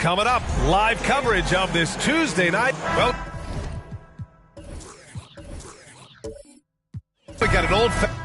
Coming up, live coverage of this Tuesday night. Well, we got an old match.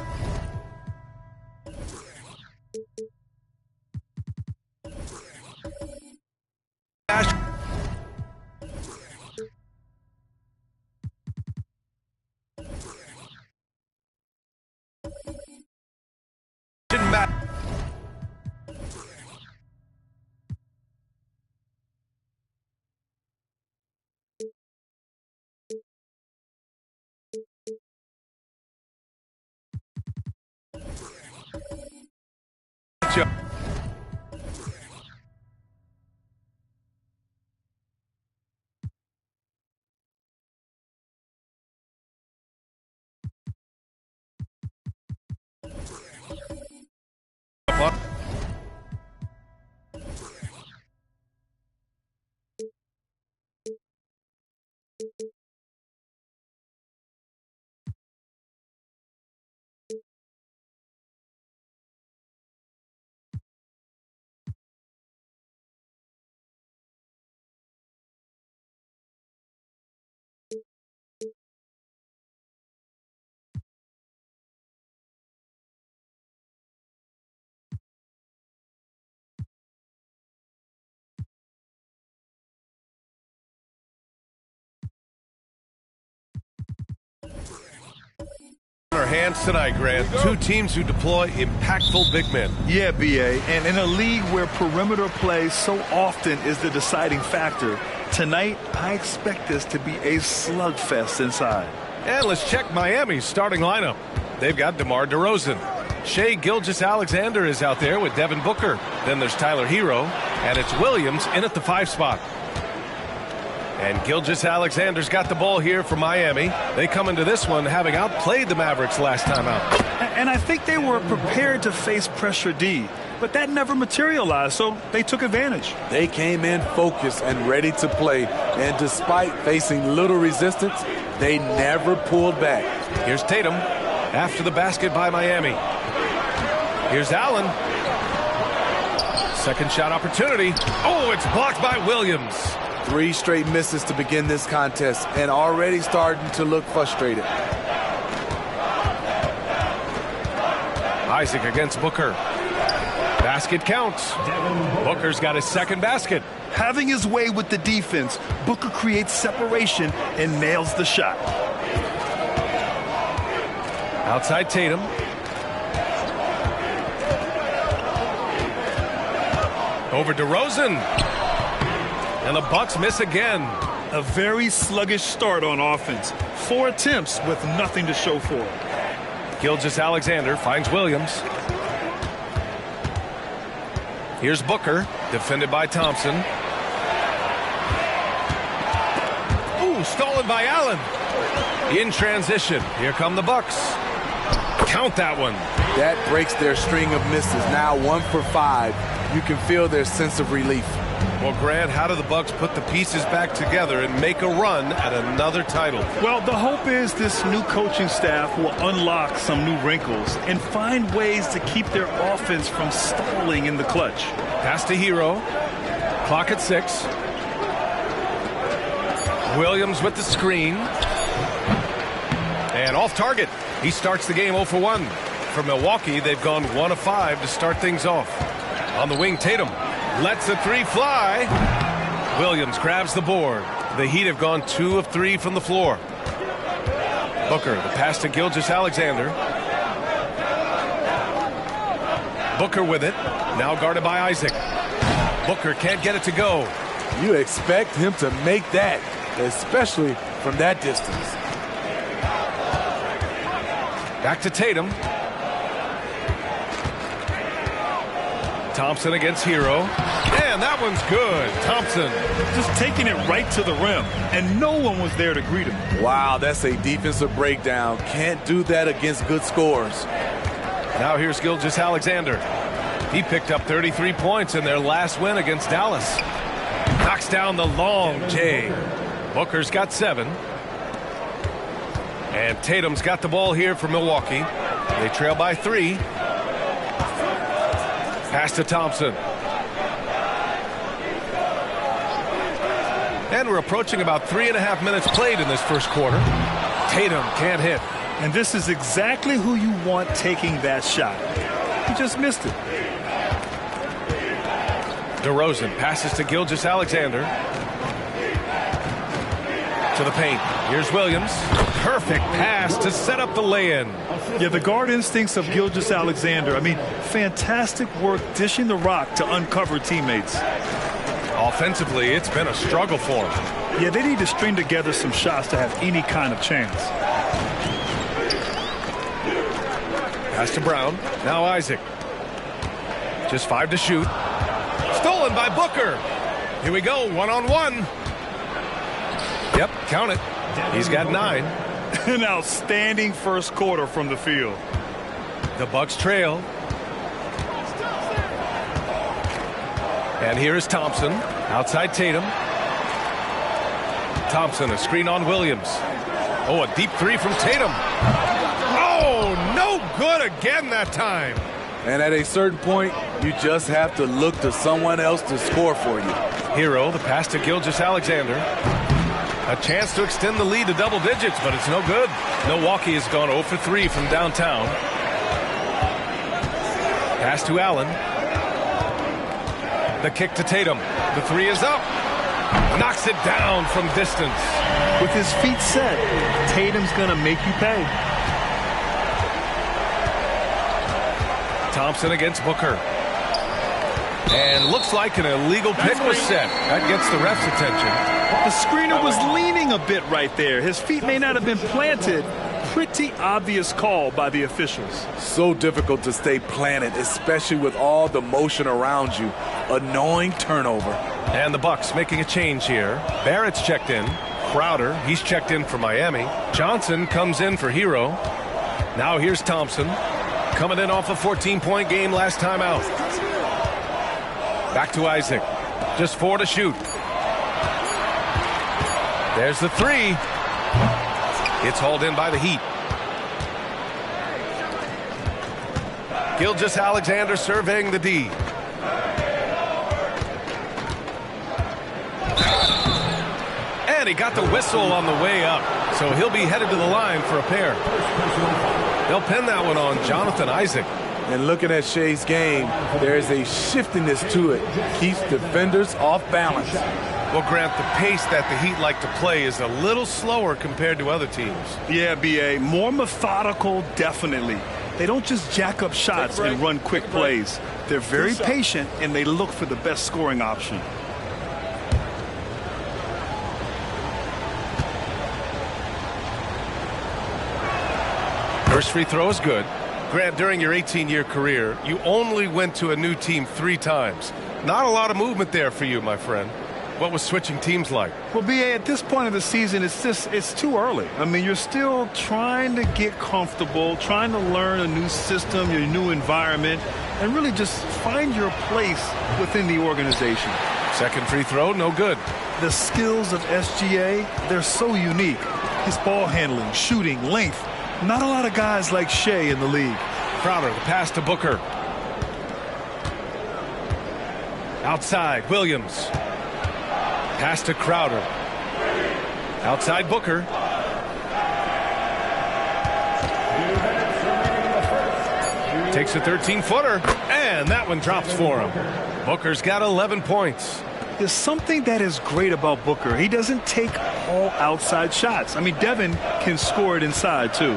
hands tonight, Grant. Two teams who deploy impactful big men. Yeah, B.A. And in a league where perimeter play so often is the deciding factor, tonight I expect this to be a slugfest inside. And let's check Miami's starting lineup. They've got DeMar DeRozan. Shai Gilgeous-Alexander is out there with Devin Booker. Then there's Tyler Hero, and it's Williams in at the 5 spot. And Gilgeous-Alexander's got the ball here for Miami. They come into this one having outplayed the Mavericks last time out. And I think they were prepared to face pressure D, but that never materialized, so they took advantage. They came in focused and ready to play, and despite facing little resistance, they never pulled back. Here's Tatum after the basket by Miami. Here's Allen. Second shot opportunity. Oh, it's blocked by Williams. 3 straight misses to begin this contest and already starting to look frustrated. Isaac against Booker. Basket counts. Booker's got his second basket. Having his way with the defense, Booker creates separation and nails the shot. Outside Tatum. Over DeRozan. And the Bucks miss again. A very sluggish start on offense. 4 attempts with nothing to show for it. Gilgeous-Alexander finds Williams. Here's Booker, defended by Thompson. Ooh, stolen by Allen. In transition, here come the Bucks. Count that one. That breaks their string of misses. Now 1 for 5. You can feel their sense of relief. Well, Grant, how do the Bucks put the pieces back together and make a run at another title? Well, the hope is this new coaching staff will unlock some new wrinkles and find ways to keep their offense from stalling in the clutch. Pass to Hero. Clock at 6. Williams with the screen. And off target. He starts the game 0 for 1. For Milwaukee, they've gone 1 of 5 to start things off. On the wing, Tatum lets the 3 fly. Williams grabs the board. The Heat have gone 2 of 3 from the floor. Booker, the pass to Gilgeous-Alexander. Booker with it. Now guarded by Isaac. Booker can't get it to go. You expect him to make that, especially from that distance. Back to Tatum. Thompson against Hero. And that one's good. Thompson. Just taking it right to the rim, and no one was there to greet him. Wow, that's a defensive breakdown. Can't do that against good scores. Now here's Gilgeous-Alexander. He picked up 33 points in their last win against Dallas. Knocks down the long J. Booker's got 7. And Tatum's got the ball here for Milwaukee. They trail by 3. Pass to Thompson. And we're approaching about 3.5 minutes played in this first quarter. Tatum can't hit. And this is exactly who you want taking that shot. He just missed it. DeRozan passes to Gilgeous-Alexander. To the paint. Here's Williams. Perfect pass to set up the lay-in. Yeah, the guard instincts of Gilgeous-Alexander. I mean, fantastic work dishing the rock to uncover teammates. Offensively, it's been a struggle for him. Yeah, they need to string together some shots to have any kind of chance. Pass to Brown. Now Isaac. Just 5 to shoot. Stolen by Booker. Here we go, 1-on-1. Yep, count it. He's got 9. An outstanding first quarter from the field. The Bucks trail. And here is Thompson. Outside Tatum. Thompson, a screen on Williams. Oh, a deep 3 from Tatum. Oh, no good again that time. And at a certain point, you just have to look to someone else to score for you. Hero, the pass to Gilgeous-Alexander. A chance to extend the lead to double digits, but it's no good. Milwaukee has gone 0 for 3 from downtown. Pass to Allen. The kick to Tatum. The 3 is up. Knocks it down from distance. With his feet set, Tatum's going to make you pay. Thompson against Booker. And looks like an illegal pick was set. That gets the ref's attention. The screener was leaning a bit right there. His feet may not have been planted. Pretty obvious call by the officials. So difficult to stay planted, especially with all the motion around you. Annoying turnover. And the Bucks making a change here. Barrett's checked in. Crowder, he's checked in for Miami. Johnson comes in for Hero. Now here's Thompson. Coming in off a 14-point game last time out. Back to Isaac. Just 4 to shoot. There's the 3. It's hauled in by the Heat. Gilgeous-Alexander surveying the D. And he got the whistle on the way up. So he'll be headed to the line for a pair. They'll pin that one on Jonathan Isaac. And looking at Shea's game, there's a shiftiness to it. Keeps defenders off balance. Well, Grant, the pace that the Heat like to play is a little slower compared to other teams. Yeah, B.A. More methodical, definitely. They don't just jack up shots and run quick plays. They're very patient, and they look for the best scoring option. First free throw is good. Grant, during your 18-year career, you only went to a new team 3 times. Not a lot of movement there for you, my friend. What was switching teams like? Well, B.A., at this point of the season, it's too early. I mean, you're still trying to get comfortable, trying to learn a new system, your new environment, and really just find your place within the organization. Second free throw, no good. The skills of SGA, they're so unique. His ball handling, shooting, length. Not a lot of guys like Shea in the league. Crowder, the pass to Booker. Outside, Williams. Pass to Crowder. Outside Booker. Takes a 13-footer, and that one drops for him. Booker's got 11 points. There's something that is great about Booker. He doesn't take all outside shots. I mean, Devin can score it inside, too.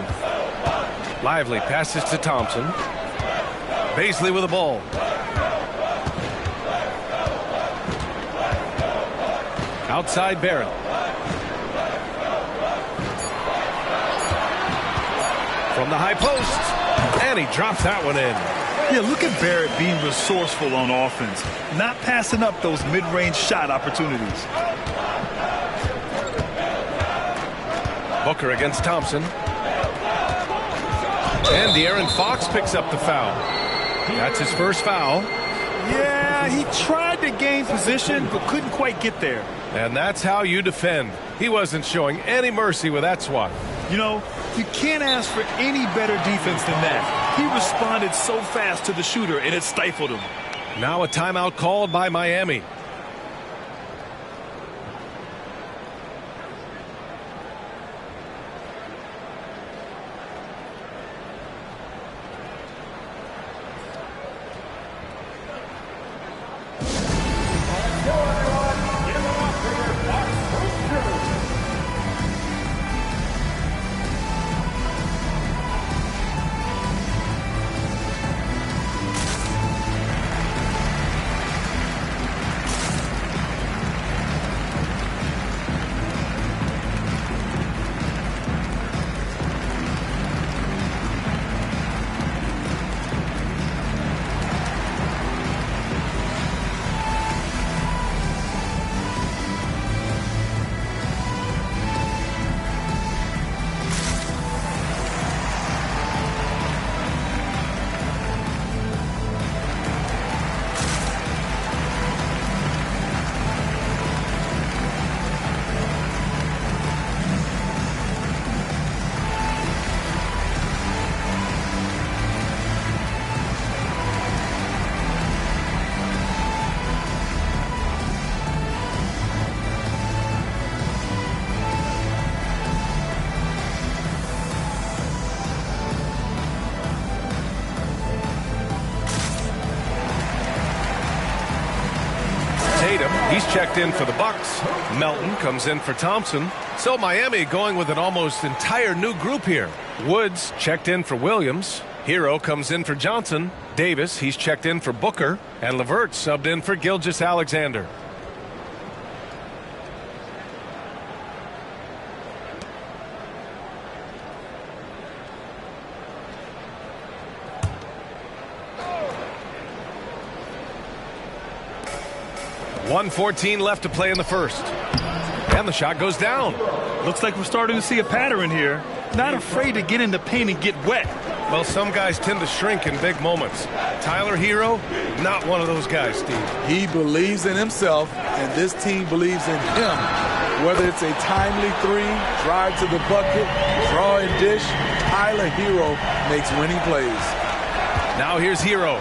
Lively passes to Thompson. Baisley with the ball. Outside Barrett. From the high post. And he drops that one in. Yeah, look at Barrett being resourceful on offense. Not passing up those mid-range shot opportunities. Booker against Thompson. And De'Aaron Fox picks up the foul. That's his first foul. Yeah, he tried to gain position, but couldn't quite get there. And that's how you defend. He wasn't showing any mercy with that swat. You know, you can't ask for any better defense than that. He responded so fast to the shooter, and it stifled him. Now a timeout called by Miami. He's checked in for the Bucks. Melton comes in for Thompson. So Miami going with an almost entire new group here. Woods checked in for Williams. Hero comes in for Johnson. Davis, he's checked in for Booker. And Levert subbed in for Gilgeous-Alexander. .114 left to play in the first. And the shot goes down. Looks like we're starting to see a pattern here. Not afraid to get in the paint and get wet. Well, some guys tend to shrink in big moments. Tyler Hero, not one of those guys, Steve. He believes in himself, and this team believes in him. Whether it's a timely three, drive to the bucket, draw and dish, Tyler Hero makes winning plays. Now here's Hero.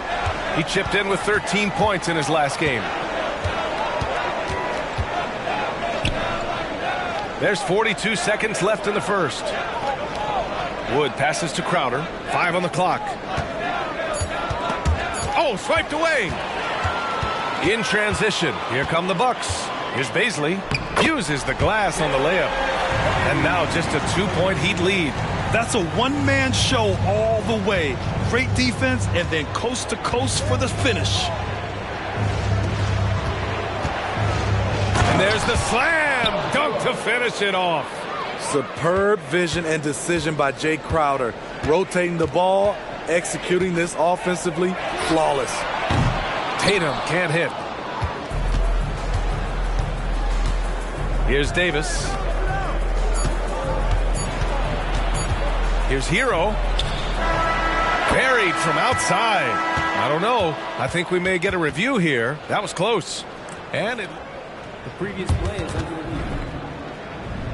He chipped in with 13 points in his last game. There's 42 seconds left in the first. Wood passes to Crowder. 5 on the clock. Oh, swiped away. In transition. Here come the Bucks. Here's Baisley. Uses the glass on the layup. And now just a 2-point Heat lead. That's a one-man show all the way. Great defense and then coast to coast for the finish. And there's the slam dunk to finish it off. Superb vision and decision by Jay Crowder. Rotating the ball, executing this offensively, flawless. Tatum can't hit. Here's Davis. Here's Hero. Buried from outside. I don't know. I think we may get a review here. That was close. And the previous play is under review.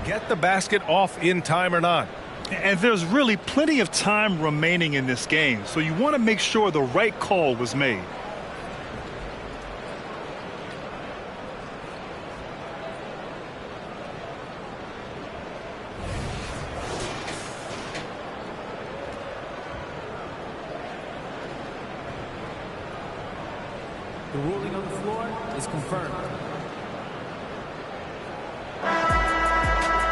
Get the basket off in time or not. And there's really plenty of time remaining in this game, so you want to make sure the right call was made. The ruling on the floor is confirmed.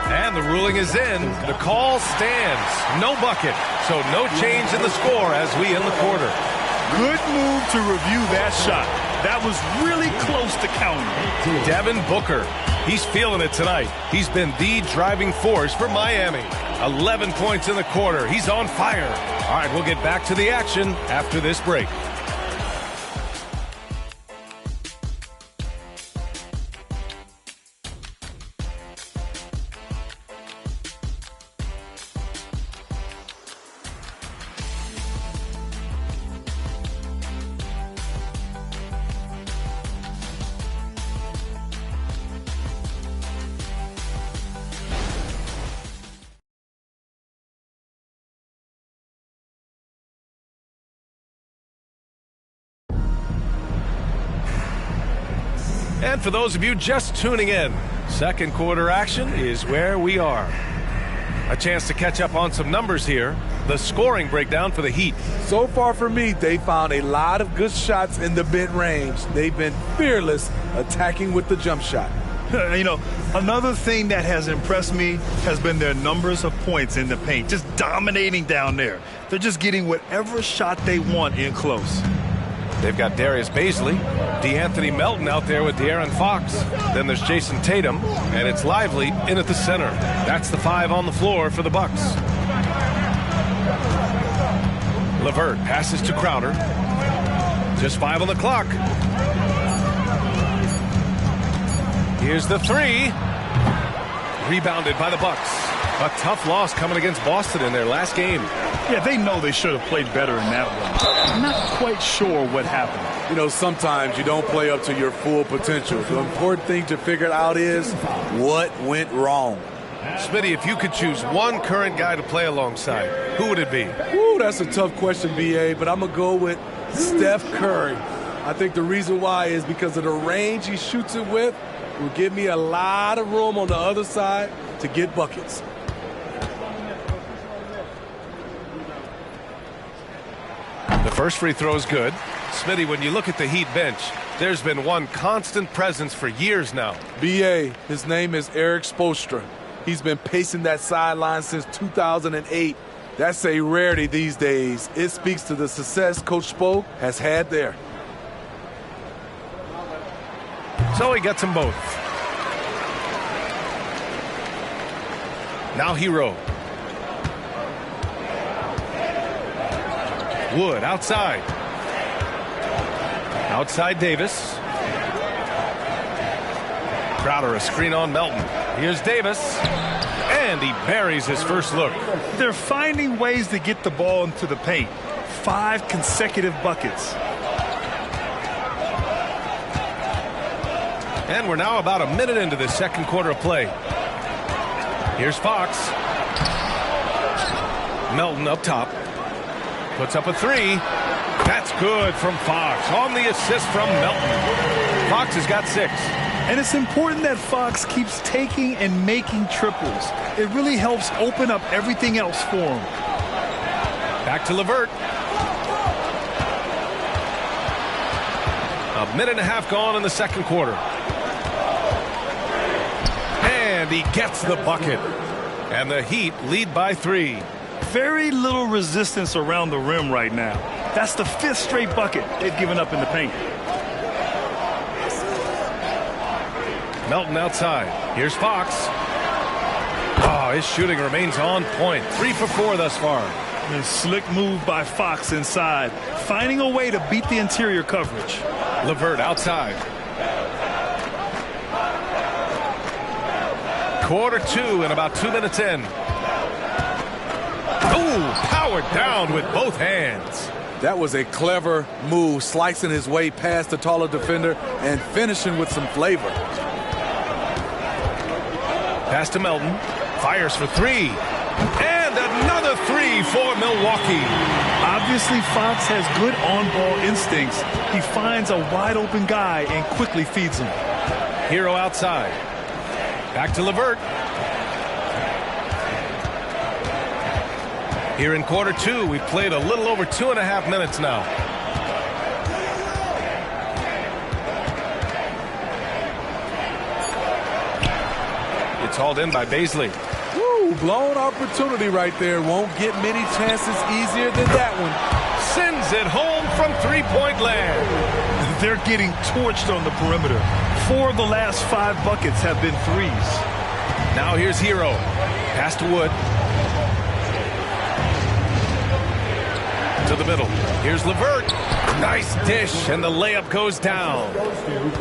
And the ruling is in. The call stands. No bucket. So no change in the score as we end the quarter. Good move to review that shot. That was really close to counting. Devin Booker. He's feeling it tonight. He's been the driving force for Miami. 11 points in the quarter. He's on fire. All right, we'll get back to the action after this break. And for those of you just tuning in, second quarter action is where we are. A chance to catch up on some numbers here. The scoring breakdown for the Heat. So far for me, they found a lot of good shots in the mid-range. They've been fearless attacking with the jump shot. You know, another thing that has impressed me has been their numbers of points in the paint. Just dominating down there. They're just getting whatever shot they want in close. They've got Darius Baisley, DeAnthony Melton out there with De'Aaron Fox. Then there's Jason Tatum, and it's Lively in at the center. That's the 5 on the floor for the Bucks. Levert passes to Crowder. Just 5 on the clock. Here's the 3. Rebounded by the Bucks. A tough loss coming against Boston in their last game. Yeah, they know they should have played better in that one. I'm not quite sure what happened. You know, sometimes you don't play up to your full potential. The important thing to figure out is what went wrong. Smitty, if you could choose one current guy to play alongside, who would it be? Ooh, that's a tough question, B.A., but I'm going to go with Steph Curry. I think the reason why is because of the range he shoots it with will give me a lot of room on the other side to get buckets. The first free throw is good. Smitty, when you look at the Heat bench, there's been one constant presence for years now. B.A., his name is Eric Spoelstra. He's been pacing that sideline since 2008. That's a rarity these days. It speaks to the success Coach Spo has had there. So he gets them both. Now Hero. Wood outside. Outside Davis. Crowder a screen on Melton. Here's Davis. And he buries his first look. They're finding ways to get the ball into the paint. 5 consecutive buckets. And we're now about a minute into the second quarter of play. Here's Fox. Melton up top. Puts up a 3. That's good from Fox. On the assist from Melton. Fox has got 6. And it's important that Fox keeps taking and making triples. It really helps open up everything else for him. Back to LeVert. A minute and a half gone in the second quarter. And he gets the bucket. And the Heat lead by 3. Very little resistance around the rim right now. That's the 5th straight bucket they've given up in the paint. Melton outside. Here's Fox. Oh, his shooting remains on point. 3 for 4 thus far. A slick move by Fox inside, finding a way to beat the interior coverage. LeVert outside. Quarter 2 and about 2 minutes in. Ooh, powered down with both hands. That was a clever move, slicing his way past the taller defender and finishing with some flavor. Pass to Melton. Fires for 3. And another 3 for Milwaukee. Obviously, Fox has good on-ball instincts. He finds a wide-open guy and quickly feeds him. Hero outside. Back to LeVert. Here in quarter 2, we've played a little over 2.5 minutes now. It's hauled in by Baisley. Woo, blown opportunity right there. Won't get many chances easier than that one. Sends it home from three-point land. They're getting torched on the perimeter. 4 of the last 5 buckets have been threes. Now here's Hero. Pass to Wood. To the middle. Here's LeVert. Nice dish, and the layup goes down.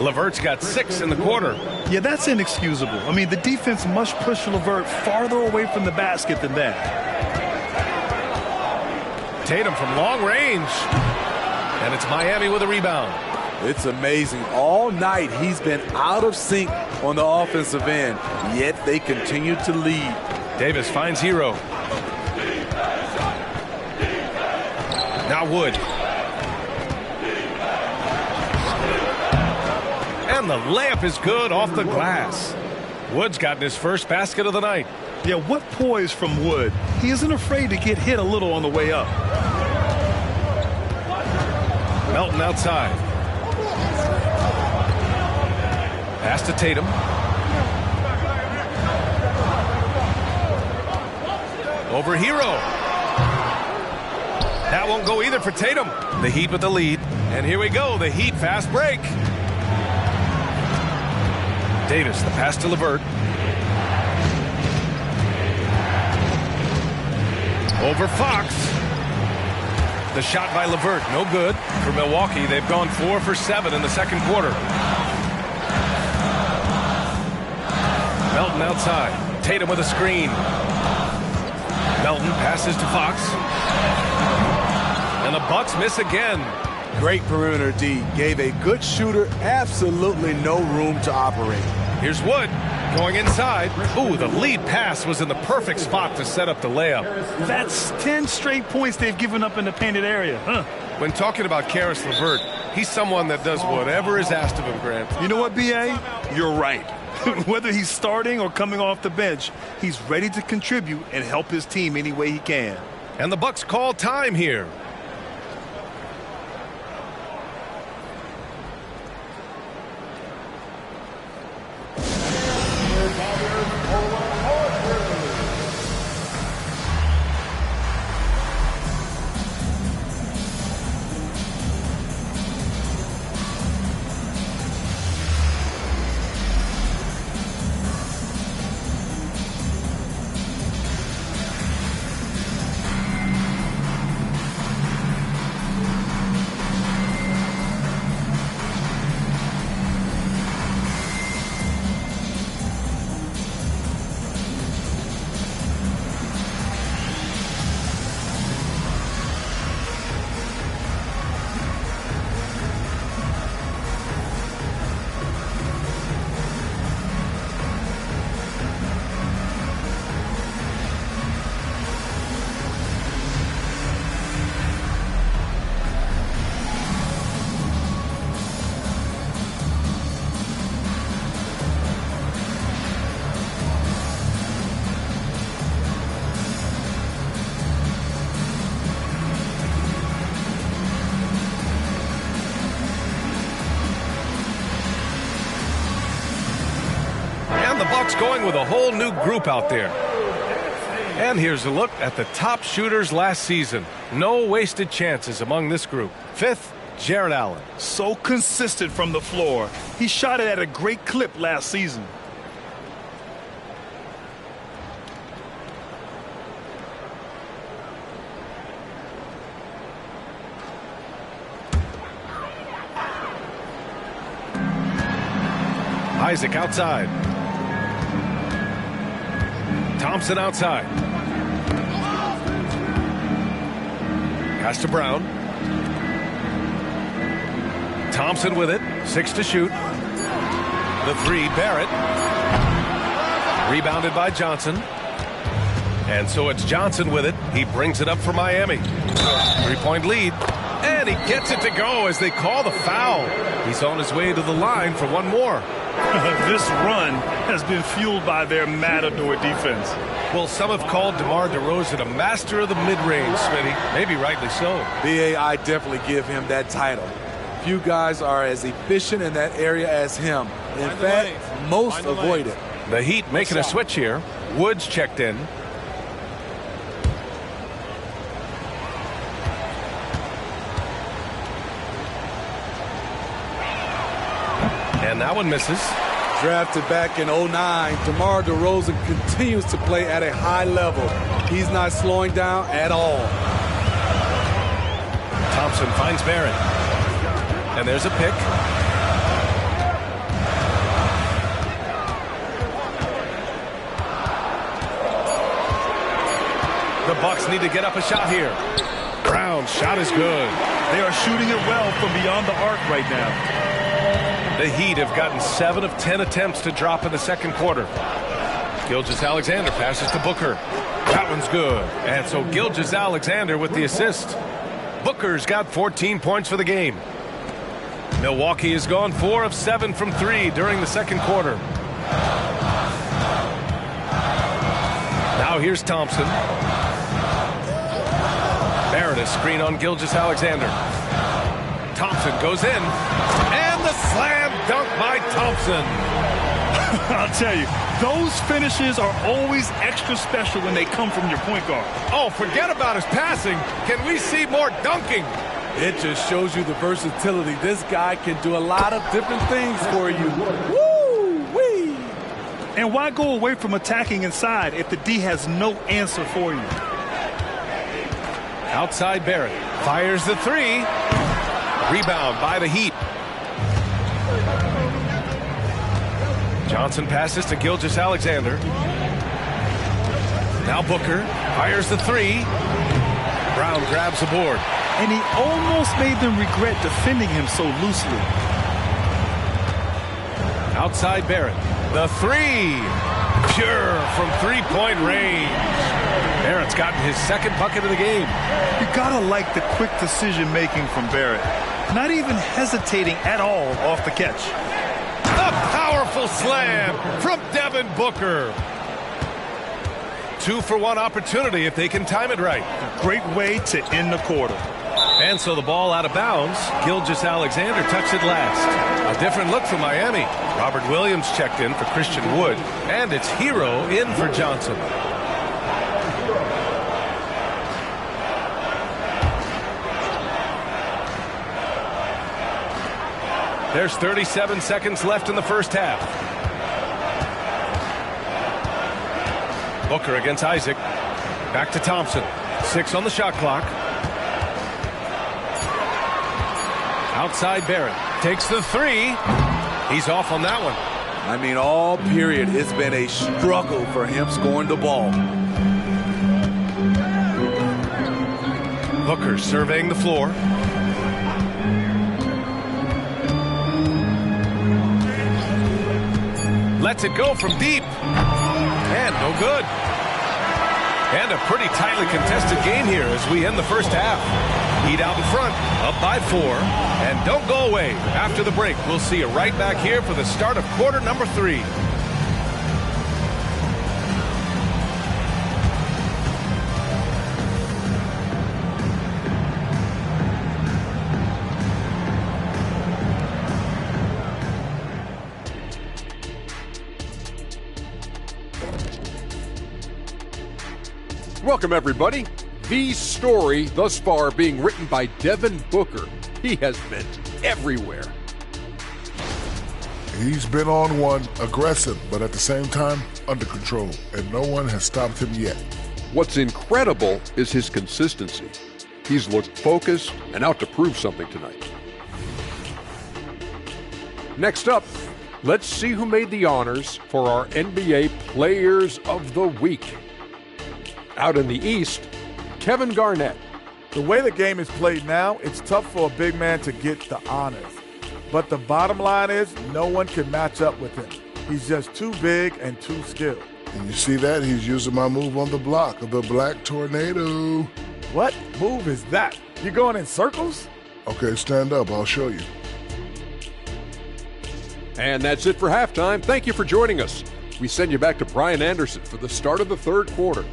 LeVert's got 6 in the quarter. Yeah, that's inexcusable. I mean, the defense must push LeVert farther away from the basket than that. Tatum from long range. And it's Miami with a rebound. It's amazing. All night he's been out of sync on the offensive end, yet they continue to lead. Davis finds Hero. Now Wood. And the layup is good off the glass. Wood's gotten his first basket of the night. Yeah, what poise from Wood. He isn't afraid to get hit a little on the way up. Melton outside. Pass to Tatum. Over Hero. That won't go either for Tatum. The Heat with the lead. And here we go, the Heat fast break. Davis, the pass to LeVert. Over Fox. The shot by LeVert, no good. For Milwaukee, they've gone 4 for 7 in the second quarter. Melton outside. Tatum with a screen. Melton passes to Fox. And the Bucks miss again. Great perimeter D. Gave a good shooter absolutely no room to operate. Here's Wood going inside. Ooh, the lead pass was in the perfect spot to set up the layup. That's 10 straight points they've given up in the painted area. When talking about Karis LeVert, he's someone that does whatever is asked of him, Grant. You know what, B.A.? You're right. Whether he's starting or coming off the bench, he's ready to contribute and help his team any way he can. And the Bucks call time here. And the Bucks going with a whole new group out there. And here's a look at the top shooters last season. No wasted chances among this group. Fifth, Jared Allen. So consistent from the floor. He shot it at a great clip last season. Isaac outside. Thompson outside. Pass to Brown. Thompson with it. 6 to shoot. The 3, Barrett. Rebounded by Johnson. And so it's Johnson with it. He brings it up for Miami. 3-point lead. And he gets it to go as they call the foul. He's on his way to the line for one more. This run has been fueled by their matador defense. Well, some have called DeMar DeRozan a master of the mid-range, Smitty. Maybe rightly so. BA, I definitely give him that title. Few guys are as efficient in that area as him. In fact, most avoid it. The Heat making a switch here. Woods checked in. And that one misses. Drafted back in 09, DeMar DeRozan continues to play at a high level. He's not slowing down at all. Thompson finds Barrett. And there's a pick. The Bucks need to get up a shot here. Brown's shot is good. They are shooting it well from beyond the arc right now. The Heat have gotten 7 of 10 attempts to drop in the second quarter. Gilgeous-Alexander passes to Booker. That one's good. And so Gilgeous-Alexander with the assist. Booker's got 14 points for the game. Milwaukee has gone 4 of 7 from 3 during the second quarter. Now here's Thompson. Barrett a screen on Gilgeous-Alexander. Thompson goes in. And the slam dunk by Thompson. I'll tell you, those finishes are always extra special when they come from your point guard. Oh, forget about his passing. Can we see more dunking? It just shows you the versatility. This guy can do a lot of different things for you. Woo-wee! And why go away from attacking inside if the D has no answer for you? Outside Barrett. Fires the 3. Rebound by the Heat. Johnson passes to Gilgeous-Alexander. Now Booker fires the 3. Brown grabs the board. And he almost made them regret defending him so loosely. Outside Barrett. The 3. Pure from three-point range. Barrett's gotten his second bucket of the game. You gotta like the quick decision-making from Barrett. Not even hesitating at all off the catch. A powerful slam from Devin Booker. 2-for-1 opportunity if they can time it right. Great way to end the quarter. And so the ball out of bounds. Gilgeous-Alexander touched it last. A different look for Miami. Robert Williams checked in for Christian Wood. And it's Hero in for Johnson. There's 37 seconds left in the first half. Booker against Isaac. Back to Thompson. 6 on the shot clock. Outside Barrett. Takes the 3. He's off on that one. I mean, all period, it's been a struggle for him scoring the ball. Booker surveying the floor. Lets it go from deep. And no good. And a pretty tightly contested game here as we end the first half. Heat out in front, up by 4. And don't go away. After the break, we'll see you right back here for the start of quarter number 3. Welcome, everybody. The story thus far being written by Devin Booker. He has been everywhere. He's been on one, aggressive, but at the same time, under control, and no one has stopped him yet. What's incredible is his consistency. He's looked focused and out to prove something tonight. Next up, let's see who made the honors for our NBA Players of the Week. Out in the East, Kevin Garnett. The way the game is played now, it's tough for a big man to get the honors. But the bottom line is no one can match up with him. He's just too big and too skilled. And you see that? He's using my move on the block of the Black Tornado. What move is that? You going in circles? Okay, stand up. I'll show you. And that's it for halftime. Thank you for joining us. We send you back to Brian Anderson for the start of the third quarter.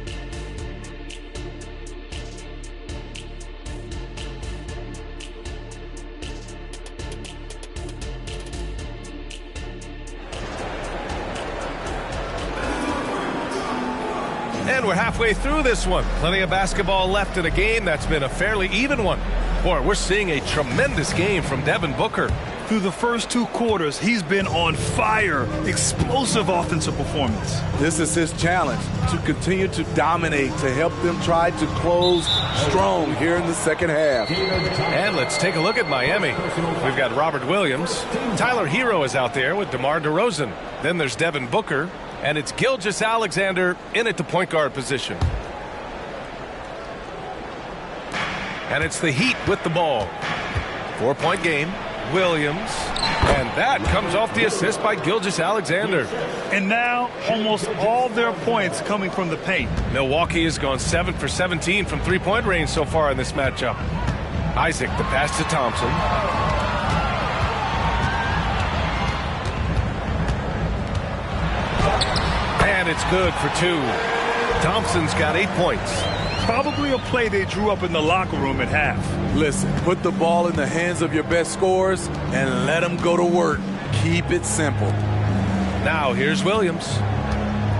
And we're halfway through this one. Plenty of basketball left in a game that's been a fairly even one. Boy, we're seeing a tremendous game from Devin Booker. Through the first 2 quarters, he's been on fire. Explosive offensive performance. This is his challenge, to continue to dominate, to help them try to close strong here in the second half. And let's take a look at Miami. We've got Robert Williams. Tyler Hero is out there with DeMar DeRozan. Then there's Devin Booker. And it's Gilgeous-Alexander in at the point guard position. And it's the Heat with the ball. 4-point game. Williams. And that comes off the assist by Gilgeous-Alexander. And now almost all their points coming from the paint. Milwaukee has gone 7 for 17 from three-point range so far in this matchup. Isaac, the pass to Thompson. And it's good for 2. Thompson's got 8 points. Probably a play they drew up in the locker room at half. Listen, put the ball in the hands of your best scorers and let them go to work. Keep it simple. Now here's Williams.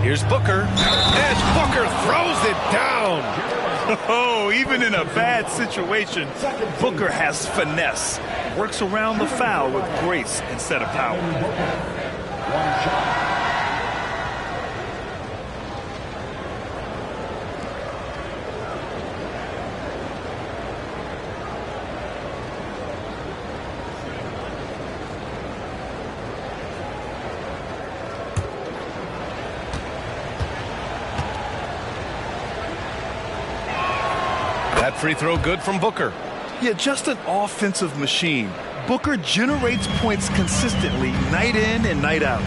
Here's Booker. And Booker throws it down. Oh, even in a bad situation, Booker has finesse. Works around the foul with grace instead of power. That free throw good from Booker. Yeah, just an offensive machine. Booker generates points consistently, night in and night out.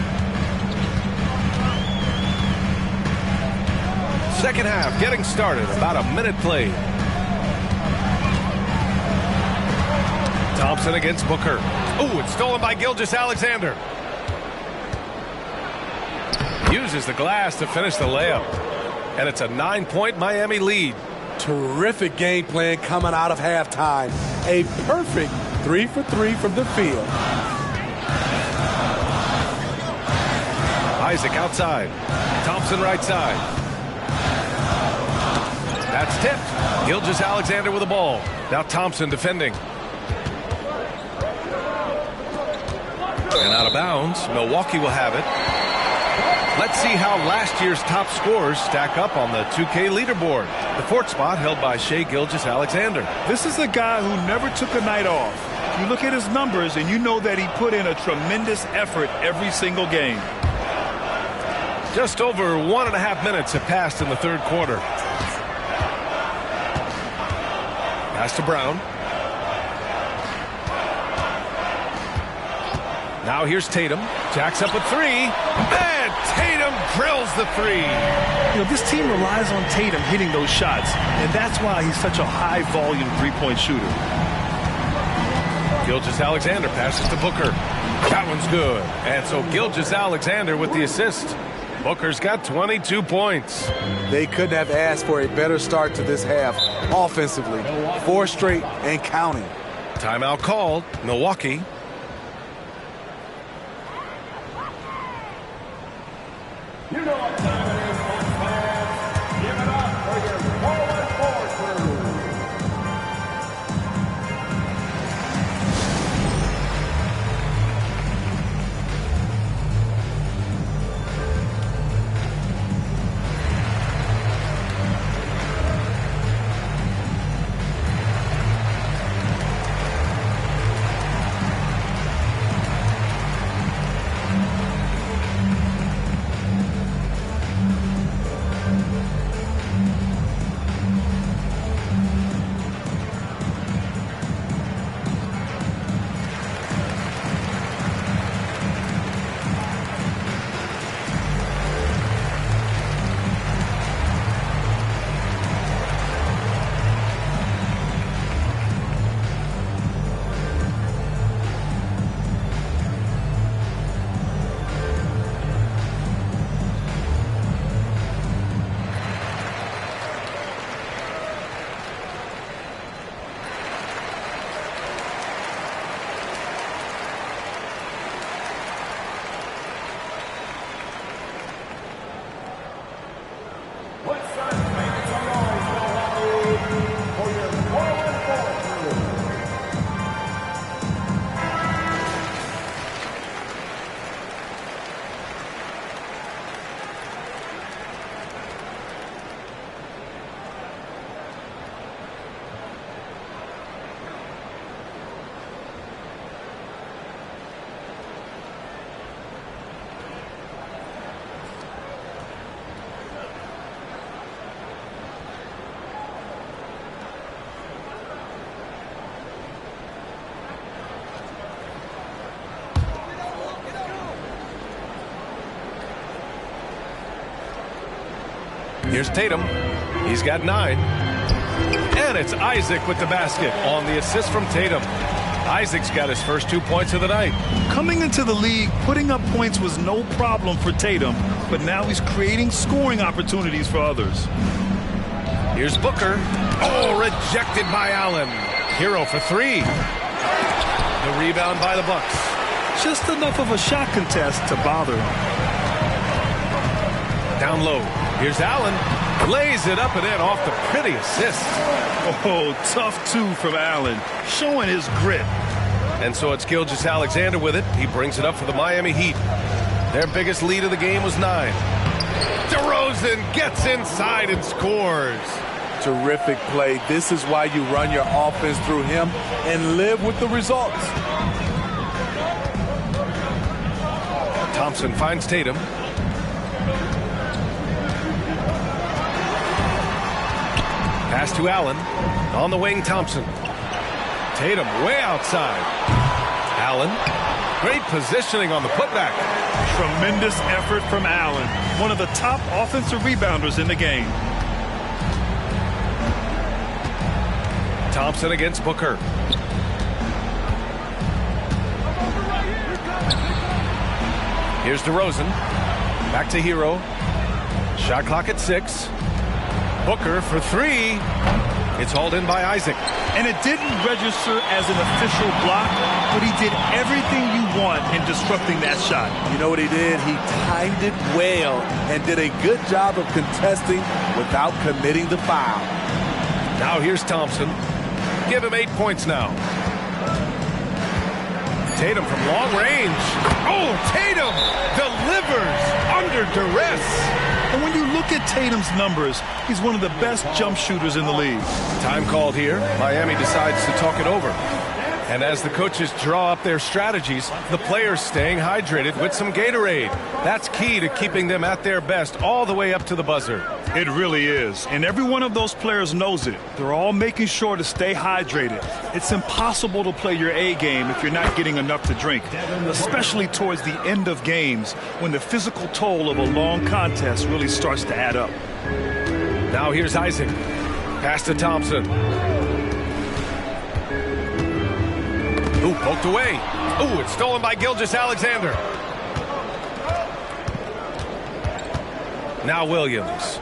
Second half getting started. About a minute played. Thompson against Booker. Oh, it's stolen by Gilgeous-Alexander. Uses the glass to finish the layup. And it's a 9-point Miami lead. Terrific game plan coming out of halftime. A perfect 3 for 3 from the field. Isaac outside. Thompson right side. That's tipped. Gilgeous-Alexander with the ball. Now Thompson defending. And out of bounds. Milwaukee will have it. Let's see how last year's top scorers stack up on the 2K leaderboard. The 4th spot held by Shai Gilgeous-Alexander. This is a guy who never took a night off. You look at his numbers and you know that he put in a tremendous effort every single game. Just over 1.5 minutes have passed in the third quarter. Pass to Brown. Now here's Tatum. Jacks up with 3. And Tatum drills the 3. You know, this team relies on Tatum hitting those shots, and that's why he's such a high-volume three-point shooter. Gilgeous-Alexander passes to Booker. That one's good. And so Gilgeous-Alexander with the assist. Booker's got 22 points. They couldn't have asked for a better start to this half offensively. 4 straight and counting. Timeout called. Milwaukee. You know what time it is, folks, fans. Give it up for your Here's Tatum. He's got 9. And it's Isaac with the basket on the assist from Tatum. Isaac's got his first 2 points of the night. Coming into the league, putting up points was no problem for Tatum, but now he's creating scoring opportunities for others. Here's Booker. Oh, rejected by Allen. Hero for 3. The rebound by the Bucks. Just enough of a shot contest to bother him. Down low. Here's Allen. Lays it up and in off the pretty assist. Oh, tough 2 from Allen, showing his grit. And so it's Gilgeous-Alexander with it. He brings it up for the Miami Heat. Their biggest lead of the game was 9. DeRozan gets inside and scores. Terrific play. This is why you run your offense through him and live with the results. Thompson finds Tatum. Pass to Allen. On the wing, Thompson. Tatum way outside. Allen. Great positioning on the putback. Tremendous effort from Allen, one of the top offensive rebounders in the game. Thompson against Booker. Here's DeRozan. Back to Hero. Shot clock at 6. Booker for 3. It's hauled in by Isaac. And it didn't register as an official block, but he did everything you want in disrupting that shot. You know what he did? He timed it well and did a good job of contesting without committing the foul. Now here's Thompson. Give him 8 points now. Tatum from long range. Oh, Tatum delivers under duress. And when you look at Tatum's numbers, he's one of the best jump shooters in the league. Time called here. Miami decides to talk it over. And as the coaches draw up their strategies, the players staying hydrated with some Gatorade. That's key to keeping them at their best all the way up to the buzzer. It really is. And every one of those players knows it. They're all making sure to stay hydrated. It's impossible to play your A game if you're not getting enough to drink, especially towards the end of games when the physical toll of a long contest really starts to add up. Now here's Isaac. Pass to Thompson. Ooh, poked away. Ooh, it's stolen by Gilgeous-Alexander. Now Williams.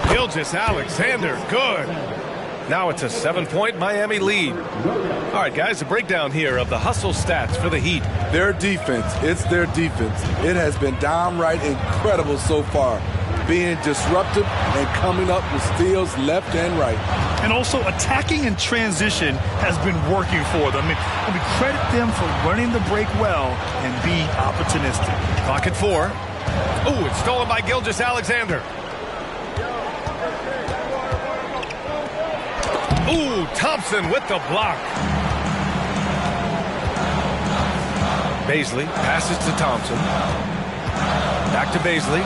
Gilgeous-Alexander, good. Now it's a 7-point Miami lead. All right, guys, a breakdown here of the hustle stats for the Heat. Their defense, it's their defense. It has been downright incredible so far, being disruptive and coming up with steals left and right. And also attacking in transition has been working for them. I mean, credit them for running the break well and being opportunistic. Clock at 4. Ooh, it's stolen by Gilgeous-Alexander. Ooh, Thompson with the block. Baisley passes to Thompson. Back to Baisley.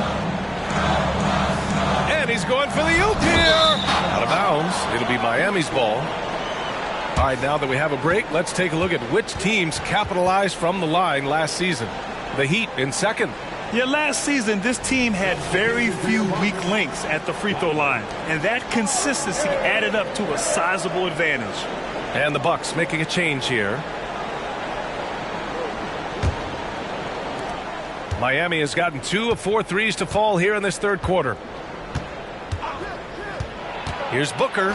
And he's going for the oop here. Out of bounds. It'll be Miami's ball. All right, now that we have a break, let's take a look at which teams capitalized from the line last season. The Heat in second. Yeah, last season, this team had very few weak links at the free throw line, and that consistency added up to a sizable advantage. And the Bucks making a change here. Miami has gotten 2 of 4 threes to fall here in this third quarter. Here's Booker.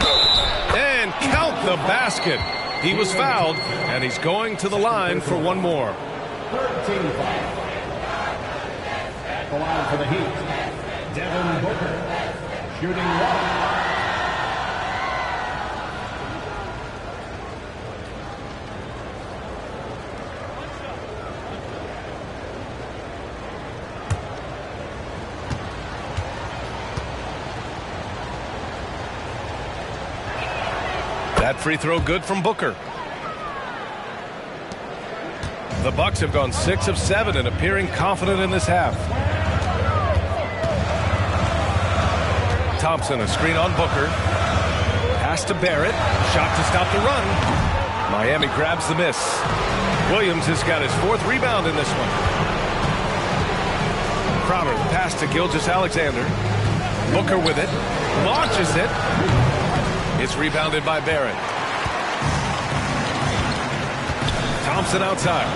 And count the basket. He was fouled, and he's going to the line for one more. 13 foul. At the line for the Heat, Devin Booker, shooting 1. That free throw good from Booker. The Bucks have gone 6 of 7 and appearing confident in this half. Thompson, a screen on Booker. Pass to Barrett. Shot to stop the run. Miami grabs the miss. Williams has got his 4th rebound in this one. Crowder, the pass to Gilgeous-Alexander. Booker with it. Launches it. It's rebounded by Barrett. Thompson outside.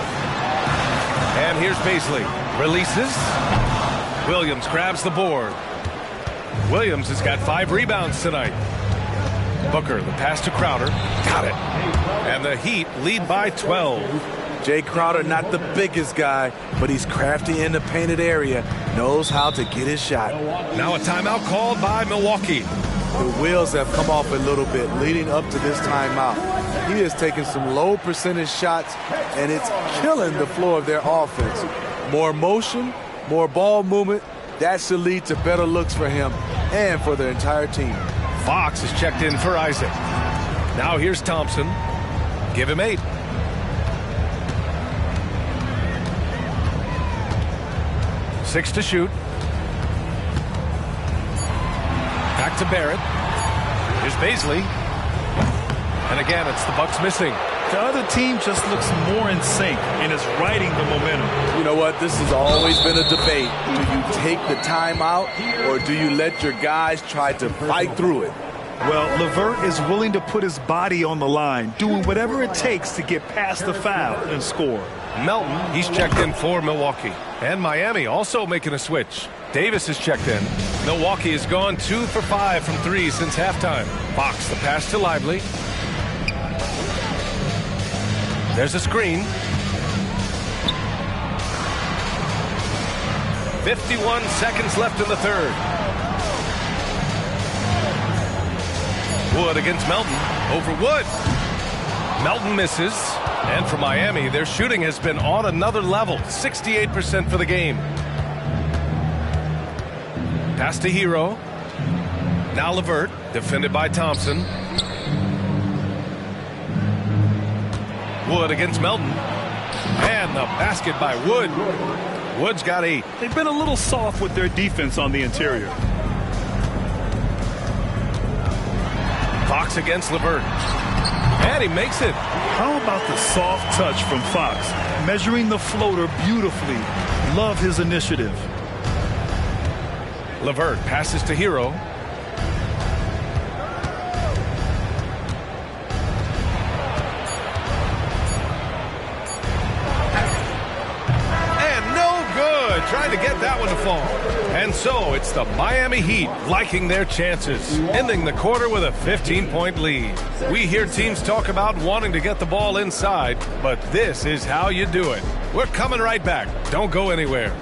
And here's Baisley. Releases. Williams grabs the board. Williams has got 5 rebounds tonight. Booker, the pass to Crowder. Got it. And the Heat lead by 12. Jay Crowder, not the biggest guy, but he's crafty in the painted area, knows how to get his shot. Now a timeout called by Milwaukee. The wheels have come off a little bit leading up to this timeout. He has taken some low percentage shots, and it's killing the flow of their offense. More motion, more ball movement, that should lead to better looks for him and for the entire team. Fox is checked in for Isaac. Now here's Thompson. Give him 8. Six to shoot. Back to Barrett. Here's Baisley. And again, it's the Bucks missing. The other team just looks more in sync and is riding the momentum. You know what? This has always been a debate. Do you take the timeout or do you let your guys try to fight through it? Well, LeVert is willing to put his body on the line, doing whatever it takes to get past the foul and score. Melton, he's checked in for Milwaukee. And Miami also making a switch. Davis is checked in. Milwaukee has gone 2 for 5 from 3 since halftime. Fox, the pass to Lively. There's a screen. 51 seconds left in the third. Wood against Melton. Over Wood. Melton misses. And for Miami, their shooting has been on another level. 68% for the game. Pass to Hero. Now LeVert, defended by Thompson. Wood against Melton. And the basket by Wood. Wood's got 8. They've been a little soft with their defense on the interior. Fox against LeVert. And he makes it. How about the soft touch from Fox? Measuring the floater beautifully. Love his initiative. LeVert passes to Hero. And no good. Trying to get that one to fall. And so it's the Miami Heat liking their chances, ending the quarter with a 15-point lead. We hear teams talk about wanting to get the ball inside, but this is how you do it. We're coming right back. Don't go anywhere.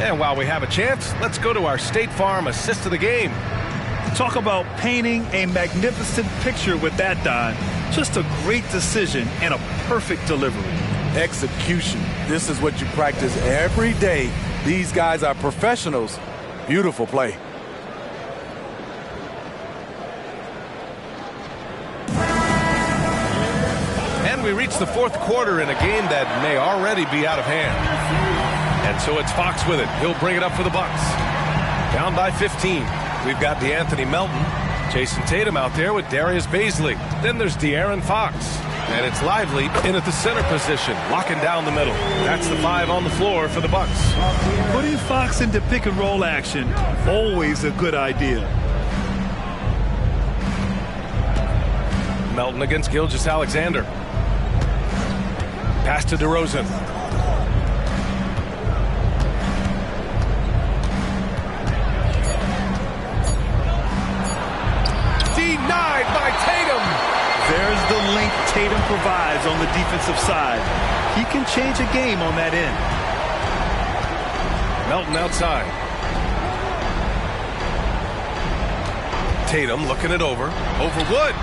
And while we have a chance, let's go to our State Farm assist of the game. Talk about painting a magnificent picture with that, Don. Just a great decision and a perfect delivery. Execution. This is what you practice every day. These guys are professionals. Beautiful play. And we reach the fourth quarter in a game that may already be out of hand. And so it's Fox with it. He'll bring it up for the Bucks. Down by 15. We've got DeAnthony Melton. Jason Tatum out there with Darius Baisley. Then there's De'Aaron Fox. And it's Lively in at the center position, locking down the middle. That's the 5 on the floor for the Bucks. Putting Fox into pick and roll action, always a good idea. Melton against Gilgeous-Alexander. Pass to DeRozan. Denied by Tatum. There's the length Tatum provides on the defensive side. He can change a game on that end. Melton outside. Tatum looking it over. Over Wood.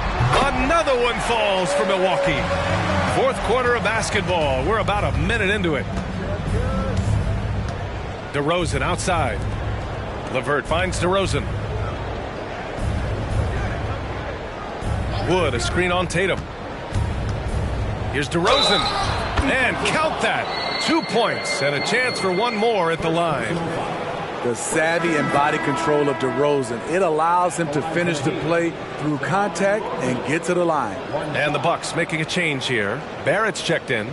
Another one falls for Milwaukee. Fourth quarter of basketball. We're about a minute into it. DeRozan outside. LeVert finds DeRozan. Wood, a screen on Tatum. Here's DeRozan. And count that. 2 points and a chance for one more at the line. The savvy and body control of DeRozan. It allows him to finish the play through contact and get to the line. And the Bucks making a change here. Barrett's checked in.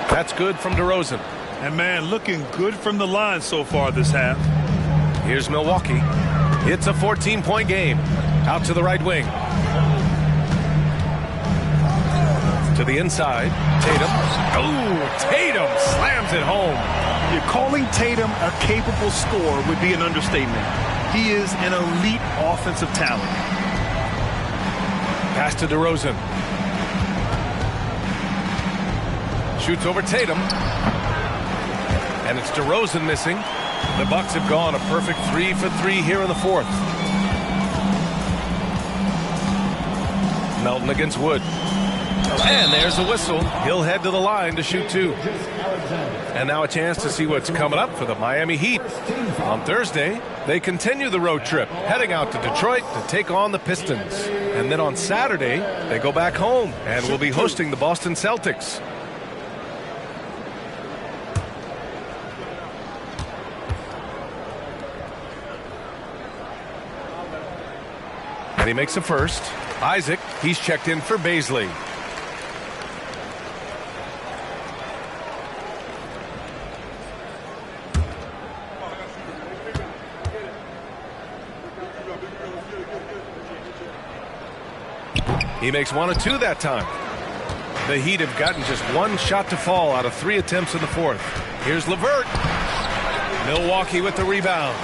That's good from DeRozan. And man, looking good from the line so far this half. Here's Milwaukee. It's a 14-point game. Out to the right wing. To the inside. Tatum. Oh, Tatum slams it home. You're calling Tatum a capable scorer would be an understatement. He is an elite offensive talent. Pass to DeRozan. Shoots over Tatum. And it's DeRozan missing. The Bucks have gone a perfect 3 for 3 here in the fourth. Melton against Wood. And there's a whistle. He'll head to the line to shoot 2. And now a chance to see what's coming up for the Miami Heat. On Thursday, they continue the road trip, heading out to Detroit to take on the Pistons. And then on Saturday, they go back home and will be hosting the Boston Celtics. And he makes a first. Isaac, he's checked in for Baisley. He makes 1 of 2 that time. The Heat have gotten just 1 shot to fall out of 3 attempts in the fourth. Here's LeVert. Milwaukee with the rebound.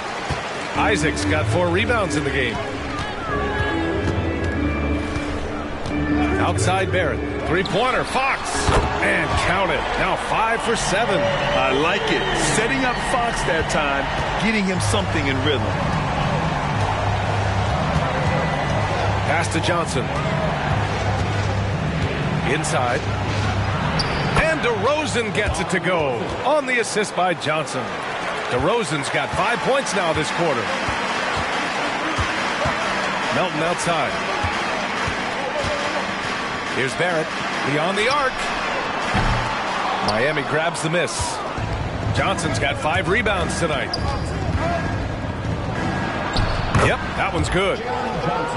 Isaac's got 4 rebounds in the game. Outside Barrett. 3-pointer. Fox. And count it. Now 5 for 7. I like it. Setting up Fox that time, getting him something in rhythm. Pass to Johnson. Inside. And DeRozan gets it to go on the assist by Johnson. DeRozan's got 5 points now this quarter. Melton outside. Here's Barrett beyond the arc. Miami grabs the miss. Johnson's got 5 rebounds tonight. Yep, that one's good.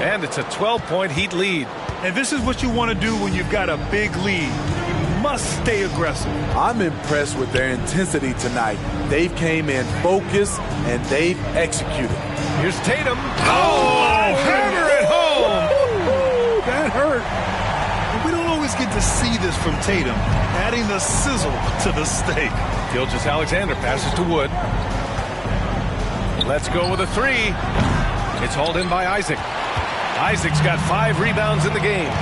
And it's a 12-point Heat lead. And this is what you want to do when you've got a big lead. You must stay aggressive. I'm impressed with their intensity tonight. They've came in focused and they've executed. Here's Tatum. Oh, hammer it home. That hurt. And we don't always get to see this from Tatum, adding the sizzle to the steak. Gilgeous-Alexander passes to Wood. Let's go with a 3. It's hauled in by Isaac. Isaac's got 5 rebounds in the game.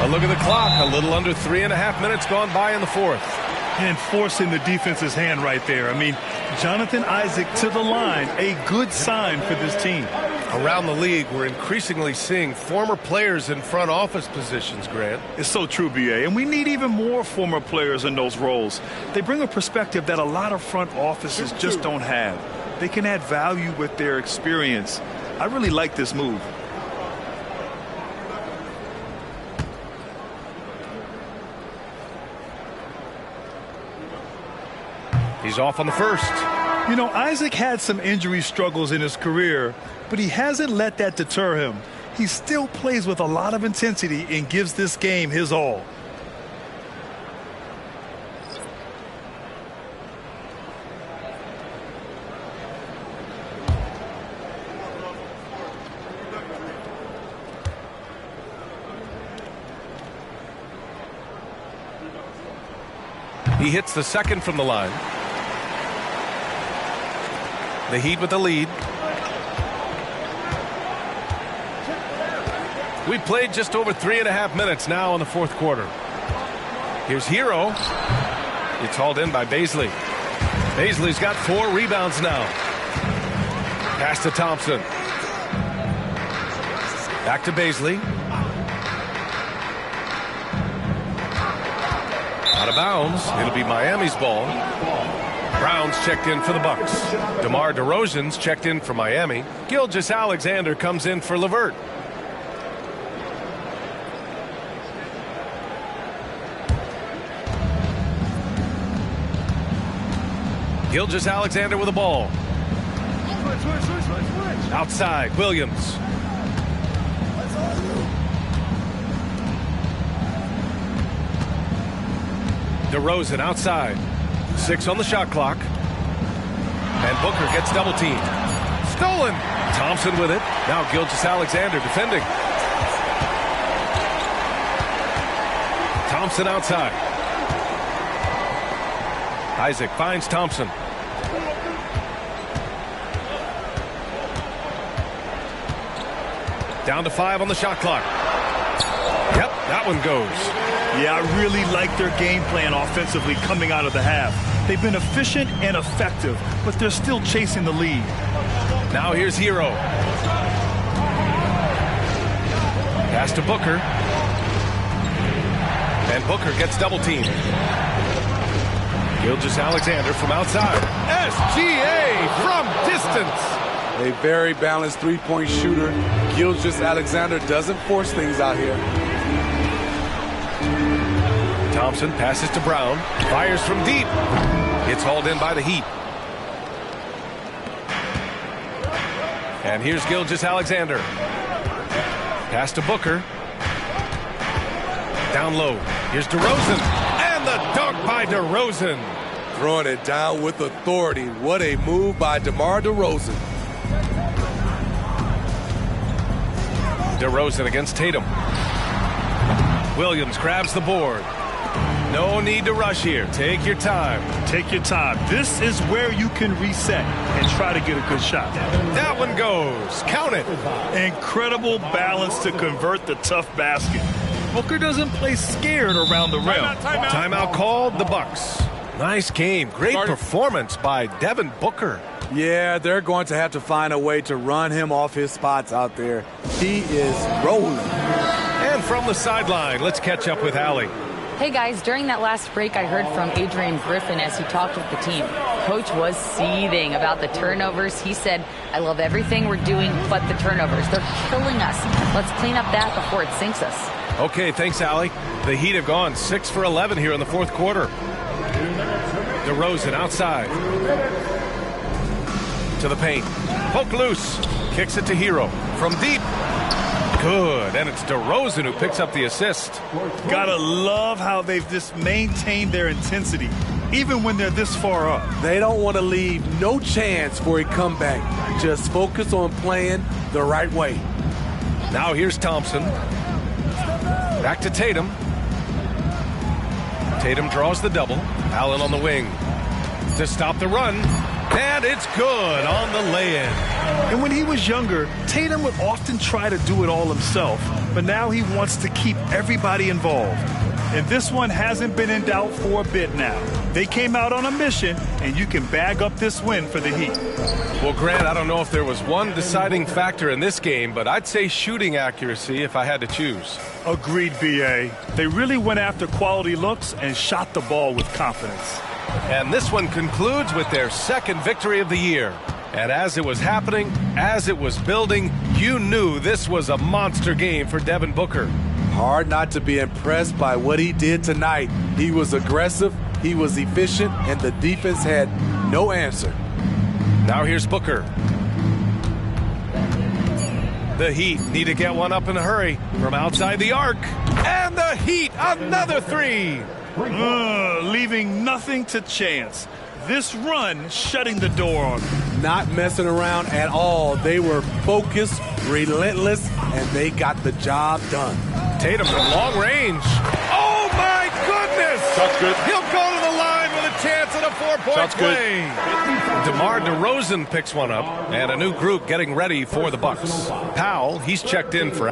A look at the clock. A little under 3.5 minutes gone by in the fourth. And forcing the defense's hand right there. I mean, Jonathan Isaac to the line. A good sign for this team. Around the league, we're increasingly seeing former players in front office positions, Grant. It's so true, B.A., and we need even more former players in those roles. They bring a perspective that a lot of front offices just don't have. They can add value with their experience. I really like this move. He's off on the first. You know, Isaac had some injury struggles in his career, but he hasn't let that deter him. He still plays with a lot of intensity and gives this game his all. He hits the second from the line. The Heat with the lead. We played just over 3.5 minutes now in the fourth quarter. Here's Hero. It's hauled in by Baisley. Baisley's got 4 rebounds now. Pass to Thompson. Back to Baisley. Out of bounds. It'll be Miami's ball. Brown's checked in for the Bucks. DeMar DeRozan's checked in for Miami. Gilgeous-Alexander comes in for LeVert. Gilgeous-Alexander with the ball. Outside, Williams. DeRozan outside. 6 on the shot clock. And Booker gets double teamed. Stolen. Thompson with it. Now Gilgeous-Alexander defending. Thompson outside. Isaac finds Thompson. Down to 5 on the shot clock. Yep, that one goes. Yeah, I really like their game plan offensively coming out of the half. They've been efficient and effective, but they're still chasing the lead. Now here's Hero. Pass to Booker. And Booker gets double teamed. Gilgeous-Alexander from outside. SGA from distance. A very balanced three-point shooter. Gilgeous-Alexander doesn't force things out here. Thompson passes to Brown. Fires from deep. It's hauled in by the Heat. And here's Gilgeous-Alexander. Pass to Booker. Down low. Here's DeRozan. And the dunk by DeRozan. Throwing it down with authority. What a move by DeMar DeRozan. DeRozan against Tatum. Williams grabs the board. No need to rush here. Take your time. Take your time. This is where you can reset and try to get a good shot. That one goes. Count it. Incredible balance to convert the tough basket. Booker doesn't play scared around the rim. Timeout called, the Bucks. Nice game. Great performance by Devin Booker. Yeah, they're going to have to find a way to run him off his spots out there. He is rolling. And from the sideline, let's catch up with Allie. Hey guys, during that last break, I heard from Adrian Griffin as he talked with the team. Coach was seething about the turnovers. He said, I love everything we're doing but the turnovers. They're killing us. Let's clean up that before it sinks us. Okay, thanks, Allie. The Heat have gone 6 for 11 here in the fourth quarter. DeRozan outside. To the paint. Poke loose. Kicks it to Hero. From deep. Good. And it's DeRozan who picks up the assist. Gotta love how they've just maintained their intensity, even when they're this far up. They don't want to leave no chance for a comeback. Just focus on playing the right way. Now here's Thompson. Back to Tatum. Tatum draws the double. Allen on the wing. To stop the run. And it's good on the lay-in. And when he was younger, Tatum would often try to do it all himself, but now he wants to keep everybody involved. And this one hasn't been in doubt for a bit now. They came out on a mission, and you can bag up this win for the Heat. Well, Grant, I don't know if there was one deciding factor in this game, but I'd say shooting accuracy if I had to choose. Agreed, B.A. They really went after quality looks and shot the ball with confidence. And this one concludes with their second victory of the year. And as it was happening, as it was building, you knew this was a monster game for Devin Booker. Hard not to be impressed by what he did tonight. He was aggressive, he was efficient, and the defense had no answer. Now here's Booker. The Heat need to get one up in a hurry from outside the arc. And the Heat, another three. Leaving nothing to chance. This run shutting the door on them. Not messing around at all. They were focused, relentless, and they got the job done. Tatum from long range. Oh, my goodness! That's good. He'll go to the line with a chance it a 4-point play. DeMar DeRozan picks one up, and a new group getting ready for the Bucks. Powell, he's checked in for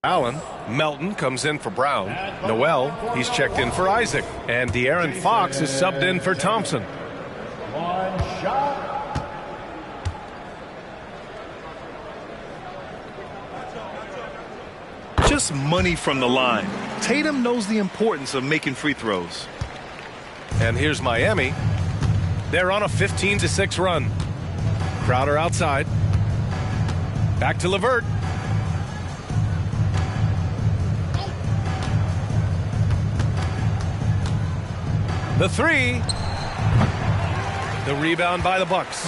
Allen. Melton comes in for Brown. Noel, he's checked in for Isaac. And De'Aaron Fox is subbed in for Thompson. One shot. Just money from the line. Tatum knows the importance of making free throws. And here's Miami. They're on a 15-6 run. Crowder outside. Back to LeVert. The three. The rebound by the Bucks.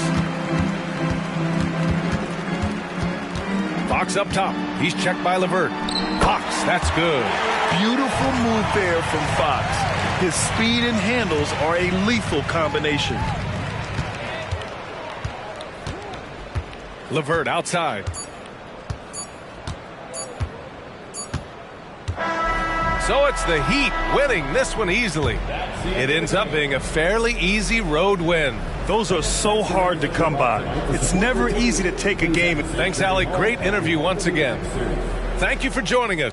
Fox up top. He's checked by LeVert. Fox, that's good. Beautiful move there from Fox. His speed and handles are a lethal combination. LeVert outside. So it's the Heat winning this one easily. It ends up being a fairly easy road win. Those are so hard to come by. It's never easy to take a game. Thanks, Allie. Great interview once again. Thank you for joining us.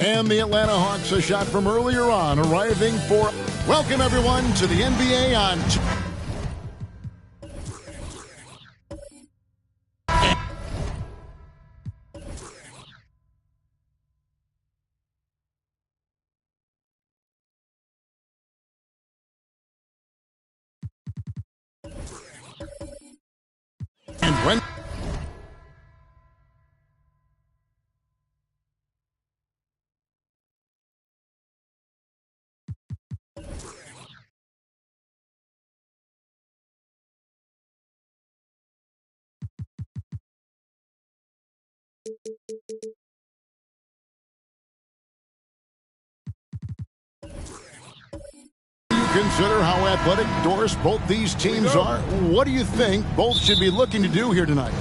And the Atlanta Hawks, a shot from earlier on, arriving for... Welcome, everyone, to the NBA on... And when... consider how athletic Doris both these teams are, what do you think both should be looking to do here tonight?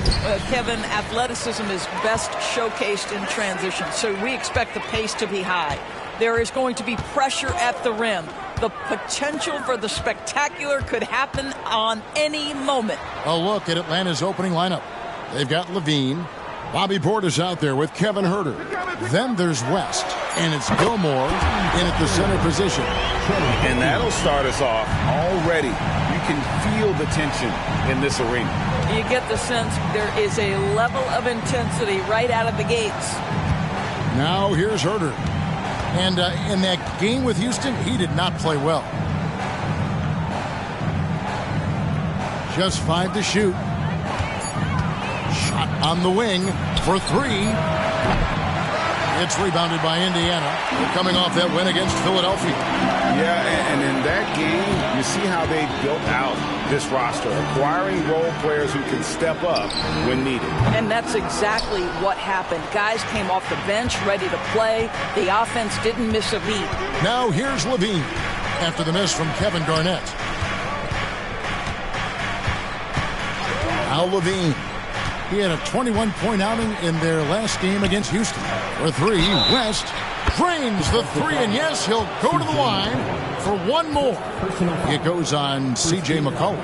Kevin, athleticism is best showcased in transition, so we expect the pace to be high. There is going to be pressure at the rim. The potential for the spectacular could happen on any moment. A look at Atlanta's opening lineup. They've got Levine. Bobby Portis out there with Kevin Huerter. Then there's West, and it's Gilmore in at the center position. And that'll start us off already. You can feel the tension in this arena. You get the sense there is a level of intensity right out of the gates. Now here's Huerter. And in that game with Houston, he did not play well. Just 5 to shoot. Shot on the wing for 3. It's rebounded by Indiana. They're coming off that win against Philadelphia. Yeah, and in that game, you see how they built out this roster, acquiring role players who can step up when needed. And that's exactly what happened. Guys came off the bench ready to play. The offense didn't miss a beat. Now here's Levine after the miss from Kevin Garnett. Now Levine. He had a 21-point outing in their last game against Houston. For 3, West drains the 3, and yes, he'll go to the line for one more. It goes on C.J. McCollum.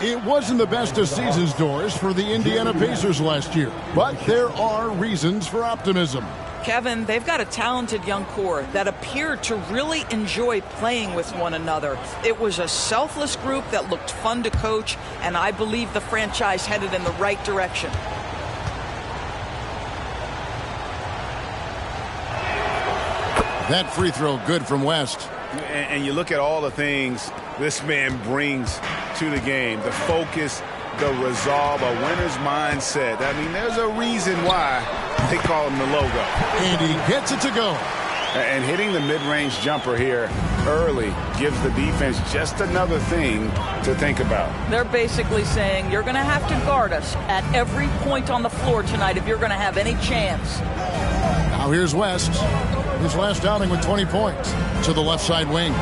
It wasn't the best of seasons, Doris, for the Indiana Pacers last year, but there are reasons for optimism. Kevin, they've got a talented young core that appeared to really enjoy playing with one another. It was a selfless group that looked fun to coach, and I believe the franchise headed in the right direction. That free throw good from West. And you look at all the things this man brings to the game, the focus, the resolve, a winner's mindset. I mean, there's a reason why they call him the logo. And he gets it to go. And hitting the mid-range jumper here early gives the defense just another thing to think about. They're basically saying you're going to have to guard us at every point on the floor tonight if you're going to have any chance. Now here's West. His last outing with 20 points to the left side wing.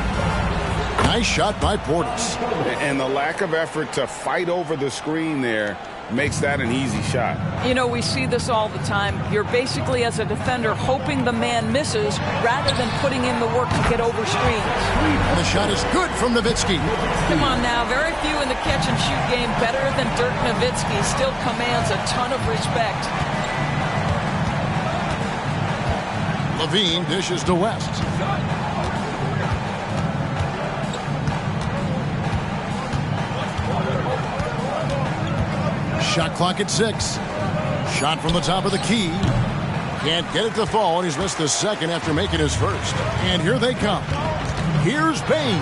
Nice shot by Portis. And the lack of effort to fight over the screen there makes that an easy shot. You know, we see this all the time. You're basically, as a defender, hoping the man misses rather than putting in the work to get over screens. And the shot is good from Nowitzki. Come on now, very few in the catch-and-shoot game better than Dirk Nowitzki. Still commands a ton of respect. Levine dishes to West. Shot clock at 6. Shot from the top of the key. Can't get it to fall, and he's missed the second after making his first. And here they come. Here's Bain.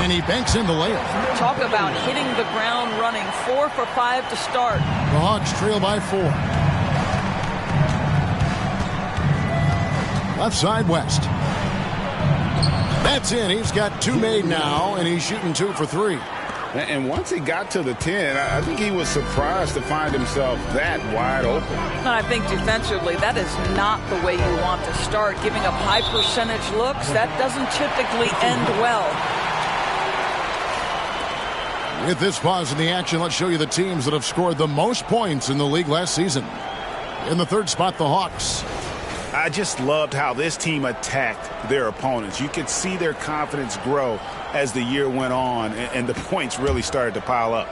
And he banks in the layup. Talk about hitting the ground running. 4 for 5 to start. The Hawks trail by 4. Left side, West. That's in. He's got 2 made now, and he's shooting 2 for 3. And once he got to the 10, I think he was surprised to find himself that wide open. I think defensively, that is not the way you want to start. Giving up high percentage looks, that doesn't typically end well. With this pause in the action, let's show you the teams that have scored the most points in the league last season. In the 3rd spot, the Hawks. I just loved how this team attacked their opponents. You could see their confidence grow as the year went on, and the points really started to pile up.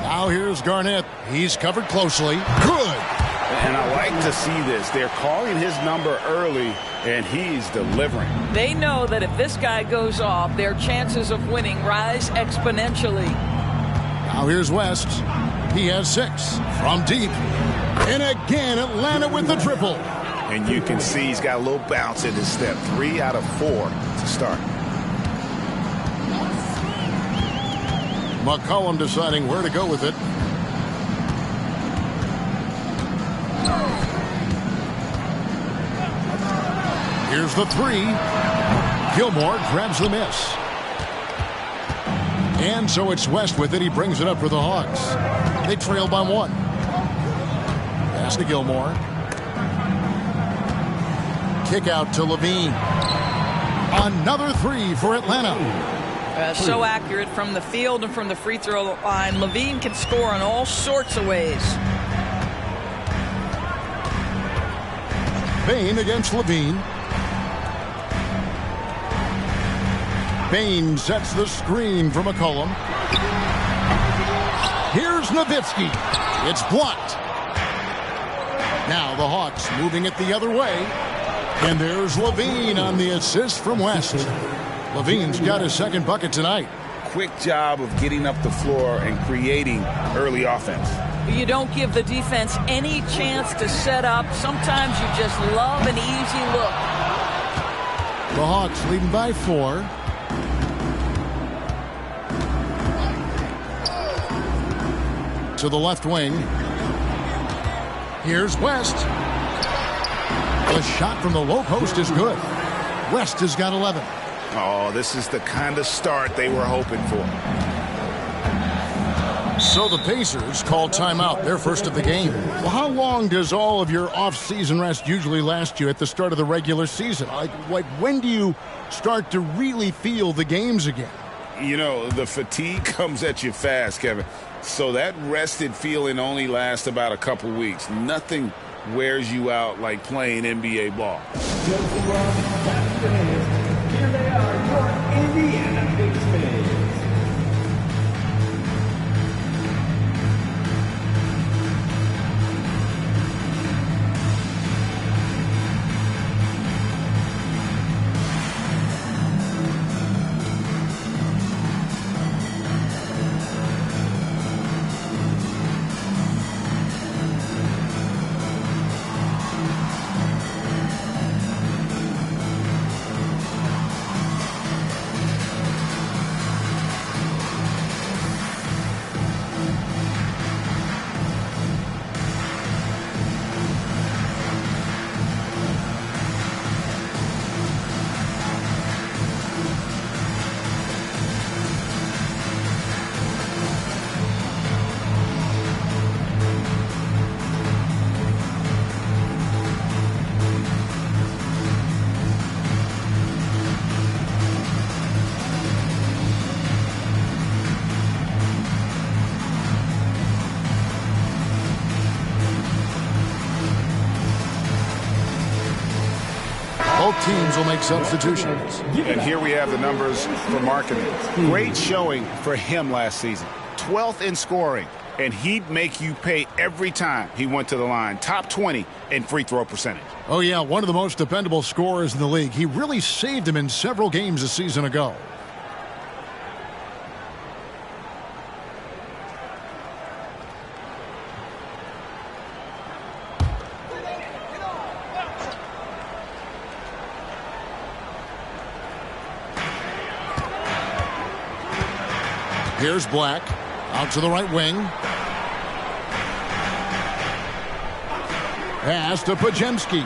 Now here's Garnett. He's covered closely. Good. And I like to see this. They're calling his number early, and he's delivering. They know that if this guy goes off, their chances of winning rise exponentially. Now here's West. He has 6 from deep. And again, Atlanta with the triple. And you can see he's got a little bounce in his step. 3 out of 4 to start. McCollum deciding where to go with it. Here's the 3. Gilmore grabs the miss. And so it's West with it. He brings it up for the Hawks. They trail by 1. Pass to Gilmore. Kick out to Levine. Another 3 for Atlanta. So accurate from the field and from the free throw line. Levine can score in all sorts of ways. Bain against Levine. Bain sets the screen for McCollum. Here's Nowitzki. It's blocked. Now the Hawks moving it the other way. And there's Levine on the assist from West. Levine's got his second bucket tonight. Quick job of getting up the floor and creating early offense. You don't give the defense any chance to set up. Sometimes you just love an easy look. The Hawks leading by 4. To the left wing. Here's West. The shot from the low post is good. West has got 11. Oh, this is the kind of start they were hoping for. So the Pacers call timeout, their first of the game. Well, how long does all of your off-season rest usually last you at the start of the regular season? Like when do you start to really feel the games again? You know, the fatigue comes at you fast, Kevin. So that rested feeling only lasts about a couple weeks. Nothing wears you out like playing NBA ball. Here they are, your Indiana Big Spins. Both teams will make substitutions. And here we have the numbers for marketing. Great showing for him last season. 12th in scoring. And he'd make you pay every time he went to the line. Top 20 in free throw percentage. Oh, yeah, one of the most dependable scorers in the league. He really saved him in several games a season ago. Here's Black. Out to the right wing. Pass to Pajemski.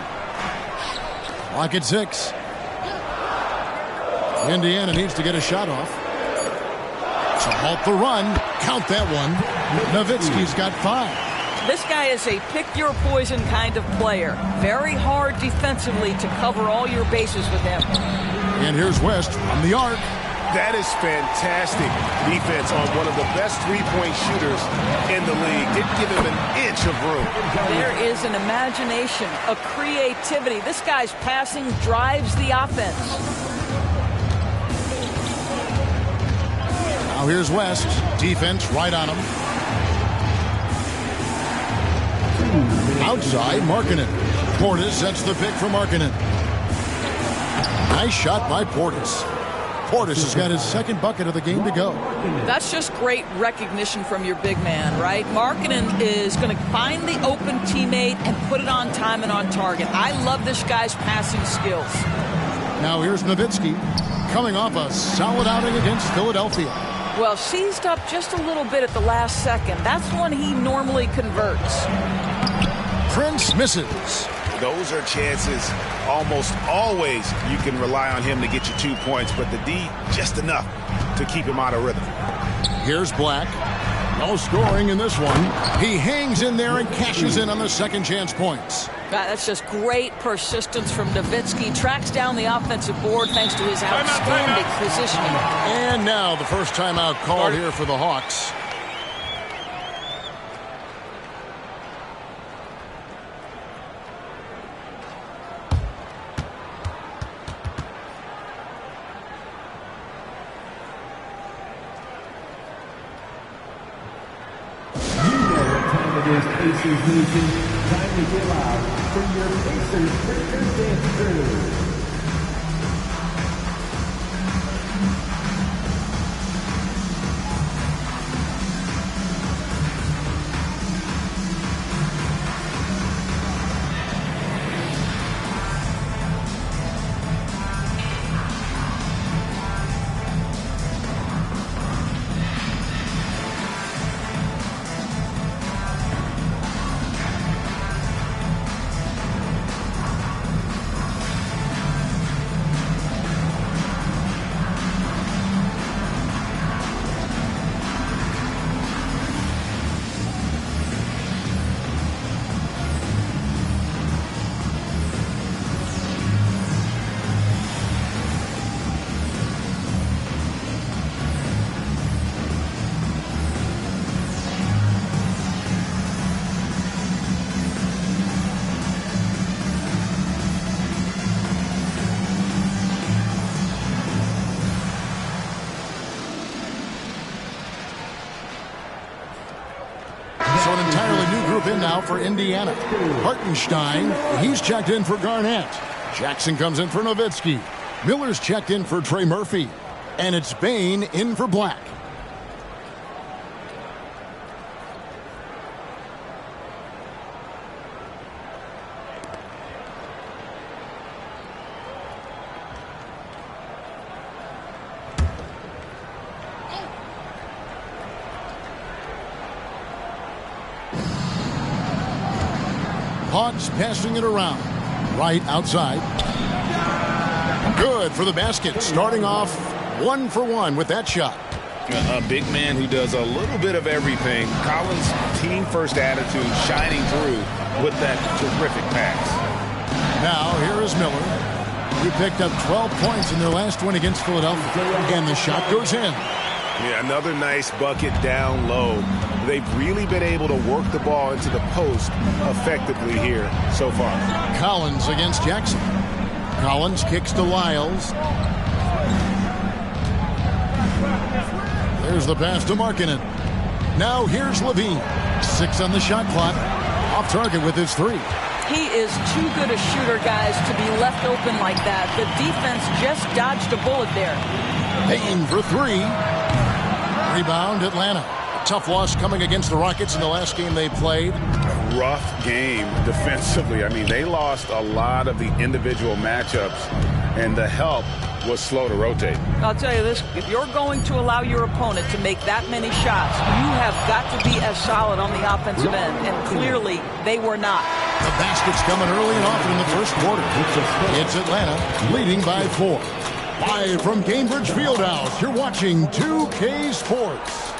Clock at 6. Indiana needs to get a shot off. To halt the run. Count that one. Nowitzki's got 5. This guy is a pick-your-poison kind of player. Very hard defensively to cover all your bases with him. And here's West from the arc. That is fantastic defense on one of the best three-point shooters in the league. Didn't give him an inch of room. There is an imagination, a creativity. This guy's passing drives the offense. Now here's West. Defense right on him. Outside, Markkanen. Portis sets the pick for Markkanen. Nice shot by Portis. Portis has got his second bucket of the game to go. That's just great recognition from your big man, right? Markkanen is going to find the open teammate and put it on time and on target. I love this guy's passing skills. Now here's Nowitzki coming off a solid outing against Philadelphia. Well, seized up just a little bit at the last second. That's when he normally converts. Prince misses. Those are chances almost always you can rely on him to get you 2 points, but the D just enough to keep him out of rhythm. Here's Black. No scoring in this one. He hangs in there and cashes in on the second chance points. That's just great persistence from Nowitzki. Tracks down the offensive board thanks to his outstanding positioning. And now the first timeout called here for the Hawks. Pacers Nation, time to give out for your Pacers Breakers Dance Crew. So an entirely new group in now for Indiana. Hartenstein, he's checked in for Garnett. Jackson comes in for Nowitzki. Miller's checked in for Trey Murphy. And it's Bain in for Black. Hawks passing it around. Right outside. Good for the basket. Starting off 1 for 1 with that shot. A big man who does a little bit of everything. Collins' team first attitude shining through with that terrific pass. Now here is Miller. He picked up 12 points in their last win against Philadelphia. And the shot goes in. Yeah, another nice bucket down low. They've really been able to work the ball into the post effectively here so far. Collins against Jackson. Collins kicks to Lyles. There's the pass to Markkanen. Now here's Levine. 6 on the shot clock. Off target with his 3. He is too good a shooter, guys, to be left open like that. The defense just dodged a bullet there. Payne for 3. Rebound, Atlanta. Tough loss coming against the Rockets in the last game they played. Rough game defensively. I mean, they lost a lot of the individual matchups, and the help was slow to rotate. I'll tell you this, if you're going to allow your opponent to make that many shots, you have got to be as solid on the offensive end, and clearly they were not. The basket's coming early and often in the first quarter. It's Atlanta leading by 4. Live from Cambridge Fieldhouse, you're watching 2K Sports.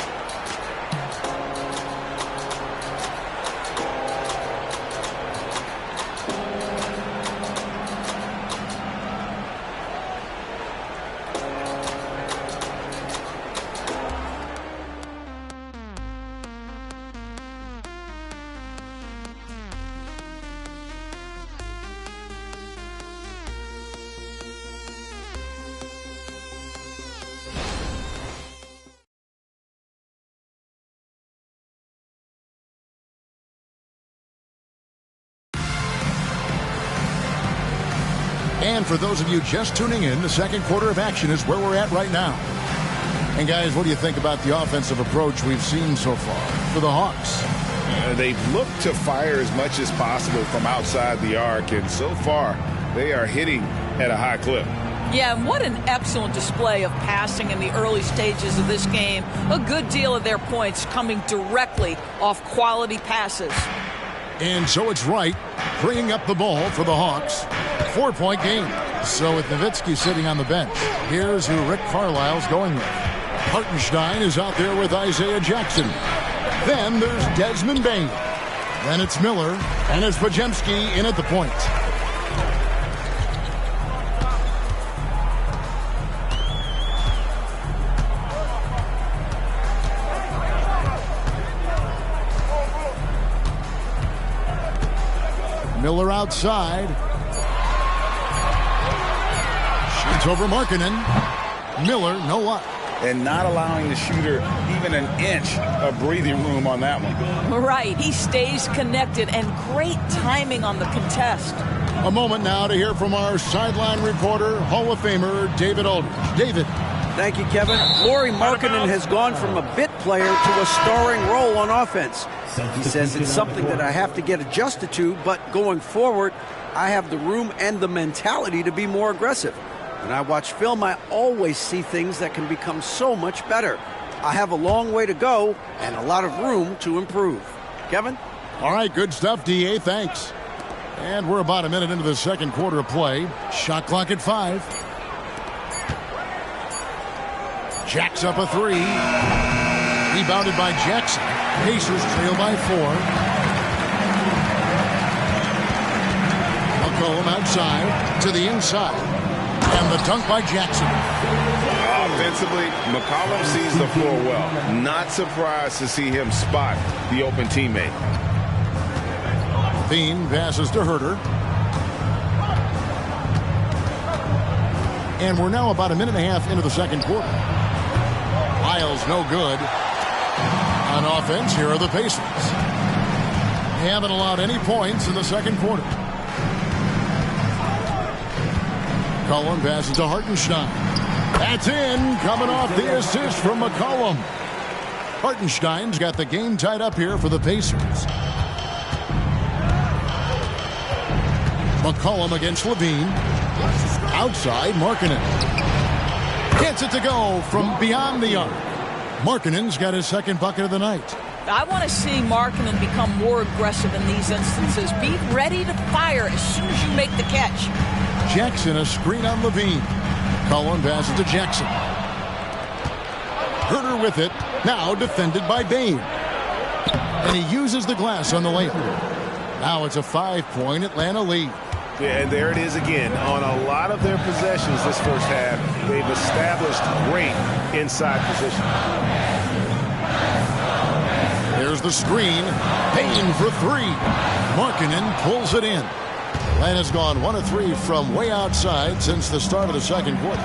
And for those of you just tuning in, the second quarter of action is where we're at right now. And guys, what do you think about the offensive approach we've seen so far for the Hawks? They've looked to fire as much as possible from outside the arc, and so far they are hitting at a high clip. Yeah, and what an excellent display of passing in the early stages of this game. A good deal of their points coming directly off quality passes. And so it's Wright bringing up the ball for the Hawks. 4-point game. So with Nowitzki sitting on the bench, here's who Rick Carlisle's going with. Hartenstein is out there with Isaiah Jackson. Then there's Desmond Bain. Then it's Miller, and it's Pajemski in at the point. Miller outside. Shoots over Markkanen. Miller, no luck. And not allowing the shooter even an inch of breathing room on that one. Right. He stays connected, and great timing on the contest. A moment now to hear from our sideline reporter, Hall of Famer David Aldridge. David. Thank you, Kevin. Lauri Markkanen has gone from a bit player to a starring role on offense. He says it's something that I have to get adjusted to, but going forward, I have the room and the mentality to be more aggressive. When I watch film, I always see things that can become so much better. I have a long way to go and a lot of room to improve. Kevin? All right, good stuff, D.A. Thanks. And we're about a minute into the second quarter of play. Shot clock at 5. Jacks up a 3. Rebounded by Jackson. Pacers trail by 4. McCollum outside to the inside. And the dunk by Jackson. Offensively, McCollum sees the floor well. Not surprised to see him spot the open teammate. Bean passes to Herter. And we're now about a minute and a half into the second quarter. Miles no good. On offense, here are the Pacers. They haven't allowed any points in the second quarter. McCollum passes to Hartenstein. That's in, coming off the assist from McCollum. Hartenstein's got the game tied up here for the Pacers. McCollum against Levine. Outside, Markkanen. Gets it to go from beyond the arc. Markkanen's got his second bucket of the night. I want to see Markkanen become more aggressive in these instances. Be ready to fire as soon as you make the catch. Jackson, a screen on Levine. Cullen passes to Jackson. Herter with it. Now defended by Bain. And he uses the glass on the layup. Now it's a 5-point Atlanta lead. Yeah, and there it is again. On a lot of their possessions this first half, they've established great inside position. There's the screen. Bain for 3. Markkanen pulls it in. Atlanta's gone 1 of 3 from way outside since the start of the second quarter.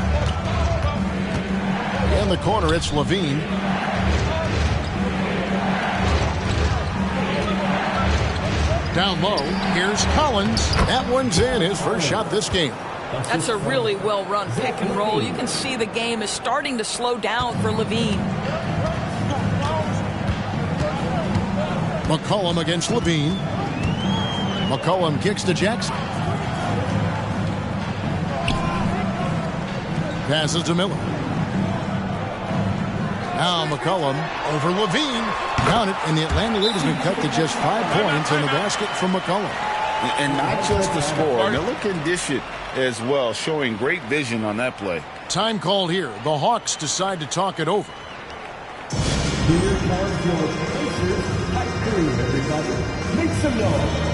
In the corner, it's Levine. Down low, here's Collins. That one's in, his first shot this game. That's a really well-run pick and roll. You can see the game is starting to slow down for Levine. McCollum against Levine. McCollum kicks to Jackson. Passes to Miller. Now McCollum over Levine. Count it, and the Atlanta lead has been cut to just 5 points in the basket from McCollum. And not just the score. Miller can dish it as well, showing great vision on that play. Time called here. The Hawks decide to talk it over. Here comes your Pacers high crew, everybody. Make some noise.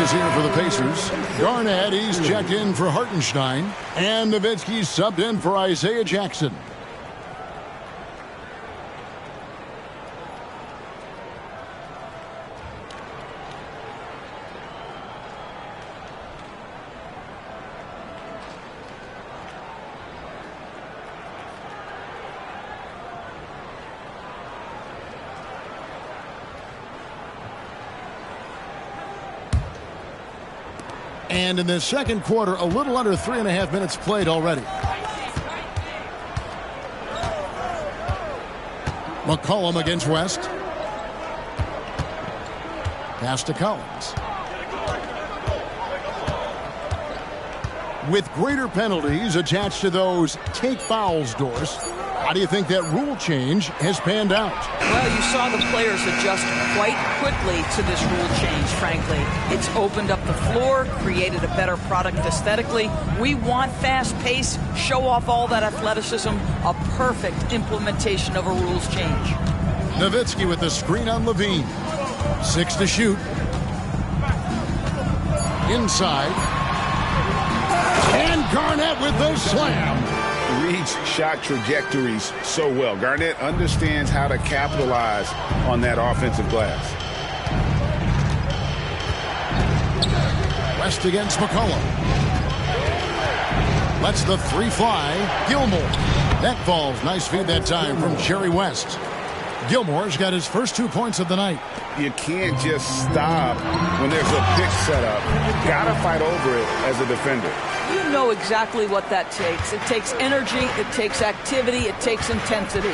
is here for the Pacers. Garnett, he's checked in for Hartenstein. And Nowitzki's subbed in for Isaiah Jackson. And in the second quarter, a little under 3.5 minutes played already. McCollum against West. Pass to Collins. With greater penalties attached to those take fouls doors, how do you think that rule change has panned out? Well, you saw the players adjust quite quickly to this rule change, frankly. It's opened up the floor, created a better product aesthetically. We want fast pace, show off all that athleticism, a perfect implementation of a rules change. Nowitzki with the screen on Levine. 6 to shoot. Inside. And Garnett with the slam. Reads shot trajectories so well. Garnett understands how to capitalize on that offensive glass. West against McCollum. Lets the three fly. Gilmore. That falls. Nice feed that time from Jerry West. Gilmore's got his first 2 points of the night. You can't just stop when there's a pick set up. You got to fight over it as a defender. You know exactly what that takes. It takes energy, it takes activity, it takes intensity.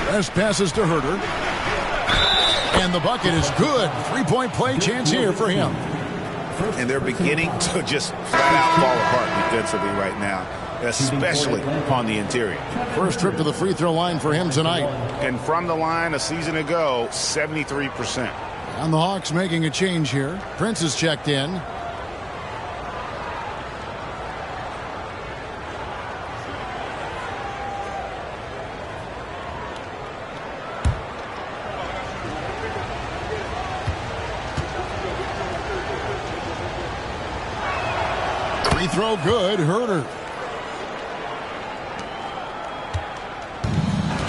West passes to Herter. And the bucket is good. 3-point play chance here for him. And they're beginning to just flat out fall apart defensively right now, especially on the interior. First trip to the free throw line for him tonight. And from the line a season ago, 73%. And the Hawks making a change here. Prince is checked in. Free throw good. Herter.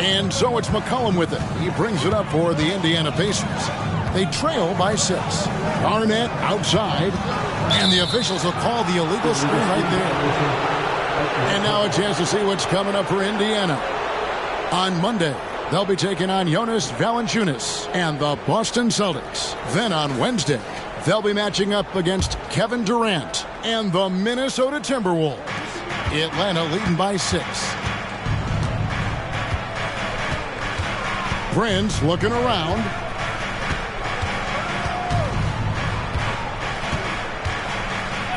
And so it's McCollum with it. He brings it up for the Indiana Pacers. They trail by 6. Garnett outside. And the officials will call the illegal screen right there. And now a chance to see what's coming up for Indiana. On Monday, they'll be taking on Jonas Valanciunas and the Boston Celtics. Then on Wednesday, they'll be matching up against Kevin Durant and the Minnesota Timberwolves. Atlanta leading by 6. Prince looking around.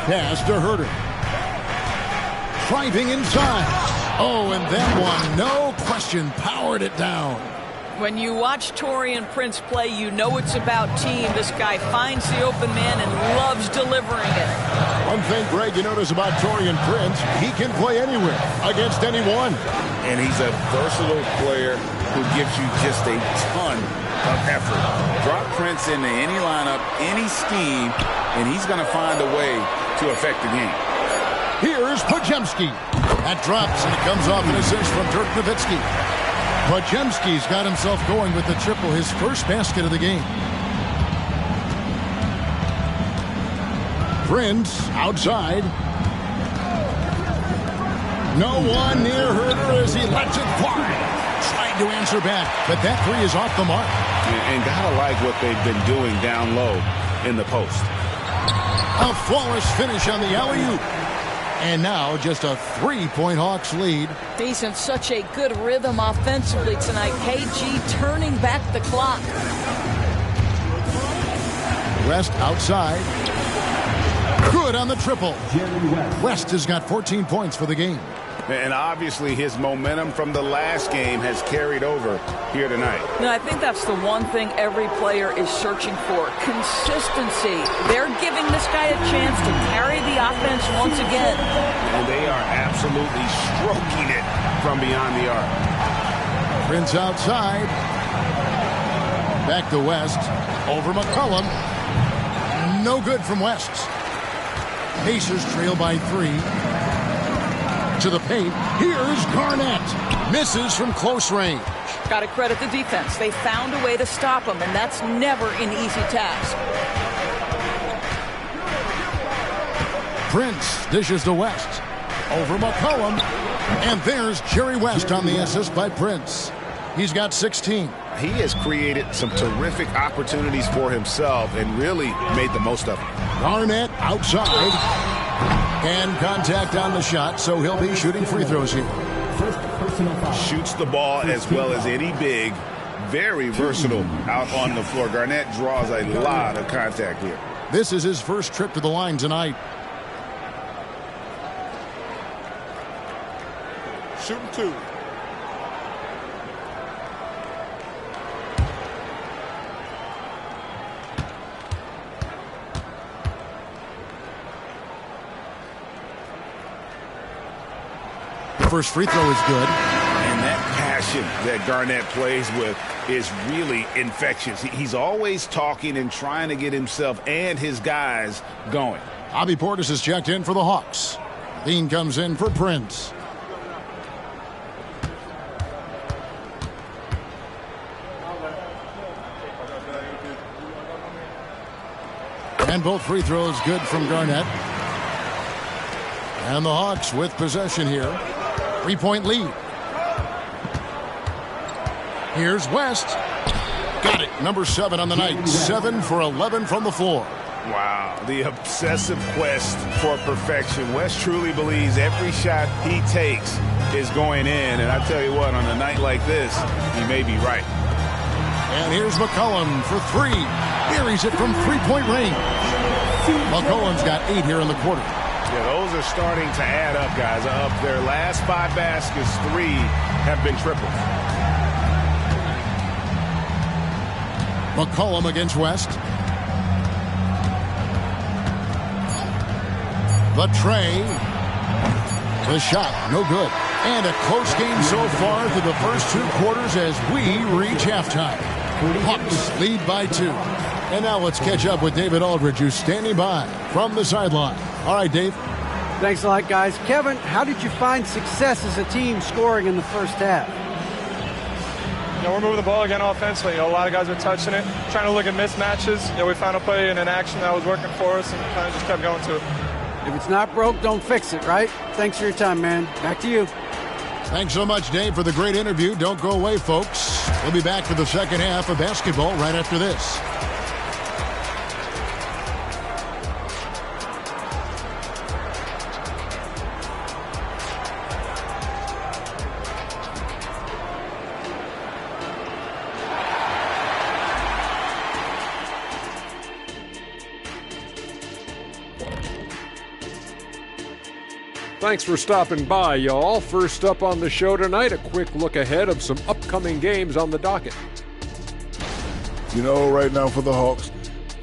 Pass to Herter. Driving inside. Oh, and that one, no question, powered it down. When you watch Taurean Prince play, you know it's about team. This guy finds the open man and loves delivering it. One thing, Greg, you notice about Taurean Prince, he can play anywhere, against anyone. And he's a versatile player who gives you just a ton of effort. Drop Prince into any lineup, any scheme, and he's going to find a way to affect the game. Here's Podziemski. That drops, and it comes off an assist from Dirk Nowitzki. Podziemski's got himself going with the triple, his first basket of the game. Prince outside. No one near Herter as he lets it fly. Trying to answer back, but that three is off the mark. And gotta like what they've been doing down low in the post. A flawless finish on the alley-oop. And now just a 3-point Hawks lead. He's in such a good rhythm offensively tonight. KG turning back the clock. West outside. Good on the triple. West has got 14 points for the game. And obviously his momentum from the last game has carried over here tonight. No, I think that's the one thing every player is searching for. Consistency. They're giving this guy a chance to carry the offense once again. And they are absolutely stroking it from beyond the arc. Prince outside. Back to West. Over McCollum. No good from West. Pacers trail by 3. To the paint. Here's Garnett. Misses from close range. Got to credit the defense. They found a way to stop him, and that's never an easy task. Prince dishes to West. Over McCollum. And there's Jerry West on the assist by Prince. He's got 16. He has created some terrific opportunities for himself and really made the most of them. Garnett outside. And contact on the shot, so he'll be shooting free throws here. Shoots the ball as well as any big. Very versatile out on the floor. Garnett draws a lot of contact here. This is his first trip to the line tonight. Shooting 2. First free throw is good. And that passion that Garnett plays with is really infectious. He's always talking and trying to get himself and his guys going. Bobby Portis is checked in for the Hawks. Dean comes in for Prince. And both free throws good from Garnett. And the Hawks with possession here. 3-point lead. Here's West. Got it. Number 7 on the night. 7 for 11 from the floor. Wow, the obsessive quest for perfection. West truly believes every shot he takes is going in. And I tell you what, on a night like this, he may be right. And here's McCollum for 3. Buries it from 3-point range. McCollum's got 8 here in the quarter. Yeah, those are starting to add up, guys. Of their last 5 baskets, 3 have been triples. McCollum against West. The tray. The shot, no good. And a close game so far through the first 2 quarters as we reach halftime. Hawks lead by 2. And now let's catch up with David Aldridge, who's standing by from the sideline. All right, Dave. Thanks a lot, guys. Kevin, how did you find success as a team scoring in the first half? We're moving the ball again offensively. A lot of guys are touching it, trying to look at mismatches. We found a play in an action that was working for us and kind of just kept going to it. If it's not broke, don't fix it, right? Thanks for your time, man. Back to you. Thanks so much, Dave, for the great interview. Don't go away, folks. We'll be back for the second half of basketball right after this. Thanks for stopping by, y'all. First up on the show tonight, a quick look ahead of some upcoming games on the docket. You know, right now for the Hawks,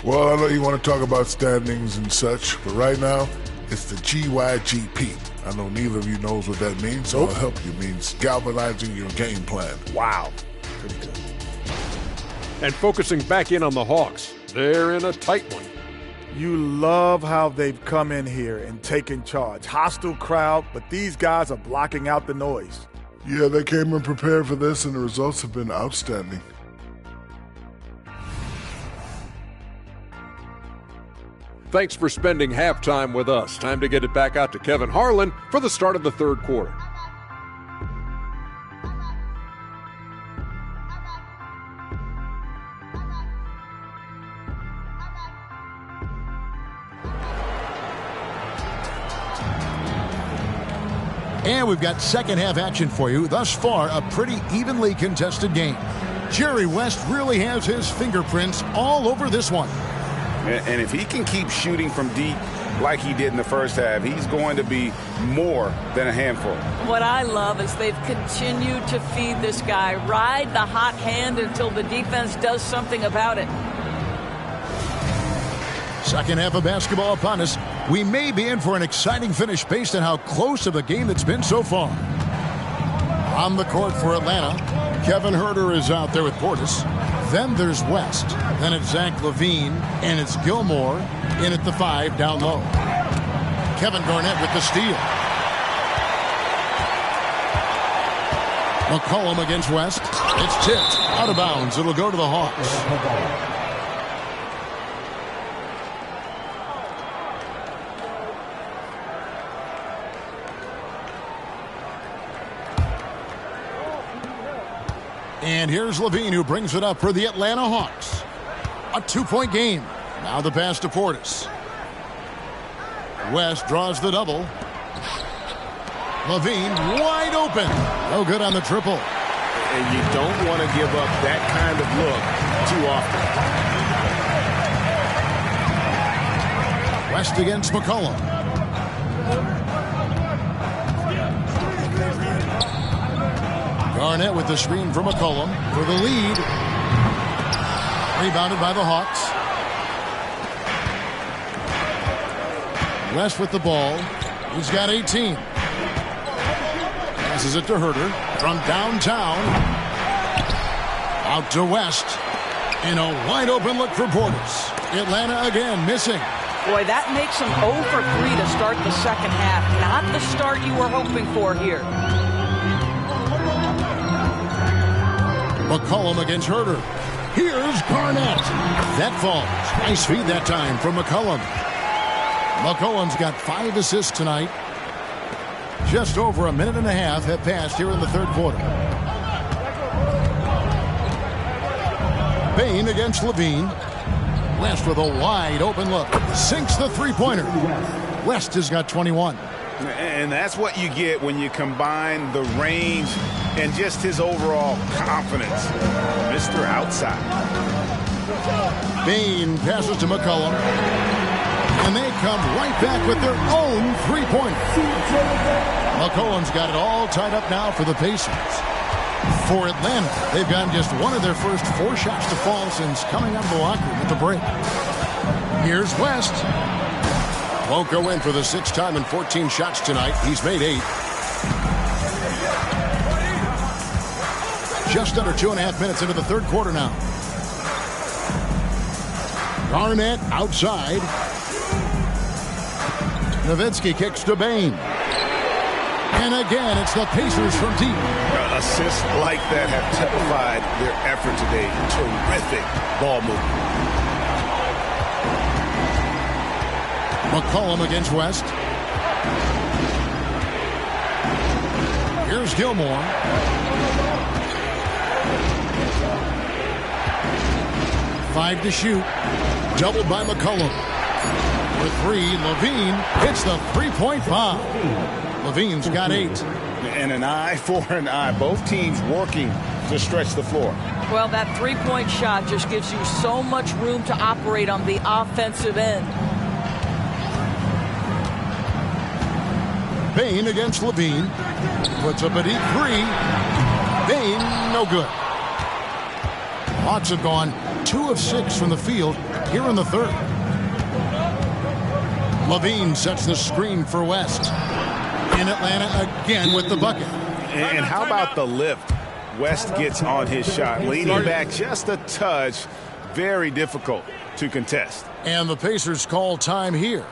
well, I know you want to talk about standings and such, but right now, it's the GYGP. I know neither of you knows what that means, so I'll help you. It means galvanizing your game plan. Wow. Pretty good. And focusing back in on the Hawks, they're in a tight one. You love how they've come in here and taken charge. Hostile crowd, but these guys are blocking out the noise. Yeah, they came in prepared for this, and the results have been outstanding. Thanks for spending halftime with us. Time to get it back out to Kevin Harlan for the start of the third quarter. And we've got second half action for you. Thus far, a pretty evenly contested game. Jerry West really has his fingerprints all over this one. And if he can keep shooting from deep like he did in the first half, he's going to be more than a handful. What I love is they've continued to feed this guy. Ride the hot hand until the defense does something about it. Second half of basketball upon us. We may be in for an exciting finish based on how close of a game it's been so far. On the court for Atlanta, Kevin Huerter is out there with Portis. Then there's West. Then it's Zach LaVine, and it's Gilmore in at the 5 down low. Kevin Garnett with the steal. McCollum against West. It's tipped out of bounds. It'll go to the Hawks. And here's LaVine, who brings it up for the Atlanta Hawks. A 2-point game. Now the pass to Portis. West draws the double. LaVine wide open. No good on the triple. And you don't want to give up that kind of look too often. West against McCollum. Garnett with the screen for McCollum for the lead. Rebounded by the Hawks. West with the ball. He's got 18. Passes it to Herter from downtown. Out to West. In a wide open look for Portis. Atlanta again missing. Boy, that makes them 0 for 3 to start the second half. Not the start you were hoping for here. McCollum against Herter. Here's Garnett. That falls. Nice feed that time from McCollum. McCollum's got 5 assists tonight. Just over a minute and a half have passed here in the third quarter. Bain against LaVine. West with a wide open look. Sinks the three-pointer. West has got 21. And that's what you get when you combine the range and just his overall confidence. Mr. Outside. Bain passes to McCollum. And they come right back with their own three-pointer. McCollum's got it all tied up now for the Pacers. For Atlanta, they've gotten just one of their first 4 shots to fall since coming out of the locker room at the break. Here's West. Won't go in for the 6th time in 14 shots tonight. He's made 8. Just under 2.5 minutes into the third quarter now. Garnett outside. Nowitzki kicks to Bain. And again, it's the Pacers from deep. Assists like that have typified their effort today. Terrific ball movement. McCollum against West. Here's Gilmore. Five to shoot. Doubled by McCollum. For 3, LaVine hits the three-point foul. LaVine's got 8. And an eye for an eye. Both teams working to stretch the floor. Well, that three-point shot just gives you so much room to operate on the offensive end. Bain against LaVine. Puts up a deep 3. Bain, no good. Hawks have gone 2 of 6 from the field here in the third. LaVine sets the screen for West. In Atlanta again with the bucket. And how about the lift? West gets on his shot, leaning back just a touch. Very difficult to contest. And the Pacers call time here.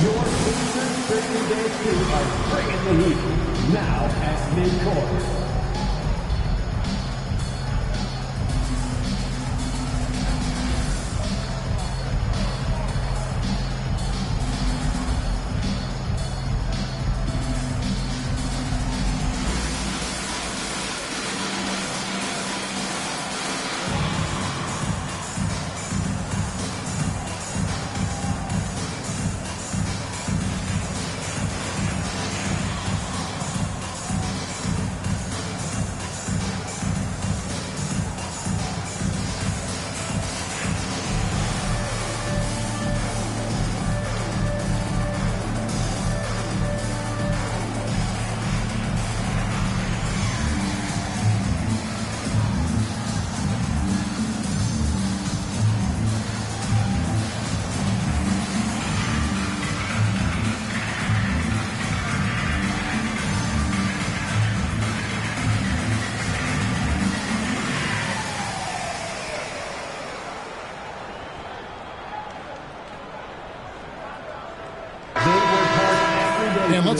Your Pacers 30-day are bringing the heat. Now at midcourt.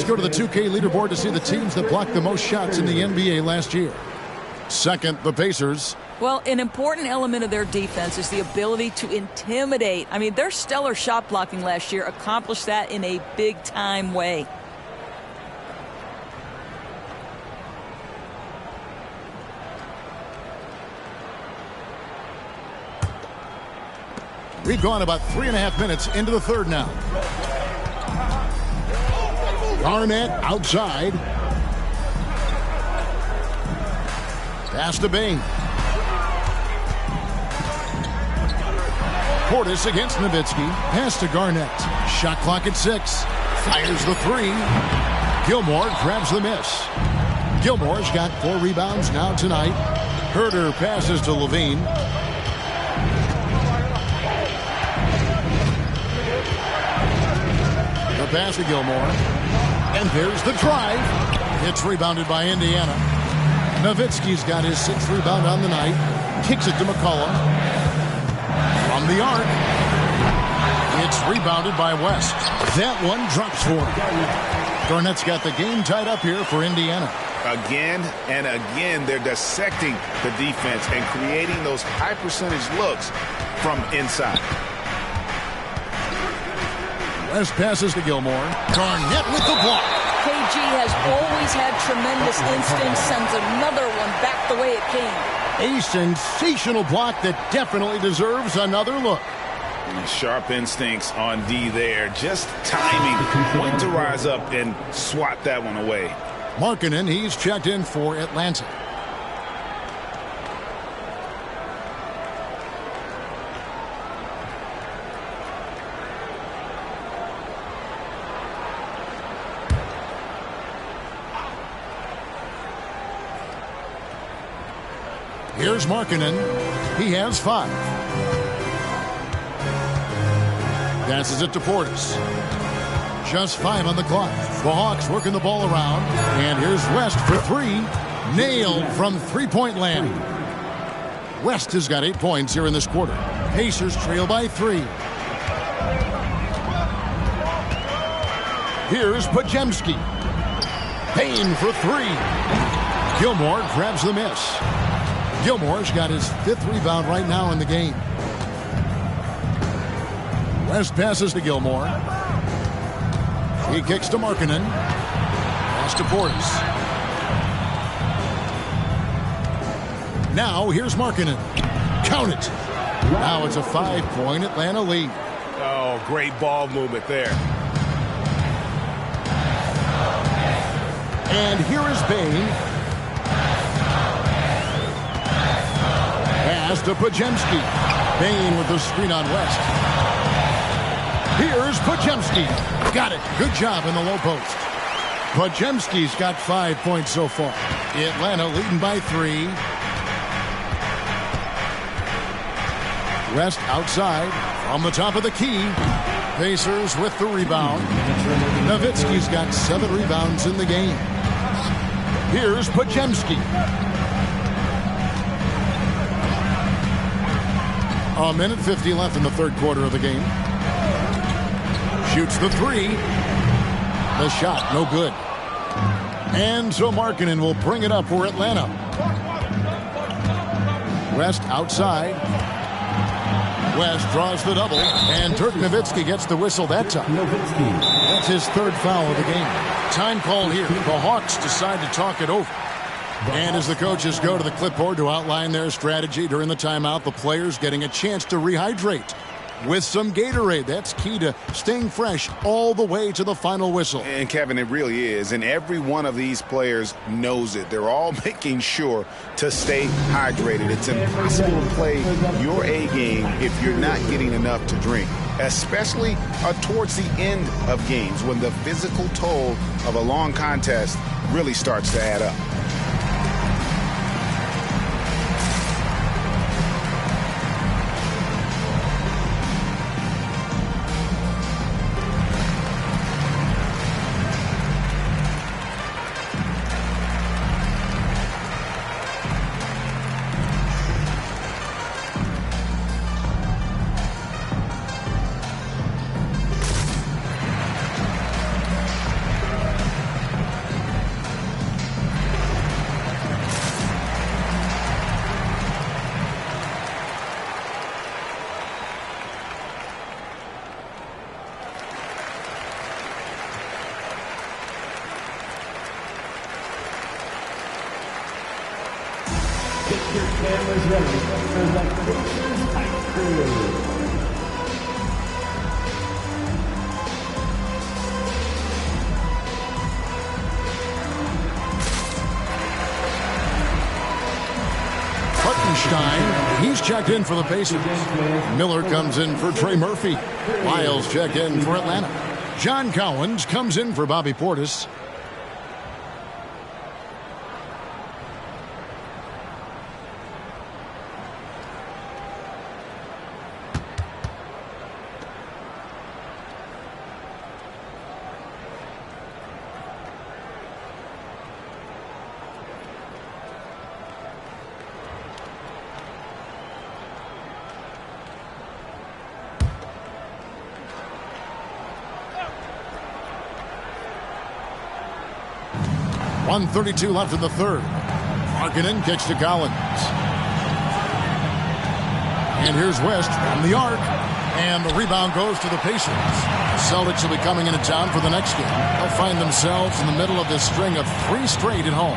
go to the 2K leaderboard to see the teams that blocked the most shots in the NBA last year. Second, the Pacers. Well, an important element of their defense is the ability to intimidate. I mean, their stellar shot blocking last year accomplished that in a big-time way. We've gone about 3.5 minutes into the third now. Garnett outside. Pass to Bain. Portis against Nowitzki. Pass to Garnett. Shot clock at 6. Fires the 3. Gilmore grabs the miss. Gilmore's got 4 rebounds now tonight. Herter passes to Levine. The pass to Gilmore. And there's the drive. It's rebounded by Indiana. Nowitzki's got his 6th rebound on the night. Kicks it to McCollum. From the arc. It's rebounded by West. That one drops for him. Garnett's got the game tied up here for Indiana. Again and again, they're dissecting the defense and creating those high-percentage looks from inside. West passes to Gilmore. Garnett with the block. KG has always had tremendous instincts, sends another one back the way it came. A sensational block that definitely deserves another look. Sharp instincts on D there. Just timing. When to rise up and swat that one away. Markkanen, he's checked in for Atlanta. Here's Markkanen. He has 5. Passes it to Portis. Just 5 on the clock. The Hawks working the ball around. And here's West for 3. Nailed from three-point land. West has got 8 points here in this quarter. Pacers trail by 3. Here's Podziemski. Payne for 3. Gilmore grabs the miss. Gilmore's got his 5th rebound right now in the game. West passes to Gilmore. He kicks to Markkanen. Pass to Portis. Now here's Markkanen. Count it. Now it's a 5-point Atlanta lead. Oh, great ball movement there. And here is Bain. Pass to Podziemski. Bain with the screen on West. Here's Podziemski. Got it. Good job in the low post. Podziemski's got 5 points so far. Atlanta leading by 3. West outside from the top of the key. Pacers with the rebound. Nowitzki's got 7 rebounds in the game. Here's Podziemski. A minute 50 left in the third quarter of the game. Shoots the 3. The shot, no good. And so Markkanen will bring it up for Atlanta. West outside. West draws the double, and Dirk Nowitzki gets the whistle that time. That's his 3rd foul of the game. Time call here. The Hawks decide to talk it over. And as the coaches go to the clipboard to outline their strategy during the timeout, the players getting a chance to rehydrate with some Gatorade. That's key to staying fresh all the way to the final whistle. And Kevin, it really is. And every one of these players knows it. They're all making sure to stay hydrated. It's impossible to play your A game if you're not getting enough to drink, especially towards the end of games when the physical toll of a long contest really starts to add up. cameras ready for the Pacers Hype Crew. He's checked in for the Pacers. Miller comes in for Trey Murphy. Lyles checked in for Atlanta. John Cowens comes in for Bobby Portis. .132 left in the third. Markkanen kicks to Collins. And here's West from the arc. And the rebound goes to the Pacers. The Celtics will be coming into town for the next game. They'll find themselves in the middle of this string of 3 straight at home.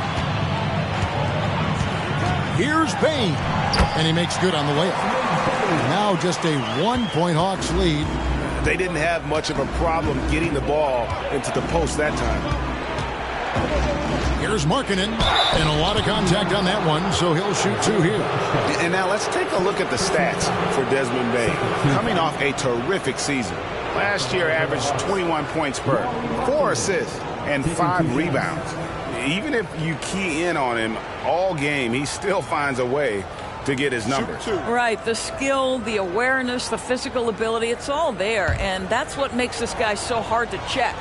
Here's Payne. And he makes good on the layup. Now just a 1-point Hawks lead. They didn't have much of a problem getting the ball into the post that time. Here's Markkanen, and a lot of contact on that one, so he'll shoot 2 here. And now let's take a look at the stats for Desmond Bane. Coming off a terrific season. Last year averaged 21 points per, 4 assists, and 5 rebounds. Even if you key in on him all game, he still finds a way to get his numbers. Right, the skill, the awareness, the physical ability, it's all there, and that's what makes this guy so hard to check.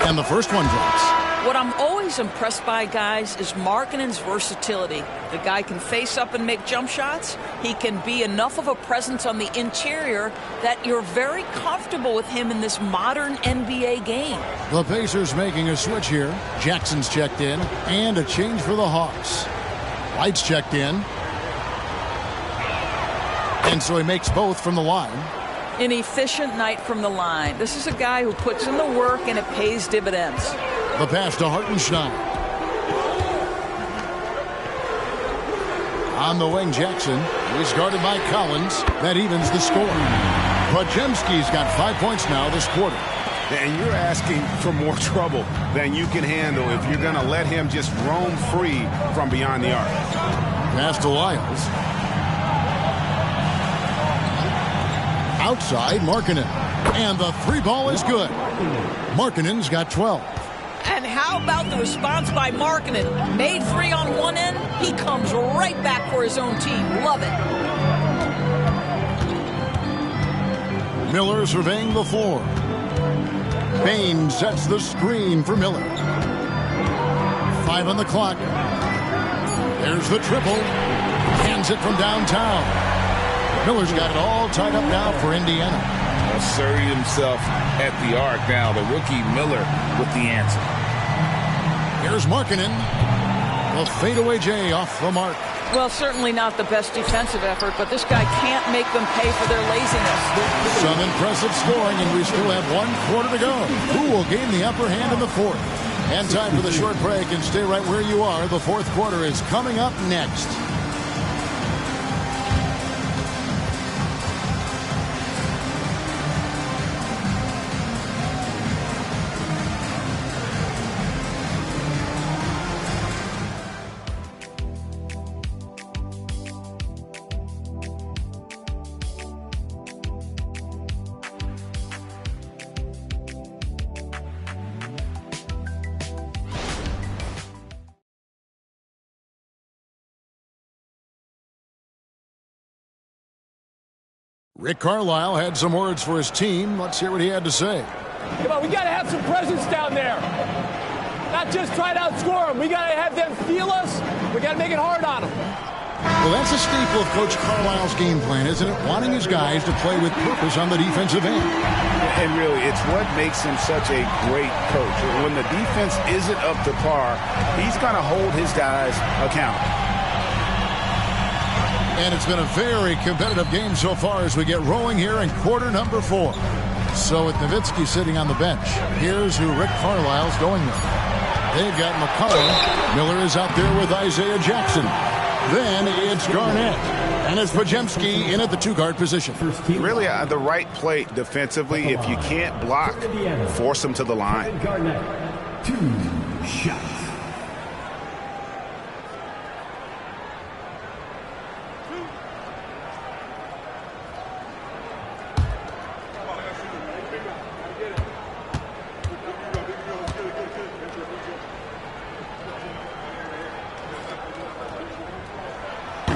And the first one drops. What I'm always impressed by, guys, is Markkanen's versatility. The guy can face up and make jump shots. He can be enough of a presence on the interior that you're very comfortable with him in this modern NBA game. The Pacers making a switch here. Jackson's checked in, and a change for the Hawks. White's checked in. And so he makes both from the line. An efficient night from the line. This is a guy who puts in the work and it pays dividends. The pass to Hartenstein. On the wing, Jackson. He's guarded by Collins. That evens the score. Podziemski's got 5 points now this quarter. And you're asking for more trouble than you can handle if you're going to let him just roam free from beyond the arc. Pass to Lyles. Outside, Markkanen. And the 3 ball is good. Markkanen's got 12. And how about the response by Markkanen? Made 3 on one end, he comes right back for his own team. Love it. Miller surveying the floor. Payne sets the screen for Miller. 5 on the clock. There's the triple. Hands it from downtown. Miller's got it all tied up now for Indiana. Asserting himself at the arc now. The rookie Miller with the answer. Here's Markkanen. The fadeaway J off the mark. Well, certainly not the best defensive effort, but this guy can't make them pay for their laziness. Some impressive scoring, and we still have 1 quarter to go. Who will gain the upper hand in the fourth? And time for the short break, and stay right where you are. The fourth quarter is coming up next. Rick Carlisle had some words for his team. Let's hear what he had to say. Come on, we got to have some presence down there. Not just try to outscore them. We got to have them feel us. We got to make it hard on them. Well, that's a staple of Coach Carlisle's game plan, isn't it? Wanting his guys to play with purpose on the defensive end. And really, it's what makes him such a great coach. When the defense isn't up to par, he's going to hold his guys accountable. And it's been a very competitive game so far as we get rolling here in quarter number 4. So with Nowitzki sitting on the bench, here's who Rick Carlisle's going with. They've got McCollum. Miller is out there with Isaiah Jackson. Then it's Garnett. And it's Podziemski in at the 2-guard position. Really the right play defensively. If you can't block, force them to the line. Garnett, 2 shots.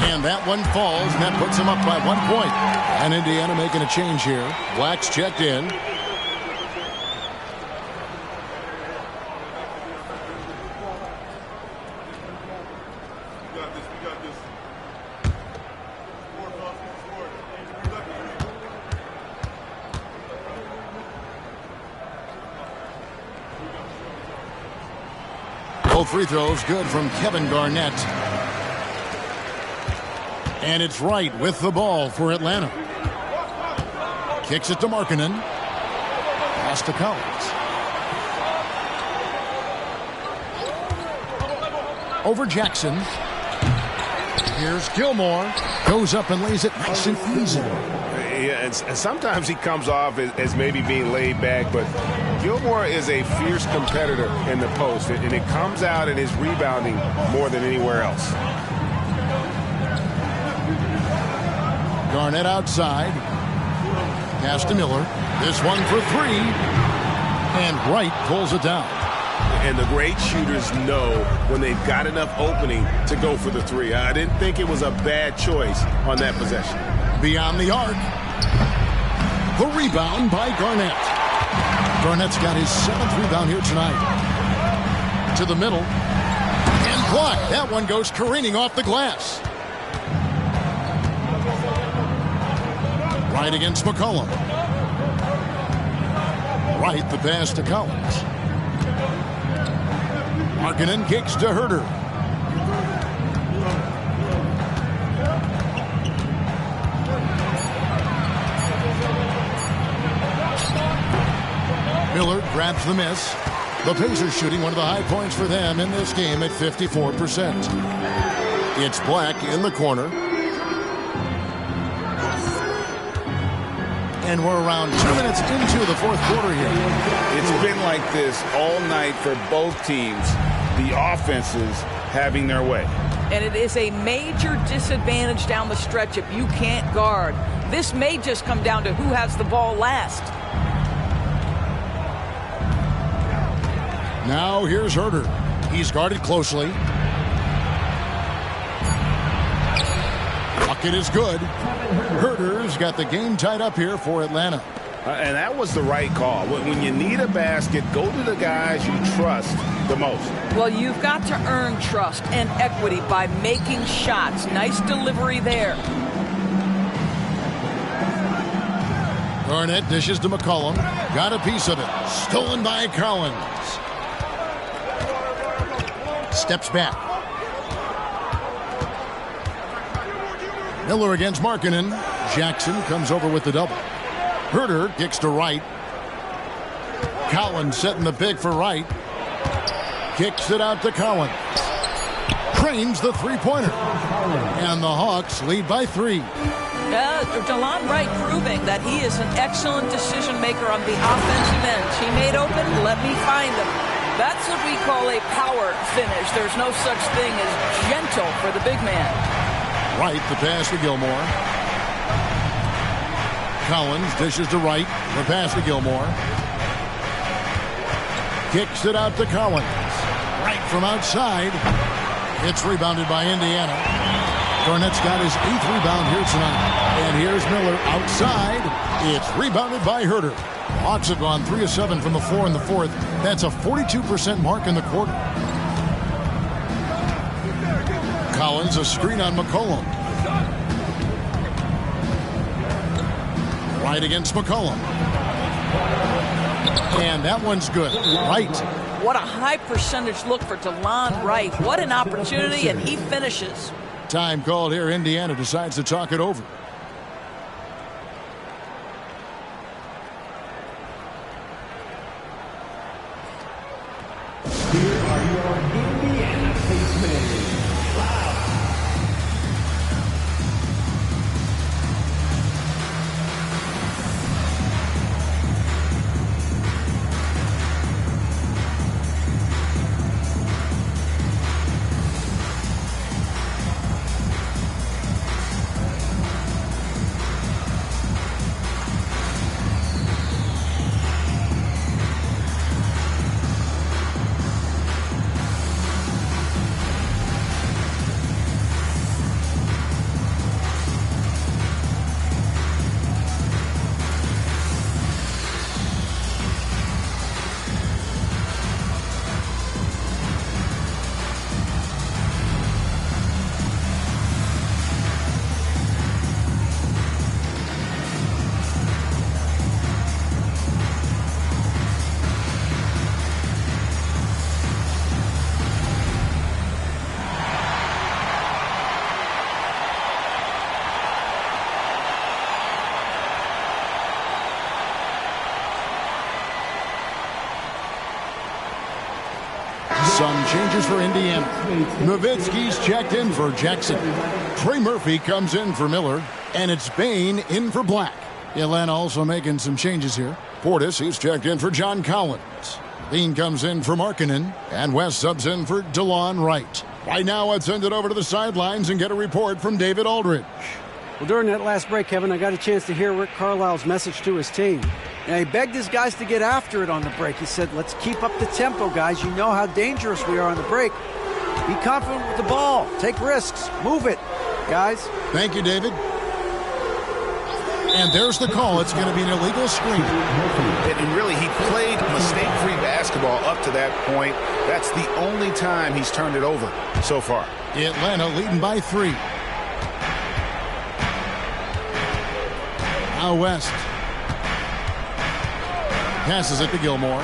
And that one falls, and that puts them up by 1 point. And Indiana making a change here. Black's checked in. Both free throws good from Kevin Garnett. And it's Wright with the ball for Atlanta. Kicks it to Markkanen. Pass to Collins. Over Jackson. Here's Gilmore. Goes up and lays it nice and easy. Yeah, and sometimes he comes off as maybe being laid back, but Gilmore is a fierce competitor in the post, and it comes out in his rebounding more than anywhere else. Garnett outside. Pass to Miller. This one for 3. And Wright pulls it down. And the great shooters know when they've got enough opening to go for the 3. I didn't think it was a bad choice on that possession. Beyond the arc. The rebound by Garnett. Garnett's got his 7th rebound here tonight. To the middle. And blocked. That one goes careening off the glass. Right against McCollum. Right, the pass to Collins. Markkanen kicks to Herter. Miller grabs the miss. The Pacers shooting one of the high points for them in this game at 54%. It's Black in the corner. And we're around 2 minutes into the 4th quarter here. It's been like this all night for both teams. The offenses having their way. And it is a major disadvantage down the stretch if you can't guard. This may just come down to who has the ball last. Now here's Herter. He's guarded closely. Bucket is good. Herter's got the game tied up here for Atlanta. And that was the right call. When you need a basket, go to the guys you trust the most. Well, you've got to earn trust and equity by making shots. Nice delivery there. Garnett dishes to McCollum. Got a piece of it. Stolen by Collins. Steps back. Miller against Markkanen. Jackson comes over with the double. Herter kicks to Wright. Collins setting the pick for Wright. Kicks it out to Collins. Cranes the three-pointer. And the Hawks lead by 3. DeLon Wright proving that he is an excellent decision maker on the offensive end. Teammate open, let me find him. That's what we call a power finish. There's no such thing as gentle for the big man. Wright, the pass to Gilmore. Collins dishes to Wright. The pass to Gilmore. Kicks it out to Collins. Right from outside. It's rebounded by Indiana. Garnett's got his 8th rebound here tonight. And here's Miller outside. It's rebounded by Herter. Hawks have gone 3 of 7 from the floor in the 4th. That's a 42% mark in the quarter. Collins, a screen on McCollum. Right against McCollum. And that one's good. Right. What a high percentage look for DeLon Wright. What an opportunity, and he finishes. Time called here. Indiana decides to talk it over. Some changes for Indiana. Nowitzki's checked in for Jackson. Trey Murphy comes in for Miller. And it's Bain in for Black. Atlanta also making some changes here. Portis, he's checked in for John Collins. Bean comes in for Markkanen. And West subs in for DeLon Wright. Right now, let's send it over to the sidelines and get a report from David Aldridge. Well, during that last break, Kevin, I got a chance to hear Rick Carlisle's message to his team. And he begged his guys to get after it on the break. He said, let's keep up the tempo, guys. You know how dangerous we are on the break. Be confident with the ball. Take risks. Move it, guys. Thank you, David. And there's the call. It's going to be an illegal screen. And really, he played mistake-free basketball up to that point. That's the only time he's turned it over so far. Atlanta leading by 3. Now West. Passes it to Gilmore.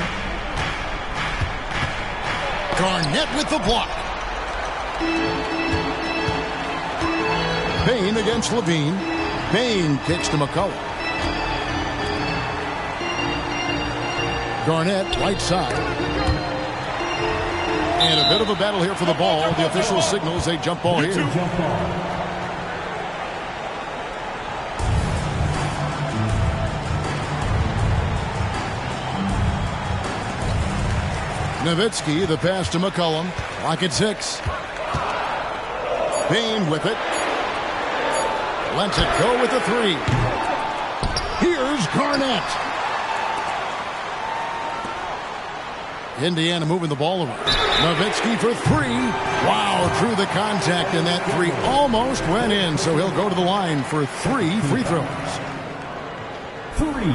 Garnett with the block. Bain against Levine. Bain kicks to McCullough. Garnett, right side. And a bit of a battle here for the ball. The official signals a jump ball here. Nowitzki, the pass to McCollum. Clock at 6. Bain with it. Lets it go with the 3. Here's Garnett. Indiana moving the ball around. Nowitzki for 3. Wow, through the contact, and that 3 almost went in, so he'll go to the line for 3 free throws. 3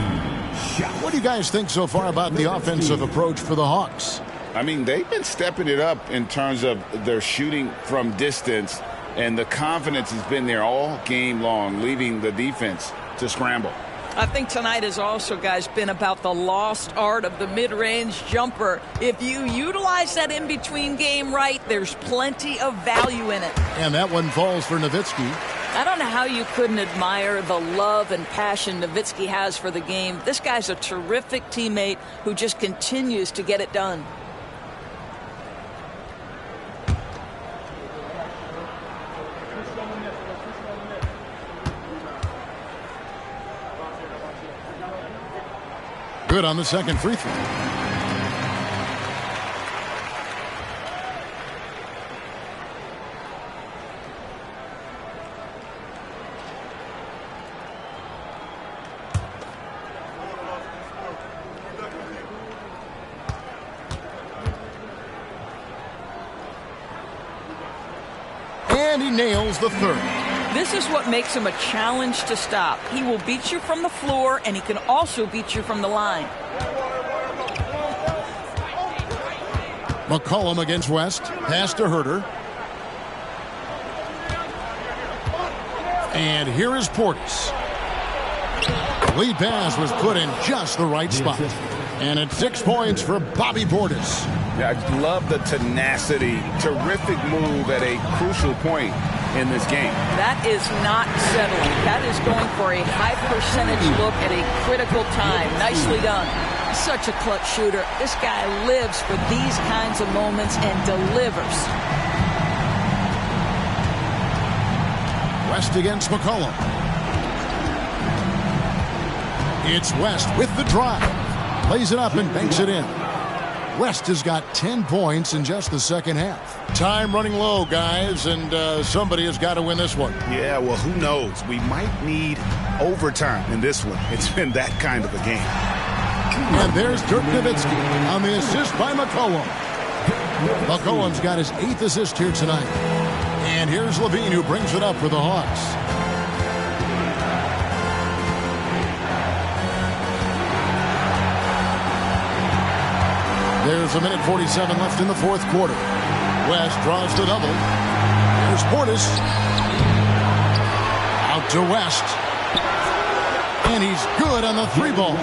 shots. What do you guys think so far about the offensive approach for the Hawks? I mean, they've been stepping it up in terms of their shooting from distance, and the confidence has been there all game long, leaving the defense to scramble. I think tonight has also, guys, been about the lost art of the mid-range jumper. If you utilize that in-between game right, there's plenty of value in it. And that one falls for Nowitzki. I don't know how you couldn't admire the love and passion Nowitzki has for the game. This guy's a terrific teammate who just continues to get it done. Good on the second free throw. And he nails the third. This is what makes him a challenge to stop. He will beat you from the floor, and he can also beat you from the line. McCollum against West. Pass to Herter. And here is Portis. Lead pass was put in just the right spot. And it's 6 points for Bobby Portis. Yeah, I love the tenacity. Terrific move at a crucial point in this game. That is not settling. That is going for a high percentage look at a critical time. Nicely done. Such a clutch shooter. This guy lives for these kinds of moments and delivers. West against McCollum. It's West with the drive. Plays it up and banks it in. West has got 10 points in just the second half. Time running low, guys, and somebody has got to win this one. Yeah, well, who knows? We might need overtime in this one. It's been that kind of a game. And there's Dirk Nowitzki on the assist by McCollum. McCollum's got his 8th assist here tonight. And here's Levine who brings it up for the Hawks. There's a minute 47 left in the fourth quarter. West draws the double. Here's Portis. Out to West. And he's good on the 3 ball.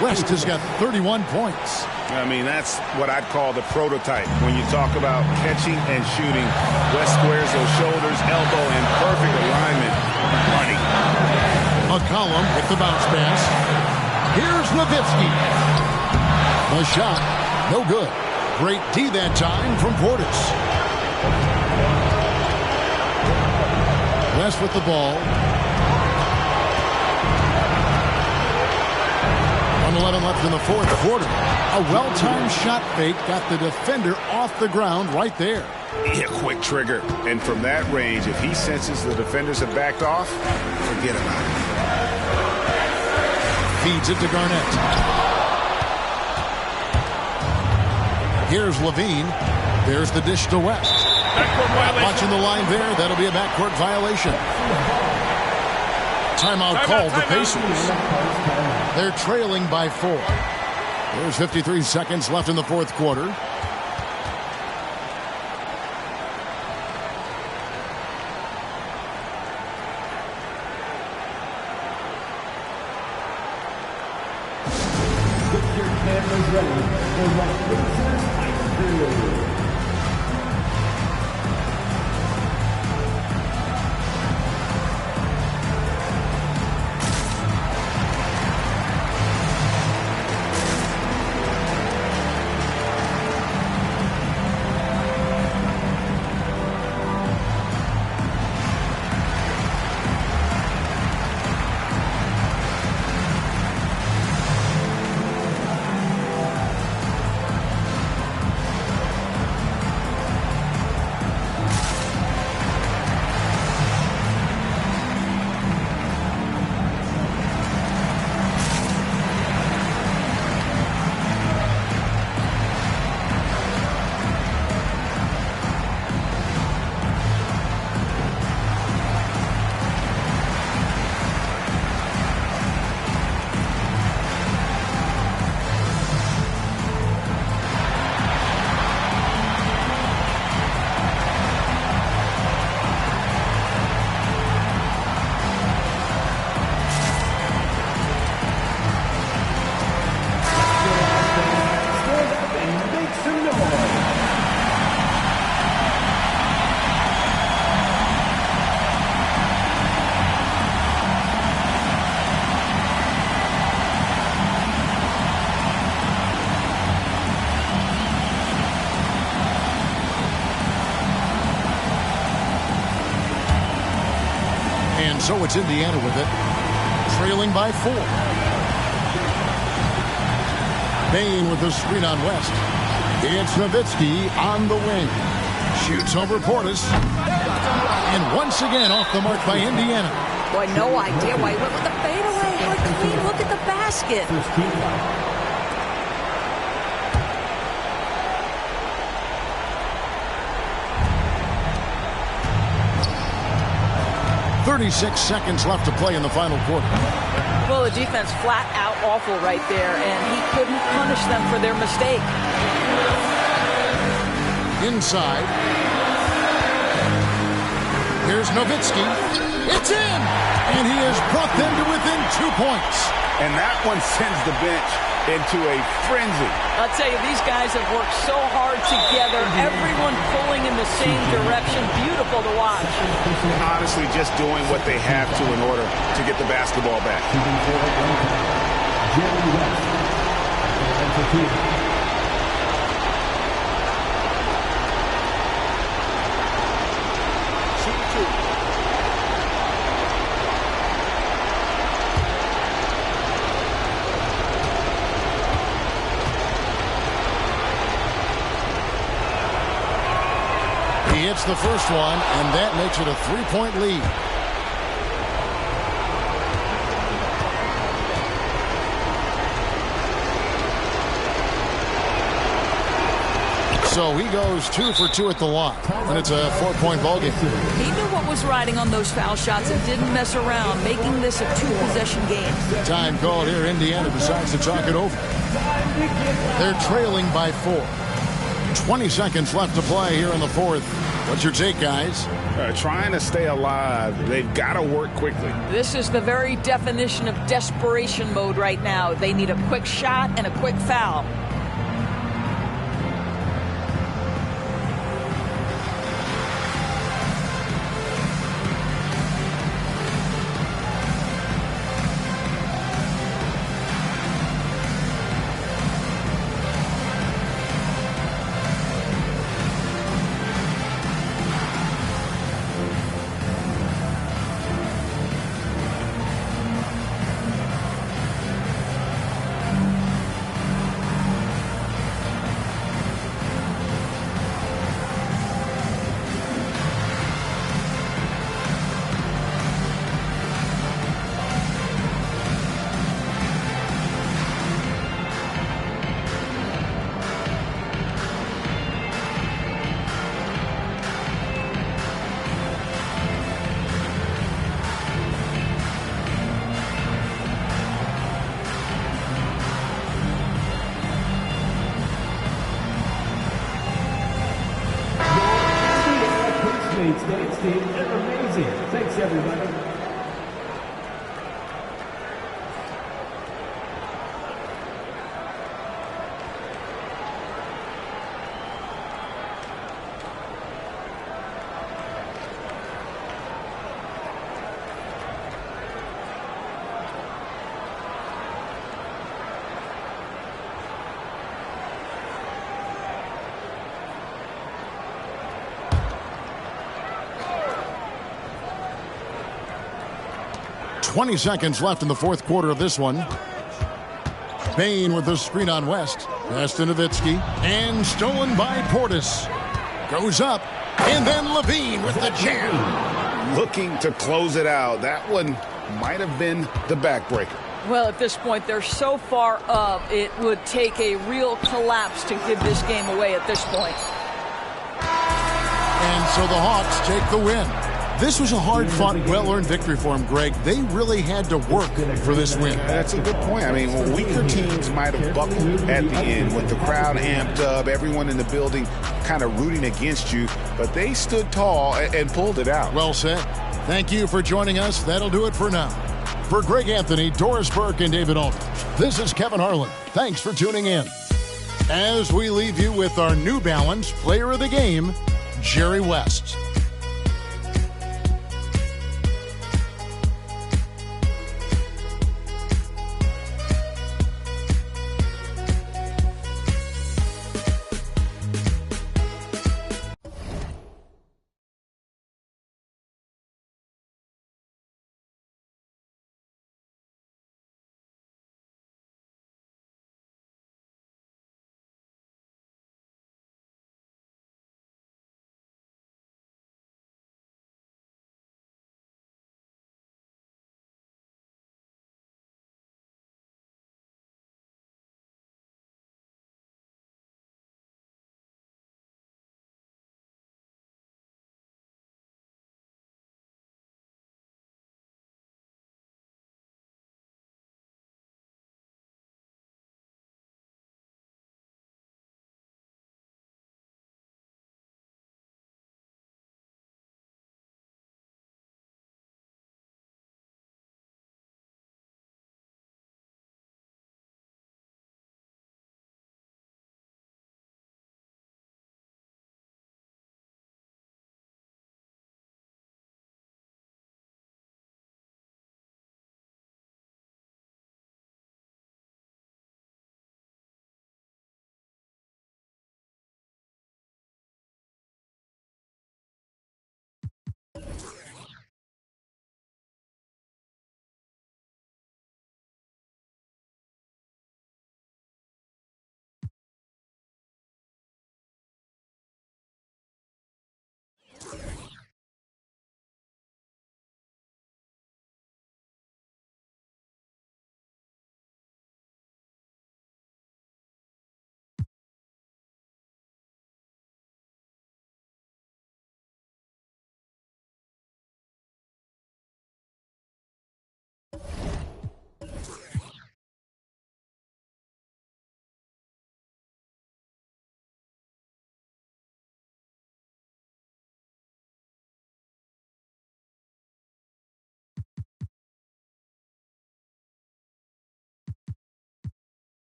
West has got 31 points. I mean, that's what I'd call the prototype. When you talk about catching and shooting, West squares those shoulders, elbow in perfect alignment. Money. McCollum with the bounce pass. Here's Nowitzki. The shot, no good. Great D that time from Portis. West with the ball. 1:11 left in the fourth quarter. A well-timed shot fake got the defender off the ground right there. Yeah, quick trigger. And from that range, if he senses the defenders have backed off, forget about it. Feeds it to Garnett. Here's Levine. There's the dish to West. Watching the line there, that'll be a backcourt violation. Timeout called the Pacers. They're trailing by 4. There's 53 seconds left in the fourth quarter. Get your cameras ready for the Pacers Ice Crew. So it's Indiana with it, trailing by 4. Bain with the screen on West. It's Nowitzki on the wing. Shoots over Portis. And once again off the mark by Indiana. Boy, no idea why he went with the fadeaway. How clean. Look at the basket. 36 seconds left to play in the final quarter. Well, the defense flat out awful right there, and he couldn't punish them for their mistake. Inside. Here's Nowitzki. It's in! And he has brought them to within 2 points. And that one sends the bench into a frenzy. I'll tell you, these guys have worked so hard together. Everyone pulling in the same direction. Beautiful to watch. Honestly, just doing what they have to in order to get the basketball back. He hits the first one, and that makes it a 3-point lead. So he goes 2 for 2 at the line, and it's a 4-point ballgame. He knew what was riding on those foul shots and didn't mess around, making this a 2-possession game. Time called here. Indiana decides to talk it over. They're trailing by 4. 20 seconds left to play here in the fourth. What's your take, guys? Trying to stay alive. They've got to work quickly. This is the very definition of desperation mode right now. They need a quick shot and a quick foul. team. They're amazing. Thanks, everybody. .20 seconds left in the fourth quarter of this one. Bain with the screen on West. Pass to Nowitzki. And stolen by Portis. Goes up. And then Levine with the jam. Looking to close it out. That one might have been the backbreaker. Well, at this point, they're so far up, it would take a real collapse to give this game away at this point. And so the Hawks take the win. This was a hard-fought, well-earned victory for them, Greg. They really had to work for this win. That's a good point. I mean, weaker teams might have buckled at the end with the crowd amped up, everyone in the building kind of rooting against you, but they stood tall and pulled it out. Well said. Thank you for joining us. That'll do it for now. For Greg Anthony, Doris Burke, and David Aldridge, this is Kevin Harlan. Thanks for tuning in. As we leave you with our New Balance Player of the Game, Jerry West.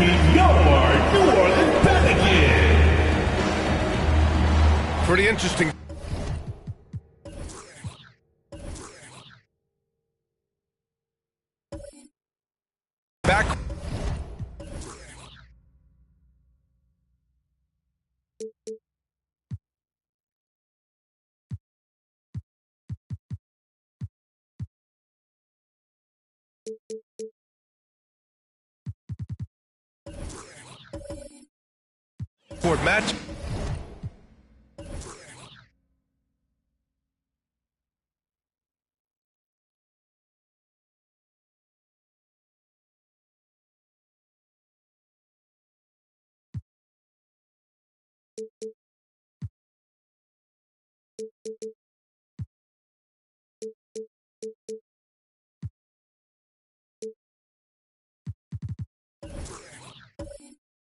Presenting your New Orleans Pelicans. Pretty interesting. Back. Court match.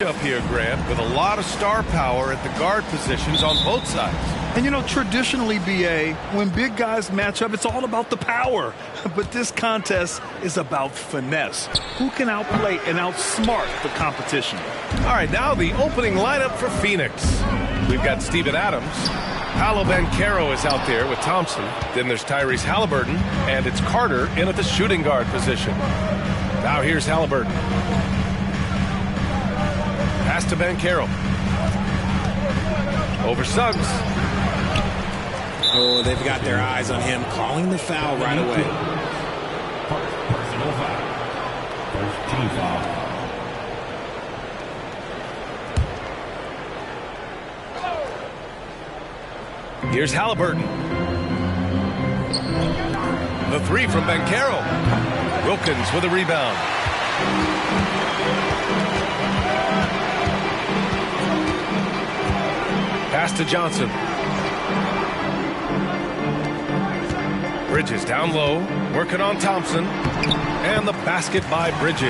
Up here, Grant, with a lot of star power at the guard positions on both sides. And you know, traditionally, BA, when big guys match up, it's all about the power. But this contest is about finesse. Who can outplay and outsmart the competition? All right, now the opening lineup for Phoenix. We've got Steven Adams. Paolo Banchero is out there with Thompson. Then there's Tyrese Halliburton, and it's Carter in at the shooting guard position. Now here's Halliburton. Pass to Banchero. Over Suggs. Oh, they've got their eyes on him, calling the foul right away. Personal foul. First team foul. Here's Halliburton. The three from Banchero. Wilkins with a rebound. Pass to Johnson. Bridges down low, working on Thompson. And the basket by Bridges.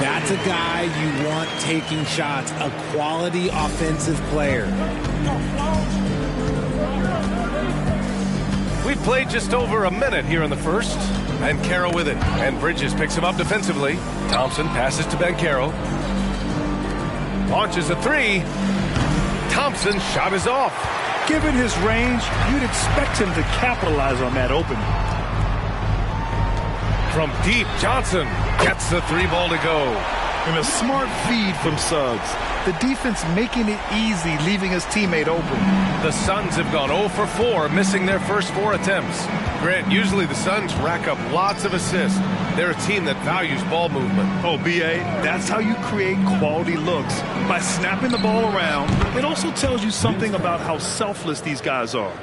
That's a guy you want taking shots, a quality offensive player. We've played just over a minute here in the first. Banchero with it. And Bridges picks him up defensively. Thompson passes to Banchero. Launches a three. Thompson's shot is off. Given his range, you'd expect him to capitalize on that opening. From deep, Johnson gets the three ball to go. And a smart feed from Suggs. The defense making it easy, leaving his teammate open. The Suns have gone 0 for 4, missing their first 4 attempts. Grant, usually the Suns rack up lots of assists. They're a team that values ball movement. Oh, BA, that's how you create quality looks. By snapping the ball around, it also tells you something about how selfless these guys are.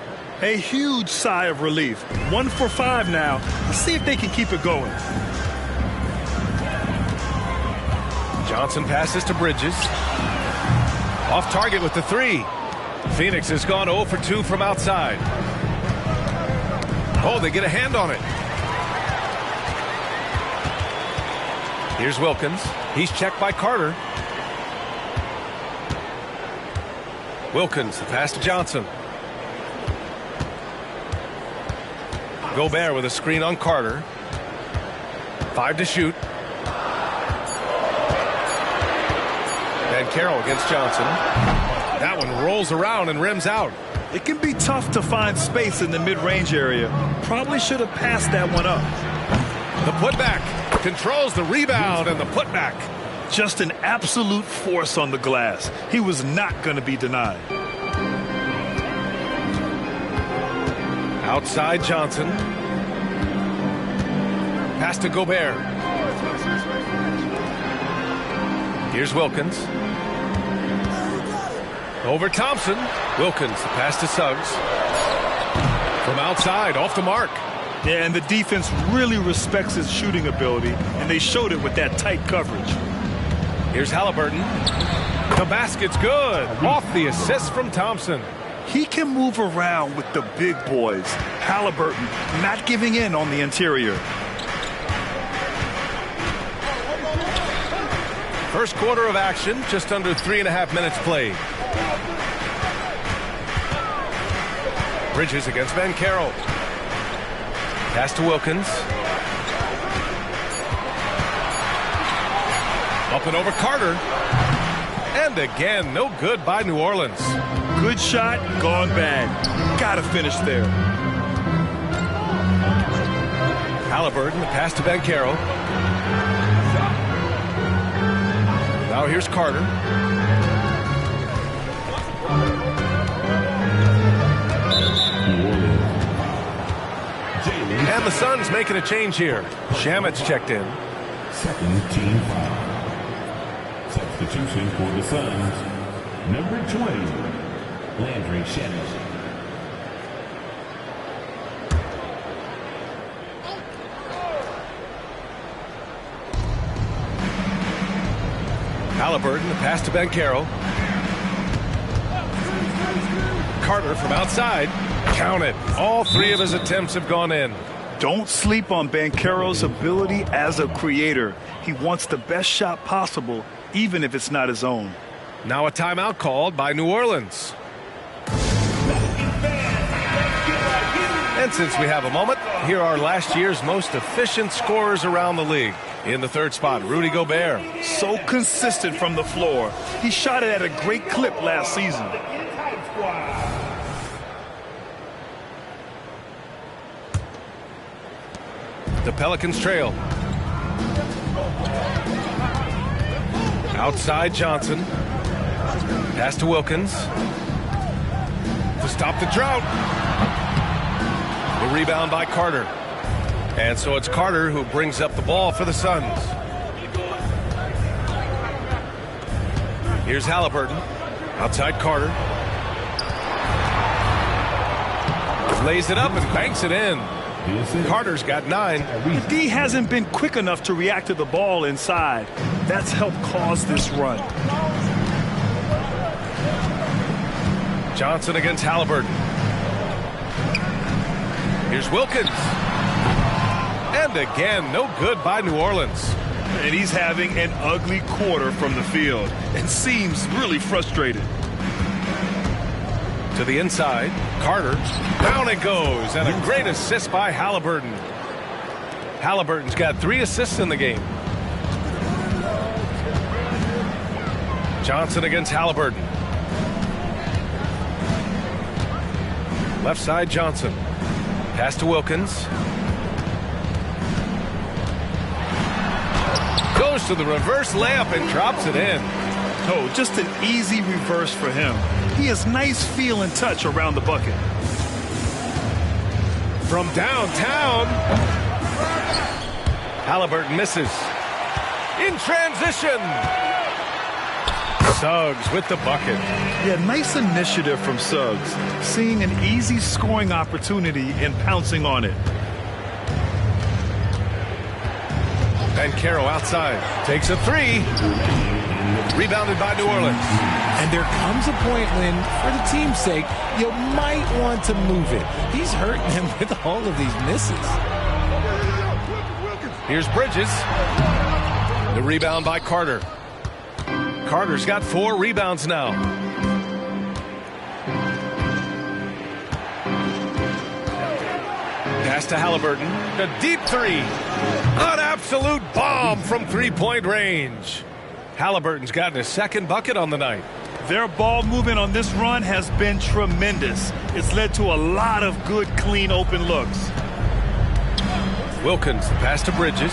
A huge sigh of relief. 1 for 5 now. Let's see if they can keep it going. Johnson passes to Bridges. Off target with the three. Phoenix has gone 0 for 2 from outside. Oh, they get a hand on it. Here's Wilkins. He's checked by Carter. Wilkins, the pass to Johnson. Gobert with a screen on Carter. 5 to shoot. Banchero against Johnson. That one rolls around and rims out. It can be tough to find space in the mid-range area. Probably should have passed that one up. The putback controls the rebound and the putback. Just an absolute force on the glass. He was not going to be denied. Outside Johnson. Pass to Gobert. Here's Wilkins. Over Thompson. Wilkins, the pass to Suggs. From outside, off the mark. Yeah, and the defense really respects his shooting ability, and they showed it with that tight coverage. Here's Halliburton. The basket's good. Off the assist from Thompson. He can move around with the big boys. Halliburton not giving in on the interior. First quarter of action, just under 3.5 minutes played. Bridges against Banchero. Pass to Wilkins. Up and over Carter. And again, no good by New Orleans. Good shot, gone bad. Gotta finish there. Halliburton, the pass to Banchero. Now here's Carter. And the Suns making a change here. Shamit's checked in. Second team foul. Substitution for the Suns. Number 20, Landry Shamet. Halliburton, the pass to Banchero. Carter from outside. Count it. All three of his attempts have gone in. Don't sleep on Banchero's ability as a creator. He wants the best shot possible, even if it's not his own. Now a timeout called by New Orleans. And since we have a moment, here are last year's most efficient scorers around the league. In the third spot, Rudy Gobert. So consistent from the floor. He shot it at a great clip last season. The Pelicans trail. Outside Johnson. Pass to Wilkins. To stop the drought. The rebound by Carter. And so it's Carter who brings up the ball for the Suns. Here's Halliburton. Outside Carter. Lays it up and banks it in. Carter's got 9. The D hasn't been quick enough to react to the ball inside. That's helped cause this run. Johnson against Halliburton. Here's Wilkins. And again, no good by New Orleans. And he's having an ugly quarter from the field and seems really frustrated. To the inside, Carter. Down it goes, and a great assist by Halliburton. Halliburton's got 3 assists in the game. Johnson against Halliburton. Left side, Johnson. Pass to Wilkins. Goes to the reverse layup and drops it in. Oh, just an easy reverse for him. He has nice feel and touch around the bucket. From downtown. Halliburton misses. In transition. Suggs with the bucket. Yeah, nice initiative from Suggs. Seeing an easy scoring opportunity and pouncing on it. Banchero outside. Takes a 3. Rebounded by New Orleans. And there comes a point when, for the team's sake, you might want to move it. He's hurting him with all of these misses. Here's Bridges. The rebound by Carter. Carter's got 4 rebounds now. Pass to Halliburton. A deep 3. An absolute bomb from three-point range. Halliburton's gotten his 2nd bucket on the night. Their ball movement on this run has been tremendous. It's led to a lot of good, clean, open looks. Wilkins, the pass to Bridges.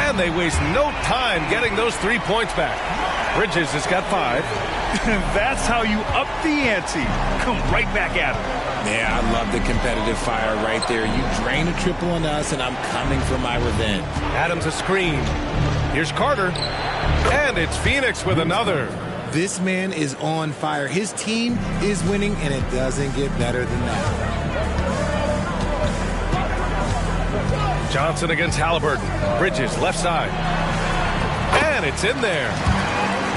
And they waste no time getting those 3 points back. Bridges has got 5. That's how you up the ante. Come right back at him. Yeah, I love the competitive fire right there. You drain a triple on us, and I'm coming for my revenge. Adams a screen. Here's Carter. And it's Phoenix with another. This man is on fire. His team is winning, and it doesn't get better than that. Johnson against Halliburton. Bridges, left side. And it's in there.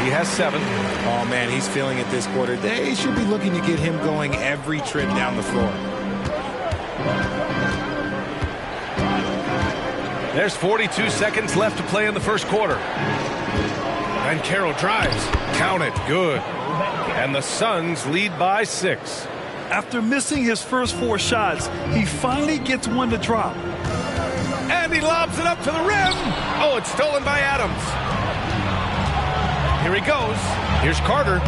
He has 7. Oh, man, he's feeling it this quarter. They should be looking to get him going every trip down the floor. There's 42 seconds left to play in the first quarter. Banchero drives. Count it. Good. And the Suns lead by 6. After missing his first 4 shots, he finally gets one to drop. And he lobs it up to the rim. Oh, it's stolen by Adams. Here he goes. Here's Carter.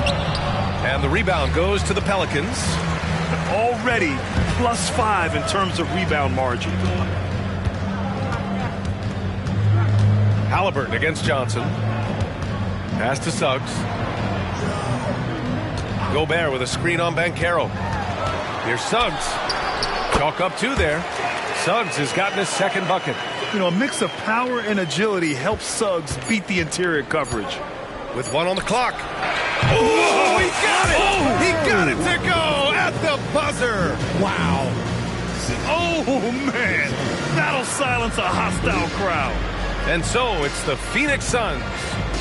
And the rebound goes to the Pelicans. Already +5 in terms of rebound margin. Halliburton against Johnson. Pass to Suggs. Gobert with a screen on Banchero. Here's Suggs. Chalk up 2 there. Suggs has gotten his second bucket. You know, a mix of power and agility helps Suggs beat the interior coverage. With 1 on the clock. Oh, he got it! Oh, he got it to go at the buzzer. Wow. Oh, man. That'll silence a hostile crowd. And so it's the Phoenix Suns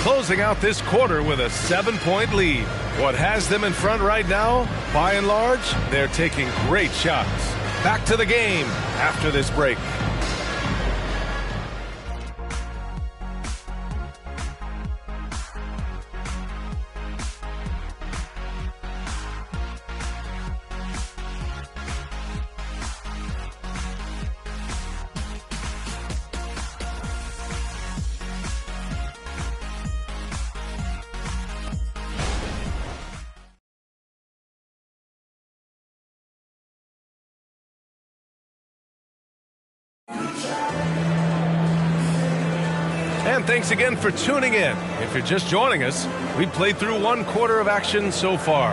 closing out this quarter with a 7-point lead. What has them in front right now, by and large, they're taking great shots. Back to the game after this break. And thanks again for tuning in. If you're just joining us, we've played through 1 quarter of action so far.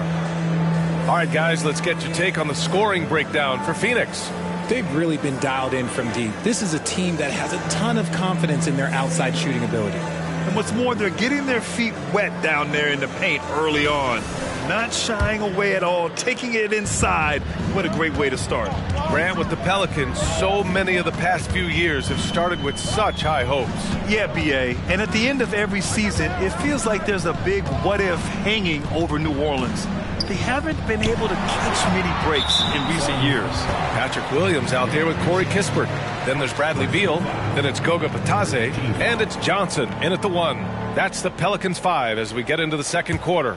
All right, guys, let's get your take on the scoring breakdown for Phoenix. They've really been dialed in from deep. This is a team that has a ton of confidence in their outside shooting ability. And what's more, they're getting their feet wet down there in the paint early on. Not shying away at all, taking it inside. What a great way to start. Grant, with the Pelicans, so many of the past few years have started with such high hopes. Yeah, B.A. And at the end of every season, it feels like there's a big what-if hanging over New Orleans. They haven't been able to catch many breaks in recent years. Patrick Williams out there with Corey Kispert. Then there's Bradley Beal. Then it's Goga Bitadze. And it's Johnson in at the 1. That's the Pelicans 5 as we get into the second quarter.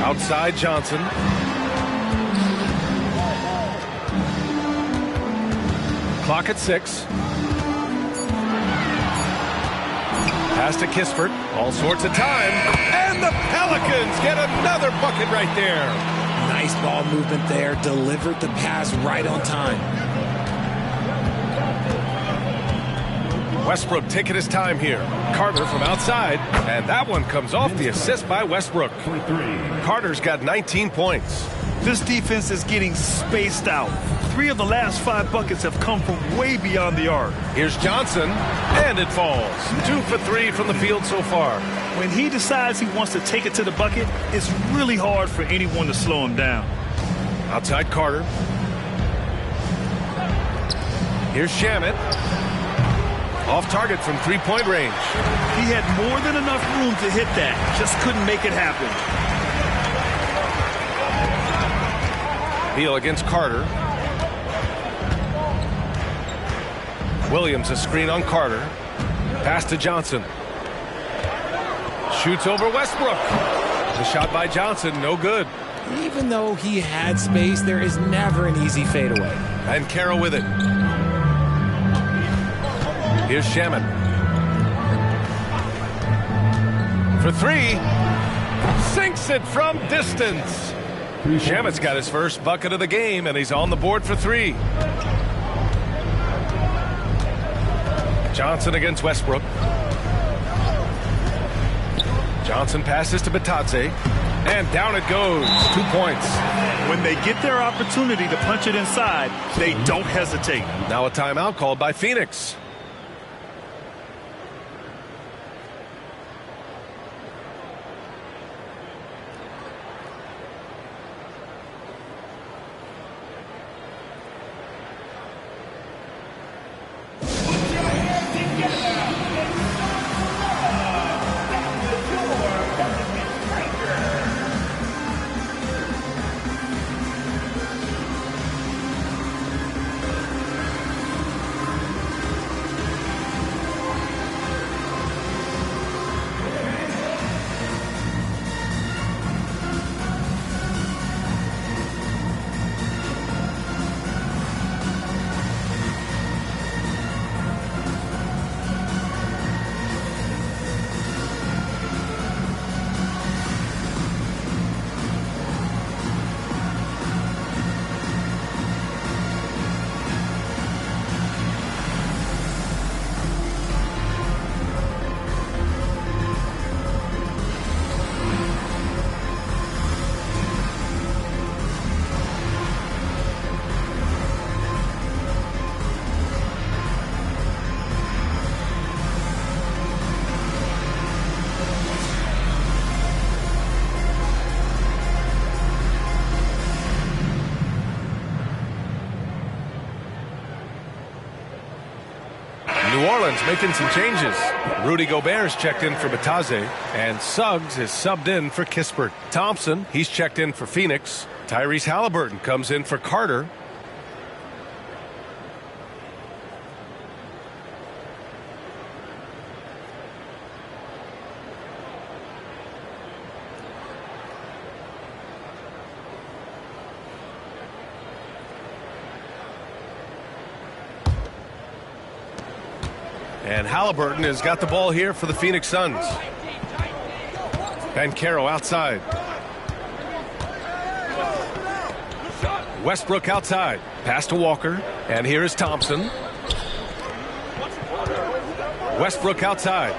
Outside Johnson. Clock at 6. Pass to Kispert. All sorts of time. And the Pelicans get another bucket right there. Nice ball movement there. Delivered the pass right on time. Westbrook taking his time here. Carter from outside. And that one comes off the assist by Westbrook. Carter's got 19 points. This defense is getting spaced out. 3 of the last 5 buckets have come from way beyond the arc. Here's Johnson, and it falls. 2 for 3 from the field so far. When he decides he wants to take it to the bucket, it's really hard for anyone to slow him down. Outside Carter. Here's Shamet. Off target from 3-point range. He had more than enough room to hit that. Just couldn't make it happen. Beal against Carter. Williams a screen on Carter. Pass to Johnson. Shoots over Westbrook. The shot by Johnson, no good. Even though he had space, there is never an easy fadeaway. And Carroll with it. Here's Shamet. For 3. Sinks it from distance. Shamet's got his first bucket of the game, and he's on the board for 3. Johnson against Westbrook. Johnson passes to Bitadze, and down it goes. 2 points. When they get their opportunity to punch it inside, they don't hesitate. Now a timeout called by Phoenix. Orleans making some changes. Rudy Gobert's checked in for Bataze, and Suggs is subbed in for Kispert. Thompson, he's checked in for Phoenix. Tyrese Halliburton comes in for Carter. And Halliburton has got the ball here for the Phoenix Suns. Banchero outside. Westbrook outside. Pass to Walker. And here is Thompson. Westbrook outside.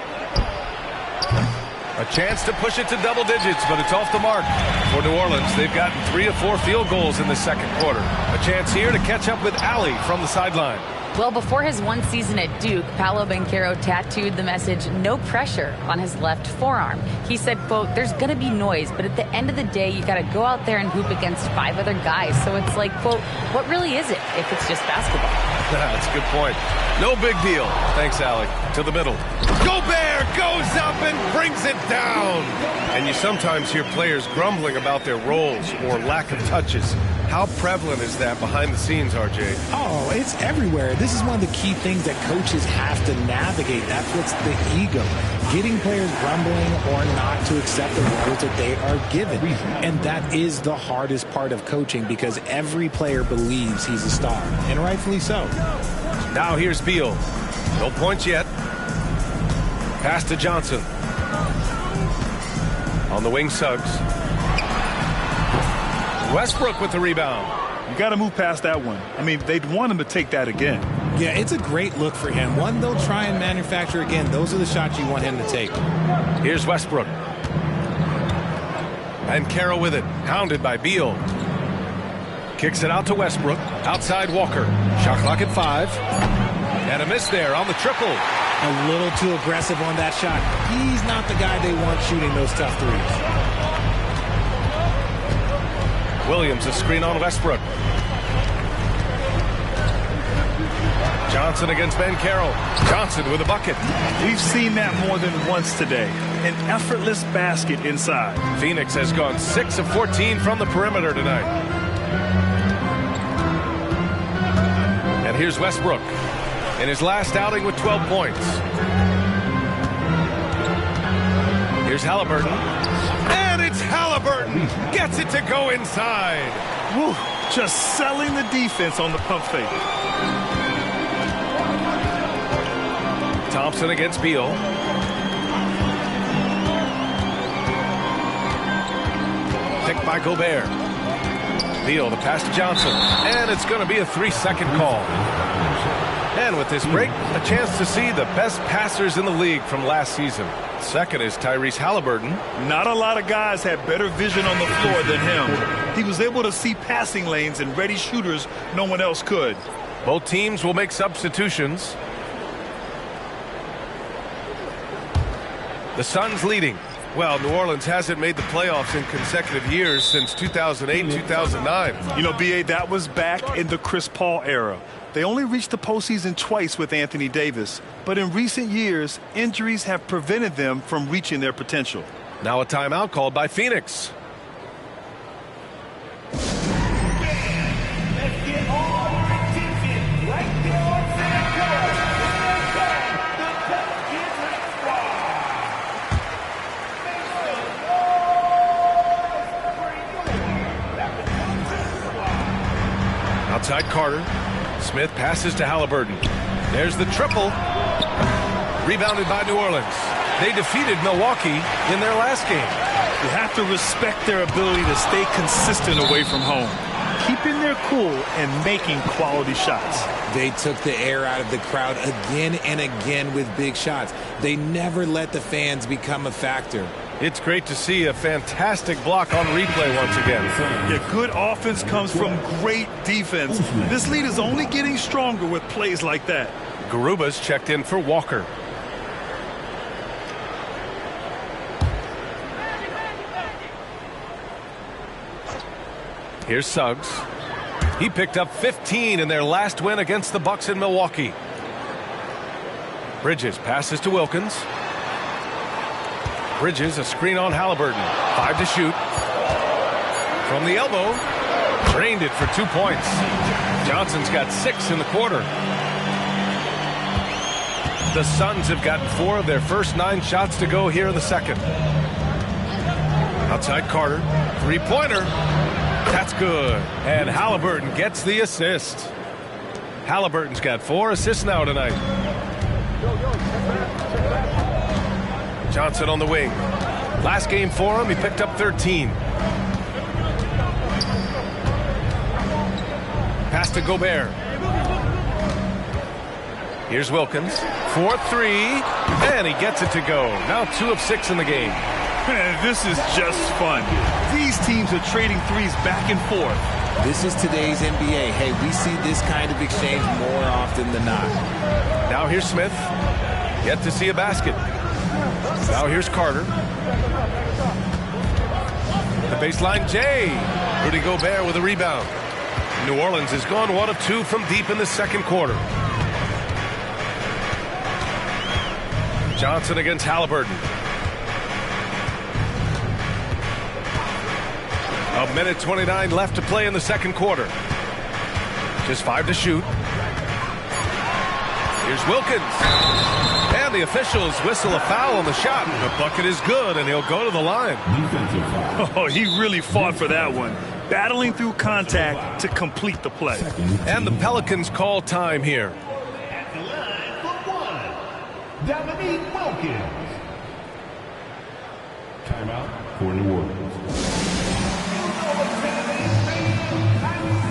A chance to push it to double digits, but it's off the mark. For New Orleans, they've gotten 3 of 4 field goals in the second quarter. A chance here to catch up with Allie from the sideline. Well, before his one season at Duke, Paolo Banchero tattooed the message, "No pressure," on his left forearm. He said, quote, "There's going to be noise, but at the end of the day, you got to go out there and hoop against 5 other guys." So it's like, quote, what really is it if it's just basketball? That's a good point. No big deal. Thanks, Alec. To the middle. Gobert goes up and brings it down. And you sometimes hear players grumbling about their roles or lack of touches. How prevalent is that behind the scenes, RJ? Oh, it's everywhere. This is one of the key things that coaches have to navigate. That's what's the ego. Getting players grumbling or not to accept the roles that they are given. And that is the hardest part of coaching because every player believes he's a star. And rightfully so. Now here's Beal. No points yet. Pass to Johnson. On the wing, Suggs. Westbrook with the rebound. You got to move past that one. I mean, they'd want him to take that again. Yeah, it's a great look for him. One they'll try and manufacture again. Those are the shots you want him to take. Here's Westbrook. And Carroll with it. Hounded by Beal. Kicks it out to Westbrook. Outside Walker. Shot clock at 5. And a miss there on the triple. A little too aggressive on that shot. He's not the guy they want shooting those tough threes. Williams, a screen on Westbrook. Johnson against Banchero. Johnson with a bucket. We've seen that more than once today. An effortless basket inside. Phoenix has gone 6 of 14 from the perimeter tonight. And here's Westbrook in his last outing with 12 points. Here's Halliburton. And it's Halliburton. Gets it to go inside. Woo, just selling the defense on the pump fake. Thompson against Beal. Picked by Gobert. Beal, the pass to Johnson. And it's going to be a 3-second call. And with this break, a chance to see the best passers in the league from last season. Second is Tyrese Halliburton. Not a lot of guys had better vision on the floor than him. He was able to see passing lanes and ready shooters no one else could. Both teams will make substitutions. The Suns leading. Well, New Orleans hasn't made the playoffs in consecutive years since 2008, 2009. You know, B.A., that was back in the Chris Paul era. They only reached the postseason twice with Anthony Davis. But in recent years, injuries have prevented them from reaching their potential. Now a timeout called by Phoenix. Outside Carter. Smith passes to Halliburton. There's the triple. Rebounded by New Orleans. They defeated Milwaukee in their last game. You have to respect their ability to stay consistent away from home. Keeping their cool and making quality shots. They took the air out of the crowd again and again with big shots. They never let the fans become a factor. It's great to see a fantastic block on replay once again. Yeah, good offense comes from great defense. This lead is only getting stronger with plays like that. Garuba's checked in for Walker. Here's Suggs. He picked up 15 in their last win against the Bucks in Milwaukee. Bridges passes to Wilkins. Bridges, a screen on Halliburton. 5 to shoot. From the elbow, drained it for 2 points. Johnson's got 6 in the quarter. The Suns have gotten 4 of their first 9 shots to go here in the second. Outside Carter, three-pointer. That's good. And Halliburton gets the assist. Halliburton's got 4 assists now tonight. Johnson on the wing. Last game for him, he picked up 13. Pass to Gobert. Here's Wilkins. 4-3, and he gets it to go. Now 2 of 6 in the game. This is just fun. These teams are trading threes back and forth. This is today's NBA. Hey, we see this kind of exchange more often than not. Now here's Smith. Yet to see a basket. Now here's Carter. The baseline, Jay. Rudy Gobert with a rebound. New Orleans has gone 1 of 2 from deep in the second quarter. Johnson against Halliburton. A minute 29 left to play in the second quarter. Just 5 to shoot. Here's Wilkins. And the officials whistle a foul on the shot. The bucket is good, and he'll go to the line. Oh, he really fought for that one. Battling through contact to complete the play. And the Pelicans call time here. At the line for 1, Dominique Wilkins. Timeout for New Orleans.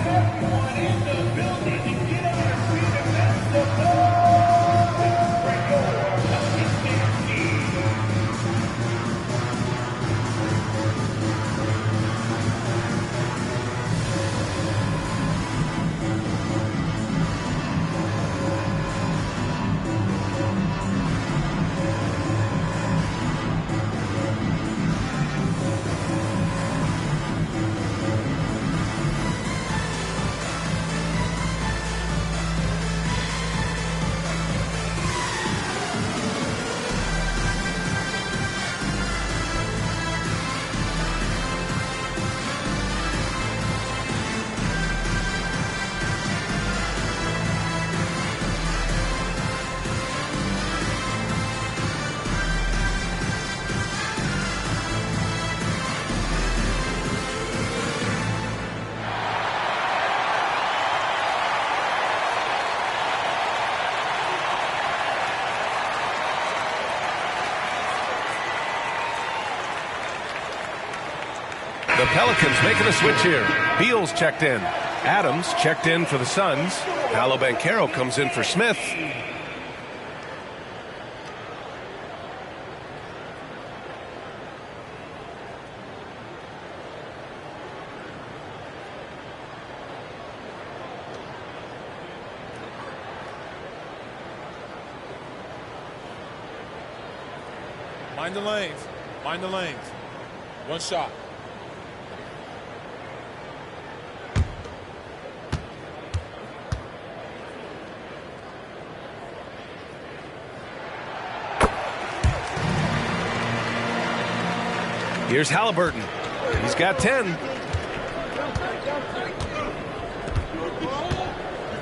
Everyone in the building to get on their feet and that's the ball. The Pelicans making a switch here. Beal's checked in. Adams checked in for the Suns. Paolo Banchero comes in for Smith. Mind the lanes. Mind the lanes. One shot. Here's Halliburton. He's got 10.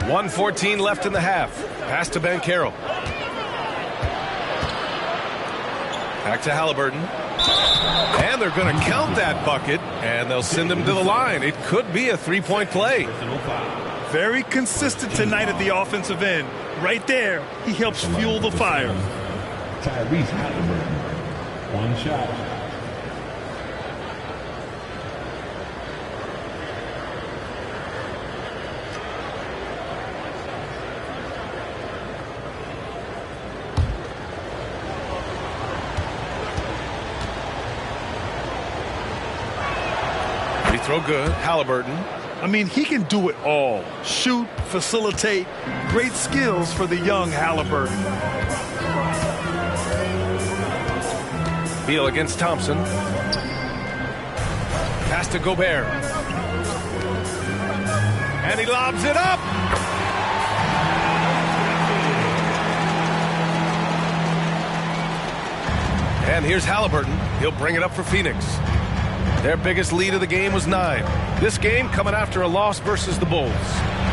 1:14 left in the half. Pass to Banchero. Back to Halliburton. And they're going to count that bucket, and they'll send him to the line. It could be a three-point play. Very consistent tonight at the offensive end. Right there, he helps fuel the fire. Tyrese Halliburton. One shot. Throw good. Halliburton. I mean, he can do it all. Shoot, facilitate. Great skills for the young Halliburton. Beal against Thompson. Pass to Gobert. And he lobs it up. And here's Halliburton. He'll bring it up for Phoenix. Their biggest lead of the game was 9. This game coming after a loss versus the Bulls.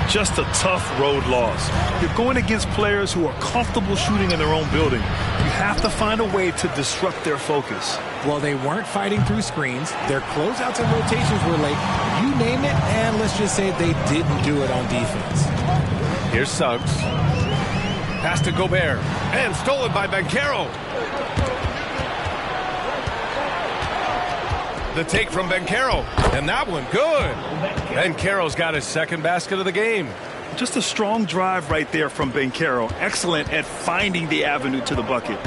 Just a tough road loss. You're going against players who are comfortable shooting in their own building. You have to find a way to disrupt their focus. Well, they weren't fighting through screens. Their closeouts and rotations were late. You name it, and let's just say they didn't do it on defense. Here's Suggs. Pass to Gobert. And stolen by Banchero. The take from Banchero. And that one good. Banchero's got his second basket of the game. Just a strong drive right there from Banchero. Excellent at finding the avenue to the bucket.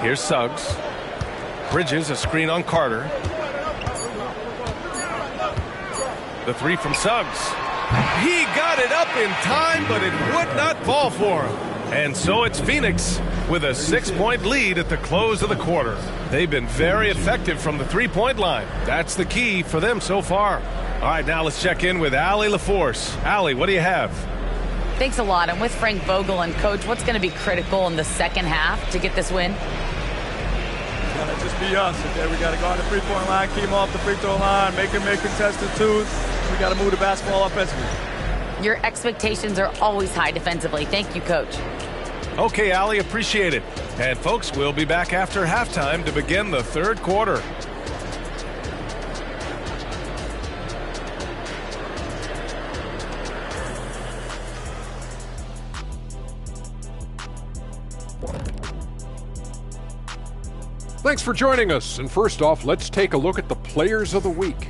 Here's Suggs. Bridges a screen on Carter. The three from Suggs. He got it up in time, but it would not fall for him. And so it's Phoenix with a 6-point lead at the close of the quarter. They've been very effective from the three-point line. That's the key for them so far. All right, now let's check in with Allie LaForce. Allie, what do you have? Thanks a lot. I'm with Frank Vogel. And, Coach, what's going to be critical in the second half to get this win? It's going to just be us. Okay? We got to go on the three-point line, keep them off the free throw line, make contested twos. We got to move the basketball offensively. Your expectations are always high defensively. Thank you, Coach. Okay, Allie, appreciate it. And, folks, we'll be back after halftime to begin the third quarter. Thanks for joining us. And first off, let's take a look at the players of the week.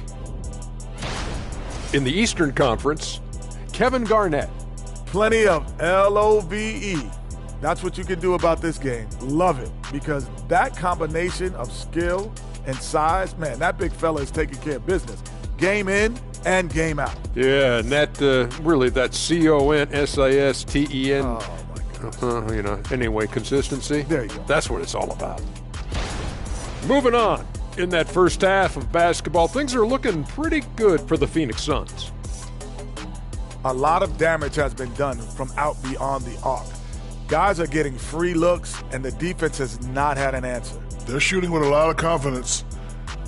In the Eastern Conference, Kevin Garnett. Plenty of LOVE. That's what you can do about this game. Love it, because that combination of skill and size, man, that big fella is taking care of business. Game in and game out. Yeah, and that really, that CONSISTEN. Oh, my goodness. Anyway, consistency. There you go. That's what it's all about. Moving on. In that first half of basketball, things are looking pretty good for the Phoenix Suns. A lot of damage has been done from out beyond the arc. Guys are getting free looks, and the defense has not had an answer. They're shooting with a lot of confidence,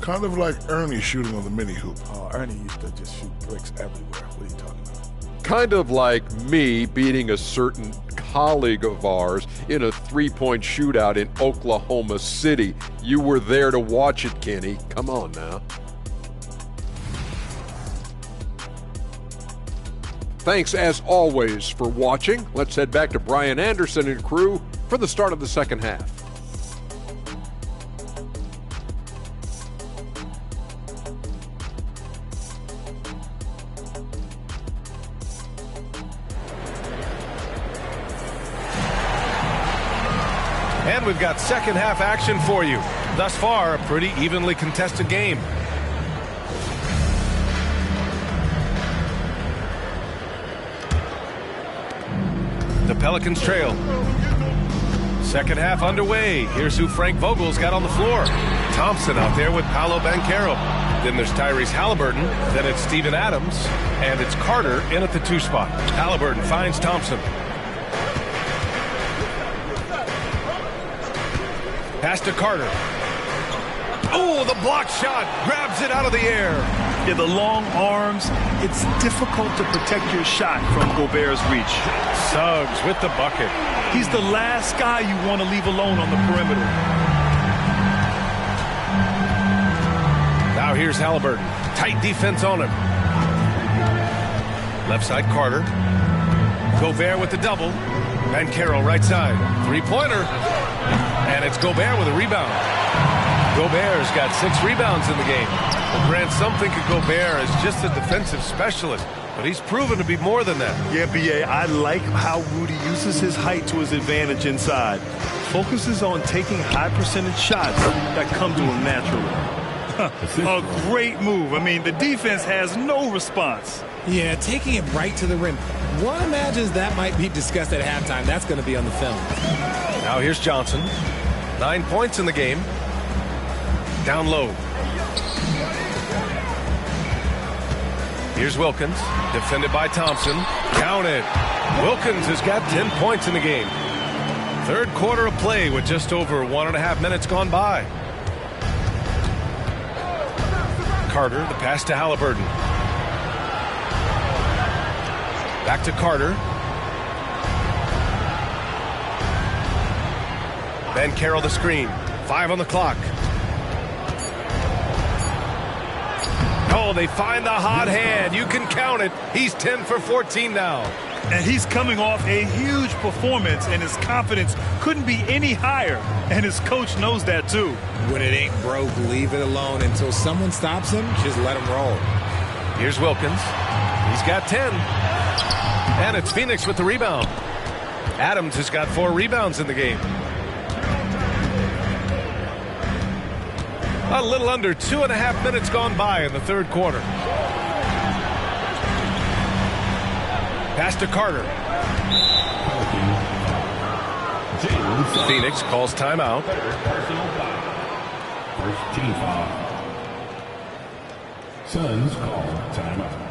kind of like Ernie shooting on the mini hoop. Oh, Ernie used to just shoot bricks everywhere. What are you talking about? Kind of like me beating a certain colleague of ours in a three-point shootout in Oklahoma City. You were there to watch it, Kenny. Come on now. Thanks, as always, for watching. Let's head back to Brian Anderson and crew for the start of the second half. And we've got second half action for you. Thus far, a pretty evenly contested game. The Pelicans trail. Second half underway. Here's who Frank Vogel's got on the floor. Thompson out there with Paolo Banchero. Then there's Tyrese Halliburton. Then it's Steven Adams. And it's Carter in at the 2 spot. Halliburton finds Thompson. Pass to Carter. Oh, the block shot. Grabs it out of the air. Yeah, the long arms. It's difficult to protect your shot from Gobert's reach. Suggs with the bucket. He's the last guy you want to leave alone on the perimeter. Now here's Halliburton. Tight defense on him. Left side Carter. Gobert with the double. Banchero right side. Three-pointer. And it's Gobert with a rebound. Gobert's got 6 rebounds in the game. Well, Grant, some think of Gobert as just a defensive specialist, but he's proven to be more than that. Yeah, B.A., I like how Rudy uses his height to his advantage inside. Focuses on taking high percentage shots that come to him naturally. A great move. I mean, the defense has no response. Yeah, taking it right to the rim. One imagines that might be discussed at halftime. That's going to be on the film. Now here's Johnson. 9 points in the game. Down low. Here's Wilkins. Defended by Thompson. Count it. Wilkins has got 10 points in the game. Third quarter of play with just over 1.5 minutes gone by. Carter, the pass to Halliburton. Back to Carter. Ben Carroll the screen. 5 on the clock. Oh, they find the hot hand. You can count it. He's 10 for 14 now. And he's coming off a huge performance, and his confidence couldn't be any higher. And his coach knows that, too. When it ain't broke, leave it alone until someone stops him. Just let him roll. Here's Wilkins. He's got 10. And it's Phoenix with the rebound. Adams has got 4 rebounds in the game. A little under 2.5 minutes gone by in the third quarter. Pass to Carter. Phoenix calls timeout. First team foul. Suns call timeout.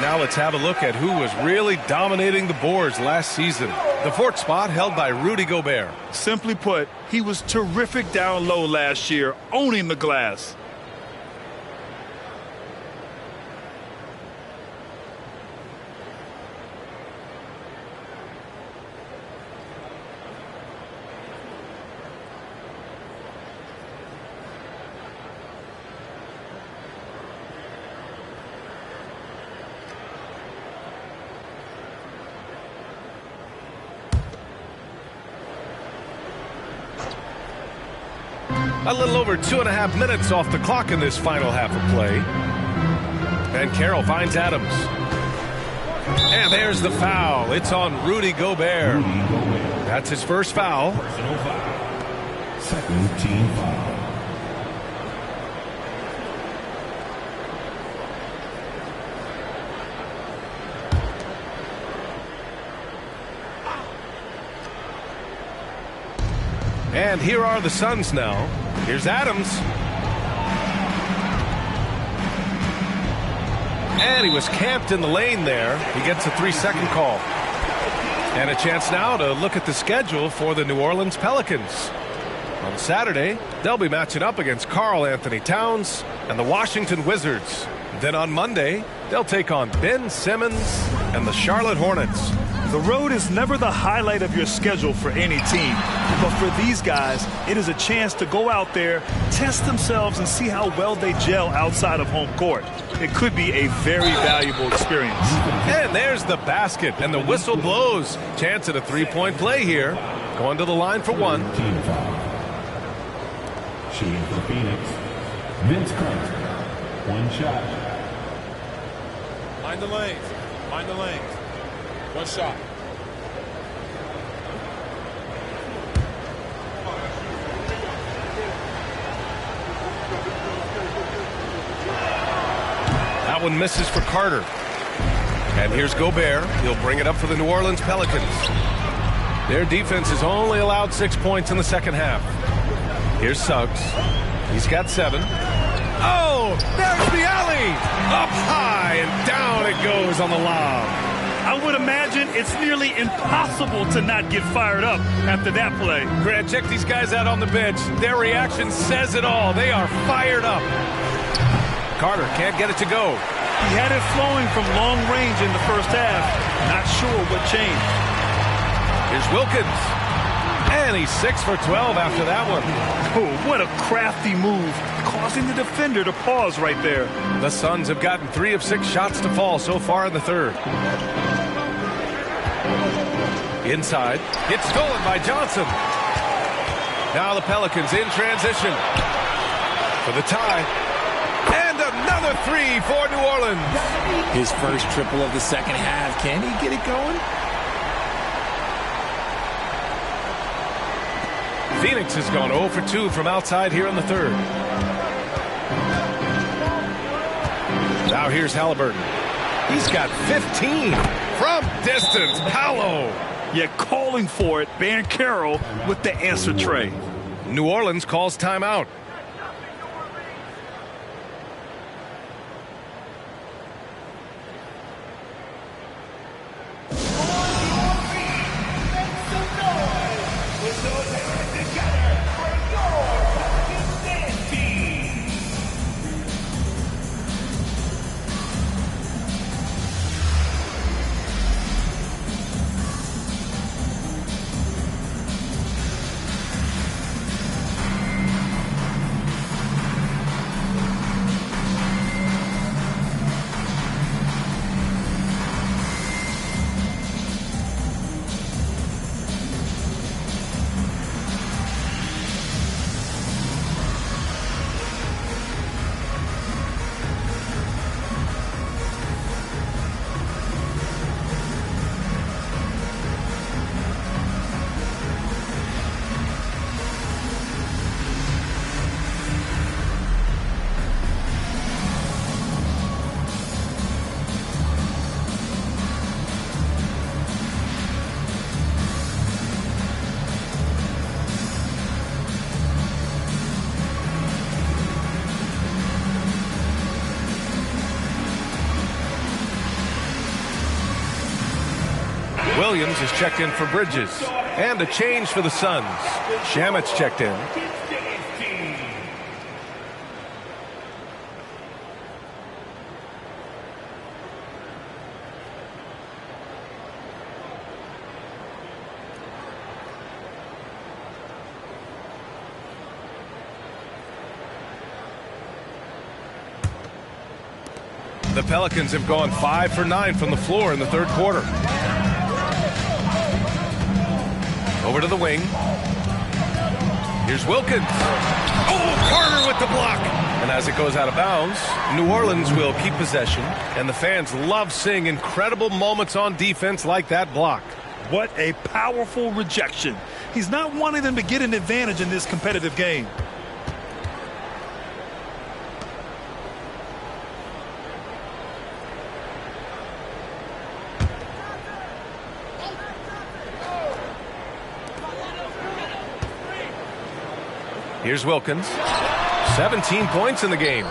Now let's have a look at who was really dominating the boards last season. The 4th spot held by Rudy Gobert. Simply put, he was terrific down low last year, owning the glass. A little over 2.5 minutes off the clock in this final half of play. And Carroll finds Adams. And there's the foul. It's on Rudy Gobert. That's his first foul. Personal foul. Second team foul. And here are the Suns now. Here's Adams. And he was camped in the lane there. He gets a 3-second call. And a chance now to look at the schedule for the New Orleans Pelicans. On Saturday, they'll be matching up against Karl Anthony Towns and the Washington Wizards. Then on Monday, they'll take on Ben Simmons and the Charlotte Hornets. The road is never the highlight of your schedule for any team. But for these guys, it is a chance to go out there, test themselves, and see how well they gel outside of home court. It could be a very valuable experience. And there's the basket, and the whistle blows. Chance at a 3-point play here. Going to the line for one. Team foul. Shooting for Phoenix. Vince Carter. One shot. Mind the lanes. Mind the lanes. One shot. That one misses for Carter. And here's Gobert. He'll bring it up for the New Orleans Pelicans. Their defense has only allowed 6 points in the second half. Here's Suggs. He's got 7. Oh, there's the alley. Up high and down it goes on the lob. I would imagine it's nearly impossible to not get fired up after that play. Grant, check these guys out on the bench. Their reaction says it all. They are fired up. Carter can't get it to go. He had it flowing from long range in the first half. Not sure what changed. Here's Wilkins. And he's 6 for 12 after that one. Oh, what a crafty move, causing the defender to pause right there. The Suns have gotten 3 of 6 shots to fall so far in the third. Inside, it's stolen by Johnson. Now the Pelicans in transition for the tie. And another 3 for New Orleans. His first triple of the second half. Can he get it going? Phoenix has gone 0 for 2 from outside here in the third. Now here's Halliburton. He's got 15 from distance. Paolo. Yet calling for it, Banchero with the answer tray. New Orleans calls timeout. Williams is checked in for Bridges. And a change for the Suns. Shamet's checked in. The Pelicans have gone 5 for 9 from the floor in the third quarter. Over to the wing. Here's Wilkins. Oh, Carter with the block. And as it goes out of bounds, New Orleans will keep possession. And the fans love seeing incredible moments on defense like that block. What a powerful rejection. He's not wanting them to get an advantage in this competitive game. Here's Wilkins. 17 points in the game.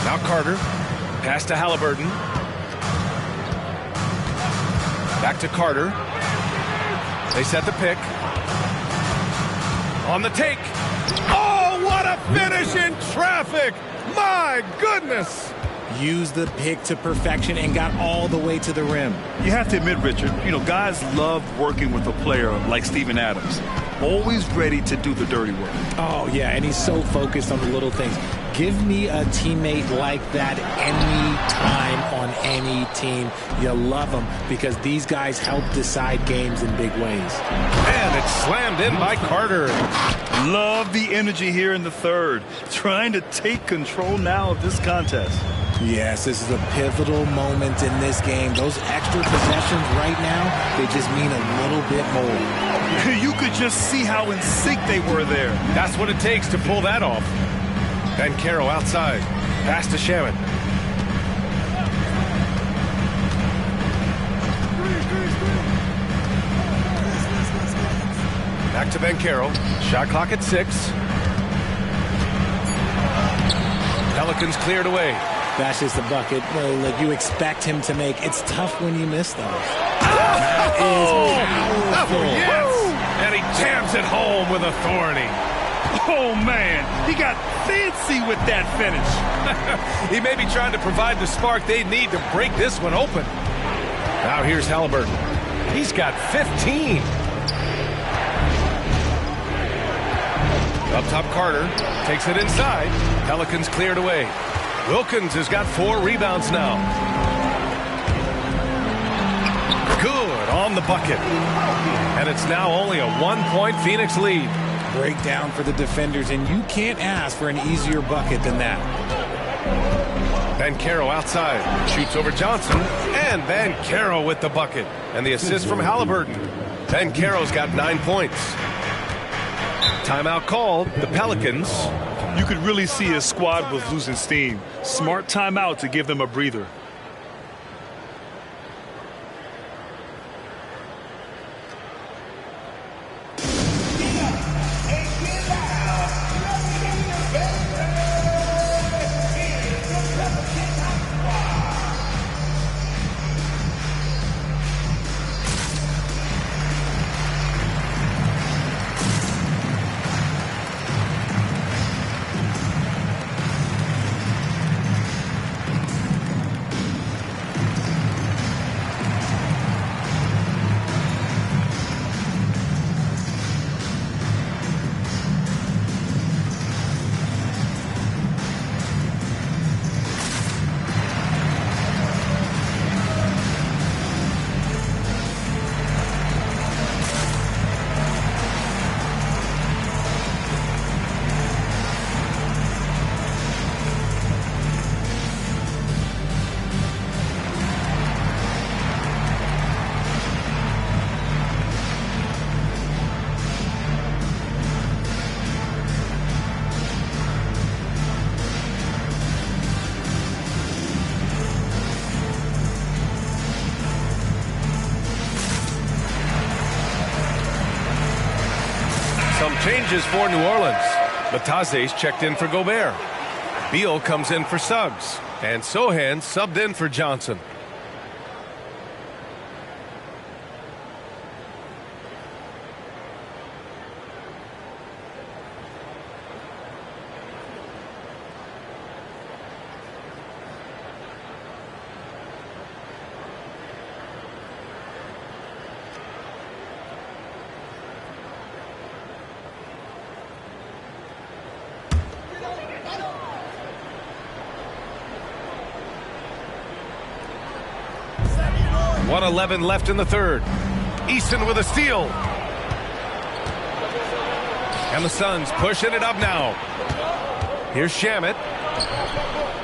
Now Carter. Pass to Halliburton. Back to Carter. They set the pick. On the take. Oh, what a finish in traffic. My goodness. Used the pick to perfection and got all the way to the rim. You have to admit, Richard, guys love working with a player like Steven Adams. Always ready to do the dirty work. Oh, yeah, and he's so focused on the little things. Give me a teammate like that any time on any team. You love them because these guys help decide games in big ways. And it's slammed in by Carter. Love the energy here in the third. Trying to take control now of this contest. Yes, this is a pivotal moment in this game. Those extra possessions right now, they just mean a little bit more. You could just see how in sync they were there. That's what it takes to pull that off. Banchero outside. Pass to Shamet. Back to Banchero. Shot clock at 6. Wilkins cleared away. That's just a bucket like you expect him to make. It's tough when you miss those. That is powerful. Yes! And he jams it home with authority. Oh, man. He got fancy with that finish. He may be trying to provide the spark they need to break this one open. Now here's Halliburton. He's got 15. Up top, Carter takes it inside. Pelicans cleared away. Wilkins has got 4 rebounds now. Good on the bucket. And it's now only a 1-point Phoenix lead. Breakdown for the defenders, and you can't ask for an easier bucket than that. Banchero outside. Shoots over Johnson. And Banchero with the bucket. And the assist from Halliburton. Banchero's got 9 points. Timeout called. The Pelicans. You could really see his squad was losing steam. Smart timeout to give them a breather. Some changes for New Orleans. Bataze's checked in for Gobert. Beal comes in for Suggs. And Sohan subbed in for Johnson. .11 left in the third. Easton with a steal. And the Suns pushing it up now. Here's Shamet.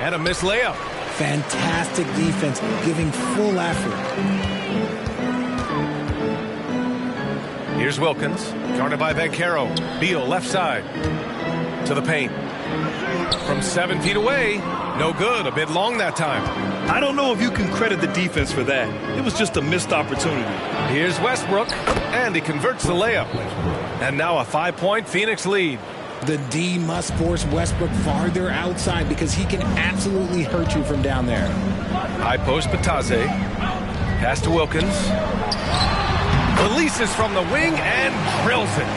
And a missed layup. Fantastic defense, giving full effort. Here's Wilkins. Guarded by Banchero. Beal left side. To the paint. From 7 feet away. No good. A bit long that time. I don't know if you can credit the defense for that. It was just a missed opportunity. Here's Westbrook, and he converts the layup. And now a 5-point Phoenix lead. The D must force Westbrook farther outside because he can absolutely hurt you from down there. High post Bataze. Pass to Wilkins. Releases from the wing and drills it.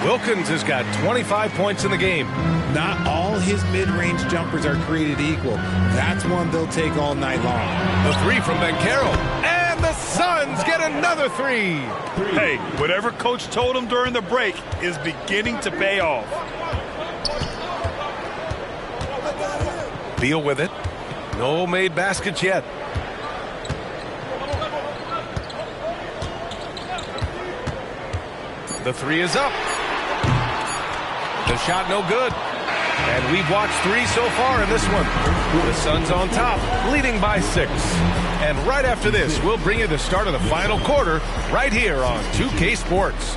Wilkins has got 25 points in the game. Not all his mid-range jumpers are created equal. That's one they'll take all night long. The three from Banchero. And the Suns get another three. Hey, whatever coach told him during the break is beginning to pay off. Beal with it. No made baskets yet. The three is up. The shot no good. And we've watched 3 so far in this one. The Suns on top, leading by 6. And right after this, we'll bring you the start of the final quarter right here on 2K Sports.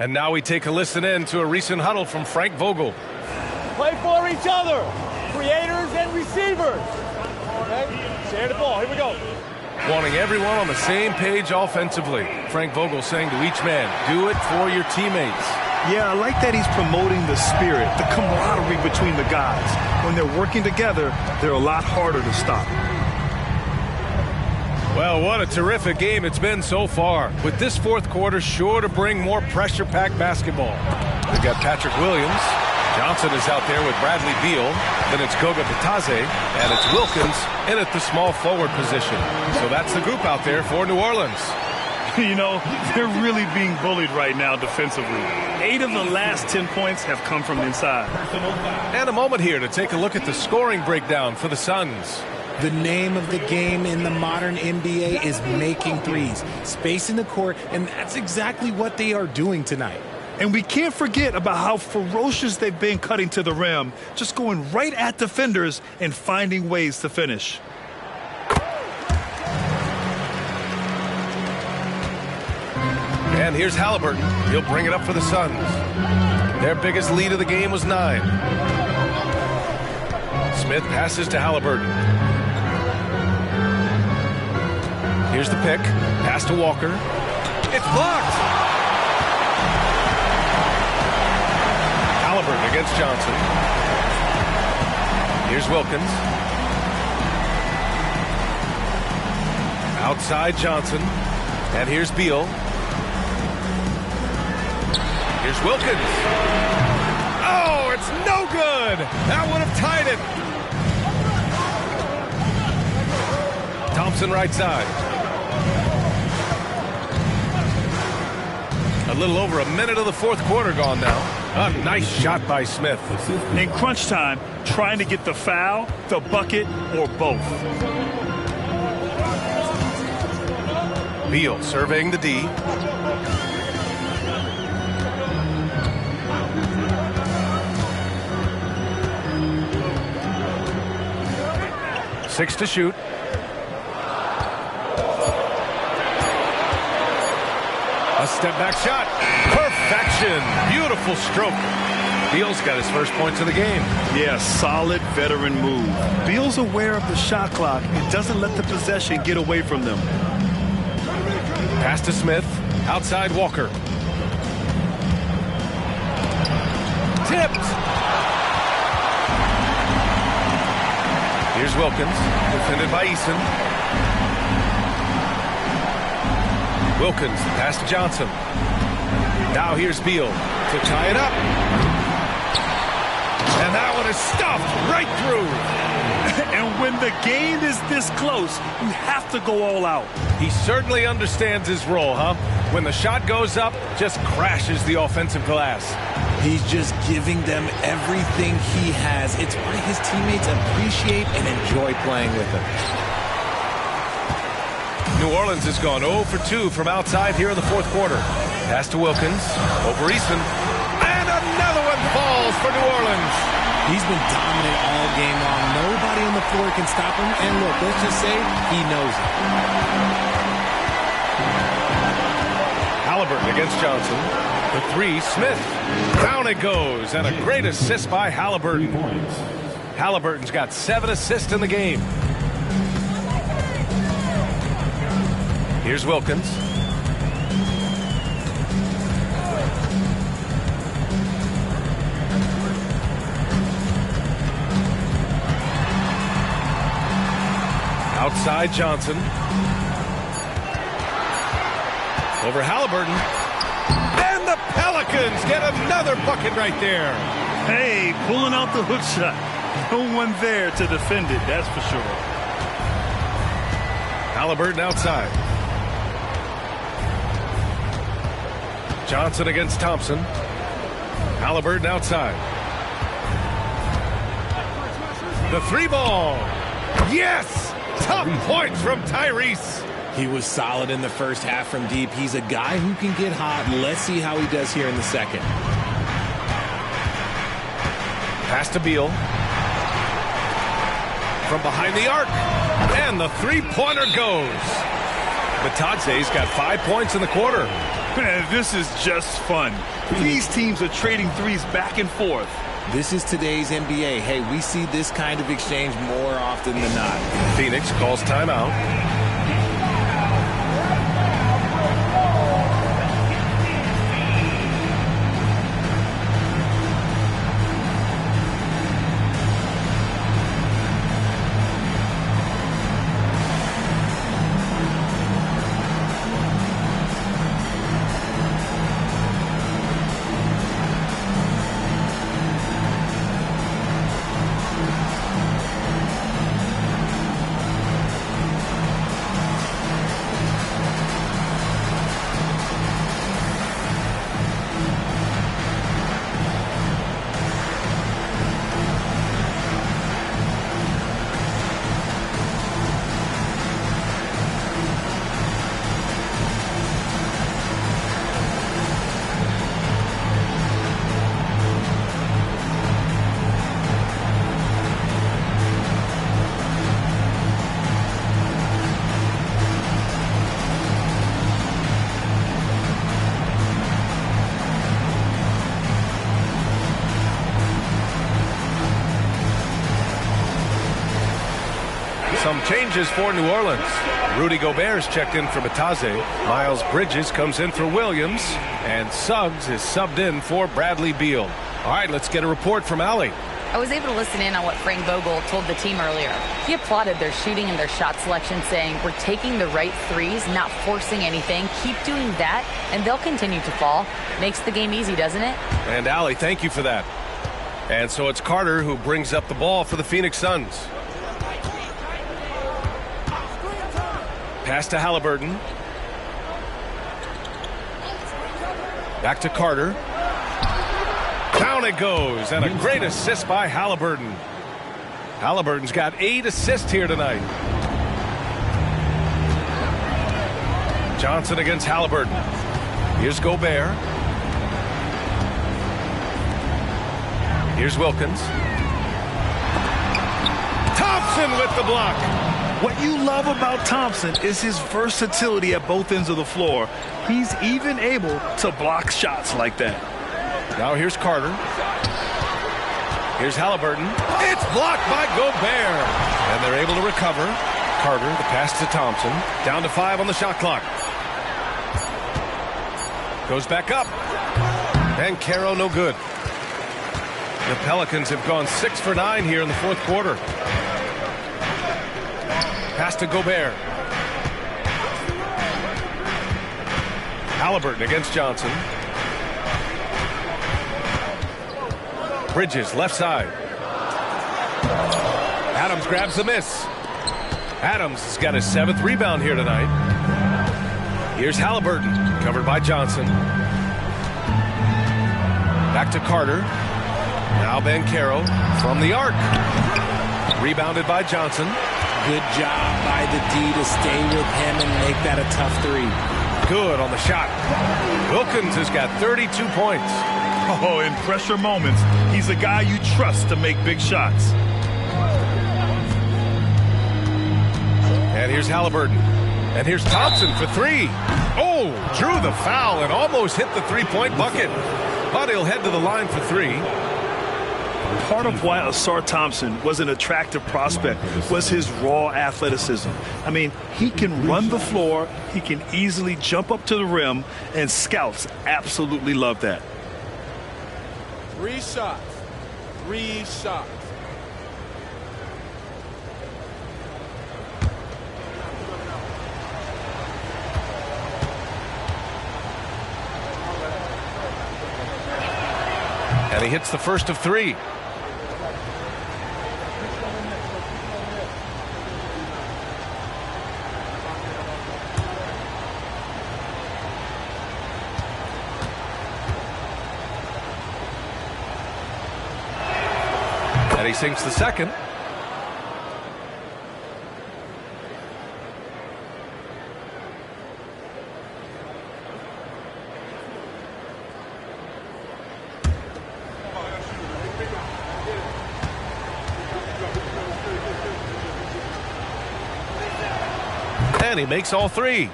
And now we take a listen in to a recent huddle from Frank Vogel. Play for each other, creators and receivers. Okay, share the ball. Here we go. Wanting everyone on the same page offensively. Frank Vogel saying to each man, do it for your teammates. Yeah, I like that he's promoting the spirit, the camaraderie between the guys. When they're working together, they're a lot harder to stop. Well, what a terrific game it's been so far. With this fourth quarter sure to bring more pressure-packed basketball. We've got Patrick Williams. Johnson is out there with Bradley Beal. Then it's Goga Bitadze, and it's Wilkins in at the small forward position. So that's the group out there for New Orleans. You know, they're really being bullied right now defensively. 8 of the last 10 points have come from inside. And a moment here to take a look at the scoring breakdown for the Suns. The name of the game in the modern NBA is making threes, spacing the court, and that's exactly what they are doing tonight. And we can't forget about how ferocious they've been cutting to the rim, just going right at defenders and finding ways to finish. And here's Halliburton. He'll bring it up for the Suns. Their biggest lead of the game was 9. Smith passes to Halliburton. Here's the pick. Pass to Walker. It's blocked. Halliburton against Johnson. Here's Wilkins. Outside Johnson. And here's Beal. Here's Wilkins. Oh, it's no good. That would have tied it. Thompson right side. A little over a minute of the fourth quarter gone now. A nice shot by Smith. In crunch time, trying to get the foul, the bucket, or both. Beal surveying the D. Six to shoot. A step back shot. Perfection. Beautiful stroke. Beal's got his first points of the game. Yeah, solid veteran move. Beal's aware of the shot clock and doesn't let the possession get away from them. Pass to Smith. Outside Walker. Tipped. Here's Wilkins. Defended by Eason. Wilkins, the pass to Johnson. Now here's Beal to tie it up. And that one is stuffed right through. And when the game is this close, you have to go all out. He certainly understands his role, huh? When the shot goes up, just crashes the offensive glass. He's just giving them everything he has. It's why his teammates appreciate and enjoy playing with him. New Orleans has gone 0 for 2 from outside here in the fourth quarter. Pass to Wilkins, over Eason, and another one falls for New Orleans. He's been dominant all game long. Nobody on the floor can stop him. And look, let's just say he knows it. Halliburton against Johnson. The three, Smith. Down it goes, and a great assist by Halliburton. Halliburton's got 7 assists in the game. Here's Wilkins. Outside Johnson. Over Halliburton. And the Pelicans get another bucket right there. Hey, pulling out the hook shot. No one there to defend it, that's for sure. Halliburton outside. Johnson against Thompson. Halliburton outside. The three ball. Yes! Tough points from Tyrese. He was solid in the first half from deep. He's a guy who can get hot. Let's see how he does here in the second. Pass to Beal. From behind the arc. And the three-pointer goes. Bitadze's got 5 points in the quarter. Man, this is just fun. These teams are trading threes back and forth. This is today's NBA. Hey, we see this kind of exchange more often than not. Phoenix calls timeout. Some changes for New Orleans. Rudy Gobert's checked in for Batase. Miles Bridges comes in for Williams. And Suggs is subbed in for Bradley Beal. All right, let's get a report from Allie. I was able to listen in on what Frank Vogel told the team earlier. He applauded their shooting and their shot selection, saying, we're taking the right threes, not forcing anything. Keep doing that, and they'll continue to fall. Makes the game easy, doesn't it? And Allie, thank you for that. And so it's Carter who brings up the ball for the Phoenix Suns. Pass to Halliburton. Back to Carter. Down it goes, and a great assist by Halliburton. Halliburton's got 8 assists here tonight. Johnson against Halliburton. Here's Gobert. Here's Wilkins. Thompson with the block. What you love about Thompson is his versatility at both ends of the floor. He's even able to block shots like that. Now here's Carter. Here's Halliburton. It's blocked by Gobert. And they're able to recover. Carter, the pass to Thompson. Down to 5 on the shot clock. Goes back up. And Caro no good. The Pelicans have gone 6 for 9 here in the fourth quarter. Pass to Gobert. Halliburton against Johnson. Bridges, left side. Adams grabs the miss. Adams has got his 7th rebound here tonight. Here's Halliburton, covered by Johnson. Back to Carter. Now Caro from the arc. Rebounded by Johnson. Good job by the D to stay with him and make that a tough 3. Good on the shot. Wilkins has got 32 points. Oh, in pressure moments, he's a guy you trust to make big shots. And here's Halliburton. And here's Thompson for 3. Oh, drew the foul and almost hit the 3-point bucket. But he'll head to the line for 3. Part of why Ausar Thompson was an attractive prospect was his raw athleticism. I mean, he can run the floor, he can easily jump up to the rim, and scouts absolutely love that. 3 shots. 3 shots. And he hits the first of 3. And he sinks the second. And he makes all 3.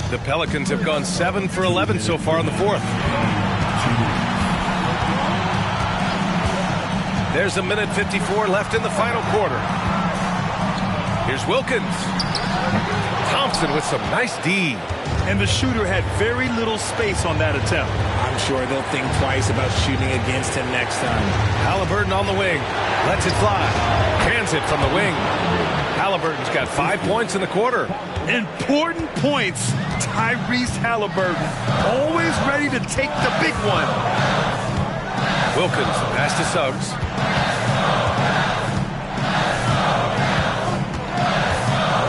The Pelicans have gone 7 for 11 so far in the fourth. There's a minute 54 left in the final quarter. Here's Wilkins. Thompson with some nice D. And the shooter had very little space on that attempt. I'm sure they'll think twice about shooting against him next time. Halliburton on the wing. Lets it fly. Cans it from the wing. Halliburton's got 5 points in the quarter. Important points. Tyrese Halliburton. Always ready to take the big one. Wilkins, pass to Suggs.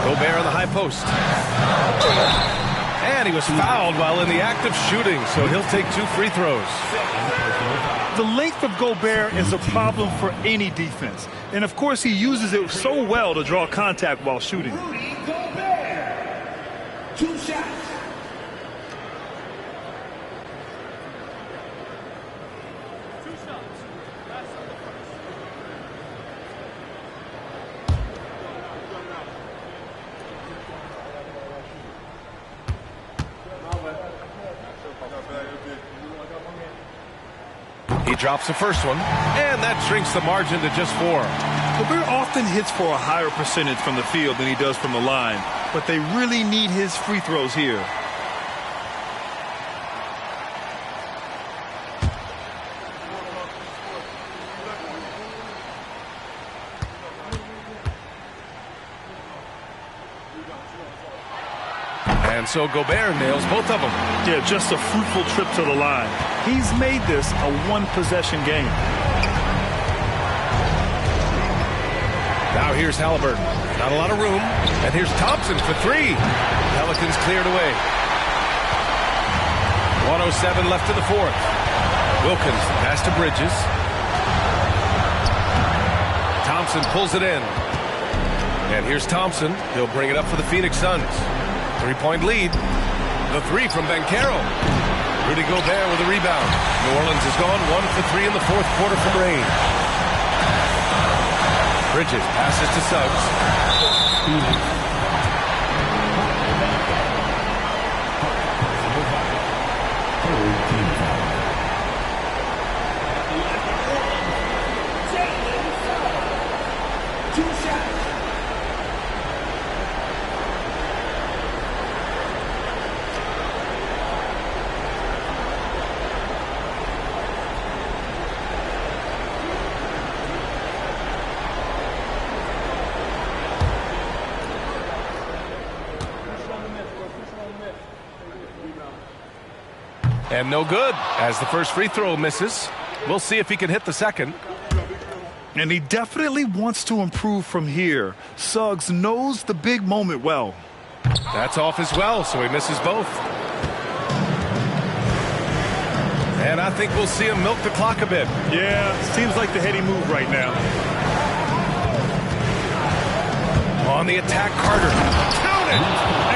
Gobert on the high post. And he was fouled while in the act of shooting, so he'll take 2 free throws. The length of Gobert is a problem for any defense. And, of course, he uses it so well to draw contact while shooting. Gobert. 2 shots. He drops the first one, and that shrinks the margin to just 4. Gobert often hits for a higher percentage from the field than he does from the line, but they really need his free throws here. And so Gobert nails both of them. Yeah, just a fruitful trip to the line. He's made this a one-possession game. Now here's Halliburton. Not a lot of room. And here's Thompson for 3. Pelicans cleared away. 1:07 left in the fourth. Wilkins, pass to Bridges. Thompson pulls it in. And here's Thompson. He'll bring it up for the Phoenix Suns. 3-point lead. The 3 from Banchero. Rudy Gobert with a rebound. New Orleans has gone 1 for 3 in the fourth quarter from range. Bridges passes to Suggs. And no good, as the first free throw misses. We'll see if he can hit the second. And he definitely wants to improve from here. Suggs knows the big moment well. That's off as well, so he misses both. And I think we'll see him milk the clock a bit. Yeah, seems like the heady move right now. On the attack, Carter. Count it!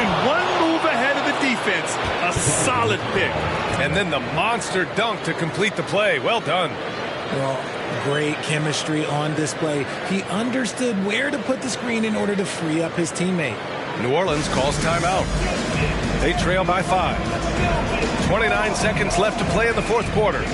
And one move ahead of the defense. A solid pick. And then the monster dunk to complete the play. Well done. Well, great chemistry on display. He understood where to put the screen in order to free up his teammate. New Orleans calls timeout. They trail by 5. 29 seconds left to play in the fourth quarter.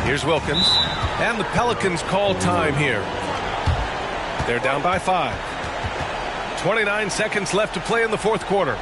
Here's Wilkins. And the Pelicans call time here. They're down by 5. 29 seconds left to play in the fourth quarter.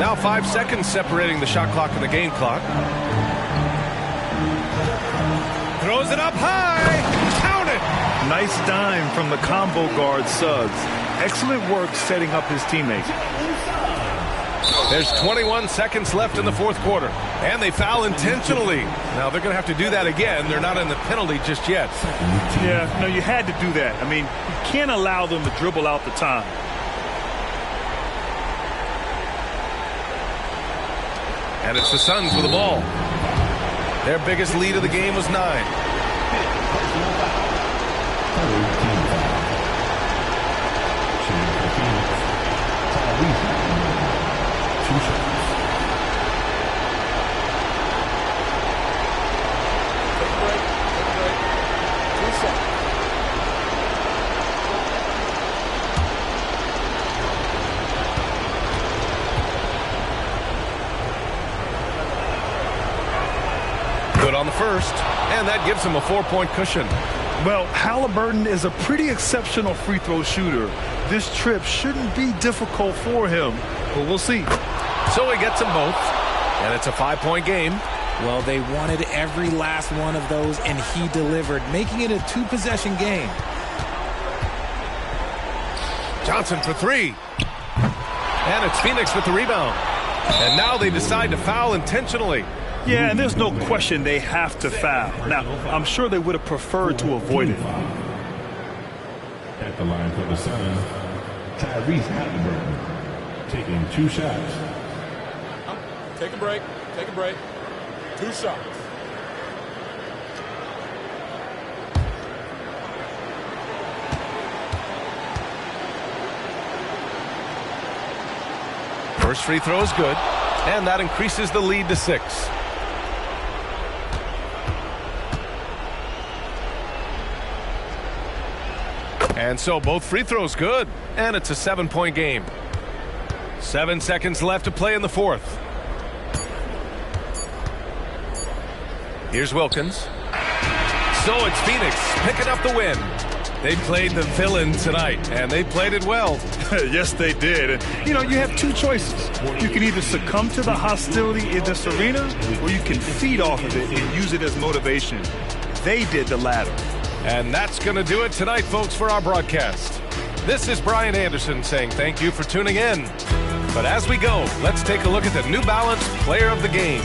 Now 5 seconds separating the shot clock and the game clock. Throws it up high. Count it. Nice dime from the combo guard Suggs. Excellent work setting up his teammates. There's 21 seconds left in the fourth quarter. And they foul intentionally. Now they're going to have to do that again. They're not in the penalty just yet. Yeah, no, you had to do that. I mean, you can't allow them to dribble out the time. And it's the Suns with the ball. Their biggest lead of the game was 9. Good on the first, and that gives him a 4-point cushion. Well, Halliburton is a pretty exceptional free throw shooter. This trip shouldn't be difficult for him, but we'll see. So he gets them both, and it's a 5-point game. Well, they wanted every last one of those, and he delivered, making it a 2-possession game. Johnson for 3. And it's Phoenix with the rebound. And now they decide to foul intentionally. Yeah, and there's no question they have to foul. Now, I'm sure they would have preferred to avoid it. At the line for the Suns, Tyrese Halliburton taking 2 shots. Take a break. Take a break. 2 shots. First free throw is good, and that increases the lead to 6. And so both free throws good, and it's a 7-point game. 7 seconds left to play in the fourth. Here's Wilkins. So it's Phoenix picking up the win. They played the villain tonight, and they played it well. Yes, they did. And, you know, you have 2 choices. You can either succumb to the hostility in this arena, or you can feed off of it and use it as motivation. They did the latter. And that's going to do it tonight, folks, for our broadcast. This is Brian Anderson saying thank you for tuning in. But as we go, let's take a look at the New Balance Player of the Game.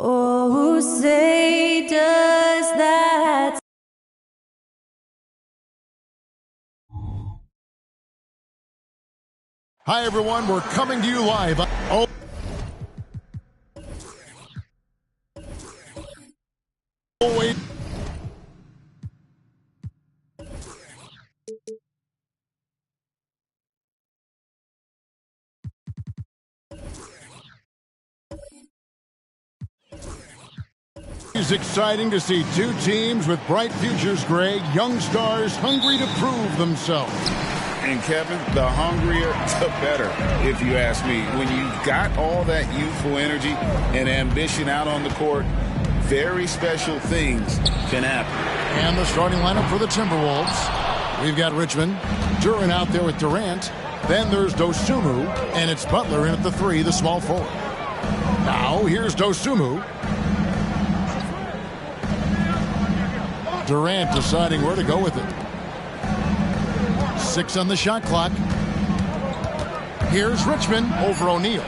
Oh, say does that. Hi, everyone. We're coming to you live. Oh. Wait. It's exciting to see two teams with bright futures, Greg. Young stars hungry to prove themselves. And Kevin, the hungrier, the better, if you ask me. When you've got all that youthful energy and ambition out on the court, very special things can happen. And the starting lineup for the Timberwolves. We've got Richmond, Duran out there with Durant. Then there's Dosunmu, and it's Butler in at the 3, the small forward. Now here's Dosunmu. Durant deciding where to go with it. 6 on the shot clock. Here's Richmond over O'Neal.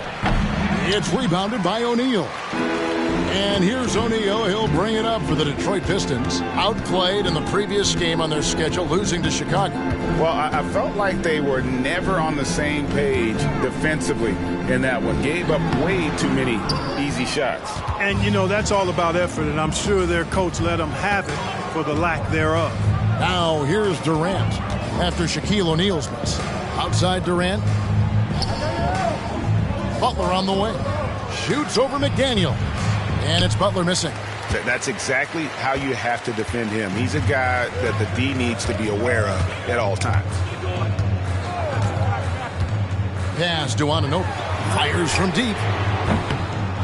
It's rebounded by O'Neal. And here's O'Neal. He'll bring it up for the Detroit Pistons. Outplayed in the previous game on their schedule, losing to Chicago. Well, I felt like they were never on the same page defensively in that one. Gave up way too many easy shots. And, you know, that's all about effort, and I'm sure their coach let them have it for the lack thereof. Now here's Durant after Shaquille O'Neal's miss. Outside Durant. Butler on the wing. Shoots over McDaniel. And it's Butler missing. That's exactly how you have to defend him. He's a guy that the D needs to be aware of at all times. Pass to Anunoby. Fires from deep.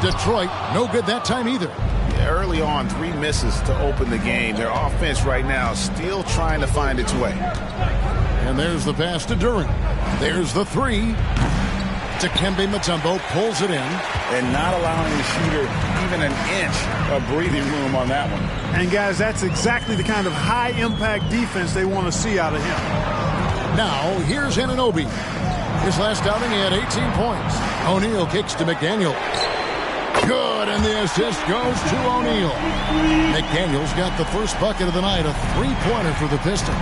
Detroit, no good that time either. Early on, 3 misses to open the game. Their offense right now still trying to find its way. And there's the pass to Duran. There's the 3. Dikembe Mutombo pulls it in. And not allowing the shooter even an inch of breathing room on that one. And guys, that's exactly the kind of high-impact defense they want to see out of him. Now, here's Anunoby. His last outing, he had 18 points. O'Neal kicks to McDaniel. Good, and the assist goes to O'Neal. McDaniel's got the first bucket of the night, a three-pointer for the Pistons.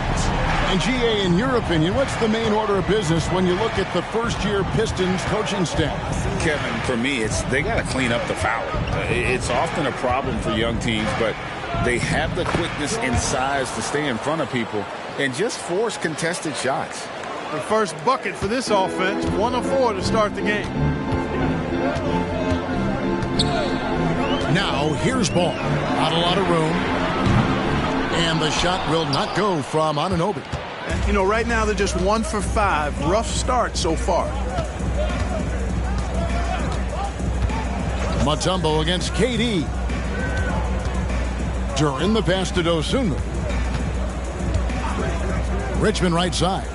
And GA, in your opinion, what's the main order of business when you look at the first-year Pistons coaching staff? Kevin, for me, they got to clean up the foul. It's often a problem for young teams, but they have the quickness and size to stay in front of people and just force contested shots. The first bucket for this offense, 1 of 4 to start the game. Now, here's Ball. Not a lot of room. And the shot will not go from Anunoby. You know, right now they're just 1 for 5. Rough start so far. Mutombo against KD. Duran the pass to Dosunmu. Richmond right side.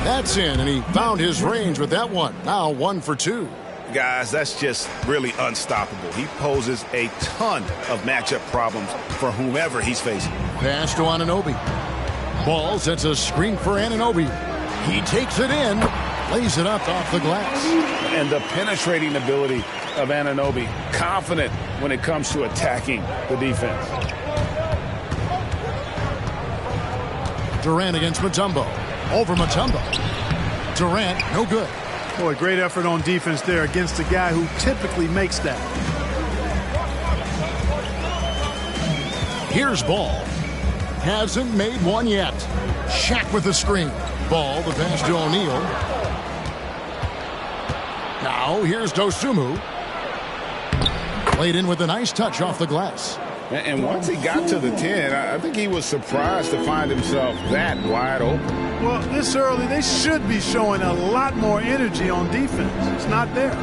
That's in, and he found his range with that one. Now 1 for 2. Guys, that's just really unstoppable. He poses a ton of matchup problems for whomever he's facing. Pass to Anunoby. Ball sets a screen for Anunoby. He takes it in, lays it up off the glass. And the penetrating ability of Anunoby, confident when it comes to attacking the defense. Durant against Mutombo. Over Mutombo. Durant, no good. Boy, great effort on defense there against a guy who typically makes that. Here's Ball. Hasn't made one yet. Shaq with the screen. Ball, the pass to O'Neal. Now, here's Dosunmu. Played in with a nice touch off the glass. And once he got to the 10, I think he was surprised to find himself that wide open. Well, this early, they should be showing a lot more energy on defense. It's not there.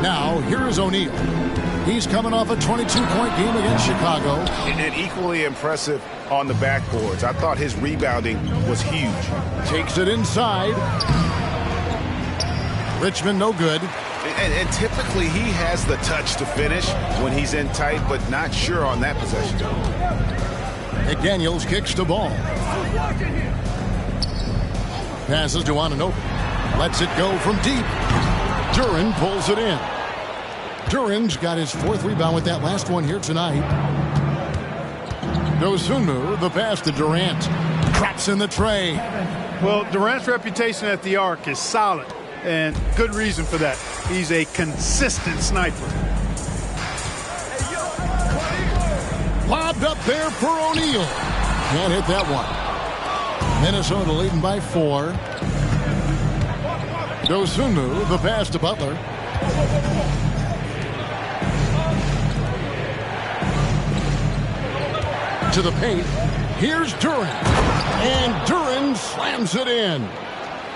Now, here is O'Neal. He's coming off a 22-point game against Chicago. And equally impressive on the backboards. I thought his rebounding was huge. Takes it inside. Richmond, no good. And typically he has the touch to finish when he's in tight, but not sure on that possession. McDaniels kicks the ball. Passes to Anunoby. Lets it go from deep. Duran pulls it in. Duran's got his 4th rebound with that last one here tonight. Dosunmu, the pass to Durant. Drops in the tray. Well, Durant's reputation at the arc is solid, and good reason for that. He's a consistent sniper. Lobbed up there for O'Neal. Can't hit that one. Minnesota leading by 4. Dosunmu, the pass to Butler. To the paint. Here's Duran. And Duran slams it in.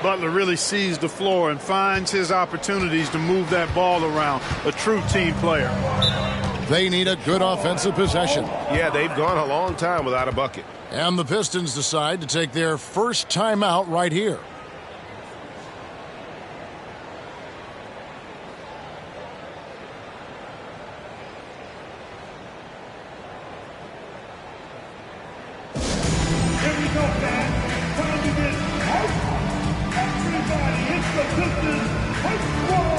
Butler really sees the floor and finds his opportunities to move that ball around. A true team player. They need a good offensive possession. Yeah, they've gone a long time without a bucket. And the Pistons decide to take their first timeout right here. Here we go, fans. Time to get hyped. Everybody, it's the Pistons Hype Squad.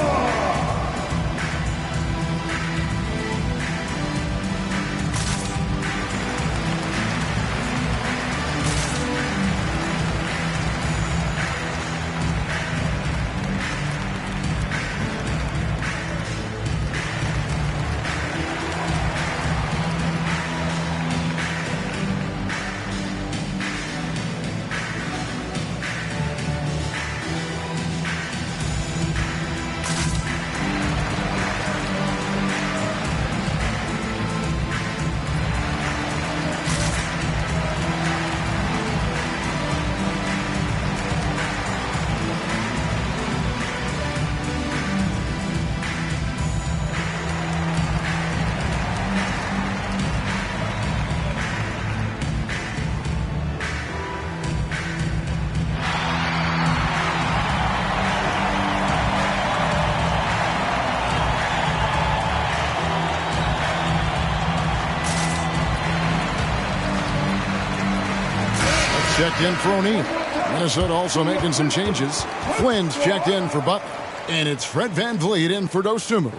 checked in for O'Neal. Minnesota also making some changes. Flynn's checked in for Butler. And it's Fred VanVleet in for Dosunmu.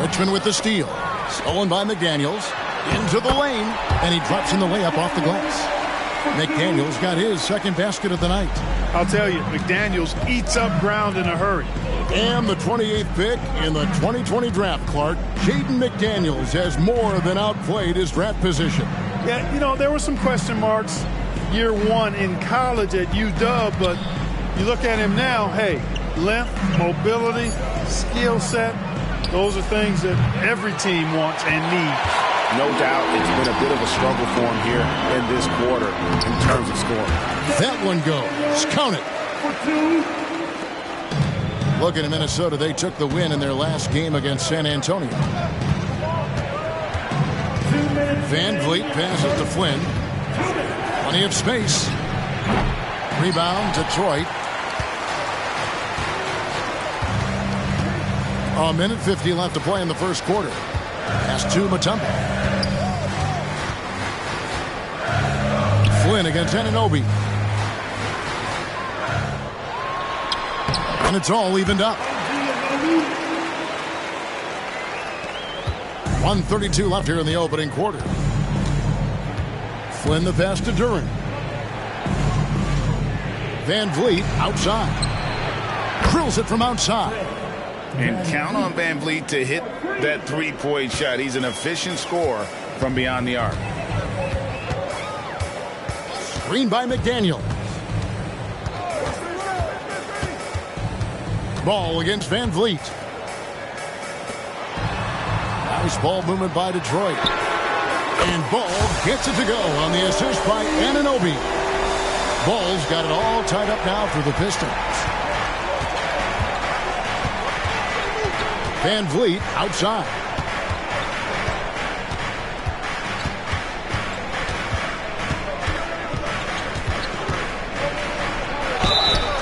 Richmond with the steal. Stolen by McDaniels. Into the lane. And he drops in the layup off the glass. McDaniels got his second basket of the night. I'll tell you, McDaniels eats up ground in a hurry. And the 28th pick in the 2020 draft, Clark, Jaden McDaniels has more than outplayed his draft position. Yeah, you know, there were some question marks year one in college at UW, but you look at him now, hey, length, mobility, skill set, those are things that every team wants and needs. No doubt it's been a bit of a struggle for him here in this quarter in terms of scoring. That one goes. Count it. Looking at Minnesota, they took the win in their last game against San Antonio. VanVleet passes to Flynn. Plenty of space. Rebound, Detroit. A minute 50 left to play in the first quarter. Pass to Mutombo. Flynn against Anunoby. And it's all evened up. 1:32 left here in the opening quarter. Flynn the pass to Duren. VanVleet outside. Drills it from outside. And count on VanVleet to hit that three-point shot. He's an efficient scorer from beyond the arc. Screen by McDaniel. Ball against VanVleet. Nice ball movement by Detroit. And Ball gets it to go on the assist by Anunoby. Ball's got it all tied up now for the Pistons. VanVleet outside.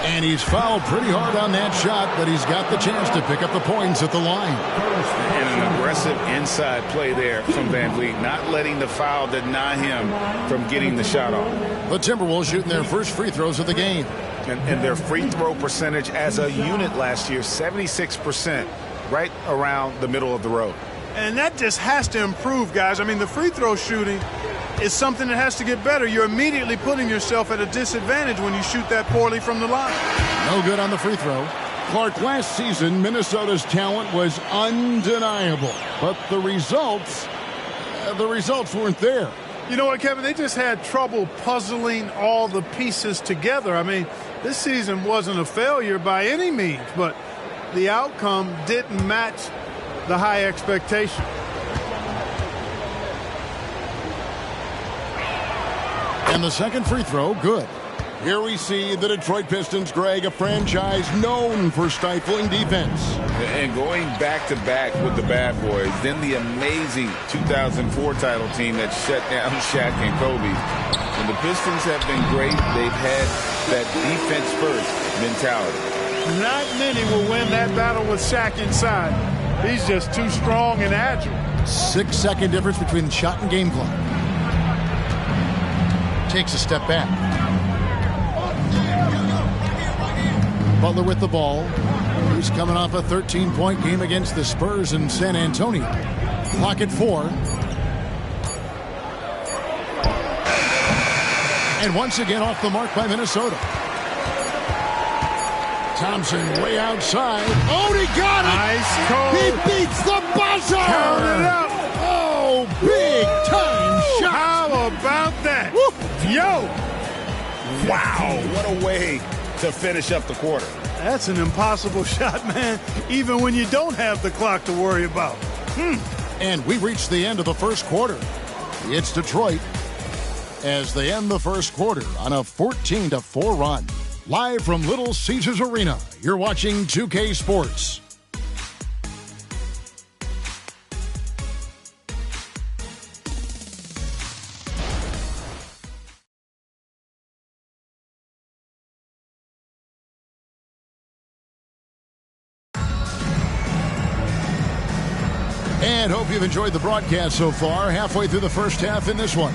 And he's fouled pretty hard on that shot, but he's got the chance to pick up the points at the line. And an aggressive inside play there from VanVleet, not letting the foul deny him from getting the shot off. The Timberwolves shooting their first free throws of the game. And their free throw percentage as a unit last year, 76%. Right around the middle of the road. And that just has to improve, guys. I mean, the free throw shooting is something that has to get better. You're immediately putting yourself at a disadvantage when you shoot that poorly from the line. No good on the free throw. Clark, last season, Minnesota's talent was undeniable. But the results weren't there. You know what, Kevin? They just had trouble puzzling all the pieces together. I mean, this season wasn't a failure by any means, but the outcome didn't match the high expectation. And the second free throw, good. Here we see the Detroit Pistons, Greg, a franchise known for stifling defense. And going back-to-back with the bad boys, then the amazing 2004 title team that shut down Shaq and Kobe. And the Pistons have been great. They've had that defense-first mentality. Not many will win that battle with Shaq inside. He's just too strong and agile. 6-second difference between shot and game clock. Takes a step back. Butler with the ball. He's coming off a 13-point game against the Spurs in San Antonio. Clock at 4. And once again off the mark by Minnesota. Thompson way outside. Oh, he got it! Nice call. He beats the buzzer! Count it up! Oh, big time shot! How about that? Woo. Yo! Wow, what a way to finish up the quarter. That's an impossible shot, man, even when you don't have the clock to worry about. And we reached the end of the first quarter. It's Detroit as they end the first quarter on a 14-4 run. Live from Little Caesars Arena, you're watching 2K Sports. And hope you've enjoyed the broadcast so far, halfway through the first half in this one.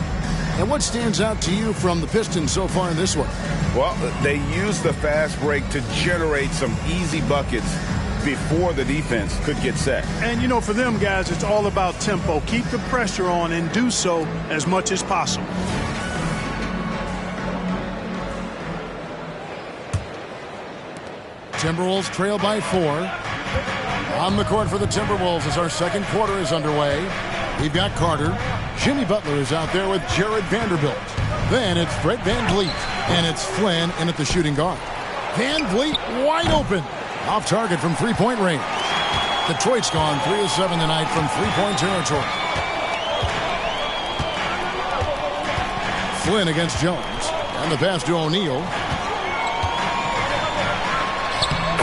And what stands out to you from the Pistons so far in this one? Well, they used the fast break to generate some easy buckets before the defense could get set. And, you know, for them guys, it's all about tempo. Keep the pressure on and do so as much as possible. Timberwolves trail by 4. On the court for the Timberwolves as our second quarter is underway. We've got Carter. Jimmy Butler is out there with Jared Vanderbilt. Then it's Fred VanVleet. And it's Flynn in at the shooting guard. VanVleet wide open. Off target from three-point range. Detroit's gone 3 of 7 tonight from three-point territory. Flynn against Jones. And the pass to O'Neal.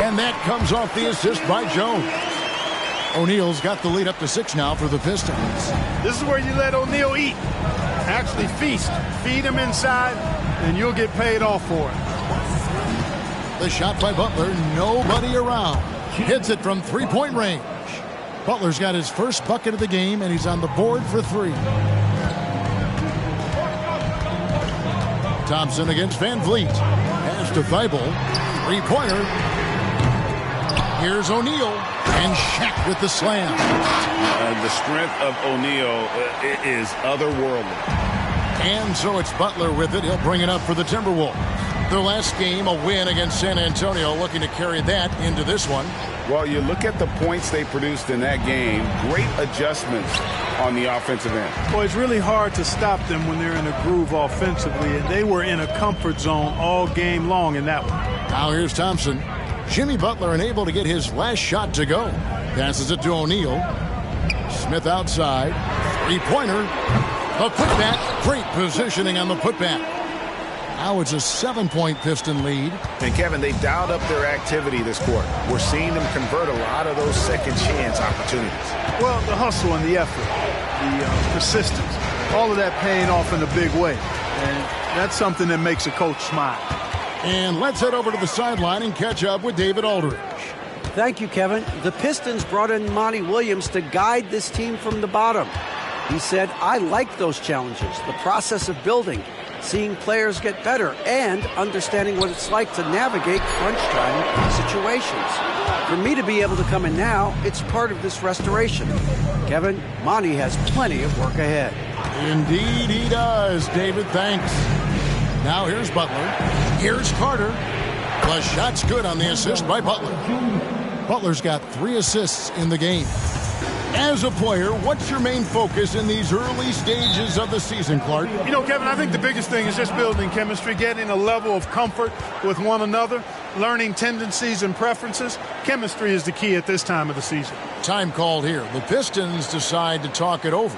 And that comes off the assist by Jones. O'Neal's got the lead up to 6 now for the Pistons. This is where you let O'Neal eat. Actually feast. Feed him inside, and you'll get paid off for it. The shot by Butler, nobody around. Hits it from three-point range. Butler's got his first bucket of the game, and he's on the board for 3. Thompson against VanVleet. Pass to Thibault. Three-pointer. Here's O'Neal. And Shaq with the slam. The strength of O'Neal is otherworldly. And so it's Butler with it. He'll bring it up for the Timberwolves. Their last game, a win against San Antonio, looking to carry that into this one. Well, you look at the points they produced in that game. Great adjustments on the offensive end. Well, it's really hard to stop them when they're in a groove offensively, and they were in a comfort zone all game long in that one. Now here's Thompson. Jimmy Butler unable to get his last shot to go. Passes it to O'Neal. Smith outside. Three-pointer. A putback. Great positioning on the putback. Now it's a 7-point Piston lead. And Kevin, they dialed up their activity this quarter. We're seeing them convert a lot of those second chance opportunities. Well, the hustle and the effort, the persistence, all of that paying off in a big way. And that's something that makes a coach smile. And let's head over to the sideline and catch up with David Aldridge. Thank you, Kevin. The Pistons brought in Monty Williams to guide this team from the bottom. He said, I like those challenges, the process of building, seeing players get better, and understanding what it's like to navigate crunch time situations. For me to be able to come in now, it's part of this restoration. Kevin, Monty has plenty of work ahead. Indeed he does, David. Thanks. Now here's Butler. Here's Carter. The shot's good on the assist by Butler. Butler's got 3 assists in the game. As a player, what's your main focus in these early stages of the season, Clark? You know, Kevin, I think the biggest thing is just building chemistry, getting a level of comfort with one another, learning tendencies and preferences. Chemistry is the key at this time of the season. Time called here. The Pistons decide to talk it over.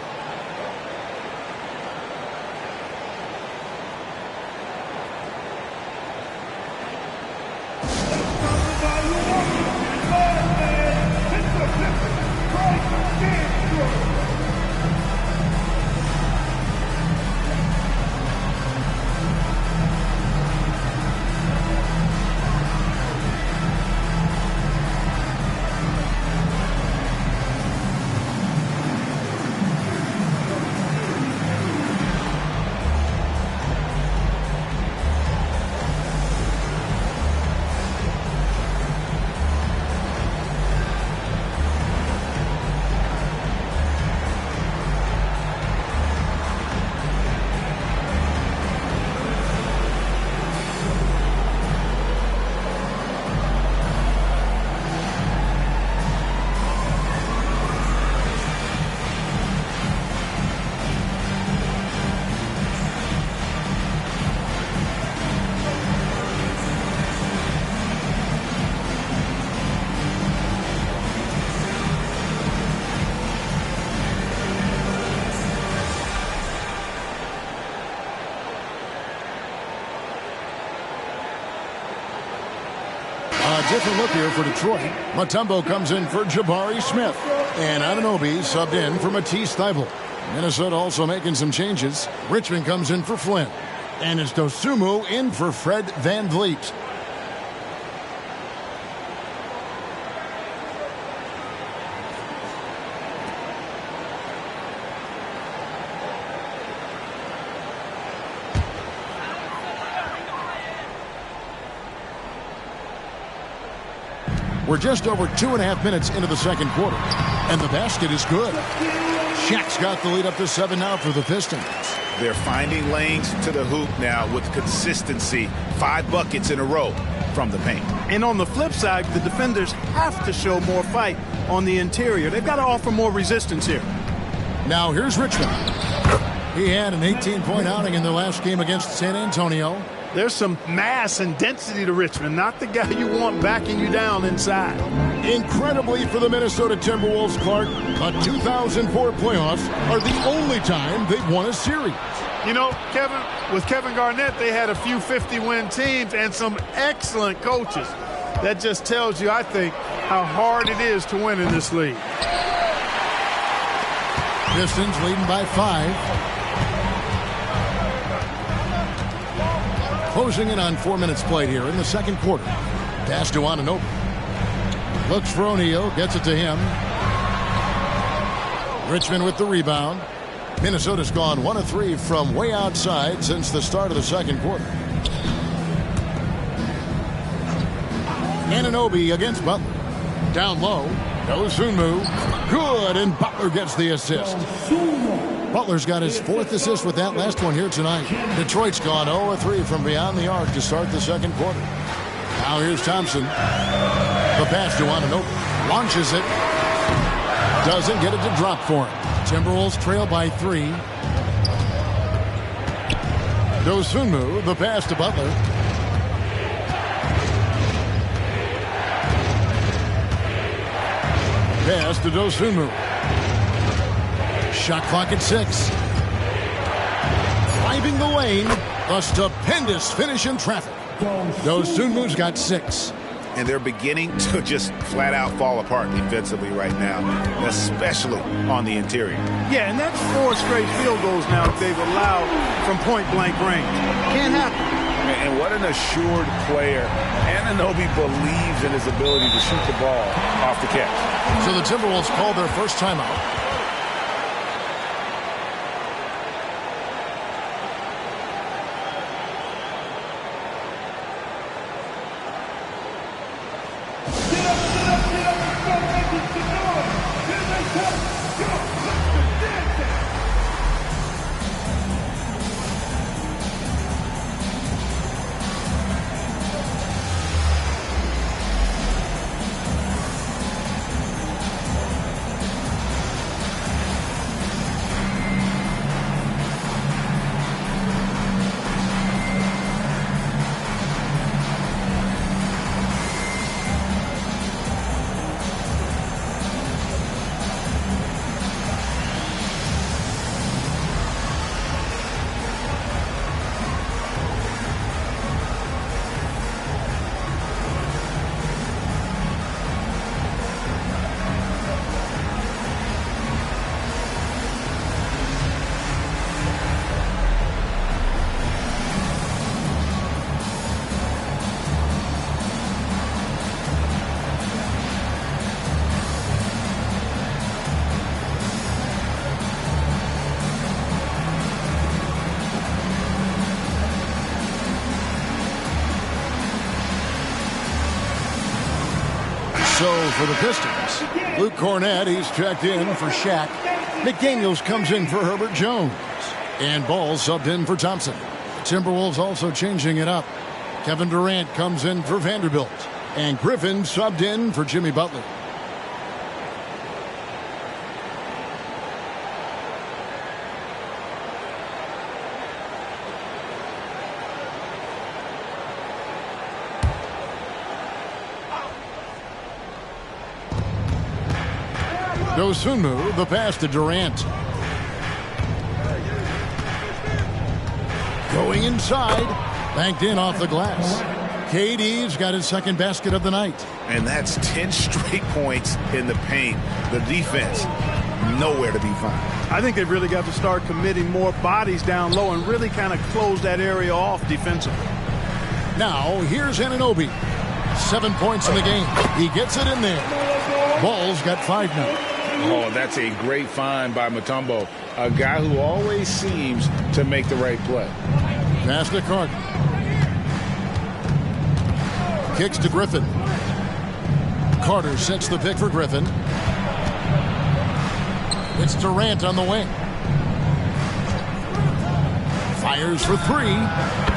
Different look here for Detroit. Mutombo comes in for Jabari Smith. And Anunoby subbed in for Matisse Thybulle. Minnesota also making some changes. Richmond comes in for Flynn. And it's Dosunmu in for Fred VanVleet. We're just over 2.5 minutes into the second quarter, and the basket is good. Shaq's got the lead up to 7 now for the Pistons. They're finding lanes to the hoop now with consistency. 5 buckets in a row from the paint. And on the flip side, the defenders have to show more fight on the interior. They've got to offer more resistance here. Now here's Richmond. He had an 18-point outing in their last game against San Antonio. There's some mass and density to Richmond, not the guy you want backing you down inside. Incredibly for the Minnesota Timberwolves, Clark, the 2004 playoffs are the only time they've won a series. You know, with Kevin Garnett, they had a few 50-win teams and some excellent coaches. That just tells you, I think, how hard it is to win in this league. Pistons leading by 5. Closing in on 4 minutes played here in the second quarter. Pass to Anunoby. Looks for O'Neal, gets it to him. Richmond with the rebound. Minnesota's gone 1 of 3 from way outside since the start of the second quarter. Anunoby against Butler. Down low. Goes Sunmu. Good, and Butler gets the assist. Butler's got his 4th assist with that last one here tonight. Detroit's gone 0 of 3 from beyond the arc to start the second quarter. Now here's Thompson. The pass to Anunoby. Launches it. Doesn't get it to drop for him. Timberwolves trail by 3. Dosunmu, the pass to Butler. Pass to Dosunmu. Shot clock at 6. Driving the lane. A stupendous finish in traffic. Dosunmu's got 6. And they're beginning to just flat out fall apart defensively right now, especially on the interior. Yeah, and that's 4 straight field goals now that they've allowed from point-blank range. Can't happen. And what an assured player. Anunoby believes in his ability to shoot the ball off the catch. So the Timberwolves called their first timeout. So for the Pistons, Luke Cornett, he's checked in for Shaq. McDaniels comes in for Herbert Jones. And Ball subbed in for Thompson. Timberwolves also changing it up. Kevin Durant comes in for Vanderbilt. And Griffin subbed in for Jimmy Butler. Dosunmu, the pass to Durant. Going inside, banked in off the glass. KD's got his second basket of the night. And that's 10 straight points in the paint. The defense, nowhere to be found. I think they've really got to start committing more bodies down low and really kind of close that area off defensively. Now, here's Anunoby. 7 points in the game. He gets it in there. Ball's got 5 now. Oh, that's a great find by Mutombo, a guy who always seems to make the right play. Pass to Carton. Kicks to Griffin. Carter sets the pick for Griffin. It's Durant on the wing. Fires for three.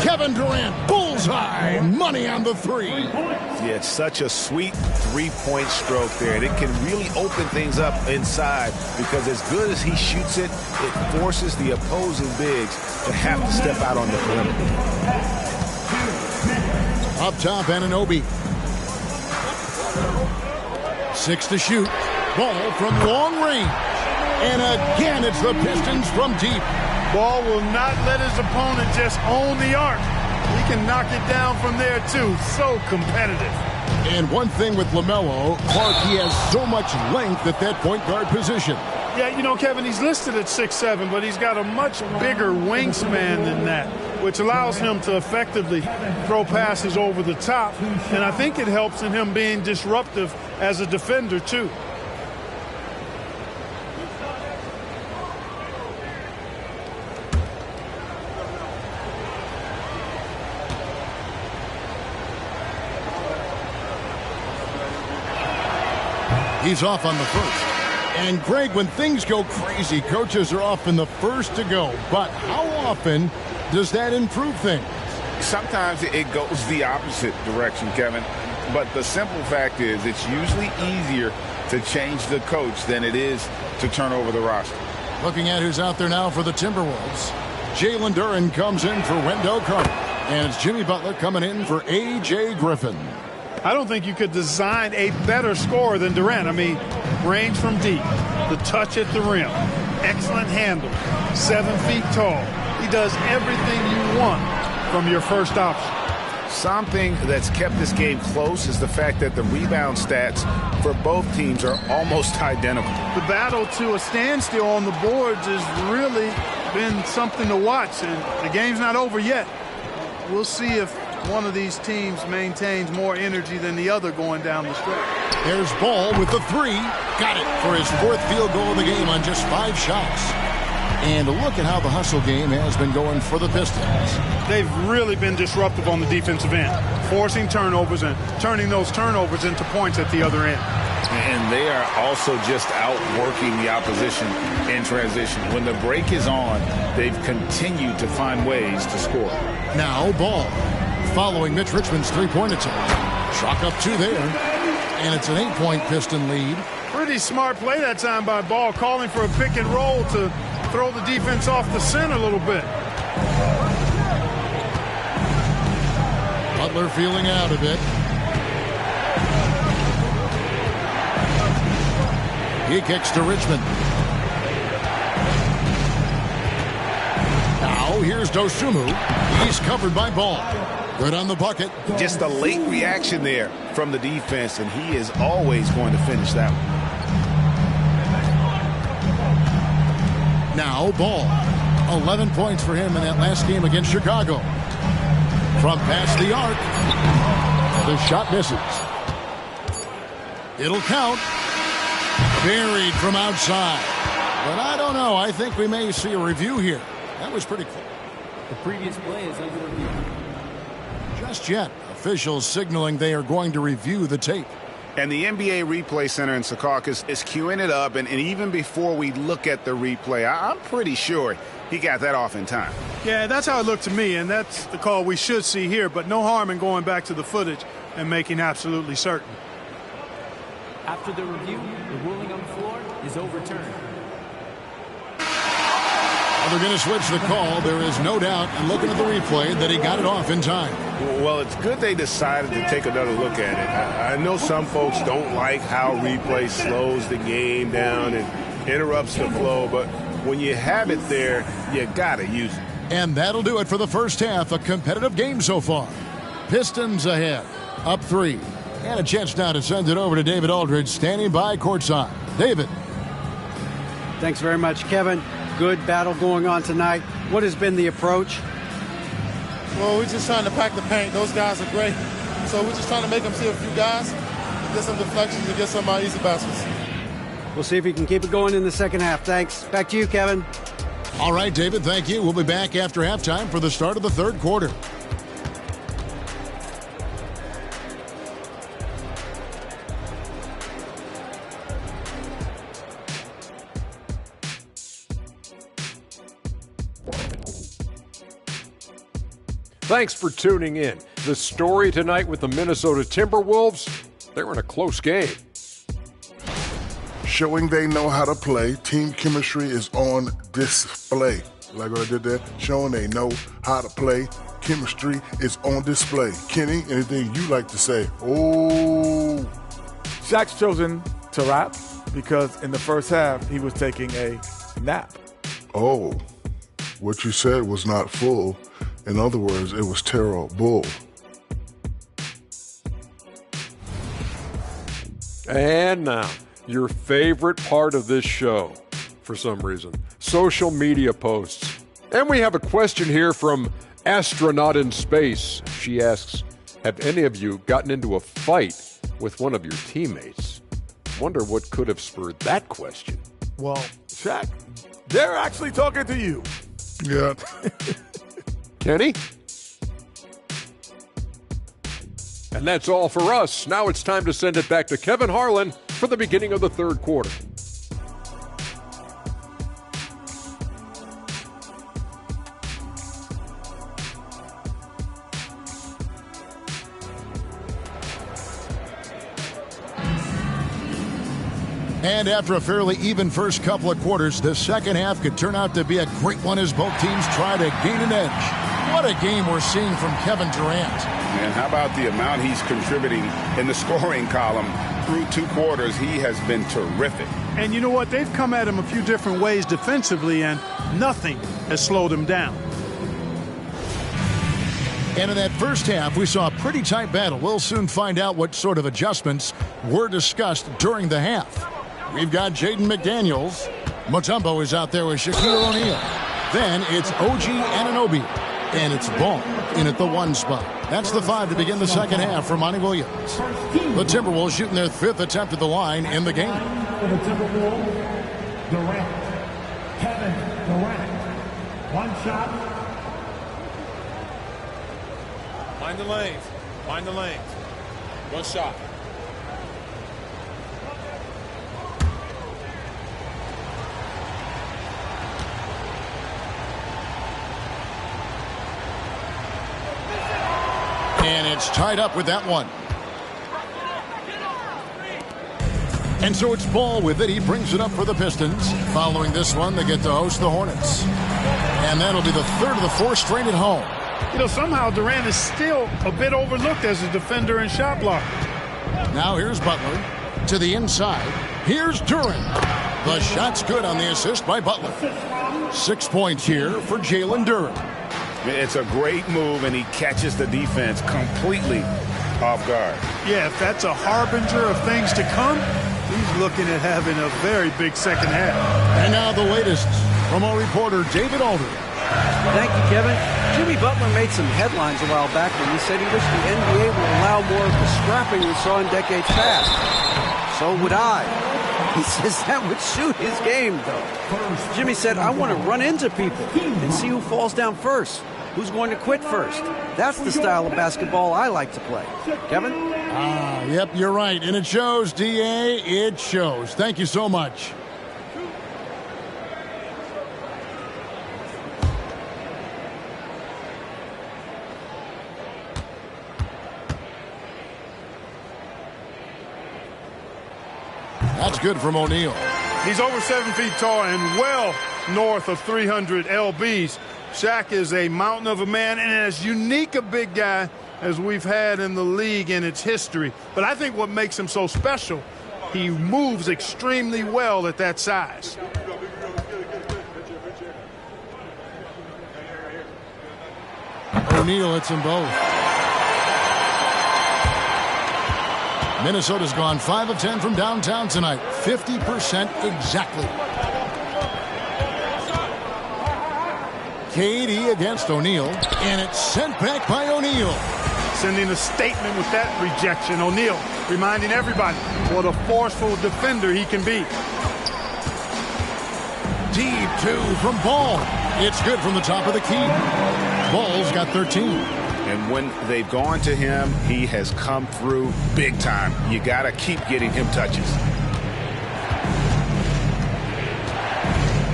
Kevin Durant, bullseye. Money on the three. Yeah, it's such a sweet three-point stroke there, and it can really open things up inside because as good as he shoots it, it forces the opposing bigs to have to step out on the perimeter. Up top, Anunoby. 6 to shoot. Ball from long range. And again, it's the Pistons from deep. Ball will not let his opponent just own the arc. He can knock it down from there, too. So competitive. And one thing with LaMelo, Clark, he has so much length at that point guard position. Yeah, you know, Kevin, he's listed at 6'7", but he's got a much bigger wingspan than that, which allows him to effectively throw passes over the top. And I think it helps in him being disruptive as a defender, too. He's off on the first. And, Greg, when things go crazy, coaches are often the first to go. But how often does that improve things? Sometimes it goes the opposite direction, Kevin. But the simple fact is it's usually easier to change the coach than it is to turn over the roster. Looking at who's out there now for the Timberwolves. Jalen Duren comes in for Wendell Carter. And it's Jimmy Butler coming in for A.J. Griffin. I don't think you could design a better scorer than Durant. I mean, range from deep, the touch at the rim, excellent handle, 7 feet tall. He does everything you want from your first option. Something that's kept this game close is the fact that the rebound stats for both teams are almost identical. The battle to a standstill on the boards has really been something to watch, and the game's not over yet. We'll see if one of these teams maintains more energy than the other going down the stretch. There's Ball with the three. Got it for his 4th field goal of the game on just 5 shots. And look at how the hustle game has been going for the Pistons. They've really been disruptive on the defensive end, forcing turnovers and turning those turnovers into points at the other end. And they are also just outworking the opposition in transition. When the break is on, they've continued to find ways to score. Now Ball, following Mitch Richmond's three-point attempt. Chalk up 2 there. And it's an 8-point Piston lead. Pretty smart play that time by Ball, calling for a pick and roll to throw the defense off the scent a little bit. Butler feeling out a bit. He kicks to Richmond. Now here's Dosunmu. He's covered by Ball. Good on the bucket. Just a late reaction there from the defense, and he is always going to finish that one. Now Ball. 11 points for him in that last game against Chicago. From past the arc. The shot misses. It'll count. Buried from outside. But I don't know. I think we may see a review here. That was pretty cool. The previous play is under review. Just yet, officials signaling they are going to review the tape. And the NBA Replay Center in Secaucus is queuing it up. And even before we look at the replay, I'm pretty sure he got that off in time. Yeah, that's how it looked to me, and that's the call we should see here. But no harm in going back to the footage and making absolutely certain. After the review, the ruling on the floor is overturned. They're going to switch the call. There is no doubt, and looking at the replay, that he got it off in time. Well, it's good they decided to take another look at it. I know some folks don't like how replay slows the game down and interrupts the flow, but when you have it there, you got to use it. And that'll do it for the first half. A competitive game so far. Pistons ahead, up 3. And a chance now to send it over to David Aldridge, standing by courtside. David. Thanks very much, Kevin. Good battle going on tonight. What has been the approach? Well, we're just trying to pack the paint. Those guys are great. So we're just trying to make them see a few guys, get some deflections, and get some easy baskets. We'll see if we can keep it going in the second half. Thanks. Back to you, Kevin. All right, David, thank you. We'll be back after halftime for the start of the third quarter. Thanks for tuning in. The story tonight with the Minnesota Timberwolves, they're in a close game. Showing they know how to play, team chemistry is on display. Like what I did there, showing they know how to play, chemistry is on display. Kenny, anything you like to say? Oh. Shaq's chosen to rap because in the first half, he was taking a nap. Oh, what you said was not full. In other words, it was terrible. And now, your favorite part of this show, for some reason, social media posts. And we have a question here from Astronaut in Space. She asks, have any of you gotten into a fight with one of your teammates? Wonder what could have spurred that question. Well, Shaq, they're actually talking to you. Yeah. Kenny? And that's all for us. Now it's time to send it back to Kevin Harlan for the beginning of the third quarter. And after a fairly even first couple of quarters, the second half could turn out to be a great one as both teams try to gain an edge. What a game we're seeing from Kevin Durant. And how about the amount he's contributing in the scoring column through 2 quarters? He has been terrific. And you know what? They've come at him a few different ways defensively, and nothing has slowed him down. And in that first half, we saw a pretty tight battle. We'll soon find out what sort of adjustments were discussed during the half. We've got Jaden McDaniels. Mutombo is out there with Shaquille O'Neal. Then it's OG Anunoby. And it's Ball in at the 1 spot. That's the 5 to begin the second half for Monty Williams. The Timberwolves shooting their 5th attempt at the line in the game. For the Timberwolves, Durant. Kevin Durant. 1 shot. Mind the lanes. Mind the lanes. 1 shot. And it's tied up with that one. And so it's Ball with it. He brings it up for the Pistons. Following this one, they get to host the Hornets. And that'll be the 3rd of the 4 straight at home. You know, somehow Durant is still a bit overlooked as a defender and shot blocker. Now here's Butler to the inside. Here's Durant. The shot's good on the assist by Butler. 6 points here for Jalen Durant. It's a great move, and he catches the defense completely off guard. Yeah, if that's a harbinger of things to come, he's looking at having a very big second half. And now the latest from our reporter, David Aldridge. Thank you, Kevin. Jimmy Butler made some headlines a while back when he said he wished the NBA would allow more of the scrapping we saw in decades past. So would I. He says that would suit his game, though. Jimmy said, I want to run into people and see who falls down first. Who's going to quit first? That's the style of basketball I like to play. Kevin? Yep, you're right. And it shows, D.A. It shows. Thank you so much. That's good from O'Neal. He's over 7 feet tall and well north of 300 lbs. Shaq is a mountain of a man and as unique a big guy as we've had in the league in its history. But I think what makes him so special, he moves extremely well at that size. O'Neal hits them both. Minnesota's gone 5 of 10 from downtown tonight. 50% exactly. KD against O'Neal, and it's sent back by O'Neal. Sending a statement with that rejection. O'Neal reminding everybody what a forceful defender he can be. Deep 2 from Ball. It's good from the top of the key. Ball's got 13. And when they've gone to him, he has come through big time. You got to keep getting him touches.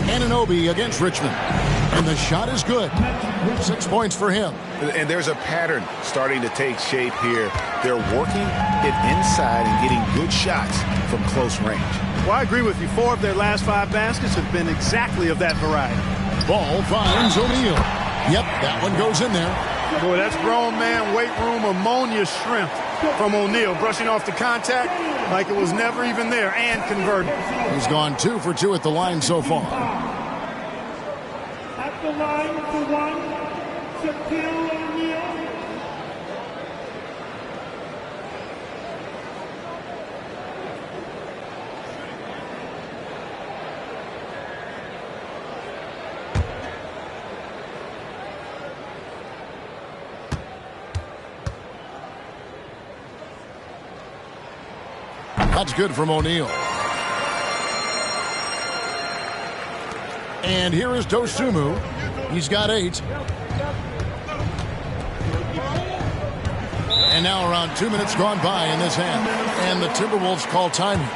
Anunoby against Richmond. And the shot is good. 6 points for him. And there's a pattern starting to take shape here. They're working it inside and getting good shots from close range. Well, I agree with you. 4 of their last 5 baskets have been exactly of that variety. Ball finds O'Neal. Yep, that one goes in there. Boy, that's grown man weight room ammonia strength from O'Neal, brushing off the contact like it was never even there and converting. He's gone 2 for 2 at the line so far. At the line for 1, Shaquille O'Neal. That's good from O'Neal. And here is Dosunmu. He's got 8. And now around 2 minutes gone by in this half. And the Timberwolves call time here.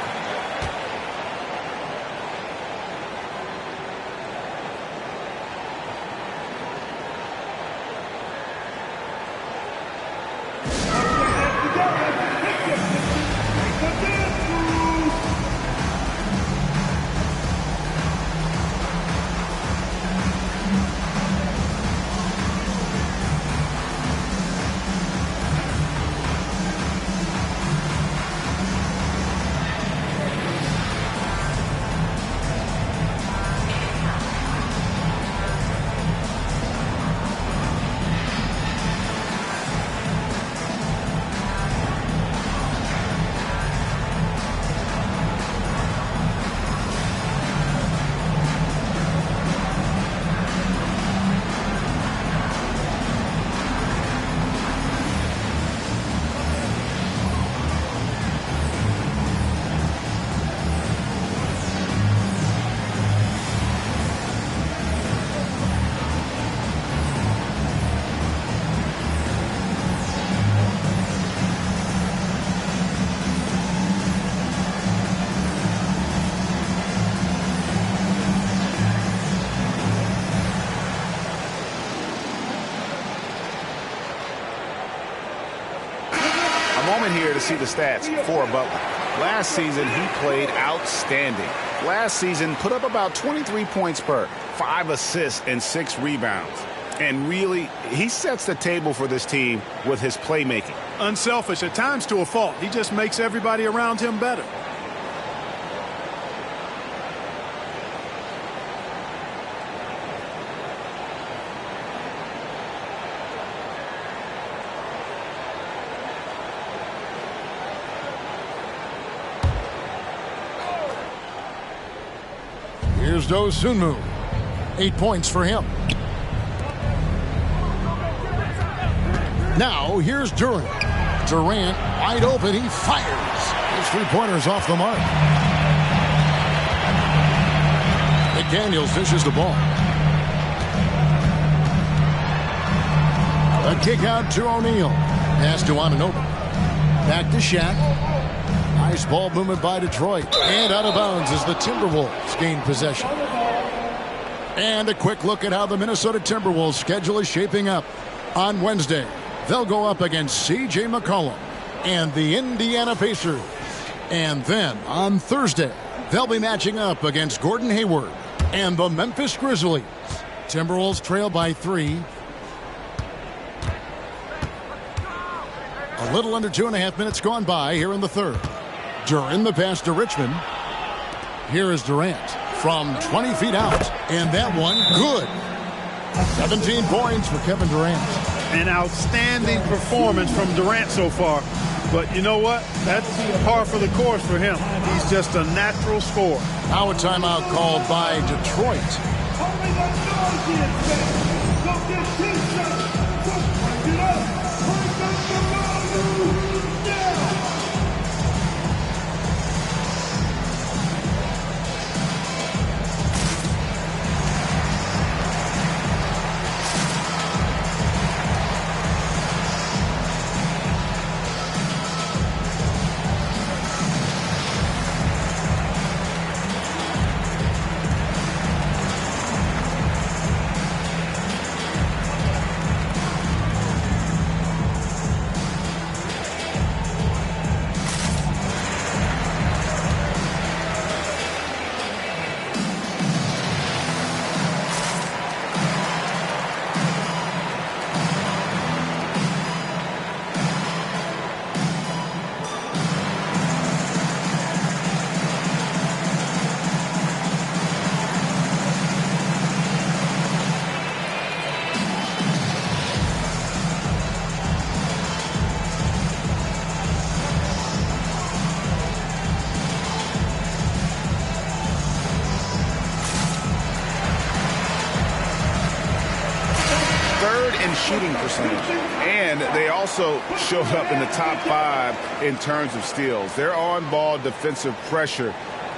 Here to see the stats for Butler. Last season, he played outstanding. Last season, put up about 23 points per, 5 assists, and 6 rebounds. And really, he sets the table for this team with his playmaking. Unselfish, at times to a fault. He just makes everybody around him better. Here's Dosunmu. 8 points for him. Now, here's Durant. Durant, wide open, he fires. His 3-pointer's off the mark. McDaniels dishes the ball. A kick out to O'Neal. Pass to Anunoby. Back to Shaq. Nice ball movement by Detroit. And out of bounds as the Timberwolves gain possession. And a quick look at how the Minnesota Timberwolves schedule is shaping up. On Wednesday, they'll go up against C.J. McCollum and the Indiana Pacers. And then on Thursday, they'll be matching up against Gordon Hayward and the Memphis Grizzlies. Timberwolves trail by 3. A little under 2.5 minutes gone by here in the third. During the pass to Richmond. Here is Durant from 20 feet out. And that one, good. 17 points for Kevin Durant. An outstanding performance from Durant so far. But you know what? That's par for the course for him. He's just a natural scorer. Now a timeout called by Detroit. shooting percentage. And they also showed up in the top 5 in terms of steals. Their on-ball defensive pressure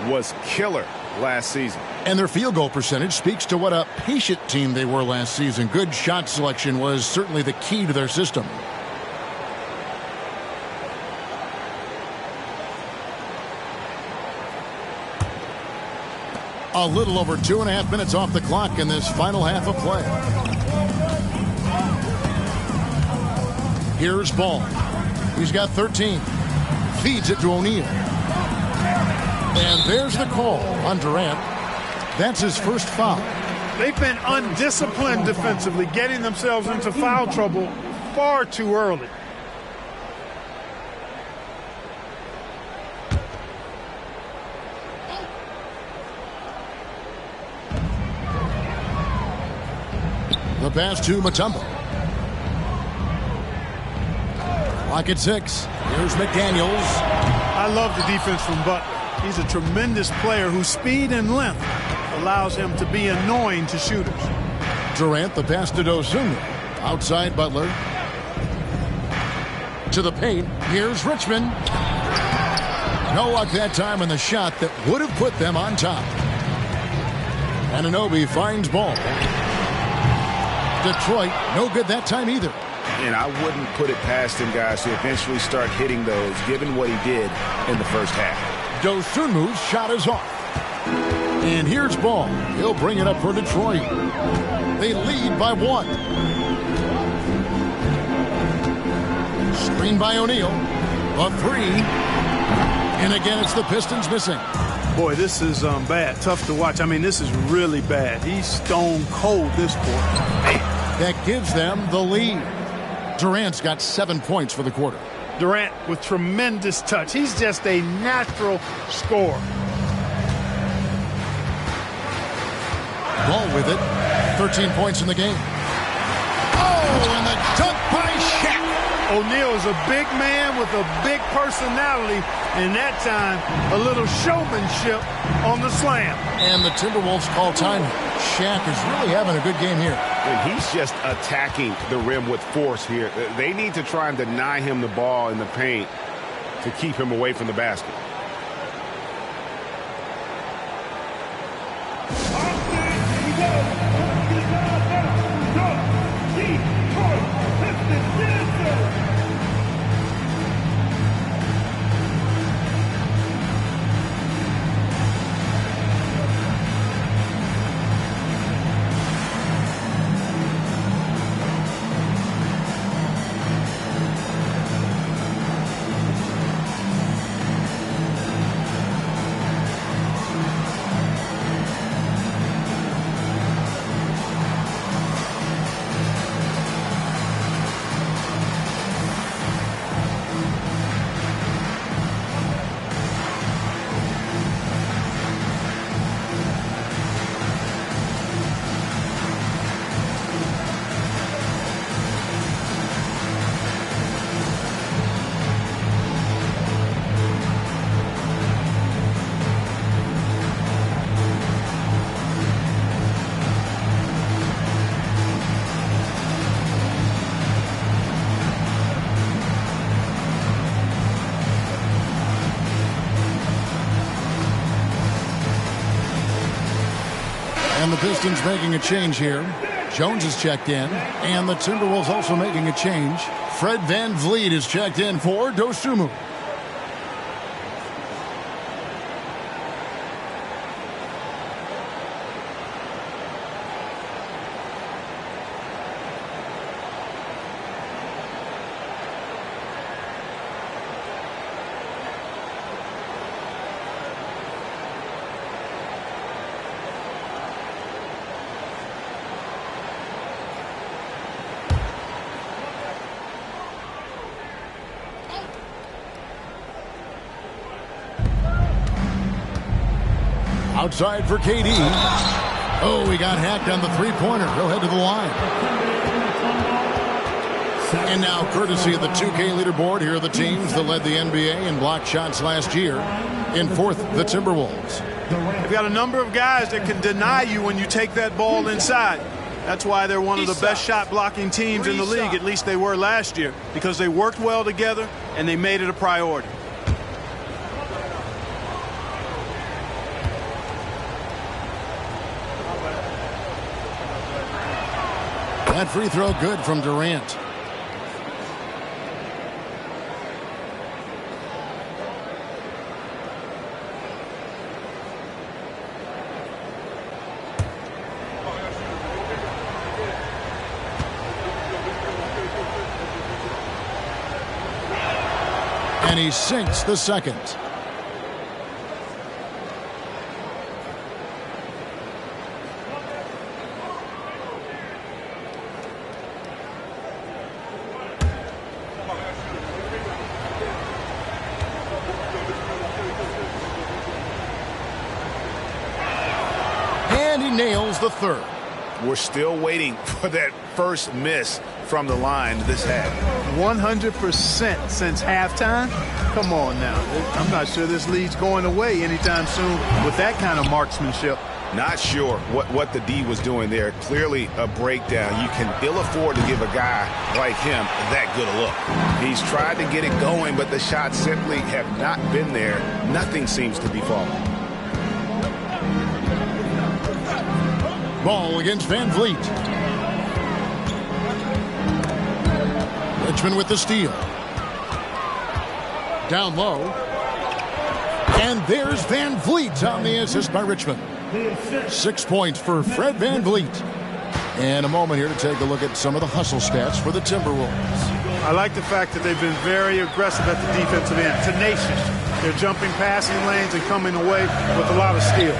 was killer last season. And their field goal percentage speaks to what a patient team they were last season. Good shot selection was certainly the key to their system. A little over 2.5 minutes off the clock in this final half of play. Here's Ball. He's got 13. Feeds it to O'Neal. And there's the call on Durant. That's his first foul. They've been undisciplined defensively, getting themselves into foul trouble far too early. The pass to Mutombo. Clock at 6. Here's McDaniels. I love the defense from Butler. He's a tremendous player whose speed and length allows him to be annoying to shooters. Durant, the pass to Dosunmu. Outside Butler. To the paint. Here's Richmond. No luck that time in the shot that would have put them on top. Anunoby finds Ball. Detroit, no good that time either. And I wouldn't put it past him, guys, to eventually start hitting those, given what he did in the first half. Dosunmu's shot is off. And here's Ball. He'll bring it up for Detroit. They lead by 1. Screen by O'Neal. A 3. And again, it's the Pistons missing. Boy, this is bad. Tough to watch. I mean, this is really bad. He's stone cold this quarter. Man. That gives them the lead. Durant's got 7 points for the quarter. Durant with tremendous touch. He's just a natural scorer. Ball with it. 13 points in the game. Oh, and the dunk by Shaq. O'Neal is a big man with a big personality, and that time a little showmanship on the slam. And the Timberwolves call time. Shaq is really having a good game here. And he's just attacking the rim with force here. They need to try and deny him the ball in the paint to keep him away from the basket. And the Pistons making a change here. Jones is checked in. And the Timberwolves also making a change. Fred VanVleet is checked in for Dosunmu. Outside for KD. Oh, he got hacked on the three-pointer. He'll head to the line. And now, courtesy of the 2K leaderboard, here are the teams that led the NBA in block shots last year. In fourth, the Timberwolves. They've got a number of guys that can deny you when you take that ball inside. That's why they're one of the best shot blocking teams in the league. At least they were last year, because they worked well together and they made it a priority. That free throw good from Durant. And he sinks the second. And he nails the third. We're still waiting for that first miss from the line this half. 100% since halftime. Come on now. I'm not sure this lead's going away anytime soon with that kind of marksmanship. Not sure what the D was doing there. Clearly a breakdown. You can ill afford to give a guy like him that good a look. He's tried to get it going, but the shots simply have not been there. Nothing seems to be falling. Ball against Van Vliet. Richmond with the steal. Down low. And there's Van Vliet on the assist by Richmond. 6 points for Fred Van Vliet. And a moment here to take a look at some of the hustle stats for the Timberwolves. I like the fact that they've been very aggressive at the defensive end. Tenacious. They're jumping passing lanes and coming away with a lot of skill.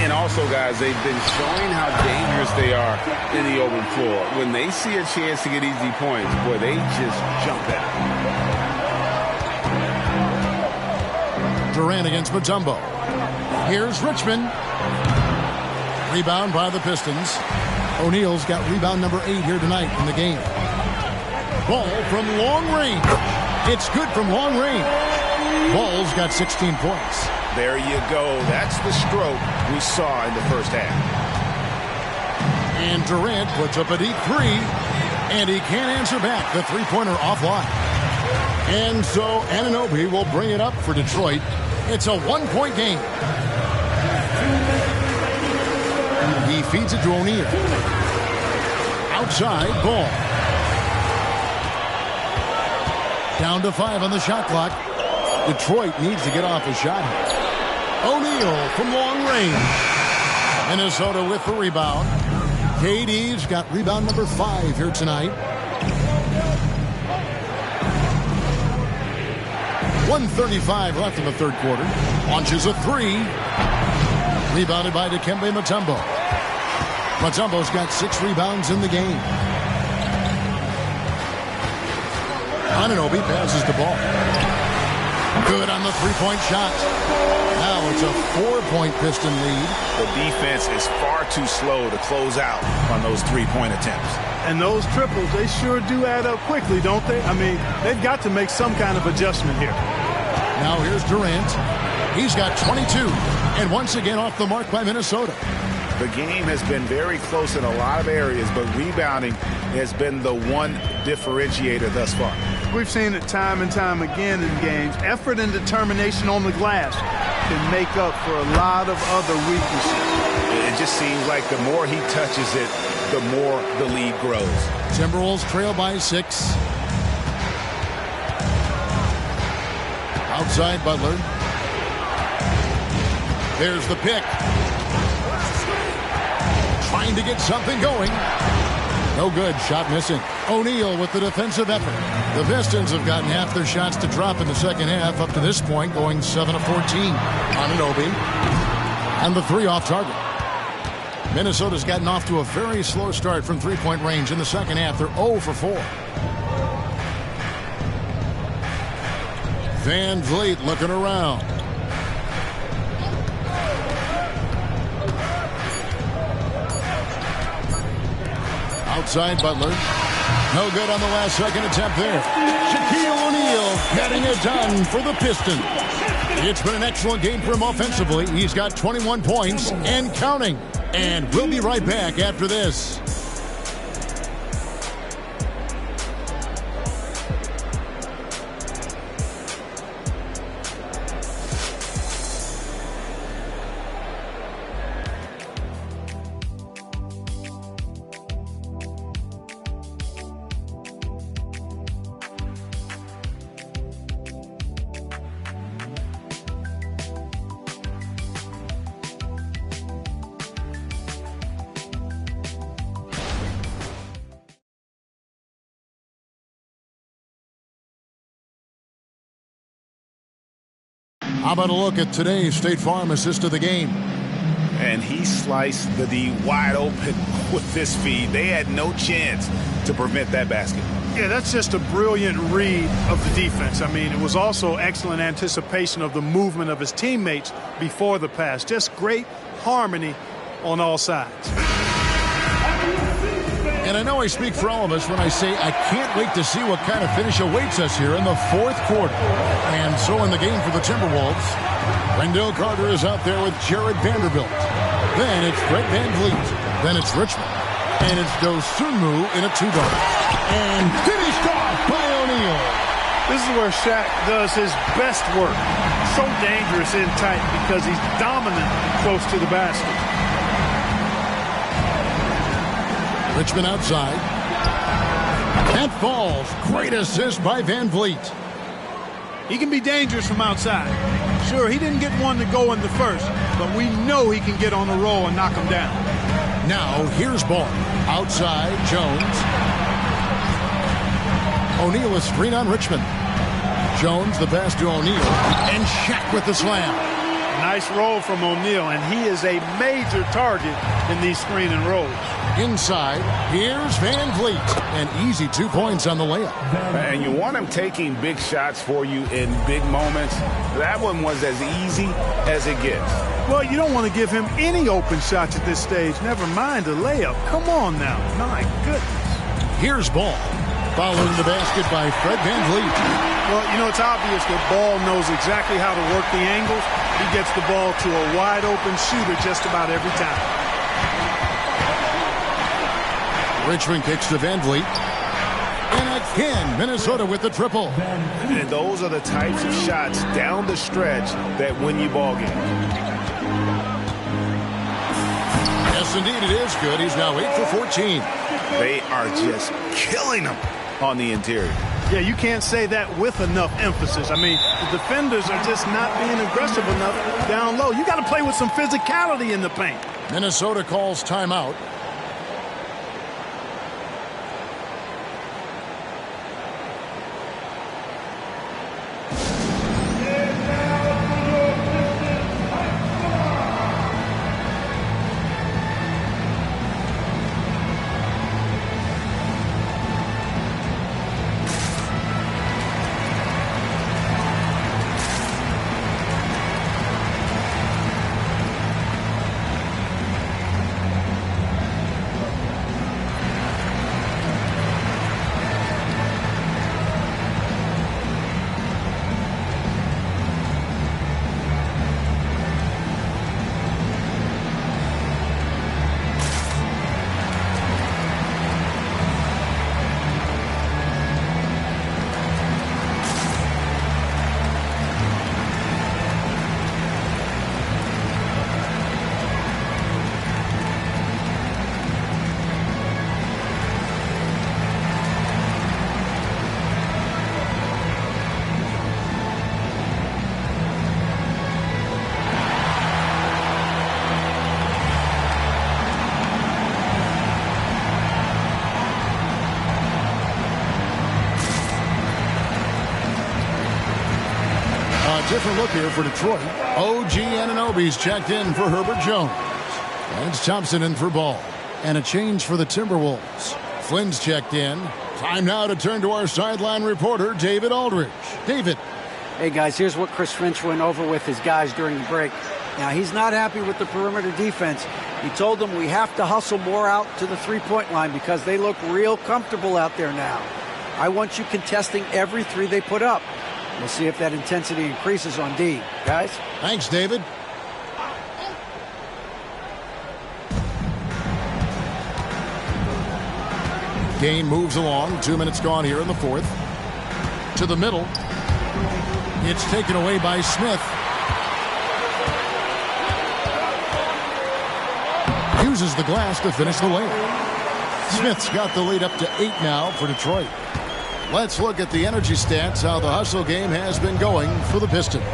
And also, guys, they've been showing how dangerous they are in the open floor. When they see a chance to get easy points, boy, they just jump at it. Durant against Mutombo. Here's Richmond. Rebound by the Pistons. O'Neal's got rebound number 8 here tonight in the game. Ball from long range. It's good from long range. Ball's got 16 points. There you go. That's the stroke we saw in the first half. And Durant puts up a deep three, and he can't answer back. The three-pointer offline. And so Anunoby will bring it up for Detroit. It's a one-point game. He feeds it to O'Neal. Outside, Ball. Down to 5 on the shot clock. Detroit needs to get off a shot. O'Neal from long range. Minnesota with the rebound. KD's got rebound number 5 here tonight. 1:35 left in the third quarter. Launches a three. Rebounded by Dikembe Mutombo. Mutombo's got 6 rebounds in the game. Anunoby passes the ball. Good on the three-point shot. Now it's a 4-point Piston lead. The defense is far too slow to close out on those three-point attempts. And those triples, they sure do add up quickly, don't they? I mean, they've got to make some kind of adjustment here. Now here's Durant. He's got 22. And once again off the mark by Minnesota. The game has been very close in a lot of areas, but rebounding has been the one differentiator thus far. We've seen it time and time again in games. Effort and determination on the glass can make up for a lot of other weaknesses. It just seems like the more he touches it, the more the lead grows. Timberwolves trail by 6. Outside Butler. There's the pick. Trying to get something going. No good. Shot missing. O'Neal with the defensive effort. The Pistons have gotten half their shots to drop in the second half up to this point, going 7 of 14. Anunoby. And the 3 off target. Minnesota's gotten off to a very slow start from three-point range in the second half. They're 0 for 4. Van Vliet looking around. Outside Butler. No good on the last second attempt there. Shaquille O'Neal getting it done for the Pistons. It's been an excellent game for him offensively. He's got 21 points and counting. And we'll be right back after this. How about a look at today's State Farm assist of the game? And he sliced the D wide open with this feed. They had no chance to prevent that basket. Yeah, that's just a brilliant read of the defense. I mean, it was also excellent anticipation of the movement of his teammates before the pass. Just great harmony on all sides. And I know I speak for all of us when I say I can't wait to see what kind of finish awaits us here in the fourth quarter. And so in the game for the Timberwolves, Wendell Carter is out there with Jared Vanderbilt. Then it's Fred VanVleet. Then it's Richmond. And it's Dosunmu in a 2-guard. And finished off by O'Neal. This is where Shaq does his best work. So dangerous in tight because he's dominant close to the basket. Richmond outside. That falls. Great assist by VanVleet. He can be dangerous from outside. Sure, he didn't get one to go in the first, but we know he can get on the roll and knock him down. Now, here's ball. Outside, Jones. O'Neal a screen on Richmond. Jones the pass to O'Neal. And Shaq with the slam. Nice roll from O'Neal, and he is a major target in these screen and rolls. Inside, here's VanVleet. An easy 2 points on the layup. And you want him taking big shots for you in big moments. That one was as easy as it gets. Well, you don't want to give him any open shots at this stage. Never mind a layup. Come on now. My goodness. Here's ball. Following the basket by Fred VanVleet. Well, you know, it's obvious that Ball knows exactly how to work the angles. He gets the ball to a wide-open shooter just about every time. Richmond kicks to VanVleet. And again, Minnesota with the triple. And those are the types of shots down the stretch that win you ball games. Yes, indeed, it is good. He's now 8 for 14. They are just killing them on the interior. Yeah, you can't say that with enough emphasis. I mean, the defenders are just not being aggressive enough down low. You got to play with some physicality in the paint. Minnesota calls timeout. Different look here for Detroit. OG Anunoby's checked in for Herbert Jones. Lance Thompson in for Ball. And a change for the Timberwolves. Flynn's checked in. Time now to turn to our sideline reporter, David Aldridge. David. Hey, guys, here's what Chris Finch went over with his guys during the break. Now, he's not happy with the perimeter defense. He told them we have to hustle more out to the three-point line because they look real comfortable out there now. I want you contesting every three they put up. We'll see if that intensity increases on D. Guys? Thanks, David. Game moves along. 2 minutes gone here in the fourth. To the middle. It's taken away by Smith. Uses the glass to finish the layup. Smith's got the lead up to 8 now for Detroit. Let's look at the energy stats, how the hustle game has been going for the Pistons.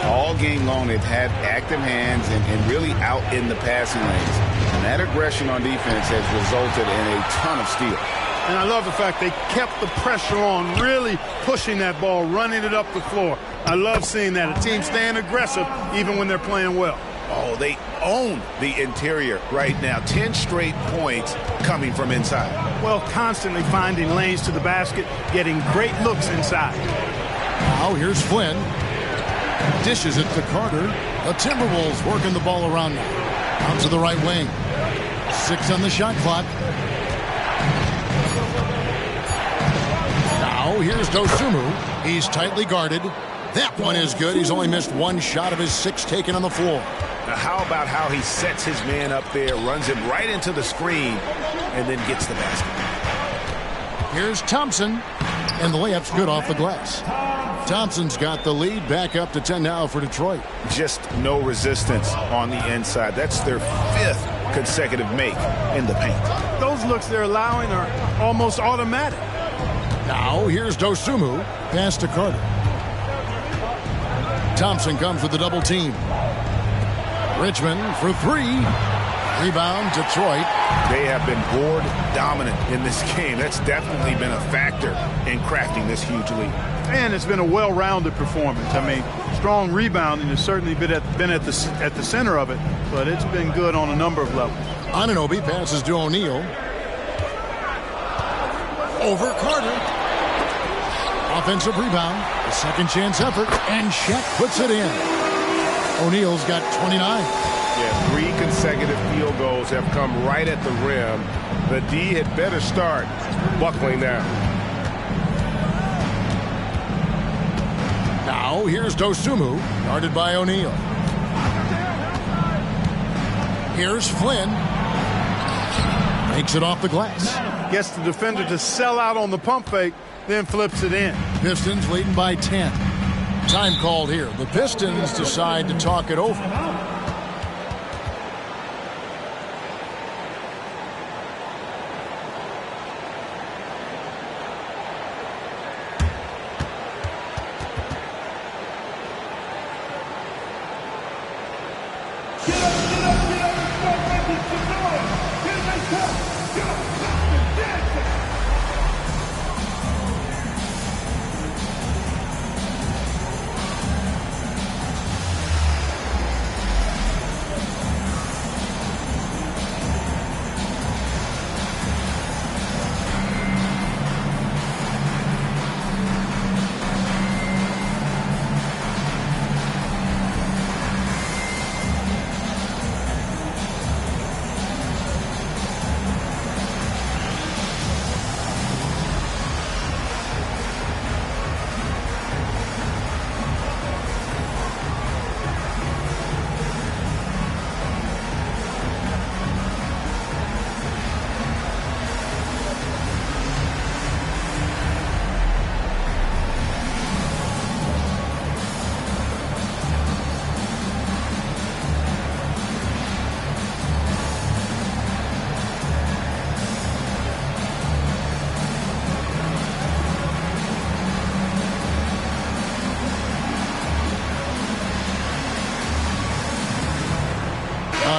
All game long, they've had active hands and really out in the passing lanes. And that aggression on defense has resulted in a ton of steals. And I love the fact they kept the pressure on, really pushing that ball, running it up the floor. I love seeing that. A team staying aggressive even when they're playing well. Oh, they own the interior right now. 10 straight points coming from inside. Well, constantly finding lanes to the basket, getting great looks inside. Now here's Flynn. Dishes it to Carter. The Timberwolves working the ball around now. Out to the right wing. 6 on the shot clock. Now here's Dosunmu. He's tightly guarded. That one is good. He's only missed 1 shot of his 6 taken on the floor. Now how about how he sets his man up there, runs him right into the screen, and then gets the basket. Here's Thompson. And the layup's good off the glass. Thompson's got the lead, back up to 10 now for Detroit. Just no resistance on the inside. That's their 5th consecutive make in the paint. Those looks they're allowing are almost automatic. Now here's Dosunmu. Pass to Carter. Thompson comes with the double team. Richmond for 3. Rebound, Detroit. They have been board dominant in this game. That's definitely been a factor in crafting this huge lead. And it's been a well-rounded performance. I mean, strong rebounding has certainly been at the center of it, but it's been good on a number of levels. Anunoby passes to O'Neal. Over Carter. Offensive rebound. A second chance effort, and Shaq puts it in. O'Neal's got 29. Yeah, 3 consecutive field goals have come right at the rim. The D had better start buckling down. Now here's Dosunmu, guarded by O'Neal. Here's Flynn. Makes it off the glass. Gets the defender to sell out on the pump fake, then flips it in. Pistons leading by 10. Time called here. The Pistons decide to talk it over.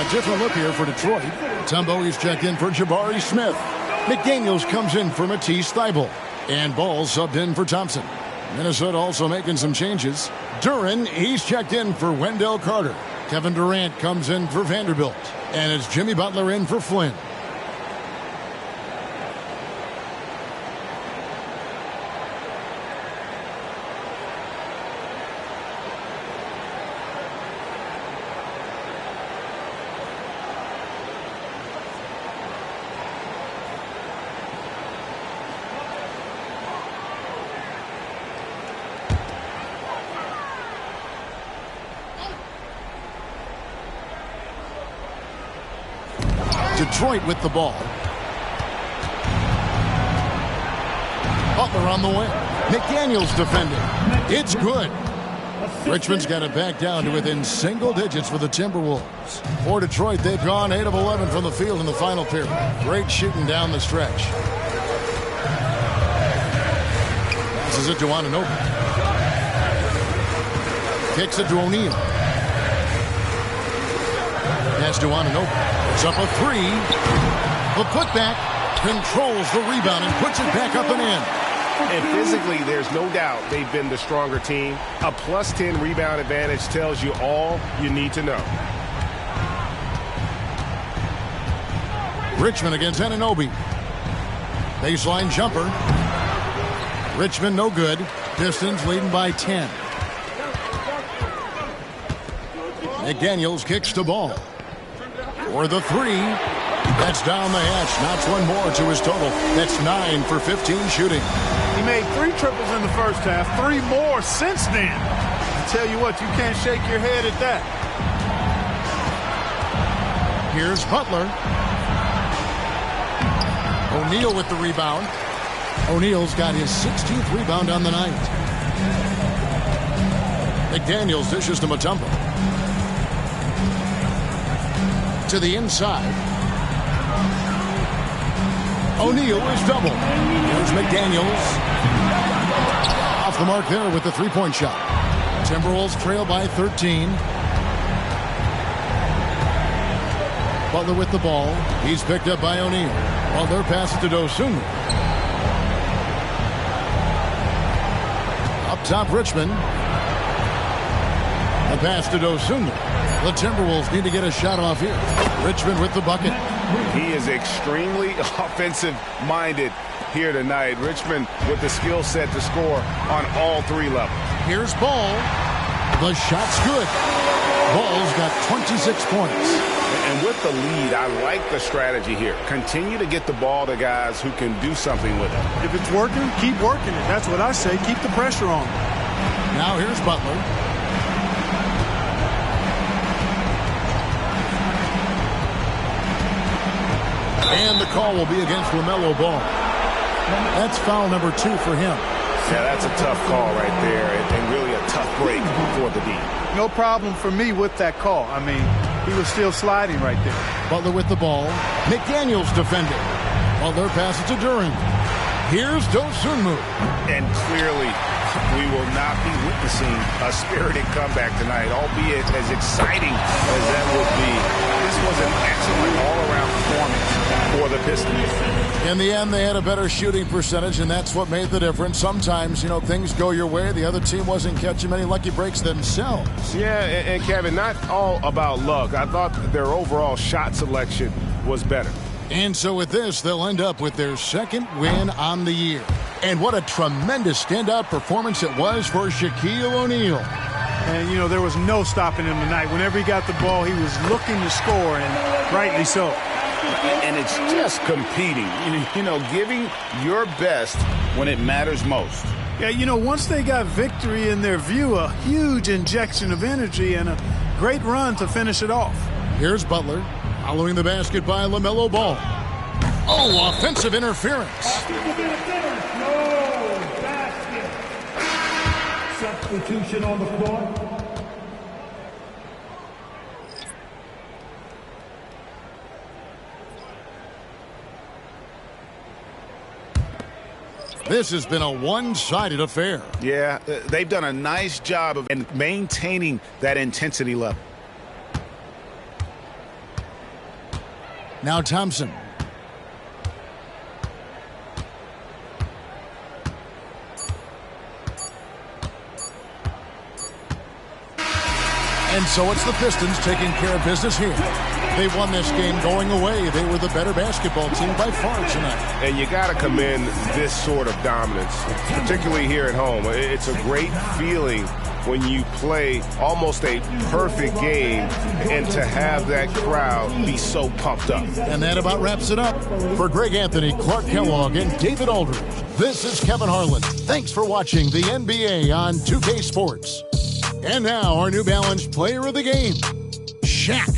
Different look here for Detroit. Tumbo, he's checked in for Jabari Smith. McDaniels comes in for Matisse Thybulle. And Ball subbed in for Thompson. Minnesota also making some changes. Duran, he's checked in for Wendell Carter. Kevin Durant comes in for Vanderbilt. And it's Jimmy Butler in for Flynn. Detroit with the ball. Butler on the wing. McDaniels defending. It's good. Richmond's got it back down to within single digits for the Timberwolves. For Detroit, they've gone 8 of 11 from the field in the final period. Great shooting down the stretch. Passes it to Anunoby. Kicks it to O'Neal. Pass to Anunoby. It's up a 3. The putback controls the rebound and puts it back up and in. And physically, there's no doubt they've been the stronger team. A +10 rebound advantage tells you all you need to know. Richmond against Anunoby. Baseline jumper. Richmond no good. Pistons leading by 10. McDaniels kicks the ball. For the three. That's down the hatch. Knocks one more to his total. That's 9 for 15 shooting. He made 3 triples in the first half, 3 more since then. I tell you what, you can't shake your head at that. Here's Butler. O'Neal with the rebound. O'Neal's got his 16th rebound on the night. McDaniels dishes to Mutombo. To the inside. O'Neal is double. There's McDaniels. Off the mark there with the three-point shot. Timberwolves trail by 13. Butler with the ball. He's picked up by O'Neal. Butler passes to Dosunmu. Up top, Richmond. The pass to Dosunmu. The Timberwolves need to get a shot off here. Richmond with the bucket. He is extremely offensive-minded here tonight. Richmond with the skill set to score on all 3 levels. Here's Ball. The shot's good. Ball's got 26 points. And with the lead, I like the strategy here. Continue to get the ball to guys who can do something with it. If it's working, keep working it. That's what I say. Keep the pressure on. Now here's Butler. And the call will be against LaMelo Ball. That's foul number 2 for him. Yeah, that's a tough call right there, and really a tough break for the D. No problem for me with that call. I mean, he was still sliding right there. Butler with the ball. McDaniels defending. Butler passes to Duran. Here's Dosunmu. And clearly, we will not be witnessing a spirited comeback tonight, albeit as exciting as that would be. This was an excellent all-around performance for the Pistons. In the end, they had a better shooting percentage, and that's what made the difference. Sometimes, things go your way. The other team wasn't catching many lucky breaks themselves. Yeah, and Kevin, not all about luck. I thought their overall shot selection was better. And so with this, they'll end up with their 2nd win on the year. And what a tremendous standout performance it was for Shaquille O'Neal. And, there was no stopping him tonight. Whenever he got the ball, he was looking to score, and rightly so. And it's just competing, giving your best when it matters most. Yeah, once they got victory in their view, a huge injection of energy and a great run to finish it off. Here's Butler, following the basket by LaMelo Ball. Oh, offensive interference. Substitution on the floor. This has been a one-sided affair. Yeah, they've done a nice job of maintaining that intensity level. Now Thompson. And so it's the Pistons taking care of business here. They won this game going away. They were the better basketball team by far tonight. And you got to commend this sort of dominance, particularly here at home. It's a great feeling when you play almost a perfect game and to have that crowd be so pumped up. And that about wraps it up. For Greg Anthony, Clark Kellogg, and David Aldridge, this is Kevin Harlan. Thanks for watching the NBA on 2K Sports. And now our New Balance player of the game, Shaq.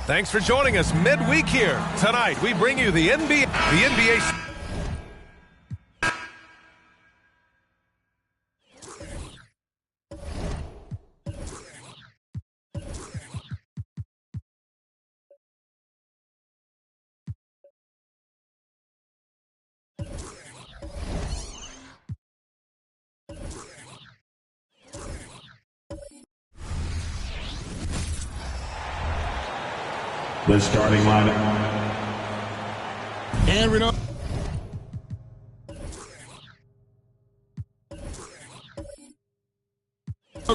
Thanks for joining us midweek here. Tonight, we bring you the NBA. The starting lineup. And we know.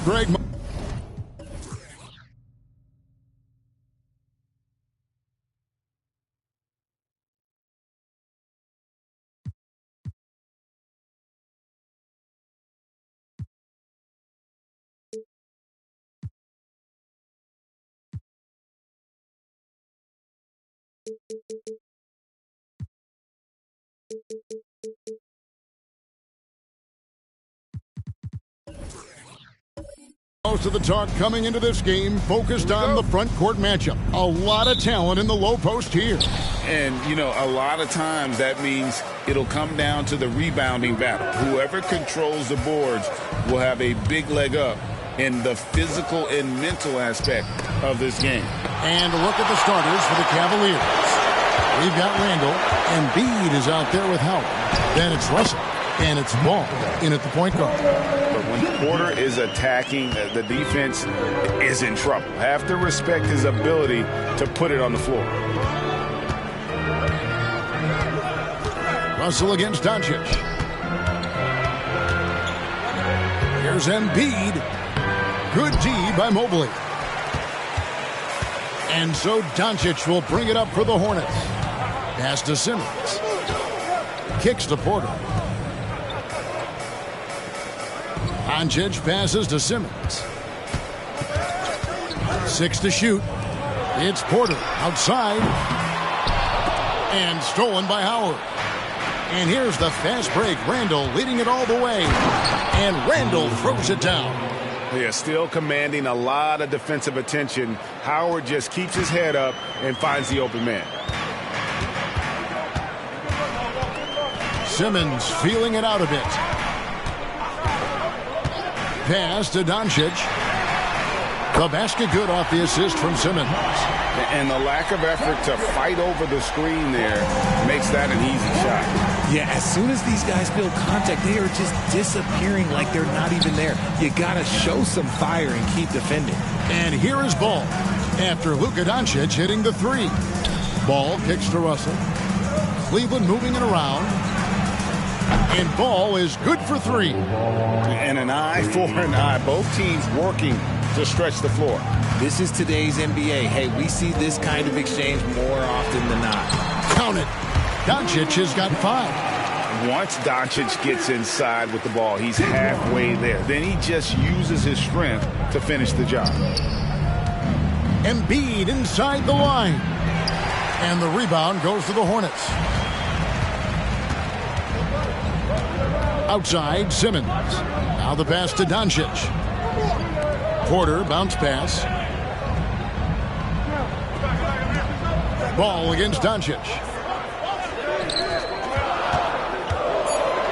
Greg. Most of the talk coming into this game focused on the front court matchup. A lot of talent in the low post here. And, you know, a lot of times that means it'll come down to the rebounding battle. Whoever controls the boards will have a big leg up in the physical and mental aspect of this game. And look at the starters for the Cavaliers. We've got Randall, and Embiid is out there with Howard. Then it's Russell, and it's Ball in at the point guard. But when Porter is attacking, the defense is in trouble. Have to respect his ability to put it on the floor. Russell against Doncic. Here's Embiid. Good D by Mobley. And so Doncic will bring it up for the Hornets. Pass to Simmons. Kicks to Porter. Doncic passes to Simmons. 6 to shoot. It's Porter outside. And stolen by Howard. And here's the fast break. Randall leading it all the way. And Randall throws it down. They are still commanding a lot of defensive attention. Howard just keeps his head up and finds the open man. Simmons feeling it out a bit. Pass to Doncic. The basket good off the assist from Simmons. And the lack of effort to fight over the screen there makes that an easy shot. Yeah, as soon as these guys feel contact, they are just disappearing like they're not even there. You got to show some fire and keep defending. And here is Ball after Luka Doncic hitting the three. Ball kicks to Russell. Cleveland moving it around. And Ball is good for three. And an eye for an eye. Both teams working to stretch the floor. This is today's NBA. Hey, we see this kind of exchange more often than not. Count it. Doncic has got 5. Once Doncic gets inside with the ball, he's halfway there. Then he just uses his strength to finish the job. Embiid inside the line. And the rebound goes to the Hornets. Outside, Simmons. Now the pass to Doncic. Porter, bounce pass. Ball against Doncic.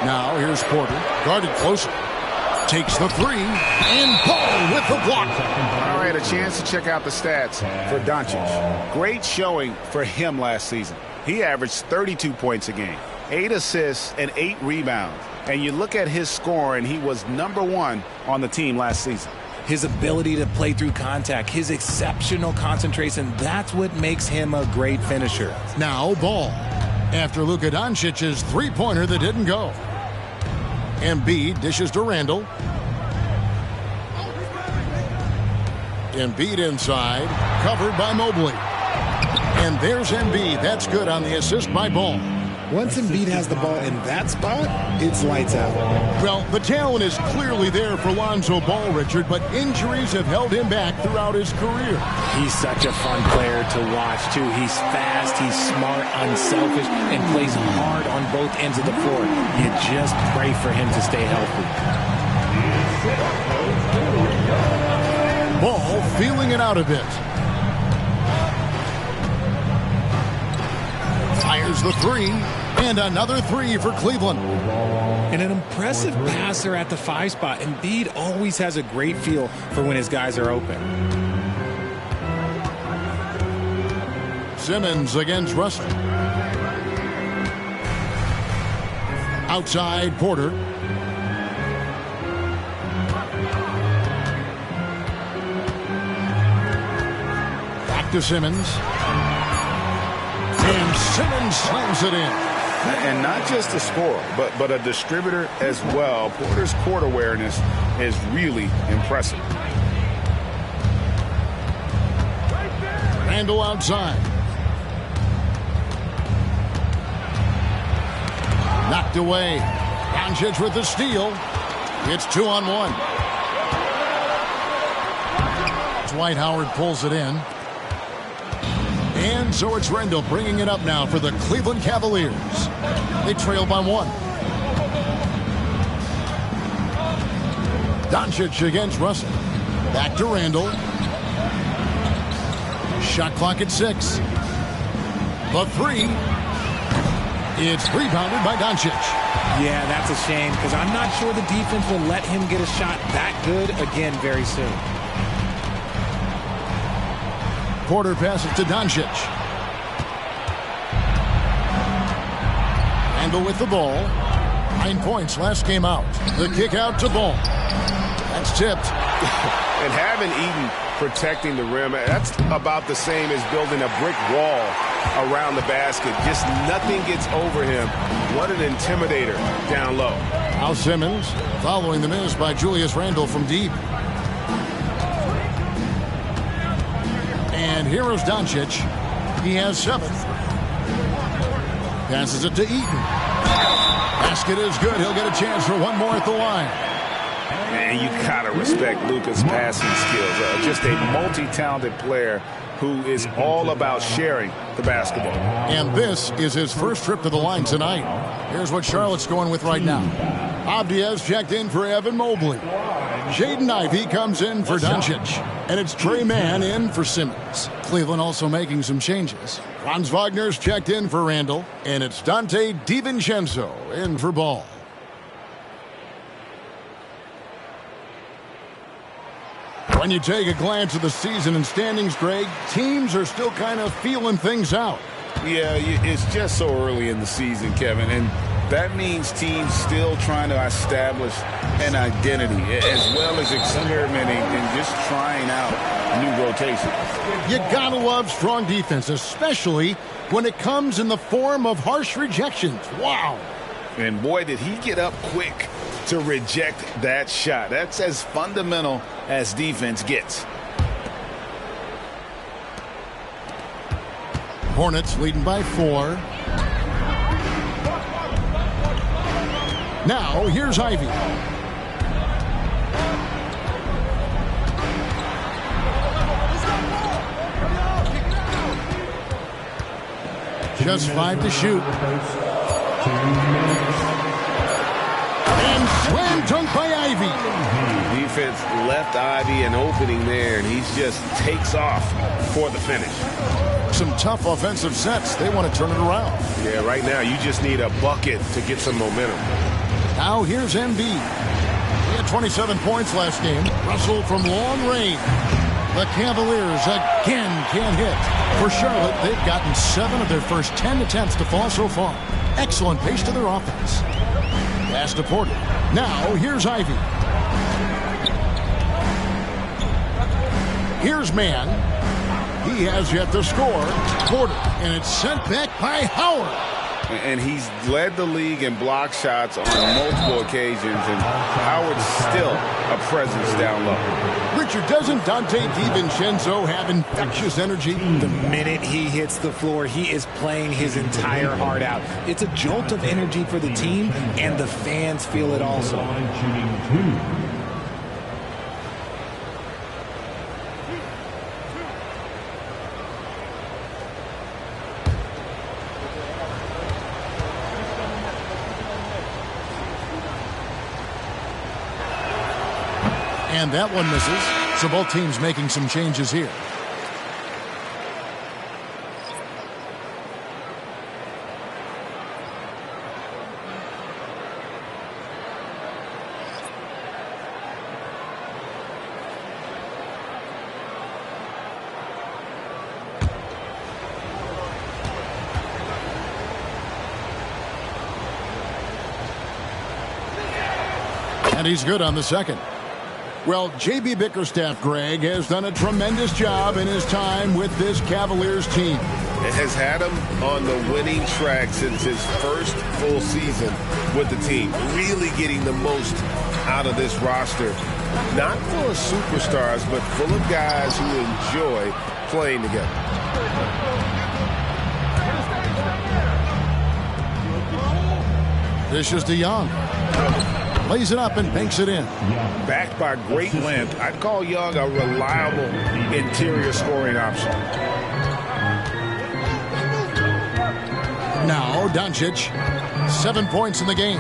Now here's Porter, guarded closer. Takes the three, and Ball with the block. All right, a chance to check out the stats for Doncic. Great showing for him last season. He averaged 32 points a game, 8 assists, and 8 rebounds. And you look at his score, and he was #1 on the team last season. His ability to play through contact, his exceptional concentration, that's what makes him a great finisher. Now Ball. after Luka Doncic's three-pointer that didn't go. Embiid dishes to Randall. Embiid inside, covered by Mobley. And there's Embiid. That's good on the assist by Ball. Once Embiid has the ball in that spot, it's lights out. Well, the talent is clearly there for Lonzo Ball, Richard, but injuries have held him back throughout his career. He's such a fun player to watch, too. He's fast, he's smart, unselfish, and plays hard on both ends of the floor. You just pray for him to stay healthy. Ball feeling it out a bit. Fires the three, and another three for Cleveland. And an impressive passer at the 5 spot. Embiid always has a great feel for when his guys are open. Simmons against Russell. Outside Porter. Back to Simmons. And Simmons slams it in. And not just a scorer, but a distributor as well. Porter's court awareness is really impressive. Randall outside. Knocked away. Doncic with the steal. It's 2-on-1. Dwight Howard pulls it in. And so it's Randall bringing it up now for the Cleveland Cavaliers. They trail by 1. Doncic against Russell. Back to Randall. Shot clock at 6. The three. It's rebounded by Doncic. Yeah, that's a shame because I'm not sure the defense will let him get a shot that good again very soon. Porter passes to Doncic. Randall with the ball. 9 points last game out. The kick out to Ball. That's tipped. And having Eaton protecting the rim, that's about the same as building a brick wall around the basket. Just nothing gets over him. What an intimidator down low. Now Simmons following the miss by Julius Randle from deep. And here is Doncic. He has 7. Passes it to Eaton. Basket is good. He'll get a chance for one more at the line. And you gotta respect Luka's passing skills. Just a multi-talented player who is all about sharing the basketball. And this is his first trip to the line tonight. Here's what Charlotte's going with right now. Abdias checked in for Evan Mobley. Jaden Ivey comes in for Doncic. And it's Trey Mann in for Simmons. Cleveland also making some changes. Franz Wagner's checked in for Randall. And it's Dante DiVincenzo in for Ball. When you take a glance at the season and standings, Greg, teams are still kind of feeling things out. Yeah, it's just so early in the season, Kevin, and that means teams still trying to establish an identity as well as experimenting and just trying out new rotations. You gotta love strong defense, especially when it comes in the form of harsh rejections. Wow. And boy, did he get up quick to reject that shot. That's as fundamental as defense gets. Hornets leading by 4. Now, here's Ivy. Just 5 to shoot. And slam dunk by Ivy. Defense left Ivy an opening there, and he just takes off for the finish. Some tough offensive sets. They want to turn it around. Yeah, right now you just need a bucket to get some momentum. Now here's Embiid. He had 27 points last game. Russell from long range. The Cavaliers again can't hit. For Charlotte, they've gotten 7 of their first 10 attempts to fall so far. Excellent pace to their offense. Pass to Porter. Now here's Ivy. Here's Mann. He has yet to score. Porter. And it's sent back by Howard. And he's led the league in block shots on multiple occasions, and Howard's still a presence down low. Richard, doesn't Dante DiVincenzo have infectious energy? The minute he hits the floor, he is playing his entire heart out. It's a jolt of energy for the team, and the fans feel it also. And that one misses. So both teams making some changes here. And he's good on the second. Well, J.B. Bickerstaff, Greg, has done a tremendous job in his time with this Cavaliers team. It has had him on the winning track since his first full season with the team, really getting the most out of this roster. Not full of superstars, but full of guys who enjoy playing together. This is DeYoung. Lays it up and banks it in. Backed by great length, I'd call Young a reliable interior scoring option. Now Doncic, 7 points in the game.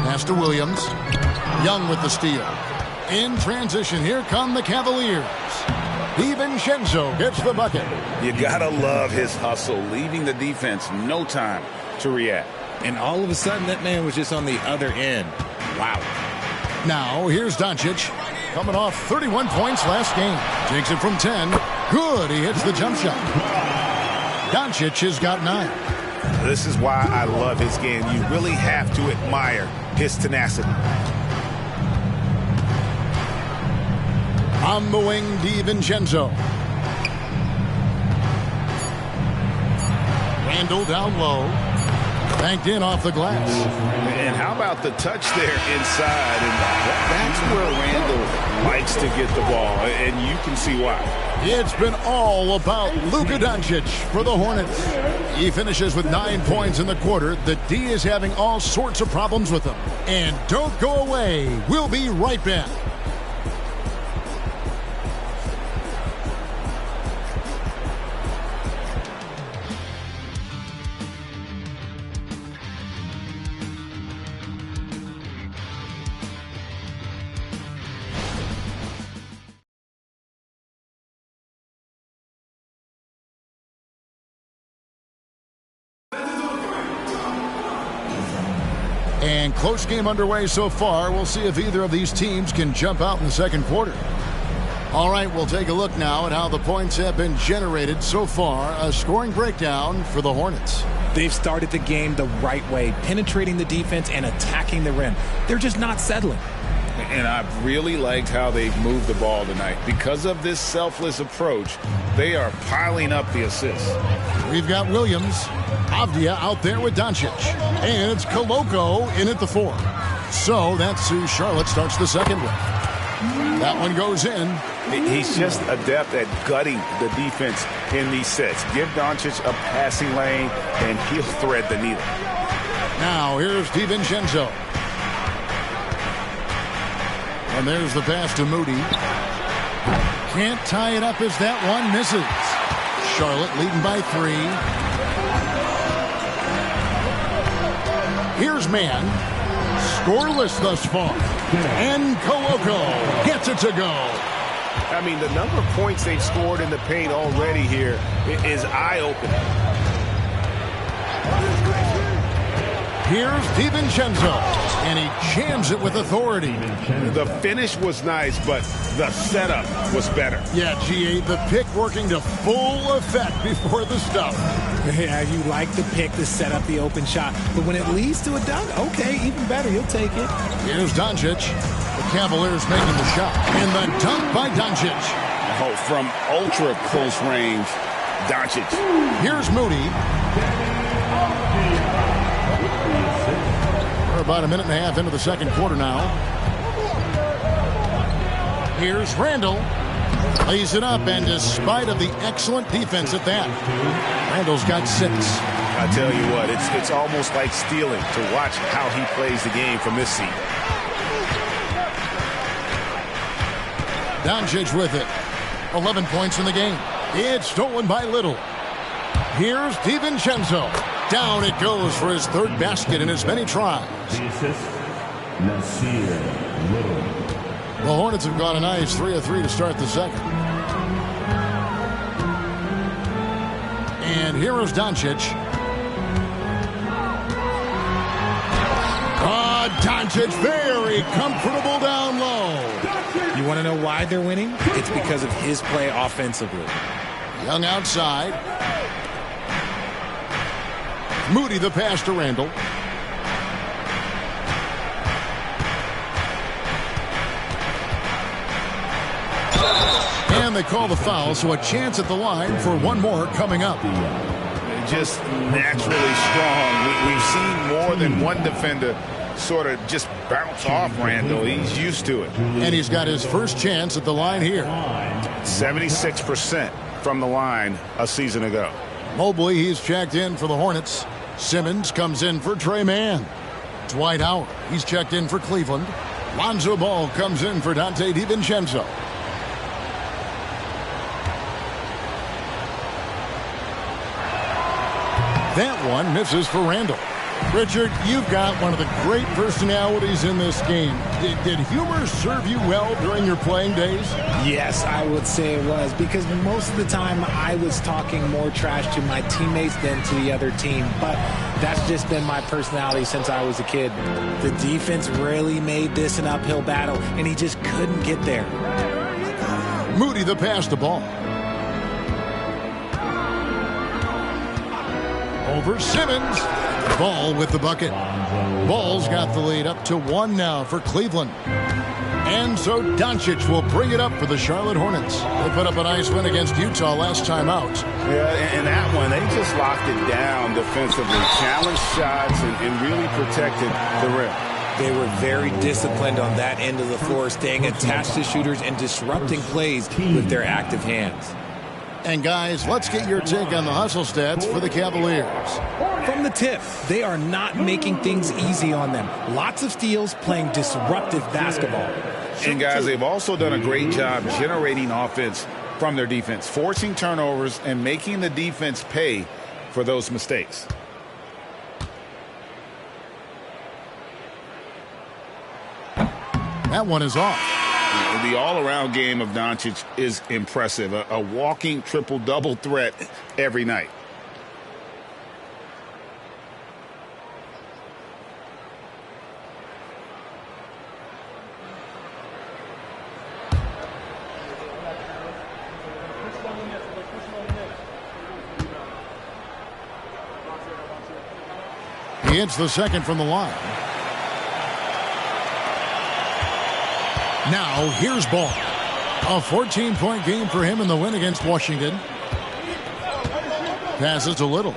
Pass to Williams. Young with the steal. In transition, here come the Cavaliers. DiVincenzo gets the bucket. You gotta love his hustle, leaving the defense no time to react. And all of a sudden, that man was just on the other end. Wow. Now, here's Doncic. Coming off 31 points last game. Takes it from 10. Good. He hits the jump shot. Doncic has got 9. This is why I love his game. You really have to admire his tenacity. On the wing, DiVincenzo. Randall down low. Banked in off the glass. And how about the touch there inside? And that's where Randall likes to get the ball, and you can see why. It's been all about Luka Doncic for the Hornets. He finishes with 9 points in the quarter. The D is having all sorts of problems with him. And don't go away. We'll be right back. And close game underway so far. We'll see if either of these teams can jump out in the second quarter. All right, we'll take a look now at how the points have been generated so far. A scoring breakdown for the Hornets. They've started the game the right way, penetrating the defense and attacking the rim. They're just not settling. And I've really liked how they've moved the ball tonight. Because of this selfless approach, they are piling up the assists. We've got Williams, Avdia out there with Doncic, and it's Koloko in at the 4. So that's who Charlotte starts the second with. That one goes in. He's just adept at gutting the defense in these sets. Give Doncic a passing lane, and he'll thread the needle. Now here's DiVincenzo. And there's the pass to Moody. Can't tie it up as that one misses. Charlotte leading by 3. Here's Mann. Scoreless thus far. And Koloko gets it to go. I mean, the number of points they've scored in the paint already here is eye-opening. Here's DiVincenzo, and he jams it with authority. The finish was nice, but the setup was better. Yeah, G.A., the pick working to full effect before the stuff. Yeah, you like the pick to set up the open shot, but when it leads to a dunk, okay, even better, you'll take it. Here's Doncic. The Cavaliers making the shot, and the dunk by Doncic. Oh, from ultra close range, Doncic. Here's Moody. We're about a minute and a half into the second quarter now. Here's Randall. Lays it up, and despite of the excellent defense at that, Randall's got 6. I tell you what, it's almost like stealing to watch how he plays the game from this seat. Doncic with it. 11 points in the game. It's stolen by Little. Here's DiVincenzo. Down it goes for his 3rd basket in as many tries. The assist, Nasir Little. The Hornets have gone a nice 3 of 3 to start the second. And here is Doncic. Doncic very comfortable down low. You want to know why they're winning? It's because of his play offensively. Young outside. Moody the pass to Randall. And they call the foul, so a chance at the line for one more coming up. Just naturally strong. We've seen more than one defender sort of just bounce off Randall. He's used to it. And he's got his first chance at the line here. 76% from the line a season ago. Mobley, he's checked in for the Hornets. Simmons comes in for Trey Mann. Dwight Howard, he's checked in for Cleveland. Lonzo Ball comes in for Dante DiVincenzo. That one misses for Randall. Richard, you've got one of the great personalities in this game. Did humor serve you well during your playing days? Yes, I would say it was, because most of the time I was talking more trash to my teammates than to the other team. But that's just been my personality since I was a kid. The defense really made this an uphill battle, and he just couldn't get there. Moody the pass to Ball. Over Simmons. Ball with the bucket. Ball's got the lead up to 1 now for Cleveland. And so Doncic will bring it up for the Charlotte Hornets. They put up a nice win against Utah last time out. Yeah, and that one, they just locked it down defensively. Challenged shots and really protected the rim. They were very disciplined on that end of the floor, staying attached to shooters and disrupting plays with their active hands. And guys, let's get your take on the hustle stats for the Cavaliers. From the tip, they are not making things easy on them. Lots of steals, playing disruptive basketball. And guys, they've also done a great job generating offense from their defense, forcing turnovers and making the defense pay for those mistakes. That one is off. The all-around game of Doncic is impressive. A walking triple-double threat every night. He hits the second from the line. Now, here's Ball. A 14-point game for him in the win against Washington. Passes a Little.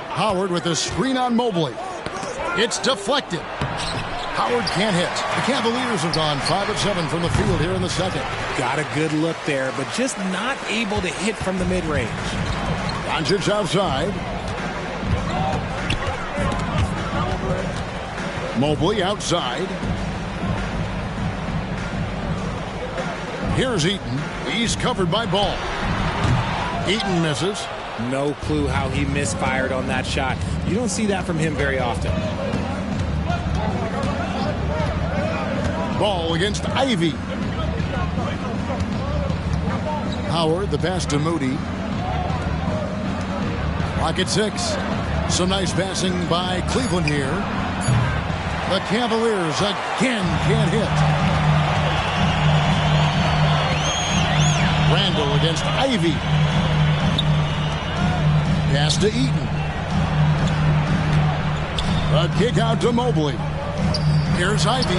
Howard with a screen on Mobley. It's deflected. Howard can't hit. The Cavaliers have gone 5 of 7 from the field here in the second. Got a good look there, but just not able to hit from the mid-range. Doncic outside. Mobley outside. Here's Eaton. He's covered by Ball. Eaton misses. No clue how he misfired on that shot. You don't see that from him very often. Ball against Ivy. Howard, the pass to Moody. Clock at 6. Some nice passing by Cleveland here. The Cavaliers again can't hit. Randall against Ivy. Pass to Eaton. A kick out to Mobley. Here's Ivy.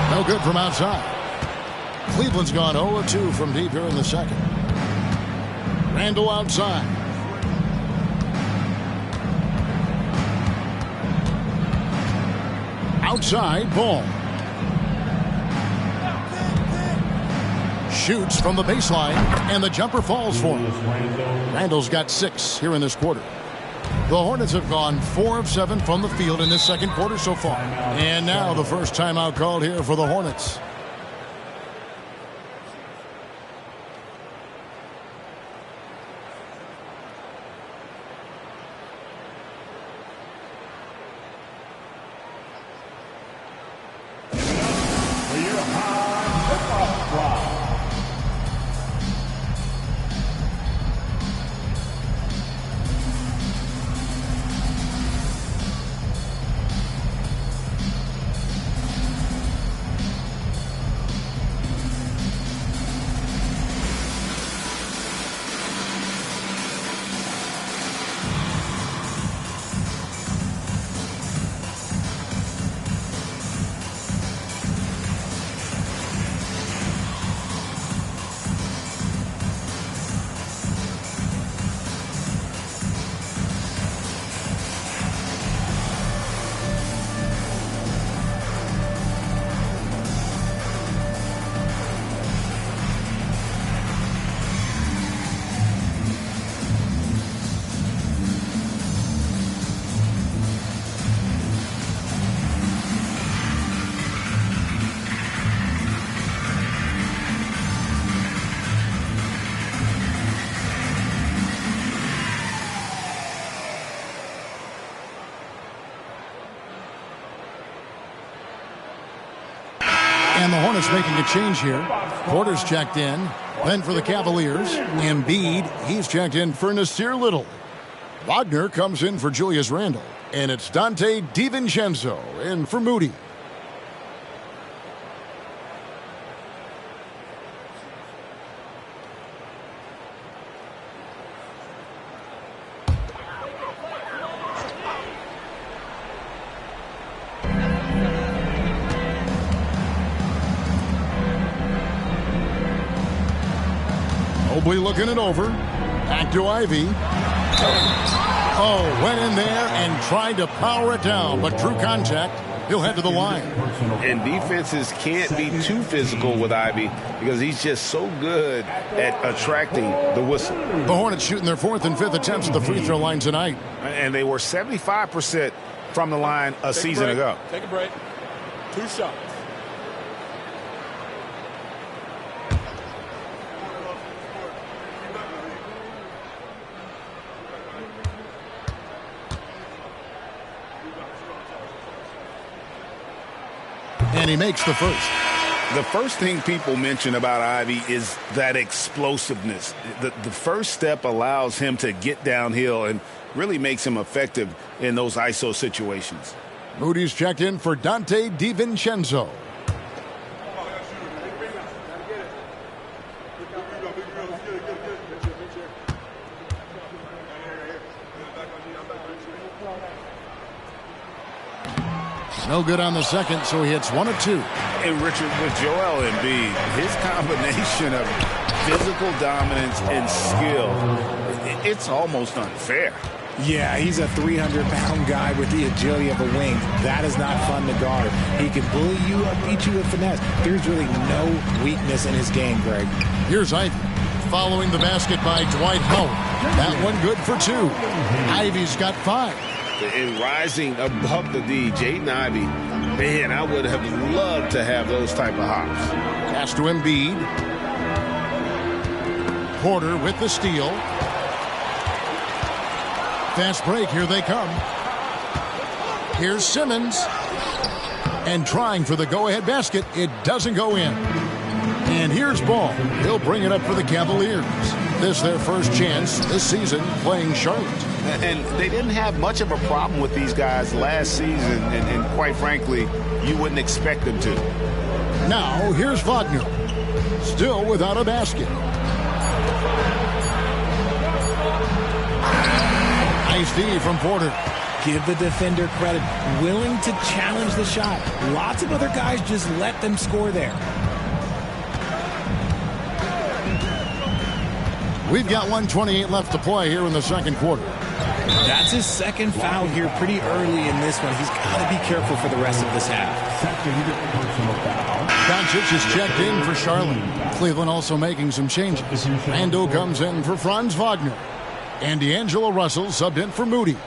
No good from outside. Cleveland's gone 0-2 from deep here in the second. Randall outside. Outside, ball. Shoots from the baseline, and the jumper falls for him. Randall's got 6 here in this quarter. The Hornets have gone 4 of 7 from the field in this second quarter so far. And now the first timeout called here for the Hornets. And the Hornets making a change here. Porter's checked in. Then for the Cavaliers, Embiid, he's checked in for Nasir Little. Wagner comes in for Julius Randle. And it's Dante DiVincenzo in for Moody. Mobley looking it over. Back to Ivy. Oh, went in there and tried to power it down, but drew contact. He'll head to the line. And defenses can't be too physical with Ivy because he's just so good at attracting the whistle. The Hornets shooting their 4th and 5th attempts at the free throw line tonight. And they were 75% from the line a season ago. Take a break. 2 shots. And he makes the first. The first thing people mention about Ivy is that explosiveness. The first step allows him to get downhill and really makes him effective in those ISO situations. Moody's checked in for Dante DiVincenzo. No good on the second, so he hits 1 of 2. And Richard, with Joel Embiid, his combination of physical dominance and skill, it's almost unfair. Yeah, he's a 300-pound guy with the agility of a wing. That is not fun to guard. He can bully you or beat you with finesse. There's really no weakness in his game, Greg. Here's Ivy following the basket by Dwight Howard. That one good for 2. Ivy's got 5. And rising above the D, Jaden Ivey, man, I would have loved to have those type of hops. Pass to Embiid. Porter with the steal. Fast break, here they come. Here's Simmons. And trying for the go-ahead basket, it doesn't go in. And here's Ball. He'll bring it up for the Cavaliers. This their first chance this season playing Charlotte. And they didn't have much of a problem with these guys last season, and quite frankly, you wouldn't expect them to. Now, here's Wagner. Still without a basket. Nice D from Porter. Give the defender credit. Willing to challenge the shot. Lots of other guys just let them score there. We've got 1:28 left to play here in the second quarter. That's his second foul here pretty early in this one. He's got to be careful for the rest of this half. Doncic is checked in for Charlotte. Cleveland also making some changes. Randall comes in for Franz Wagner. And D'Angelo Russell subbed in for Moody.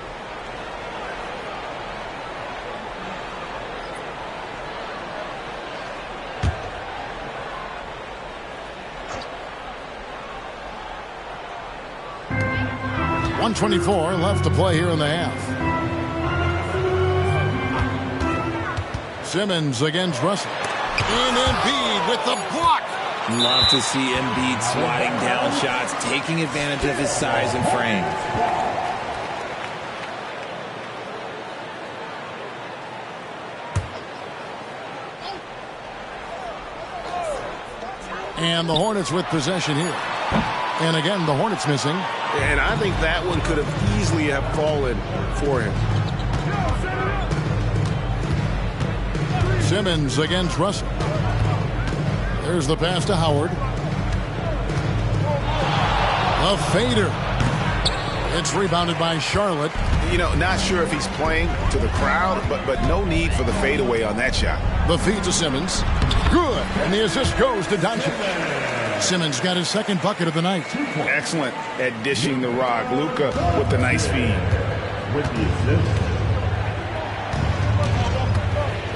.124 left to play here in the half. Simmons against Russell. And Embiid with the block. Love to see Embiid swatting down shots, taking advantage of his size and frame. And the Hornets with possession here. And again, the Hornets missing. And I think that one could have easily have fallen for him. Simmons against Russell. There's the pass to Howard. A fader. It's rebounded by Charlotte. You know, not sure if he's playing to the crowd, but no need for the fadeaway on that shot. The feed to Simmons. Good. And the assist goes to Doncic. Simmons got his second bucket of the night. Excellent at dishing the rock. Luka with the nice feed.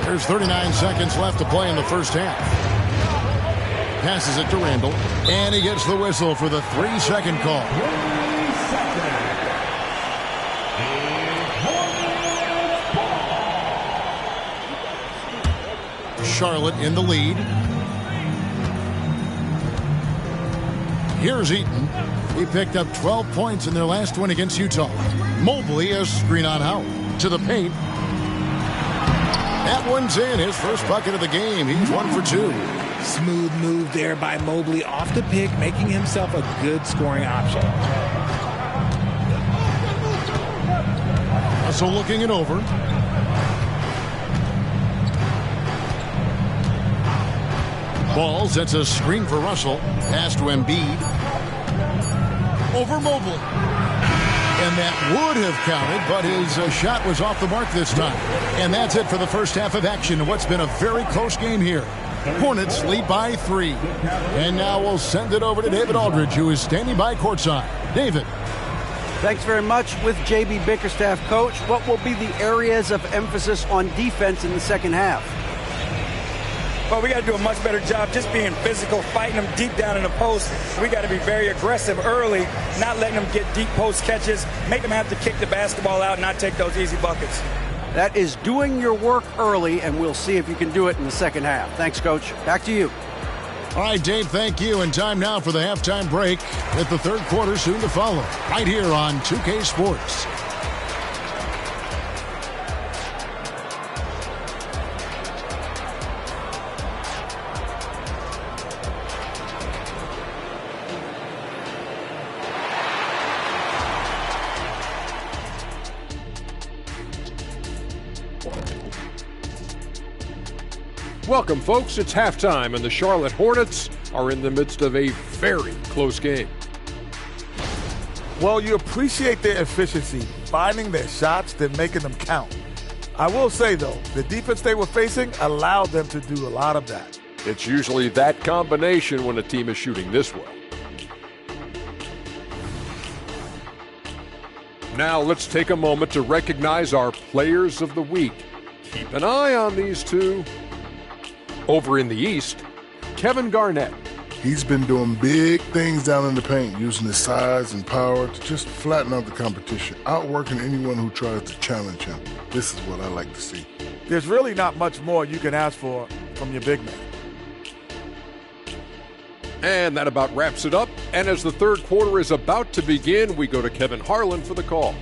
There's 39 seconds left to play in the first half. Passes it to Randall. And he gets the whistle for the 3-second call. Charlotte in the lead. Here's Eaton. He picked up 12 points in their last win against Utah. Mobley a screen on Howard. To the paint. That one's in. His first bucket of the game. He's 1 for 2. Smooth move there by Mobley off the pick, making himself a good scoring option. Russell looking it over. Ball sets a screen for Russell. Pass to Embiid. Over Mobley. And that would have counted, but his shot was off the mark this time. And that's it for the first half of action in what's been a very close game here. Hornets lead by 3. And now we'll send it over to David Aldridge, who is standing by courtside. David. Thanks very much. With J.B. Bickerstaff, coach, what will be the areas of emphasis on defense in the second half? Well, we got to do a much better job just being physical, fighting them deep down in the post. We got to be very aggressive early, not letting them get deep post catches, make them have to kick the basketball out, not take those easy buckets. That is doing your work early, and we'll see if you can do it in the second half. Thanks, Coach. Back to you. All right, Dave, thank you. And time now for the halftime break with the third quarter soon to follow right here on 2K Sports. Welcome, folks. It's halftime, and the Charlotte Hornets are in the midst of a very close game. Well, you appreciate their efficiency, finding their shots, then making them count. I will say, though, the defense they were facing allowed them to do a lot of that. It's usually that combination when a team is shooting this well. Now let's take a moment to recognize our Players of the Week. Keep an eye on these two. Over in the East, Kevin Garnett. He's been doing big things down in the paint, using his size and power to just flatten out the competition, outworking anyone who tries to challenge him. This is what I like to see. There's really not much more you can ask for from your big man. And that about wraps it up. And as the third quarter is about to begin, we go to Kevin Harlan for the call.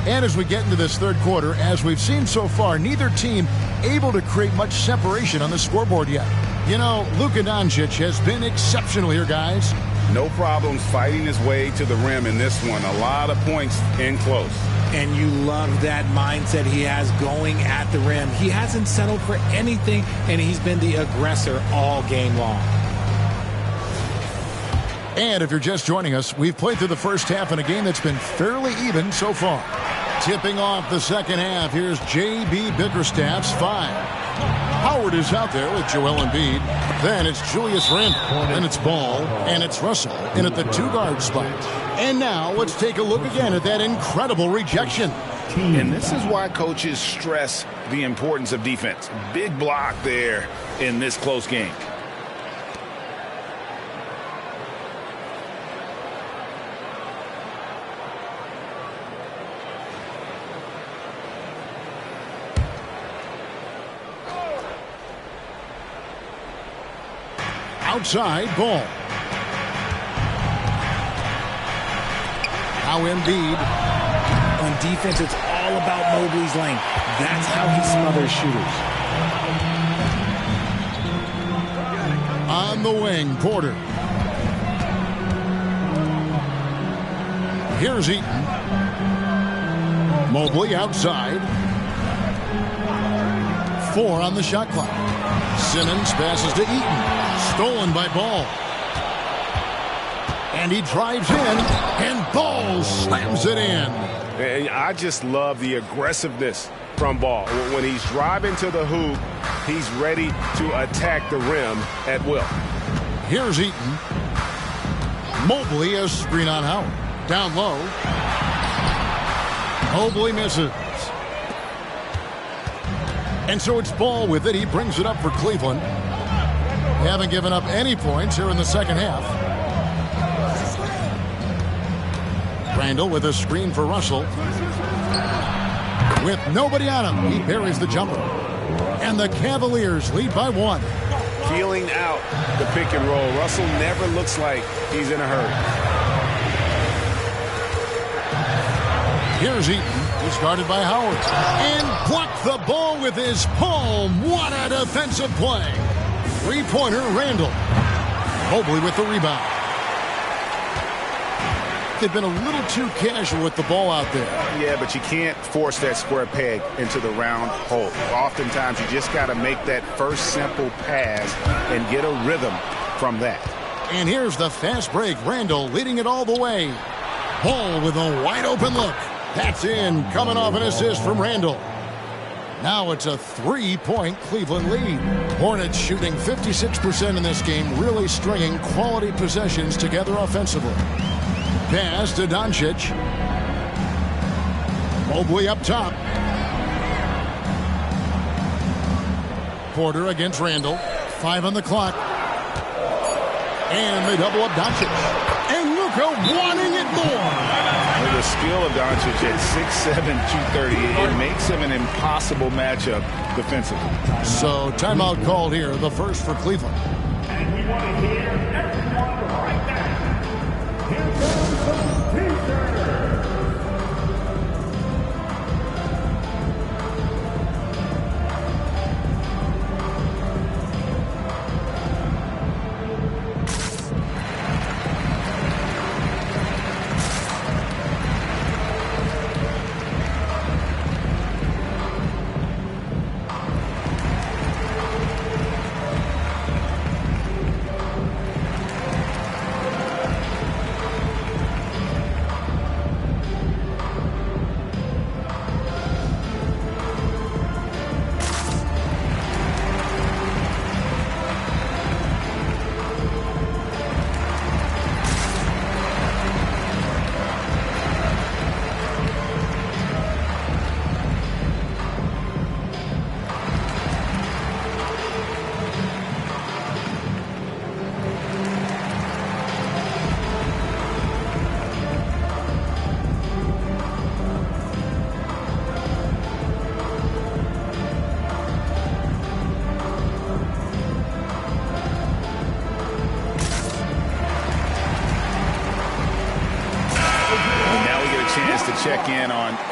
And as we get into this third quarter, as we've seen so far, neither team able to create much separation on the scoreboard yet. You know, Luka Doncic has been exceptional here, guys. No problems fighting his way to the rim in this one. A lot of points in close. And you love that mindset he has going at the rim. He hasn't settled for anything, and he's been the aggressor all game long. And if you're just joining us, we've played through the first half in a game that's been fairly even so far. Tipping off the second half, here's J.B. Bickerstaff's 5. Howard is out there with Joel Embiid. Then it's Julius Randle. Then it's Ball. And it's Russell in at the 2-guard spot. And now let's take a look again at that incredible rejection. And this is why coaches stress the importance of defense. Big block there in this close game. Outside Ball. Now Embiid. On defense, it's all about Mobley's lane. That's how he smothers shooters. On the wing, Porter. Here's Eaton. Mobley outside. 4 on the shot clock. Simmons passes to Eaton. Stolen by Ball. And he drives in, and Ball slams it in. And I just love the aggressiveness from Ball. When he's driving to the hoop, he's ready to attack the rim at will. Here's Eaton. Mobley a screen on Howard. Down low. Mobley misses. And so it's Ball with it. He brings it up for Cleveland. They haven't given up any points here in the second half. Randle with a screen for Russell. With nobody on him, he buries the jumper. And the Cavaliers lead by 1. Feeling out the pick and roll. Russell never looks like he's in a hurry. Here's Eaton. He's guarded by Howard. And blocked the ball with his palm. What a defensive play. 3-pointer Randle. Mobley with the rebound. They've been a little too casual with the ball out there. Yeah, but you can't force that square peg into the round hole. Oftentimes, you just got to make that first simple pass and get a rhythm from that. And here's the fast break. Randle leading it all the way. Ball with a wide open look. That's in, coming off an assist from Randle. Now it's a 3-point Cleveland lead. Hornets shooting 56% in this game, really stringing quality possessions together offensively. Pass to Doncic. Mobley up top. Porter against Randle. 5 on the clock. And they double up Doncic. And Luka wanting it more. The skill of Doncic at 6'7", 230, it makes him an impossible matchup defensively. So timeout called here, the first for Cleveland. And we want to hear everyone right now. Here comes the Pacers.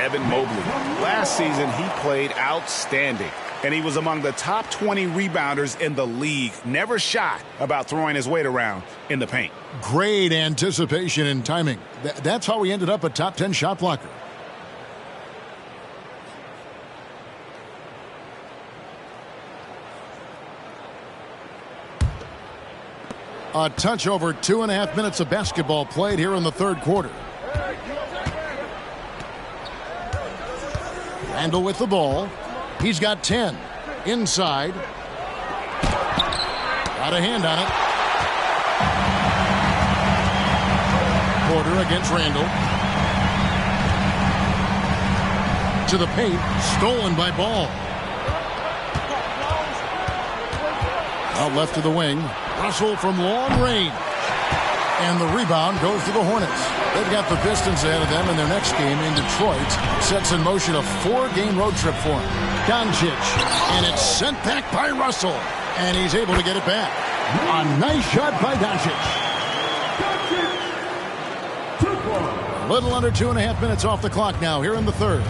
Evan Mobley. Last season, he played outstanding, and he was among the top 20 rebounders in the league. Never shy about throwing his weight around in the paint. Great anticipation and timing. That's how he ended up a top 10 shot blocker. A touch over 2.5 minutes of basketball played here in the third quarter. Randall with the ball. He's got 10. Inside. Got a hand on it. Porter against Randall. To the paint. Stolen by Ball. Out left to the wing. Russell from long range. And the rebound goes to the Hornets. They've got the Pistons ahead of them in their next game in Detroit. Sets in motion a 4-game road trip for him. Doncic. And it's sent back by Russell. And he's able to get it back. A nice shot by Doncic. A little under 2.5 minutes off the clock now here in the third.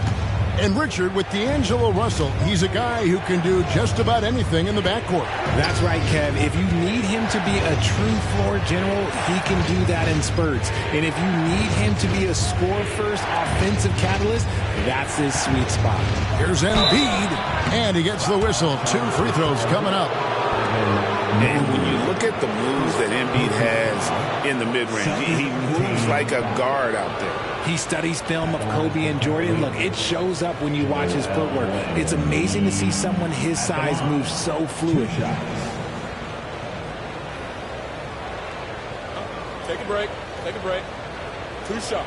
And Richard, with D'Angelo Russell, he's a guy who can do just about anything in the backcourt. That's right, Kev. If you need him to be a true floor general, he can do that in spurts. And if you need him to be a score-first offensive catalyst, that's his sweet spot. Here's Embiid, and he gets the whistle. 2 free throws coming up. And when you look at the moves that Embiid has in the mid-range, he moves like a guard out there. He studies film of Kobe and Jordan. Look, it shows up when you watch his footwork. It's amazing to see someone his size move so fluid. Take a break. Take a break. 2 shots.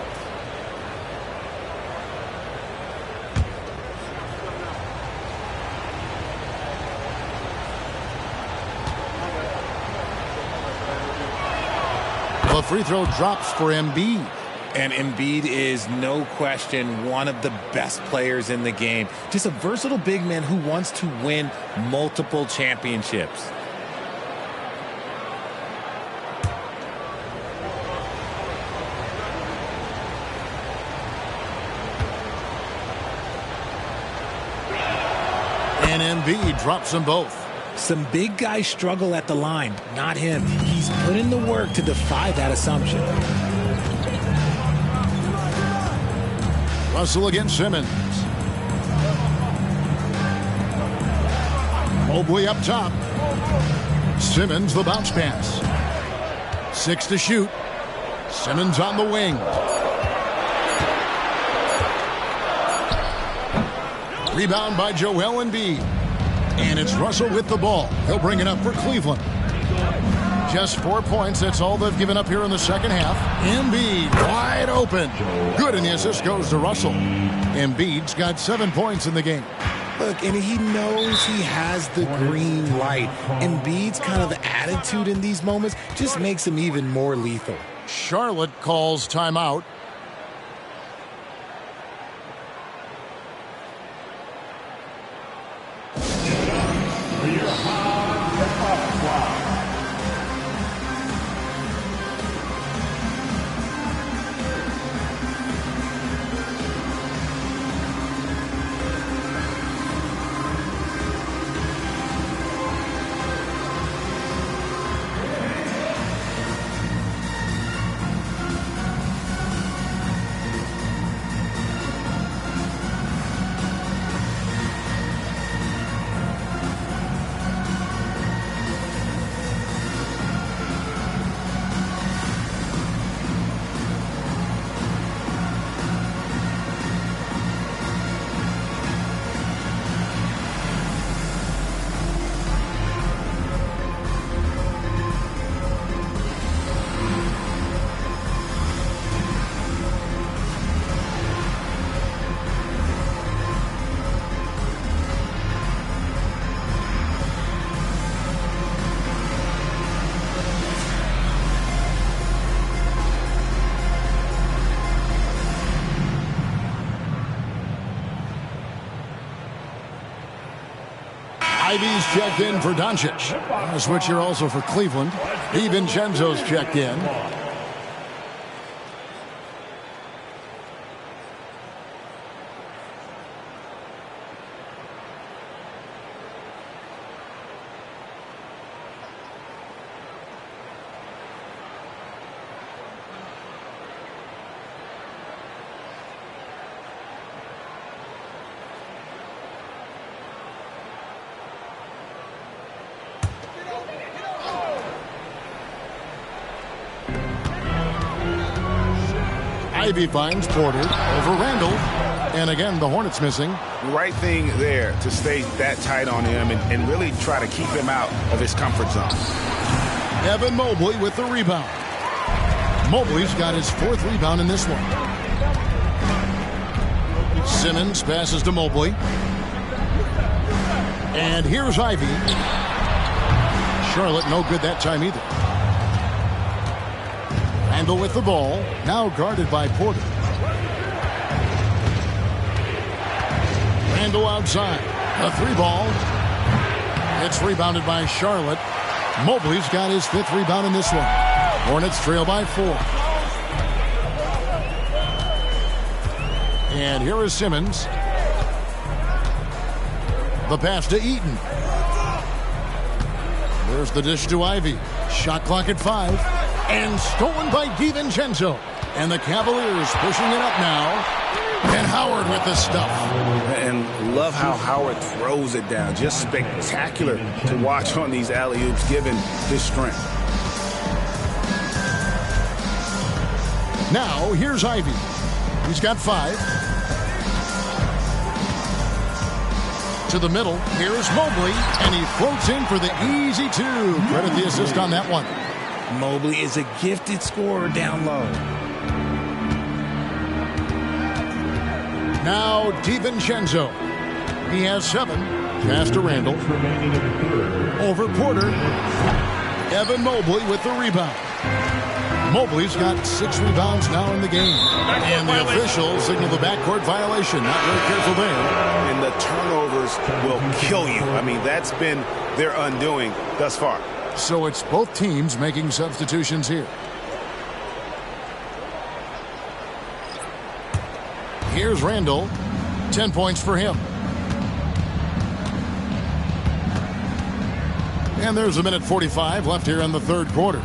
The free throw drops for Embiid. And Embiid is no question one of the best players in the game. Just a versatile big man who wants to win multiple championships. And Embiid drops them both. Some big guys struggle at the line, not him. He's put in the work to defy that assumption. Russell against Simmons. Mobley up top. Simmons the bounce pass. 6 to shoot. Simmons on the wing. Rebound by Joel Embiid. And it's Russell with the ball. He'll bring it up for Cleveland. Just 4 points. That's all they've given up here in the second half. Embiid wide open. Good, and the assist goes to Russell. Embiid's got 7 points in the game. Look, and he knows he has the green light. Embiid's kind of attitude in these moments just makes him even more lethal. Charlotte calls timeout. Ivy's checked in for Doncic. A switch here also for Cleveland. DiVincenzo's checked in. Ivy finds Porter over Randall. And again, the Hornets missing. Right thing there to stay that tight on him and really try to keep him out of his comfort zone. Evan Mobley with the rebound. Mobley's got his 4th rebound in this one. Simmons passes to Mobley. And here's Ivy. Charlotte no good that time either. Randall with the ball. Now guarded by Porter. Randall outside. A 3-ball. It's rebounded by Charlotte. Mobley's got his 5th rebound in this one. Hornets trail by 4. And here is Simmons. The pass to Eaton. There's the dish to Ivy. Shot clock at 5. And stolen by DiVincenzo. And the Cavaliers pushing it up now. And Howard with the stuff. And love how Howard throws it down. Just spectacular to watch on these alley-oops given his strength. Now, here's Ivy. He's got 5. To the middle, here's Mobley, and he floats in for the easy 2. Credit the assist on that one. Mobley is a gifted scorer down low. Now DiVincenzo. He has 7. Pass to Randall. Over Porter. Evan Mobley with the rebound. Mobley's got 6 rebounds now in the game. And the officials signal the backcourt violation. Not very careful there. And the turnovers will kill you. I mean, that's been their undoing thus far. So it's both teams making substitutions here. Here's Randall. 10 points for him. And there's a minute 45 left here in the 3rd quarter.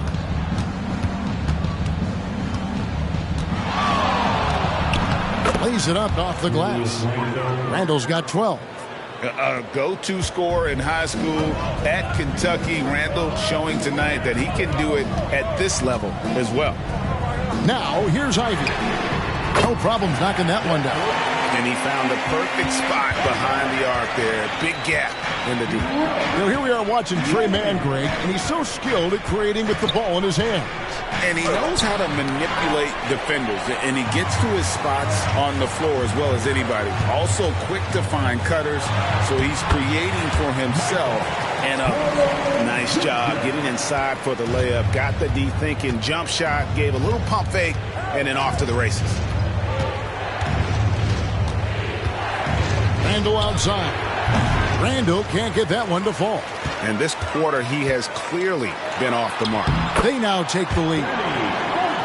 Lays it up off the glass. Randall's got 12. A go-to scorer in high school at Kentucky. Randall showing tonight that he can do it at this level as well. Now, here's Ivy. No problems knocking that one down. And he found the perfect spot behind the arc there. Big gap in the deep. You know, here we are watching Trey Mann, Greg, and he's so skilled at creating with the ball in his hands. And he knows how to manipulate defenders, and he gets to his spots on the floor as well as anybody. Also quick to find cutters, so he's creating for himself. And a nice job getting inside for the layup. Got the D-thinking jump shot, gave a little pump fake, and then off to the races. Randall outside. Randall can't get that one to fall. And this quarter, he has clearly been off the mark. They now take the lead.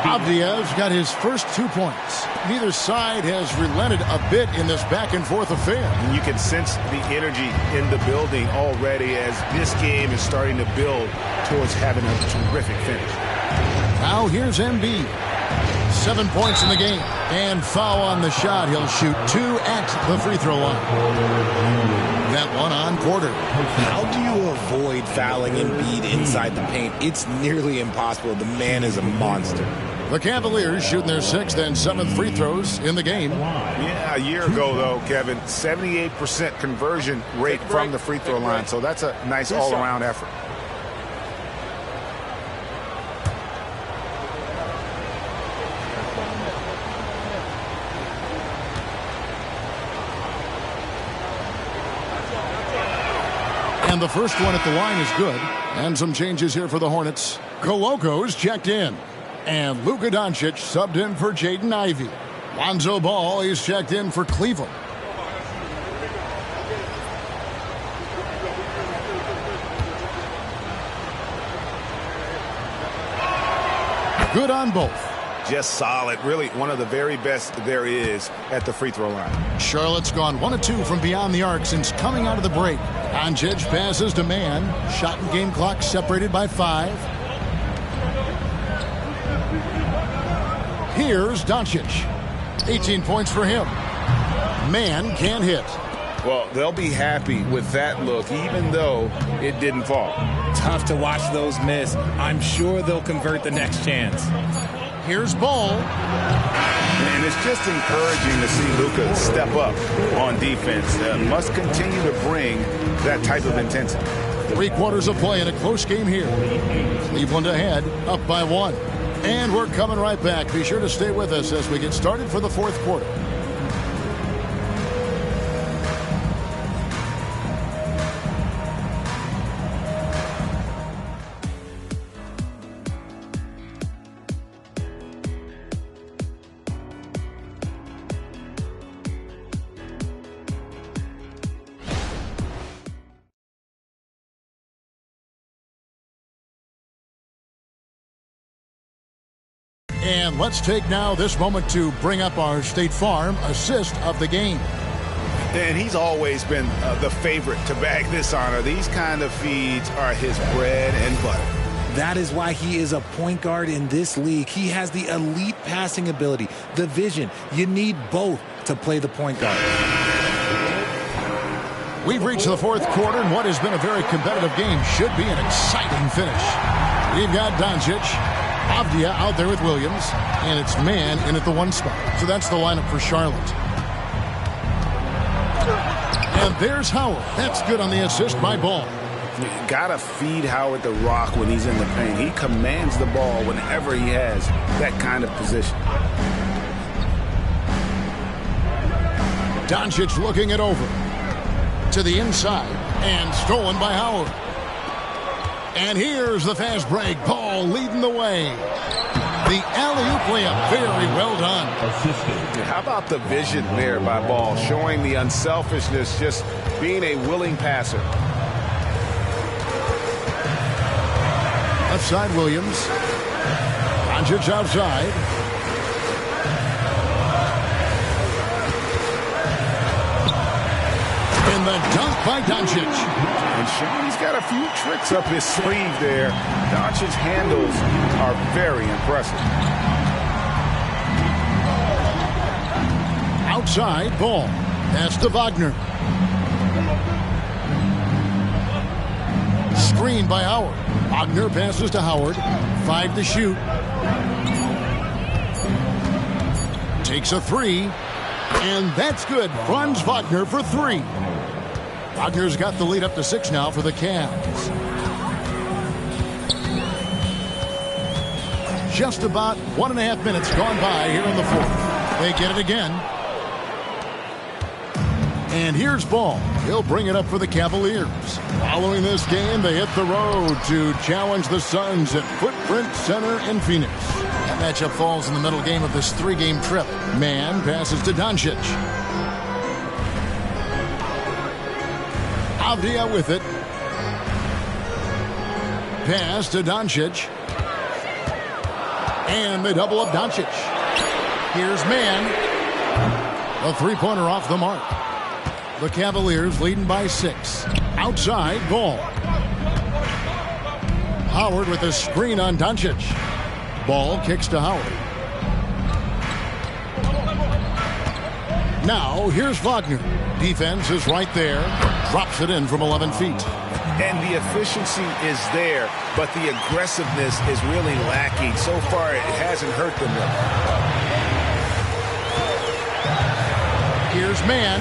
Avdiev's got his first 2 points. Neither side has relented a bit in this back-and-forth affair. And you can sense the energy in the building already as this game is starting to build towards having a terrific finish. Now here's Embiid. 7 points in the game. And foul on the shot. He'll shoot 2 at the free throw line. That one on Porter. How do you avoid fouling Embiid inside the paint? It's nearly impossible. The man is a monster. The Cavaliers shooting their 6th and 7th free throws in the game. Yeah, a year ago, though, Kevin, 78% conversion rate from the free throw line. So that's a nice all-around effort. And the first one at the line is good. And some changes here for the Hornets. Koloko's checked in. And Luka Doncic subbed in for Jaden Ivey. Lonzo Ball is checked in for Cleveland. Good on both. Just solid. Really one of the very best there is at the free throw line. Charlotte's gone 1 of 2 from beyond the arc since coming out of the break. Doncic passes to Mann. Shot and game clock separated by 5. Here's Doncic. 18 points for him. Mann can't hit. Well, they'll be happy with that look, even though it didn't fall. Tough to watch those miss. I'm sure they'll convert the next chance. Here's ball. And it's just encouraging to see Luka step up on defense. Must continue to bring that type of intensity. 3 quarters of play in a close game here. Cleveland ahead, up by 1. And we're coming right back. Be sure to stay with us as we get started for the 4th quarter. And let's take now this moment to bring up our State Farm assist of the game. And he's always been the favorite to bag this honor. These kind of feeds are his bread and butter. That is why he is a point guard in this league. He has the elite passing ability, the vision. You need both to play the point guard. We've reached the 4th quarter, and what has been a very competitive game should be an exciting finish. We've got Doncic. Avdia out there with Williams, and it's man in at the 1 spot. So that's the lineup for Charlotte. And there's Howard. That's good on the assist by Ball. You gotta feed Howard the rock when he's in the paint. He commands the ball whenever he has that kind of position. Doncic looking it over to the inside, and stolen by Howard. And here's the fast break. Ball leading the way. The alley-oop layup. Very well done. How about the vision there by Ball, showing the unselfishness, just being a willing passer. Left side, Williams. Doncic outside. And the dunk by Doncic. And Sean, he's got a few tricks up his sleeve there. Doncic's handles are very impressive. Outside, Ball. Pass to Wagner. Screen by Howard. Wagner passes to Howard. 5 to shoot. Takes a 3. And that's good. Franz Wagner for 3. Wagner's got the lead up to 6 now for the Cavs. Just about 1.5 minutes gone by here in the 4th. They get it again. And here's Ball. He'll bring it up for the Cavaliers. Following this game, they hit the road to challenge the Suns at Footprint Center in Phoenix. That matchup falls in the middle game of this 3-game trip. Man passes to Doncic. Avdia with it. Pass to Doncic. And they double up Doncic. Here's Man. A 3-pointer off the mark. The Cavaliers leading by 6. Outside, Ball. Howard with a screen on Doncic. Ball kicks to Howard. Now, here's Wagner. Defense is right there. Drops it in from 11 feet. And the efficiency is there, but the aggressiveness is really lacking. So far, it hasn't hurt them. Here's Man.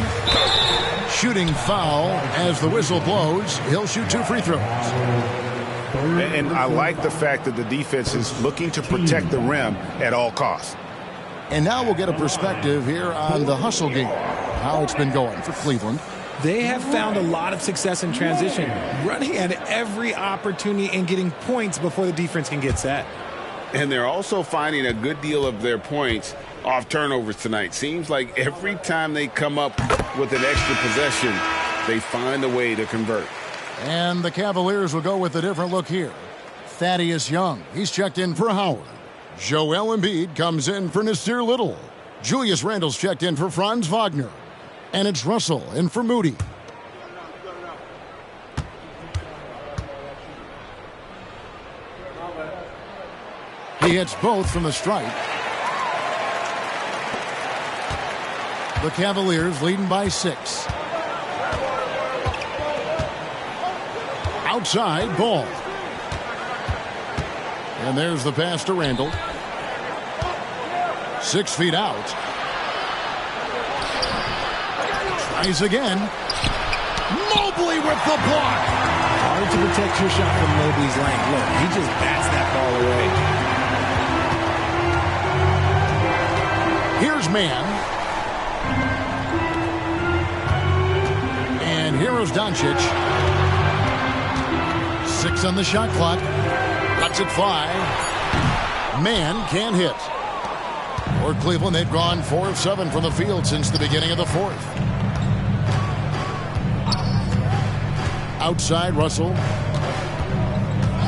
Shooting foul as the whistle blows. He'll shoot 2 free throws. And I like the fact that the defense is looking to protect the rim at all costs. And now we'll get a perspective here on the hustle game, how it's been going for Cleveland. They have found a lot of success in transition, running at every opportunity and getting points before the defense can get set. And they're also finding a good deal of their points off turnovers tonight. Seems like every time they come up with an extra possession, they find a way to convert. And the Cavaliers will go with a different look here. Thaddeus Young, he's checked in for Howard. Joel Embiid comes in for Nasir Little. Julius Randle's checked in for Franz Wagner. And it's Russell in for Moody. He hits both from the stripe. The Cavaliers leading by 6. Outside, Ball. And there's the pass to Randle. 6 feet out. Tries again. Mobley with the block. Hard to protect your shot from Mobley's length. Look, he just bats that ball away. Here's Mann. And here is Doncic. 6 on the shot clock. Lets it fly. Mann can't hit. For Cleveland, they've gone 4 of 7 from the field since the beginning of the fourth. Outside, Russell.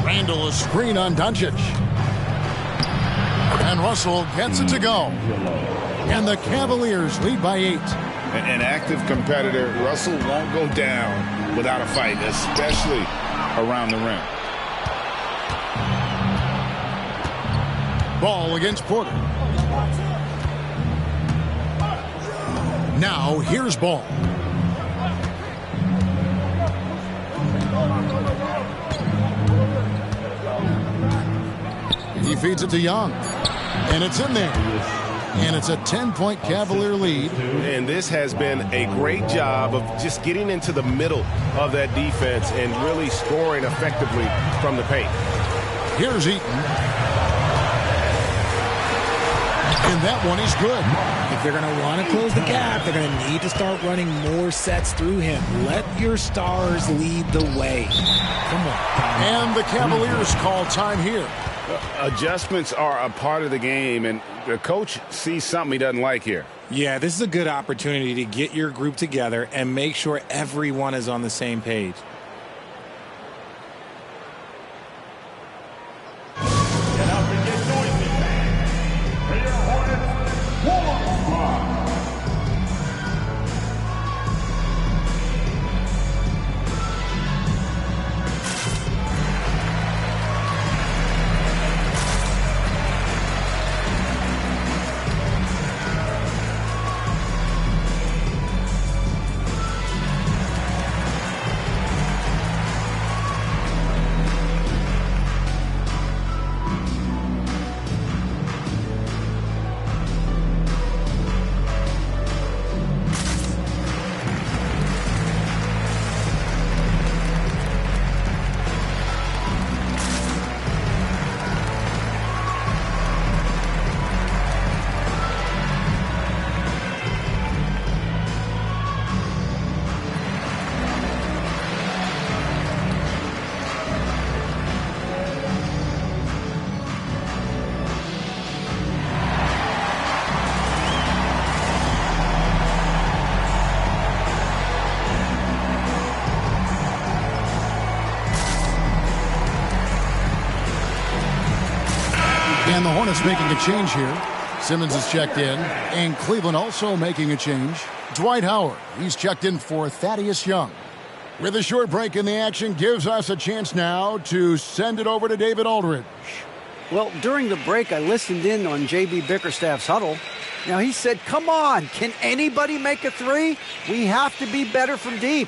Randall, a screen on Doncic. And Russell gets it to go. And the Cavaliers lead by 8. An active competitor, Russell won't go down without a fight, especially around the rim. Ball against Porter. Now, here's Ball. He feeds it to Young. And it's in there. And it's a 10-point Cavalier lead. And this has been a great job of just getting into the middle of that defense and really scoring effectively from the paint. Here's Eaton. And that one is good. If they're going to want to close the gap, they're going to need to start running more sets through him. Let your stars lead the way. Come on. And the Cavaliers call time here. Adjustments are a part of the game, and the coach sees something he doesn't like here. Yeah, this is a good opportunity to get your group together and make sure everyone is on the same page. And the Hornets making a change here. Simmons is checked in. And Cleveland also making a change. Dwight Howard, he's checked in for Thaddeus Young. With a short break in the action, gives us a chance now to send it over to David Aldridge. Well, during the break, I listened in on J.B. Bickerstaff's huddle. Now, he said, come on, can anybody make a three? We have to be better from deep.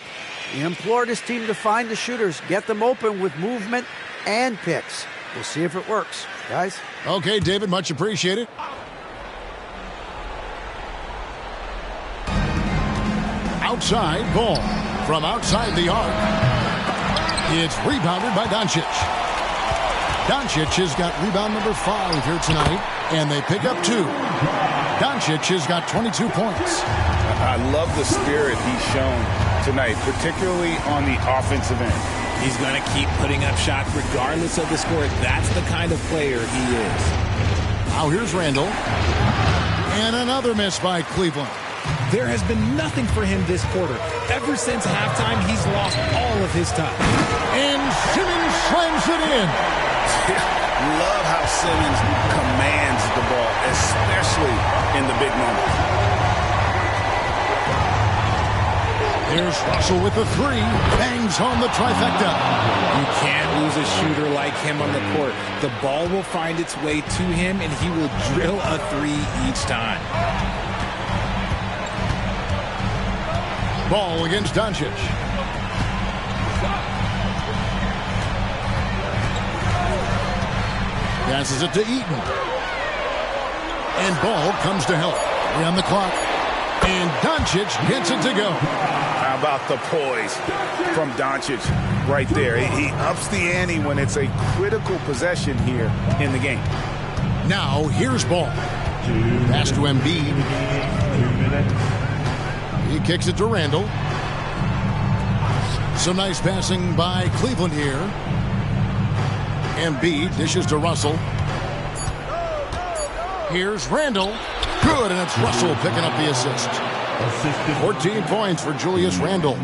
He implored his team to find the shooters, get them open with movement and picks. We'll see if it works, guys. Okay, David, much appreciated. Outside ball from outside the arc. It's rebounded by Doncic. Doncic has got rebound number 5 here tonight, and they pick up 2. Doncic has got 22 points. I love the spirit he's shown tonight, particularly on the offensive end. He's going to keep putting up shots regardless of the score. That's the kind of player he is. Now here's Randall. And another miss by Cleveland. There has been nothing for him this quarter. Ever since halftime, he's lost all of his time. And Simmons slams it in. Love how Simmons commands the ball, especially in the big moments. There's Russell with the 3. Bangs home the trifecta. You can't lose a shooter like him on the court. The ball will find its way to him, and he will drill a 3 each time. Ball against Doncic. Passes it to Eaton. And ball comes to help. 3 on the clock. And Doncic gets it to go. How about the poise from Doncic right there? He ups the ante when it's a critical possession here in the game. Now, here's ball. Pass to Embiid. He kicks it to Randall. Some nice passing by Cleveland here. Embiid dishes to Russell. Here's Randall. Good, and it's Russell picking up the assist. 14 points for Julius Randle.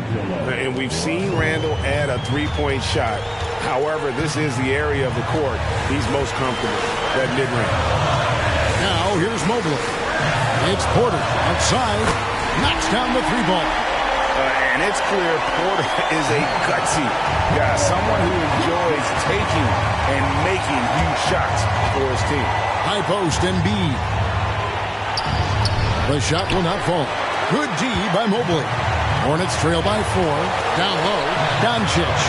And we've seen Randle add a three-point shot. However, this is the area of the court he's most comfortable, that mid-range. Now, here's Mobley. It's Porter outside. Knocks down the 3 ball. And it's clear Porter is a gutsy guy, someone who enjoys taking and making huge shots for his team. High post, Embiid. The shot will not fall. Good D by Mobley. Hornets trail by 4. Down low, Doncic.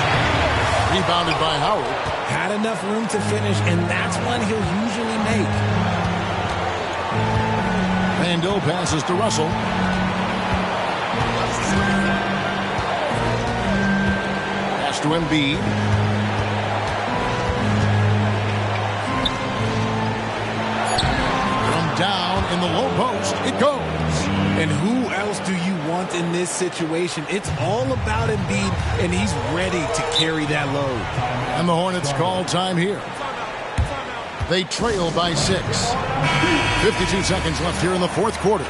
Rebounded by Howard. Had enough room to finish, and that's one he'll usually make. Randle passes to Russell. Pass to Embiid. From down in the low post, it goes. And who else do you want in this situation? It's all about Embiid, and he's ready to carry that load. And the Hornets call time here. They trail by 6. 52 seconds left here in the 4th quarter.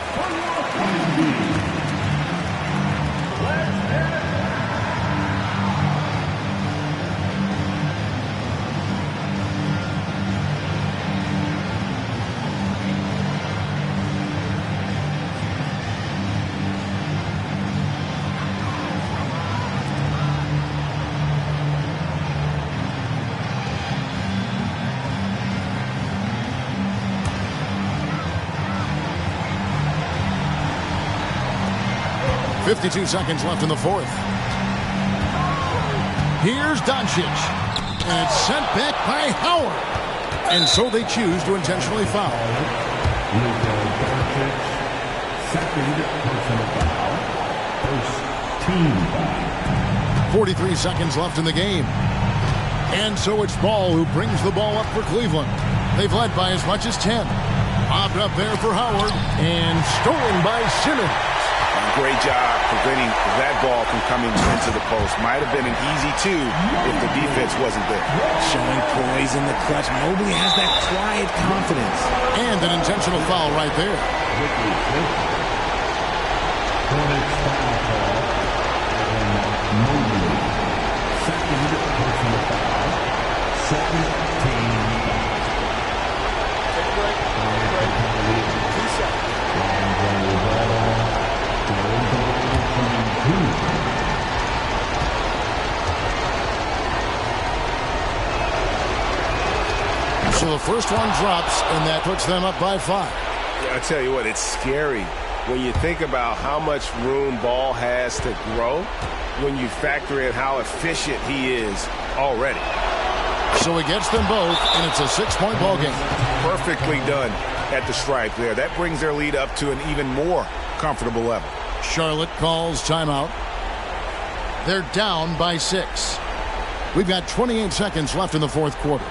.52 seconds left in the 4th. Here's Doncic. And it's sent back by Howard. And so they choose to intentionally foul. Second personal foul. First team foul. 43 seconds left in the game. And so it's Ball who brings the ball up for Cleveland. They've led by as much as 10. Popped up there for Howard. And stolen by Simmons. Great job preventing that ball from coming into the post. Might have been an easy 2 if the defense wasn't there. Showing poise in the clutch. Mobley has that quiet confidence. And an intentional foul right there. Second personal foul. Second team So the first one drops, and that puts them up by 5. Yeah, I tell you what, it's scary when you think about how much room Ball has to grow when you factor in how efficient he is already. So he gets them both, and it's a 6-point ball game. Perfectly done at the stripe there. That brings their lead up to an even more comfortable level. Charlotte calls timeout. They're down by 6. We've got 28 seconds left in the 4th quarter.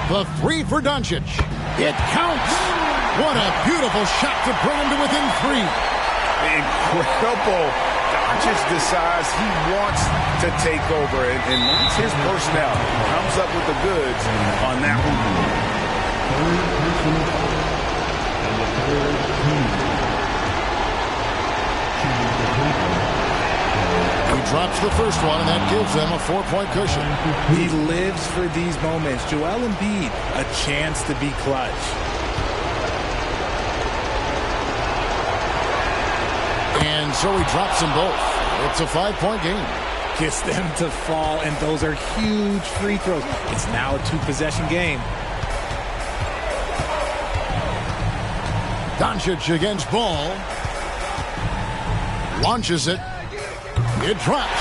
The three for Doncic. It counts. What a beautiful shot to bring him to within 3. Incredible. Doncic decides he wants to take over, and once his personnel comes up with the goods on that one. He drops the first one, and that gives them a 4-point cushion. He lives for these moments. Joel Embiid, a chance to be clutch. And so he drops them both. It's a 5-point game. Gets them to fall, and those are huge free throws. It's now a 2-possession game. Doncic against Ball. Launches it. It drops.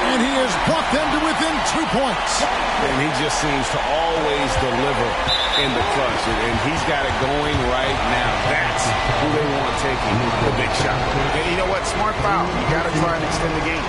And he has brought them to within 2 points. And he just seems to always deliver in the clutch. And he's got it going right now. That's who they want taking the big shot. And you know what? Smart foul. You got to try and extend the game.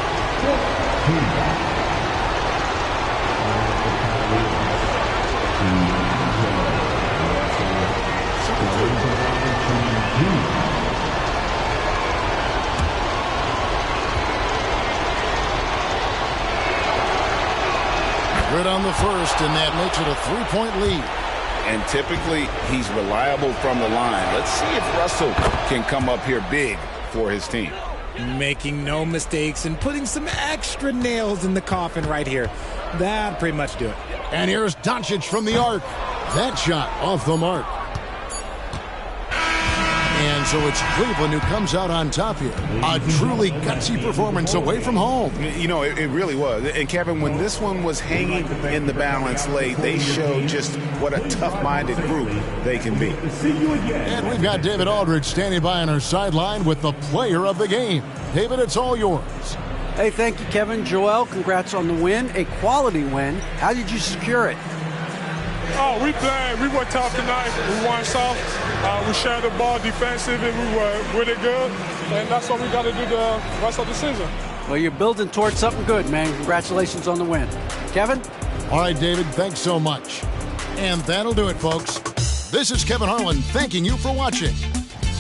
Good on the first, and that makes it a 3-point lead. And typically, he's reliable from the line. Let's see if Russell can come up here big for his team. Making no mistakes and putting some extra nails in the coffin right here. That'll pretty much do it. And here's Doncic from the arc. That shot off the mark. And so it's Cleveland who comes out on top here. A truly gutsy performance away from home. You know, it really was. And Kevin, when this one was hanging in the balance late, they showed just what a tough-minded group they can be. And we've got David Aldridge standing by on our sideline with the player of the game. David, it's all yours. Hey, thank you, Kevin. Joel, congrats on the win. A quality win. How did you secure it? Oh, we played. We were tough tonight. We won soft. We shared the ball defensive, and we were really good. And that's what we got to do the rest of the season. Well, you're building towards something good, man. Congratulations on the win. Kevin? All right, David, thanks so much. And that'll do it, folks. This is Kevin Harlan thanking you for watching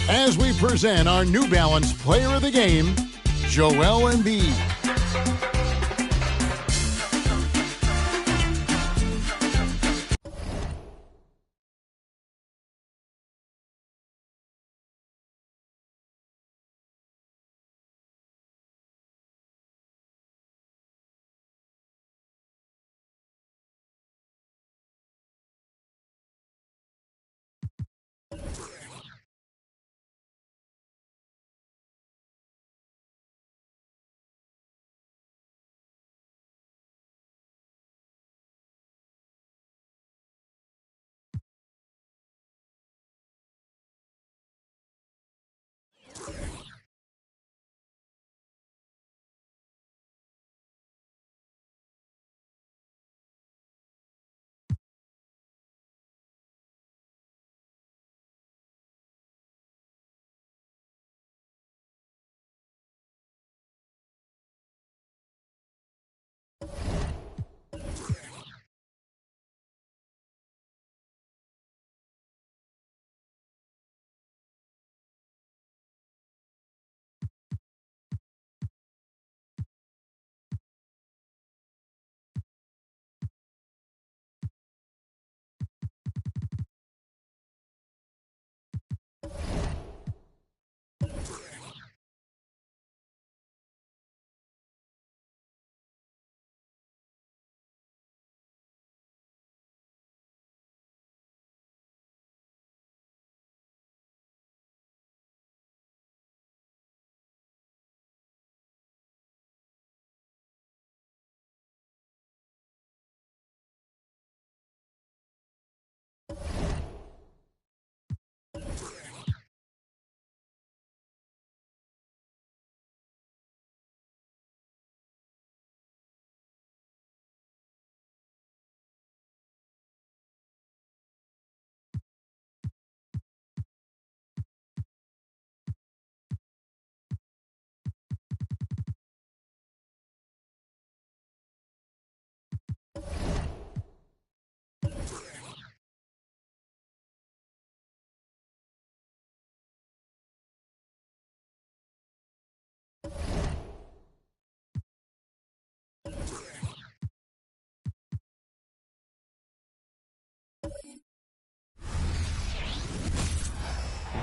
as we present our New Balance Player of the Game, Joel Embiid.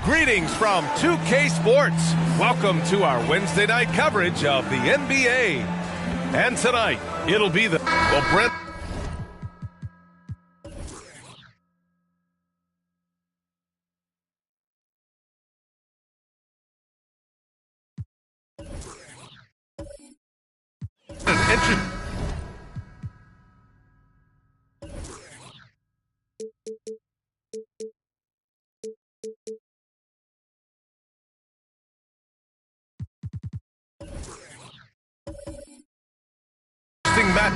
Greetings from 2K Sports. Welcome to our Wednesday night coverage of the NBA. And tonight, it'll be the... Well, Brent... Match.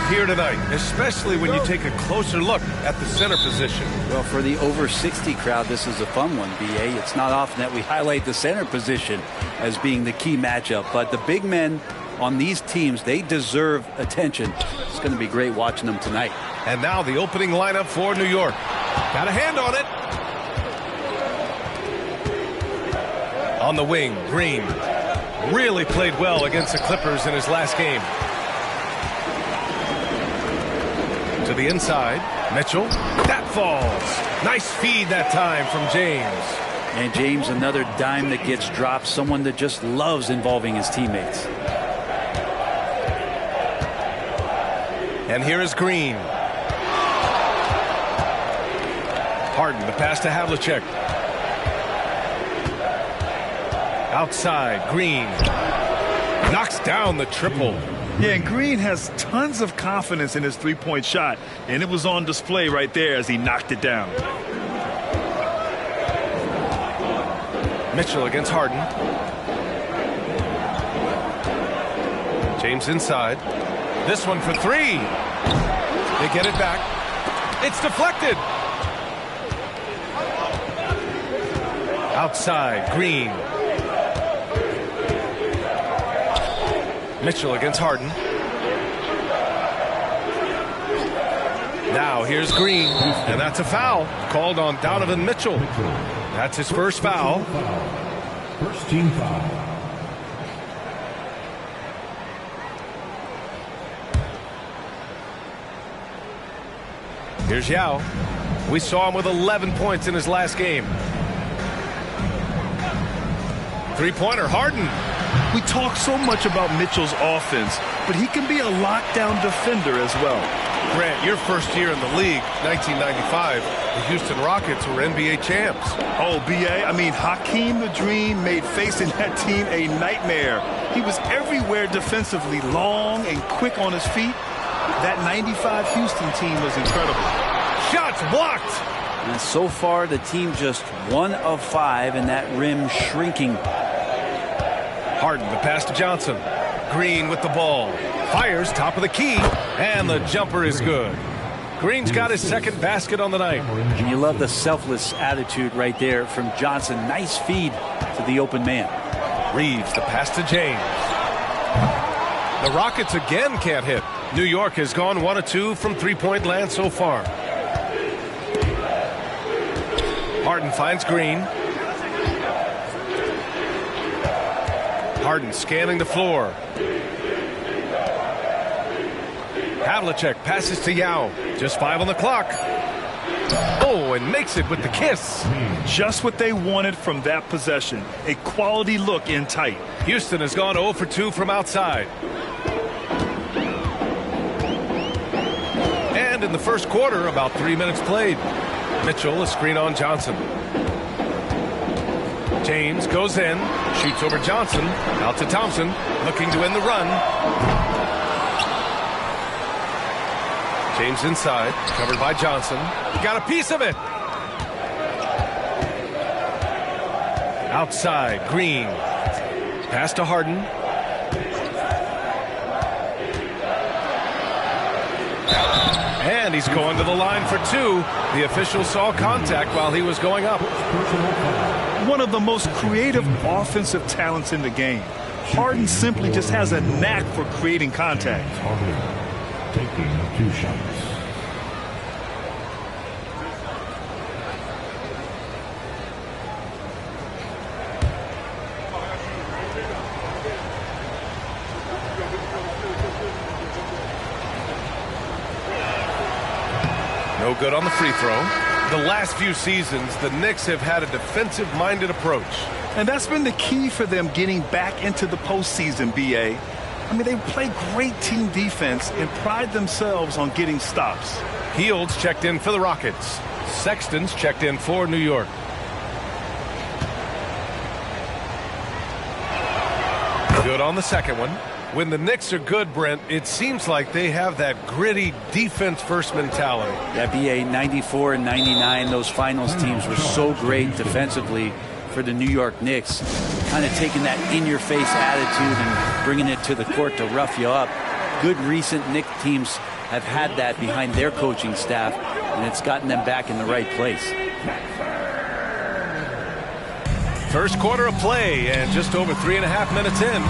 Here tonight, especially when you take a closer look at the center position. Well, for the over 60 crowd, this is a fun one, BA. It's not often that we highlight the center position as being the key matchup, but the big men on these teams, they deserve attention. It's going to be great watching them tonight. And now the opening lineup for New York. Got a hand on it. On the wing, Green really played well against the Clippers in his last game. To the inside, Mitchell. That falls. Nice feed that time from James. And James, another dime that gets dropped. Someone that just loves involving his teammates. And here is Green. Harden, the pass to Havlicek. Outside, Green. Knocks down the triple. Yeah, and Green has tons of confidence in his three-point shot, and it was on display right there as he knocked it down. Mitchell against Harden. James inside. This one for three. They get it back. It's deflected. Outside, Green. Mitchell against Harden. Now here's Green, and that's a foul called on Donovan Mitchell. That's his first foul. First team foul. Here's Yao. We saw him with 11 points in his last game. Three-pointer, Harden. We talk so much about Mitchell's offense, but he can be a lockdown defender as well. Grant, your first year in the league, 1995, the Houston Rockets were NBA champs. Oh, B.A., I mean, Hakeem the Dream made facing that team a nightmare. He was everywhere defensively, long and quick on his feet. That 95 Houston team was incredible. Shots blocked. And so far, the team just 1 of 5, and that rim shrinking. Harden, the pass to Johnson. Green with the ball. Fires top of the key, and the jumper is good. Green's got his second basket on the night. And you love the selfless attitude right there from Johnson. Nice feed to the open man. Reeves, the pass to James. The Rockets again can't hit. New York has gone 1 of 2 from three-point land so far. Harden finds Green. Harden scanning the floor. Havlicek passes to Yao. Just 5 on the clock. Oh, and makes it with the kiss. Just what they wanted from that possession. A quality look in tight. Houston has gone 0 for 2 from outside. And in the first quarter, about 3 minutes played. Mitchell, a screen on Johnson. James goes in, shoots over Johnson, out to Thompson, looking to end the run. James inside, covered by Johnson. Got a piece of it. Outside, Green. Pass to Harden. And he's going to the line for two. The official saw contact while he was going up. One of the most creative offensive talents in the game. Harden simply just has a knack for creating contact. Taking 2 shots. No good on the free throw. The last few seasons, the Knicks have had a defensive-minded approach. And that's been the key for them getting back into the postseason, B.A. I mean, they play great team defense and pride themselves on getting stops. Fields checked in for the Rockets. Sexton's checked in for New York. Good on the second one. When the Knicks are good, Brent, it seems like they have that gritty defense-first mentality. That BA 94 and 99, those finals teams were so great defensively for the New York Knicks. Kind of taking that in-your-face attitude and bringing it to the court to rough you up. Good recent Knicks teams have had that behind their coaching staff, and it's gotten them back in the right place. First quarter of play, and just over 3.5 minutes in.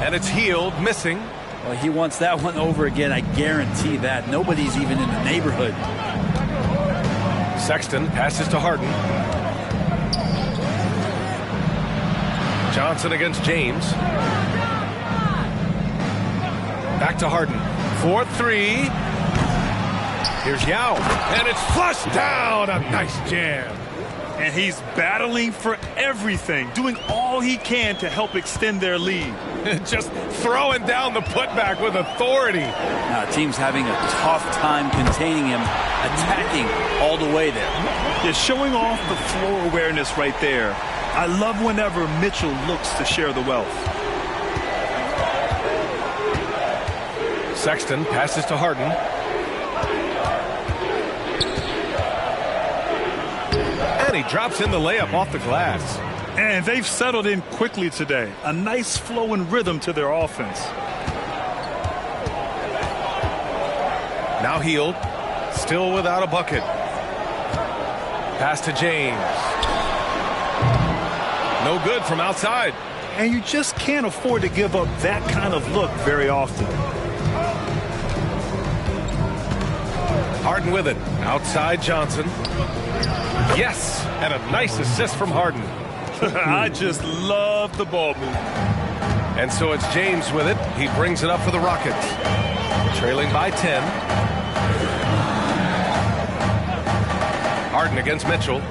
And it's Hield missing. Well, he wants that one over again, I guarantee that. Nobody's even in the neighborhood. Sexton passes to Harden. Johnson against James. Back to Harden. 4-3. Here's Yao. And it's flushed down. A nice jam. And he's battling for everything, doing all he can to help extend their lead. Just throwing down the putback with authority. Now, team's having a tough time containing him, attacking all the way there. They're showing off the floor awareness right there. I love whenever Mitchell looks to share the wealth. Sexton passes to Harden. And he drops in the layup off the glass. And they've settled in quickly today. A nice flow and rhythm to their offense. Now Hield, still without a bucket. Pass to James. No good from outside. And you just can't afford to give up that kind of look very often. Harden with it. Outside Johnson. Yes, and a nice assist from Harden. I just love the ball movement. And so it's James with it. He brings it up for the Rockets. Trailing by 10. Harden against Mitchell.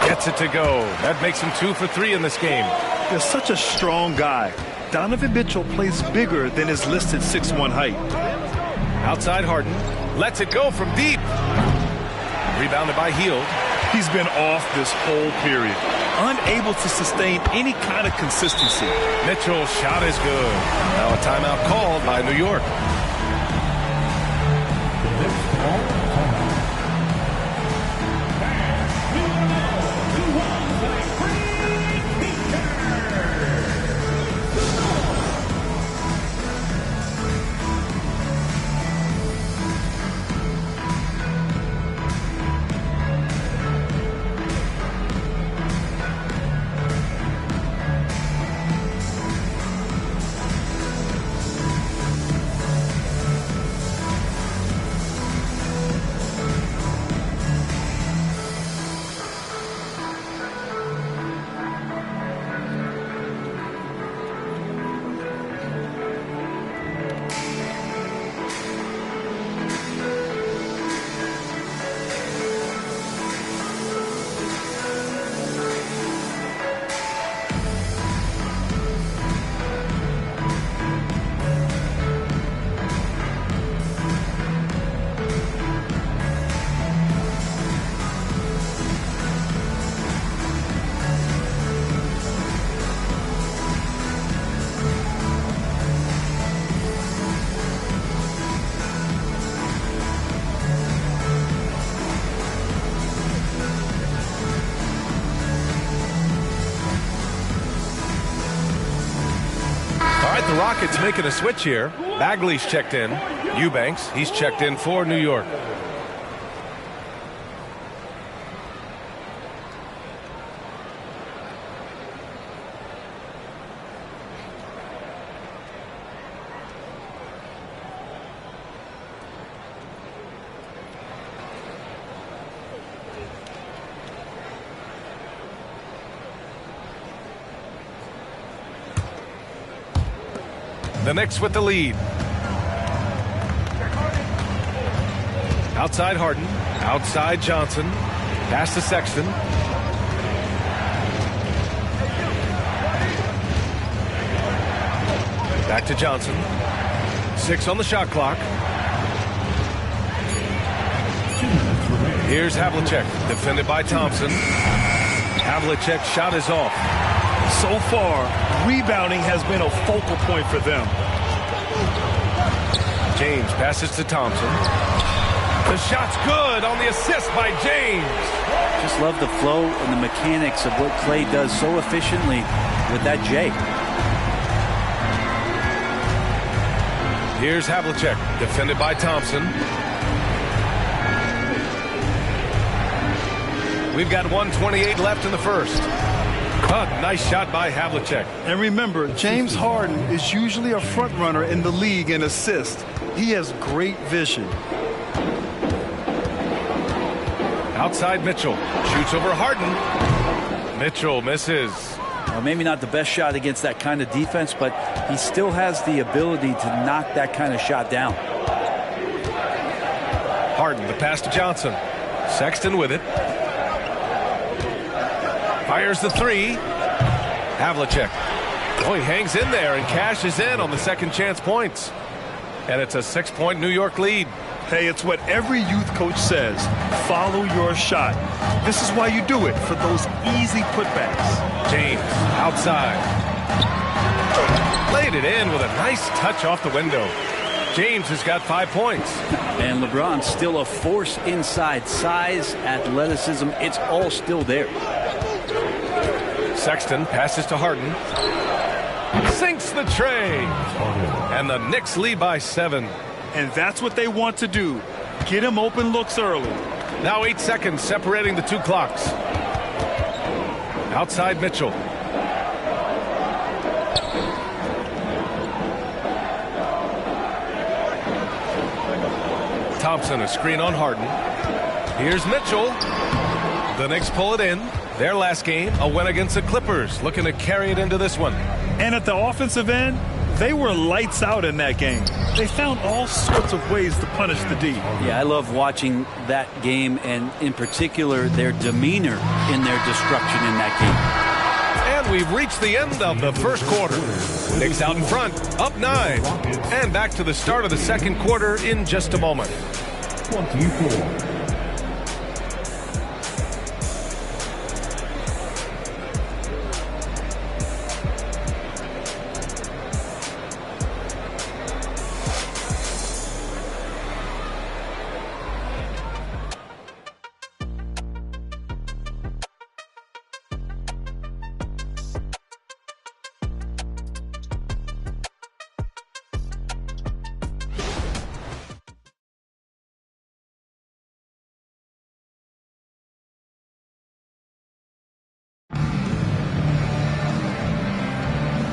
Gets it to go. That makes him 2 for 3 in this game. They're such a strong guy. Donovan Mitchell plays bigger than his listed 6'1" height. Outside Harden. Lets it go from deep. Rebounded by Hield. He's been off this whole period. Unable to sustain any kind of consistency. Mitchell's shot is good. Now a timeout called by New York. the Rockets making a switch here. Bagley's checked in. Eubanks, he's checked in for New York. The Knicks with the lead. Outside Harden. Outside Johnson. Pass to Sexton. Back to Johnson. 6 on the shot clock. Here's Havlicek. Defended by Thompson. Havlicek's shot is off. So far, rebounding has been a focal point for them. James passes to Thompson. The shot's good on the assist by James. Just love the flow and the mechanics of what Clay does so efficiently with that J. Here's Havlicek, defended by Thompson. We've got 1:28 left in the first. Nice shot by Havlicek. And remember, James Harden is usually a front runner in the league in assists. He has great vision. Outside Mitchell. Shoots over Harden. Mitchell misses. Well, maybe not the best shot against that kind of defense, but he still has the ability to knock that kind of shot down. Harden, the pass to Johnson. Sexton with it. Fires the three. Havlicek. Oh, he hangs in there and cashes in on the second chance points. And it's a 6-point New York lead. Hey, it's what every youth coach says. Follow your shot. This is why you do it, for those easy putbacks. James outside. Laid it in with a nice touch off the window. James has got 5 points. And LeBron's still a force inside. Size, athleticism, it's all still there. Sexton passes to Harden. Sinks the tray. And the Knicks lead by 7. And that's what they want to do. Get him open looks early. Now 8 seconds separating the two clocks. Outside Mitchell. Thompson, a screen on Harden. Here's Mitchell. The Knicks pull it in. Their last game, a win against the Clippers, looking to carry it into this one. And at the offensive end, they were lights out in that game. They found all sorts of ways to punish the D. Yeah, I love watching that game, and in particular, their demeanor in their destruction in that game. And we've reached the end of the first quarter. Knicks out in front, up 9. And back to the start of the second quarter in just a moment. 24.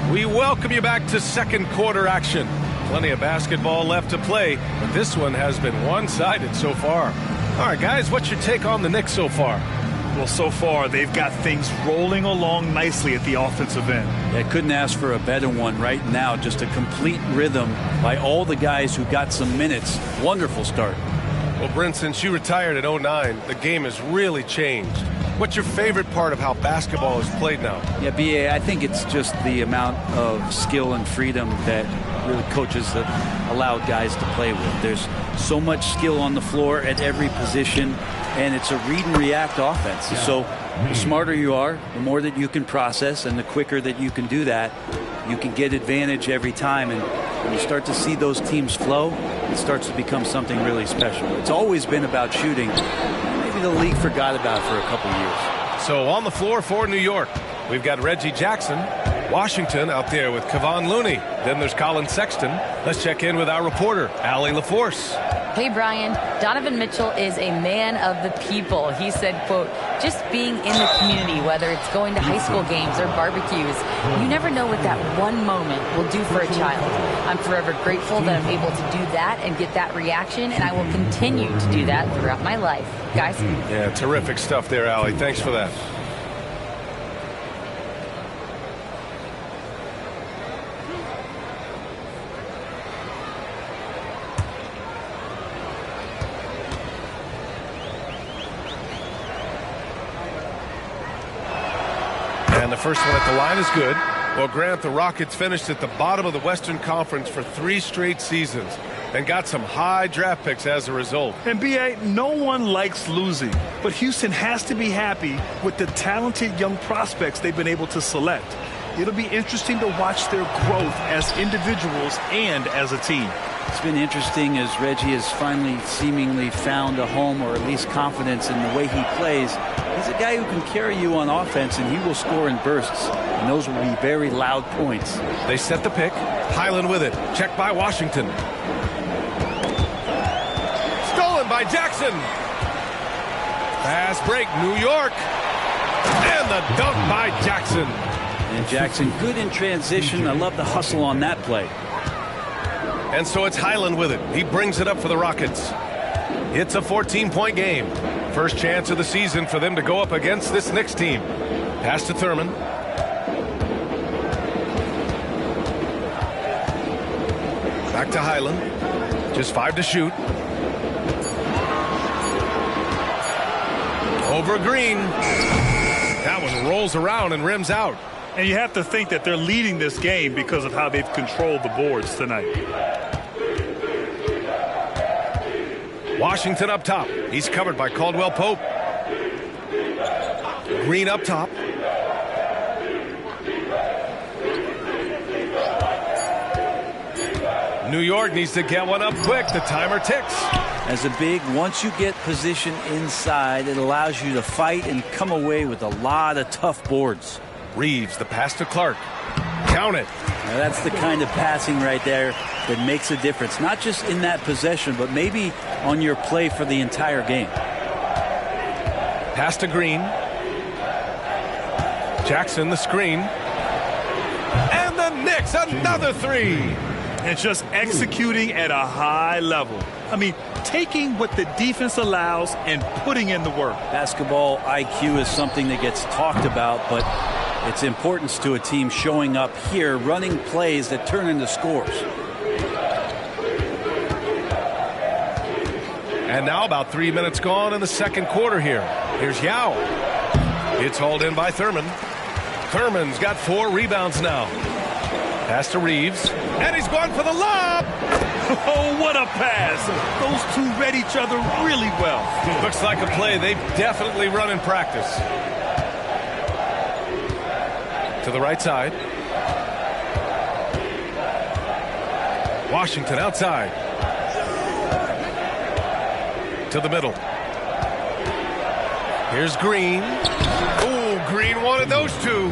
We welcome you back to second quarter action. Plenty of basketball left to play, but this one has been one-sided so far. All right, guys, what's your take on the Knicks so far? Well, so far, they've got things rolling along nicely at the offensive end. Yeah, couldn't ask for a better one right now. Just a complete rhythm by all the guys who got some minutes. Wonderful start. Well, Brent, since you retired at 09, the game has really changed. What's your favorite part of how basketball is played now? Yeah, B.A., I think it's just the amount of skill and freedom that really coaches have allowed guys to play with. There's so much skill on the floor at every position, and it's a read and react offense. Yeah. So the smarter you are, the more that you can process, and the quicker that you can do that, you can get advantage every time. And when you start to see those teams flow, it starts to become something really special. It's always been about shooting. The league forgot about for a couple years. So on the floor for New York, we've got Reggie Jackson. Washington out there with Kevon Looney. Then there's Colin Sexton. Let's check in with our reporter, Allie LaForce. Hey, Brian. Donovan Mitchell is a man of the people. He said, quote, just being in the community, whether it's going to high school games or barbecues, you never know what that one moment will do for a child. I'm forever grateful that I'm able to do that and get that reaction, and I will continue to do that throughout my life. Guys? Yeah, terrific stuff there, Allie. Thanks for that. And the first one at the line is good. Well, Grant, the Rockets finished at the bottom of the Western Conference for 3 straight seasons and got some high draft picks as a result. And B.A., no one likes losing, but Houston has to be happy with the talented young prospects they've been able to select. It'll be interesting to watch their growth as individuals and as a team. It's been interesting as Reggie has finally seemingly found a home, or at least confidence in the way he plays. He's a guy who can carry you on offense, and he will score in bursts, and those will be very loud points. They set the pick. Highland with it. Checked by Washington. Stolen by Jackson. Fast break, New York. And the dunk by Jackson. And Jackson good in transition. I love the hustle on that play. And so it's Highland with it. He brings it up for the Rockets. It's a 14-point game. First chance of the season for them to go up against this Knicks team. Pass to Thurman. Back to Highland. Just 5 to shoot. Over Green. That one rolls around and rims out. And you have to think that they're leading this game because of how they've controlled the boards tonight. Washington up top. He's covered by Caldwell Pope. Green up top. New York needs to get one up quick. The timer ticks. As a big, once you get position inside, it allows you to fight and come away with a lot of tough boards. Reeves, the pass to Clark. Count it. Now that's the kind of passing right there that makes a difference. Not just in that possession, but maybe on your play for the entire game. Pass to Green. Jackson, the screen. And the Knicks, another 3. And just executing at a high level. I mean, taking what the defense allows and putting in the work. Basketball IQ is something that gets talked about, but its importance to a team showing up here, running plays that turn into scores. And now about 3 minutes gone in the second quarter here. Here's Yao. It's hauled in by Thurman. Thurman's got 4 rebounds now. Pass to Reeves. And he's going for the lob. Oh, what a pass. Those two read each other really well. Looks like a play they've definitely run in practice. To the right side. Washington outside. To the middle. Here's Green. Oh, Green wanted those 2.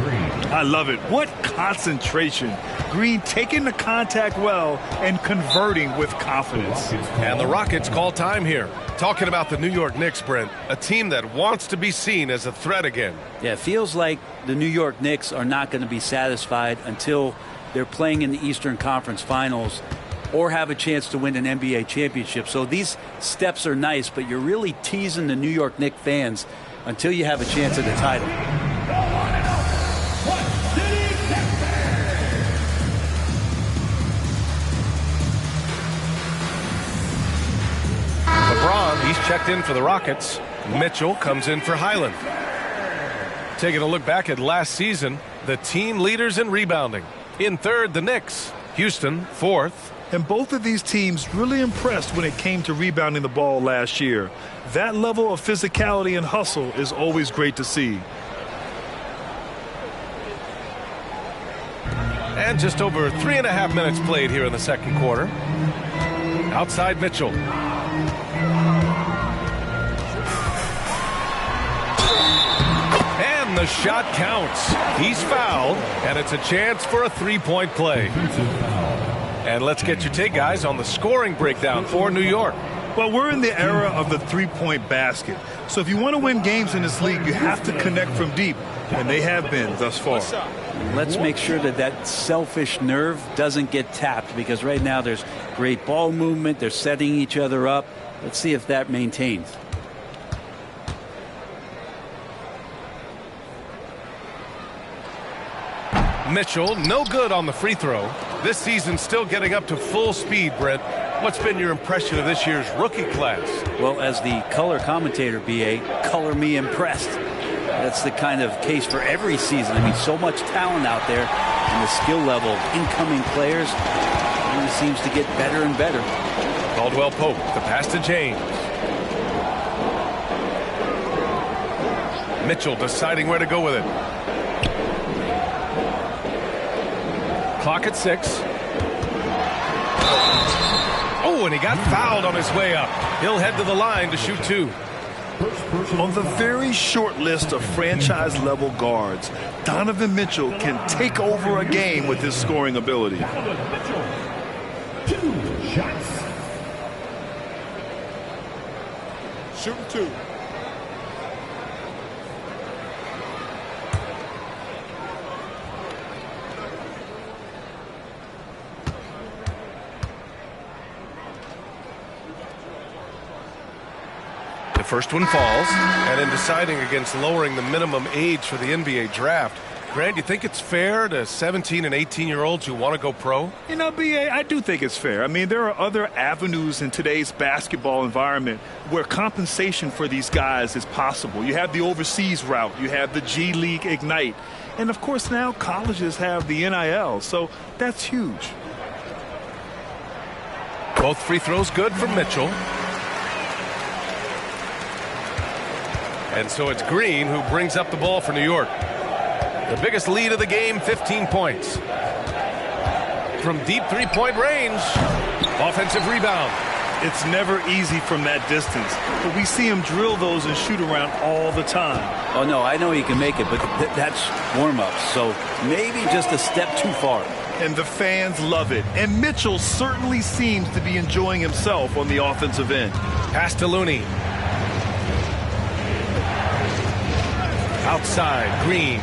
I love it. What concentration. Green taking the contact well and converting with confidence. And the Rockets call time here. Talking about the New York Knicks, Brent, a team that wants to be seen as a threat again. Yeah, it feels like the New York Knicks are not going to be satisfied until they're playing in the Eastern Conference Finals or have a chance to win an NBA championship. So these steps are nice, but you're really teasing the New York Knicks fans until you have a chance at the title. LeBron, he's checked in for the Rockets. Mitchell comes in for Highland. Taking a look back at last season, the team leaders in rebounding. In third, the Knicks. Houston, fourth. And both of these teams really impressed when it came to rebounding the ball last year. That level of physicality and hustle is always great to see. And just over 3.5 minutes played here in the second quarter. Outside Mitchell. And the The shot counts. He's fouled, and it's a chance for a three-point play. And let's get your take, guys, on the scoring breakdown for New York. Well, we're in the era of the three-point basket. So if you want to win games in this league, you have to connect from deep, and they have been thus far. Let's make sure that that selfish nerve doesn't get tapped, because right now there's great ball movement. They're setting each other up. Let's see if that maintains. Mitchell, no good on the free throw. This season still getting up to full speed, Brent. What's been your impression of this year's rookie class? Well, as the color commentator, B.A., color me impressed. That's the kind of case for every season. I mean, so much talent out there, and the skill level of incoming players really seems to get better and better. Caldwell Pope, the pass to James. Mitchell deciding where to go with it. Clock at 6. Oh, and he got fouled on his way up. He'll head to the line to shoot 2. On the very short list of franchise-level guards, Donovan Mitchell can take over a game with his scoring ability. 2 shots. Shooting 2. First one falls, and in deciding against lowering the minimum age for the NBA draft, Grant, you think it's fair to 17 and 18-year-olds who want to go pro? You know, B.A., I do think it's fair. I mean, there are other avenues in today's basketball environment where compensation for these guys is possible. You have the overseas route. You have the G League Ignite. And, of course, now colleges have the NIL, so that's huge. Both free throws good from Mitchell. And so it's Green who brings up the ball for New York. The biggest lead of the game, 15 points. From deep three-point range, offensive rebound. It's never easy from that distance, but we see him drill those and shoot around all the time. Oh, no, I know he can make it, but that's warm-ups, so maybe just a step too far. And the fans love it. And Mitchell certainly seems to be enjoying himself on the offensive end. Pass to Looney. Outside, Green.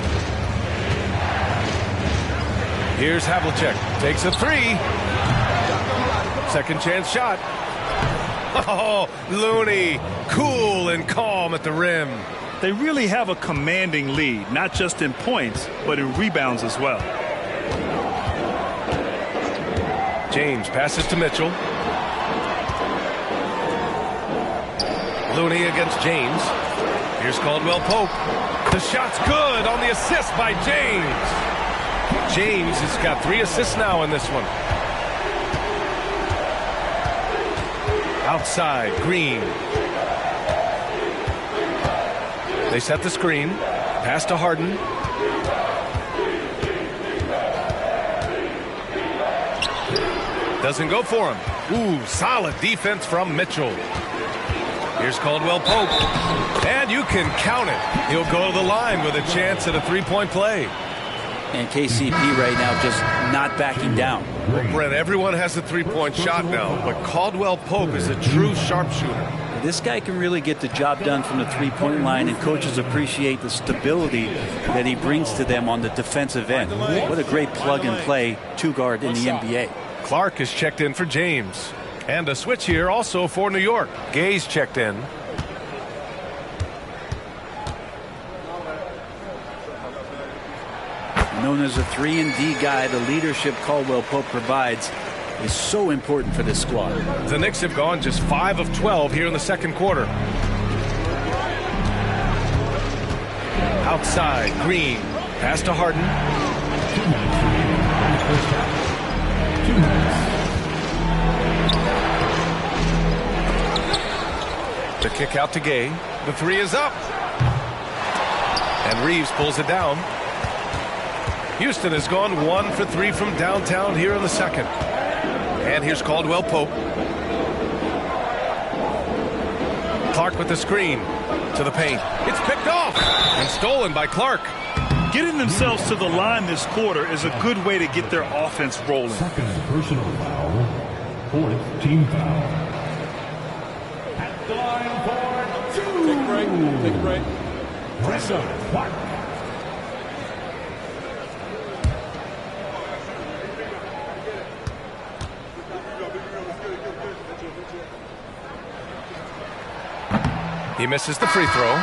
Here's Havlicek. Takes a 3. Second chance shot. Oh, Looney, cool and calm at the rim. They really have a commanding lead, not just in points, but in rebounds as well. James passes to Mitchell. Looney against James. Here's Caldwell Pope. The shot's good on the assist by James. James has got 3 assists now in this one. Outside, Green. They set the screen. Pass to Harden. Doesn't go for him. Ooh, solid defense from Mitchell. Here's Caldwell Pope. And you can count it. He'll go to the line with a chance at a three-point play. And KCP right now just not backing down. Well, Brent, everyone has a three-point shot now, but Caldwell Pope is a true sharpshooter. This guy can really get the job done from the three-point line, and coaches appreciate the stability that he brings to them on the defensive end. What a great plug-and-play two-guard in the NBA. Clark is checked in for James. And a switch here also for New York. Gay's checked in. Known as a 3-and-D guy, the leadership Caldwell Pope provides is so important for this squad. The Knicks have gone just 5 of 12 here in the second quarter. Outside, Green. Pass to Harden. The kick out to Gay. The 3 is up. And Reeves pulls it down. Houston has gone 1 for 3 from downtown here in the second. And here's Caldwell Pope. Clark with the screen. To the paint. It's picked off and stolen by Clark. Getting themselves to the line this quarter is a good way to get their offense rolling. Second personal foul. Fourth team foul. At the line for 2. Take a break. Take a break. Press up. Clark. He misses the free throw.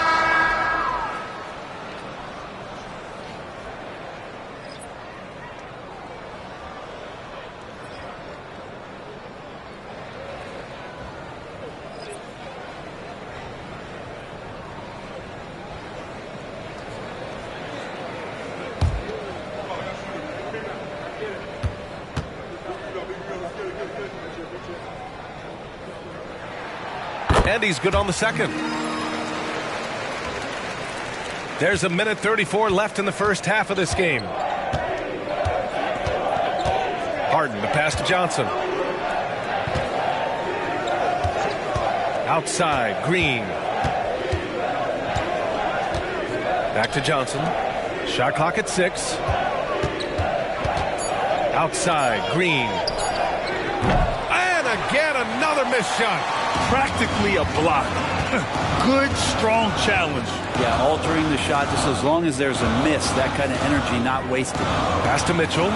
And he's good on the second. There's a minute 34 left in the first half of this game. Harden, the pass to Johnson. Outside, Green. Back to Johnson. Shot clock at 6. Outside, Green. And again, another missed shot. Practically a block. Good, strong challenge. Yeah, altering the shot just as long as there's a miss, that kind of energy not wasted. Pass to Mitchell.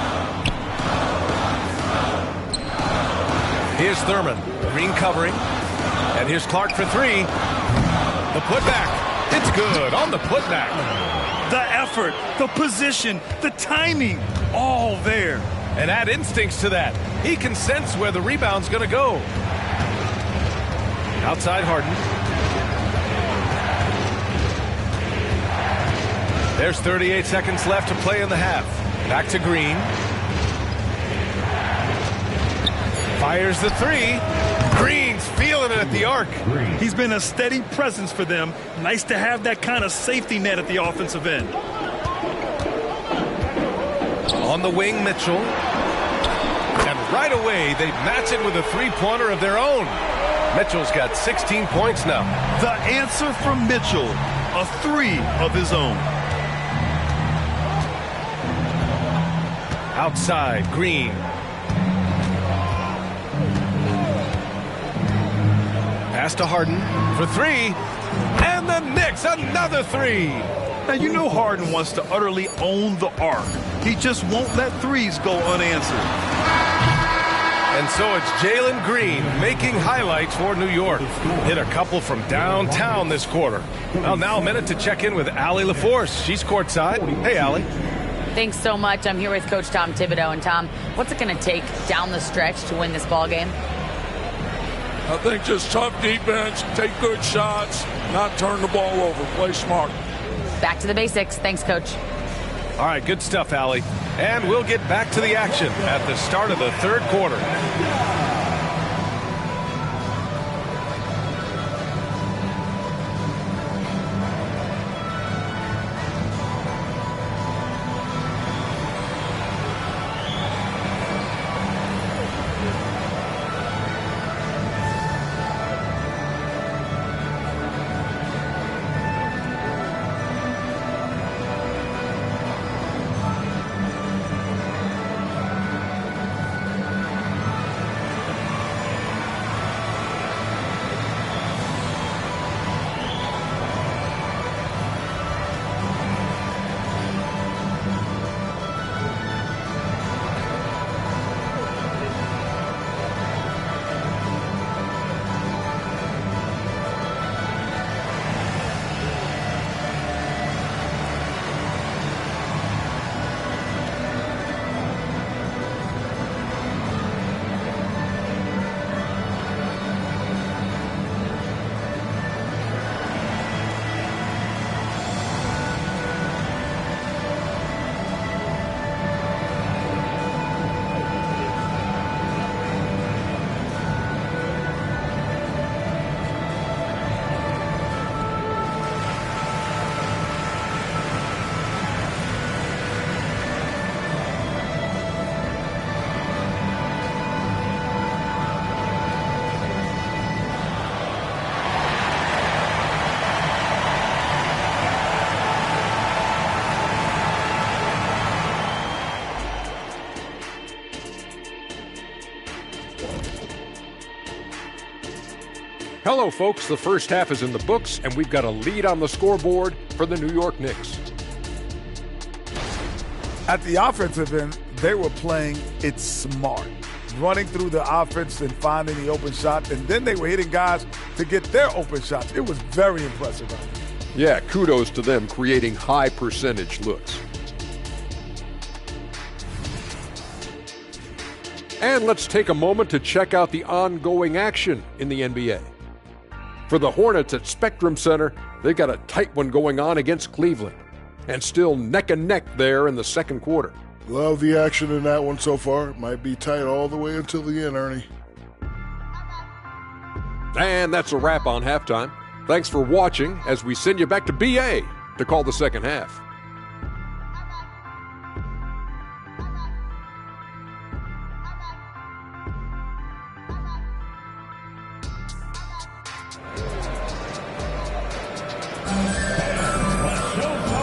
Here's Thurman. Green covering. And here's Clark for 3. The putback. It's good on the putback. The effort, the position, the timing, all there. And add instincts to that. He can sense where the rebound's going to go. Outside Harden. There's 38 seconds left to play in the half. Back to Green. Fires the 3. Green's feeling it at the arc. He's been a steady presence for them. Nice to have that kind of safety net at the offensive end. On the wing, Mitchell. And right away, they match it with a three-pointer of their own. Mitchell's got 16 points now. The answer from Mitchell, a 3 of his own. Outside, Green. Pass to Harden for 3. And the Knicks, another 3. Now, you know Harden wants to utterly own the arc. He just won't let threes go unanswered. And so it's Jalen Green making highlights for New York. Hit a couple from downtown this quarter. Well, now a minute to check in with Allie LaForce. She's courtside. Hey, Allie. Thanks so much. I'm here with Coach Tom Thibodeau. And Tom, what's it going to take down the stretch to win this ball game? I think just tough defense, take good shots, not turn the ball over, play smart. Back to the basics. Thanks, Coach. All right, good stuff, Allie. And we'll get back to the action at the start of the third quarter. Hello, folks. The first half is in the books, and we've got a lead on the scoreboard for the New York Knicks. At the offensive end, they were playing it smart, running through the offense and finding the open shot, and then they were hitting guys to get their open shots. It was very impressive. Yeah, kudos to them creating high percentage looks. And let's take a moment to check out the ongoing action in the NBA. For the Hornets at Spectrum Center, they've got a tight one going on against Cleveland, and still neck and neck there in the second quarter. Love the action in that one so far. It might be tight all the way until the end, Ernie. And that's a wrap on halftime. Thanks for watching as we send you back to BA to call the second half.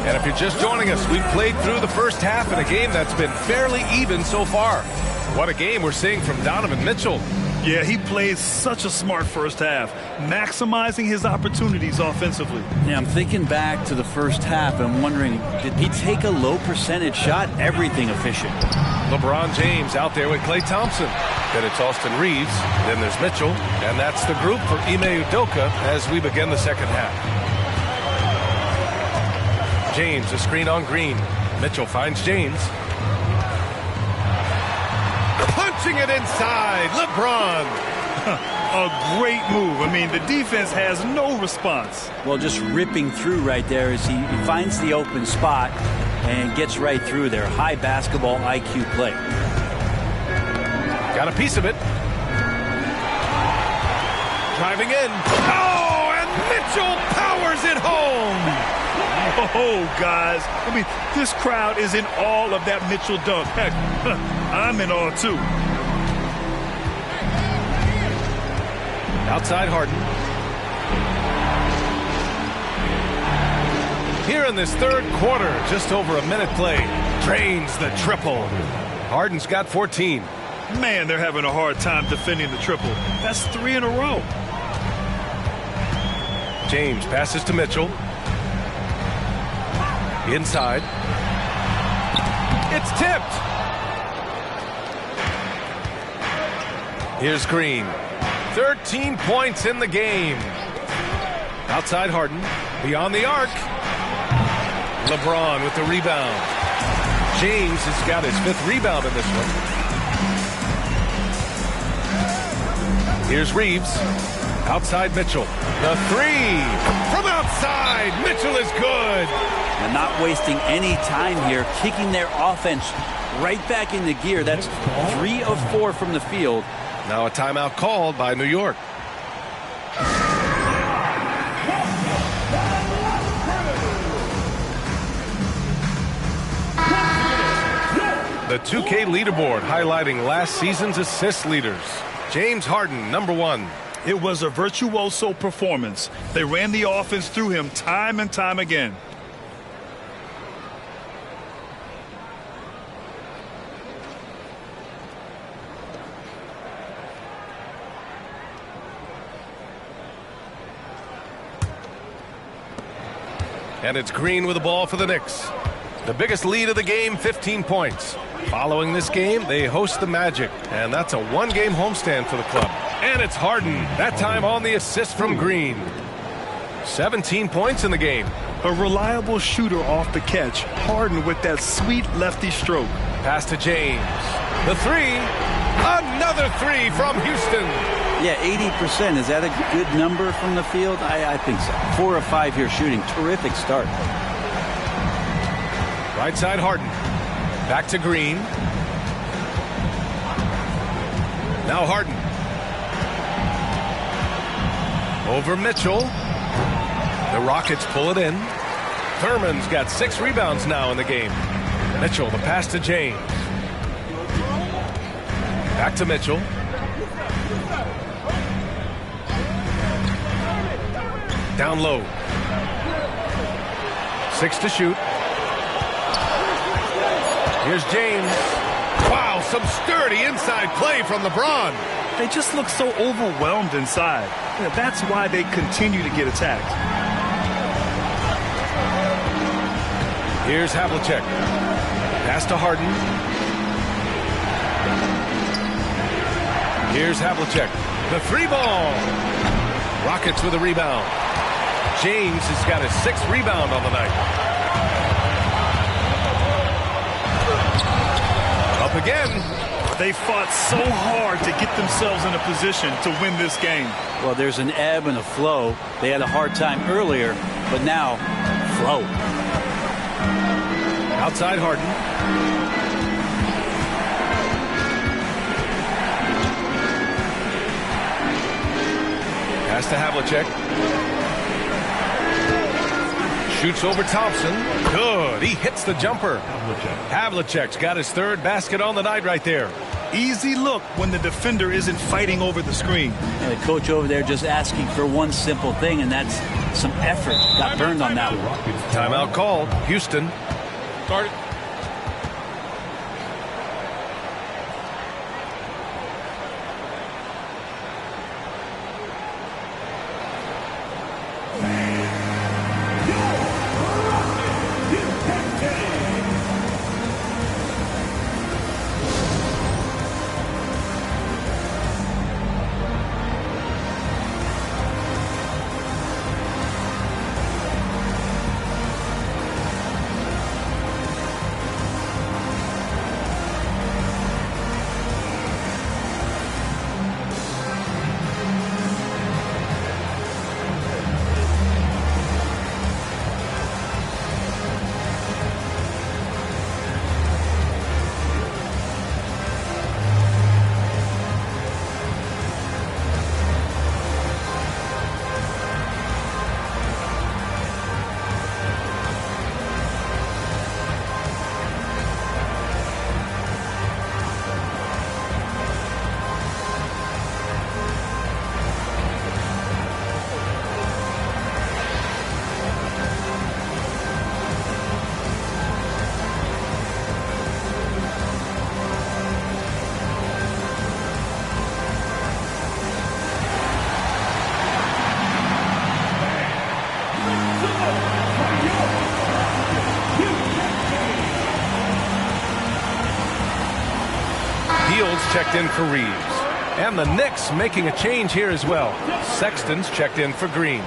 And if you're just joining us, we've played through the first half in a game that's been fairly even so far. What a game we're seeing from Donovan Mitchell. Yeah, he played such a smart first half, maximizing his opportunities offensively. Yeah, I'm thinking back to the first half. I'm wondering, did he take a low percentage shot? Everything efficient. LeBron James out there with Klay Thompson. Then it's Austin Reeves. Then there's Mitchell. And that's the group for Ime Udoka as we begin the second half. James, a screen on Green. Mitchell finds James. Punching it inside, LeBron. A great move. I mean, the defense has no response. Well, just ripping through right there as he finds the open spot and gets right through there. High basketball IQ play. Got a piece of it. Driving in. Oh, and Mitchell powers it home. Oh, guys. I mean, this crowd is in awe of that Mitchell dunk. Heck, I'm in awe, too. Outside Harden. Here in this third quarter, just over a minute played. Drains the triple. Harden's got 14. Man, they're having a hard time defending the triple. That's 3 in a row. James passes to Mitchell. Inside. It's tipped. Here's Green. 13 points in the game. Outside Harden. Beyond the arc. LeBron with the rebound. James has got his 5th rebound in this one. Here's Reeves. Outside Mitchell. The 3 from outside. Mitchell is good. And not wasting any time here, kicking their offense right back into gear. That's 3 of 4 from the field. Now a timeout called by New York. The 2K leaderboard highlighting last season's assist leaders. James Harden, number 1. It was a virtuoso performance. They ran the offense through him time and time again. And it's Green with the ball for the Knicks. The biggest lead of the game, 15 points. Following this game, they host the Magic, and that's a one-game homestand for the club. And it's Harden, that time on the assist from Green. 17 points in the game. A reliable shooter off the catch. Harden with that sweet lefty stroke. Pass to James. The 3. Another 3 from Houston. Yeah, 80%. Is that a good number from the field? I think so. 4 of 5 here shooting. Terrific start. Right side Harden. Back to Green. Now Harden. Over Mitchell. The Rockets pull it in. Thurman's got 6 rebounds now in the game. Mitchell, the pass to James. Back to Mitchell. Down low. 6 to shoot. Here's James. Wow, some sturdy inside play from LeBron. they just look so overwhelmed inside. That's why they continue to get attacked. Here's Havlicek. Pass to Harden. Here's Havlicek. The 3-ball. Rockets with a rebound. James has got his 6th rebound on the night. Up again. They fought so hard to get themselves in a position to win this game. Well, there's an ebb and a flow. They had a hard time earlier, but now, flow. Outside Harden. Pass to Havlicek. Shoots over Thompson. Good. He hits the jumper. Havlicek's got his 3rd basket on the night right there. Easy look when the defender isn't fighting over the screen. And the coach over there just asking for one simple thing, and that's some effort. Got burned on that one. Timeout called. Houston. Start it. Checked in for Reeves. And the Knicks making a change here as well. Sexton's checked in for Green.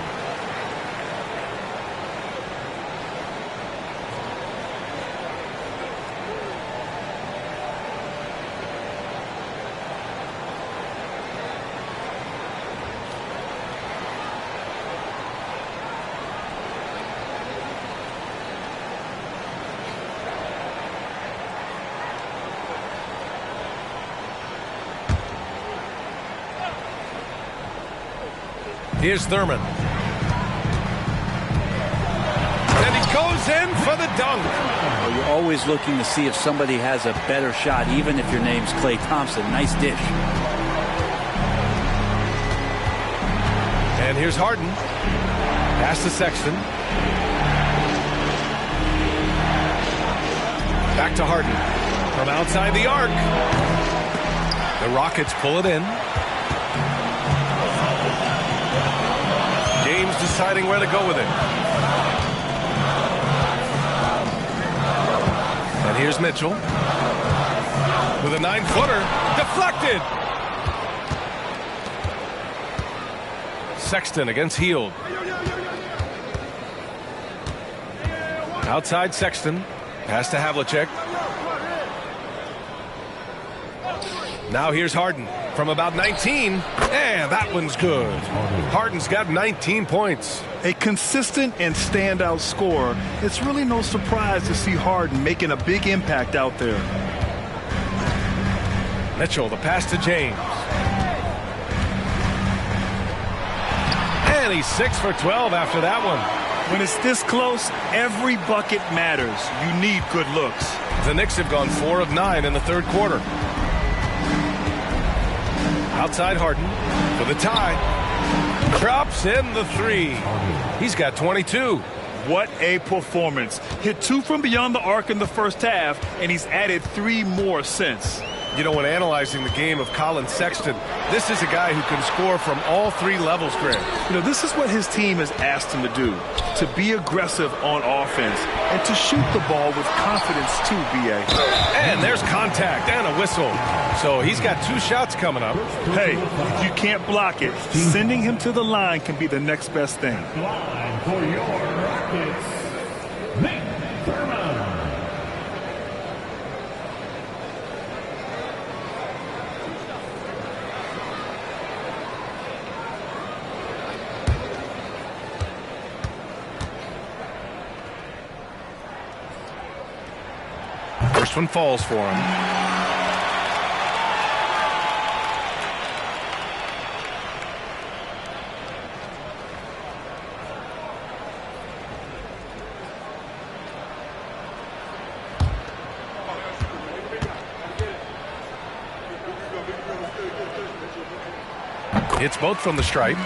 Here's Thurman. And he goes in for the dunk. Well, you're always looking to see if somebody has a better shot, even if your name's Klay Thompson. Nice dish. And here's Harden. Pass to Sexton. Back to Harden. From outside the arc. The Rockets pull it in. James deciding where to go with it. And here's Mitchell. With a 9-footer. Deflected. Sexton against Hield. Outside Sexton. Pass to Havlicek. Now here's Harden from about 19. And that one's good. Harden's got 19 points. A consistent and standout scorer. It's really no surprise to see Harden making a big impact out there. Mitchell, the pass to James. And he's 6 for 12 after that one. When it's this close, every bucket matters. You need good looks. The Knicks have gone 4 of 9 in the third quarter. Outside Harden for the tie. Drops in the 3. He's got 22. What a performance. Hit 2 from beyond the arc in the first half, and he's added 3 more since. You know, when analyzing the game of Colin Sexton, this is a guy who can score from all three levels, Greg. You know, this is what his team has asked him to do, to be aggressive on offense and to shoot the ball with confidence too, B.A. And there's contact and a whistle. So he's got 2 shots coming up. Hey, if you can't block it, sending him to the line can be the next best thing. Line for your Rockets, Nate Thurman. First one falls for him. It's both from the stripe.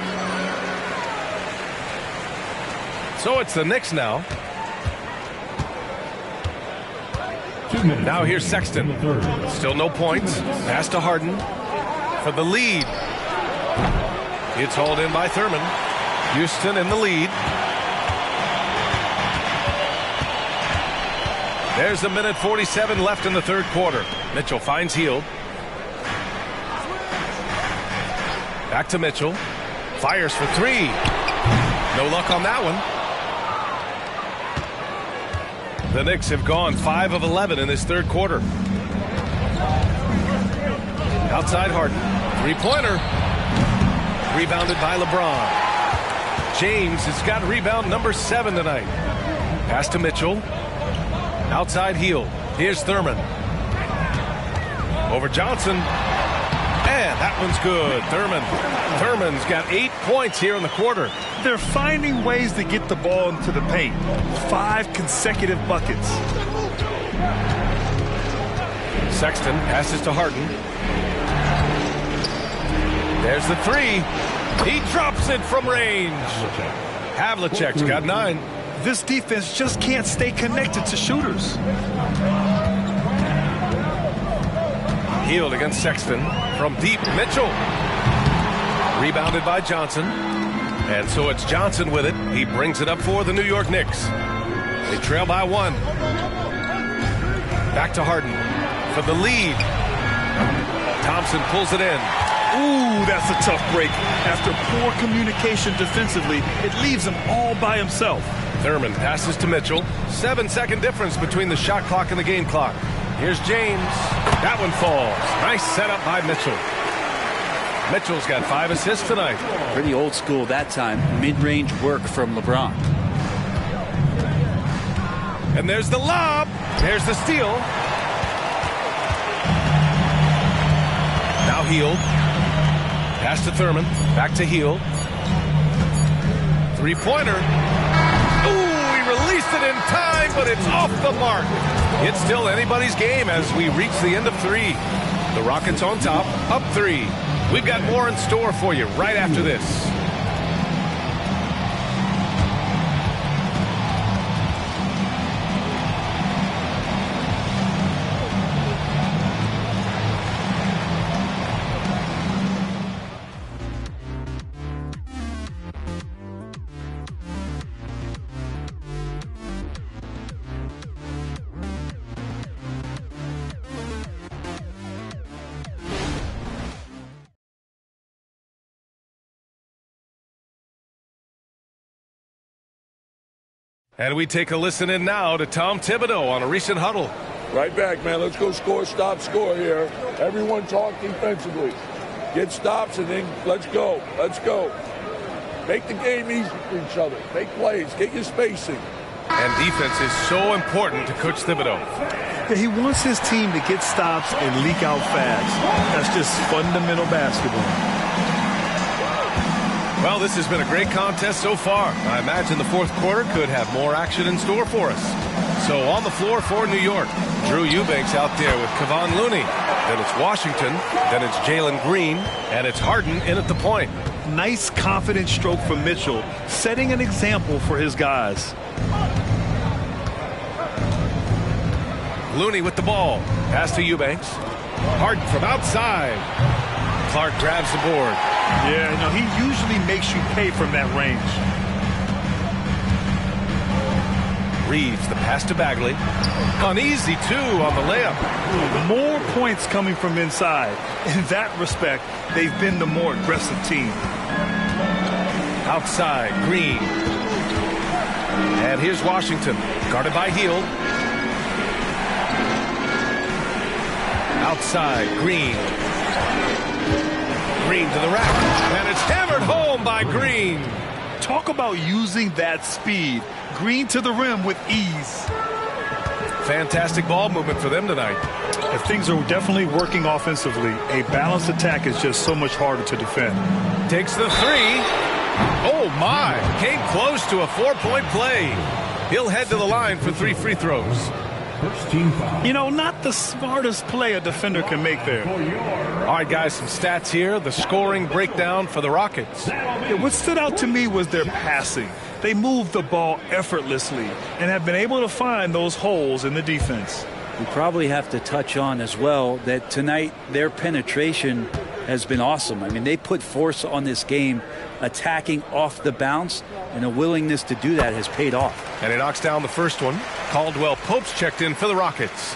So it's the Knicks now. Now here's Sexton. Still no points. Pass to Harden for the lead. It's hauled in by Thurman. Houston in the lead. There's a minute 47 left in the third quarter. Mitchell finds Hield. Back to Mitchell. Fires for 3. No luck on that one. The Knicks have gone 5 of 11 in this third quarter. Outside Harden. 3-pointer. Rebounded by LeBron. James has got rebound number 7 tonight. Pass to Mitchell. Outside Hield. Here's Thurman. Over Johnson. And that one's good. Thurman's got 8 points here in the quarter. They're finding ways to get the ball into the paint. 5 consecutive buckets. Sexton passes to Harden. There's the 3. He drops it from range. Havlicek's got 9. This defense just can't stay connected to shooters. Hield against Sexton from deep. Mitchell. Rebounded by Johnson. And so it's Johnson with it. He brings it up for the New York Knicks. They trail by 1. Back to Harden for the lead. Thompson pulls it in. Ooh, that's a tough break. After poor communication defensively, it leaves him all by himself. Thurman passes to Mitchell. 7-second difference between the shot clock and the game clock. Here's James. That one falls. Nice setup by Mitchell. Mitchell's got 5 assists tonight. Pretty old school that time. Mid-range work from LeBron. And there's the lob. There's the steal. Now Hield. Pass to Thurman. Back to Hield. 3-pointer. Ooh, he released it in time, but it's off the mark. It's still anybody's game as we reach the end of 3. The Rockets on top, up 3. We've got more in store for you right after this. And we take a listen in now to Tom Thibodeau on a recent huddle. Right back, man. Let's go score, stop, score here. Everyone talk defensively. Get stops and then let's go. Let's go. Make the game easy for each other. Make plays. Get your spacing. And defense is so important to Coach Thibodeau. Yeah, he wants his team to get stops and leak out fast. That's just fundamental basketball. Well, this has been a great contest so far. I imagine the fourth quarter could have more action in store for us. So on the floor for New York, Drew Eubanks out there with Kevon Looney. Then it's Washington. Then it's Jalen Green. And it's Harden in at the point. Nice, confident stroke from Mitchell, setting an example for his guys. Looney with the ball. Pass to Eubanks. Harden from outside. Clark grabs the board. Yeah, you know, he usually makes you pay from that range. Reeves, the pass to Bagley. Uneasy, too, on the layup. More points coming from inside. In that respect, they've been the more aggressive team. Outside, Green. And here's Washington, guarded by Hield. Outside, Green. Green to the rack. And it's hammered home by Green. Talk about using that speed. Green to the rim with ease. Fantastic ball movement for them tonight. If things are definitely working offensively, a balanced attack is just so much harder to defend. Takes the three. Oh, my. Came close to a 4-point play. He'll head to the line for 3 free throws. First team foul. You know, not the smartest play a defender can make there. All right, guys, some stats here. The scoring breakdown for the Rockets. Yeah, what stood out to me was their passing. They moved the ball effortlessly and have been able to find those holes in the defense. We probably have to touch on as well that tonight their penetration has been awesome. I mean, they put force on this game, attacking off the bounce, and a willingness to do that has paid off. And he knocks down the first one. Caldwell Pope's checked in for the Rockets.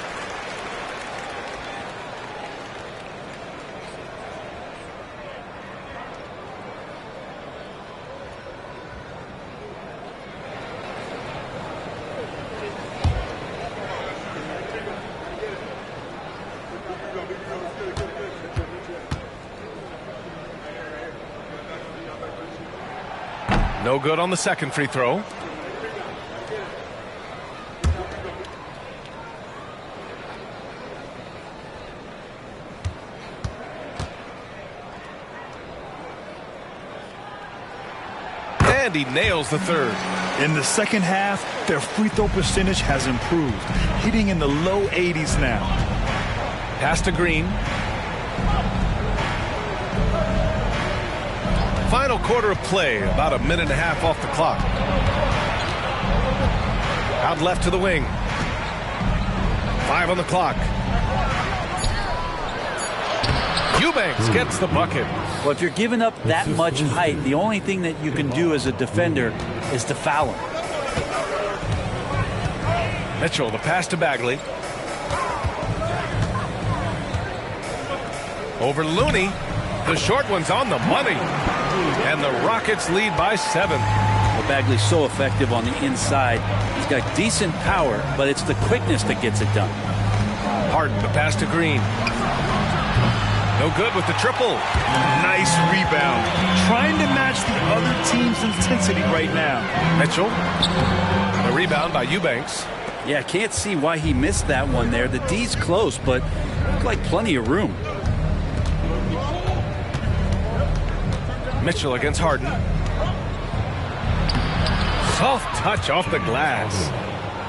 No good on the second free throw. And he nails the third. In the second half, their free throw percentage has improved, hitting in the low 80s now. Pass to Green. Final quarter of play, about a minute and a half off the clock. Out left to the wing. 5 on the clock. Eubanks gets the bucket. Well, if you're giving up that much height, the only thing that you can do as a defender is to foul him. Mitchell, the pass to Bagley. Over Looney. The short one's on the money. And the Rockets lead by 7. Well, Bagley's so effective on the inside. He's got decent power, but it's the quickness that gets it done. Harden, the pass to Green. No good with the triple. Nice rebound. Trying to match the other team's intensity right now. Mitchell. The rebound by Eubanks. Yeah, I can't see why he missed that one there. The D's close, but looked like plenty of room. Mitchell against Harden. Soft touch off the glass.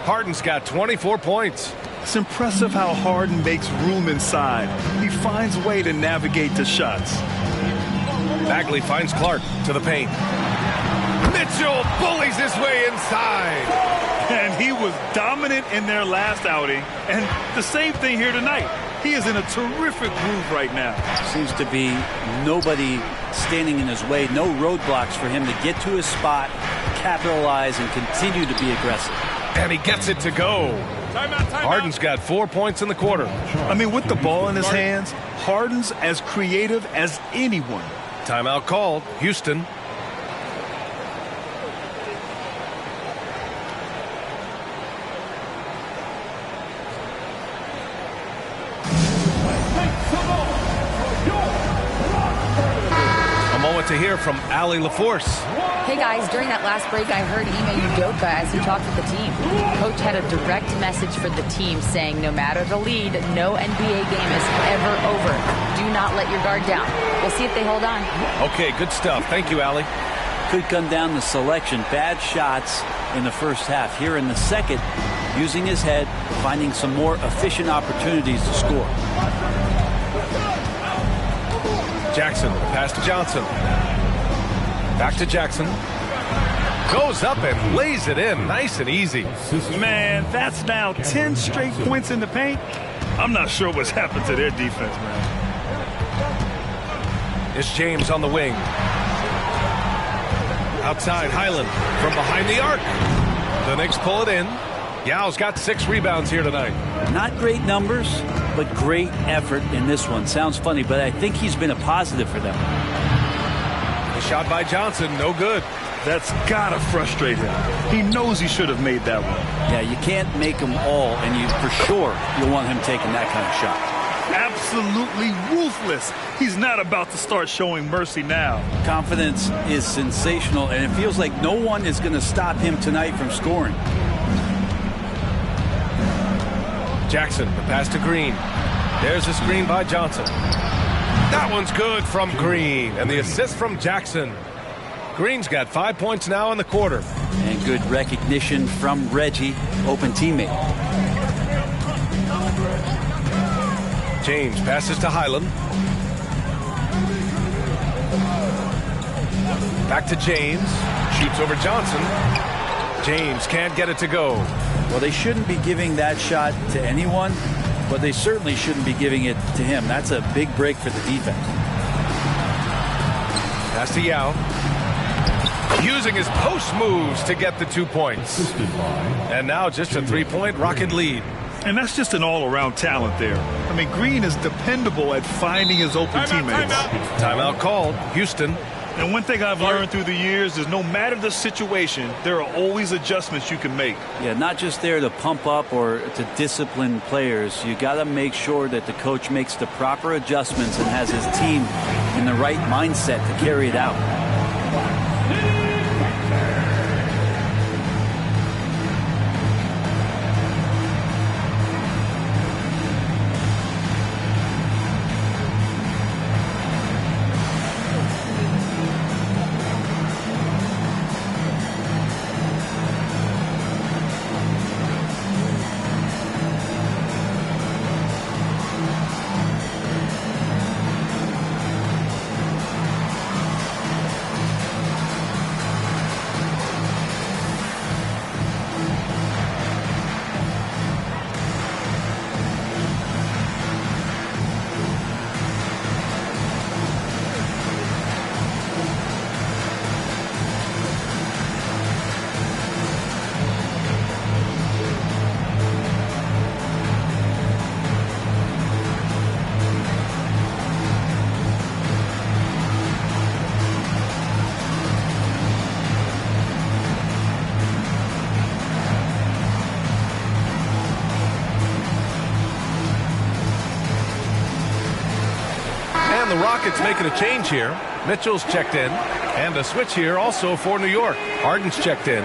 Harden's got 24 points. It's impressive how Harden makes room inside. He finds a way to navigate the shots. Bagley finds Clark to the paint. Mitchell bullies his way inside. And he was dominant in their last outing. And the same thing here tonight. He is in a terrific groove right now. Seems to be nobody standing in his way. No roadblocks for him to get to his spot, capitalize, and continue to be aggressive. And he gets it to go. Harden's got 4 points in the quarter. I mean, with the ball in his hands, Harden's as creative as anyone. Timeout called. Houston. To hear from Allie LaForce. Hey guys, during that last break I heard Ime Udoka as he talked with the team. Coach had a direct message for the team saying no matter the lead, no NBA game is ever over. Do not let your guard down. We'll see if they hold on. Okay, good stuff. Thank you, Allie. Could come down to selection. Bad shots in the first half. Here in the second, using his head, finding some more efficient opportunities to score. Jackson, pass to Johnson. Back to Jackson. Goes up and lays it in. Nice and easy. Man, that's now 10 straight points in the paint. I'm not sure what's happened to their defense, man. It's James on the wing. Outside, Highland from behind the arc. The Knicks pull it in. Yao's got 6 rebounds here tonight. Not great numbers, but great effort in this one. Sounds funny, but I think he's been a positive for them. The shot by Johnson, no good. That's gotta frustrate him. He knows he should have made that one. Yeah, you can't make them all, and you for sure you'll want him taking that kind of shot. Absolutely ruthless. He's not about to start showing mercy now. Confidence is sensational, and it feels like no one is going to stop him tonight from scoring. Jackson, the pass to Green. There's a screen by Johnson. That one's good from Green, and the assist from Jackson. Green's got 5 points now in the quarter. And good recognition from Reggie, open teammate. James passes to Highland. Back to James. Shoots over Johnson. James can't get it to go. Well, they shouldn't be giving that shot to anyone, but they certainly shouldn't be giving it to him. That's a big break for the defense. Pass to Yao. Using his post moves to get the 2 points. And now just a 3-point Rocket lead. And that's just an all-around talent there. I mean, Green is dependable at finding his open teammates. Timeout called. Houston. And one thing I've learned through the years is no matter the situation, there are always adjustments you can make. Yeah, not just there to pump up or to discipline players. You got to make sure that the coach makes the proper adjustments and has his team in the right mindset to carry it out. The Rockets making a change here. Mitchell's checked in. And a switch here also for New York. Harden's checked in.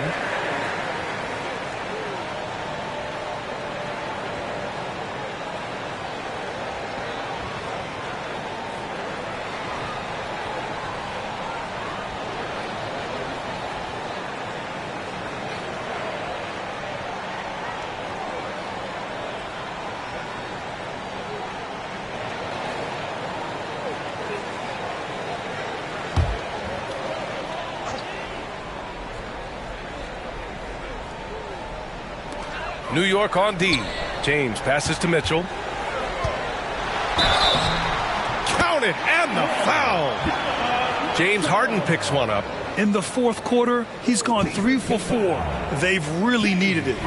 New York on D. James passes to Mitchell. Counted and the foul. James Harden picks one up. In the fourth quarter, he's gone 3 for 4. They've really needed it.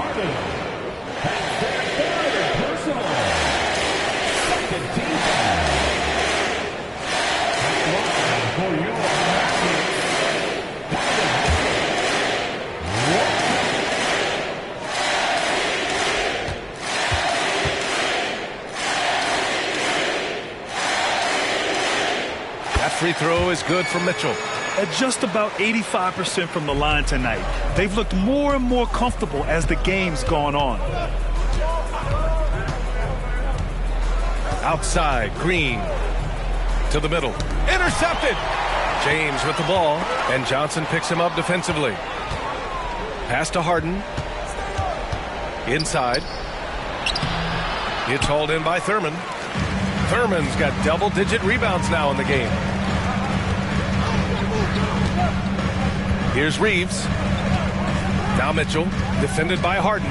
Free throw is good for Mitchell. At just about 85% from the line tonight. They've looked more and more comfortable as the game's gone on. Outside, Green to the middle. Intercepted! James with the ball, and Johnson picks him up defensively. Pass to Harden. Inside. It's hauled in by Thurman. Thurman's got double-digit rebounds now in the game. Here's Reeves. Now Mitchell, defended by Harden.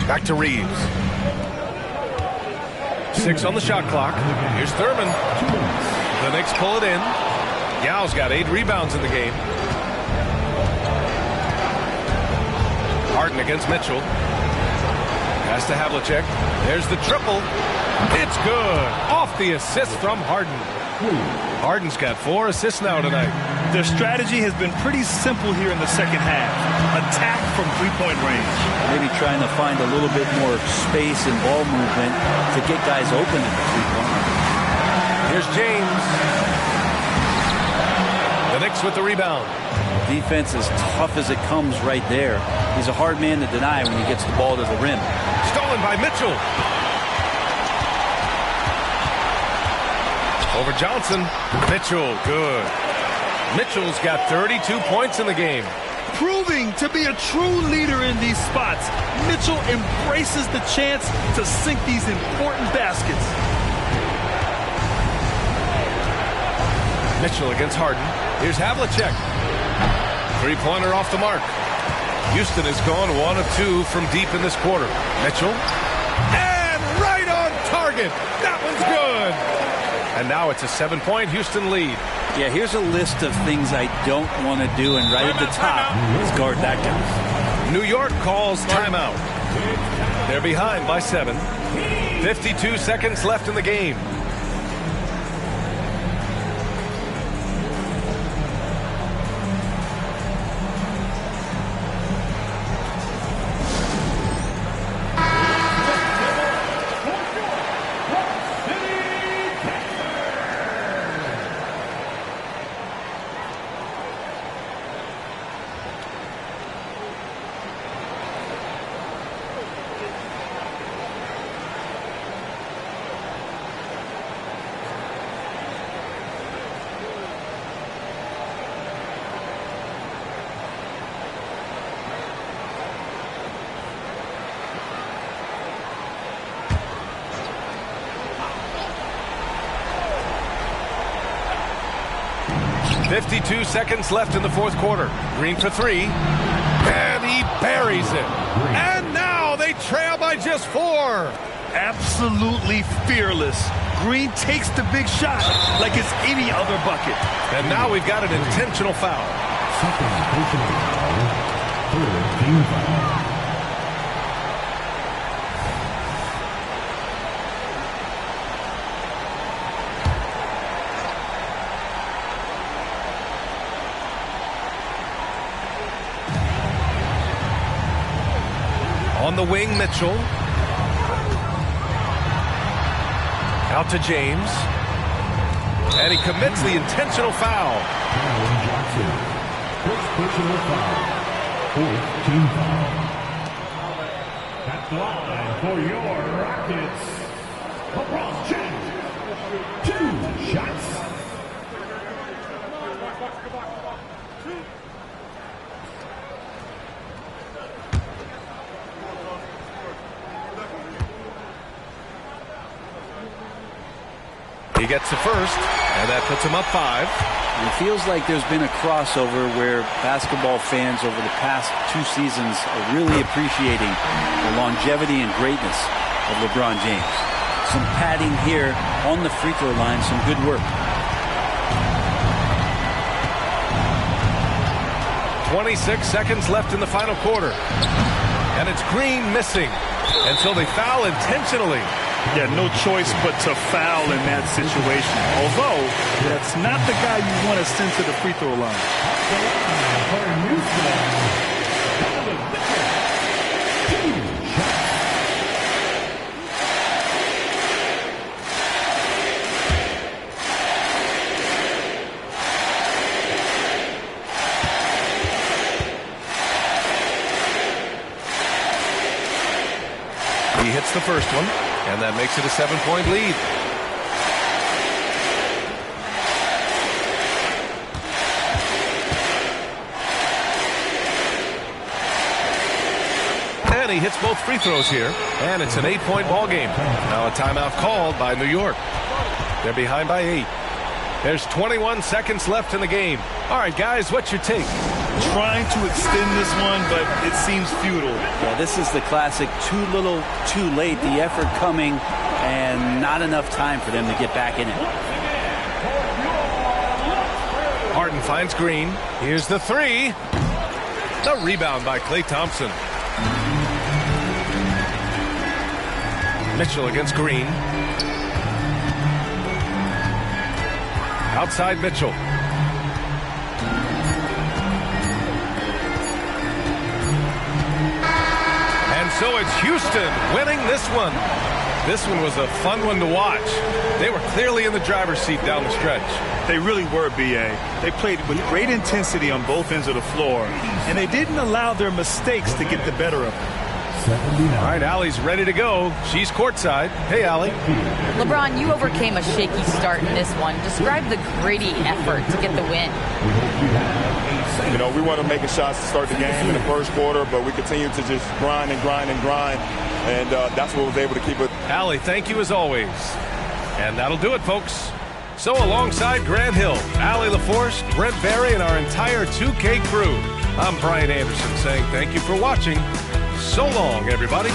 Back to Reeves. 6 on the shot clock. Here's Thurman. The Knicks pull it in. Yao's got 8 rebounds in the game. Harden against Mitchell. Pass to Havlicek. There's the triple. It's good. Off the assist from Harden. Harden's got 4 assists now tonight. Their strategy has been pretty simple here in the second half. Attack from three-point range. Maybe trying to find a little bit more space and ball movement to get guys open at the three-point line. Here's James. The Knicks with the rebound. Defense as tough as it comes right there. He's a hard man to deny when he gets the ball to the rim. Stolen by Mitchell. Over Johnson. Mitchell, good. Mitchell's got 32 points in the game. Proving to be a true leader in these spots. Mitchell embraces the chance to sink these important baskets. Mitchell against Harden. Here's Havlicek. Three-pointer off the mark. Houston has gone 1 of 2 from deep in this quarter. Mitchell. And right on target. That one's good. And now it's a 7-point Houston lead. Yeah, here's a list of things I don't want to do, and right at the top is guard that guy. New York calls timeout. They're behind by 7. 52 seconds left in the game. .52 seconds left in the fourth quarter. Green for 3. And he buries it. And now they trail by just 4. Absolutely fearless. Green takes the big shot like it's any other bucket. And now we've got an intentional foul. Second personal foul. Third team foul. On the wing, Mitchell. Out to James. And he commits the intentional foul. Johnson. First personal foul. Fourth team foul. At the line for your Rockets, LeBron James. 2 shots. He gets the first, and that puts him up 5. It feels like there's been a crossover where basketball fans over the past 2 seasons are really appreciating the longevity and greatness of LeBron James. Some padding here on the free throw line, some good work. 26 seconds left in the final quarter. And it's Green missing until they foul intentionally. Yeah, no choice but to foul in that situation. Although, that's not the guy you want to send to the free throw line. He hits the first one. And that makes it a 7-point lead. And he hits both free throws here. And it's an 8-point ball game. Now a timeout called by New York. They're behind by 8. There's 21 seconds left in the game. All right, guys, what's your take? trying to extend this one, but it seems futile. Yeah, this is the classic too little, too late. The effort coming and not enough time for them to get back in it. Harden finds Green. Here's the three. The rebound by Klay Thompson. Mitchell against Green. Outside Mitchell. And so it's Houston winning this one. This one was a fun one to watch. They were clearly in the driver's seat down the stretch. They really were, B.A. They played with great intensity on both ends of the floor, and they didn't allow their mistakes to get the better of them. All right, Allie's ready to go. She's courtside. Hey, Allie. LeBron, you overcame a shaky start in this one. Describe the gritty effort to get the win. You know, we want to make shots to start the game in the first quarter, but we continue to just grind and grind and grind, and that's what was able to keep it. Allie, thank you as always. And that'll do it, folks. So alongside Grant Hill, Allie LaForce, Brent Barry, and our entire 2K crew, I'm Brian Anderson saying thank you for watching. So long, everybody.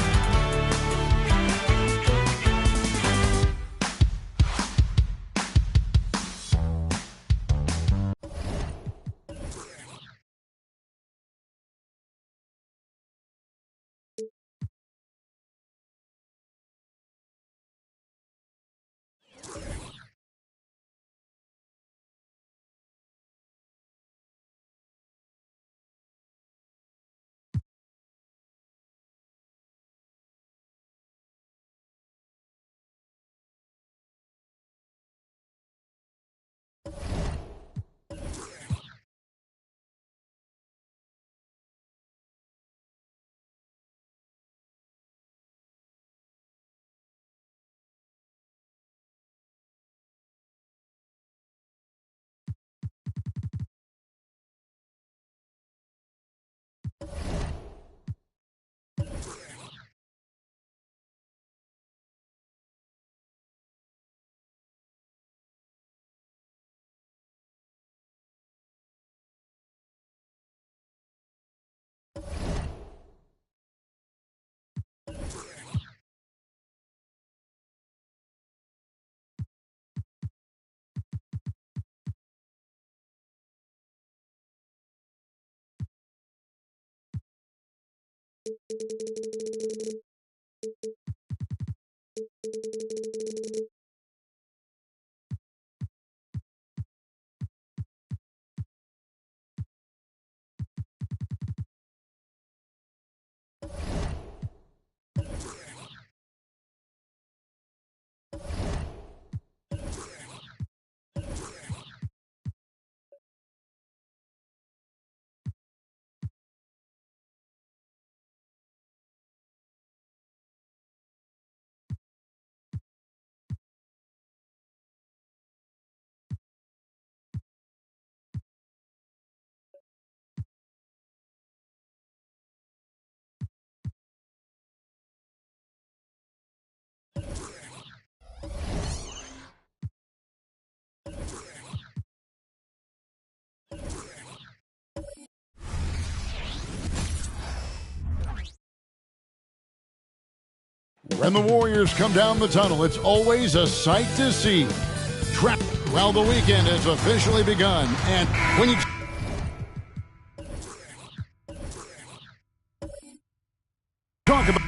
When the Warriors come down the tunnel, it's always a sight to see. Well, the weekend has officially begun, and when you talk about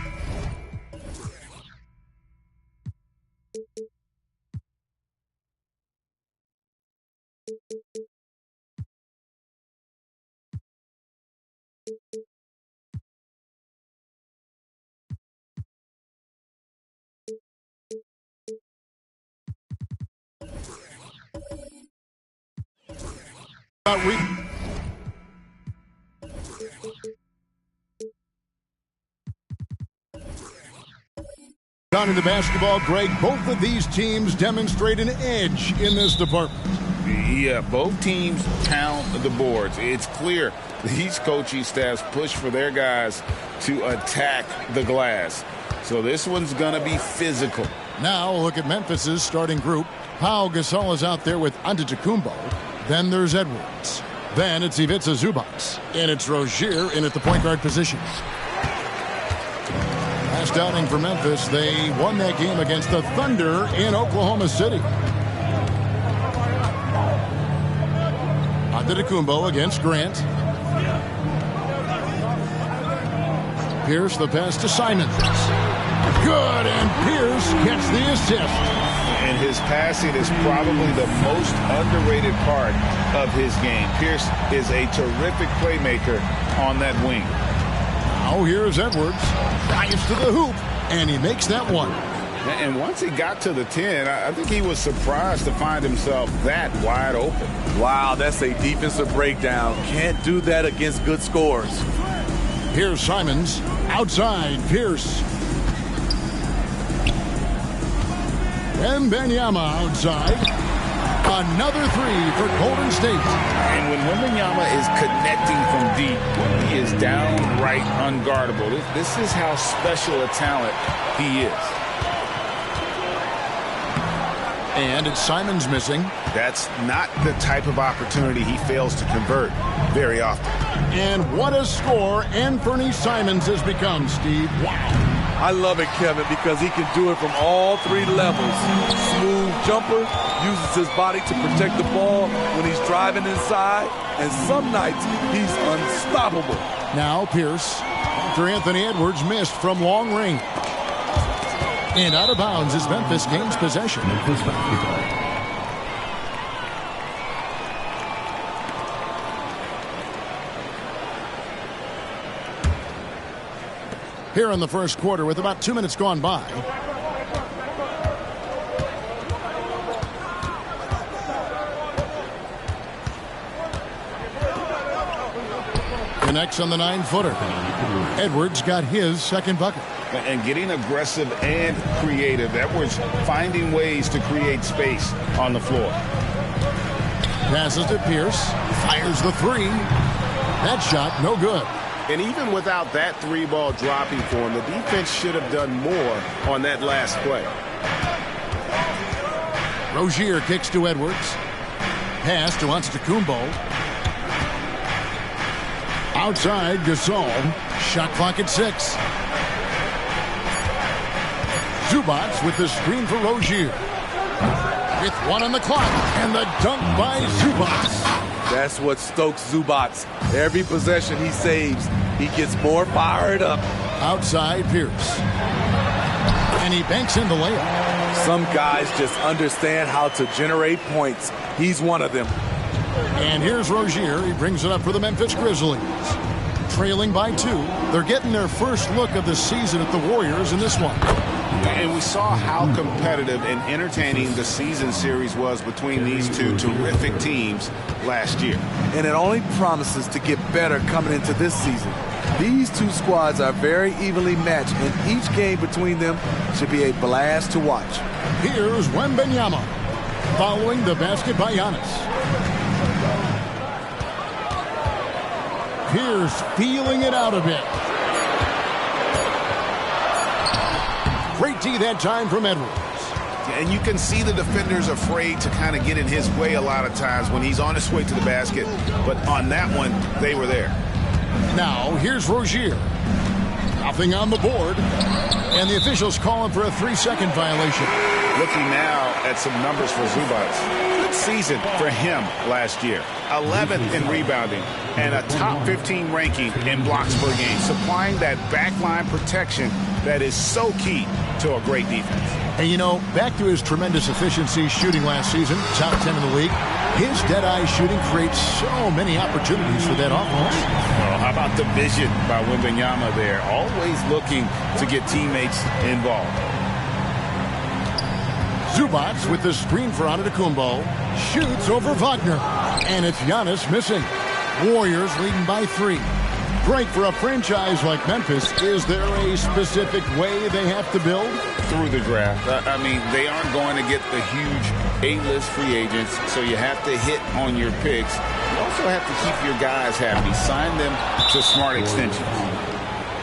down in the basketball, Greg, both of these teams demonstrate an edge in this department. Yeah, both teams pound the boards. It's clear these coaching staffs push for their guys to attack the glass. So this one's going to be physical. Now look at Memphis's starting group. Pau Gasol is out there with Antetokounmpo. Then there's Edwards. Then it's Ivica Zubac. And it's Rozier in at the point guard position. Last outing for Memphis, they won that game against the Thunder in Oklahoma City. Antetokounmpo against Grant. Pierce, the pass to Simons. Good, and Pierce gets the assist. And his passing is probably the most underrated part of his game. Pierce is a terrific playmaker on that wing. Now here's Edwards. Dives to the hoop, and he makes that one. And once he got to the 10, I think he was surprised to find himself that wide open. Wow, that's a defensive breakdown. Can't do that against good scores. Here's Simons. Outside, Pierce. And Wembanyama outside. Another three for Golden State. And when Wembanyama is connecting from deep, he is downright unguardable. This is how special a talent he is. And it's Simons missing. That's not the type of opportunity he fails to convert very often. And what a score Anthony Simons has become, Steve. Wow. I love it, Kevin, because he can do it from all three levels. Smooth jumper, uses his body to protect the ball when he's driving inside, and some nights he's unstoppable. Now Pierce, after Anthony Edwards missed from long range. And out of bounds is Memphis gains possession. Memphis basketball. Here in the first quarter with about 2 minutes gone by. Connects on the 9-footer. Edwards got his second bucket. And getting aggressive and creative. Edwards finding ways to create space on the floor. Passes to Pierce. Fires the three. That shot no good. And even without that three ball dropping for him, the defense should have done more on that last play. Rozier kicks to Edwards. Pass to Antetokounmpo. Outside, Gasol. Shot clock at 6. Zubac with the screen for Rozier. With 1 on the clock, and the dunk by Zubac. That's what stokes Zubac. Every possession he saves, he gets more fired up. Outside, Pierce. And he banks in the layup. Some guys just understand how to generate points. He's one of them. And here's Rozier. He brings it up for the Memphis Grizzlies. Trailing by 2. They're getting their first look of the season at the Warriors in this one. And we saw how competitive and entertaining the season series was between these two terrific teams last year. And it only promises to get better coming into this season. These two squads are very evenly matched, and each game between them should be a blast to watch. Here's Wembanyama following the basket by Giannis. Pierce feeling it out a bit. Great D that time from Edwards. And you can see the defenders afraid to kind of get in his way a lot of times when he's on his way to the basket. But on that one, they were there. Now, here's Rozier. Nothing on the board. And the officials calling for a 3-second violation. Looking now at some numbers for Zubac. Good season for him last year. 11th in rebounding and a top 15 ranking in blocks per game. Supplying that backline protection that is so key to a great defense. And you know, back to his tremendous efficiency shooting last season, top 10 in the league, his dead-eye shooting creates so many opportunities for that offense. Well, how about the vision by Wembanyama there? Always looking to get teammates involved. Zubac with the screen for Antetokounmpo. Shoots over Wagner. And it's Giannis missing. Warriors leading by 3. Great for a franchise like Memphis. Is there a specific way they have to build? Through the draft. I mean, they aren't going to get the huge A-list free agents, so you have to hit on your picks. You also have to keep your guys happy. Sign them to smart extensions.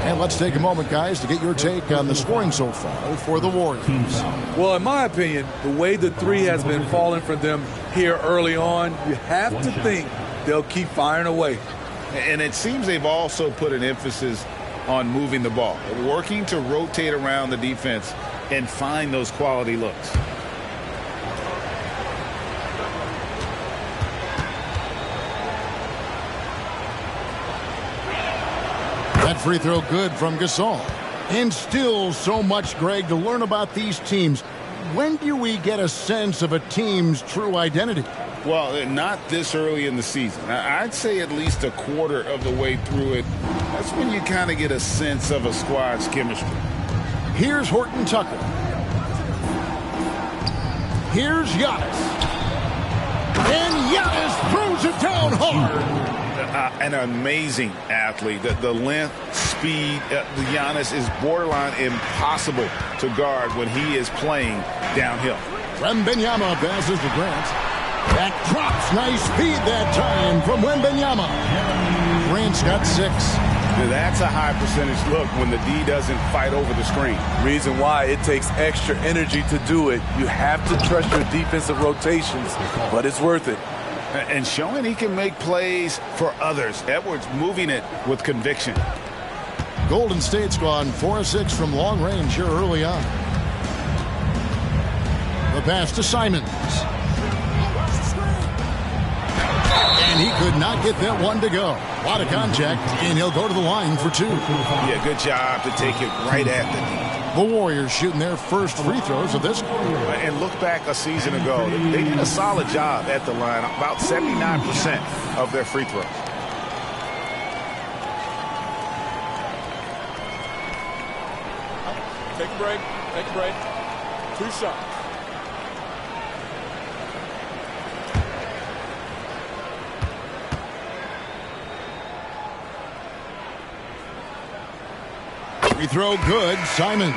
And let's take a moment, guys, to get your take on the scoring so far for the Warriors. Well, in my opinion, the way the 3 has been falling for them here early on, you have to think they'll keep firing away. And it seems they've also put an emphasis on moving the ball, working to rotate around the defense and find those quality looks. That free throw good from Gasol. And still so much, Greg, to learn about these teams. When do we get a sense of a team's true identity? Well, not this early in the season. I'd say at least a quarter of the way through it. That's when you kind of get a sense of a squad's chemistry. Here's Horton Tucker. Here's Giannis. And Giannis throws it down hard. An amazing athlete. The length, speed, Giannis is borderline impossible to guard when he is playing downhill. Wembanyama passes to Grant. That drops. Nice speed that time from Wembanyama. Grant's got 6. That's a high percentage look when the D doesn't fight over the screen. Reason why it takes extra energy to do it. You have to trust your defensive rotations, but it's worth it. And showing he can make plays for others. Edwards moving it with conviction. Golden State's gone 4-6 from long range here early on. The pass to Simons. And he could not get that one to go. A lot of contact, and he'll go to the line for 2. Yeah, good job to take it right at the D. The Warriors shooting their first free throws of this quarter. And look back a season ago. They did a solid job at the line, about 79% of their free throws. Take a break. Take a break. 2 shots. Free throw good, Simons.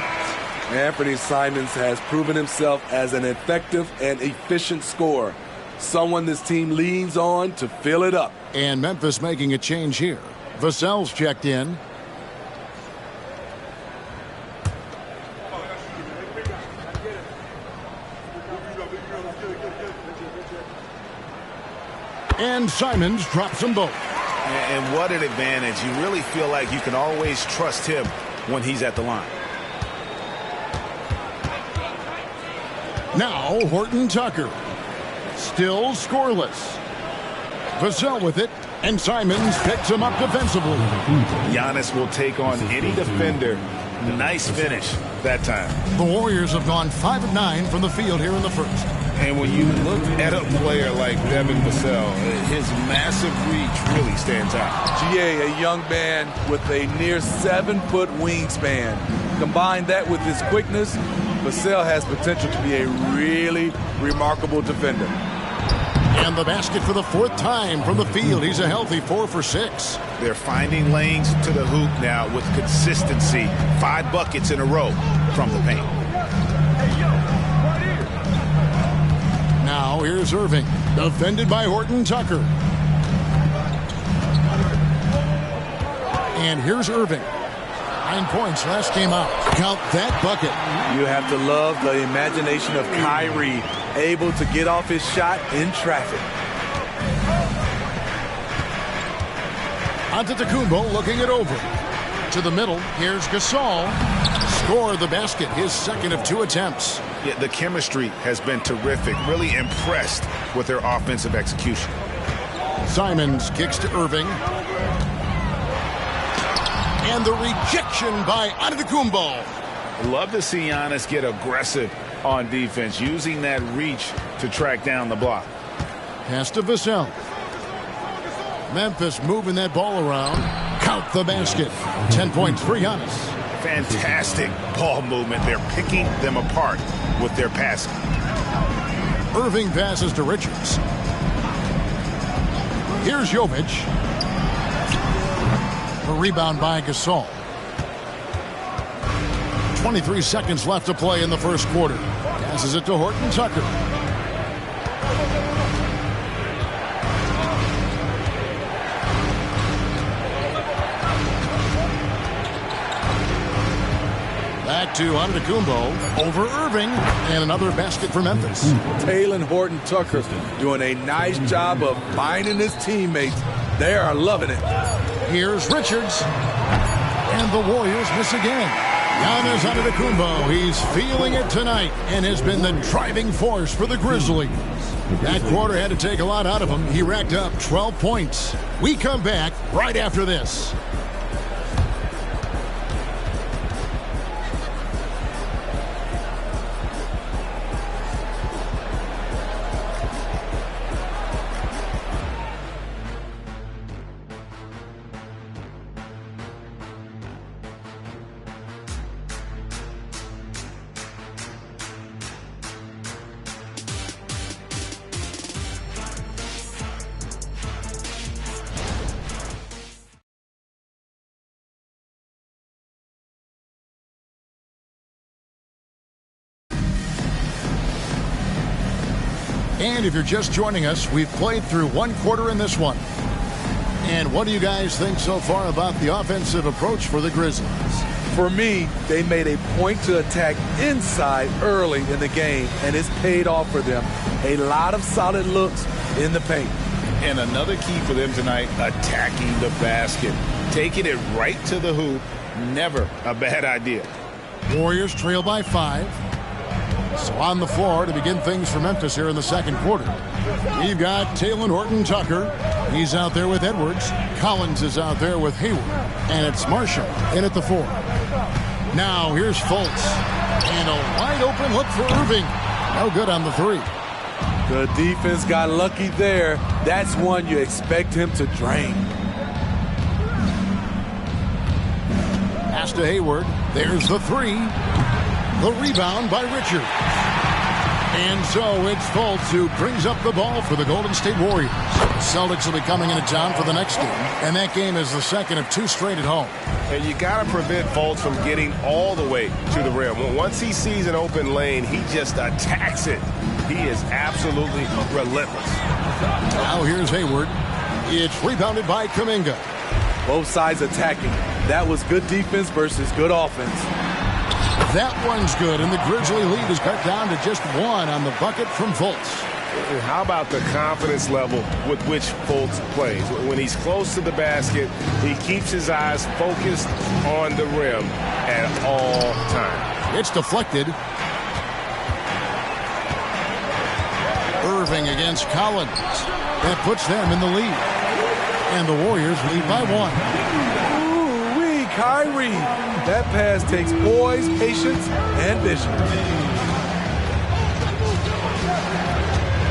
Anthony Simons has proven himself as an effective and efficient scorer. Someone this team leans on to fill it up. And Memphis making a change here. Vassell's checked in. And Simons drops them both. And what an advantage. You really feel like you can always trust him when he's at the line. Now Horton Tucker. Still scoreless. Vassell with it, and Simons picks him up defensively. Giannis will take on any defender. Nice finish that time. The Warriors have gone 5 of 9 from the field here in the first. And when you look at a player like Devin Vassell, his massive reach really stands out. GA, a young man with a near 7-foot wingspan. Combine that with his quickness, Vassell has potential to be a really remarkable defender. And the basket for the 4th time from the field. He's a healthy 4 for 6. They're finding lanes to the hoop now with consistency. 5 buckets in a row from the paint. Now here's Irving, defended by Horton Tucker. And here's Irving. 9 points last game out. Count that bucket. You have to love the imagination of Kyrie, able to get off his shot in traffic. Antetokounmpo looking it over. To the middle, here's Gasol. Score the basket, his 2nd of 2 attempts. Yeah, the chemistry has been terrific. Really impressed with their offensive execution. Simons kicks to Irving. And the rejection by Antetokounmpo. Love to see Giannis get aggressive on defense, using that reach to track down the block. Pass to Vassell. Memphis moving that ball around. Count the basket. 10 points for Giannis. Fantastic ball movement. They're picking them apart with their passing. Irving passes to Richards. Here's Jovic. A rebound by Gasol. 23 seconds left to play in the first quarter. Passes it to Horton Tucker. Back to Antetokounmpo over Irving, and another basket for Memphis. Taylor Horton-Tucker doing a nice job of finding his teammates. They are loving it. Here's Richards, and the Warriors miss again. Giannis Antetokounmpo, he's feeling it tonight and has been the driving force for the Grizzlies. That quarter had to take a lot out of him. He racked up 12 points. We come back right after this. And if you're just joining us, we've played through one quarter in this one. And what do you guys think so far about the offensive approach for the Grizzlies? For me, they made a point to attack inside early in the game, and it's paid off for them. A lot of solid looks in the paint. And another key for them tonight, attacking the basket. Taking it right to the hoop, never a bad idea. Warriors trail by 5. So on the floor to begin things for Memphis here in the second quarter. We've got Taylor Horton-Tucker. He's out there with Edwards. Collins is out there with Hayward. And it's Marshall in at the 4. Now here's Fultz. And a wide open look for Irving. No good on the 3. The defense got lucky there. That's one you expect him to drain. Pass to Hayward. There's the 3. The rebound by Richards. And so it's Fultz who brings up the ball for the Golden State Warriors. The Celtics will be coming into town for the next game, and that game is the second of 2 straight at home. And you got to prevent Fultz from getting all the way to the rim. Once he sees an open lane, he just attacks it. He is absolutely relentless. Now here's Hayward. It's rebounded by Kuminga. Both sides attacking. That was good defense versus good offense. That one's good, and the Grizzly lead is cut down to just 1 on the bucket from Fultz. How about the confidence level with which Fultz plays? When he's close to the basket, he keeps his eyes focused on the rim at all times. It's deflected. Irving against Collins. That puts them in the lead. And the Warriors lead by 1. Ooh-wee, Kyrie. That pass takes poise, patience, and vision.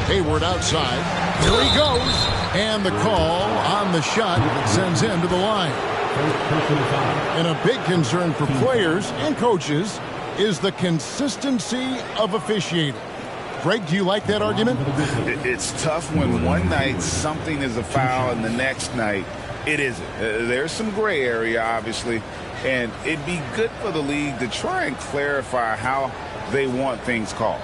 Hayward outside. Here he goes. And the call on the shot that sends him to the line. And a big concern for players and coaches is the consistency of officiating. Greg, do you like that argument? It's tough when one night something is a foul and the next night it isn't. There's some gray area, obviously. And it'd be good for the league to try and clarify how they want things called.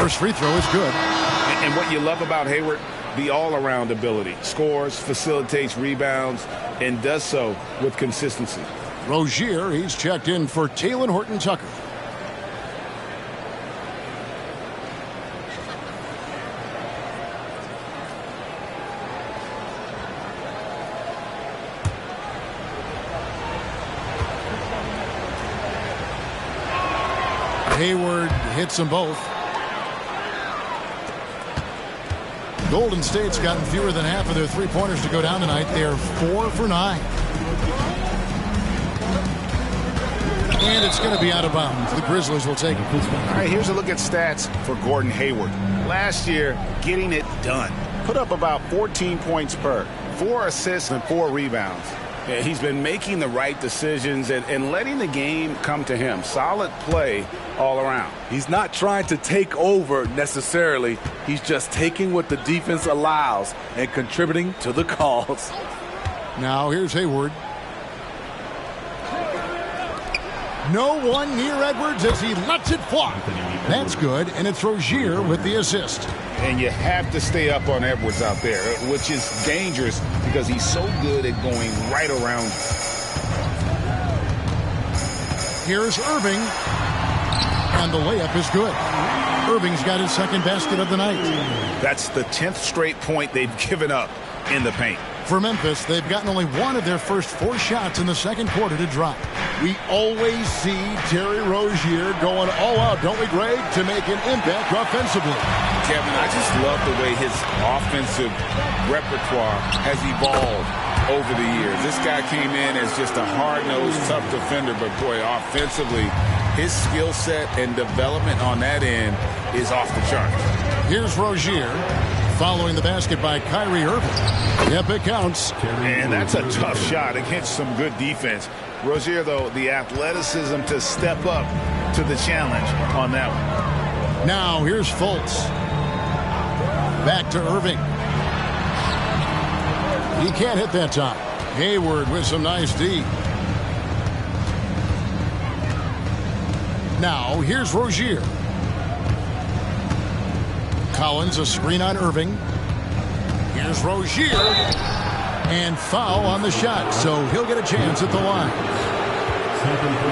First free throw is good. And what you love about Hayward, the all-around ability. Scores, facilitates rebounds, and does so with consistency. Rozier, he's checked in for Taylor Horton-Tucker. Hayward hits them both. Golden State's gotten fewer than half of their three-pointers to go down tonight. They're 4 for 9. And it's going to be out of bounds. The Grizzlies will take it. All right, here's a look at stats for Gordon Hayward. Last year, getting it done. Put up about 14 points per, 4 assists and 4 rebounds. Yeah, he's been making the right decisions and letting the game come to him. Solid play all around. He's not trying to take over necessarily. He's just taking what the defense allows and contributing to the cause. Now here's Hayward. No one near Edwards as he lets it fly. That's good, and it's Rozier with the assist. And you have to stay up on Edwards out there, which is dangerous because he's so good at going right around you. Here's Irving, and the layup is good. Irving's got his second basket of the night. That's the 10th straight point they've given up in the paint. For Memphis, they've gotten only one of their first 4 shots in the second quarter to drop. We always see Terry Rozier going all out, don't we, Greg, to make an impact offensively. Kevin, I just love the way his offensive repertoire has evolved over the years. This guy came in as just a hard-nosed, tough defender, but boy, offensively, his skill set and development on that end is off the chart. Here's Rozier following the basket by Kyrie Irving. Yep, it counts. And that's a tough shot against some good defense. Rozier, though, the athleticism to step up to the challenge on that one. Now here's Fultz. Back to Irving. He can't hit that time. Hayward with some nice D. Now here's Rozier. Collins, a screen on Irving. Here's Rozier. And foul on the shot, so he'll get a chance at the line.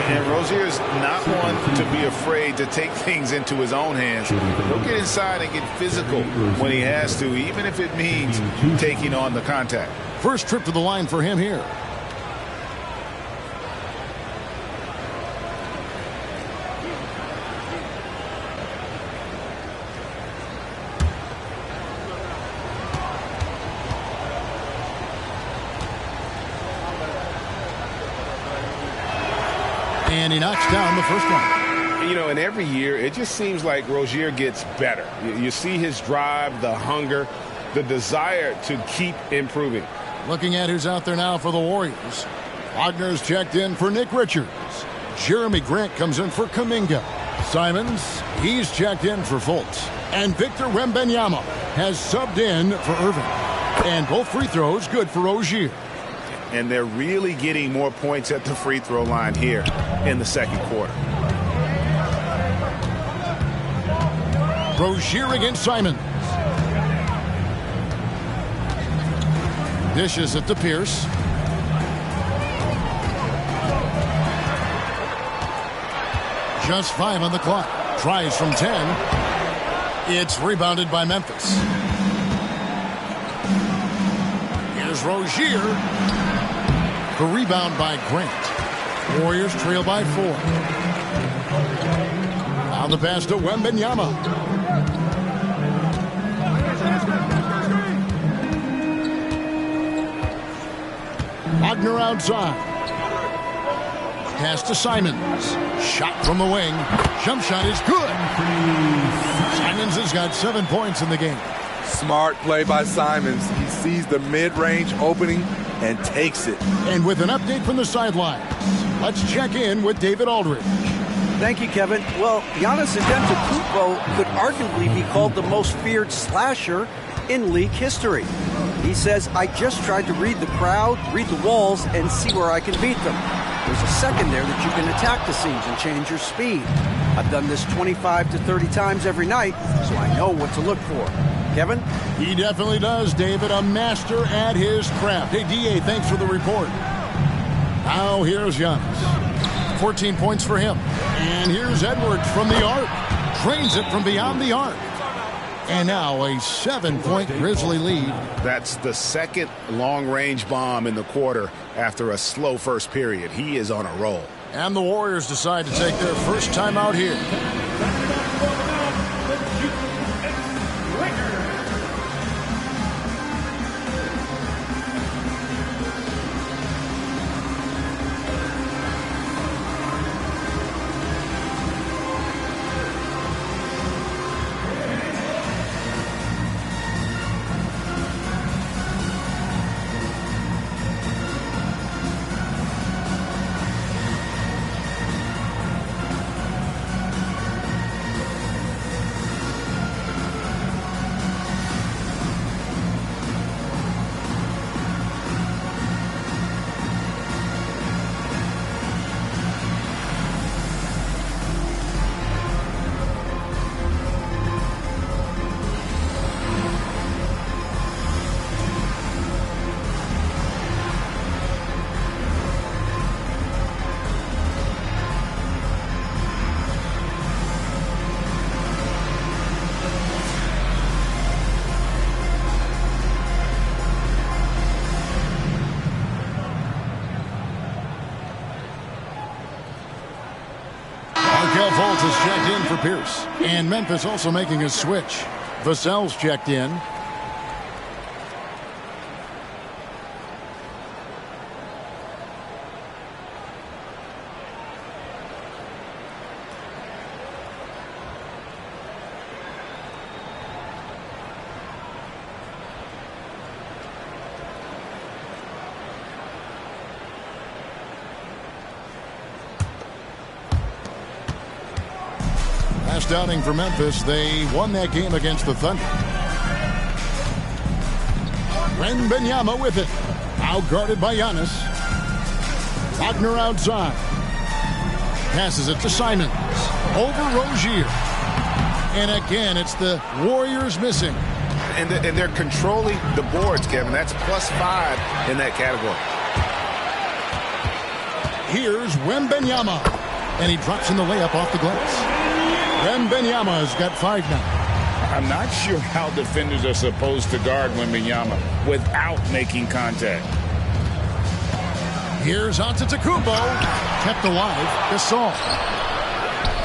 And Rozier's not one to be afraid to take things into his own hands. He'll get inside and get physical when he has to, even if it means taking on the contact. First trip to the line for him here. And he knocks down the first one. You know, and every year, it just seems like Rozier gets better. You see his drive, the hunger, the desire to keep improving. Looking at who's out there now for the Warriors. Wagner's checked in for Nick Richards. Jeremy Grant comes in for Kuminga. Simons, he's checked in for Fultz. And Victor Wembanyama has subbed in for Irving. And both free throws good for Rozier. And they're really getting more points at the free throw line here in the second quarter. Rozier against Simons. Dishes it to Pierce. Just 5 on the clock. Tries from 10. It's rebounded by Memphis. Here's Rozier. The rebound by Grant. Warriors trail by 4. Now the pass to Wembanyama. Wagner outside. Pass to Simons. Shot from the wing. Jump shot is good. Simons has got 7 points in the game. Smart play by Simons. He sees the mid-range opening and takes it. And with an update from the sidelines, let's check in with David Aldridge. Thank you, Kevin. Well, Giannis Antetokounmpo could arguably be called the most feared slasher in league history. He says, I just tried to read the crowd, read the walls, and see where I can beat them. There's a second there that you can attack the seams and change your speed. I've done this 25 to 30 times every night, so I know what to look for. Kevin? He definitely does, David. A master at his craft. Hey, D.A., thanks for the report. Now here's Giannis. 14 points for him. And here's Edwards from the arc. Drains it from beyond the arc. And now a 7-point Grizzly lead. That's the second long-range bomb in the quarter after a slow first period. He is on a roll. And the Warriors decide to take their first time out here. Markel Fultz is checked in for Pierce. And Memphis also making a switch. Vassell's checked in. Last outing for Memphis, they won that game against the Thunder. Wembanyama with it. Out-guarded by Giannis. Wagner outside. Passes it to Simons. Over Rozier. And again, it's the Warriors missing. And they're controlling the boards, Kevin. That's +5 in that category. Here's Wembanyama. And he drops in the layup off the glass. Wembanyama has got 5 now. I'm not sure how defenders are supposed to guard Wembanyama without making contact. Here's Antetokounmpo. Kept alive. Gasol.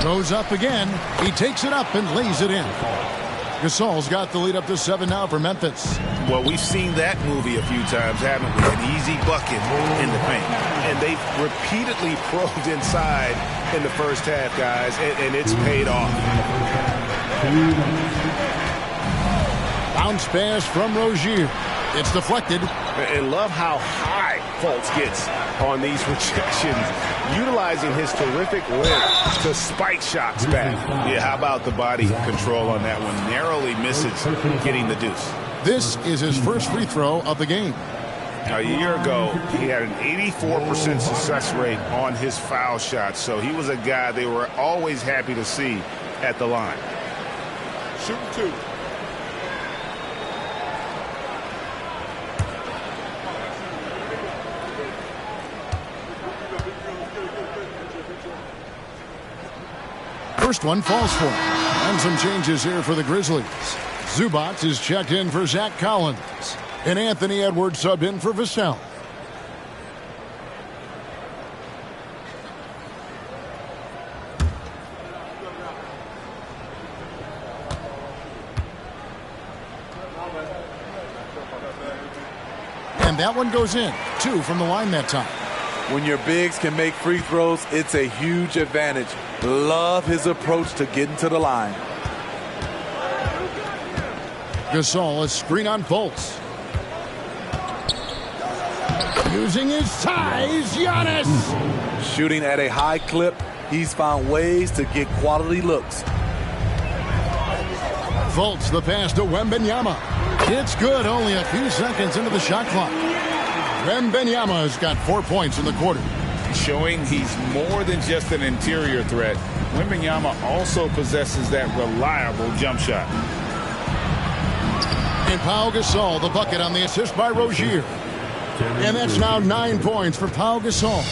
Goes up again. He takes it up and lays it in. Gasol's got the lead up to 7 now for Memphis. Well, we've seen that movie a few times, haven't we? An easy bucket in the paint. And they've repeatedly probed inside in the first half, guys, and it's paid off. Bounce pass from Rozier. It's deflected. And love how high Fultz gets on these rejections, utilizing his terrific length to spike shots back. Yeah, how about the body control on that one? Narrowly misses getting the deuce. This is his first free throw of the game. A year ago, he had an 84% success rate on his foul shots, so he was a guy they were always happy to see at the line. Shoot 2. First one falls for him. And some changes here for the Grizzlies. Zubac is checked in for Zach Collins. And Anthony Edwards subbed in for Vassell. And that one goes in. 2 from the line that time. When your bigs can make free throws, it's a huge advantage. Love his approach to getting to the line. Gasol, a screen on Fultz. Using his size, Giannis. Shooting at a high clip, he's found ways to get quality looks. Fultz, the pass to Wembanyama. It's good, only a few seconds into the shot clock. Wembanyama has got 4 points in the quarter. Showing he's more than just an interior threat. Wembanyama also possesses that reliable jump shot. And Pau Gasol, the bucket on the assist by Rozier. And that's now 9 points for Pau Gasol.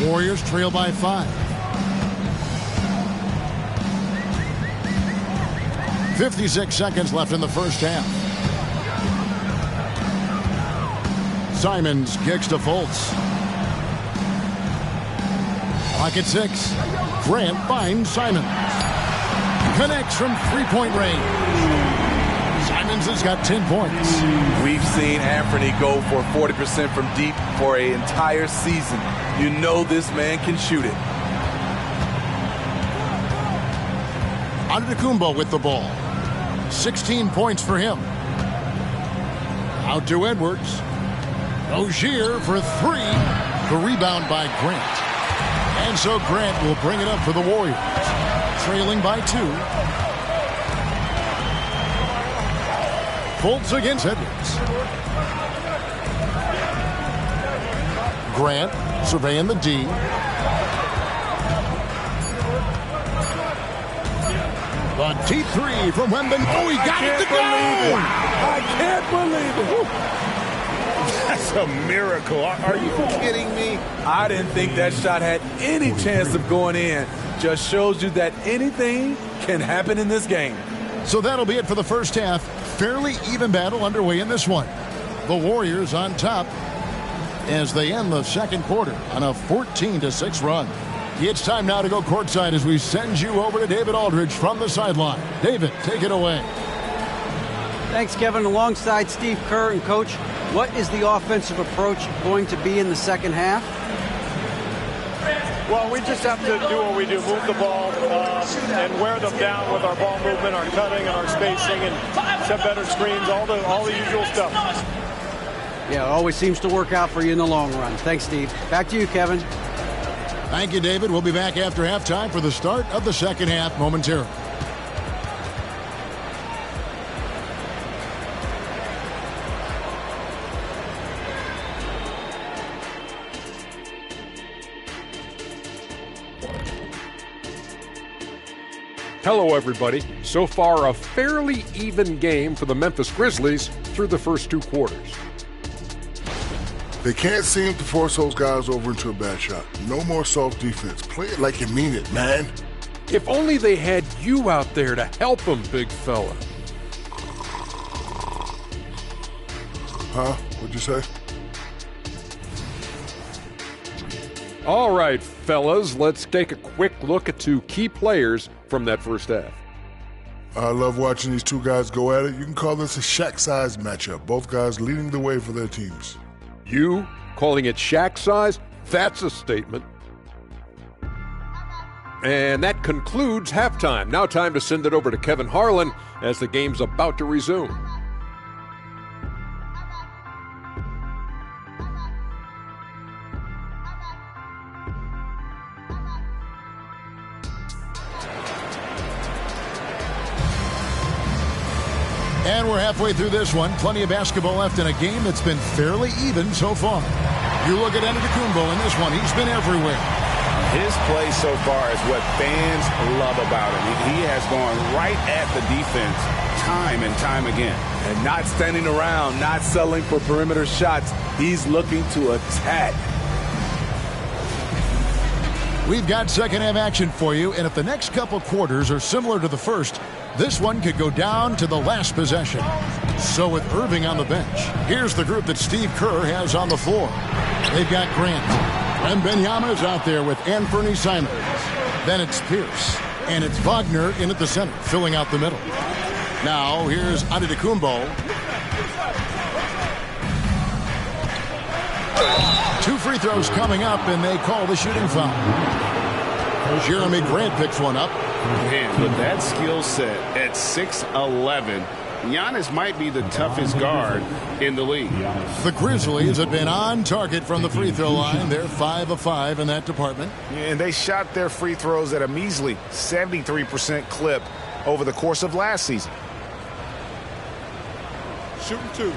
Warriors trail by 5. 56 seconds left in the first half. Simons kicks to Fultz. Clock at 6. Grant finds Simons. Connects from three-point range. Simons has got 10 points. We've seen Anthony go for 40% from deep for an entire season. You know this man can shoot it. Antetokounmpo with the ball. 16 points for him. Out to Edwards. Rozier for 3. The rebound by Grant. And so Grant will bring it up for the Warriors. Trailing by 2. Fultz against Edwards. Grant surveying the D. The T3 from Wemben. Oh, he got it to go! I can't believe it! That's a miracle. Are you kidding me? I didn't think that shot had any chance of going in. Just shows you that anything can happen in this game. So that'll be it for the first half. Fairly even battle underway in this one. The Warriors on top as they end the second quarter on a 14-6 run. It's time now to go courtside as we send you over to David Aldridge from the sideline. David, take it away. Thanks, Kevin. Alongside Steve Kerr and Coach, what is the offensive approach going to be in the second half? Well, we just have to do what we do, move the ball and wear them down with our ball movement, our cutting, and our spacing, and set better screens, all the usual stuff. Yeah, it always seems to work out for you in the long run. Thanks, Steve. Back to you, Kevin. Thank you, David. We'll be back after halftime for the start of the second half momentarily. Hello, everybody. So far, a fairly even game for the Memphis Grizzlies through the first 2 quarters. They can't seem to force those guys over into a bad shot. No more soft defense. Play it like you mean it, man. If only they had you out there to help them, big fella. Huh? What'd you say? All right, fellas, let's take a quick look at 2 key players from that first half. I love watching these 2 guys go at it. You can call this a Shaq-size matchup. Both guys leading the way for their teams. You calling it Shaq size? That's a statement. And that concludes halftime. Now time to send it over to Kevin Harlan as the game's about to resume. And we're halfway through this one. Plenty of basketball left in a game that's been fairly even so far. You look at Antetokounmpo in this one. He's been everywhere. His play so far is what fans love about him. He has gone right at the defense time and time again. And not standing around, not settling for perimeter shots. He's looking to attack. We've got second half action for you, and if the next couple quarters are similar to the first, this one could go down to the last possession. So with Irving on the bench, here's the group that Steve Kerr has on the floor. They've got Grant. And Benyama's out there with Anthony Simons. Then it's Pierce. And it's Wagner in at the center, filling out the middle. Now here's Antetokounmpo. 2 free throws coming up, and they call the shooting foul. Jeremy Grant picks one up. Man, with that skill set at 6'11", Giannis might be the toughest guard in the league. The Grizzlies have been on target from the free throw line. They're 5 of 5 in that department. And they shot their free throws at a measly 73% clip over the course of last season. Shooting 2.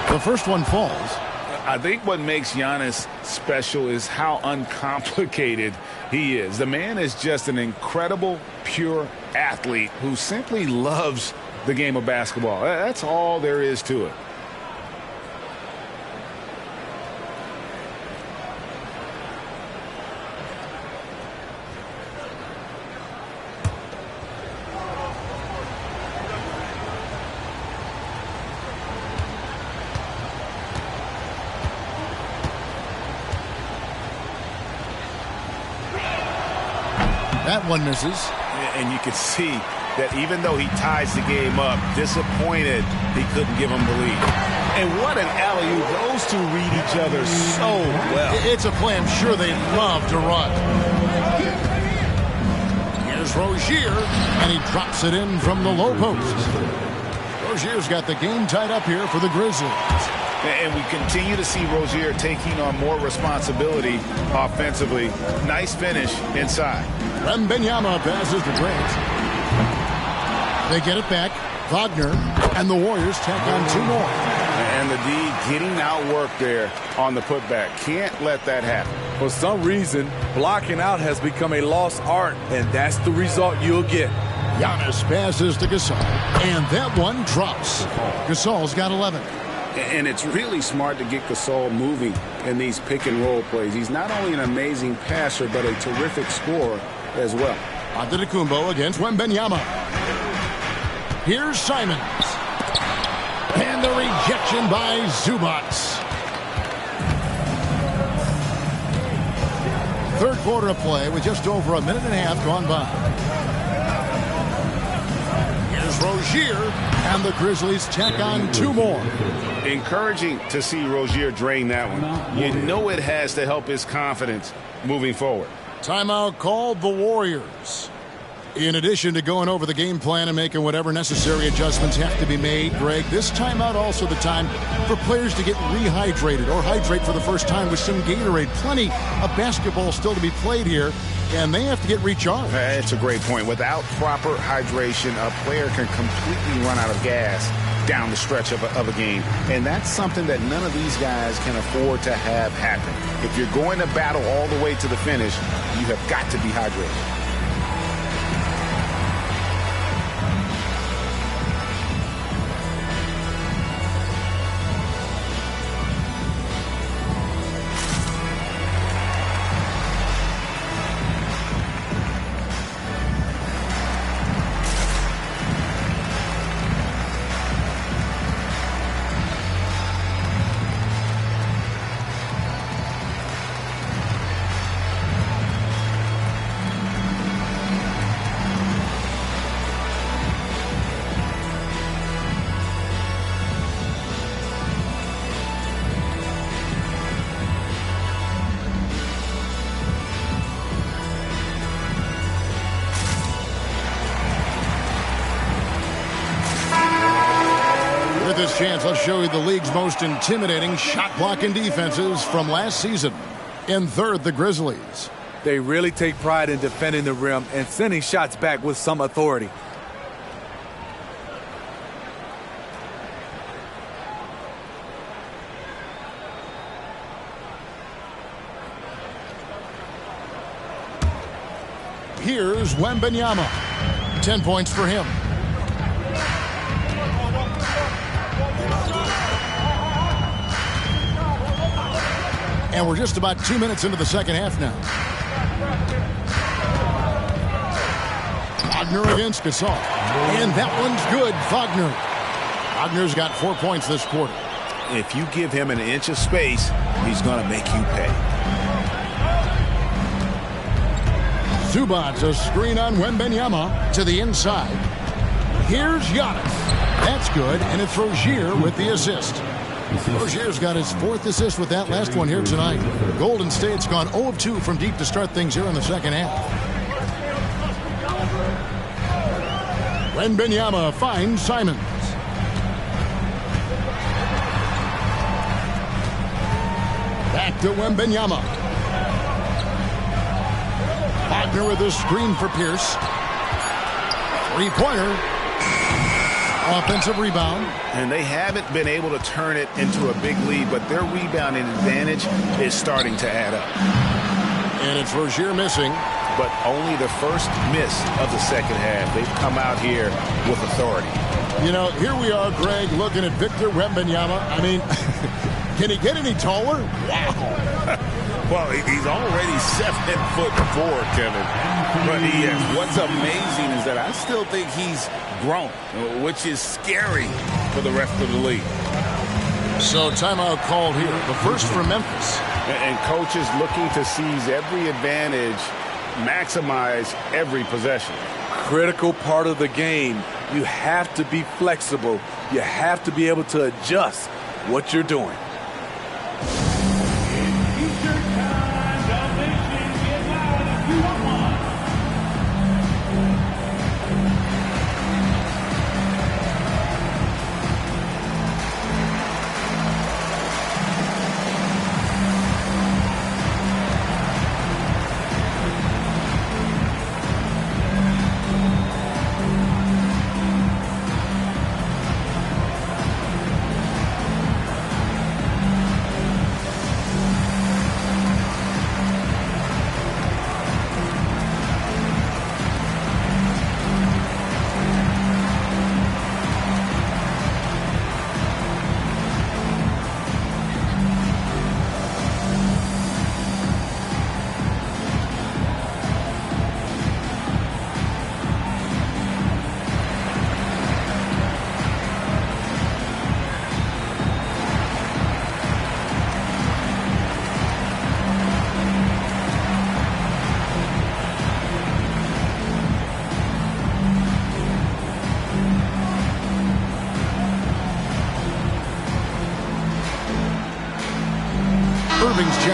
The first one falls. I think what makes Giannis special is how uncomplicated he is. The man is just an incredible, pure athlete who simply loves the game of basketball. That's all there is to it. That one misses. And you can see that even though he ties the game up, disappointed he couldn't give him the lead. And what an alley-oop. Those 2 read each other so well. It's a play I'm sure they love to run. Here's Rozier, and he drops it in from the low post. Rozier's got the game tied up here for the Grizzlies. And we continue to see Rozier taking on more responsibility offensively. Nice finish inside. Wembanyama passes to Grant. They get it back. Wagner and the Warriors tack on 2 more. And the D getting outworked there on the putback. Can't let that happen. For some reason, blocking out has become a lost art, and that's the result you'll get. Giannis passes to Gasol, and that one drops. Gasol's got 11. And it's really smart to get Gasol moving in these pick-and-roll plays. He's not only an amazing passer, but a terrific scorer as well. Antetokounmpo against Wembanyama. Here's Simons. And the rejection by Zubac. Third quarter of play with just over a minute and a half gone by. Here's Rozier, and the Grizzlies tack on 2 more. Encouraging to see Rozier drain that one. You know it has to help his confidence moving forward. Timeout called the Warriors. In addition to going over the game plan and making whatever necessary adjustments have to be made, Greg, this timeout also the time for players to get rehydrated or hydrate for the first time with some Gatorade. Plenty of basketball still to be played here, and they have to get recharged. That's a great point. Without proper hydration, a player can completely run out of gas down the stretch of a game. And that's something that none of these guys can afford to have happen. If you're going to battle all the way to the finish, you have got to be hydrated. This chance, let's show you the league's most intimidating shot blocking defenses from last season. In third, the Grizzlies. They really take pride in defending the rim and sending shots back with some authority. Here's Wembanyama. 10 points for him. And we're just about 2 minutes into the second half now. Wagner against Gasol. And that one's good. Wagner's got 4 points this quarter. If you give him an inch of space, he's going to make you pay. Zubac, a screen on Wembanyama to the inside. Here's Giannis. That's good, and it's Rozier with the assist. Rozier's got his 4th assist with that last one here tonight. Golden State's gone 0 of 2 from deep to start things here in the second half. Wembanyama finds Simons. Back to Wembanyama. Wagner with a screen for Pierce. 3-pointer. Offensive rebound. And they haven't been able to turn it into a big lead, but their rebounding advantage is starting to add up. And it's Rozier missing. But only the first miss of the second half. They've come out here with authority. You know, here we are, Greg, looking at Victor Wembanyama. I mean, can he get any taller? Wow. Well, he's already 7'4", Kevin. But he is. What's amazing is that I still think he's grown, which is scary for the rest of the league. So timeout called here. The first for Memphis. And coaches looking to seize every advantage, maximize every possession. Critical part of the game. You have to be flexible. You have to be able to adjust what you're doing.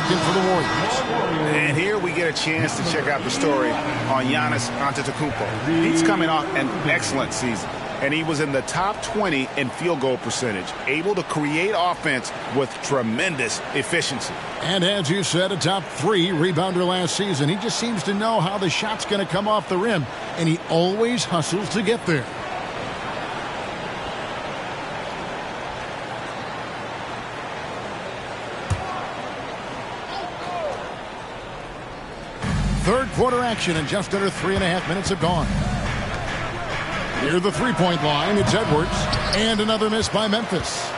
second for the Warriors. And here we get a chance to check out the story on Giannis Antetokounmpo. He's coming off an excellent season, and he was in the top 20 in field goal percentage, able to create offense with tremendous efficiency. And as you said, a top 3 rebounder last season. He just seems to know how the shot's going to come off the rim, and he always hustles to get there. Third quarter action, and just under 3.5 minutes have gone. Near the three-point line, it's Edwards, and another miss by Memphis.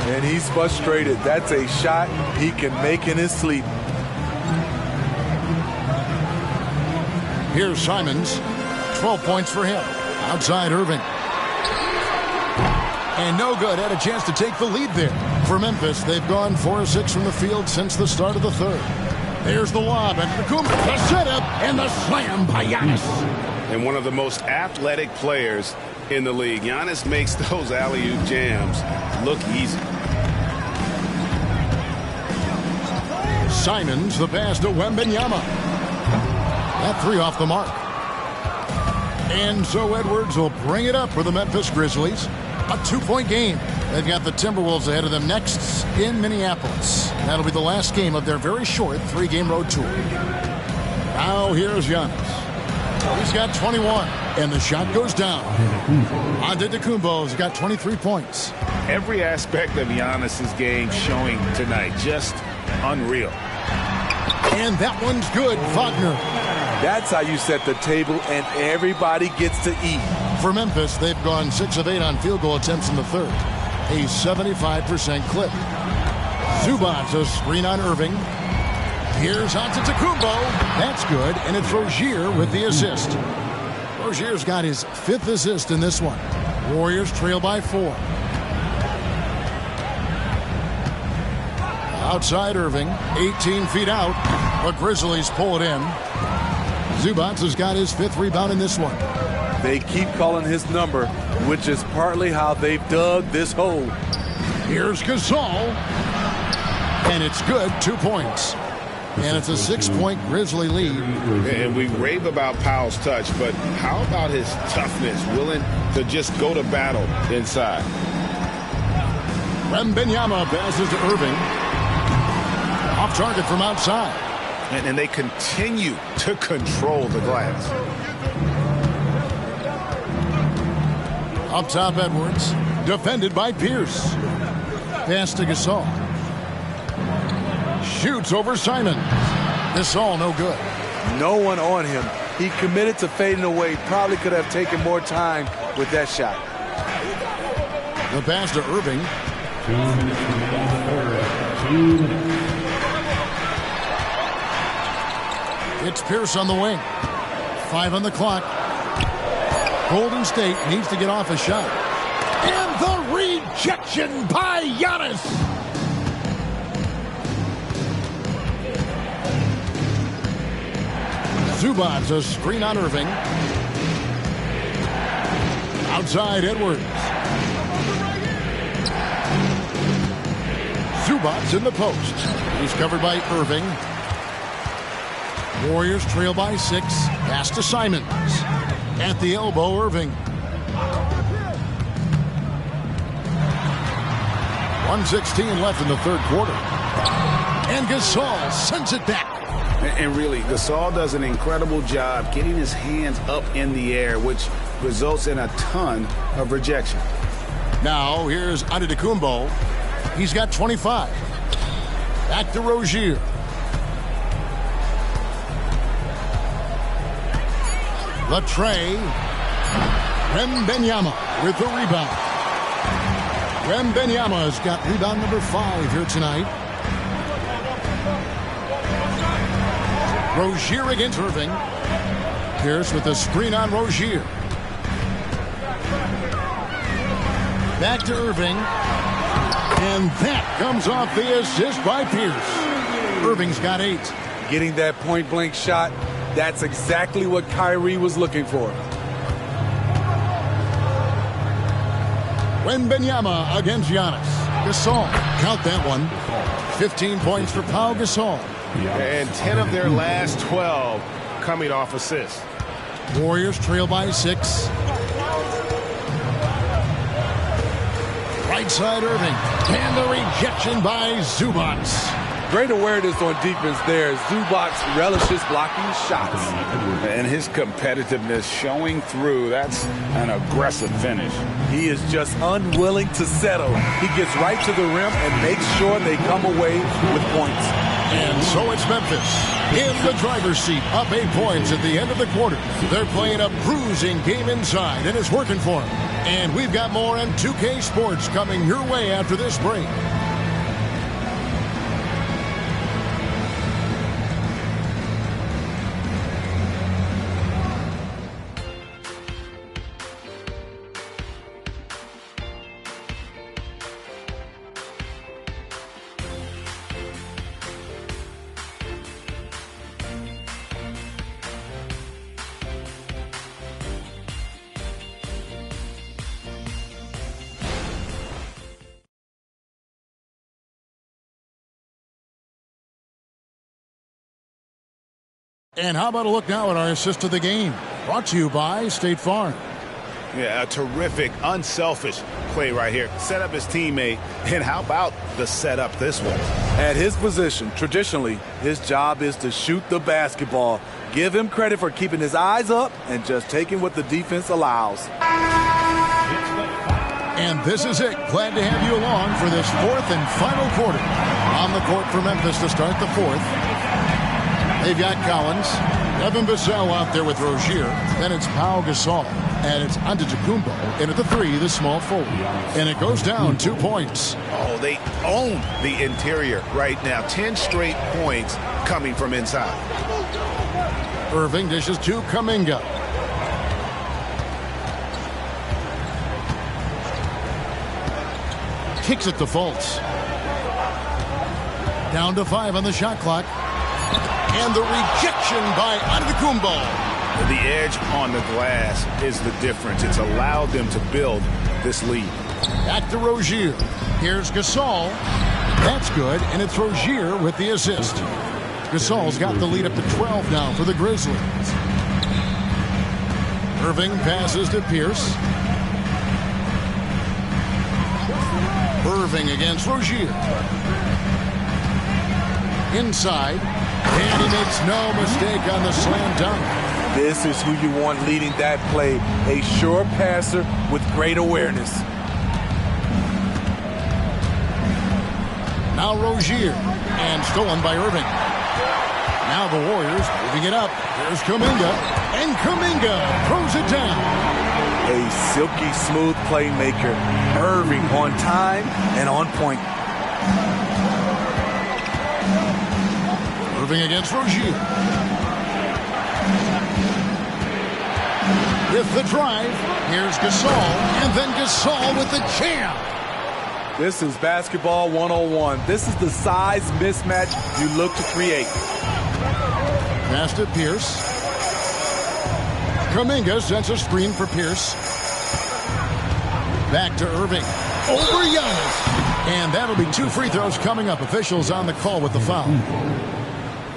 And he's frustrated. That's a shot he can make in his sleep. Here's Simons. 12 points for him. Outside Irving. And no good. Had a chance to take the lead there. For Memphis, they've gone 4 of 6 from the field since the start of the third. There's the lob, and the setup, and the slam by Giannis. And one of the most athletic players in the league. Giannis makes those alley-oop jams look easy. Simons, the pass to Wembanyama. That 3 off the mark. And so Edwards will bring it up for the Memphis Grizzlies. A 2-point game. They've got the Timberwolves ahead of them next in Minneapolis. That'll be the last game of their very short 3-game road tour. Now here's Giannis. He's got 21, and the shot goes down. Antetokounmpo's got 23 points. Every aspect of Giannis's game showing tonight, just unreal. And that one's good, Wagner. That's how you set the table, and everybody gets to eat. For Memphis, they've gone 6 of 8 on field goal attempts in the third. A 75% clip. Zubac, a screen on Irving. Here's Antetokounmpo. That's good, and it's Rozier with the assist. Rozier's got his 5th assist in this one. Warriors trail by 4. Outside Irving, 18 feet out. The Grizzlies pull it in. Zubac has got his 5th rebound in this one. They keep calling his number, which is partly how they've dug this hole. Here's Gasol. And it's good, 2 points. And it's a 6-point Grizzly lead. And we rave about Powell's touch, but how about his toughness, willing to just go to battle inside? Wembanyama passes to Irving. Off target from outside. And they continue to control the glass. Up top, Edwards. Defended by Pierce. Pass to Gasol. Shoots over Simon. Gasol no good. No one on him. He committed to fading away. Probably could have taken more time with that shot. The pass to Irving. It's Pierce on the wing. 5 on the clock. Golden State needs to get off a shot. And the rejection by Giannis. Zubac, a screen on Irving. Outside Edwards. Zubac in the post. He's covered by Irving. Warriors trail by 6. Pass to Simons. At the elbow, Irving. 1:16 left in the third quarter. And Gasol sends it back. And really, Gasol does an incredible job getting his hands up in the air, which results in a ton of rejection. Now, here's Antetokounmpo. He's got 25. Back to Rozier. The tray. Wembanyama with the rebound. Wembanyama has got rebound number 5 here tonight. Rozier against Irving. Pierce with the screen on Rozier. Back to Irving. And that comes off the assist by Pierce. Irving's got 8. Getting that point-blank shot, that's exactly what Kyrie was looking for. Wembanyama against Giannis. Gasol, count that one. 15 points for Pau Gasol. and 10 of their last 12 coming off assists. Warriors trail by 6. Right side Irving. And the rejection by Zubats. Great awareness on defense there. Zubats relishes blocking shots. And his competitiveness showing through. That's an aggressive finish. He is just unwilling to settle. He gets right to the rim and makes sure they come away with points. And so it's Memphis in the driver's seat, up 8 points at the end of the quarter. They're playing a bruising game inside, and it's working for them. And we've got more on 2K Sports coming your way after this break. And how about a look now at our assist of the game? Brought to you by State Farm. Yeah, a terrific, unselfish play right here. Set up his teammate, and how about the setup this way? At his position, traditionally, his job is to shoot the basketball. Give him credit for keeping his eyes up and just taking what the defense allows. And this is it. Glad to have you along for this fourth and final quarter. On the court for Memphis to start the fourth. They've got Collins, Evan Bissell out there with Rozier. Then it's Pau Gasol, and it's Antetokounmpo. And at the 3, the small forward. And it goes down 2 points. Oh, they own the interior right now. 10 straight points coming from inside. Irving dishes to Kuminga. Kicks it to Fultz. Down to 5 on the shot clock. And the rejection by Antetokounmpo. The edge on the glass is the difference. It's allowed them to build this lead. Back to Rozier. Here's Gasol. That's good, and it's Rozier with the assist. Gasol's got the lead up to 12 now for the Grizzlies. Irving passes to Pierce. Irving against Rozier. Inside. And he makes no mistake on the slam dunk. This is who you want leading that play. A sure passer with great awareness. Now Rozier. And stolen by Irving. Now the Warriors moving it up. Here's Kuminga. And Kuminga throws it down. A silky smooth playmaker. Irving on time and on point. Irving against Rozier. With the drive, here's Gasol, and then Gasol with the jam. This is basketball 101. This is the size mismatch you look to create. Pass to Pierce. Kuminga sends a screen for Pierce. Back to Irving. Over Giannis. And that'll be 2 free throws coming up. Officials on the call with the foul.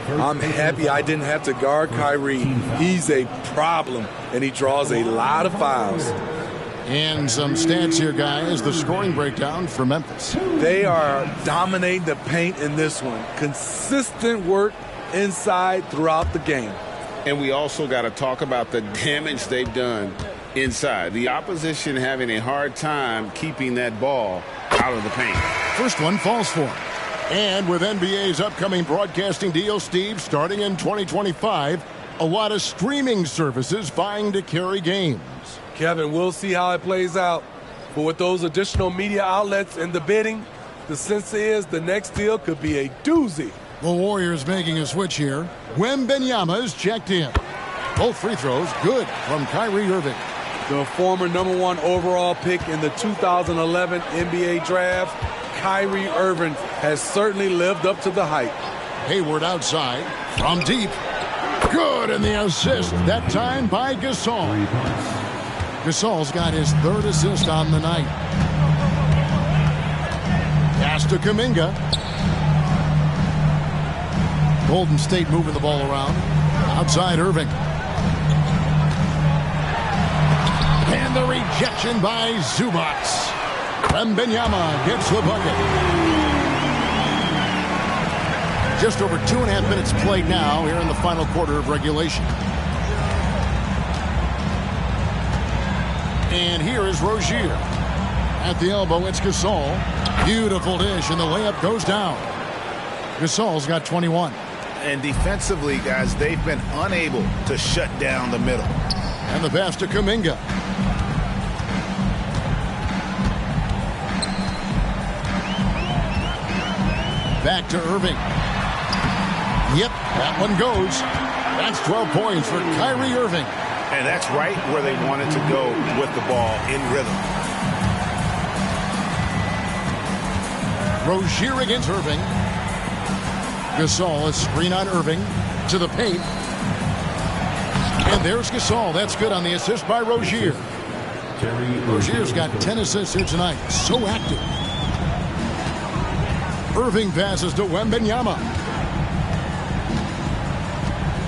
I'm happy I didn't have to guard Kyrie. He's a problem, and he draws a lot of fouls. And some stats here, guys. The scoring breakdown for Memphis. They are dominating the paint in this one. Consistent work inside throughout the game. And we also got to talk about the damage they've done inside. The opposition having a hard time keeping that ball out of the paint. First one falls for him. And with NBA's upcoming broadcasting deal, Steve, starting in 2025, a lot of streaming services vying to carry games. Kevin, we'll see how it plays out. But with those additional media outlets in the bidding, the sense is the next deal could be a doozy. The Warriors making a switch here. Wembanyama is checked in. Both free throws good from Kyrie Irving. The former #1 overall pick in the 2011 NBA draft, Kyrie Irving has certainly lived up to the hype. Hayward outside from deep. Good, and the assist, that time by Gasol. Gasol's got his 3rd assist on the night. Pass to Kuminga. Golden State moving the ball around. Outside Irving. And the rejection by Zubac. Wembanyama gets the bucket. Just over 2.5 minutes played now here in the final quarter of regulation. And here is Rozier. At the elbow, it's Gasol. Beautiful dish, and the layup goes down. Gasol's got 21. And defensively, guys, they've been unable to shut down the middle. And the pass to Kuminga. Back to Irving. Yep, that one goes. That's 12 points for Kyrie Irving. And that's right where they wanted to go with the ball in rhythm. Rozier against Irving. Gasol, a screen on Irving to the paint. And there's Gasol. That's good on the assist by Rozier. Rozier's got 10 assists here tonight. So active. Irving passes to Wembanyama.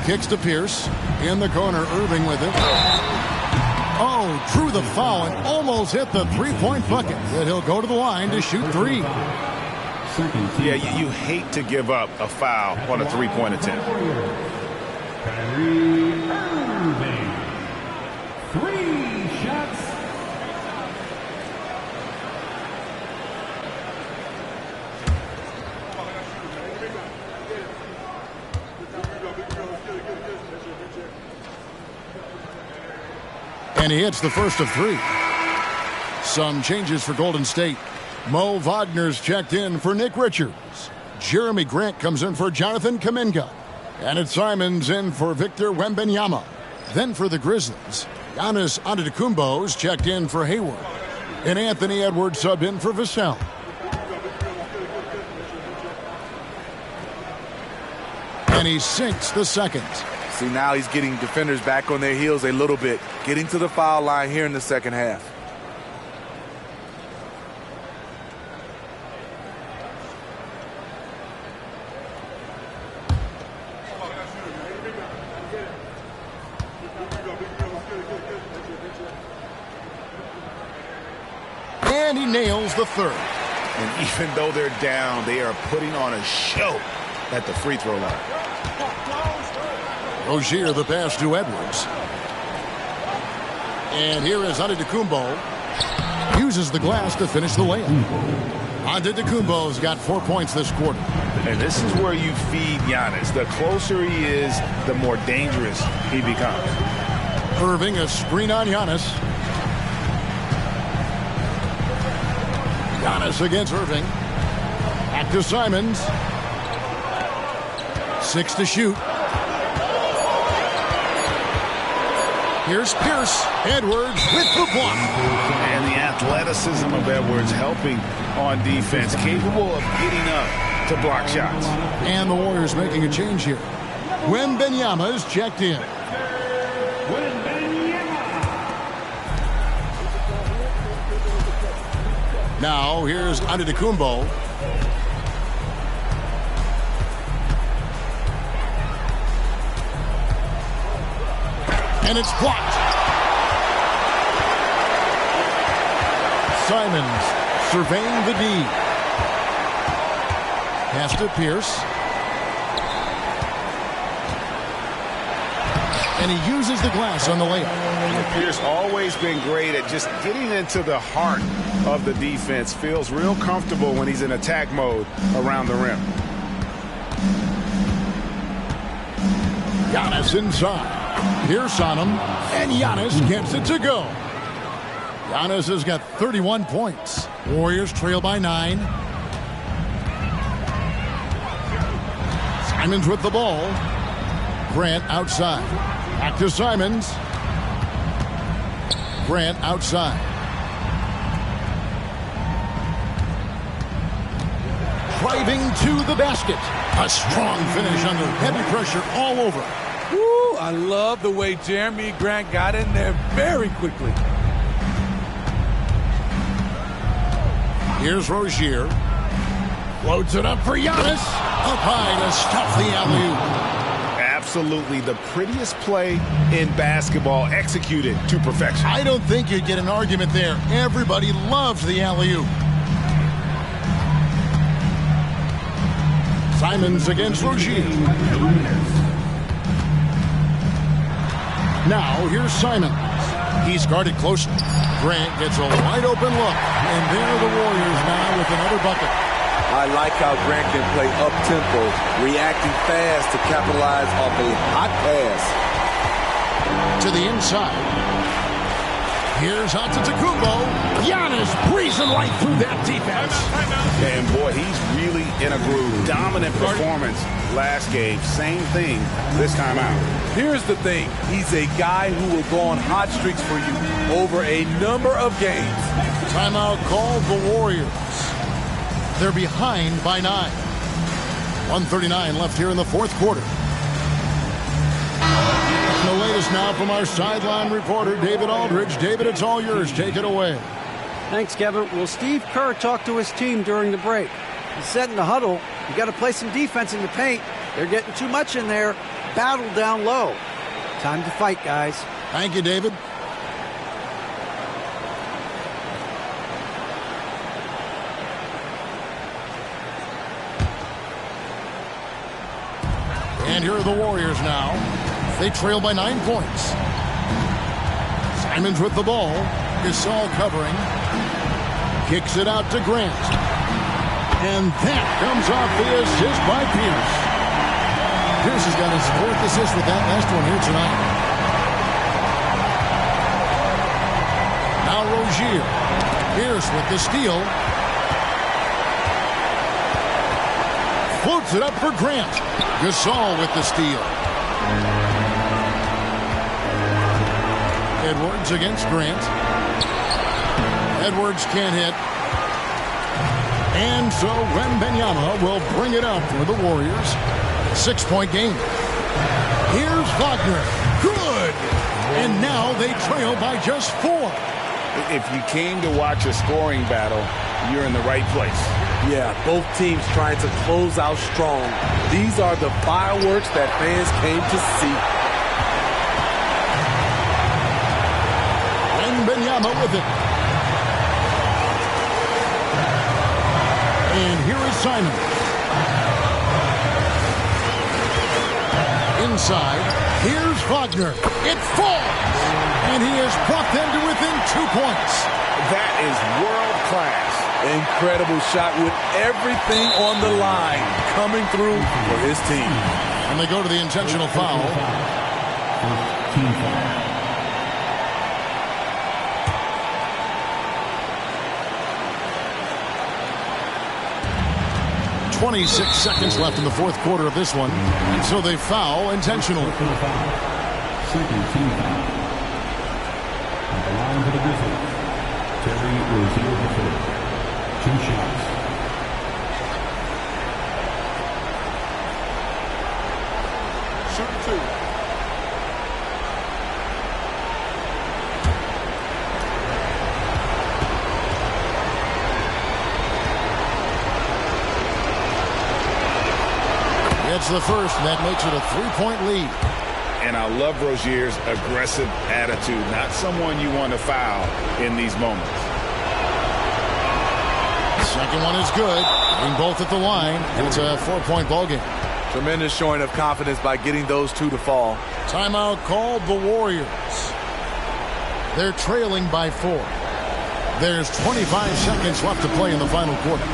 Kicks to Pierce. In the corner, Irving with it. Oh, drew the foul and almost hit the three-point bucket. But he'll go to the line to shoot three. Yeah, you hate to give up a foul on a three-point attempt. Kyrie Irving. 3 shots. And he hits the first of 3. Some changes for Golden State. Mo Wagner's checked in for Nick Richards. Jeremy Grant comes in for Jonathan Kuminga. And it's Simons in for Victor Wembanyama. Then for the Grizzlies, Giannis Antetokounmpo's checked in for Hayward. And Anthony Edwards subbed in for Vassell. And he sinks the second. See, now he's getting defenders back on their heels a little bit, getting to the foul line here in the second half. And he nails the third. And even though they're down, they are putting on a show at the free throw line. Rozier the pass to Edwards. And here is Antetokounmpo. Uses the glass to finish the layup. Antetokounmpo's got 4 points this quarter. And this is where you feed Giannis. The closer he is, the more dangerous he becomes. Irving, a screen on Giannis. Giannis against Irving. Back to Simons. 6 to shoot. Here's Pierce. Edwards with the block. And the athleticism of Edwards helping on defense. Capable of getting up to block shots. And the Warriors making a change here. Wembanyama's checked in. Now here's Antetokounmpo. And it's blocked. Simons surveying the D. Pass to Pierce. And he uses the glass on the layup. Pierce always been great at just getting into the heart of the defense. Feels real comfortable when he's in attack mode around the rim. Giannis inside. Pierce on him. And Giannis gets it to go. Giannis has got 31 points. Warriors trail by 9. Simons with the ball. Grant outside. Back to Simons. Grant outside. Driving to the basket. A strong finish under heavy pressure all over. Woo, I love the way Jeremy Grant got in there very quickly. Here's Rozier. Loads it up for Giannis. Up high to stop the alley-oop. Absolutely the prettiest play in basketball, executed to perfection. I don't think you'd get an argument there. Everybody loves the alley-oop. Simons against Rozier. Now here's Simons. He's guarded closely. Grant gets a wide open look. And there are the Warriors now with another bucket. I like how Grant can play up-tempo, reacting fast to capitalize off a hot pass. To the inside. Here's Antetokounmpo. Giannis breezing right through that defense. And boy, he's really in a groove. Dominant performance last game. Same thing this time out. Here's the thing. He's a guy who will go on hot streaks for you over a number of games. Timeout called the Warriors. They're behind by 9. 1:39 left here in the fourth quarter. The latest now from our sideline reporter, David Aldridge. David, it's all yours. Take it away. Thanks, Kevin. Well, Steve Kerr talked to his team during the break. He said in the huddle, you got to play some defense in the paint. They're getting too much in there. Battle down low. Time to fight, guys. Thank you, David. And here are the Warriors now. They trail by 9 points. Simons with the ball. Gasol covering. Kicks it out to Grant. And that comes off the assist by Pierce. Pierce has got his 4th assist with that last one here tonight. Now Rozier. Pierce with the steal. Floats it up for Grant. Gasol with the steal. Edwards against Grant. Edwards can't hit. And so Wembanyama will bring it up for the Warriors. 6-point game. Here's Wagner. Good! And now they trail by just 4. If you came to watch a scoring battle, you're in the right place. Yeah, both teams trying to close out strong. These are the fireworks that fans came to see. Wembanyama with it. And here is Simon. Inside, here's Wagner. It falls! And he has brought them to within 2 points. That is world class. Incredible shot with everything on the line coming through for his team. And they go to the intentional foul. Team foul. 26 seconds left in the fourth quarter of this one. And so they foul intentionally. Second team foul. On the line for the Grizzlies, Terry Rozier. 2 shots. Shoot 2. It's the first, and that makes it a 3-point lead. And I love Rozier's aggressive attitude. Not someone you want to foul in these moments. Second one is good. Getting both at the line. And it's a 4-point ball game. Tremendous showing of confidence by getting those 2 to fall. Timeout called the Warriors. They're trailing by 4. There's 25 seconds left to play in the final quarter.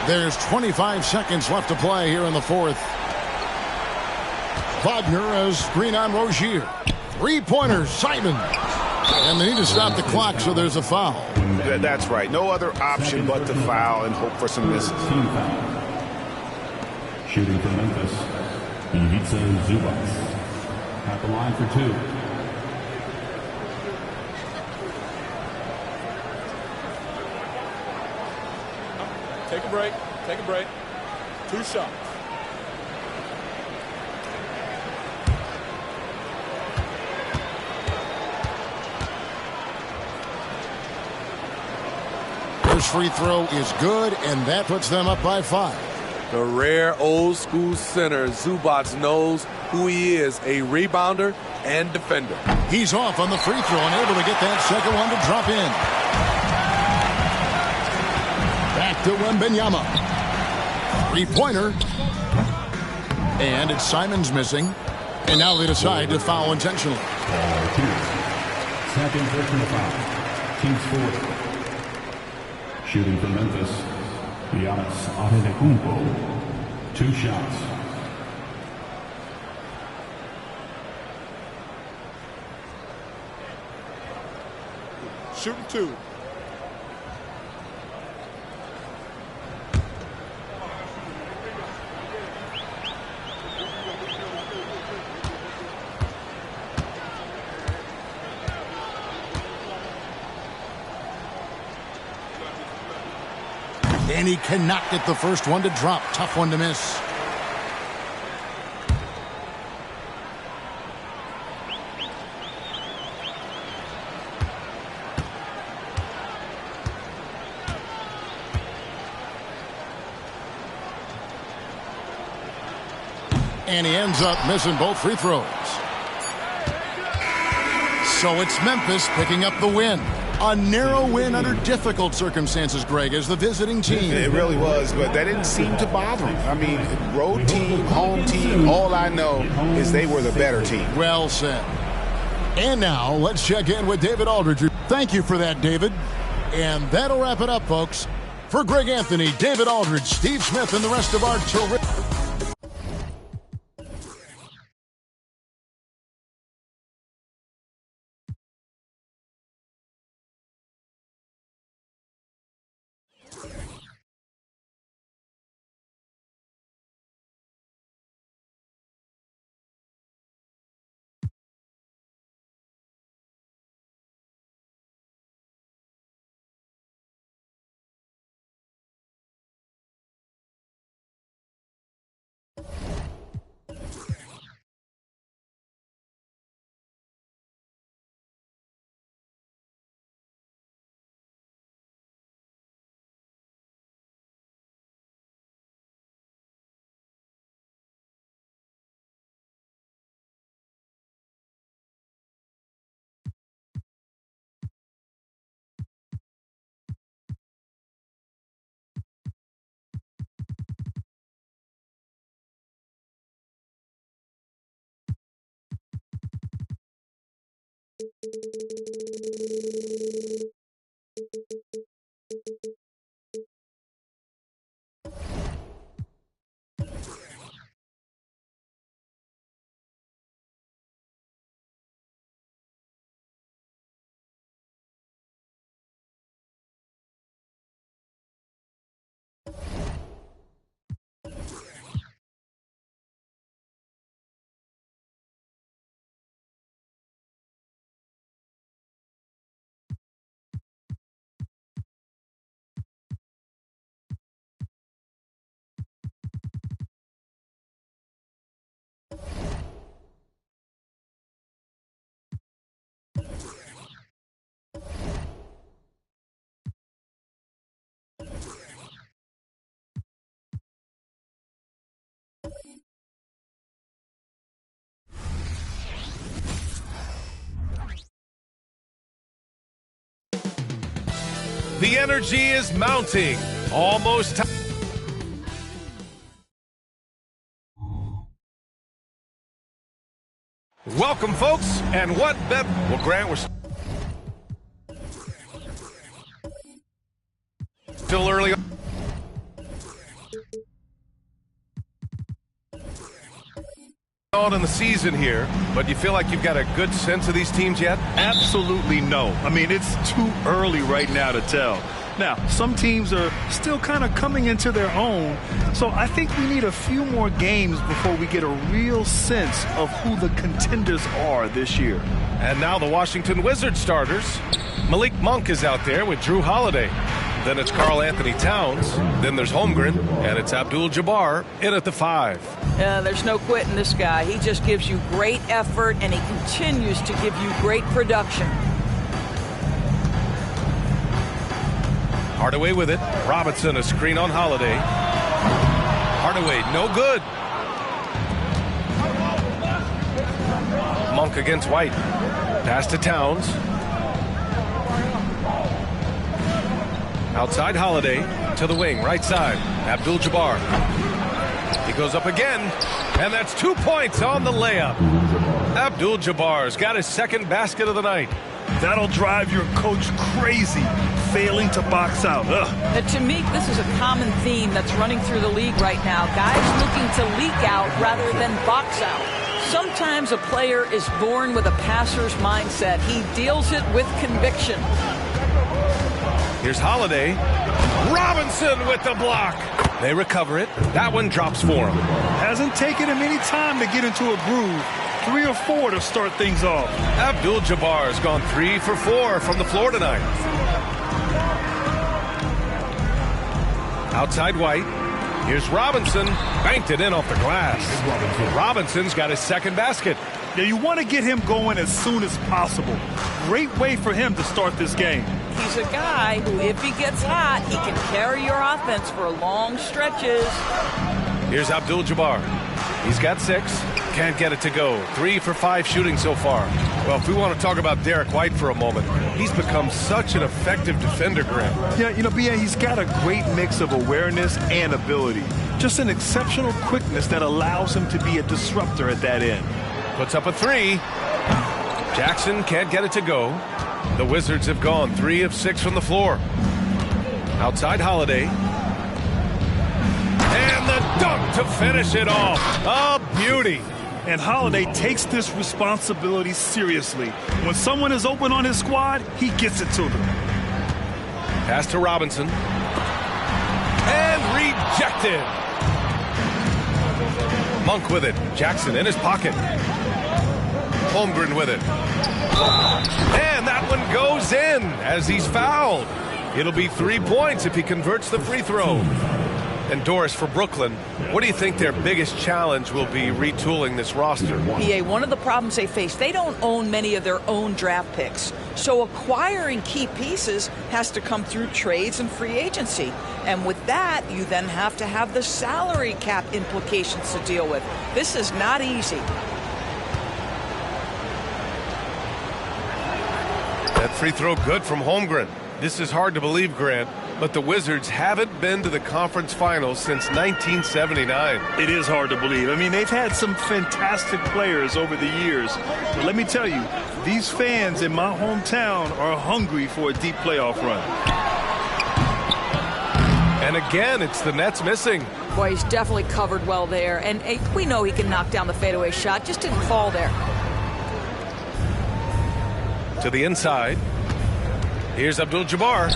There's 25 seconds left to play here in the fourth. Wagner has screen on Rozier. Three-pointers, Simon. And they need to stop the clock, so there's a foul. That's right. No other option but to foul and hope for some misses. Shooting for Memphis, Ivica Zubac. At the line for two. Take a break. Take a break. 2 shots. First free throw is good, and that puts them up by 5. The rare old school center, Zubac, knows who he is, a rebounder and defender. He's off on the free throw and able to get that second one to drop in. Back to Wembanyama. Three-pointer. And it's Simon's missing. And now they decide to foul intentionally. Second personal foul. Team's 4. Shooting for Memphis, Giannis Antetokounmpo. 2 shots. Shooting 2. And he cannot get the first one to drop. Tough one to miss. And he ends up missing both free throws. So it's Memphis picking up the win. A narrow win under difficult circumstances, Greg, as the visiting team. It really was, but that didn't seem to bother him. I mean, road team, home team, all I know is they were the better team. Well said. And now, let's check in with David Aldridge. Thank you for that, David. And that'll wrap it up, folks. For Greg Anthony, David Aldridge, Steve Smith, and the rest of our terrific... The energy is mounting. Almost time. Welcome, folks. And what bet? Well, Grant, we're still early. On in the season here, but you feel like you've got a good sense of these teams yet? Absolutely no. I mean, it's too early right now to tell. Now, some teams are still kind of coming into their own, so I think we need a few more games before we get a real sense of who the contenders are this year. And now the Washington Wizards starters. Malik Monk is out there with Drew Holiday. Then it's Karl Anthony Towns. Then there's Holmgren, and it's Abdul-Jabbar in at the 5. There's no quitting this guy. He just gives you great effort, and he continues to give you great production. Hardaway with it. Robinson, a screen on Holiday. Hardaway, no good. Monk against White. Pass to Towns. Outside Holiday to the wing, right side. Abdul-Jabbar. He goes up again, and that's 2 points on the layup. Abdul-Jabbar's got his second basket of the night. That'll drive your coach crazy, failing to box out. To me, this is a common theme that's running through the league right now. Guys looking to leak out rather than box out. Sometimes a player is born with a passer's mindset. He deals it with conviction. Here's Holiday. Robinson with the block. They recover it. That one drops for him. Hasn't taken him any time to get into a groove. 3 or 4 to start things off. Abdul-Jabbar has gone 3 for 4 from the floor tonight. Outside White. Here's Robinson. Banked it in off the glass. Robinson's got his second basket. Yeah, you want to get him going as soon as possible. Great way for him to start this game. He's a guy who, if he gets hot, he can carry your offense for long stretches. Here's Abdul-Jabbar. He's got 6. Can't get it to go. 3 for 5 shooting so far. Well, if we want to talk about Derek White for a moment, he's become such an effective defender, Grant. Yeah, you know, B.A., he's got a great mix of awareness and ability. Just an exceptional quickness that allows him to be a disruptor at that end. Puts up a 3. Jackson can't get it to go. The Wizards have gone 3 of 6 from the floor. Outside Holiday. And the dunk to finish it off. A beauty. And Holiday takes this responsibility seriously. When someone is open on his squad, he gets it to them. Pass to Robinson. And rejected. Monk with it. Jackson in his pocket. Holmgren with it. And that one goes in as he's fouled. It'll be 3 points if he converts the free throw. And Doris, for Brooklyn, what do you think their biggest challenge will be retooling this roster? PA, one of the problems they face, they don't own many of their own draft picks. So acquiring key pieces has to come through trades and free agency. And with that, you then have to have the salary cap implications to deal with. This is not easy. That free throw good from Holmgren. This is hard to believe, Grant, but the Wizards haven't been to the conference finals since 1979. It is hard to believe. I mean, they've had some fantastic players over the years. But let me tell you, these fans in my hometown are hungry for a deep playoff run. And again, it's the Nets missing. Boy, he's definitely covered well there. And we know he can knock down the fadeaway shot. Just didn't fall there. To the inside. Here's Abdul-Jabbar.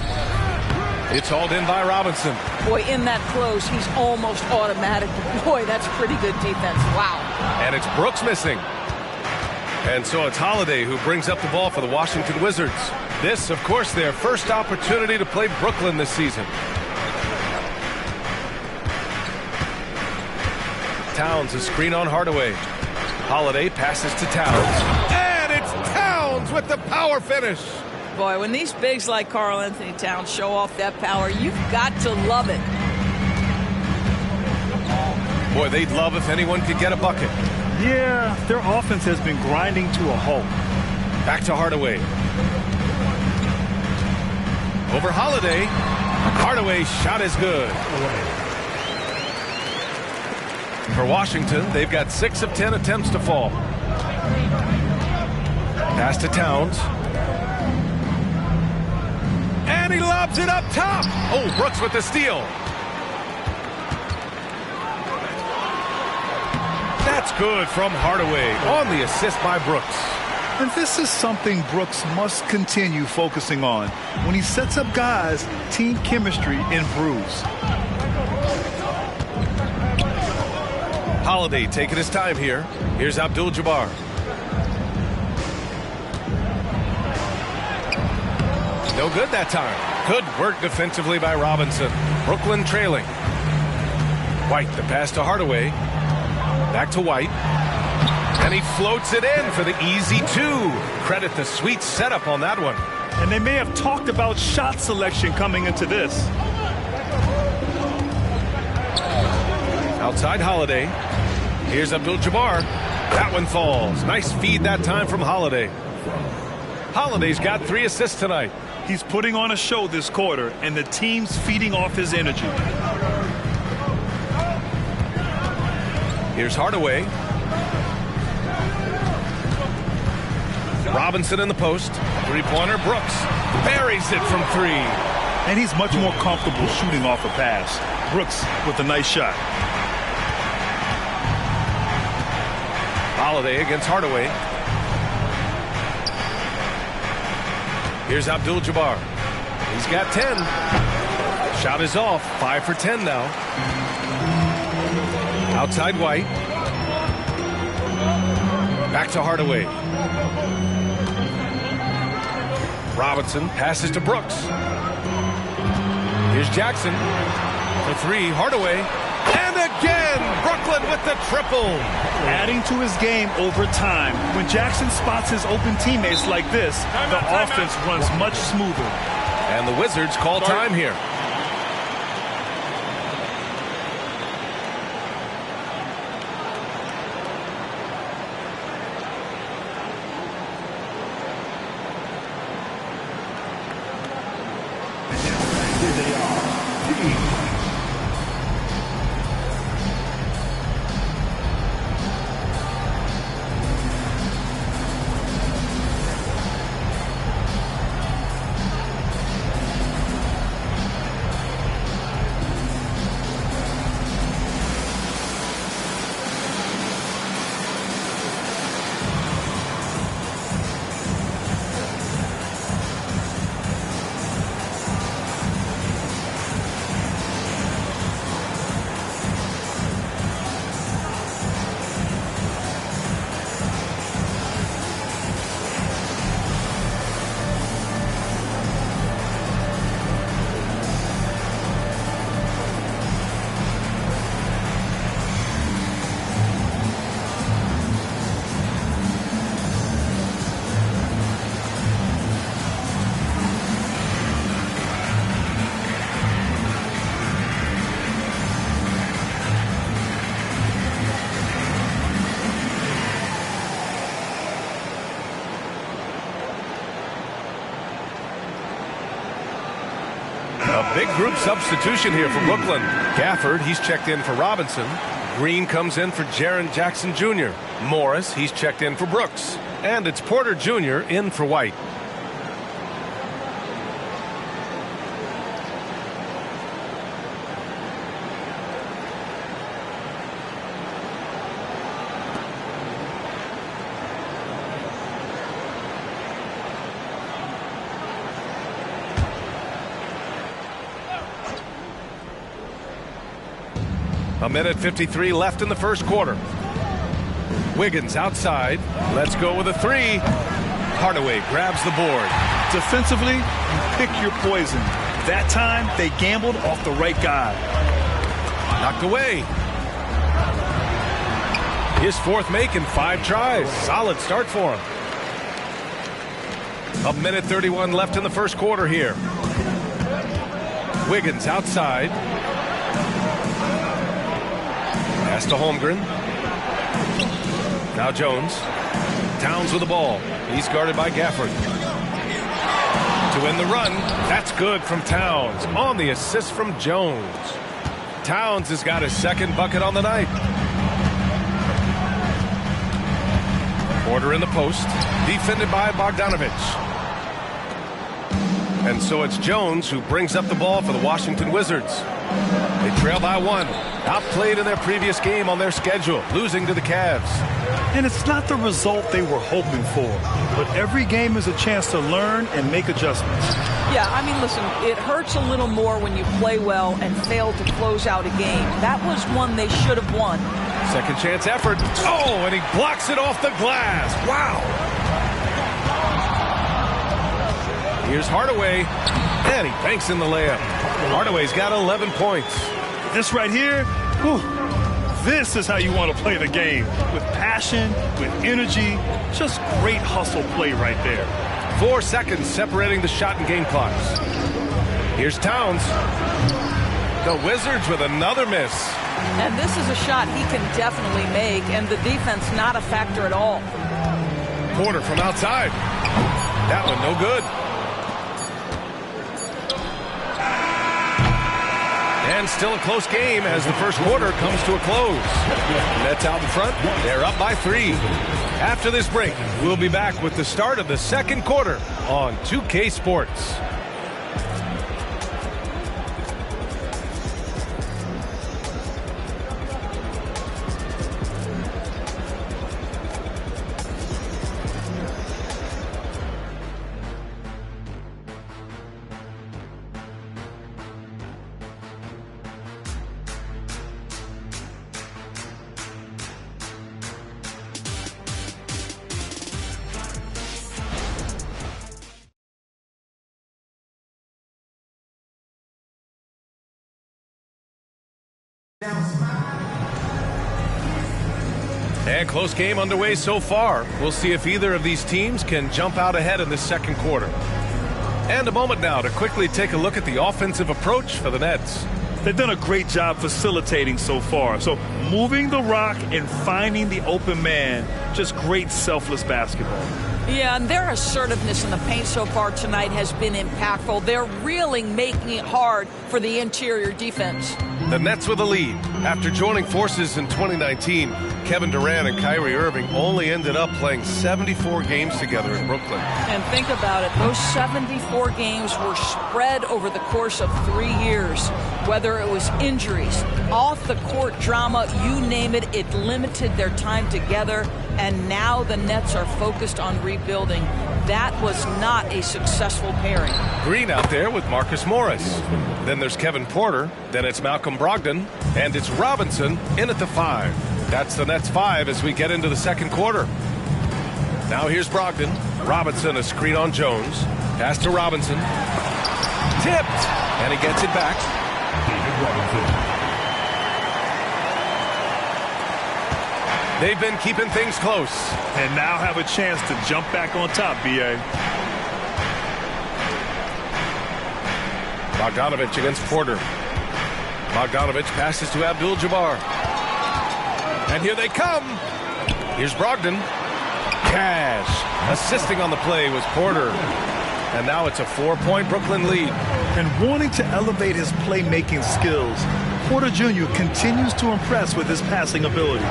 It's hauled in by Robinson. Boy, in that close, he's almost automatic. Boy, that's pretty good defense. Wow. And it's Brooks missing. And so it's Holiday who brings up the ball for the Washington Wizards. This, of course, their first opportunity to play Brooklyn this season. Towns, a screen on Hardaway. Holiday passes to Towns. And it's Towns with the power finish. Boy, when these bigs like Karl Anthony Towns show off that power, you've got to love it. Boy, they'd love if anyone could get a bucket. Yeah, their offense has been grinding to a halt. Back to Hardaway. Over Holiday. Hardaway's shot is good. For Washington, they've got 6 of 10 attempts to fall. Pass to Towns. And he lobs it up top. Oh, Brooks with the steal. That's good from Hardaway on the assist by Brooks. And this is something Brooks must continue focusing on. When he sets up guys, team chemistry improves. Holiday taking his time here. Here's Abdul-Jabbar. No good that time. Good work defensively by Robinson. Brooklyn trailing. White, the pass to Hardaway. Back to White. And he floats it in for the easy two. Credit the sweet setup on that one. And they may have talked about shot selection coming into this. Outside Holiday. Here's Abdul-Jabbar. That one falls. Nice feed that time from Holiday. Holiday's got 3 assists tonight. He's putting on a show this quarter, and the team's feeding off his energy. Here's Hardaway. Robinson in the post. Three-pointer, Brooks. Buries it from 3. And he's much more comfortable shooting off a pass. Brooks with a nice shot. Holiday against Hardaway. Here's Abdul-Jabbar. He's got 10. Shot is off. 5 for 10 now. Outside White. Back to Hardaway. Robinson passes to Brooks. Here's Jackson for 3. Hardaway. And again, Brooklyn with the triple. Adding to his game over time. When Jackson spots his open teammates like this, the offense runs much smoother. And the Wizards call time here. A big group substitution here for Brooklyn. Gafford, he's checked in for Robinson. Green comes in for Jaren Jackson Jr. Morris, he's checked in for Brooks. And it's Porter Jr. in for White. A minute 53 left in the first quarter. Wiggins outside. Let's go with a 3. Hardaway grabs the board. Defensively, you pick your poison. That time, they gambled off the right guy. Knocked away. His 4th make in 5 tries. Solid start for him. A minute 31 left in the first quarter here. Wiggins outside. Pass to Holmgren. Now Jones. Towns with the ball. He's guarded by Gafford. To win the run. That's good from Towns. On the assist from Jones. Towns has got his 2nd bucket on the night. Porter in the post. Defended by Bogdanovich. And so it's Jones who brings up the ball for the Washington Wizards. They trail by 1. Outplayed in their previous game on their schedule, losing to the Cavs. And it's not the result they were hoping for, but every game is a chance to learn and make adjustments. Yeah, I mean, listen, it hurts a little more when you play well and fail to close out a game. That was one they should have won. Second chance effort. Oh, and he blocks it off the glass. Wow. Here's Hardaway, and he banks in the layup. Hardaway's got 11 points. This right here, whew, this is how you want to play the game. With passion, with energy, just great hustle play right there. 4 seconds separating the shot and game clocks. Here's Towns. The Wizards with another miss. And this is a shot he can definitely make, and the defense not a factor at all. Porter from outside. That one no good. And still a close game as the first quarter comes to a close. Nets out in front. They're up by 3. After this break, we'll be back with the start of the second quarter on 2K Sports. And close game underway so far. We'll see if either of these teams can jump out ahead in the second quarter. And a moment now to quickly take a look at the offensive approach for the Nets. They've done a great job facilitating so far. So moving the rock and finding the open man, just great selfless basketball. Yeah, and their assertiveness in the paint so far tonight has been impactful. They're really making it hard for the interior defense. The Nets with a lead. After joining forces in 2019, Kevin Durant and Kyrie Irving only ended up playing 74 games together in Brooklyn. And think about it, those 74 games were spread over the course of 3 years. Whether it was injuries, off-the-court drama, you name it, it limited their time together. And now the Nets are focused on rebuilding. That was not a successful pairing. Green out there with Marcus Morris. Then there's Kevin Porter. Then it's Malcolm Brogdon. And it's Robinson in at the 5. That's the Nets 5 as we get into the second quarter. Now here's Brogdon. Robinson a screen on Jones. Pass to Robinson. Tipped. And he gets it back. David Robinson. They've been keeping things close. And now have a chance to jump back on top, B.A. Bogdanovich against Porter. Bogdanovich passes to Abdul-Jabbar. And here they come. Here's Brogdon. Cash. Assisting on the play was Porter. And now it's a 4-point Brooklyn lead. And wanting to elevate his playmaking skills, Porter Jr. continues to impress with his passing ability.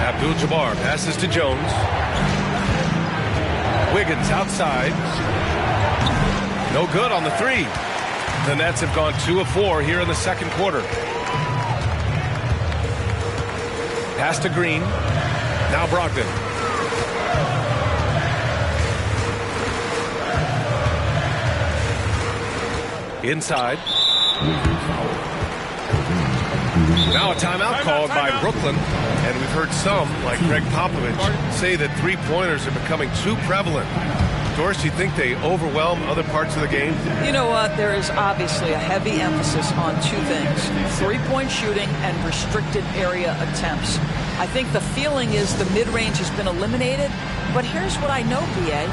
Abdul-Jabbar passes to Jones. Wiggins outside. No good on the 3. The Nets have gone 2 of 4 here in the second quarter. Pass to Green. Now Brogdon. Inside. Now a timeout called by Brooklyn. And we've heard some, like Greg Popovich, say that three-pointers are becoming too prevalent. Doris, you think they overwhelm other parts of the game? You know what? There is obviously a heavy emphasis on 2 things. Three-point shooting and restricted area attempts. I think the feeling is the mid-range has been eliminated. But here's what I know, B.A.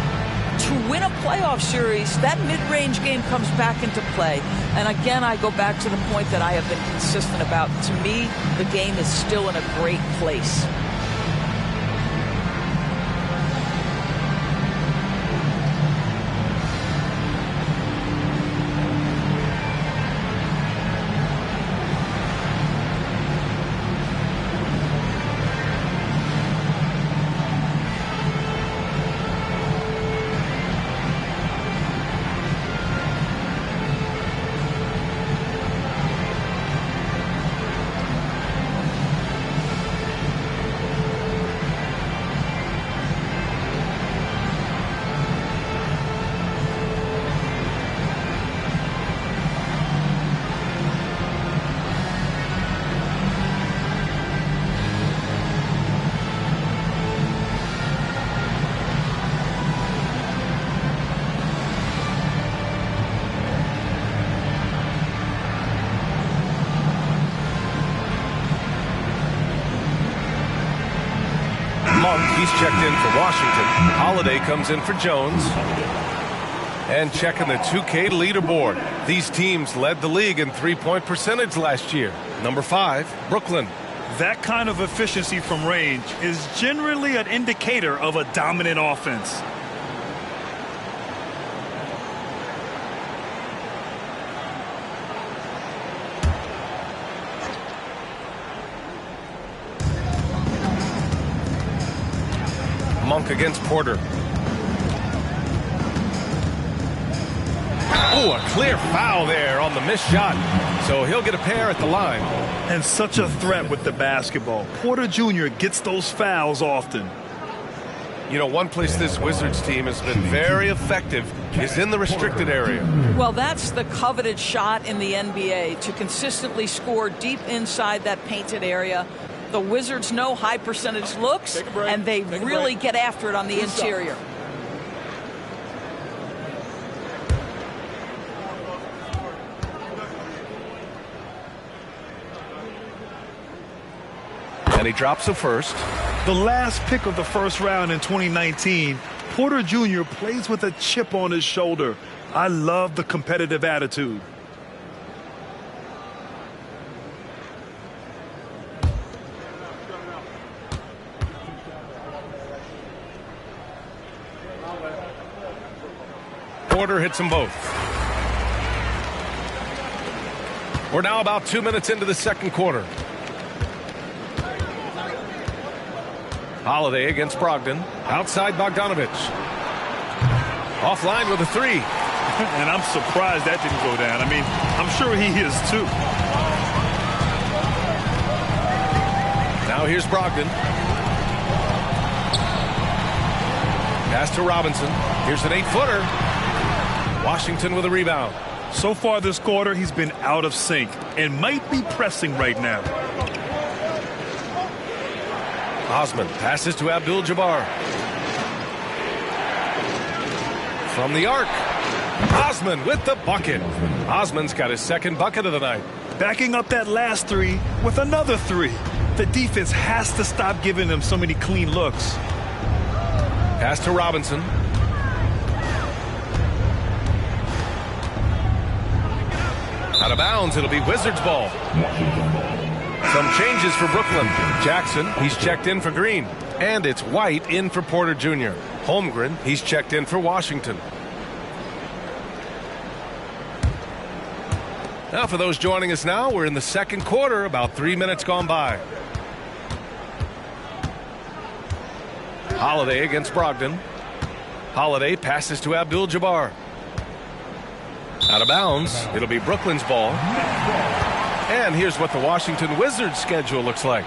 To win a playoff series, that mid-range game comes back into play. And again, I go back to the point that I have been consistent about. To me, the game is still in a great place. Monk, he's checked in for Washington. Holiday comes in for Jones. And checking the 2K leaderboard. These teams led the league in three-point percentage last year. Number 5, Brooklyn. That kind of efficiency from range is generally an indicator of a dominant offense. Monk against Porter. Oh, a clear foul there on the missed shot. So he'll get a pair at the line. And such a threat with the basketball. Porter Jr. gets those fouls often. You know, one place this Wizards team has been very effective is in the restricted area. Well, that's the coveted shot in the NBA, to consistently score deep inside that painted area. The Wizards know high percentage looks, and they really get after it on the interior. And he drops the first. The last pick of the first round in 2019, Porter Jr. plays with a chip on his shoulder. I love the competitive attitude. Porter hits them both. We're now about 2 minutes into the second quarter. Holiday against Brogdon. Outside Bogdanovich. Offline with a 3. And I'm surprised that didn't go down. I mean, I'm sure he is too. Now here's Brogdon. Pass to Robinson. Here's an 8-footer. Washington with a rebound. So far this quarter, he's been out of sync and might be pressing right now. Osman passes to Abdul-Jabbar. From the arc. Osman with the bucket. Osman's got his second bucket of the night. Backing up that last 3 with another 3. The defense has to stop giving them so many clean looks. Pass to Robinson. Out of bounds, it'll be Wizards ball. Some changes for Brooklyn. Jackson, he's checked in for Green. And it's White in for Porter Jr. Holmgren, he's checked in for Washington. Now for those joining us now, we're in the second quarter, about 3 minutes gone by. Holiday against Brogdon. Holiday passes to Abdul-Jabbar. Out of bounds, it'll be Brooklyn's ball. And here's what the Washington Wizards schedule looks like.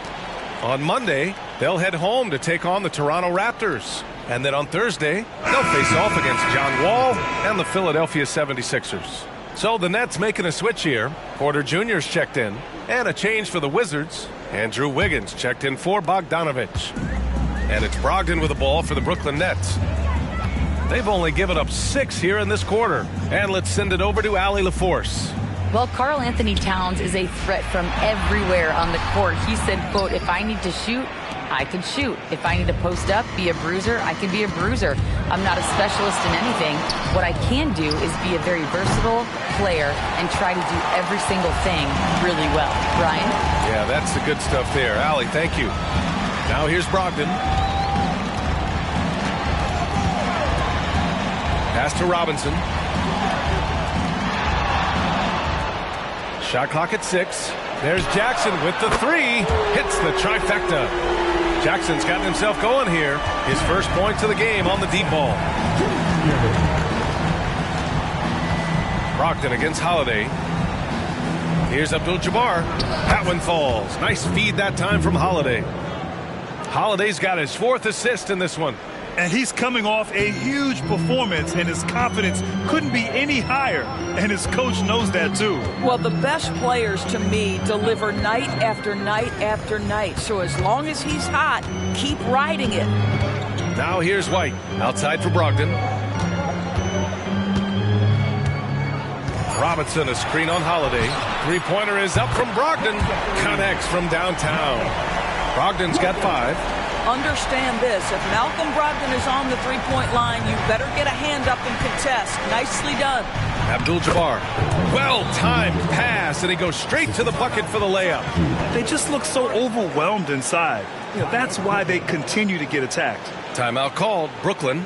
On Monday, they'll head home to take on the Toronto Raptors. And then on Thursday, they'll face off against John Wall and the Philadelphia 76ers. So the Nets making a switch here. Porter Jr.'s checked in. And a change for the Wizards. Andrew Wiggins checked in for Bogdanovich. And it's Brogdon with the ball for the Brooklyn Nets. They've only given up 6 here in this quarter. And let's send it over to Allie LaForce. Well, Karl Anthony Towns is a threat from everywhere on the court. He said, quote, if I need to shoot, I can shoot. If I need to post up, be a bruiser, I can be a bruiser. I'm not a specialist in anything. What I can do is be a very versatile player and try to do every single thing really well. Brian? Yeah, that's the good stuff there. Allie, thank you. Now here's Brogdon. Pass to Robinson. Shot clock at 6. There's Jackson with the 3. Hits the trifecta. Jackson's gotten himself going here. His first points of the game on the deep ball. Brogdon against Holiday. Here's Abdul-Jabbar. That one falls. Nice feed that time from Holiday. Holiday's got his 4th assist in this one. And he's coming off a huge performance, and his confidence couldn't be any higher. And his coach knows that, too. Well, the best players, to me, deliver night after night after night. So as long as he's hot, keep riding it. Now here's White. Outside for Brogdon. Robinson, a screen on Holiday. Three-pointer is up from Brogdon. Connects from downtown. Brogdon's got 5. understand this. If Malcolm Brogdon is on the three-point line, you better get a hand up and contest. Nicely done. Abdul-Jabbar. Well-timed pass, and he goes straight to the bucket for the layup. They just look so overwhelmed inside. That's why they continue to get attacked. Timeout called, Brooklyn.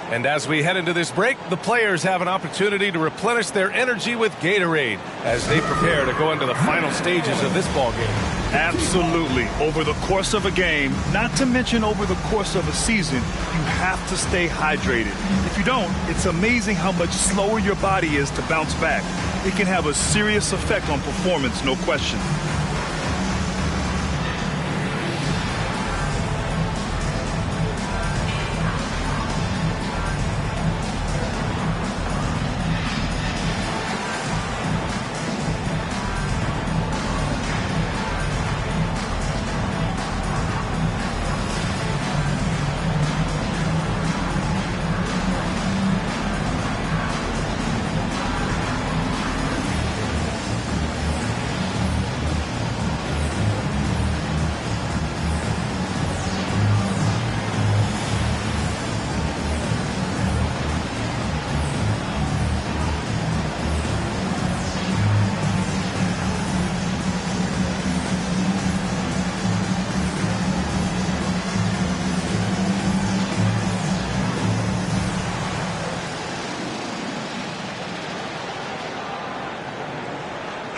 And as we head into this break, the players have an opportunity to replenish their energy with Gatorade as they prepare to go into the final stages of this ball game. Absolutely. Over the course of a game, not to mention over the course of a season, you have to stay hydrated. If you don't, it's amazing how much slower your body is to bounce back. It can have a serious effect on performance, no question.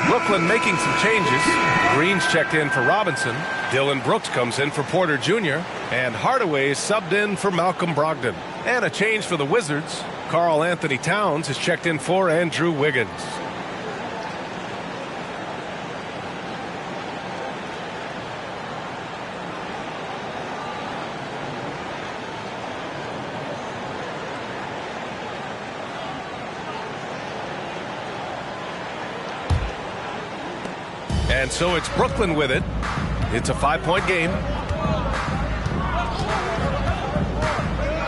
Brooklyn making some changes. Green's checked in for Robinson. Dylan Brooks comes in for Porter Jr. And Hardaway is subbed in for Malcolm Brogdon. And a change for the Wizards. Karl Anthony Towns is checked in for Andrew Wiggins. And so it's Brooklyn with it. It's a 5-point game.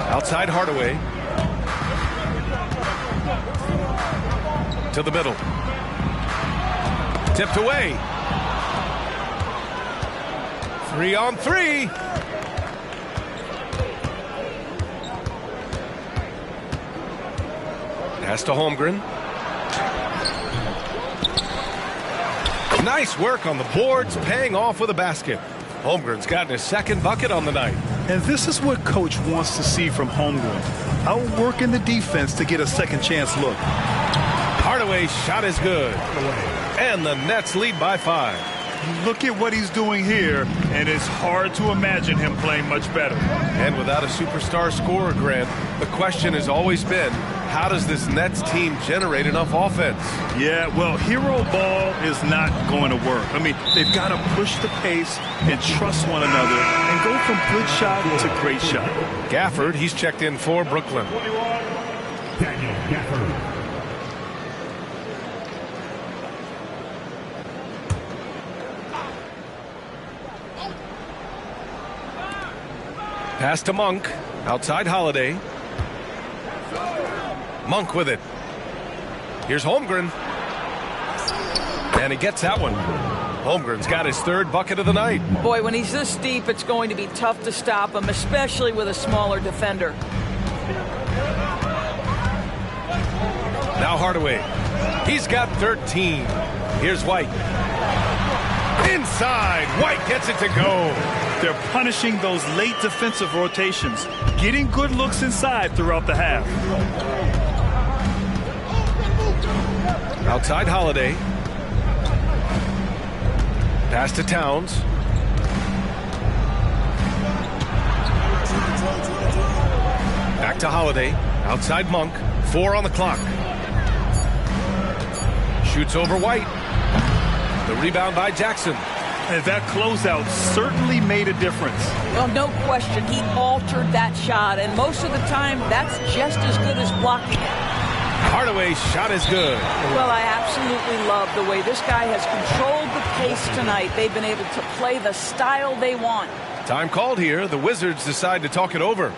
Outside Hardaway. To the middle. Tipped away. 3-on-3. Pass to Holmgren. Nice work on the boards, paying off with a basket. Holmgren's gotten his second bucket on the night. And this is what Coach wants to see from Holmgren. Outworking the defense to get a second chance look. Hardaway's shot is good. And the Nets lead by 5. Look at what he's doing here, and it's hard to imagine him playing much better. And without a superstar scorer, Grant, the question has always been, how does this Nets team generate enough offense? Yeah, well, hero ball is not going to work. I mean, they've got to push the pace and trust one another and go from good shot to great shot. Gafford, he's checked in for Brooklyn. Daniel Gafford. Pass to Monk. Outside Holiday. Monk with it. Here's Holmgren. And he gets that one. Holmgren's got his third bucket of the night. Boy, when he's this deep, it's going to be tough to stop him, especially with a smaller defender. Now Hardaway. He's got 13. Here's White. Inside. White gets it to go. They're punishing those late defensive rotations, getting good looks inside throughout the half. Outside Holiday. Pass to Towns. Back to Holiday. Outside Monk. 4 on the clock. Shoots over White. The rebound by Jackson. And that closeout certainly made a difference. Well, no question. He altered that shot, and most of the time, that's just as good as blocking it. Hardaway's shot is good. Well, I absolutely love the way this guy has controlled the pace tonight. They've been able to play the style they want. Time called here. The Wizards decide to talk it over.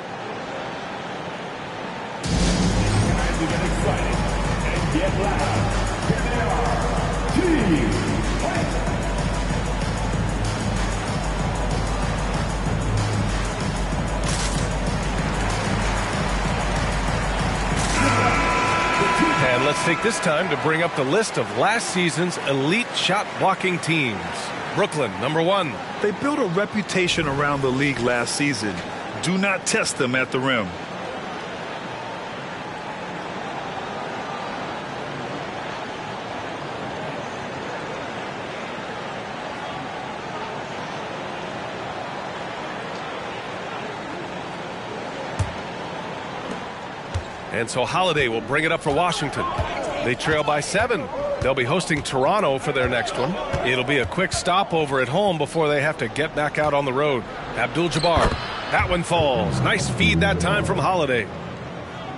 Get loud. Here they are. let's take this time to bring up the list of last season's elite shot blocking teams. Brooklyn, number 1. They built a reputation around the league last season. Do not test them at the rim. And so Holiday will bring it up for Washington. They trail by 7. They'll be hosting Toronto for their next one. It'll be a quick stopover at home before they have to get back out on the road. Abdul-Jabbar. That one falls. Nice feed that time from Holiday.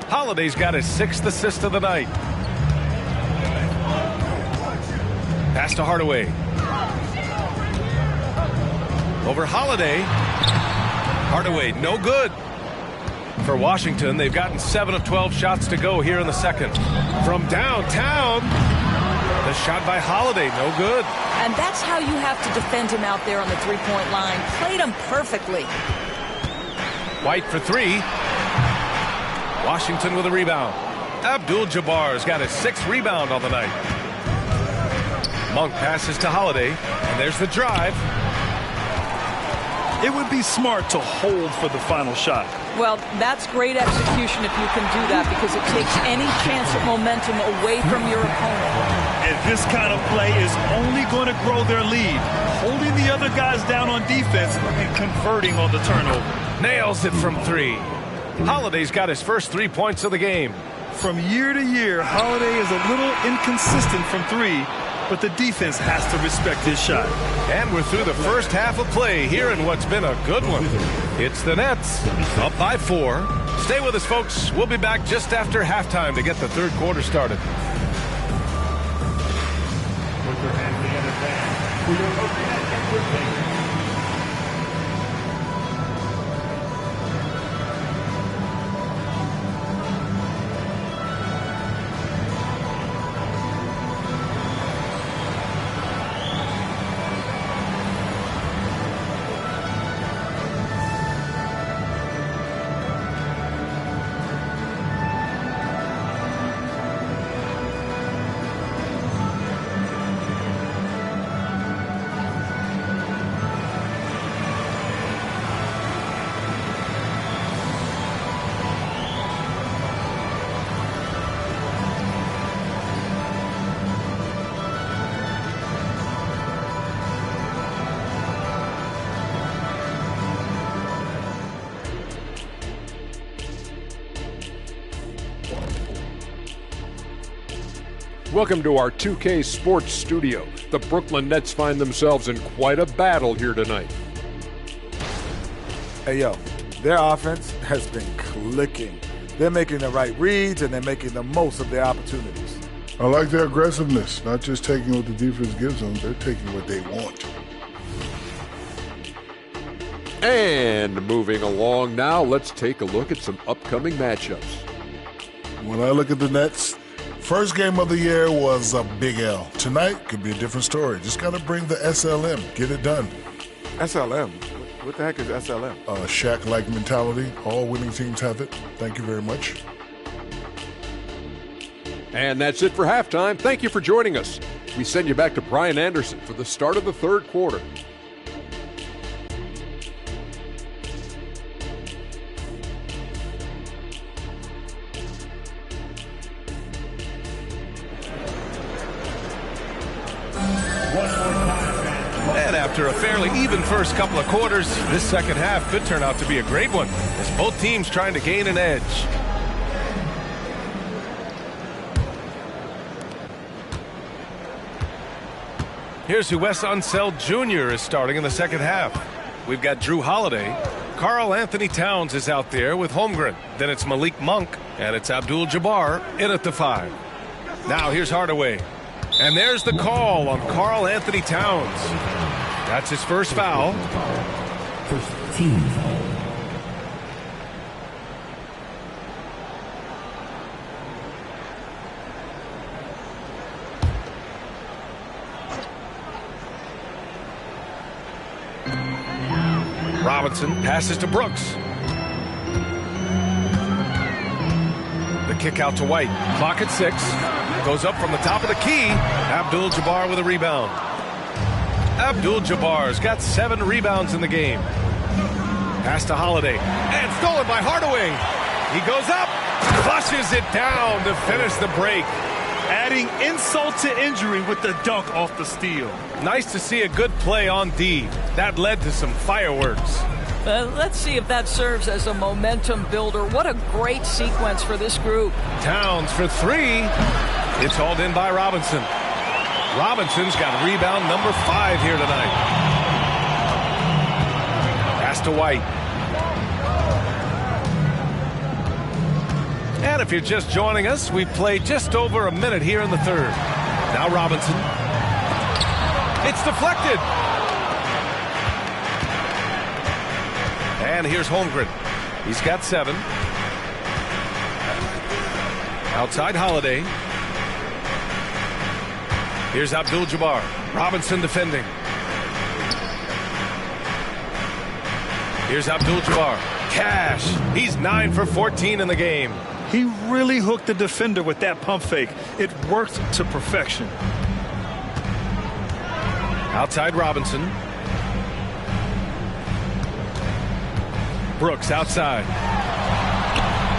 Holiday's got his 6th assist of the night. Pass to Hardaway. Over Holiday. Hardaway, no good. For Washington, they've gotten 7 of 12 shots to go here in the second. From downtown, the shot by Holiday, no good. And that's how you have to defend him out there on the three-point line. Played him perfectly. White for 3. Washington with a rebound. Abdul-Jabbar's got his 6th rebound on the night. Monk passes to Holiday, and there's the drive. It would be smart to hold for the final shot. Well, that's great execution if you can do that, because it takes any chance of momentum away from your opponent. And this kind of play is only going to grow their lead. Holding the other guys down on defense and converting on the turnover. Nails it from 3. Holiday's got his first 3 points of the game. From year to year, Holiday is a little inconsistent from 3, but the defense has to respect his shot. And we're through the first half of play here in what's been a good one. It's the Nets up by 4. Stay with us, folks. We'll be back just after halftime to get the third quarter started. Put your hands together, fans, for your entertainment. Welcome to our 2K Sports Studio. The Brooklyn Nets find themselves in quite a battle here tonight. Hey, yo, their offense has been clicking. They're making the right reads, and they're making the most of their opportunities. I like their aggressiveness, not just taking what the defense gives them, they're taking what they want. And moving along now, let's take a look at some upcoming matchups. When I look at the Nets, first game of the year was a big L. Tonight could be a different story. Just got to bring the SLM. Get it done. SLM? What the heck is SLM? Shaq-like mentality. All winning teams have it. Thank you very much. And that's it for halftime. Thank you for joining us. We send you back to Brian Anderson for the start of the third quarter. And after a fairly even first couple of quarters, this second half could turn out to be a great one, as both teams trying to gain an edge. Here's who Wes Unseld Jr. is starting in the second half. We've got Drew Holiday. Karl Anthony Towns is out there with Holmgren. Then it's Malik Monk, and it's Abdul-Jabbar in at the 5. Now here's Hardaway. And there's the call on Karl Anthony Towns. That's his first foul. First team foul. Robinson passes to Brooks. The kick out to White. Clock at 6. Goes up from the top of the key. Abdul-Jabbar with a rebound. Abdul-Jabbar's got 7 rebounds in the game. Pass to Holiday. And stolen by Hardaway. He goes up. Flushes it down to finish the break. Adding insult to injury with the dunk off the steal. Nice to see a good play on D. That led to some fireworks. Let's see if that serves as a momentum builder. What a great sequence for this group. Towns for 3. It's hauled in by Robinson. Robinson's got rebound number 5 here tonight. Pass to White. And if you're just joining us, we've played just over a minute here in the third. Now Robinson. It's deflected. And here's Holmgren. He's got 7. Outside Holiday. Here's Abdul-Jabbar. Robinson defending. Here's Abdul-Jabbar. Cash. He's 9 for 14 in the game. He really hooked the defender with that pump fake. It worked to perfection. Outside Robinson. Brooks outside.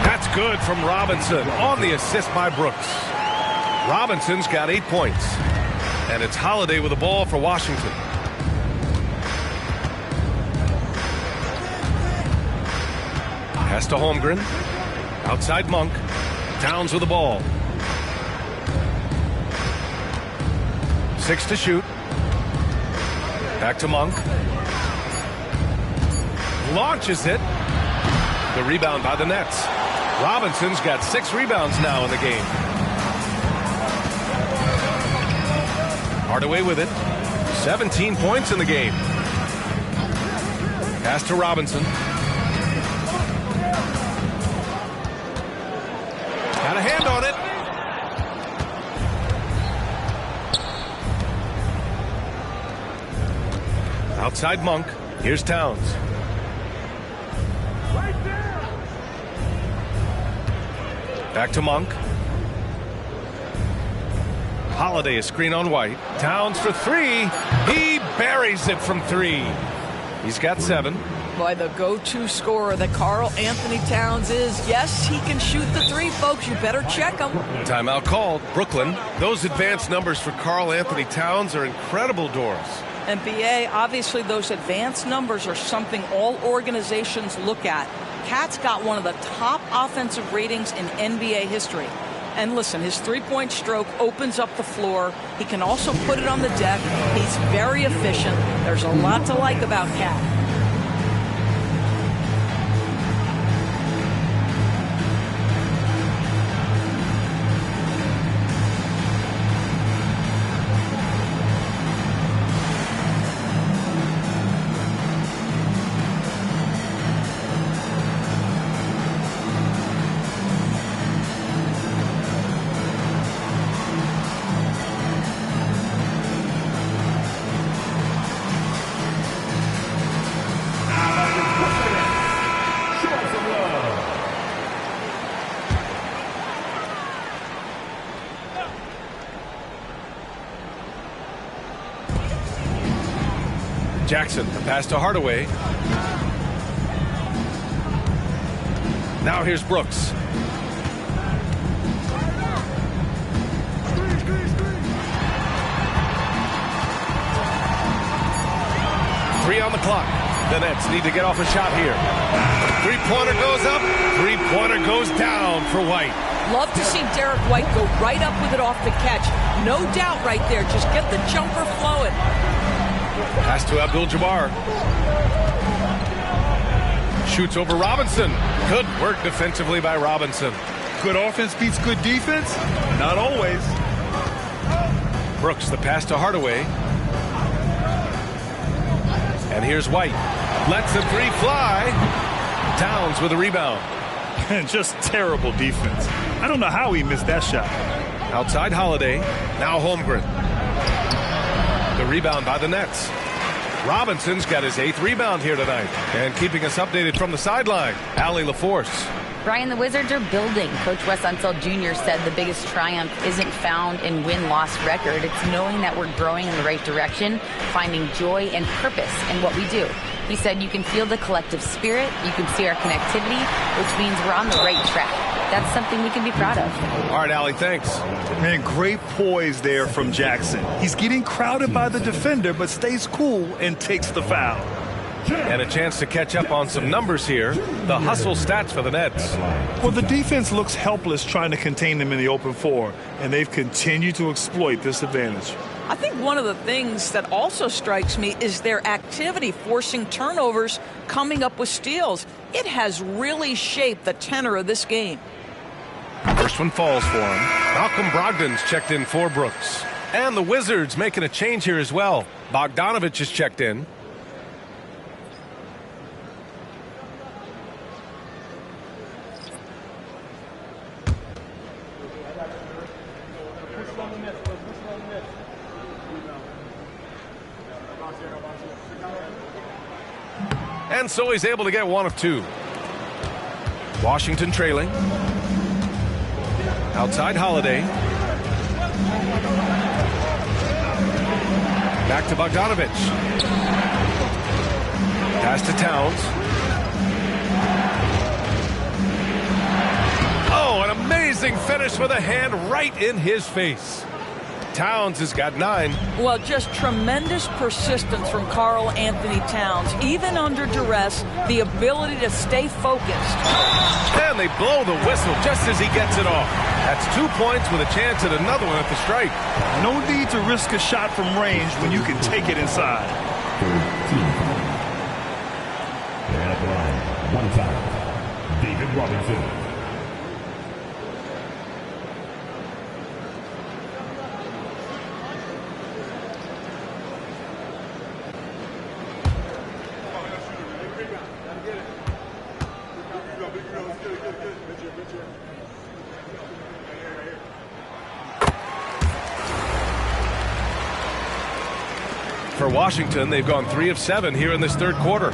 That's good from Robinson on the assist by Brooks. Robinson's got 8 points. And it's Holiday with the ball for Washington. Pass to Holmgren. Outside Monk. Towns with the ball. 6 to shoot. Back to Monk. Launches it. The rebound by the Nets. Robinson's got 6 rebounds now in the game. Hardaway with it. 17 points in the game. Pass to Robinson. Got a hand on it. Outside Monk. Here's Towns. Back to Monk. Holiday a screen on White. Towns for 3. He buries it from 3. He's got 7. Boy, the go-to scorer that Karl Anthony Towns is. Yes, he can shoot the 3, folks. You better check him. Timeout called. Brooklyn. Those advanced numbers for Karl Anthony Towns are incredible, Doris. And BA, obviously those advanced numbers are something all organizations look at. Cat's got one of the top offensive ratings in NBA history. And listen, his three-point stroke opens up the floor. He can also put it on the deck. He's very efficient. There's a lot to like about Cat. Jackson, the pass to Hardaway. Now here's Brooks. Three on the clock. The Nets need to get off a shot here. Three-pointer goes up. Three-pointer goes down for White. Love to see Derek White go right up with it off the catch. No doubt right there. Just get the jumper flowing. Pass to Abdul-Jabbar. Shoots over Robinson. Good work defensively by Robinson. Good offense beats good defense? Not always. Brooks, the pass to Hardaway. And here's White. Lets the 3 fly. Towns with a rebound. Just terrible defense. I don't know how he missed that shot. Outside Holiday. Now Holmgren. The rebound by the Nets. Robinson's got his 8th rebound here tonight. And keeping us updated from the sideline, Allie LaForce. Brian, the Wizards are building. Coach Wes Unseld Jr. said the biggest triumph isn't found in win-loss record. It's knowing that we're growing in the right direction, finding joy and purpose in what we do. He said you can feel the collective spirit, you can see our connectivity, which means we're on the right track. That's something we can be proud of. All right, Allie, thanks. Man, great poise there from Jackson. He's getting crowded by the defender, but stays cool and takes the foul. And a chance to catch up on some numbers here. The hustle stats for the Nets. Well, the defense looks helpless trying to contain them in the open floor, and they've continued to exploit this advantage. I think one of the things that also strikes me is their activity forcing turnovers, coming up with steals. It has really shaped the tenor of this game. First one falls for him. Malcolm Brogdon's checked in for Brooks. And the Wizards making a change here as well. Bogdanovich is checked in. And so he's able to get one of two. Washington trailing. Outside Holiday. Back to Bogdanovich. Pass to Towns. Oh, an amazing finish with a hand right in his face. Towns has got 9. Well, just tremendous persistence from Karl Anthony Towns. Even under duress, the ability to stay focused. And they blow the whistle just as he gets it off. That's 2 points with a chance at another one at the stripe. No need to risk a shot from range when you can take it inside. And at the line, one time, David Robinson. For Washington, they've gone 3 of 7 here in this third quarter.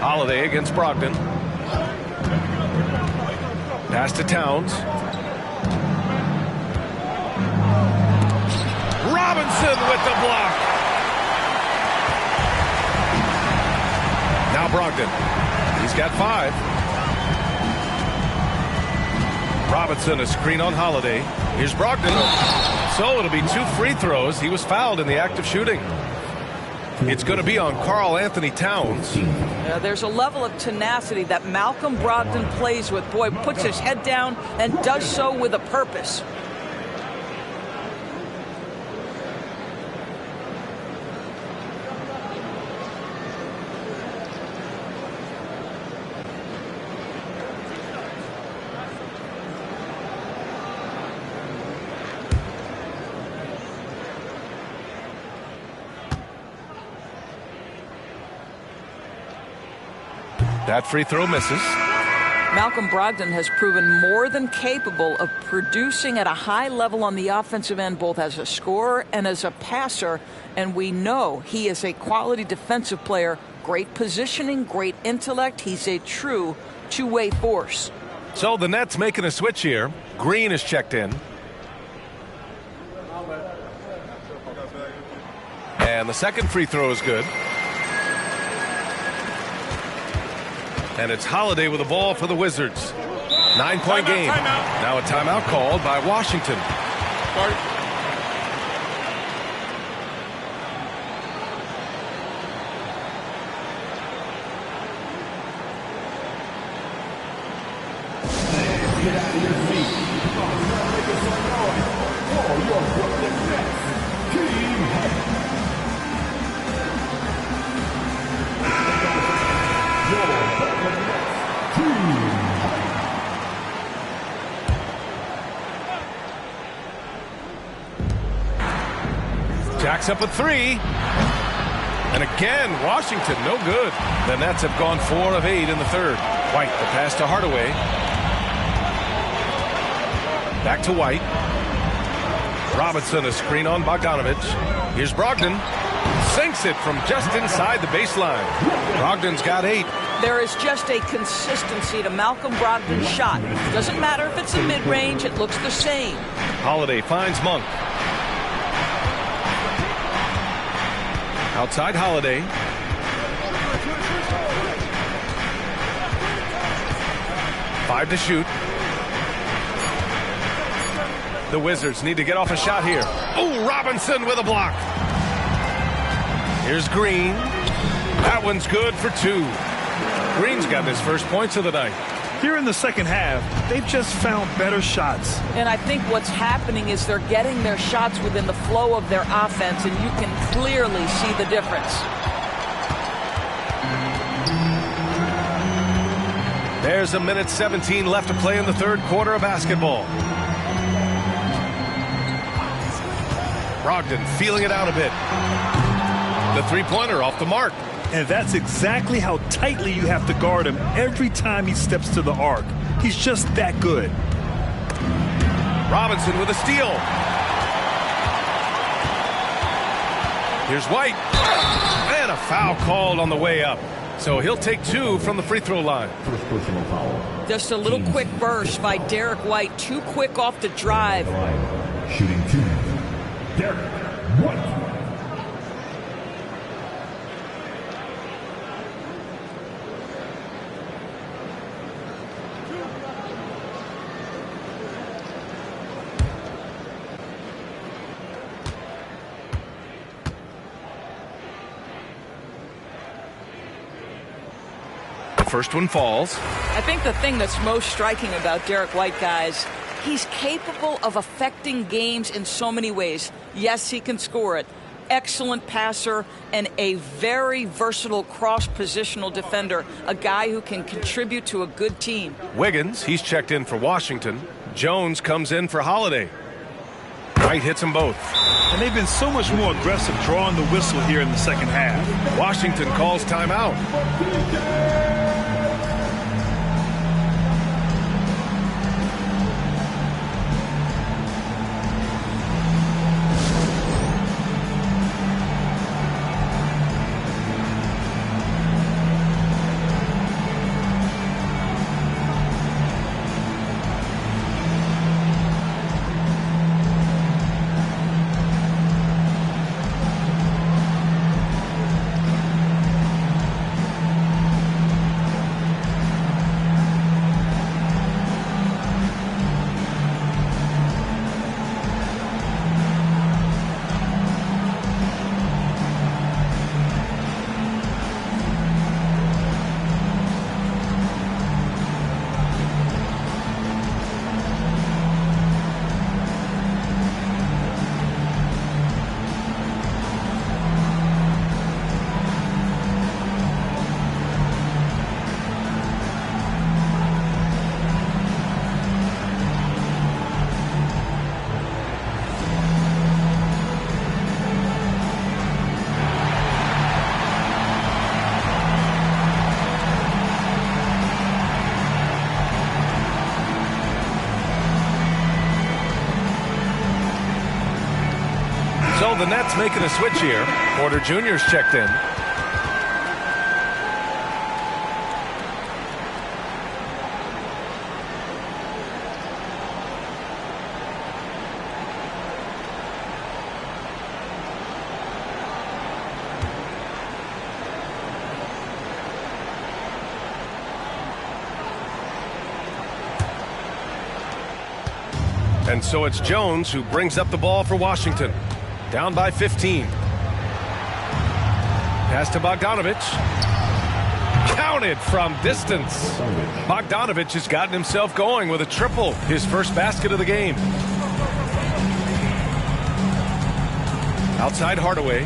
Holiday against Brogdon. Pass to Towns. Robinson with the block. Now Brogdon. He's got 5. Robinson, a screen on Holiday. Here's Brogdon. So it'll be 2 free throws. He was fouled in the act of shooting. It's going to be on Karl Anthony Towns. There's a level of tenacity that Malcolm Brogdon plays with. Boy, puts his head down and does so with a purpose. That free throw misses. Malcolm Brogdon has proven more than capable of producing at a high level on the offensive end, both as a scorer and as a passer. And we know he is a quality defensive player. Great positioning, great intellect. He's a true two-way force. So the Nets making a switch here. Green is checked in. And the second free throw is good. And it's Holiday with the ball for the Wizards. 9-point game. Now a timeout called by Washington. Jacks up a 3. And again, Washington, no good. The Nets have gone 4 of 8 in the third. White, the pass to Hardaway. Back to White. Robinson, a screen on Bogdanovich. Here's Brogdon. Sinks it from just inside the baseline. Brogdon's got 8. There is just a consistency to Malcolm Brogdon's shot. Doesn't matter if it's a mid-range, it looks the same. Holiday finds Monk. Outside Holiday. Five to shoot. The Wizards need to get off a shot here. Oh, Robinson with a block. Here's Green. That one's good for two. Green's got his first points of the night. Here in the second half, they've just found better shots. And I think what's happening is they're getting their shots within the flow of their offense, and you can clearly see the difference. There's a minute 17 left to play in the third quarter of basketball. Brogdon feeling it out a bit. The three-pointer off the mark. And that's exactly how tightly you have to guard him every time he steps to the arc. He's just that good. Robinson with a steal. Here's White. And a foul called on the way up. So he'll take two from the free throw line. First personal foul. Just a little quick burst by Derek White. Too quick off the drive. Shooting two. Derek White. First one falls. I think the thing that's most striking about Derek White, guys, he's capable of affecting games in so many ways. Yes, he can score it. Excellent passer and a very versatile cross-positional defender, a guy who can contribute to a good team. Wiggins, he's checked in for Washington. Jones comes in for Holiday. White hits them both. And they've been so much more aggressive drawing the whistle here in the second half. Washington calls timeout. So the Nets making a switch here. Porter Jr.'s checked in. And so it's Jones who brings up the ball for Washington. Down by 15. Pass to Bogdanovich. Counted from distance. Bogdanovich has gotten himself going with a triple. His first basket of the game. Outside Hardaway.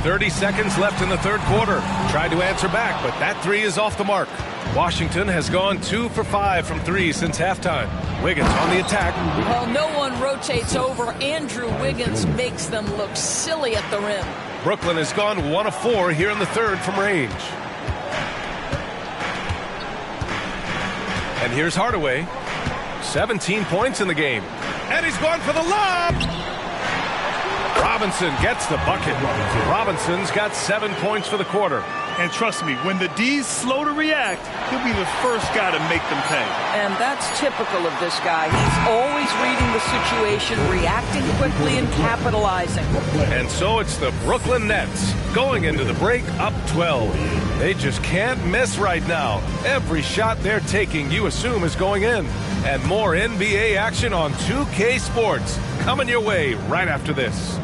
30 seconds left in the third quarter. Tried to answer back, but that three is off the mark. Washington has gone 2 for 5 from three since halftime. Wiggins on the attack. Well, no one rotates over. Andrew Wiggins makes them look silly at the rim. Brooklyn has gone 1 of 4 here in the third from range. And here's Hardaway. 17 points in the game. And he's gone for the lob. Robinson gets the bucket. Robinson's got 7 points for the quarter. And trust me, when the D's slow to react, he'll be the first guy to make them pay. And that's typical of this guy. He's always reading the situation, reacting quickly, and capitalizing. And so it's the Brooklyn Nets going into the break up 12. They just can't miss right now. Every shot they're taking, you assume, is going in. And more NBA action on 2K Sports coming your way right after this.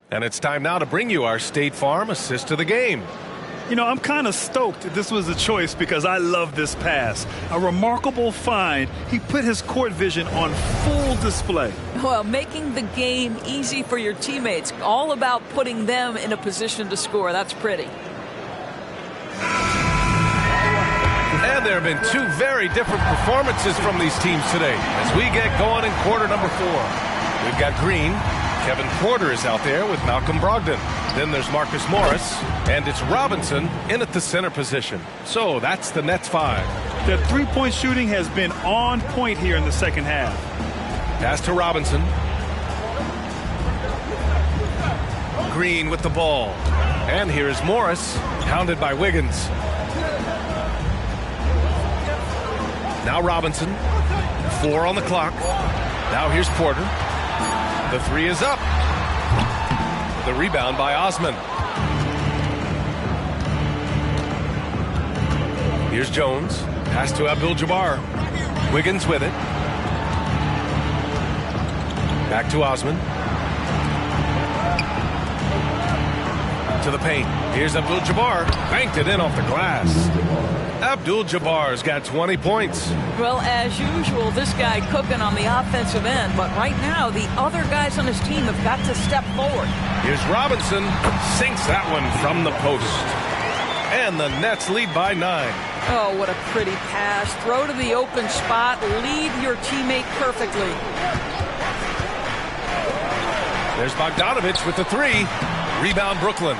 And it's time now to bring you our State Farm assist of the game. You know, I'm kind of stoked that this was a choice because I love this pass. A remarkable find. He put his court vision on full display. Well, making the game easy for your teammates. All about putting them in a position to score. That's pretty. And there have been two very different performances from these teams today as we get going in quarter number 4. We've got Green. Kevin Porter is out there with Malcolm Brogdon. Then there's Marcus Morris, and it's Robinson in at the center position. So that's the Nets 5. Their three-point shooting has been on point here in the second half. Pass to Robinson. Green with the ball. And here is Morris, hounded by Wiggins. Now Robinson. 4 on the clock. Now here's Porter. The 3 is up. The rebound by Osman. Here's Jones. Pass to Abdul-Jabbar. Wiggins with it. Back to Osman. To the paint. Here's Abdul-Jabbar. Banked it in off the glass. Abdul-Jabbar's got 20 points. Well, as usual, this guy cooking on the offensive end. But right now, the other guys on his team have got to step forward. Here's Robinson. Sinks that one from the post. And the Nets lead by 9. Oh, what a pretty pass. Throw to the open spot. Lead your teammate perfectly. There's Bogdanovich with the 3. Rebound Brooklyn.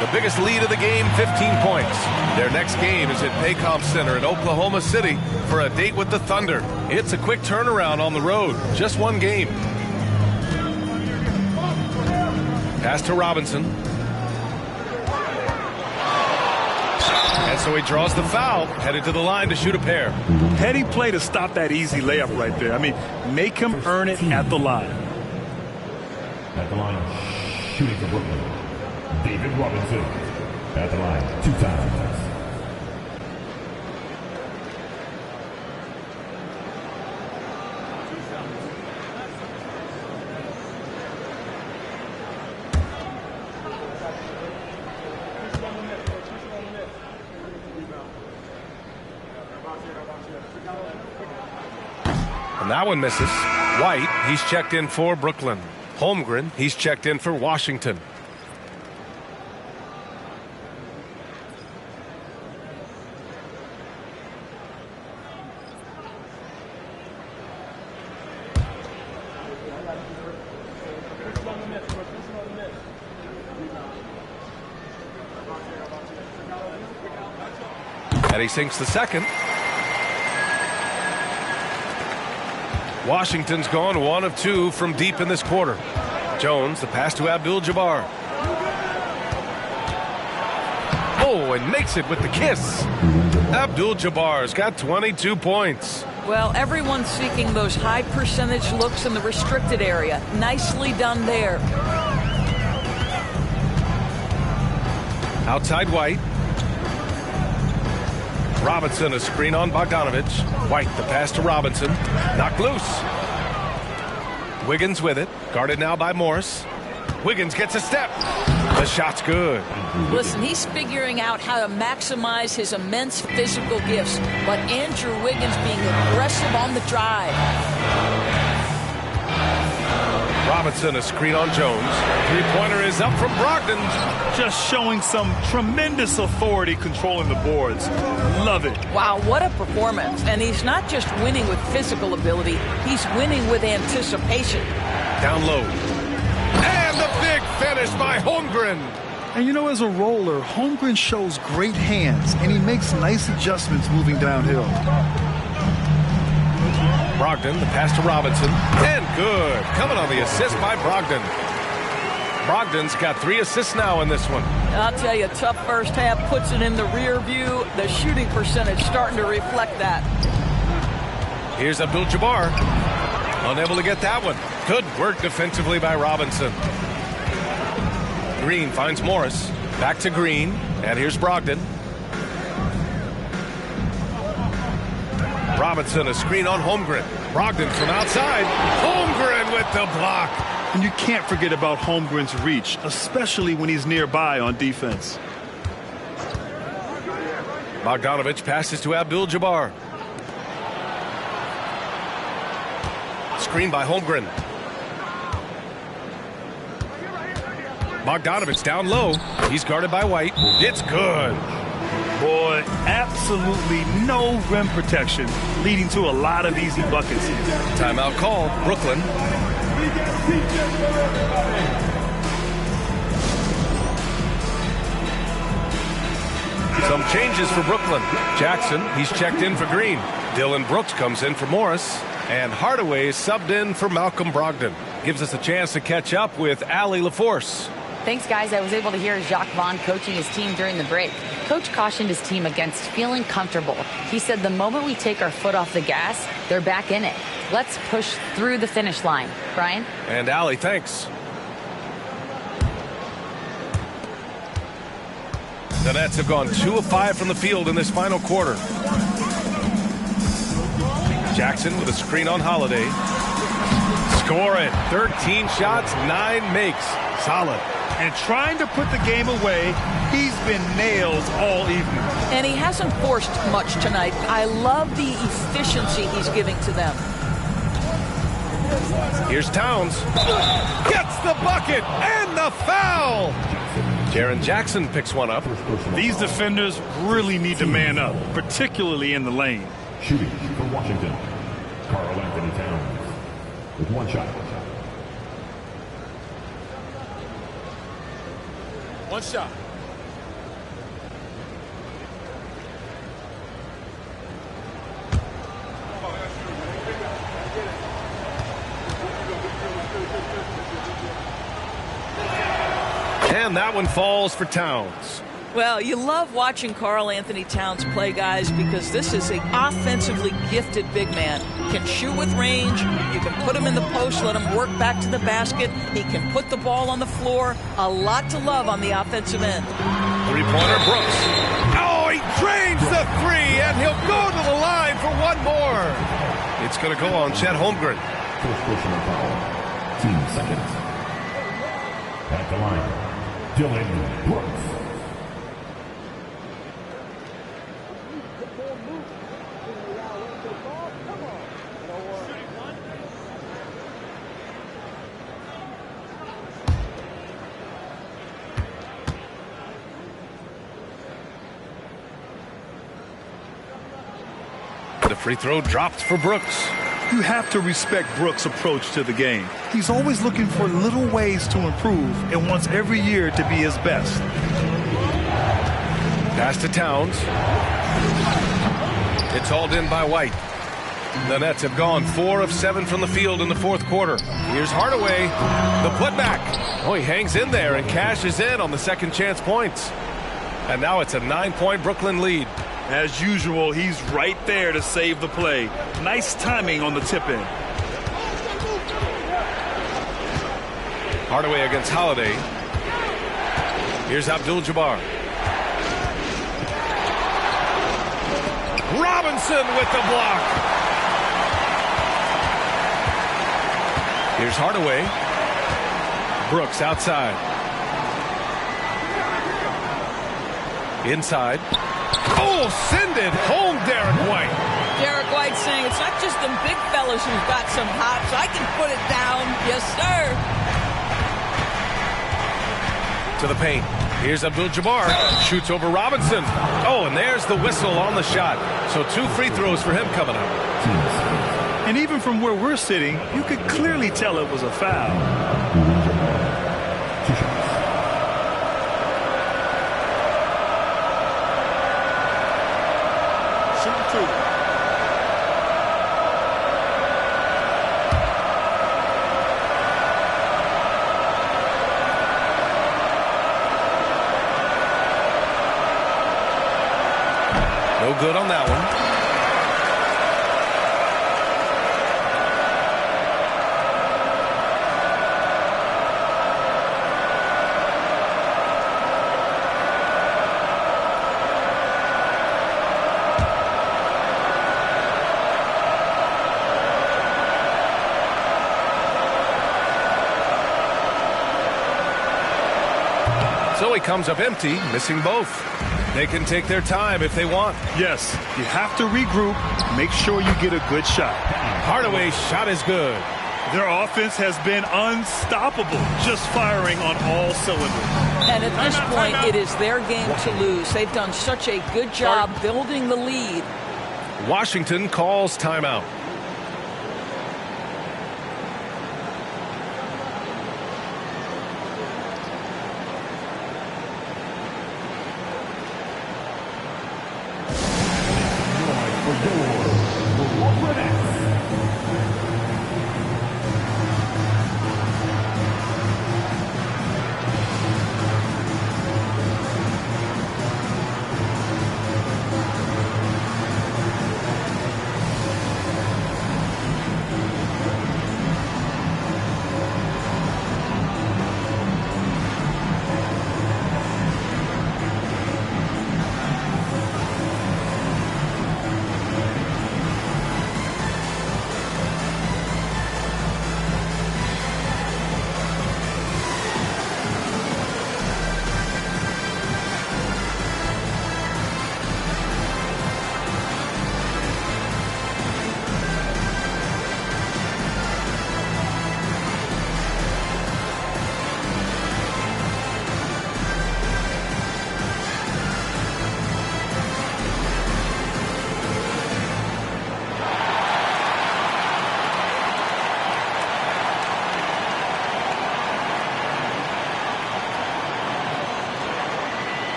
The biggest lead of the game, 15 points. Their next game is at Paycom Center in Oklahoma City for a date with the Thunder. It's a quick turnaround on the road. Just one game. Pass to Robinson. And so he draws the foul, headed to the line to shoot a pair. Heady play to stop that easy layup right there. I mean, make him earn it at the line. At the line, shooting for Brooklyn, David Robinson. At the line, 2 times. And that one misses. White, he's checked in for Brooklyn. Holmgren, he's checked in for Washington. And he sinks the second. Washington's gone 1 of 2 from deep in this quarter. Jones, the pass to Abdul-Jabbar. Oh, and makes it with the kiss. Abdul-Jabbar's got 22 points. Well, everyone's seeking those high percentage looks in the restricted area. Nicely done there. Outside White. Robinson, a screen on Bogdanovich. White, the pass to Robinson. Knocked loose. Wiggins with it. Guarded now by Morris. Wiggins gets a step. The shot's good. Listen, he's figuring out how to maximize his immense physical gifts. But Andrew Wiggins being aggressive on the drive. Robinson, a screen on Jones. Three-pointer is up from Brogdon. Just showing some tremendous authority controlling the boards. Love it. Wow, what a performance. And he's not just winning with physical ability, he's winning with anticipation. Down low. And the big finish by Holmgren. And you know, as a roller, Holmgren shows great hands, and he makes nice adjustments moving downhill. Brogdon, the pass to Robinson, and good. Coming on the assist by Brogdon. Brogdon's got 3 assists now in this one. I'll tell you, tough first half puts it in the rear view. The shooting percentage starting to reflect that. Here's Abdul-Jabbar. Unable to get that one. Good work defensively by Robinson. Green finds Morris. Back to Green. And here's Brogdon. Robinson, a screen on Holmgren. Brogdon from outside. Holmgren with the block. And you can't forget about Holmgren's reach, especially when he's nearby on defense. Bogdanovich passes to Abdul-Jabbar. Screen by Holmgren. Bogdanovich down low. He's guarded by White. It's good. Boy, absolutely no rim protection, leading to a lot of easy buckets here. Timeout called. Brooklyn. Some changes for Brooklyn. Jackson, he's checked in for Green. Dylan Brooks comes in for Morris. And Hardaway is subbed in for Malcolm Brogdon. Gives us a chance to catch up with Allie LaForce. Thanks, guys. I was able to hear Jacques Vaughn coaching his team during the break. Coach cautioned his team against feeling comfortable. He said the moment we take our foot off the gas, they're back in it. Let's push through the finish line. Brian? And Allie, thanks. The Nets have gone 2 of 5 from the field in this final quarter. Jackson with a screen on Holiday. Score it. 13 shots, 9 makes. Solid. And trying to put the game away, he's been nails all evening. And he hasn't forced much tonight. I love the efficiency he's giving to them. Here's Towns. Gets the bucket and the foul. Jaren Jackson picks one up. These defenders really need to man up, particularly in the lane. Shooting for Washington, Karl Anthony Towns with 1 shot. 1 shot. And that one falls for Towns. Well, you love watching Karl Anthony Towns play, guys, because this is an offensively gifted big man. Can shoot with range. You can put him in the post, let him work back to the basket. He can put the ball on the floor. A lot to love on the offensive end. Three-pointer Brooks. Oh, he drains the 3, and he'll go to the line for one more. It's going to go on Chet Holmgren. First personal foul. 2 seconds. At the line, Dylan Brooks. The free throw dropped for Brooks. You have to respect Brooks' approach to the game. He's always looking for little ways to improve and wants every year to be his best. Pass to Towns. It's hauled in by White. The Nets have gone 4 of 7 from the field in the fourth quarter. Here's Hardaway. The putback. Oh, he hangs in there and cashes in on the second chance points. And now it's a 9-point Brooklyn lead. As usual, he's right there to save the play. Nice timing on the tip-in. Hardaway against Holiday. Here's Abdul-Jabbar. Robinson with the block. Here's Hardaway. Brooks outside. Inside. Oh, send it home, Derek White. Derek White saying it's not just them big fellas who've got some hops. I can put it down. Yes, sir. To the paint. Here's Abdul-Jabbar. Shoots over Robinson. Oh, and there's the whistle on the shot. So 2 free throws for him coming up. And even from where we're sitting, you could clearly tell it was a foul. No good on that one. So he comes up empty, missing both. They can take their time if they want. Yes, you have to regroup. Make sure you get a good shot. Hardaway's shot is good. Their offense has been unstoppable, just firing on all cylinders. And at this point, it is their game to lose. They've done such a good job building the lead. Washington calls timeout.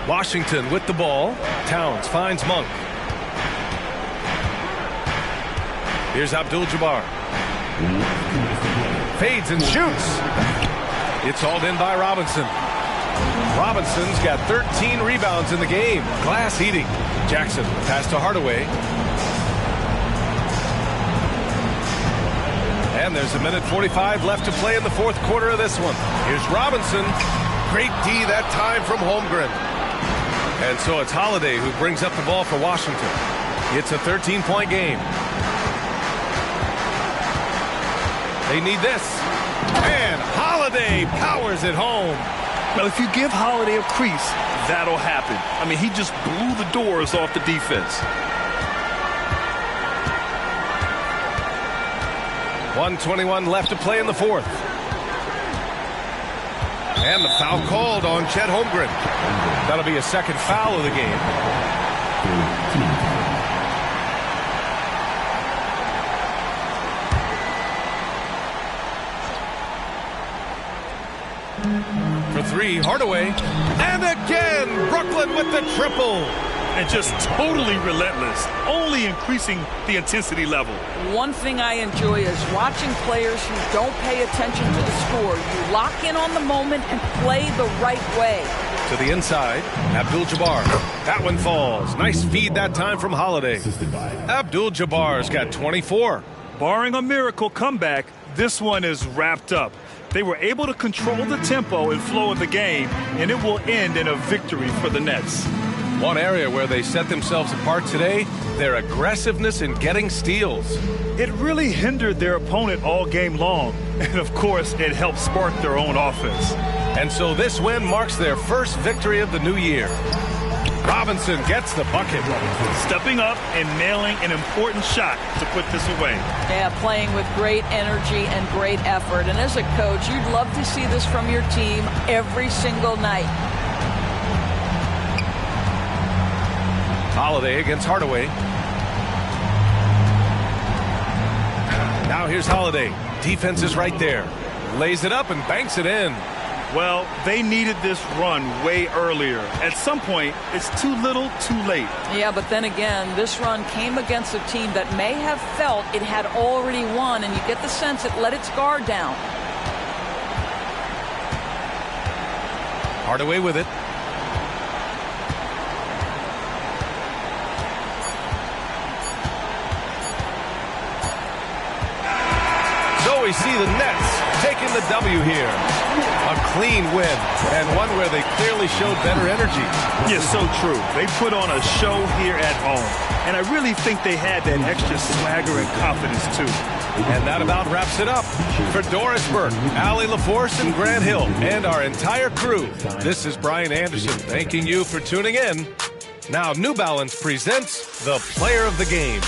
Washington with the ball. Towns finds Monk. Here's Abdul-Jabbar. Fades and shoots. It's hauled in by Robinson. Robinson's got 13 rebounds in the game. Glass eating. Jackson pass to Hardaway. And there's a minute 45 left to play in the fourth quarter of this one. Here's Robinson. Great D that time from Holmgren. And so it's Holiday who brings up the ball for Washington. It's a 13-point game. They need this. And Holiday powers it home. Well, if you give Holiday a crease, that'll happen. I mean, he just blew the doors off the defense. 1:21 left to play in the fourth. And the foul called on Chet Holmgren. That'll be a second foul of the game. For three, Hardaway. And again, Brooklyn with the triple. and just totally relentless, only increasing the intensity level. One thing I enjoy is watching players who don't pay attention to the score. You lock in on the moment and play the right way. To the inside, Abdul-Jabbar. That one falls. Nice feed that time from Holiday. Abdul-Jabbar's got 24. Barring a miracle comeback, this one is wrapped up. They were able to control the tempo and flow of the game, and it will end in a victory for the Nets. One area where they set themselves apart today, their aggressiveness in getting steals. It really hindered their opponent all game long, and of course, it helped spark their own offense. And so this win marks their first victory of the new year. Robinson gets the bucket. Stepping up and nailing an important shot to put this away. Yeah, playing with great energy and great effort. And as a coach, you'd love to see this from your team every single night. Holiday against Hardaway. Now here's Holiday. Defense is right there. Lays it up and banks it in. Well, they needed this run way earlier. At some point, it's too little, too late. Yeah, but then again, this run came against a team that may have felt it had already won, and you get the sense it let its guard down. Hardaway with it. So we see the Nets taking the W here. A clean win, and one where they clearly showed better energy. Yeah, so true. They put on a show here at home, and I really think they had that extra swagger and confidence, too. And that about wraps it up. For Doris Burke, Allie LaForce, and Grant Hill, and our entire crew, this is Brian Anderson thanking you for tuning in. Now, New Balance presents the Player of the Game.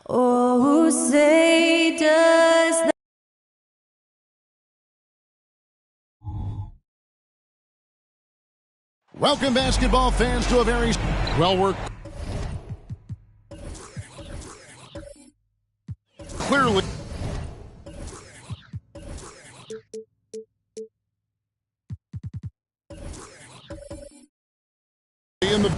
Oh, say does that. Welcome, basketball fans, to a very well-worked. Clearly. In the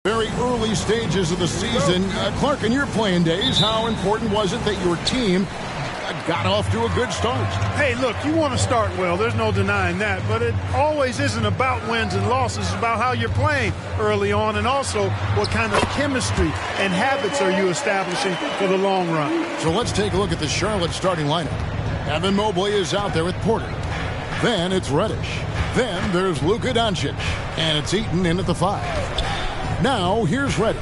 very early stages of the season. Clark, in your playing days, how important was it that your team got off to a good start? Hey, look, you want to start well. There's no denying that. But it always isn't about wins and losses. It's about how you're playing early on and also what kind of chemistry and habits are you establishing for the long run. So let's take a look at the Charlotte starting lineup. Evan Mobley is out there with Porter. Then it's Reddish. Then there's Luka Doncic. And it's Eaton in at the 5. Now, here's Reddish.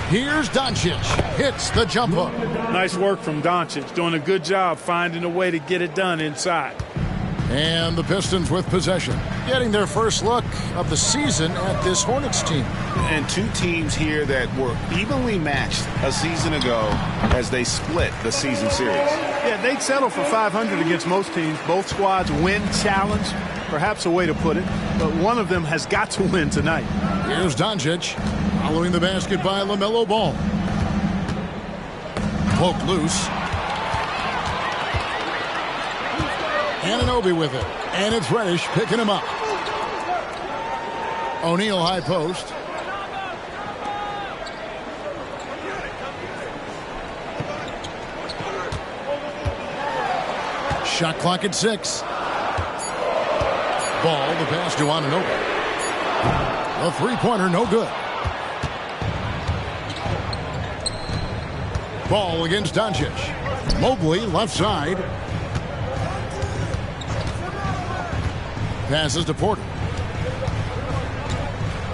Here's Doncic. Hits the jump hook. Nice work from Doncic. Doing a good job finding a way to get it done inside. And the Pistons with possession. Getting their first look of the season at this Hornets team. And two teams here that were evenly matched a season ago as they split the season series. Yeah, they'd settle for 500 against most teams. Both squads win challenge, perhaps a way to put it, but one of them has got to win tonight. Here's Doncic, following the basket by LaMelo Ball. Poked loose. Anunoby with it, and it's Reddish picking him up. O'Neal high post. Shot clock at 6. Ball, the pass to Anunoby. The three-pointer, no good. Ball against Doncic. Mobley left side. Passes to Porter.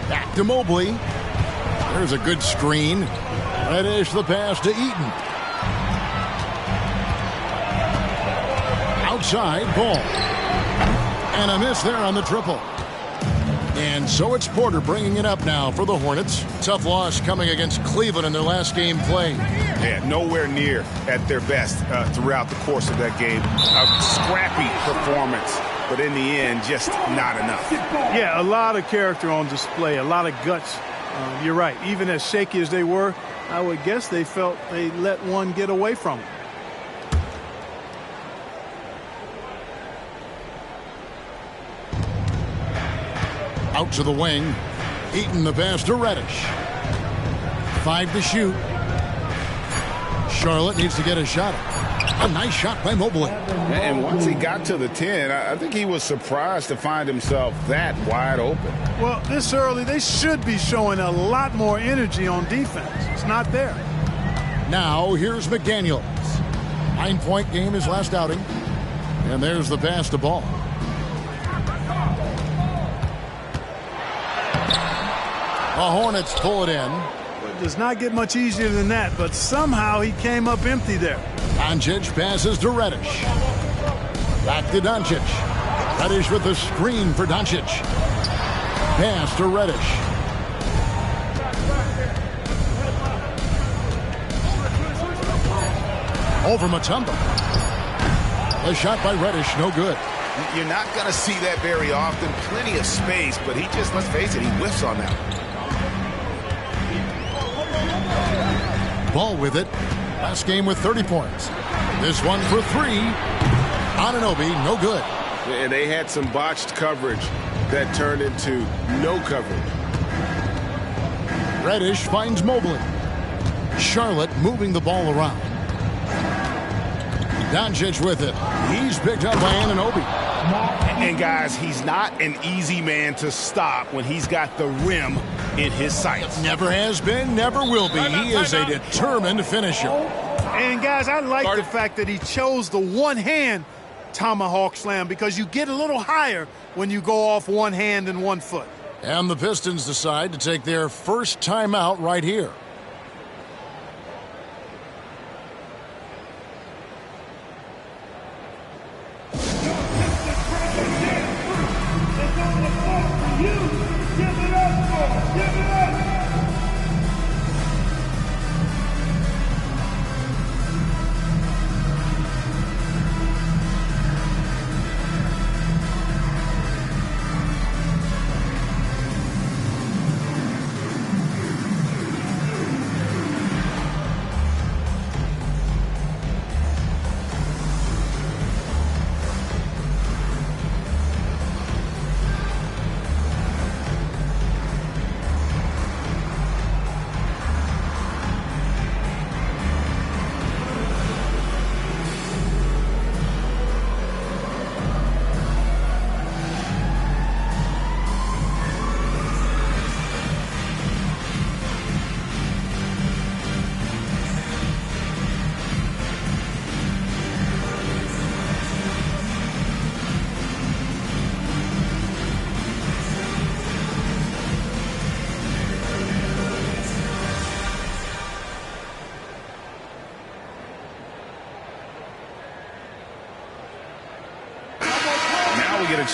Back to Mobley. There's a good screen. Reddish the pass to Eaton. Outside, Ball. And a miss there on the triple. And so it's Porter bringing it up now for the Hornets. Tough loss coming against Cleveland in their last game played. Yeah, nowhere near at their best throughout the course of that game. A scrappy performance, but in the end, just not enough. Yeah, a lot of character on display, a lot of guts. You're right. Even as shaky as they were, I would guess they felt they let one get away from them. Out to the wing. Eaton the pass to Reddish. 5 to shoot. Charlotte needs to get a shot. A nice shot by Mobley. And once he got to the 10, I think he was surprised to find himself that wide open. Well, this early, they should be showing a lot more energy on defense. It's not there. Now, here's McDaniels. 9-point game his last outing. And there's the pass to Ball. The Hornets pull it in. It does not get much easier than that, but somehow he came up empty there. Doncic passes to Reddish. Back to Doncic. Reddish with the screen for Doncic. Pass to Reddish. Over Mutombo. A shot by Reddish, no good. You're not going to see that very often. Plenty of space, but he just, let's face it, he whiffs on that. Ball with it. Last game with 30 points. This one for 3. Anunoby, no good. And they had some botched coverage that turned into no coverage. Reddish finds Mobley. Charlotte moving the ball around. Doncic with it. He's picked up by Anunoby. And guys, he's not an easy man to stop when he's got the rim in his sights. Never has been, never will be. He is a determined finisher. And guys, I like the fact that he chose the one-hand tomahawk slam because you get a little higher when you go off one hand and 1 foot. And the Pistons decide to take their first timeout right here.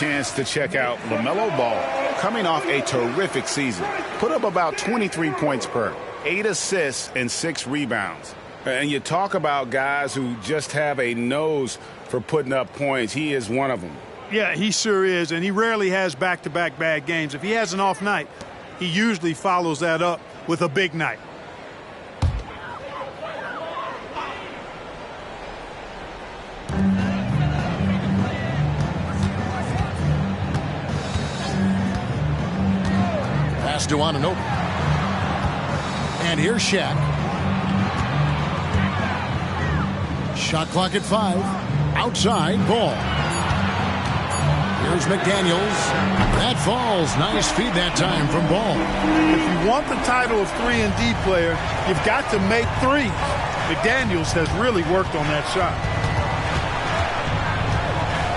Chance to check out LaMelo Ball, coming off a terrific season. Put up about 23 points per, 8 assists and 6 rebounds. And you talk about guys who just have a nose for putting up points. He is one of them. Yeah, he sure is, and he rarely has back-to-back bad games. If he has an off night, he usually follows that up with a big night. Pass to Anunoby. And here's Shaq. Shot clock at 5. Outside, Ball. Here's McDaniels. That falls. Nice feed that time from Ball. If you want the title of 3-and-D player, you've got to make threes. McDaniels has really worked on that shot.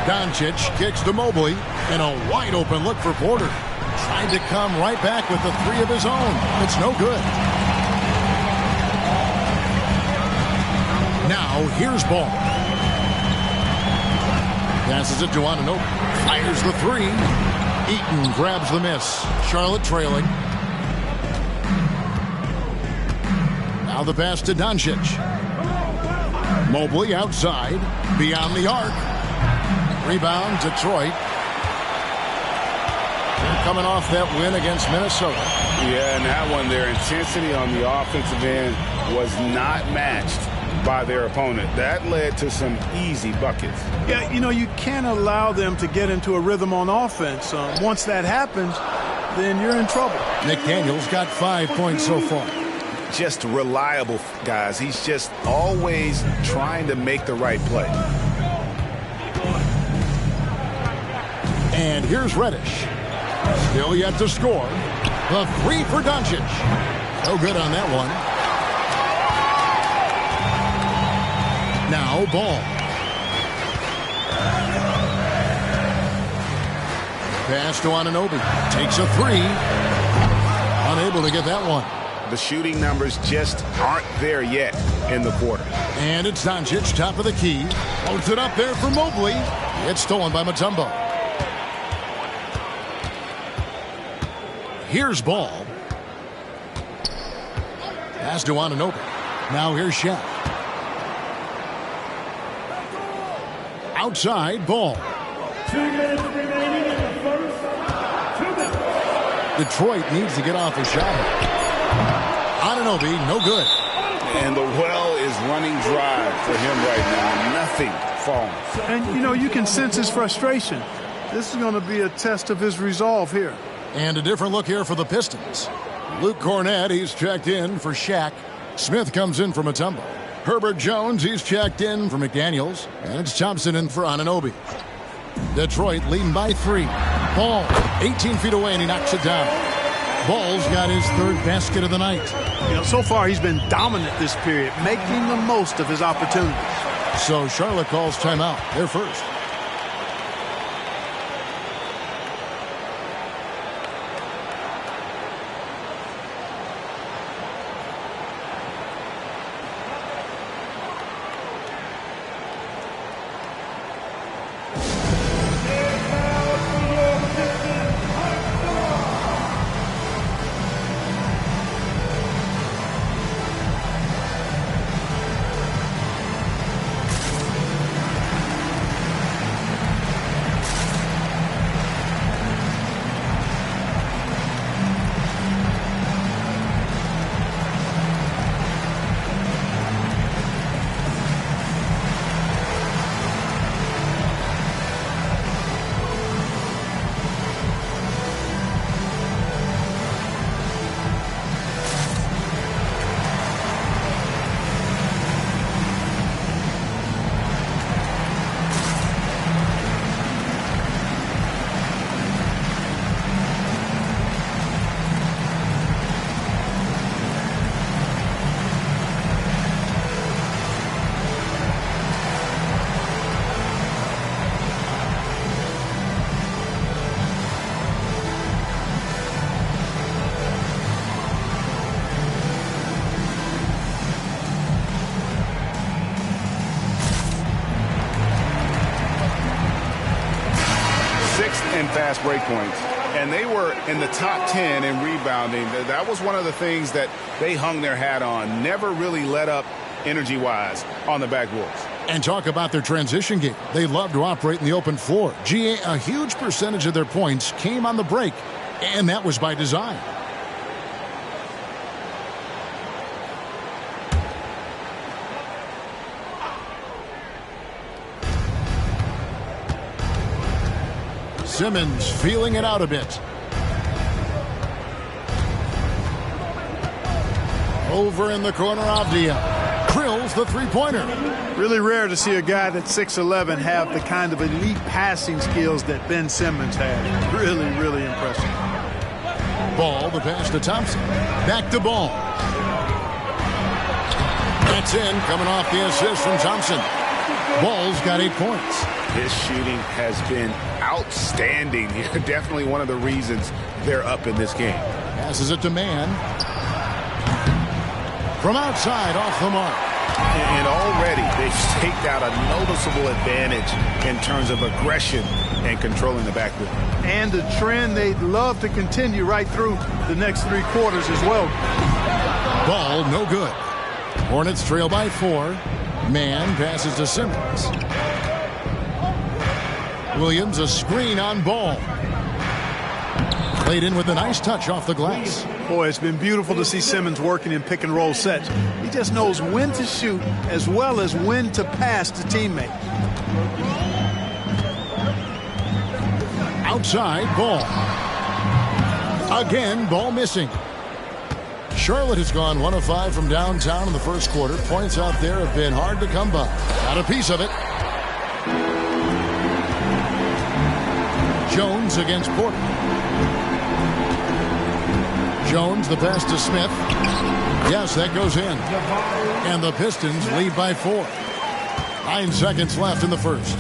Doncic kicks to Mobley, and a wide open look for Porter. Tried to come right back with the three of his own. It's no good. Now here's Ball. Passes it to Anunoby. Fires the three. Eaton grabs the miss. Charlotte trailing. Now the pass to Doncic. Mobley outside. Beyond the arc. Rebound, Detroit. They're coming off that win against Minnesota. Yeah, and that one, their intensity on the offensive end was not matched by their opponent. That led to some easy buckets. Yeah, you know, you can't allow them to get into a rhythm on offense. Once that happens, then you're in trouble. McDaniels got 5 points so far. Just reliable, guys. He's just always trying to make the right play. And here's Reddish. Still yet to score. The three for Doncic. No good on that one. Now Ball. Pass to Anunoby. Takes a three. Unable to get that one. The shooting numbers just aren't there yet in the quarter. And it's Doncic, top of the key. Holds it up there for Mobley. It's stolen by Mutombo. Here's Ball. Pass to Anunoby. Now here's Shaq. Outside, Ball. 2 minutes remaining in the first. 2 minutes. Detroit needs to get off a shot. Anunoby, no good. And the well is running dry for him right now. Nothing falling. And, you know, you can sense his frustration. This is going to be a test of his resolve here. And a different look here for the Pistons. Luke Cornett, he's checked in for Shaq. Smith comes in for Mutombo. Herbert Jones, he's checked in for McDaniels. And it's Thompson in for Anunoby. Detroit leading by 3. Ball, 18 feet away, and he knocks it down. Ball's got his third basket of the night. You know, so far he's been dominant this period, making the most of his opportunities. So Charlotte calls timeout. They're first. In fast break points. And they were in the top 10 in rebounding. That was one of the things that they hung their hat on. Never really let up energy-wise on the backboards. And talk about their transition game. They love to operate in the open floor. GA, a huge percentage of their points came on the break, and that was by design. Simmons feeling it out a bit. Over in the corner, Avdia drills the three-pointer. Really rare to see a guy that's 6'11" have the kind of elite passing skills that Ben Simmons had. Really, really impressive. Ball, the pass to Thompson. Back to Ball. That's in, coming off the assist from Thompson. Ball's got 8 points. His shooting has been outstanding here. Definitely one of the reasons they're up in this game. Passes it to Mann. From outside, off the mark. And already they've staked out a noticeable advantage in terms of aggression and controlling the backcourt. And the trend they'd love to continue right through the next 3 quarters as well. Ball no good. Hornets trail by 4. Mann passes to Simmons. Williams a screen on Ball. Played in with a nice touch off the glass. Boy, it's been beautiful to see Simmons working in pick and roll sets. He just knows when to shoot as well as when to pass to teammate. Outside, Ball. Again, Ball missing. Charlotte has gone 1 of 5 from downtown in the first quarter. Points out there have been hard to come by. Got a piece of it. Jones against Porter. Jones, the pass to Smith. Yes, that goes in. And the Pistons lead by 4. 9 seconds left in the first.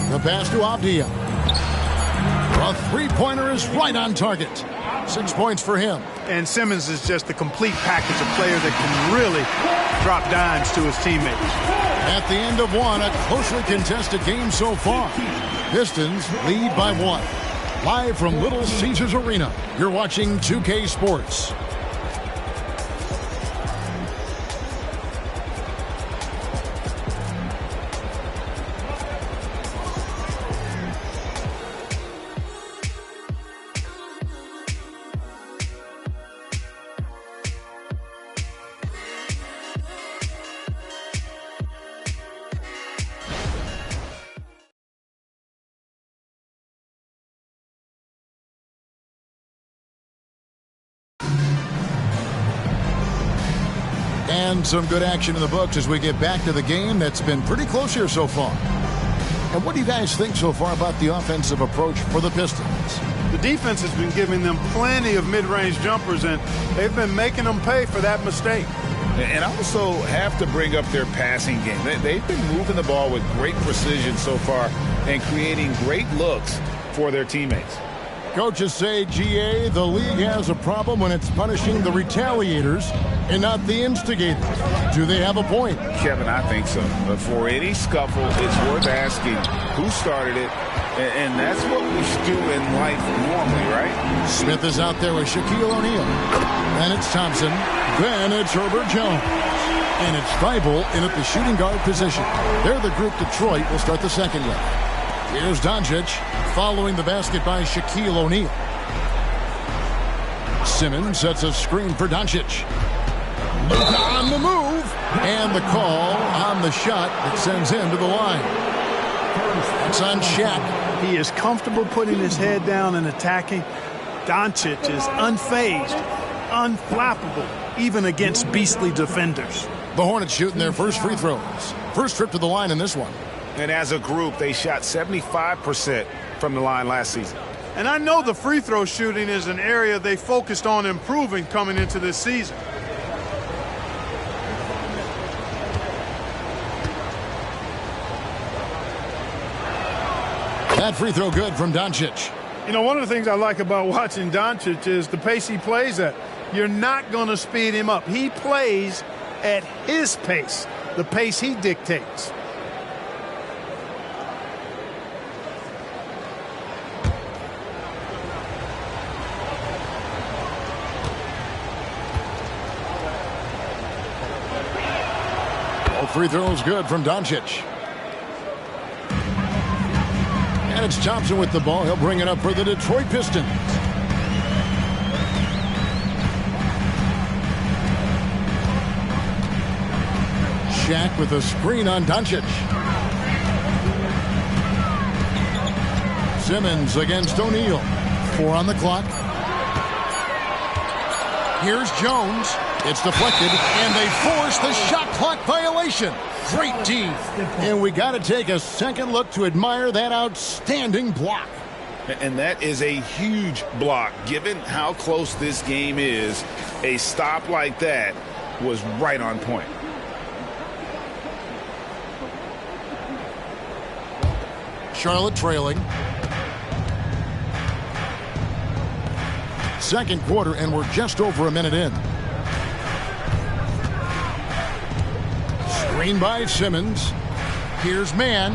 The pass to Avdia. A three-pointer is right on target. 6 points for him. And Simmons is just a complete package, a player that can really drop dimes to his teammates. At the end of one, a closely contested game so far. Pistons lead by 1. Live from Little Caesars Arena, you're watching 2K Sports. And some good action in the books as we get back to the game that's been pretty close here so far. And what do you guys think so far about the offensive approach for the Pistons? The defense has been giving them plenty of mid-range jumpers, and they've been making them pay for that mistake. And I also have to bring up their passing game. They've been moving the ball with great precision so far and creating great looks for their teammates. Coaches say, GA, the league has a problem when it's punishing the retaliators and not the instigators. Do they have a point? Kevin, I think so. But for any scuffle, it's worth asking who started it, and that's what we do in life normally, right? Smith is out there with Shaquille O'Neal. Then it's Thompson. Then it's Herbert Jones. And it's Thibault in at the shooting guard position. They're the group Detroit will start the second leg. Here's Doncic following the basket by Shaquille O'Neal. Simmons sets a screen for Doncic. Luka on the move. And the call on the shot that sends him to the line. It's on Shaq. He is comfortable putting his head down and attacking. Doncic is unfazed, unflappable, even against beastly defenders. The Hornets shooting their first free throws. First trip to the line in this one. And as a group, they shot 75% from the line last season. And I know the free throw shooting is an area they focused on improving coming into this season. That free throw good from Doncic. You know, one of the things I like about watching Doncic is the pace he plays at. You're not going to speed him up. He plays at his pace, the pace he dictates. Free throws good from Doncic. And it's Thompson with the ball. He'll bring it up for the Detroit Pistons. Shaq with a screen on Doncic. Simmons against O'Neal. 4 on the clock. Here's Jones. It's deflected, and they force the shot clock violation. Great D. And we got to take a second look to admire that outstanding block. And that is a huge block. Given how close this game is, a stop like that was right on point. Charlotte trailing. Second quarter, and we're just over a minute in. Screen by Simmons. Here's man.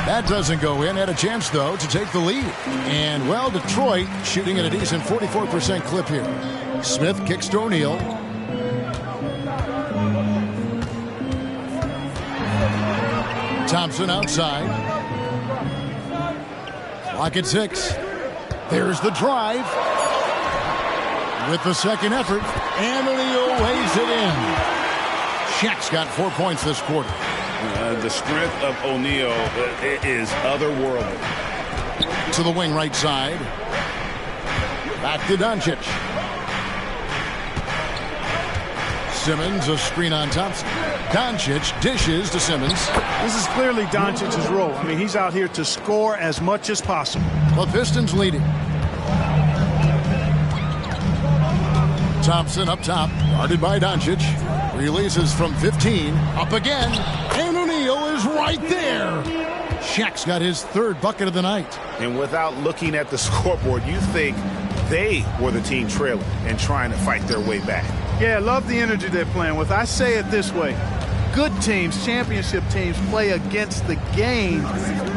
That doesn't go in. Had a chance, though, to take the lead. And, well, Detroit shooting at a decent 44% clip here. Smith kicks to O'Neal. Thompson outside. Clock at 6. There's the drive. With the second effort, and O'Neal lays it in. Shaq's got 4 points this quarter. The strength of O'Neal is otherworldly. To the wing right side. Back to Doncic. Simmons, a screen on Thompson. Doncic dishes to Simmons. This is clearly Doncic's role. I mean, he's out here to score as much as possible. The Pistons leading. Thompson up top, guarded by Doncic. Releases from 15, up again, and O'Neal is right there. Shaq's got his third bucket of the night. And without looking at the scoreboard, you think they were the team trailing and trying to fight their way back. Yeah, I love the energy they're playing with. I say it this way. Good teams, championship teams, play against the game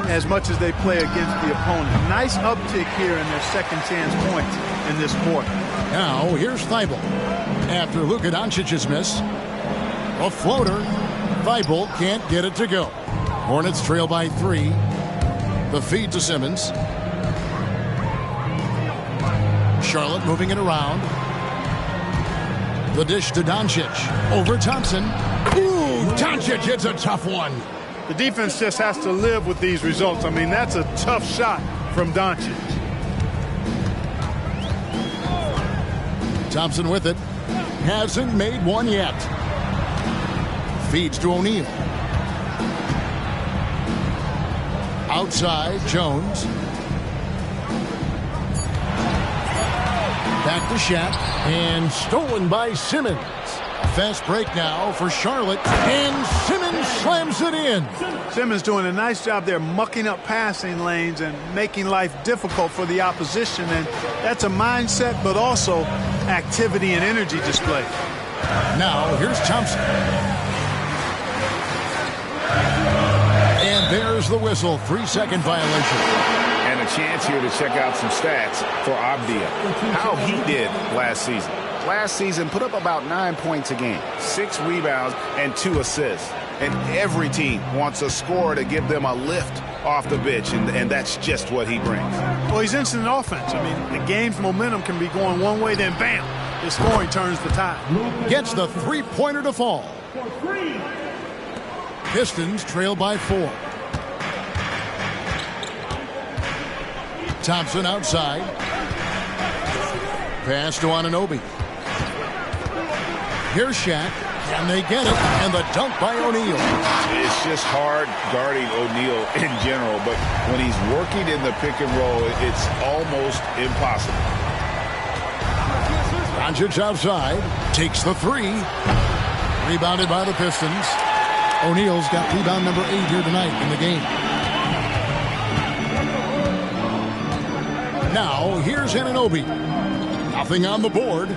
as much as they play against the opponent. Nice uptick here in their second chance points in this quarter. Now, here's Thibault. After Luka Doncic's miss, a floater. Thibault can't get it to go. Hornets trail by 3. The feed to Simmons. Charlotte moving it around. The dish to Doncic. Over Thompson. Ooh, Doncic, it's a tough one. The defense just has to live with these results. I mean, that's a tough shot from Doncic. Thompson with it. Hasn't made one yet. Feeds to O'Neal. Outside, Jones. Back to Shaq. And stolen by Simmons. Fast break now for Charlotte. And Simmons slams it in. Simmons doing a nice job there mucking up passing lanes and making life difficult for the opposition. And that's a mindset, but also activity and energy display. Now, here's Thompson. And there's the whistle. 3-second violation. And a chance here to check out some stats for Avdija. How he did last season. Last season put up about 9 points a game, 6 rebounds, and 2 assists. And every team wants a scorer to give them a lift off the bench, and that's just what he brings. Well, he's instant offense. I mean, the game's momentum can be going one way, then bam, his scoring turns the tide. Gets the three-pointer to fall. Pistons trail by 4. Thompson outside. Pass to Anunoby. Here's Shaq, and they get it, and the dunk by O'Neal. It's just hard guarding O'Neal in general, but when he's working in the pick and roll, it's almost impossible. Doncic outside, takes the 3. Rebounded by the Pistons. O'Neal's got rebound number 8 here tonight in the game. Now, here's Anunoby. Nothing on the board.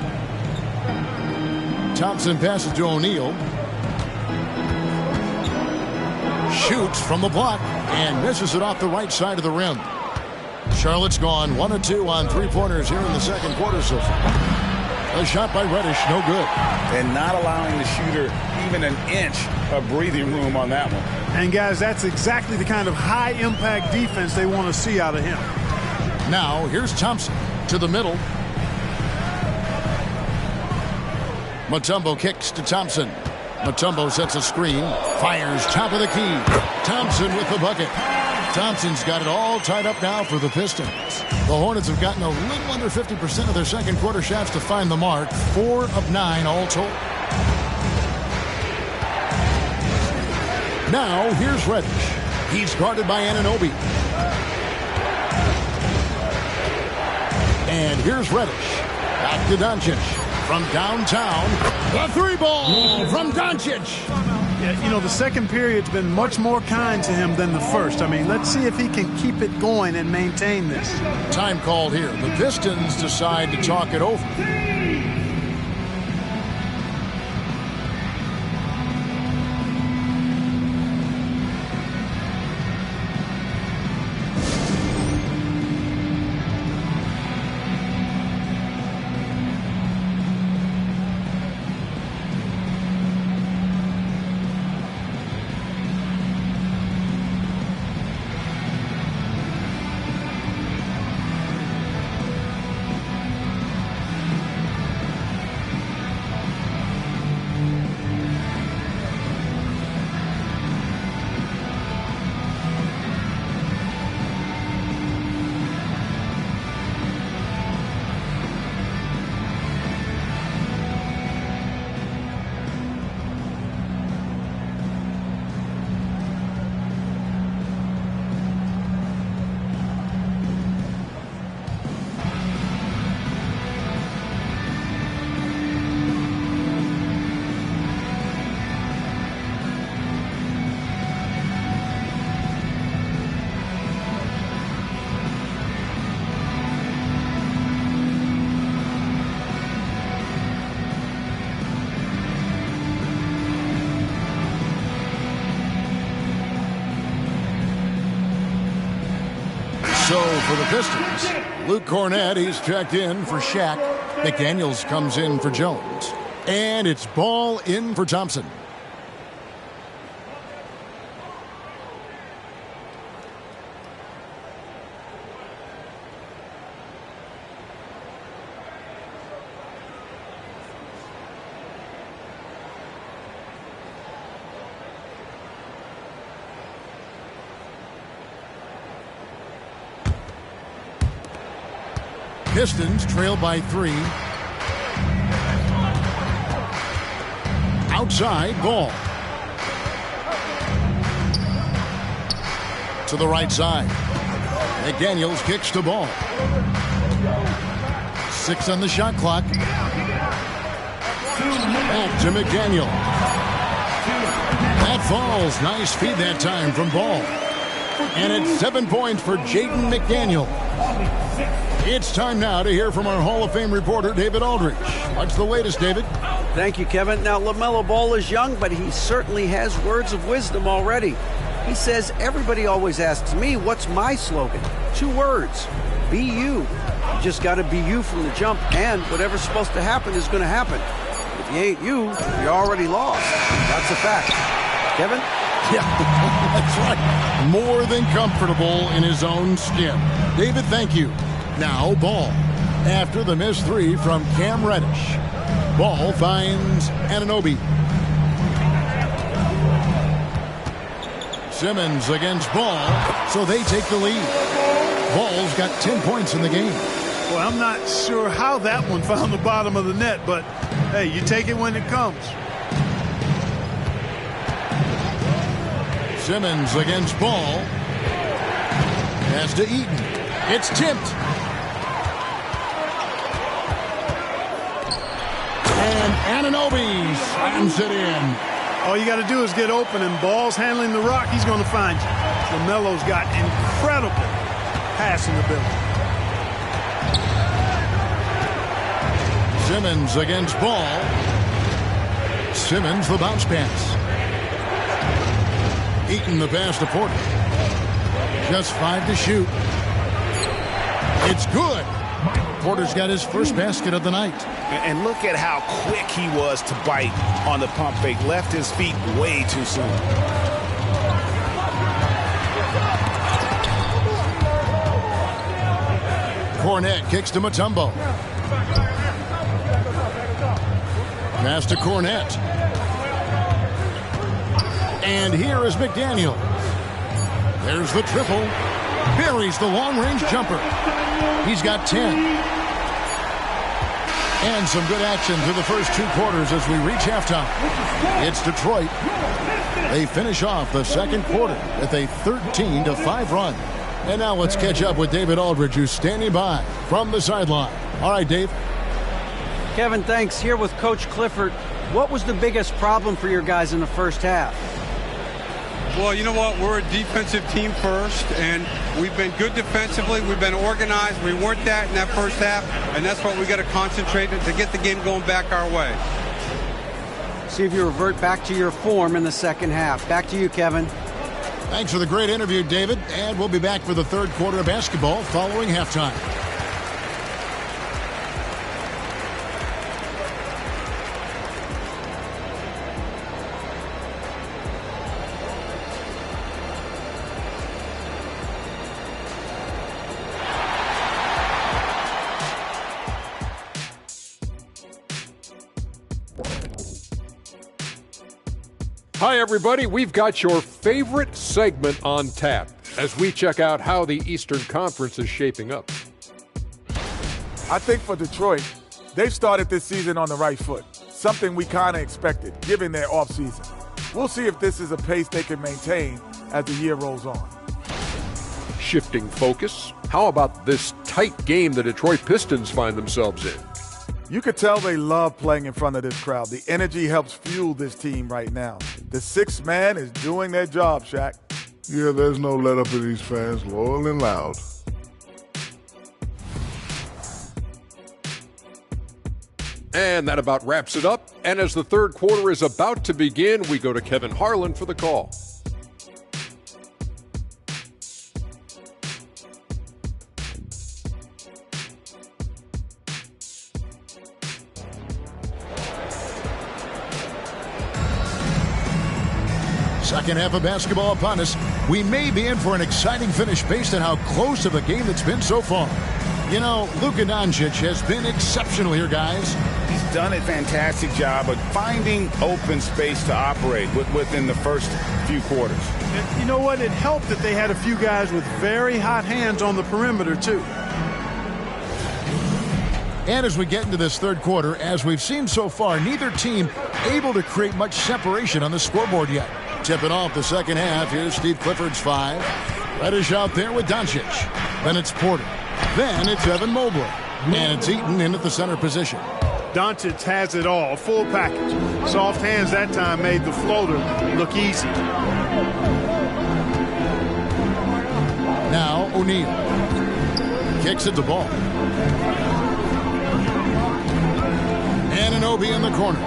Thompson passes to O'Neal. Shoots from the block and misses it off the right side of the rim. Charlotte's gone 1 of 2 on 3-pointers here in the second quarter so far. A shot by Reddish, no good. And not allowing the shooter even an inch of breathing room on that one. And guys, that's exactly the kind of high-impact defense they want to see out of him. Now, here's Thompson to the middle. Mutombo kicks to Thompson. Mutombo sets a screen. Fires top of the key. Thompson with the bucket. Thompson's got it all tied up now for the Pistons. The Hornets have gotten a little under 50% of their second quarter shots to find the mark. 4 of 9 all told. Now, here's Reddish. He's guarded by Anunoby. And here's Reddish. Back to Doncic. From downtown, the three ball from Doncic. Yeah, you know, the second period's been much more kind to him than the first. I mean, let's see if he can keep it going and maintain this. Time called here. The Pistons decide to talk it over. So for the Pistons, Luke Cornett, he's checked in for Shaq. McDaniels comes in for Jones. And it's Ball in for Thompson. Pistons trail by 3. Outside, Ball. To the right side. McDaniels kicks to Ball. 6 on the shot clock. Back to McDaniel. That falls. Nice feed that time from Ball. And it's 7 points for Jaden McDaniel. It's time now to hear from our Hall of Fame reporter, David Aldridge. What's the latest, David? Thank you, Kevin. Now, LaMelo Ball is young, but he certainly has words of wisdom already. He says, everybody always asks me, what's my slogan? 2 words, be you. You just got to be you from the jump, and whatever's supposed to happen is going to happen. If you ain't you, you're already lost. That's a fact. Kevin? Yeah, that's right. More than comfortable in his own skin. David, thank you. Now Ball. After the missed 3 from Cam Reddish. Ball finds Anunoby. Simmons against Ball, so they take the lead. Ball's got 10 points in the game. Well, I'm not sure how that one found the bottom of the net, but hey, you take it when it comes. Simmons against Ball. Pass to Eaton. It's tipped. And Anunoby slams it in. All you got to do is get open, and Ball's handling the rock. He's going to find you. LaMelo's got incredible passing ability. Simmons against Ball. Simmons the bounce pass. Eaton the pass to Porter. Just 5 to shoot. It's good. Porter's got his first basket of the night. And look at how quick he was to bite on the pump fake. Left his feet way too soon. Cornett kicks to Mutombo. Pass to Cornett. And here is McDaniel. There's the triple. Buries the long-range jumper. He's got 10. And some good action through the first 2 quarters as we reach halftime. It's Detroit. They finish off the second quarter with a 13-5 run. And now let's catch up with David Aldridge, who's standing by from the sideline. All right, Dave. Kevin, thanks. Here with Coach Clifford. What was the biggest problem for your guys in the first half? Well, you know what? We're a defensive team first, and we've been good defensively. We've been organized. We weren't that in that first half, and that's what we got to concentrate on to get the game going back our way. See if you revert back to your form in the second half. Back to you, Kevin. Thanks for the great interview, David. And we'll be back for the third quarter of basketball following halftime. Hi, everybody. We've got your favorite segment on tap as we check out how the Eastern Conference is shaping up. I think for Detroit, they've started this season on the right foot, something we kind of expected, given their offseason. We'll see if this is a pace they can maintain as the year rolls on. Shifting focus, how about this tight game the Detroit Pistons find themselves in? You could tell they love playing in front of this crowd. The energy helps fuel this team right now. The sixth man is doing their job, Shaq. Yeah, there's no let up in these fans, loyal and loud. And that about wraps it up. And as the third quarter is about to begin, we go to Kevin Harlan for the call. Second half of basketball upon us. We may be in for an exciting finish based on how close of a game it's been so far. You know, Luka Doncic has been exceptional here, guys. He's done a fantastic job of finding open space to operate within the first few quarters. And you know what? It helped that they had a few guys with very hot hands on the perimeter, too. And as we get into this third quarter, as we've seen so far, neither team able to create much separation on the scoreboard yet. Tipping off the second half, here's Steve Clifford's five. Reddish out there with Doncic. Then it's Porter. Then it's Evan Mobley. And it's Eaton in at the center position. Doncic has it all, full package. Soft hands that time made the floater look easy. Now O'Neal. Kicks at the ball. Anunoby in the corner.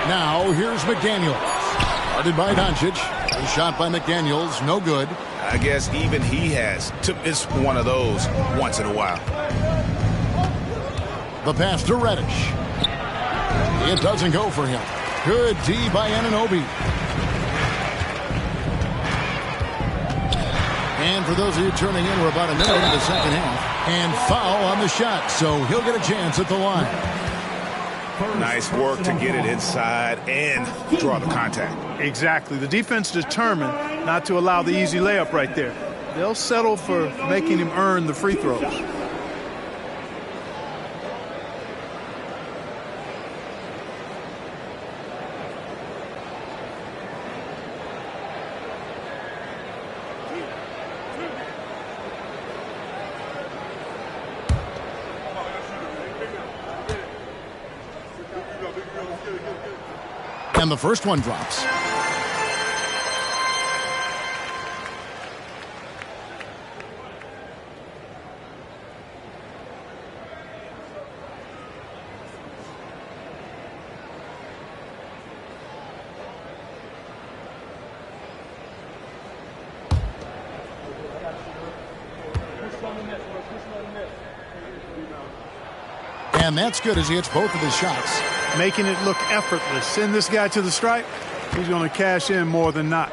Now, here's McDaniels. Guarded by Doncic. A shot by McDaniels, no good. I guess even he has. It's one of those once in a while. The pass to Reddish. It doesn't go for him. Good D by Anunoby. And for those of you turning in, we're about a minute into the second half. And foul on the shot, so he'll get a chance at the line. Nice work to get it inside and draw the contact. Exactly. The defense determined not to allow the easy layup right there. They'll settle for making him earn the free throws. And the first one drops. And that's good as he hits both of his shots. Making it look effortless. Send this guy to the stripe. He's going to cash in more than not.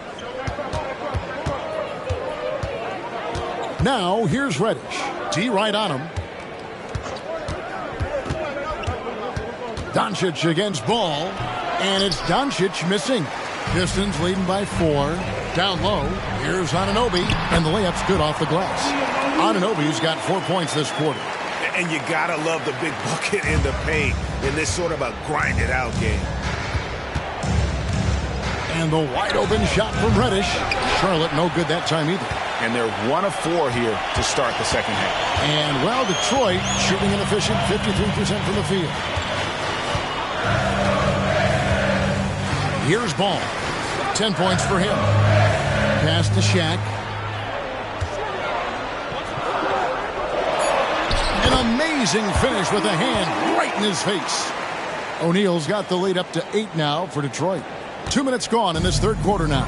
Now, here's Reddish. D right on him. Doncic against Ball. And it's Doncic missing. Pistons leading by 4. Down low. Here's Anunoby. And the layup's good off the glass. Anunoby's got 4 points this quarter. And you gotta love the big bucket in the paint in this sort of a grind-it-out game. And the wide open shot from Reddish. Charlotte no good that time either. And they're 1 of 4 here to start the second half. And, well, Detroit shooting an efficient 53% from the field. Here's Ball. 10 points for him. Pass to Shaq. An amazing finish with a hand right in his face. O'Neal's got the lead up to 8 now for Detroit. 2 minutes gone in this third quarter now.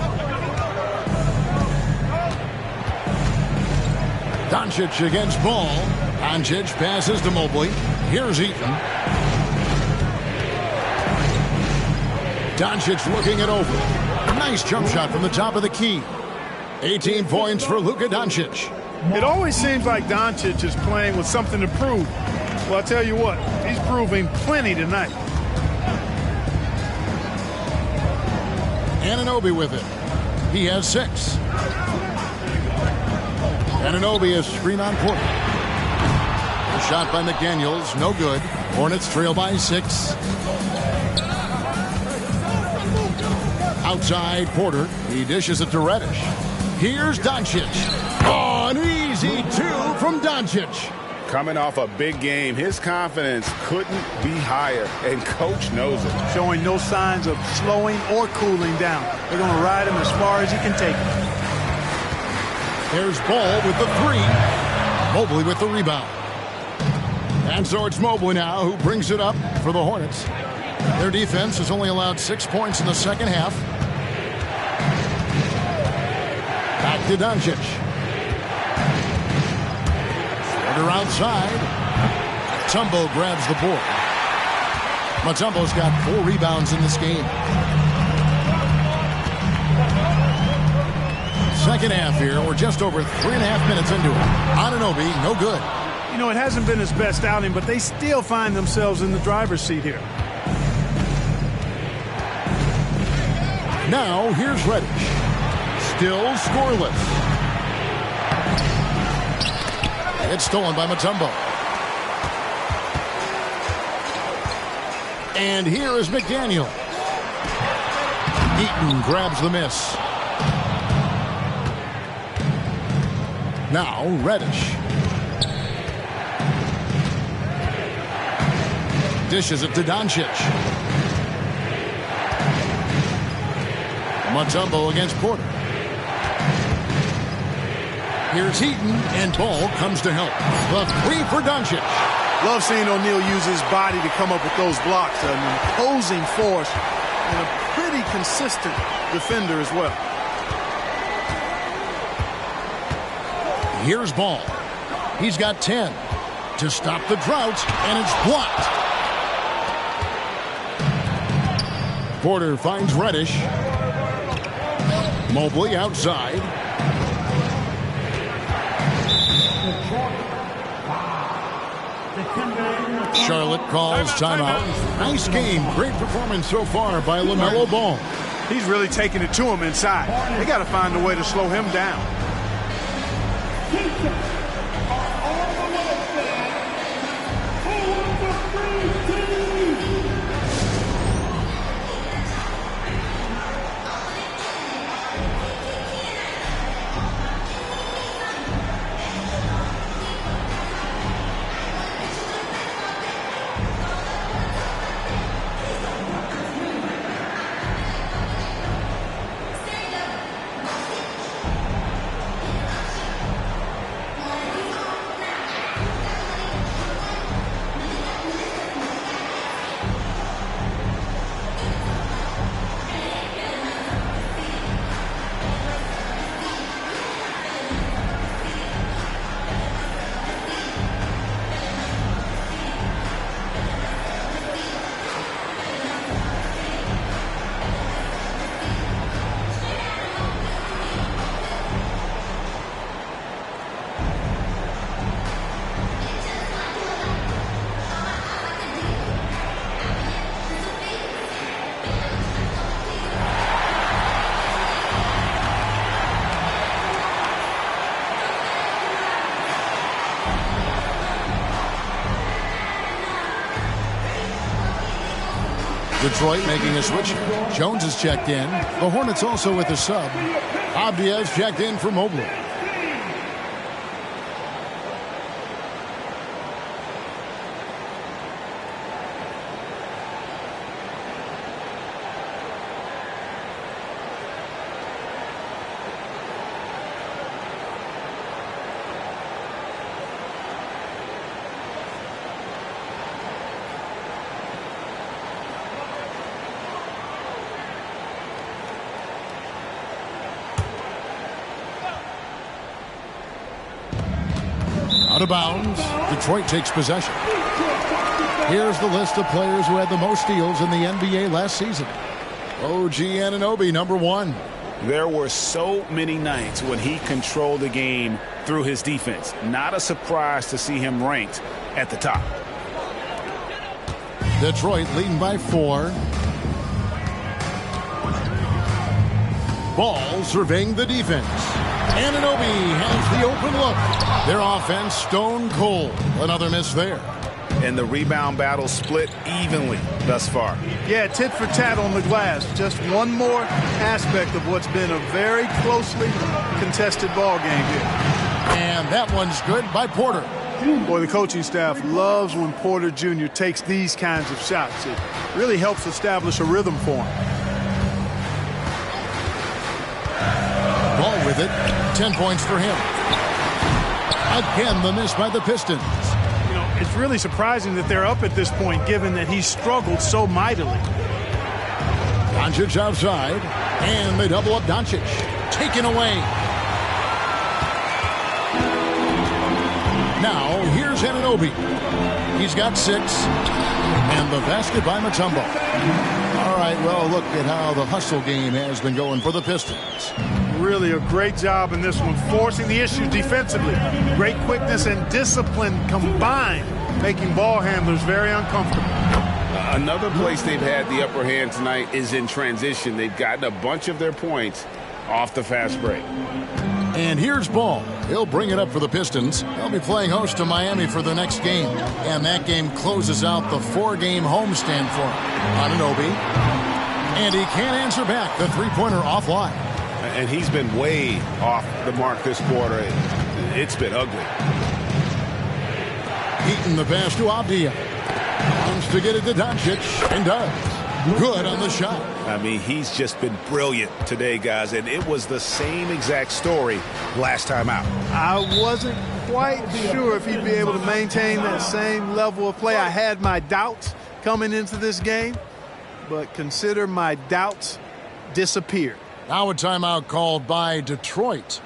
Doncic against Ball. Doncic passes to Mobley. Here's Eaton. Doncic looking it over. Nice jump shot from the top of the key. 18 points for Luka Doncic. It always seems like Doncic is playing with something to prove. Well, I'll tell you what, he's proving plenty tonight. Anunoby with it. He has 6. Anunoby is screen on Porter. A shot by McDaniels, no good. Hornets trail by 6. Outside Porter. He dishes it to Reddish. Here's Doncic. Oh, an easy 2 from Doncic. Coming off a big game, his confidence couldn't be higher, and coach knows it. Showing no signs of slowing or cooling down. They're going to ride him as far as he can take him. There's Ball with the 3. Mobley with the rebound. And so it's Mobley now who brings it up for the Hornets. Their defense has only allowed 6 points in the second half. Back to Doncic. Porter outside. Mutombo grabs the board. Mutombo's got 4 rebounds in this game. Second half here. We're just over 3.5 minutes into it. Anunoby, no good. You know, it hasn't been his best outing, but they still find themselves in the driver's seat here. Now, here's Reddish. Still scoreless. It's stolen by Mutombo. And here is McDaniel. Eaton grabs the miss. Now, Reddish. Dishes it to Doncic. Mutombo against Porter. Here's Eaton, and Ball comes to help. The 3 for Doncic. Love seeing O'Neal use his body to come up with those blocks. An imposing force and a pretty consistent defender as well. Here's Ball. He's got 10 to stop the drought, and it's blocked. Porter finds Reddish. Mobley outside. Charlotte calls timeout. Nice game. Great performance so far by LaMelo Ball. He's really taking it to him inside. They got to find a way to slow him down. Detroit making a switch. Jones is checked in. The Hornets also with a sub. Avdiiv's checked in for Mobley. Out of bounds. Detroit takes possession. Here's the list of players who had the most steals in the NBA last season. OG Anunoby, number 1. There were so many nights when he controlled the game through his defense. Not a surprise to see him ranked at the top. Detroit leading by 4. Ball surveying the defense. Anunoby has the open look. Their offense stone cold. Another miss there. And the rebound battle split evenly thus far. Yeah, tit for tat on the glass. Just one more aspect of what's been a very closely contested ball game here. And that one's good by Porter. Boy, the coaching staff loves when Porter Jr. takes these kinds of shots. It really helps establish a rhythm for him. Ball with it. 10 points for him. Again, the miss by the Pistons. You know, it's really surprising that they're up at this point, given that he struggled so mightily. Doncic outside, and they double up Doncic. Taken away. Now, here's Anunoby. He's got 6, and the basket by Mutombo. All right, well, look at how the hustle game has been going for the Pistons. Really a great job in this one, forcing the issues defensively. Great quickness and discipline combined, making ball handlers very uncomfortable. Another place they've had the upper hand tonight is in transition. They've gotten a bunch of their points off the fast break. And here's Ball. He'll bring it up for the Pistons. They'll be playing host to Miami for the next game. And that game closes out the 4-game homestand for him. Anunoby. And he can't answer back. The three-pointer offline. And he's been way off the mark this quarter. It's been ugly. Eating the pass to Avdiiv. Wants to get it to Doncic, and does. Good on the shot. I mean, he's just been brilliant today, guys, and it was the same exact story last time out. I wasn't quite sure if he'd be able to maintain that same level of play. I had my doubts coming into this game, but consider my doubts disappeared. Now a timeout called by Detroit.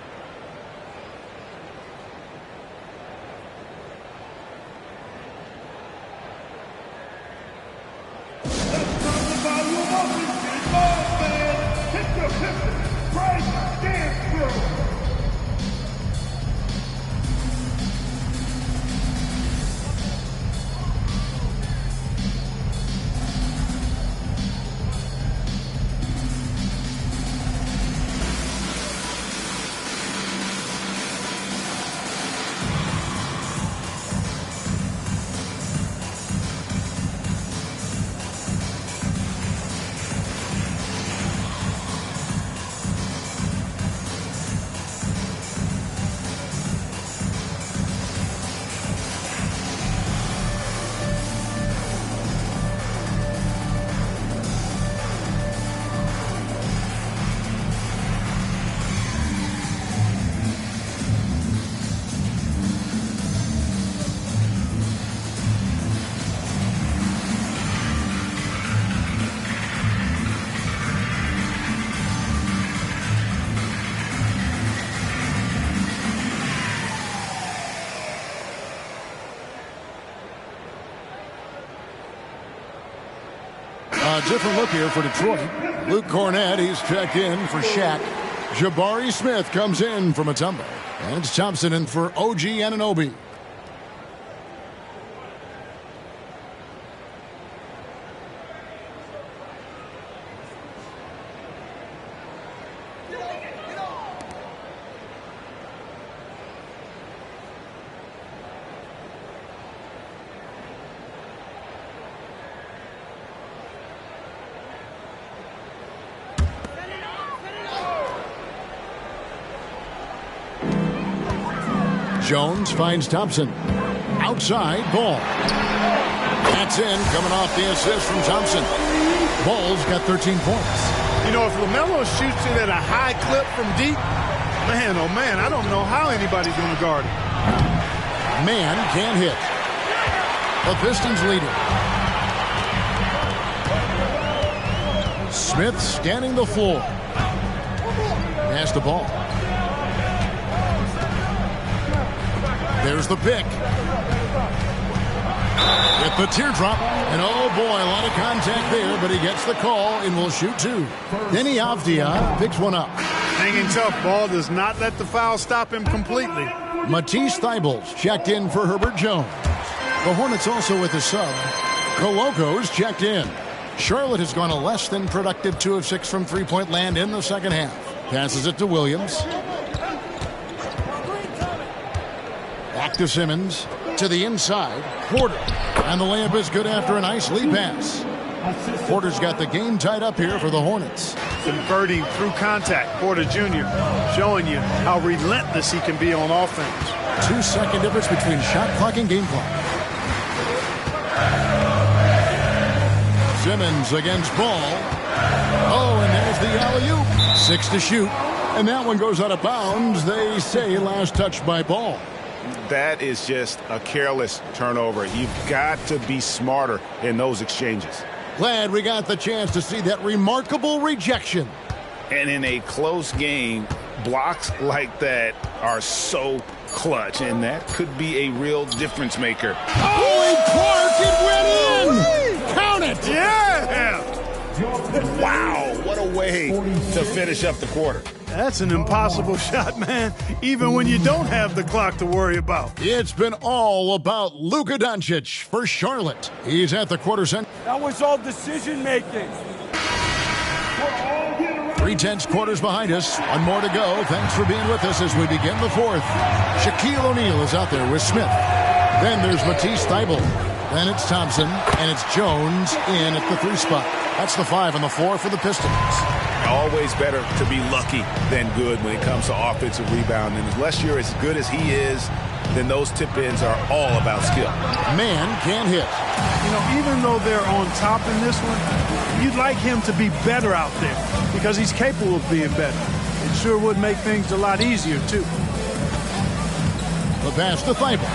A different look here for Detroit. Luke Cornett, he's checked in for Shaq. Jabari Smith comes in for Mutombo. And it's Thompson in for OG Anunoby. Jones finds Thompson. Outside, Ball. That's in, coming off the assist from Thompson. Ball's got 13 points. You know, if LaMelo shoots it at a high clip from deep, man, oh man, I don't know how anybody's going to guard it. Man can't hit. The Pistons lead it. Smith scanning the floor. Pass the ball. There's the pick. Get the teardrop. And oh boy, a lot of contact there, but he gets the call and will shoot two. Denny Avdia picks one up. Hanging tough. Ball does not let the foul stop him completely. Matisse Thybulle's checked in for Herbert Jones. The Hornets also with a sub. Coloco's checked in. Charlotte has gone a less than productive 2 of 6 from three-point land in the second half. Passes it to Williams. Back to Simmons. To the inside. Porter. And the layup is good after a nice lead pass. Porter's got the game tied up here for the Hornets. Converting through contact. Porter Jr. showing you how relentless he can be on offense. 2-second difference between shot clock and game clock. Simmons against Ball. Oh, and there's the alley-oop. 6 to shoot. And that one goes out of bounds. They say last touch by Ball. That is just a careless turnover. You've got to be smarter in those exchanges. Glad we got the chance to see that remarkable rejection. And in a close game, blocks like that are so clutch, and that could be a real difference maker. Oh, Clark, it went in! Count it! Yeah! Wow, what a way to finish up the quarter. That's an impossible shot, man, even when you don't have the clock to worry about. It's been all about Luka Doncic for Charlotte. He's at the quarter center. That was all decision-making. 3/10 quarters behind us. One more to go. Thanks for being with us as we begin the fourth. Shaquille O'Neal is out there with Smith. Then there's Matisse Thybulle. Then it's Thompson, and it's Jones in at the 3 spot. That's the 5 on the floor for the Pistons. Always better to be lucky than good when it comes to offensive rebounding. Unless you're as good as he is, then those tip-ins are all about skill. Man can't hit. You know, even though they're on top in this one, you'd like him to be better out there because he's capable of being better. It sure would make things a lot easier, too. The pass to Thybulle.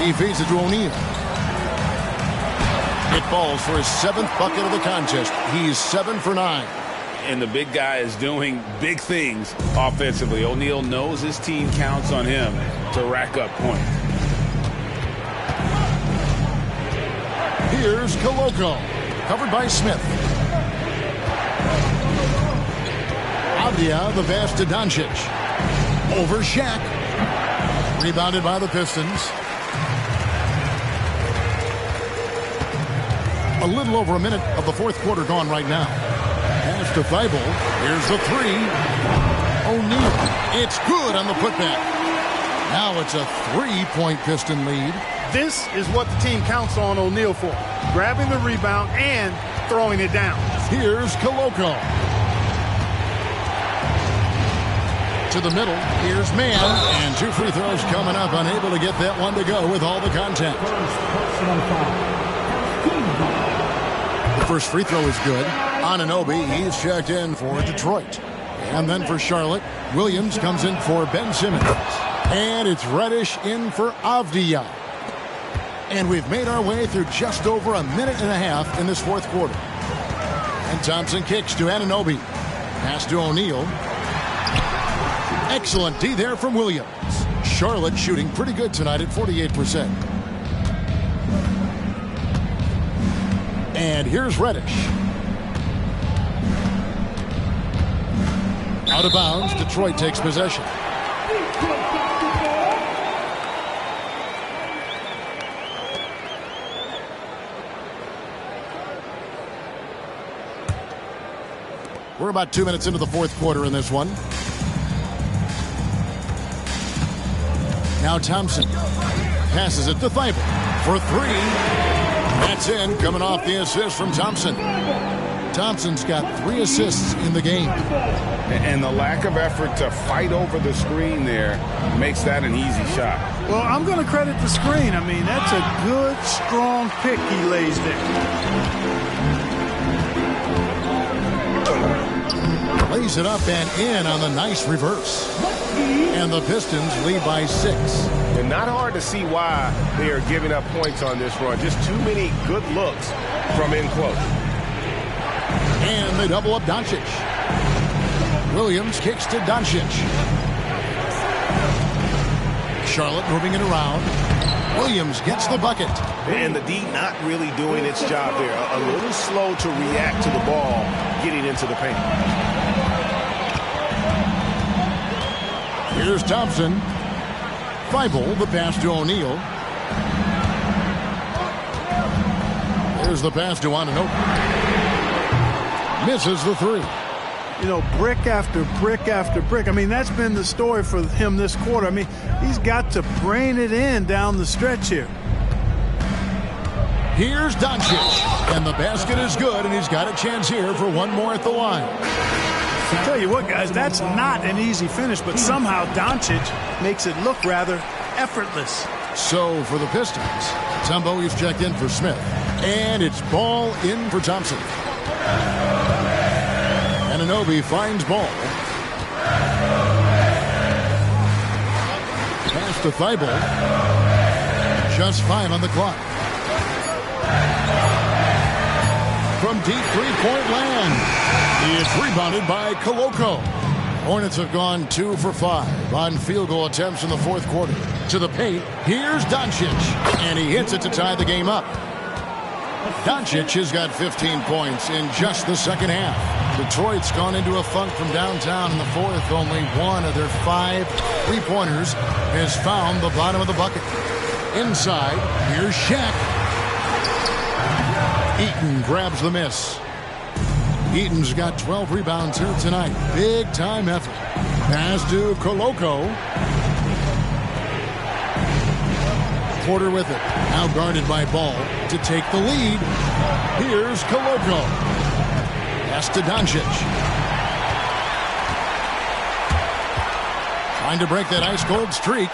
He feeds it to O'Neal. It falls for his 7th bucket of the contest. He's 7 for 9. And the big guy is doing big things offensively. O'Neal knows his team counts on him to rack up points. Here's Coloco, covered by Smith. Avdia, the pass to Doncic. Over Shaq. Rebounded by the Pistons. A little over a minute of the fourth quarter gone right now. Pass to Thybulle. Here's the 3. O'Neal. It's good on the putback. Now it's a 3-point Piston lead. This is what the team counts on O'Neal for. Grabbing the rebound and throwing it down. Here's Coloco. To the middle. Here's Mann. And 2 free throws coming up. Unable to get that one to go with all the contact. The first free throw is good. Anunoby, he's checked in for Detroit. And then for Charlotte, Williams comes in for Ben Simmons. And it's Reddish in for Avdia. And we've made our way through just over a minute and a half in this fourth quarter. And Thompson kicks to Anunoby. Pass to O'Neal. Excellent D there from Williams. Charlotte shooting pretty good tonight at 48%. And here's Reddish. Out of bounds, Detroit takes possession. We're about 2 minutes into the fourth quarter in this one. Now Thompson passes it to Thybulle for 3. That's in, coming off the assist from Thompson. Thompson's got 3 assists in the game. And the lack of effort to fight over the screen there makes that an easy shot. Well, I'm going to credit the screen. I mean, that's a good, strong pick he lays there. Lays it up and in on the nice reverse. And the Pistons lead by 6. And not hard to see why they are giving up points on this run. Just too many good looks from in close. And they double up Doncic. Williams kicks to Doncic. Charlotte moving it around. Williams gets the bucket. And the D not really doing its job there. A little slow to react to the ball getting into the paint. Here's Thompson. Thibault, the pass to O'Neal. Here's the pass to Anunoby. Misses the 3. You know, brick after brick after brick. I mean, that's been the story for him this quarter. I mean, he's got to brain it in down the stretch here. Here's Doncic. And the basket is good, and he's got a chance here for one more at the line. I'll tell you what, guys, that's not an easy finish, but somehow Doncic makes it look rather effortless. So for the Pistons, Tumbo is checked in for Smith. And it's Ball in for Thompson. Anunoby finds Ball. Pass to Thibault. Just 5 on the clock. From deep three-point land. It's rebounded by Koloko. Hornets have gone 2 for 5 on field goal attempts in the fourth quarter. To the paint, here's Doncic. And he hits it to tie the game up. Doncic has got 15 points in just the second half. Detroit's gone into a funk from downtown in the fourth. Only one of their 5 3-pointers has found the bottom of the bucket. Inside, here's Shaq. Eaton grabs the miss. Eaton's got 12 rebounds here tonight. Big time effort. Pass to Koloko. Porter with it. Now guarded by Ball to take the lead. Here's Koloko. Pass to Doncic. Trying to break that ice-cold streak.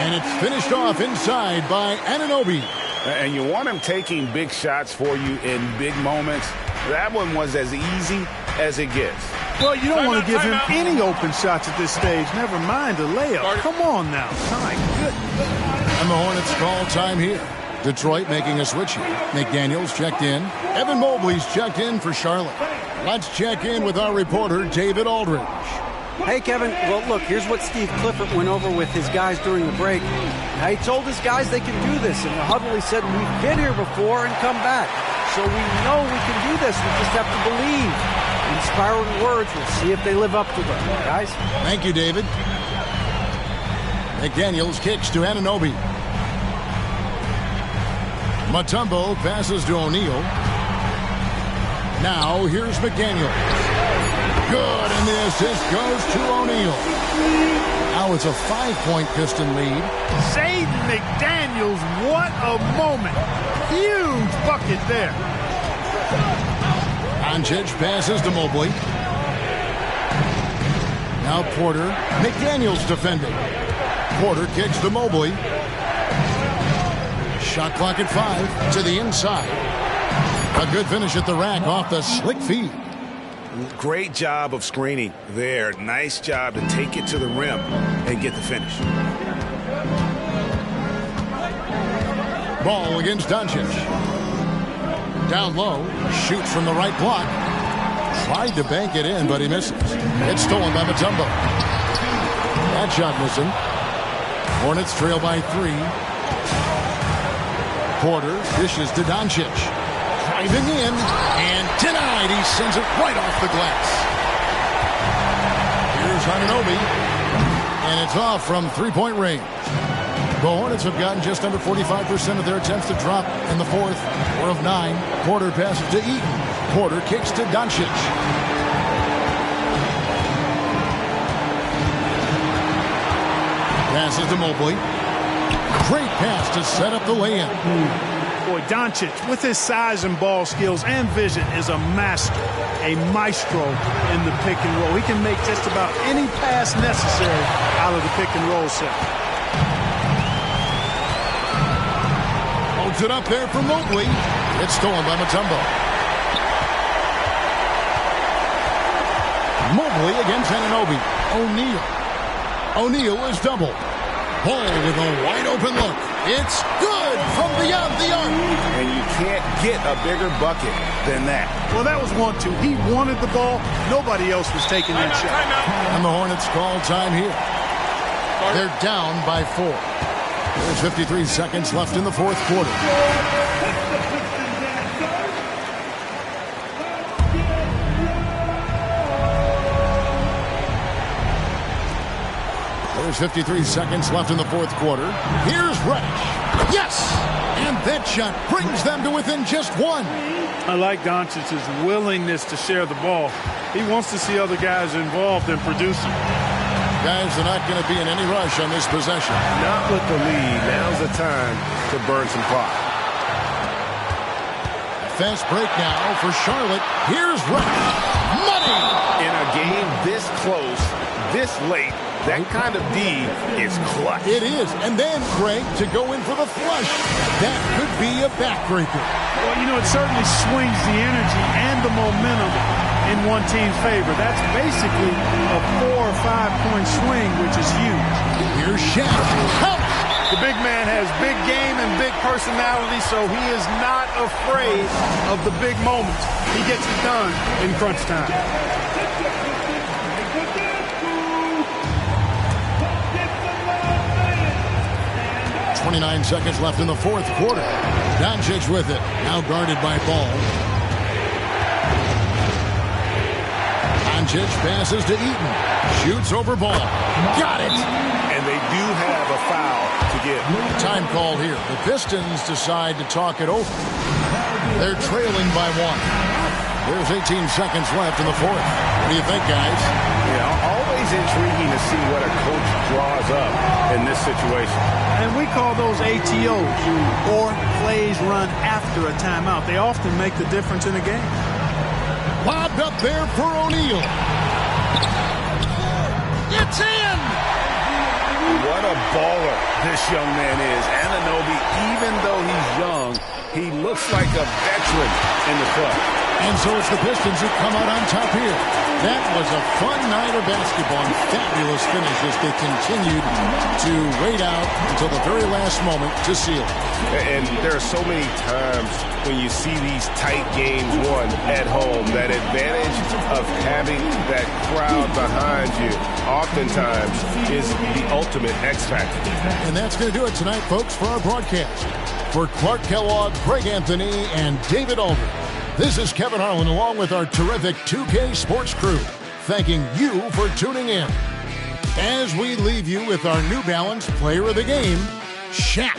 And it's finished off inside by Anunoby. And you want him taking big shots for you in big moments. That one was as easy as it gets. Well, you don't want to give him any open shots at this stage. Never mind a layup. Come on now. My goodness. And the Hornets call time here. Detroit making a switch here. McDaniels checked in. Evan Mobley's checked in for Charlotte. Let's check in with our reporter, David Aldridge. Hey, Kevin. Well, look, here's what Steve Clifford went over with his guys during the break. He told his guys they can do this. In the huddle, he said, we've been here before and come back. So we know we can do this. We just have to believe. Inspiring words. We'll see if they live up to them, guys. Thank you, David. McDaniels kicks to Anunoby. Mutombo passes to O'Neal. Now here's McDaniels. Good, and the assist goes to O'Neal. Now it's a 5-point Piston lead. Jaden McDaniels, what a moment. Huge bucket there. Doncic passes to Mobley. Now Porter. McDaniels defending. Porter kicks to Mobley. Shot clock at 5 to the inside. A good finish at the rack off the slick feed. Great job of screening there. Nice job to take it to the rim and get the finish. Ball against Doncic. Down low. Shoots from the right block. Tried to bank it in, but he misses. It's stolen by Mutombo. That shot missing. Hornets trail by 3. Porter dishes to Doncic. Driving in and denied. He sends it right off the glass. Here's Anunoby. And it's off from 3-point range. The Hornets have gotten just under 45% of their attempts to drop in the fourth. 4 of 9. Porter passes to Eaton. Porter kicks to Doncic. Passes to Mobley. Great pass to set up the lay-in. Boy, Doncic, with his size and ball skills and vision, is a master, a maestro in the pick and roll. He can make just about any pass necessary out of the pick and roll set. Holds it up there for Mobley. It's stolen by Mutombo. Mobley against Anunoby. O'Neal is double. Ball with a wide open look. It's good from beyond the arc. And you can't get a bigger bucket than that. Well, that was 1-2. He wanted the ball. Nobody else was taking that shot. And the Hornets call time here. They're down by 4. There's 53 seconds left in the fourth quarter. There's 53 seconds left in the fourth quarter. Here's Reddish. Yes! And that shot brings them to within just 1. I like Doncic's willingness to share the ball. He wants to see other guys involved and producing. Guys are not going to be in any rush on this possession. Not with the lead. Now's the time to burn some clock. Fast break now for Charlotte. Here's Reddish. Money! In a game this close, this late, that kind of D is clutch. It is. And then, Greg, to go in for the flush. That could be a backbreaker. Well, you know, it certainly swings the energy and the momentum in one team's favor. That's basically a 4 or 5 point swing, which is huge. Here's Shaq. The big man has big game and big personality, so he is not afraid of the big moments. He gets it done in crunch time. 29 seconds left in the fourth quarter. Doncic with it. Now guarded by Ball. Doncic passes to Eaton. Shoots over Ball. Got it! And they do have a foul to give. Time call here. The Pistons decide to talk it over. They're trailing by 1. There's 18 seconds left in the fourth. What do you think, guys? Yeah, always intriguing to see what a coach draws up in this situation. And we call those ATOs, or plays run after a timeout. They often make the difference in a game. Lobbed up there for O'Neal. It's in! What a baller this young man is. Anunoby, even though he's young, he looks like a veteran in the club. And so it's the Pistons who come out on top here. That was a fun night of basketball and fabulous finish as they continued to wait out until the very last moment to seal it. And there are so many times when you see these tight games won at home, that advantage of having that crowd behind you oftentimes is the ultimate X factor. And that's going to do it tonight, folks, for our broadcast. For Clark Kellogg, Craig Anthony, and David Aldridge, this is Kevin Harlan along with our terrific 2K Sports crew, thanking you for tuning in. As we leave you with our New Balance Player of the Game, Shaq.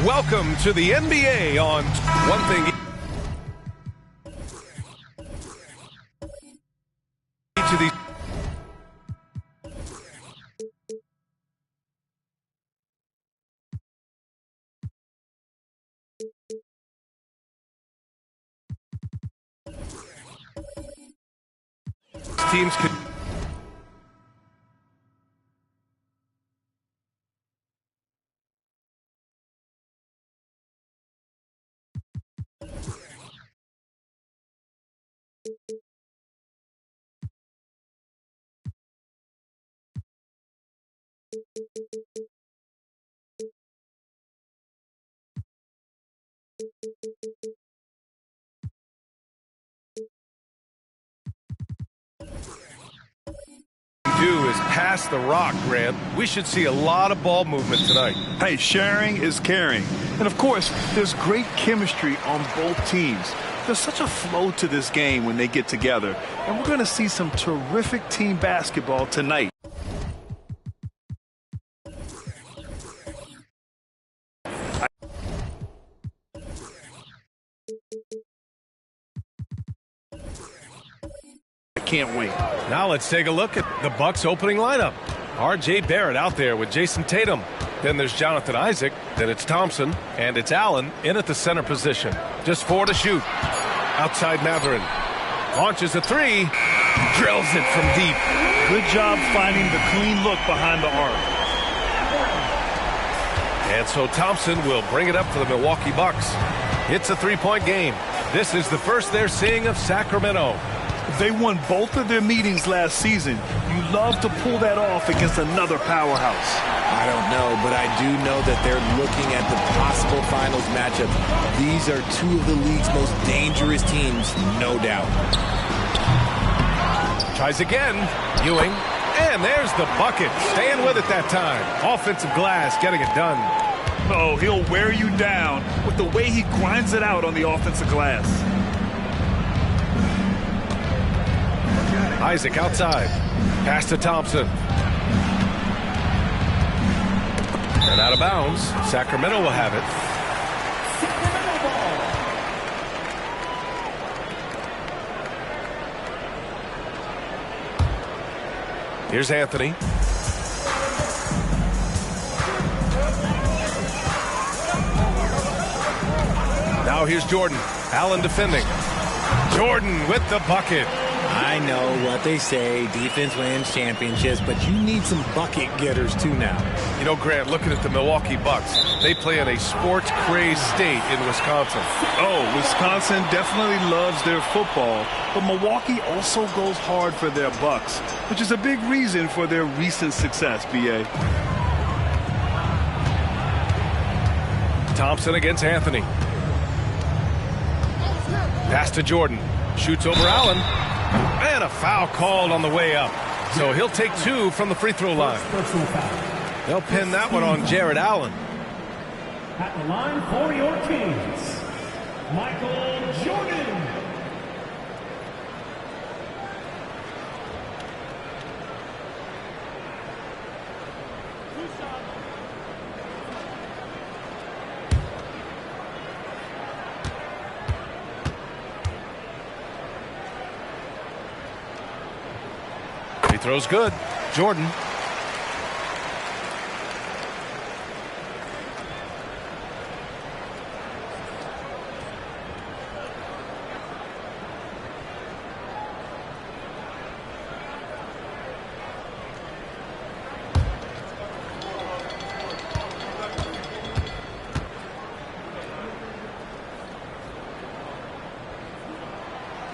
Welcome to the NBA on One Thing. Each of these teams can do is pass the rock, Grant. We should see a lot of ball movement tonight. Hey, sharing is caring. And of course, there's great chemistry on both teams. There's such a flow to this game when they get together. And we're going to see some terrific team basketball tonight. Can't wait. Now let's take a look at the Bucks opening lineup. R.J. Barrett out there with Jason Tatum. Then there's Jonathan Isaac. Then it's Thompson. And it's Allen in at the center position. Just 4 to shoot. Outside Mathurin. Launches a 3. Drills it from deep. Good job finding the clean look behind the arc. And so Thompson will bring it up for the Milwaukee Bucks. It's a 3-point game. This is the first they're seeing of Sacramento. They won both of their meetings last season. You love to pull that off against another powerhouse. I don't know, but I do know that they're looking at the possible finals matchup. These are 2 of the league's most dangerous teams, no doubt. Tries again. Ewing. And there's the bucket. Staying with it that time. Offensive glass, getting it done. Oh, he'll wear you down with the way he grinds it out on the offensive glass. Isaac outside. Pass to Thompson. And out of bounds. Sacramento will have it. Here's Anthony. Now here's Jordan. Allen defending. Jordan with the bucket. I know what they say, defense wins championships, but you need some bucket getters too now. You know, Grant, looking at the Milwaukee Bucks, they play in a sports-crazed state in Wisconsin. Oh, Wisconsin definitely loves their football, but Milwaukee also goes hard for their Bucks, which is a big reason for their recent success, B.A. Thompson against Anthony. Pass to Jordan. Shoots over Allen. And a foul called on the way up. So he'll take 2 from the free throw line. They'll pin that one on Jared Allen. At the line for your Kings, Michael Jordan. Free throw's good. Jordan.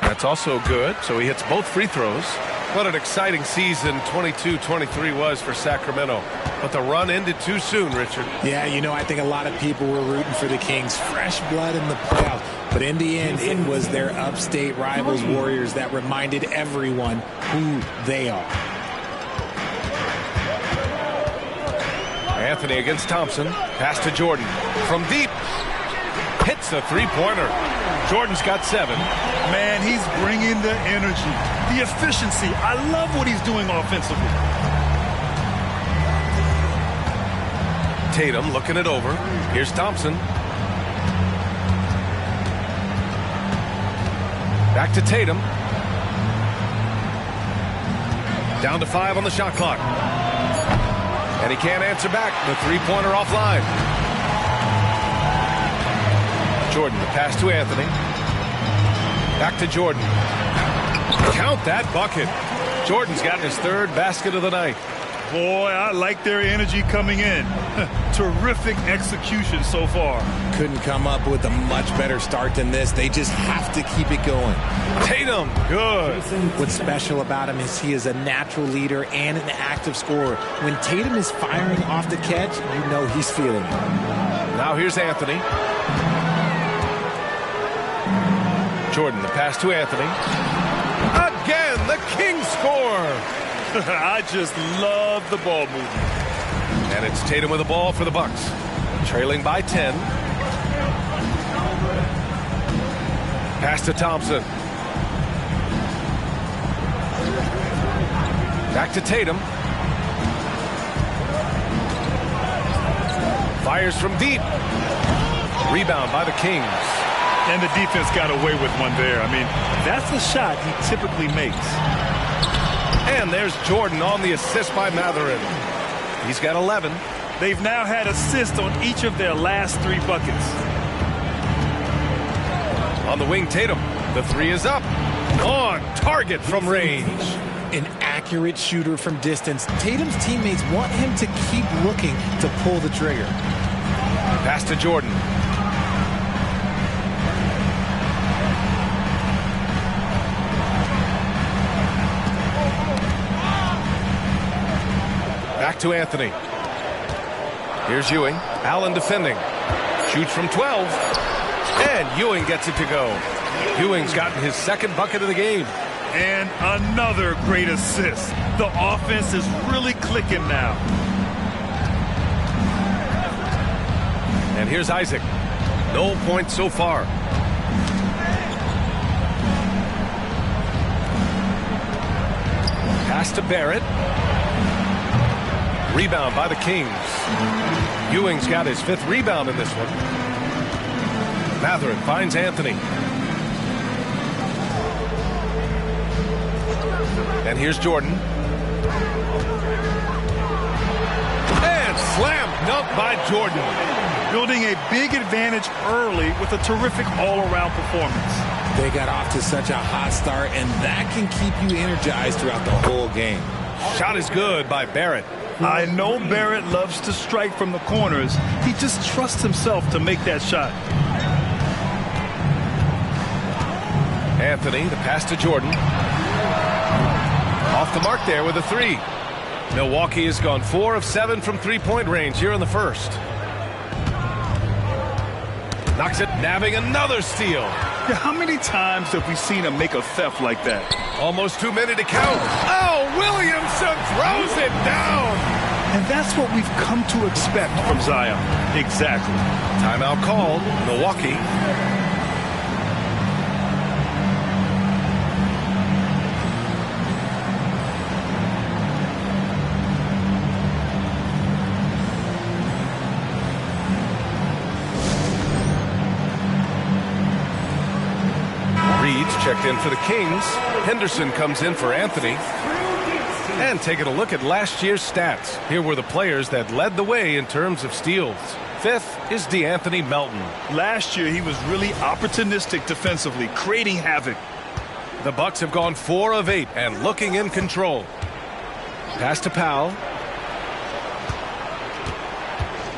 That's also good, so he hits both free throws. What an exciting season 22-23 was for Sacramento. But the run ended too soon, Richard. Yeah, you know, I think a lot of people were rooting for the Kings. Fresh blood in the playoffs. But in the end, it was their upstate rivals, Warriors, that reminded everyone who they are. Anthony against Thompson. Pass to Jordan. From deep. Hits a three-pointer. Jordan's got 7. Man, he's bringing the energy, the efficiency. I love what he's doing offensively. Tatum looking it over. Here's Thompson. Back to Tatum. Down to 5 on the shot clock. And he can't answer back. The three-pointer offline. Jordan, the pass to Anthony. Back to Jordan. Count that bucket. Jordan's gotten his 3rd basket of the night. Boy, I like their energy coming in. Terrific execution so far. Couldn't come up with a much better start than this. They just have to keep it going. Tatum, good. What's special about him is he is a natural leader and an active scorer. When Tatum is firing off the catch, you know he's feeling it. Now here's Anthony. Jordan, the pass to Anthony. Again, the Kings score. I just love the ball movement. And it's Tatum with the ball for the Bucks. Trailing by 10. Pass to Thompson. Back to Tatum. Fires from deep. Rebound by the Kings. And the defense got away with one there. I mean, that's the shot he typically makes. And there's Jordan on the assist by Matherin. He's got 11. They've now had assists on each of their last 3 buckets. On the wing, Tatum. The 3 is up. On target from range. An accurate shooter from distance. Tatum's teammates want him to keep looking to pull the trigger. Pass to Jordan. Back to Anthony. Here's Ewing. Allen defending. Shoots from 12. And Ewing gets it to go. Ewing's gotten his 2nd bucket of the game. And another great assist. The offense is really clicking now. And here's Isaac. No points so far. Pass to Barrett. Rebound by the Kings. Ewing's got his 5th rebound in this one. Matherin finds Anthony. And here's Jordan. And slam dunk by Jordan. Building a big advantage early with a terrific all-around performance. They got off to such a hot start, and that can keep you energized throughout the whole game. Shot is good by Barrett. I know Barrett loves to strike from the corners. He just trusts himself to make that shot. Anthony, the pass to Jordan. Off the mark there with a 3. Milwaukee has gone 4 of 7 from 3-point range here in the first. Knocks it, nabbing another steal. Yeah, how many times have we seen him make a theft like that? Almost 2 minutes to count. Oh, Williamson throws it down. And that's what we've come to expect from Zion. Exactly. Timeout called. Milwaukee. Reed's checked in for the Kings. Henderson comes in for Anthony. And taking a look at last year's stats, here were the players that led the way in terms of steals. Fifth is DeAnthony Melton. Last year, he was really opportunistic defensively, creating havoc. The Bucks have gone 4 of 8 and looking in control. Pass to Powell.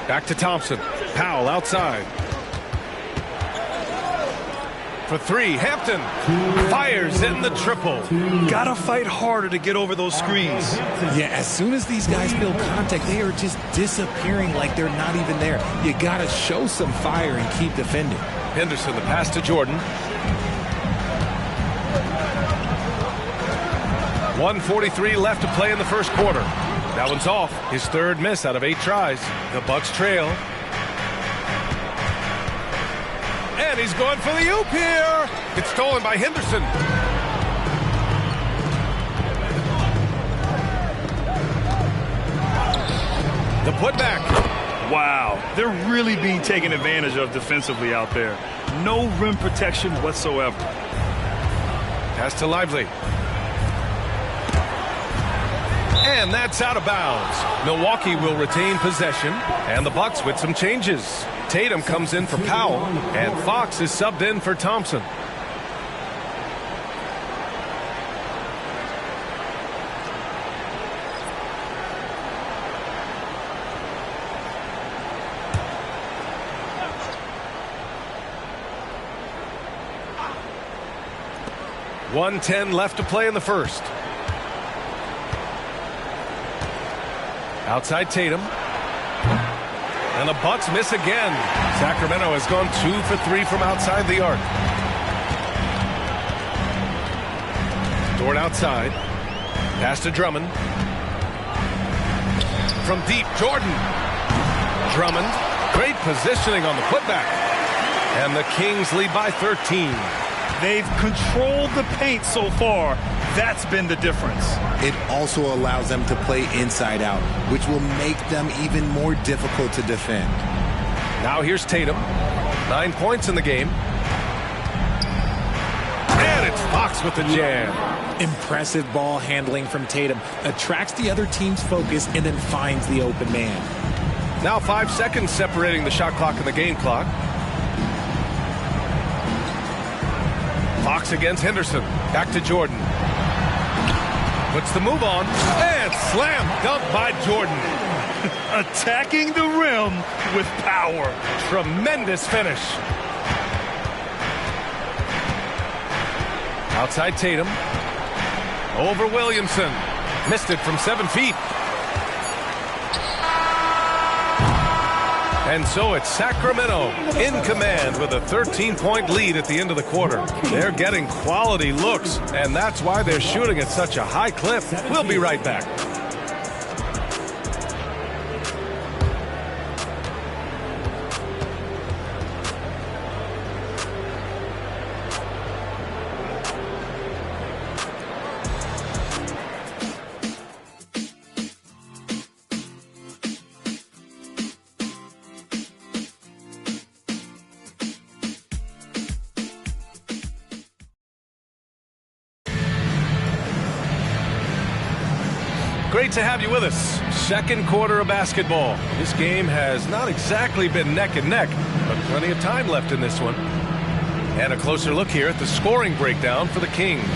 Back to Thompson. Powell outside. For 3, Hampton fires in the triple. Gotta fight harder to get over those screens. Yeah, as soon as these guys feel contact, they are just disappearing like they're not even there. You gotta show some fire and keep defending. Henderson, the pass to Jordan. 1:43 left to play in the first quarter. That one's off. His 3rd miss out of 8 tries. The Bucks trail. And he's going for the oop here. It's stolen by Henderson. The putback. Wow, they're really being taken advantage of defensively out there. No rim protection whatsoever. Pass to Lively. And that's out of bounds. Milwaukee will retain possession, and the Bucks with some changes. Tatum comes in for Powell, and Fox is subbed in for Thompson. .110 left to play in the first. Outside Tatum. And the Bucks miss again. Sacramento has gone 2 for 3 from outside the arc. Dort outside. Pass to Drummond. From deep, Jordan. Drummond. Great positioning on the putback. And the Kings lead by 13. They've controlled the paint so far. That's been the difference. It also allows them to play inside out, which will make them even more difficult to defend. Now here's Tatum. 9 points in the game. And it's Fox with the jam. Impressive ball handling from Tatum. Attracts the other team's focus and then finds the open man. Now 5 seconds separating the shot clock and the game clock. Fox against Henderson. Back to Jordan. Puts the move on. And slam dunk by Jordan. Attacking the rim with power. Tremendous finish. Outside Tatum. Over Williamson. Missed it from 7 feet. And so it's Sacramento in command with a 13-point lead at the end of the quarter. They're getting quality looks, and that's why they're shooting at such a high clip. We'll be right back. Great to have you with us. Second quarter of basketball. This game has not exactly been neck and neck, but plenty of time left in this one. And a closer look here at the scoring breakdown for the Kings.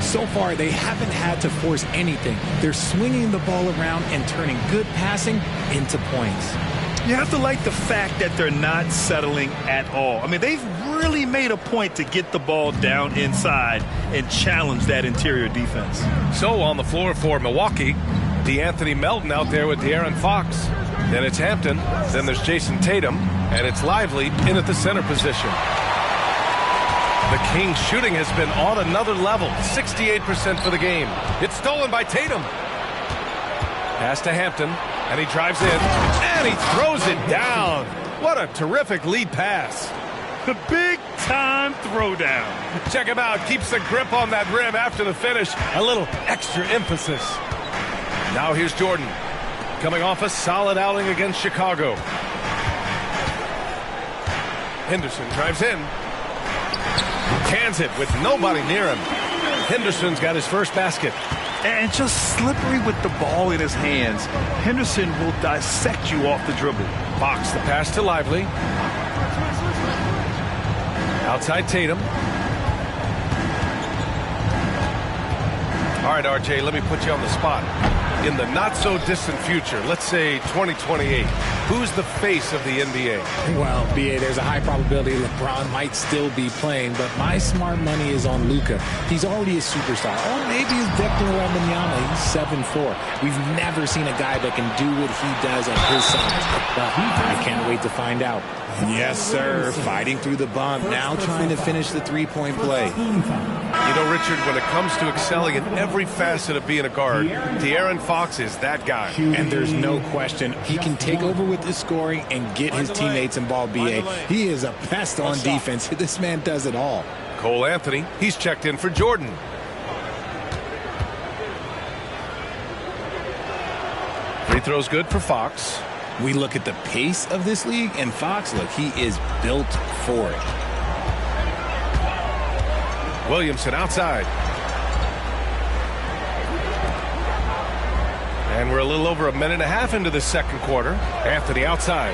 So far, they haven't had to force anything. They're swinging the ball around and turning good passing into points. You have to like the fact that they're not settling at all. I mean, they've really made a point to get the ball down inside and challenge that interior defense. So on the floor for Milwaukee, DeAnthony Melton out there with De'Aaron Fox. Then it's Hampton. Then there's Jason Tatum. And it's Lively in at the center position. The Kings shooting has been on another level. 68% for the game. It's stolen by Tatum. Pass to Hampton. And he drives in, and he throws it down. What a terrific lead pass. The big-time throwdown. Check him out. Keeps the grip on that rim after the finish. A little extra emphasis. Now here's Jordan. Coming off a solid outing against Chicago. Henderson drives in. Cans it with nobody near him. Henderson's got his first basket. And just slippery with the ball in his hands. Henderson will dissect you off the dribble. Fox, the pass to Lively. Outside Tatum. All right, RJ, let me put you on the spot. In the not-so-distant future, let's say 2028, who's the face of the NBA? Well, BA, there's a high probability LeBron might still be playing, but my smart money is on Luka. He's already a superstar. Or maybe it's Victor Wembanyama. He's 7'4". We've never seen a guy that can do what he does at his size. But I can't wait to find out. Yes, sir. Fighting through the bump. Now trying to finish the three-point play. You know, Richard, when it comes to excelling in every facet of being a guard, De'Aaron Fox is that guy. And there's no question. He can take over with the scoring and get his teammates involved, BA. He is a pest on defense. This man does it all. Cole Anthony, he's checked in for Jordan. Free throw's good for Fox. We look at the pace of this league, and Fox, look, he is built for it. Williamson outside. And we're a little over a minute and a half into the second quarter. Anthony outside.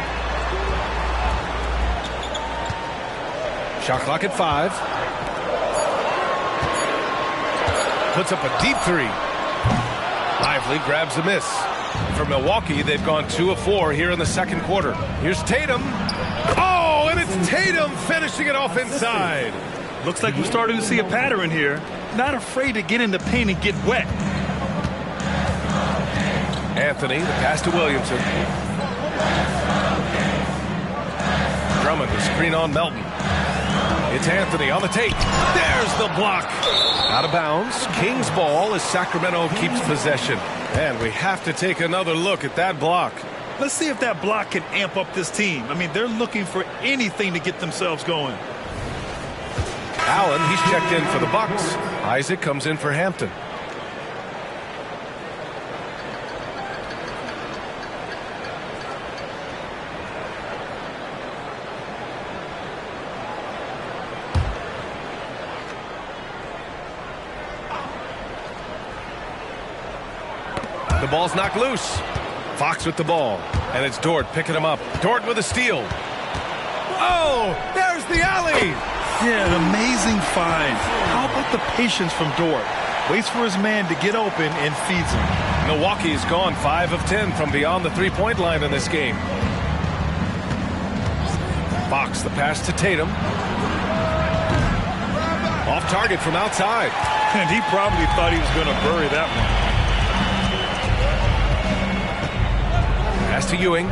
Shot clock at 5. Puts up a deep three. Lively grabs a miss. For Milwaukee, they've gone 2 of 4 here in the second quarter. Here's Tatum. Oh, and it's Tatum finishing it off inside. Looks like we're starting to see a pattern here. Not afraid to get in the paint and get wet. Anthony, the pass to Williamson. Drummond, the screen on Melton. It's Anthony on the take. There's the block. Out of bounds. Kings ball as Sacramento keeps possession. And we have to take another look at that block. Let's see if that block can amp up this team. I mean, they're looking for anything to get themselves going. Allen, he's checked in for the Bucks. Isaac comes in for Hampton. The ball's knocked loose. Fox with the ball. And it's Dort picking him up. Dort with a steal. Oh, there's the alley. Yeah, an amazing find. How about the patience from Dort? Waits for his man to get open and feeds him. Milwaukee's gone 5 of 10 from beyond the three-point line in this game. Fox, the pass to Tatum. Off target from outside. And he probably thought he was going to bury that one. Pass to Ewing.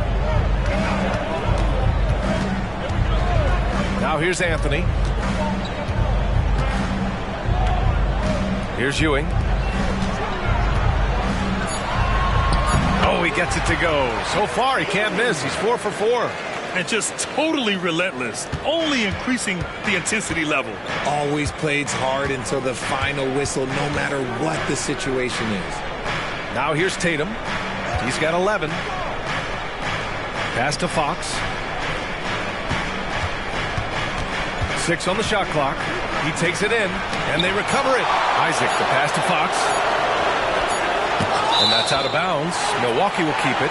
Now here's Anthony. Here's Ewing. Oh, he gets it to go. So far, he can't miss. He's 4 for 4. And just totally relentless, only increasing the intensity level. Always plays hard until the final whistle, no matter what the situation is. Now here's Tatum. He's got 11. Pass to Fox. 6 on the shot clock. He takes it in, and they recover it. Isaac, the pass to Fox. And that's out of bounds. Milwaukee will keep it.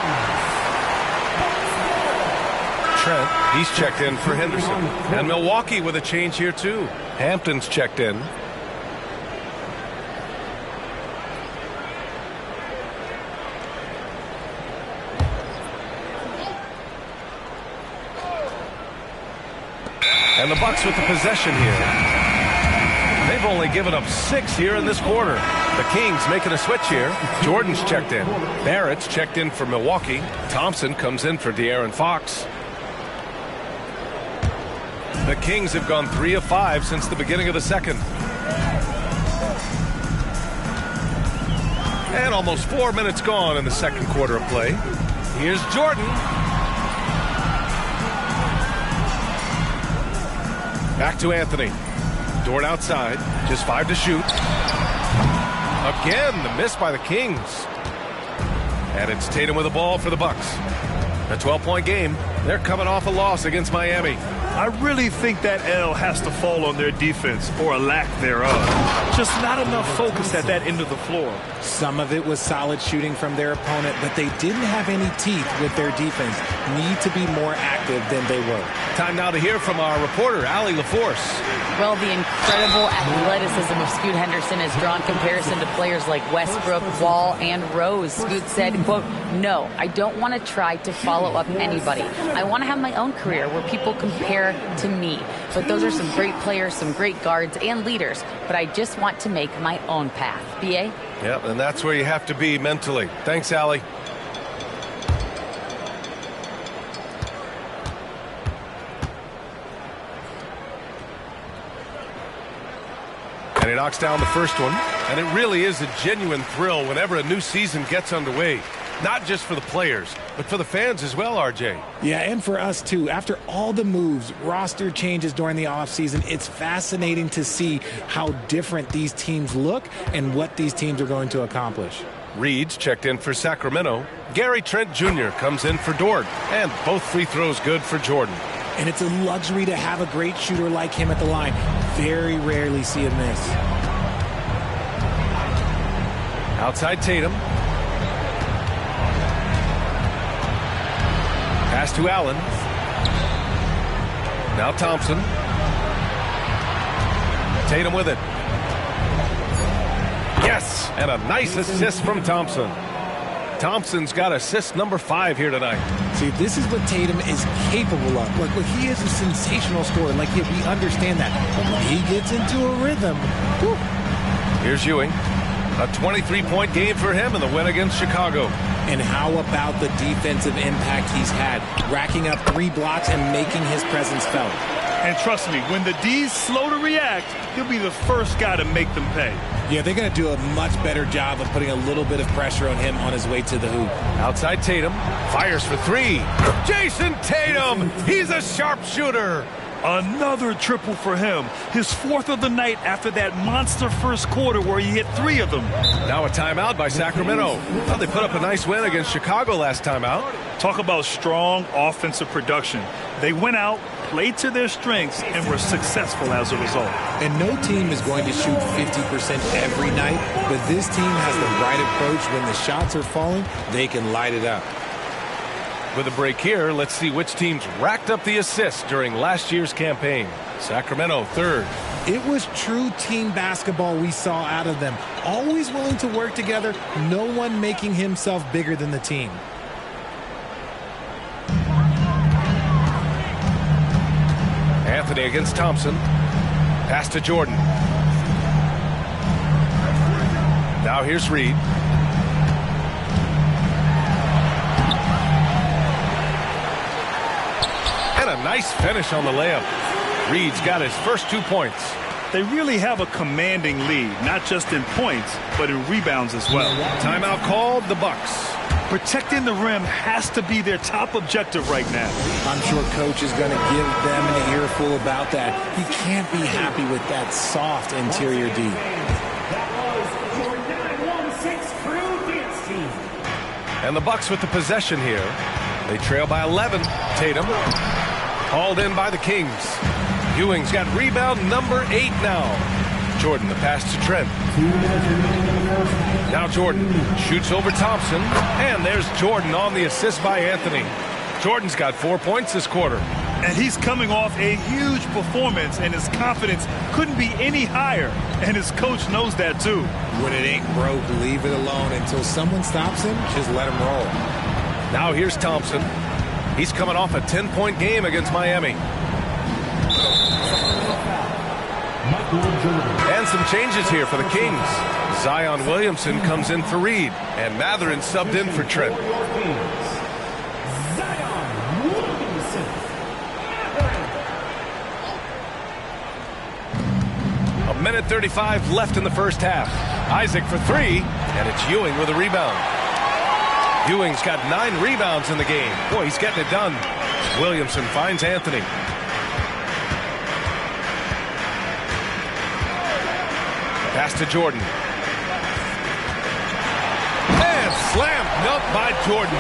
Trent, he's checked in for Henderson. And Milwaukee with a change here, too. Hampton's checked in. And the Bucks with the possession here. They've only given up 6 here in this quarter. The Kings making a switch here. Jordan's checked in. Barrett's checked in for Milwaukee. Thompson comes in for De'Aaron Fox. The Kings have gone 3 of 5 since the beginning of the second. And almost 4 minutes gone in the second quarter of play. Here's Jordan. Back to Anthony. Dort outside. Just 5 to shoot. Again, the miss by the Kings. And it's Tatum with the ball for the Bucks. A 12-point game. They're coming off a loss against Miami. I really think that L has to fall on their defense, or a lack thereof. Just not enough focus at that end of the floor. Some of it was solid shooting from their opponent, but they didn't have any teeth with their defense. Need to be more active than they were. Time now to hear from our reporter, Allie LaForce. Well, the incredible athleticism of Scoot Henderson has drawn comparison to players like Westbrook, Wall, and Rose. Scoot said, quote, "No, I don't want to try to follow up anybody. I want to have my own career where people compare to me. But those are some great players, some great guards and leaders. But I just want to make my own path." B.A.? Yep, and that's where you have to be mentally. Thanks, Allie. And he knocks down the first one. And it really is a genuine thrill whenever a new season gets underway. Not just for the players, but for the fans as well, RJ. Yeah, and for us too. After all the moves, roster changes during the offseason, it's fascinating to see how different these teams look and what these teams are going to accomplish. Reed's checked in for Sacramento. Gary Trent Jr. comes in for Dort. And both free throws good for Jordan. And it's a luxury to have a great shooter like him at the line. Very rarely see a miss. Outside Tatum. Pass to Allen. Now Thompson. Tatum with it. Yes, and a nice assist from Thompson. Thompson's got assist number 5 here tonight. See, this is what Tatum is capable of. Look, he is a sensational scorer. Like, we understand that. But when he gets into a rhythm, whew. Here's Ewing. A 23-point game for him in the win against Chicago. And how about the defensive impact he's had, racking up 3 blocks and making his presence felt. And trust me, when the D's slow to react, he'll be the first guy to make them pay. Yeah, they're going to do a much better job of putting a little bit of pressure on him on his way to the hoop. Outside Tatum, fires for 3. Jason Tatum, he's a sharpshooter. Another triple for him. His 4th of the night after that monster first quarter where he hit 3 of them. Now a timeout by Sacramento. Well, they put up a nice win against Chicago last time out. Talk about strong offensive production. They went out, played to their strengths, and were successful as a result. And no team is going to shoot 50% every night, but this team has the right approach. When the shots are falling, they can light it up. With a break here, let's see which teams racked up the assists during last year's campaign. Sacramento 3rd. It was true team basketball we saw out of them. Always willing to work together, no one making himself bigger than the team. Anthony against Thompson. Pass to Jordan. Now here's Reed. And a nice finish on the layup. Reed's got his first 2 points. They really have a commanding lead, not just in points, but in rebounds as well. Timeout called, the Bucks. Protecting the rim has to be their top objective right now. I'm sure Coach is going to give them an earful about that. He can't be happy with that soft interior D. And the Bucks with the possession here. They trail by 11. Tatum hauled in by the Kings. Ewing's got rebound number 8 now. Jordan, the pass to Trent. Now Jordan shoots over Thompson. And there's Jordan on the assist by Anthony. Jordan's got 4 points this quarter. And he's coming off a huge performance, and his confidence couldn't be any higher. And his coach knows that too. When it ain't broke, leave it alone. Until someone stops him, just let him roll. Now here's Thompson. He's coming off a 10-point game against Miami. And some changes here for the Kings. Zion Williamson comes in for Reed, and Mathurin subbed in for Trent. A minute 35 left in the first half. Isaac for 3, and it's Ewing with a rebound. Ewing's got 9 rebounds in the game. Boy, he's getting it done. Williamson finds Anthony. Pass to Jordan. And slammed up by Jordan.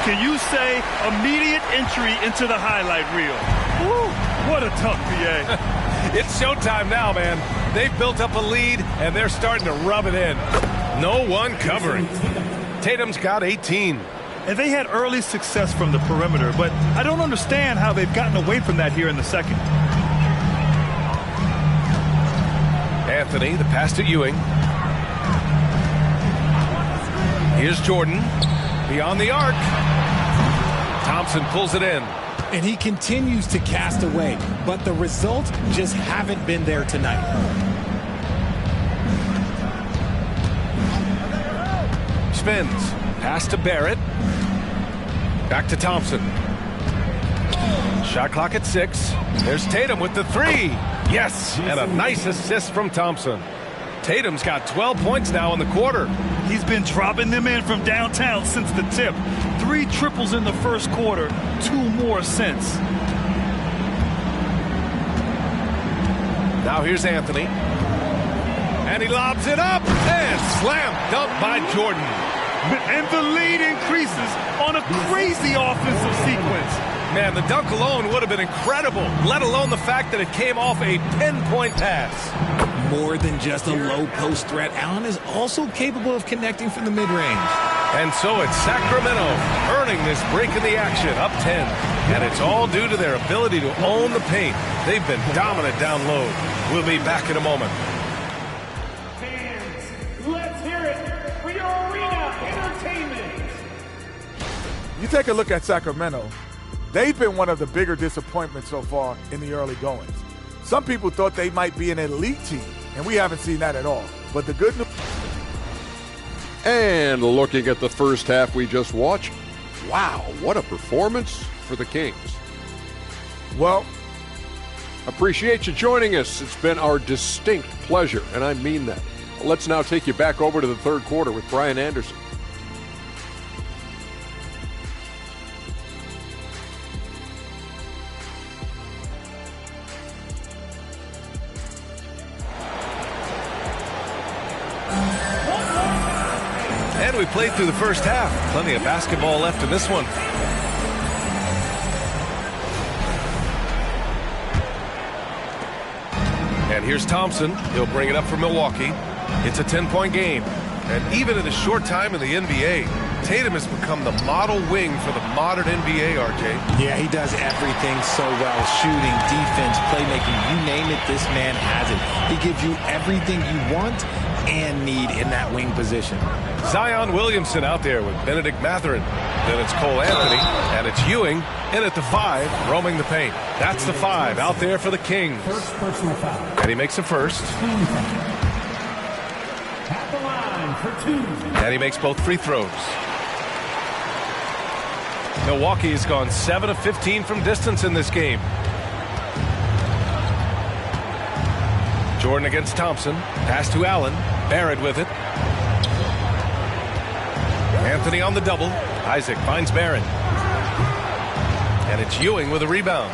Can you say immediate entry into the highlight reel? Woo. What a tough BA. It's showtime now, man. They've built up a lead, and they're starting to rub it in. No one covering. Tatum's got 18. And they had early success from the perimeter, but I don't understand how they've gotten away from that here in the second. Anthony, the pass to Ewing. Here's Jordan. Beyond the arc. Thompson pulls it in. And he continues to cast away, but the results just haven't been there tonight. Spins. Pass to Barrett. Back to Thompson. Shot clock at 6. There's Tatum with the 3. Yes, and a nice assist from Thompson. Tatum's got 12 points now in the quarter. He's been dropping them in from downtown since the tip. 3 triples in the first quarter, 2 more since. Now here's Anthony. And he lobs it up and slam dunk by Jordan. And the lead increases on a crazy offensive sequence. Man, the dunk alone would have been incredible, let alone the fact that it came off a pinpoint pass. More than just a low post threat, Allen is also capable of connecting from the mid-range. And so it's Sacramento earning this break in the action, up 10. And it's all due to their ability to own the paint. They've been dominant down low. We'll be back in a moment. Fans, let's hear it for your arena entertainment. You take a look at Sacramento. They've been one of the bigger disappointments so far in the early goings. Some people thought they might be an elite team, and we haven't seen that at all. But the good news... And looking at the first half we just watched, wow, what a performance for the Kings. Well, appreciate you joining us. It's been our distinct pleasure, and I mean that. Let's now take you back over to the third quarter with Brian Anderson. And we played through the first half. Plenty of basketball left in this one. And here's Thompson. He'll bring it up for Milwaukee. It's a 10-point game. And even in a short time in the NBA, Tatum has become the model wing for the modern NBA, RJ. Yeah, he does everything so well. Shooting, defense, playmaking, you name it, this man has it. He gives you everything you want and need in that wing position. Zion Williamson out there with Benedict Mathurin. Then it's Cole Anthony, and it's Ewing in at the 5, roaming the paint. That's the 5 out there for the Kings. First personal foul. And he makes the first. At the line for 2. And he makes both free throws. Milwaukee has gone 7 of 15 from distance in this game. Jordan against Thompson. Pass to Allen. Barrett with it. Anthony on the double. Isaac finds Barrett. And it's Ewing with a rebound.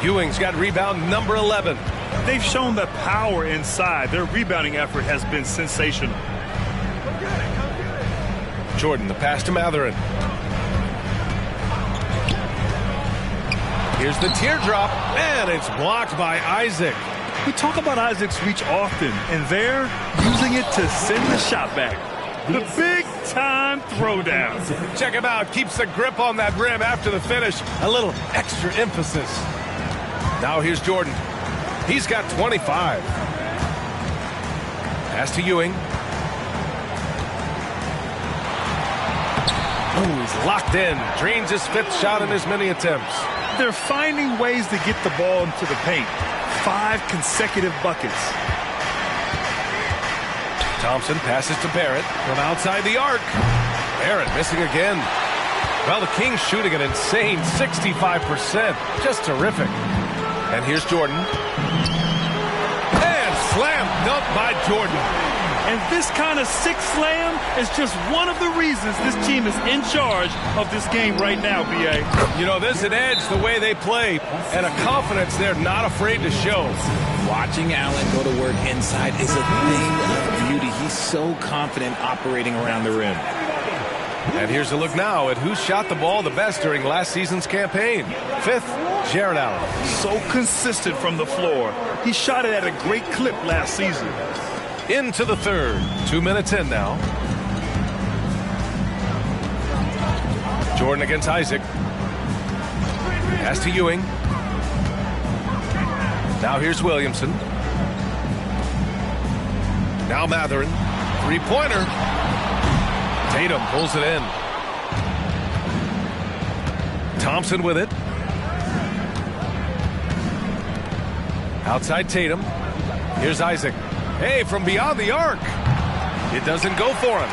Ewing's got rebound number 11. They've shown the power inside. Their rebounding effort has been sensational. Jordan, the pass to Mathurin. Here's the teardrop, and it's blocked by Isaac. We talk about Isaac's reach often, and they're using it to send the shot back. The big-time throwdown. Check him out. Keeps the grip on that rim after the finish. A little extra emphasis. Now here's Jordan. He's got 25. Pass to Ewing. Oh, he's locked in. Drains his 5th shot in as many attempts. They're finding ways to get the ball into the paint. 5 consecutive buckets. Thompson passes to Barrett from outside the arc. Barrett missing again. Well, the Kings shooting an insane 65%. Just terrific. And here's Jordan. And slam dunk by Jordan. And this kind of sick slam is just one of the reasons this team is in charge of this game right now, B.A. You know, there's an edge the way they play and a confidence they're not afraid to show. Watching Allen go to work inside is a thing of beauty. He's so confident operating around the rim. And here's a look now at who shot the ball the best during last season's campaign. 5th, Jared Allen. So consistent from the floor. He shot it at a great clip last season. Into the 3rd. 2 minutes in now. Jordan against Isaac. Pass to Ewing. Now here's Williamson. Now Matherin. 3-pointer. Tatum pulls it in. Thompson with it. Outside Tatum. Here's Isaac. Hey, from beyond the arc. It doesn't go for him.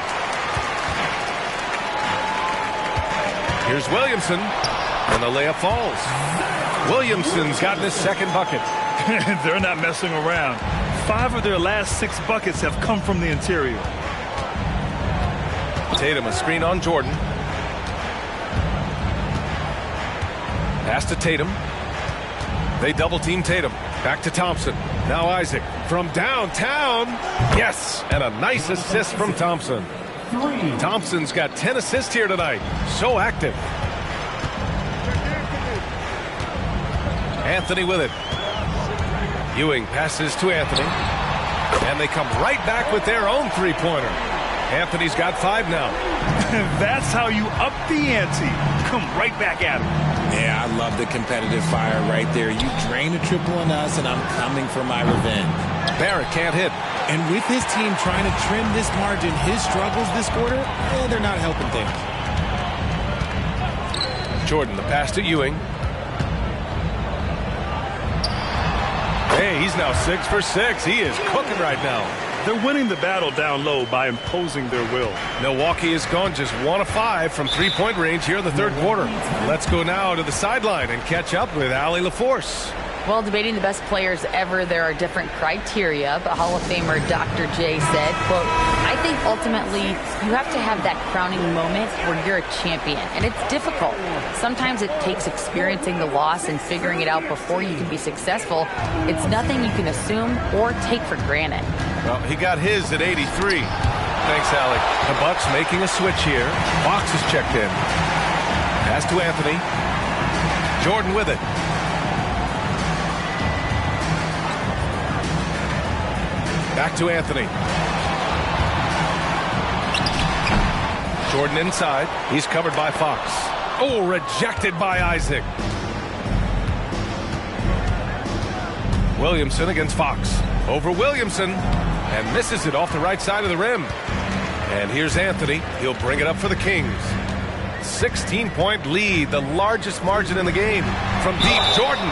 Here's Williamson. And the layup falls. Williamson's gotten his 2nd bucket. They're not messing around. 5 of their last 6 buckets have come from the interior. Tatum, a screen on Jordan. Pass to Tatum. They double team Tatum. Back to Thompson. Now Isaac from downtown. Yes, and a nice assist from Thompson. Thompson's got 10 assists here tonight. So active. Anthony with it. Ewing passes to Anthony. And they come right back with their own 3-pointer. Anthony's got 5 now. That's how you up the ante. Come right back at him. Yeah, I love the competitive fire right there. You drain a triple on us, and I'm coming for my revenge. Barrett can't hit. And with his team trying to trim this margin, his struggles this quarter, they're not helping things. Jordan, the pass to Ewing. Hey, he's now 6 for 6. He is cooking right now. They're winning the battle down low by imposing their will. Milwaukee has gone just 1 of 5 from 3-point range here in the 3rd quarter. Let's go now to the sideline and catch up with Allie LaForce. Well, debating the best players ever, there are different criteria, but Hall of Famer Dr. J said, quote, I think ultimately you have to have that crowning moment where you're a champion, and it's difficult. Sometimes it takes experiencing the loss and figuring it out before you can be successful. It's nothing you can assume or take for granted. Well, he got his at 83. Thanks, Allie. The Bucks making a switch here. Fox is checked in. Pass to Anthony. Jordan with it. Back to Anthony. Jordan inside. He's covered by Fox. Oh, rejected by Isaac. Williamson against Fox. Over Williamson. And misses it off the right side of the rim. And here's Anthony. He'll bring it up for the Kings. 16-point lead, the largest margin in the game. From deep, Jordan.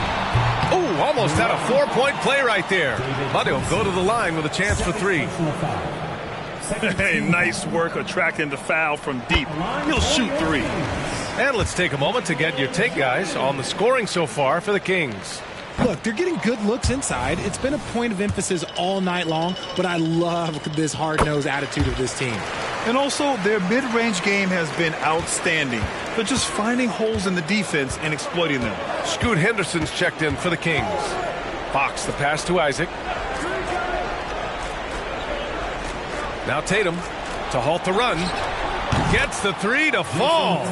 Oh, almost had a 4-point play right there. But he'll go to the line with a chance for 3. Hey, nice work attracting the foul from deep. He'll shoot 3. And let's take a moment to get your take, guys, on the scoring so far for the Kings. Look, they're getting good looks inside. It's been a point of emphasis all night long, but I love this hard-nosed attitude of this team. And also, their mid-range game has been outstanding. They're just finding holes in the defense and exploiting them. Scoot Henderson's checked in for the Kings. Fox, the pass to Isaac. Now Tatum to halt the run. Gets the 3 to fall.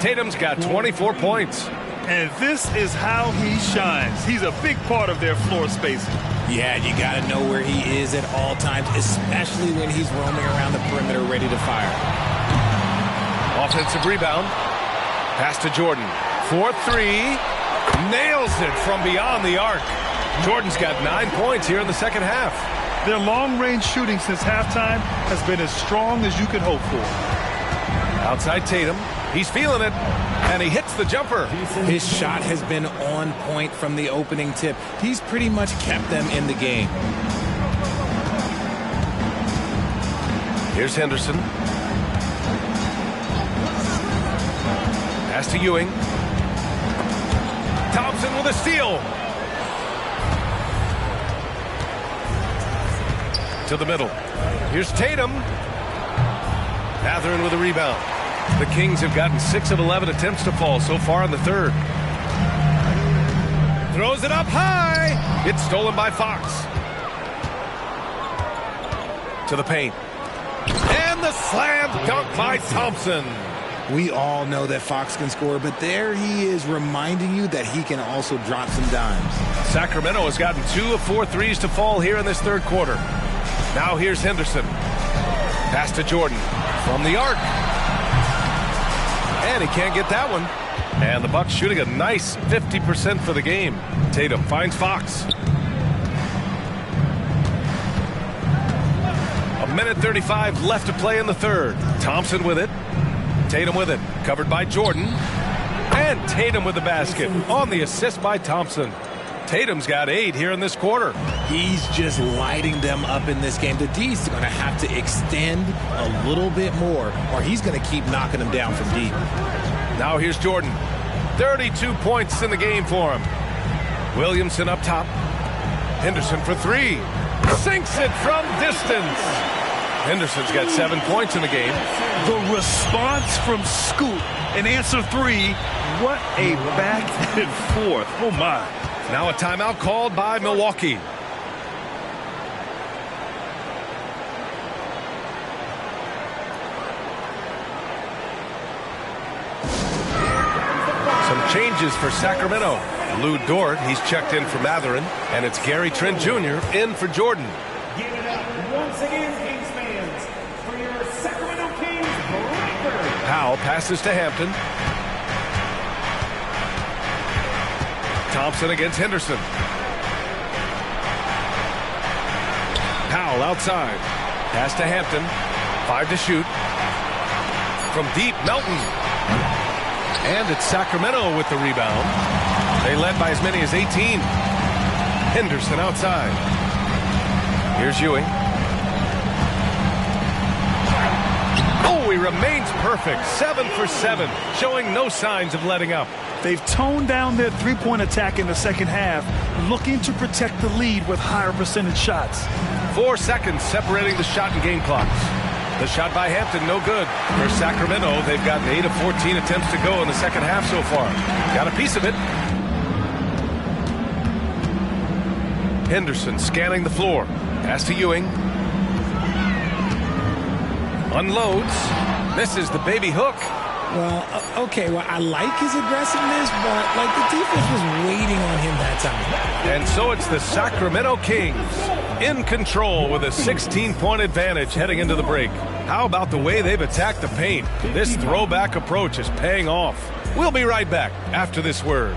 Tatum's got 24 points. And this is how he shines. He's a big part of their floor spacing. Yeah, you got to know where he is at all times, especially when he's roaming around the perimeter ready to fire. Offensive rebound. Pass to Jordan. 4-3. Nails it from beyond the arc. Jordan's got 9 points here in the second half. Their long-range shooting since halftime has been as strong as you could hope for. Outside Tatum. He's feeling it. And he hits the jumper. His shot has been on point from the opening tip. He's pretty much kept them in the game. Here's Henderson. Pass to Ewing. Thompson with a steal. To the middle. Here's Tatum. Matherin with a rebound. The Kings have gotten 6 of 11 attempts to fall so far in the third. Throws it up high. It's stolen by Fox. To the paint. And And the slam dunk by Thompson. We all know that Fox can score, but there he is reminding you that he can also drop some dimes. Sacramento has gotten 2 of 4 threes to fall here in this third quarter. Now here's Henderson. Pass to Jordan from the arc. And he can't get that one. And the Bucks shooting a nice 50% for the game. Tatum finds Fox. A minute 35 left to play in the third. Thompson with it. Tatum with it. Covered by Jordan. And Tatum with the basket on the assist by Thompson. Tatum's got 8 here in this quarter. He's just lighting them up in this game. The D's going to have to extend a little bit more, or he's going to keep knocking them down from deep. Now here's Jordan. 32 points in the game for him. Williamson up top. Henderson for 3. Sinks it from distance. Henderson's got 7 points in the game. The response from Scoot in answer 3. What a back and forth. Oh, my. Now a timeout called by Milwaukee. Some changes for Sacramento. Lou Dort, he's checked in for Matherin, and it's Gary Trent Jr. in for Jordan. Give it up once again, Kings fans, for your Sacramento Kings breaker. Powell passes to Hampton. Thompson against Henderson. Powell outside. Pass to Hampton. 5 to shoot. From deep, Melton. And it's Sacramento with the rebound. They led by as many as 18. Henderson outside. Here's Ewing. Oh, he remains perfect. 7 for 7, showing no signs of letting up. They've toned down their three-point attack in the second half, looking to protect the lead with higher percentage shots. 4 seconds separating the shot and game clocks. The shot by Hampton, no good. For Sacramento, they've gotten 8 of 14 attempts to go in the second half so far. Got a piece of it. Henderson scanning the floor. Pass to Ewing. Unloads. Misses the baby hook. Well, okay, well, I like his aggressiveness, but like the defense was waiting on him that time. And so it's the Sacramento Kings in control with a 16-point advantage heading into the break. How about the way they've attacked the paint? This throwback approach is paying off. We'll be right back after this word.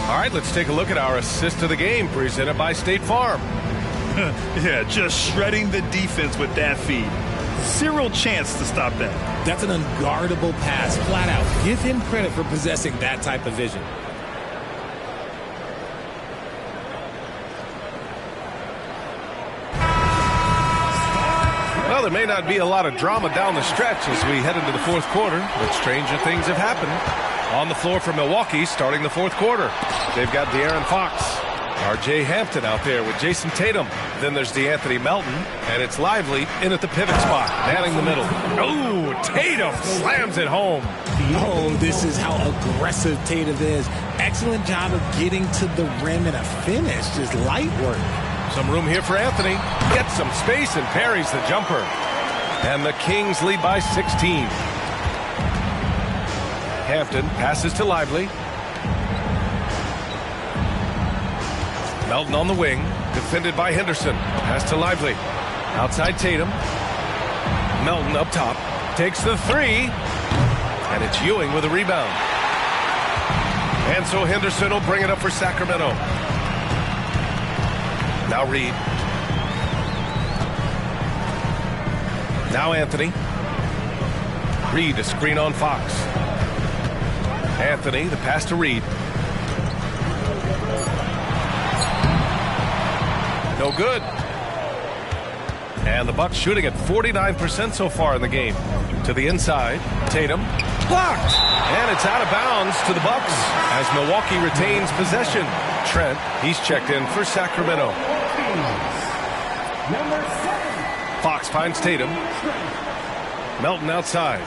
All right, let's take a look at our assist of the game presented by State Farm. Yeah, just shredding the defense with that feed. 0 chance to stop that. That's an unguardable pass, flat out. Give him credit for possessing that type of vision. Well, there may not be a lot of drama down the stretch as we head into the fourth quarter, but stranger things have happened. On the floor for Milwaukee starting the fourth quarter. They've got De'Aaron Fox. R.J. Hampton out there with Jason Tatum. Then there's DeAnthony Melton, and it's Lively in at the pivot spot, manning the middle. Oh, Tatum slams it home. Oh, this is how aggressive Tatum is. Excellent job of getting to the rim and a finish. Just light work. Some room here for Anthony. Gets some space and parries the jumper. And the Kings lead by 16. Hampton passes to Lively. Melton on the wing, defended by Henderson. Pass to Lively. Outside Tatum. Melton up top. Takes the 3. And it's Ewing with a rebound. And so Henderson will bring it up for Sacramento. Now Reed. Now Anthony. Reed, a screen on Fox. Anthony, the pass to Reed. no good. And the Bucks shooting at 49% so far in the game. To the inside, Tatum, blocked, and it's out of bounds to the Bucks as Milwaukee retains possession. Trent, he's checked in for Sacramento. Fox finds Tatum. Melton outside.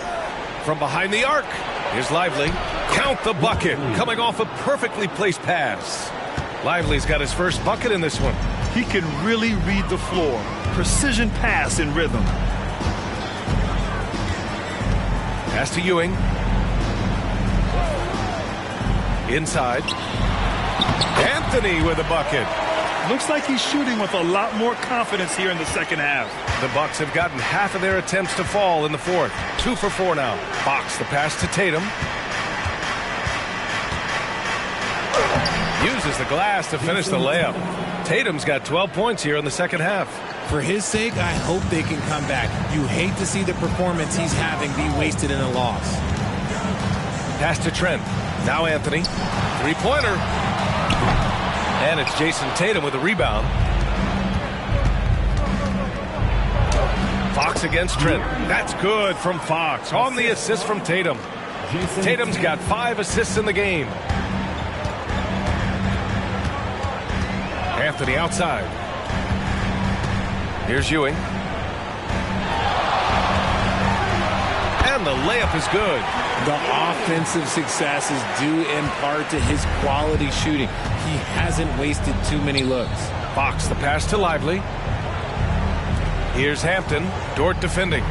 From behind the arc, here's Lively. Count the bucket, coming off a perfectly placed pass. Lively's got his first bucket in this one. He can really read the floor. Precision pass in rhythm. Pass to Ewing. Inside. Anthony with a bucket. Looks like he's shooting with a lot more confidence here in the second half. The Bucks have gotten half of their attempts to fall in the fourth. 2 for 4 now. Fox the pass to Tatum. Uses the glass to finish the layup. Tatum's got 12 points here in the second half. For his sake, I hope they can come back. You hate to see the performance he's having be wasted in a loss. Pass to Trent. Now Anthony. Three-pointer. And it's Jason Tatum with a rebound. Fox against Trent. That's good from Fox. On the assist from Tatum. Tatum's got 5 assists in the game. Anthony outside. Here's Ewing. And the layup is good. The offensive success is due in part to his quality shooting. He hasn't wasted too many looks. Fox the pass to Lively. Here's Hampton. Dort defending.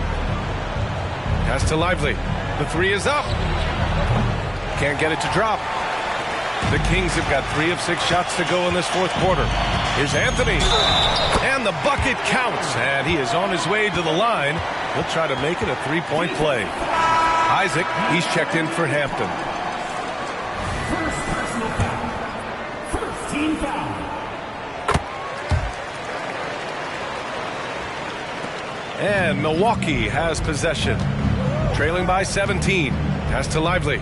Pass to Lively. The three is up. Can't get it to drop. The Kings have got 3 of 6 shots to go in this fourth quarter. Here's Anthony. And the bucket counts. And he is on his way to the line. He'll try to make it a 3-point play. Isaac, he's checked in for Hampton. First team foul. And Milwaukee has possession. Trailing by 17. Pass to Lively.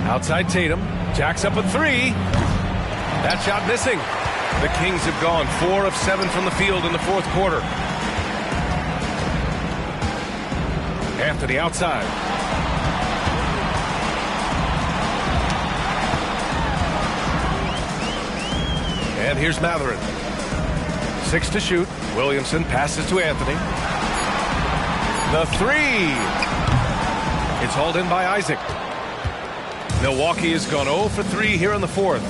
Outside Tatum. Jacks up a 3. That shot missing. The Kings have gone 4 of 7 from the field in the fourth quarter. Anthony outside. And here's Matherin. 6 to shoot. Williamson passes to Anthony. The 3. It's hauled in by Isaac. Milwaukee has gone 0 for 3 here in the fourth.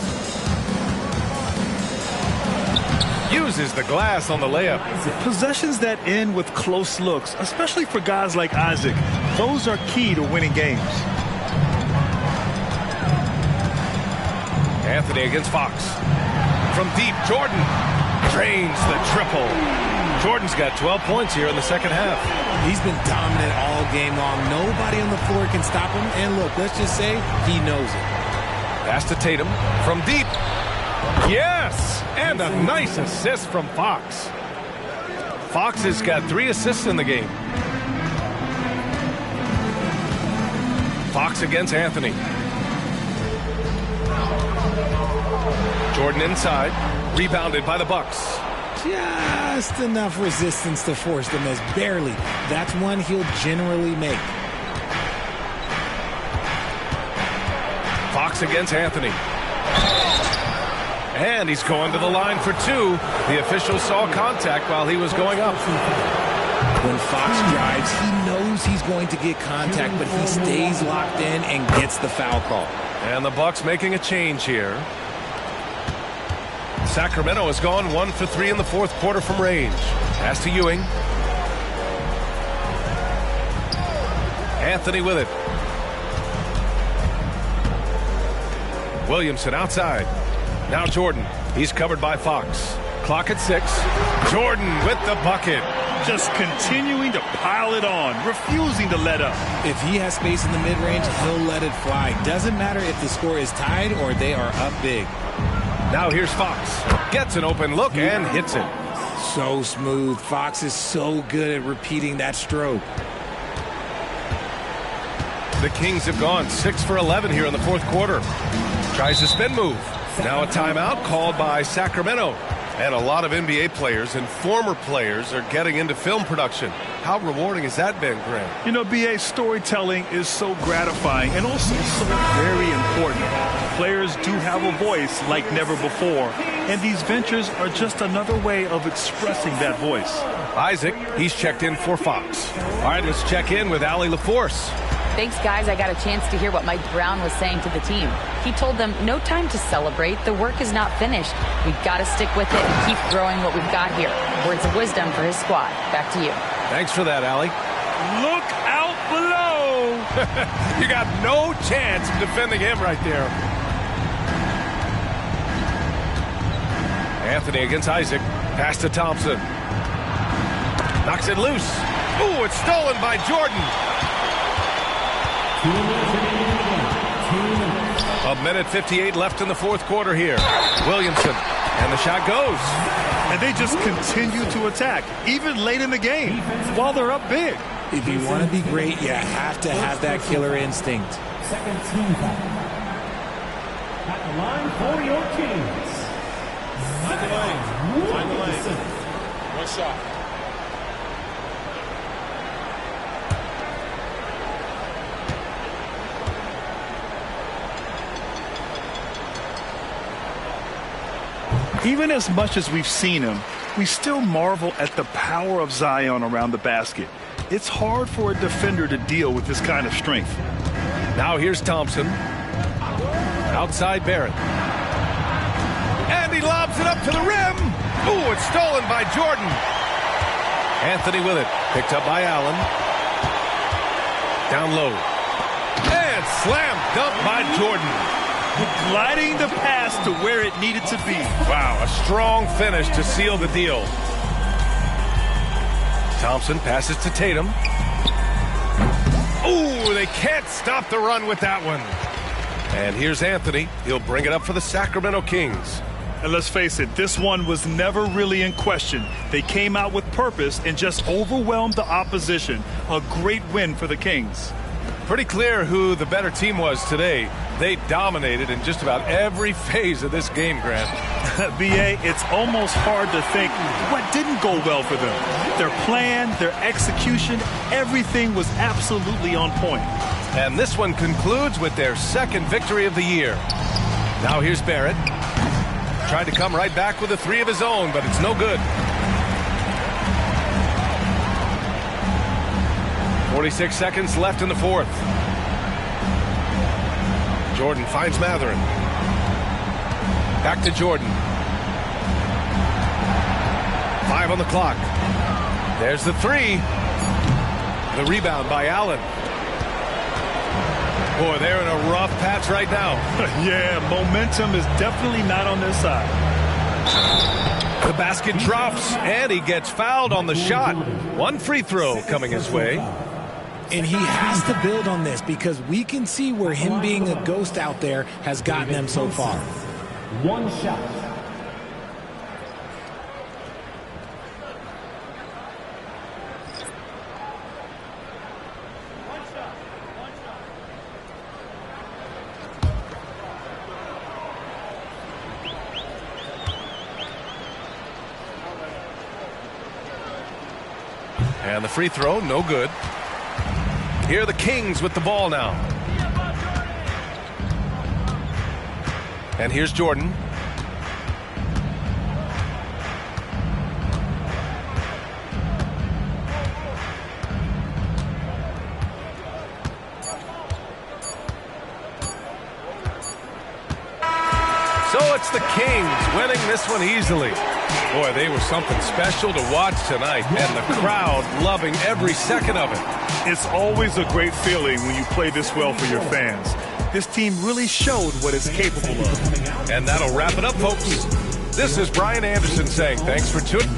Uses the glass on the layup. Possessions that end with close looks, especially for guys like Isaac, those are key to winning games. Anthony against Fox. From deep, Jordan drains the triple. Jordan's got 12 points here in the second half. He's been dominant all game long. Nobody on the floor can stop him. And look, let's just say he knows it. Pass to Tatum. From deep. Yes! And a nice assist from Fox. Fox has got 3 assists in the game. Fox against Anthony. Jordan inside. Rebounded by the Bucks. Just enough resistance to force the miss. Barely. That's one he'll generally make. Fox against Anthony. And he's going to the line for 2. The official saw contact while he was going up. When Fox drives, he knows he's going to get contact, but he stays locked in and gets the foul call. And the Bucks making a change here. Sacramento has gone 1 for 3 in the fourth quarter from range. Pass to Ewing. Anthony with it. Williamson outside. Now Jordan. He's covered by Fox. Clock at 6. Jordan with the bucket. Just continuing to pile it on, refusing to let up. If he has space in the mid-range, he'll let it fly. Doesn't matter if the score is tied or they are up big. Now here's Fox. Gets an open look and hits it. So smooth. Fox is so good at repeating that stroke. The Kings have gone 6 for 11 here in the fourth quarter. Tries a spin move. Now a timeout called by Sacramento. And a lot of NBA players and former players are getting into film production. How rewarding has that been, Graham? You know, BA, storytelling is so gratifying and also so very important. Players do have a voice like never before, and these ventures are just another way of expressing that voice. Isaac, he's checked in for Fox. All right, let's check in with Allie LaForce. Thanks, guys. I got a chance to hear what Mike Brown was saying to the team. He told them, no time to celebrate. The work is not finished. We've got to stick with it and keep growing what we've got here. Words of wisdom for his squad. Back to you. Thanks for that, Allie. Look out below! You got no chance of defending him right there. Anthony against Isaac. Pass to Thompson. Knocks it loose. Ooh, it's stolen by Jordan. A minute 58 left in the fourth quarter here. Williamson, and the shot goes. And they just continue to attack, even late in the game, while they're up big. If you want to be great, you have to have that killer instinct. Second team foul. At the line for your Kings. Find the lane. One shot. Even as much as we've seen him, we still marvel at the power of Zion around the basket. It's hard for a defender to deal with this kind of strength. Now here's Thompson. Outside Barrett. And he lobs it up to the rim. Ooh, it's stolen by Jordan. Anthony with it. Picked up by Allen. Down low. And slam dunk by Jordan. Gliding the pass to where it needed to be. Wow, a strong finish to seal the deal. Thompson passes to Tatum. Ooh, they can't stop the run with that one. And here's Anthony. He'll bring it up for the Sacramento Kings. And let's face it, this one was never really in question. They came out with purpose and just overwhelmed the opposition. A great win for the Kings. Pretty clear who the better team was today. They dominated in just about every phase of this game, Grant. BA, it's almost hard to think what didn't go well for them. Their plan, their execution, everything was absolutely on point. And this one concludes with their second victory of the year. Now here's Barrett. Tried to come right back with a three of his own, but it's no good. 46 seconds left in the fourth. Jordan finds Matherin. Back to Jordan. 5 on the clock. There's the three. The rebound by Allen. Boy, they're in a rough patch right now. Yeah, momentum is definitely not on their side. The basket drops, and he gets fouled on the shot. One free throw coming his way. And he has to build on this because we can see where him being a ghost out there has gotten them so far. One shot. And the free throw, no good. Here are the Kings with the ball now. And here's Jordan. So it's the Kings winning this one easily. Boy, they were something special to watch tonight, and the crowd loving every second of it. It's always a great feeling when you play this well for your fans. This team really showed what it's capable of. And that'll wrap it up, folks. This is Brian Anderson saying thanks for tuning.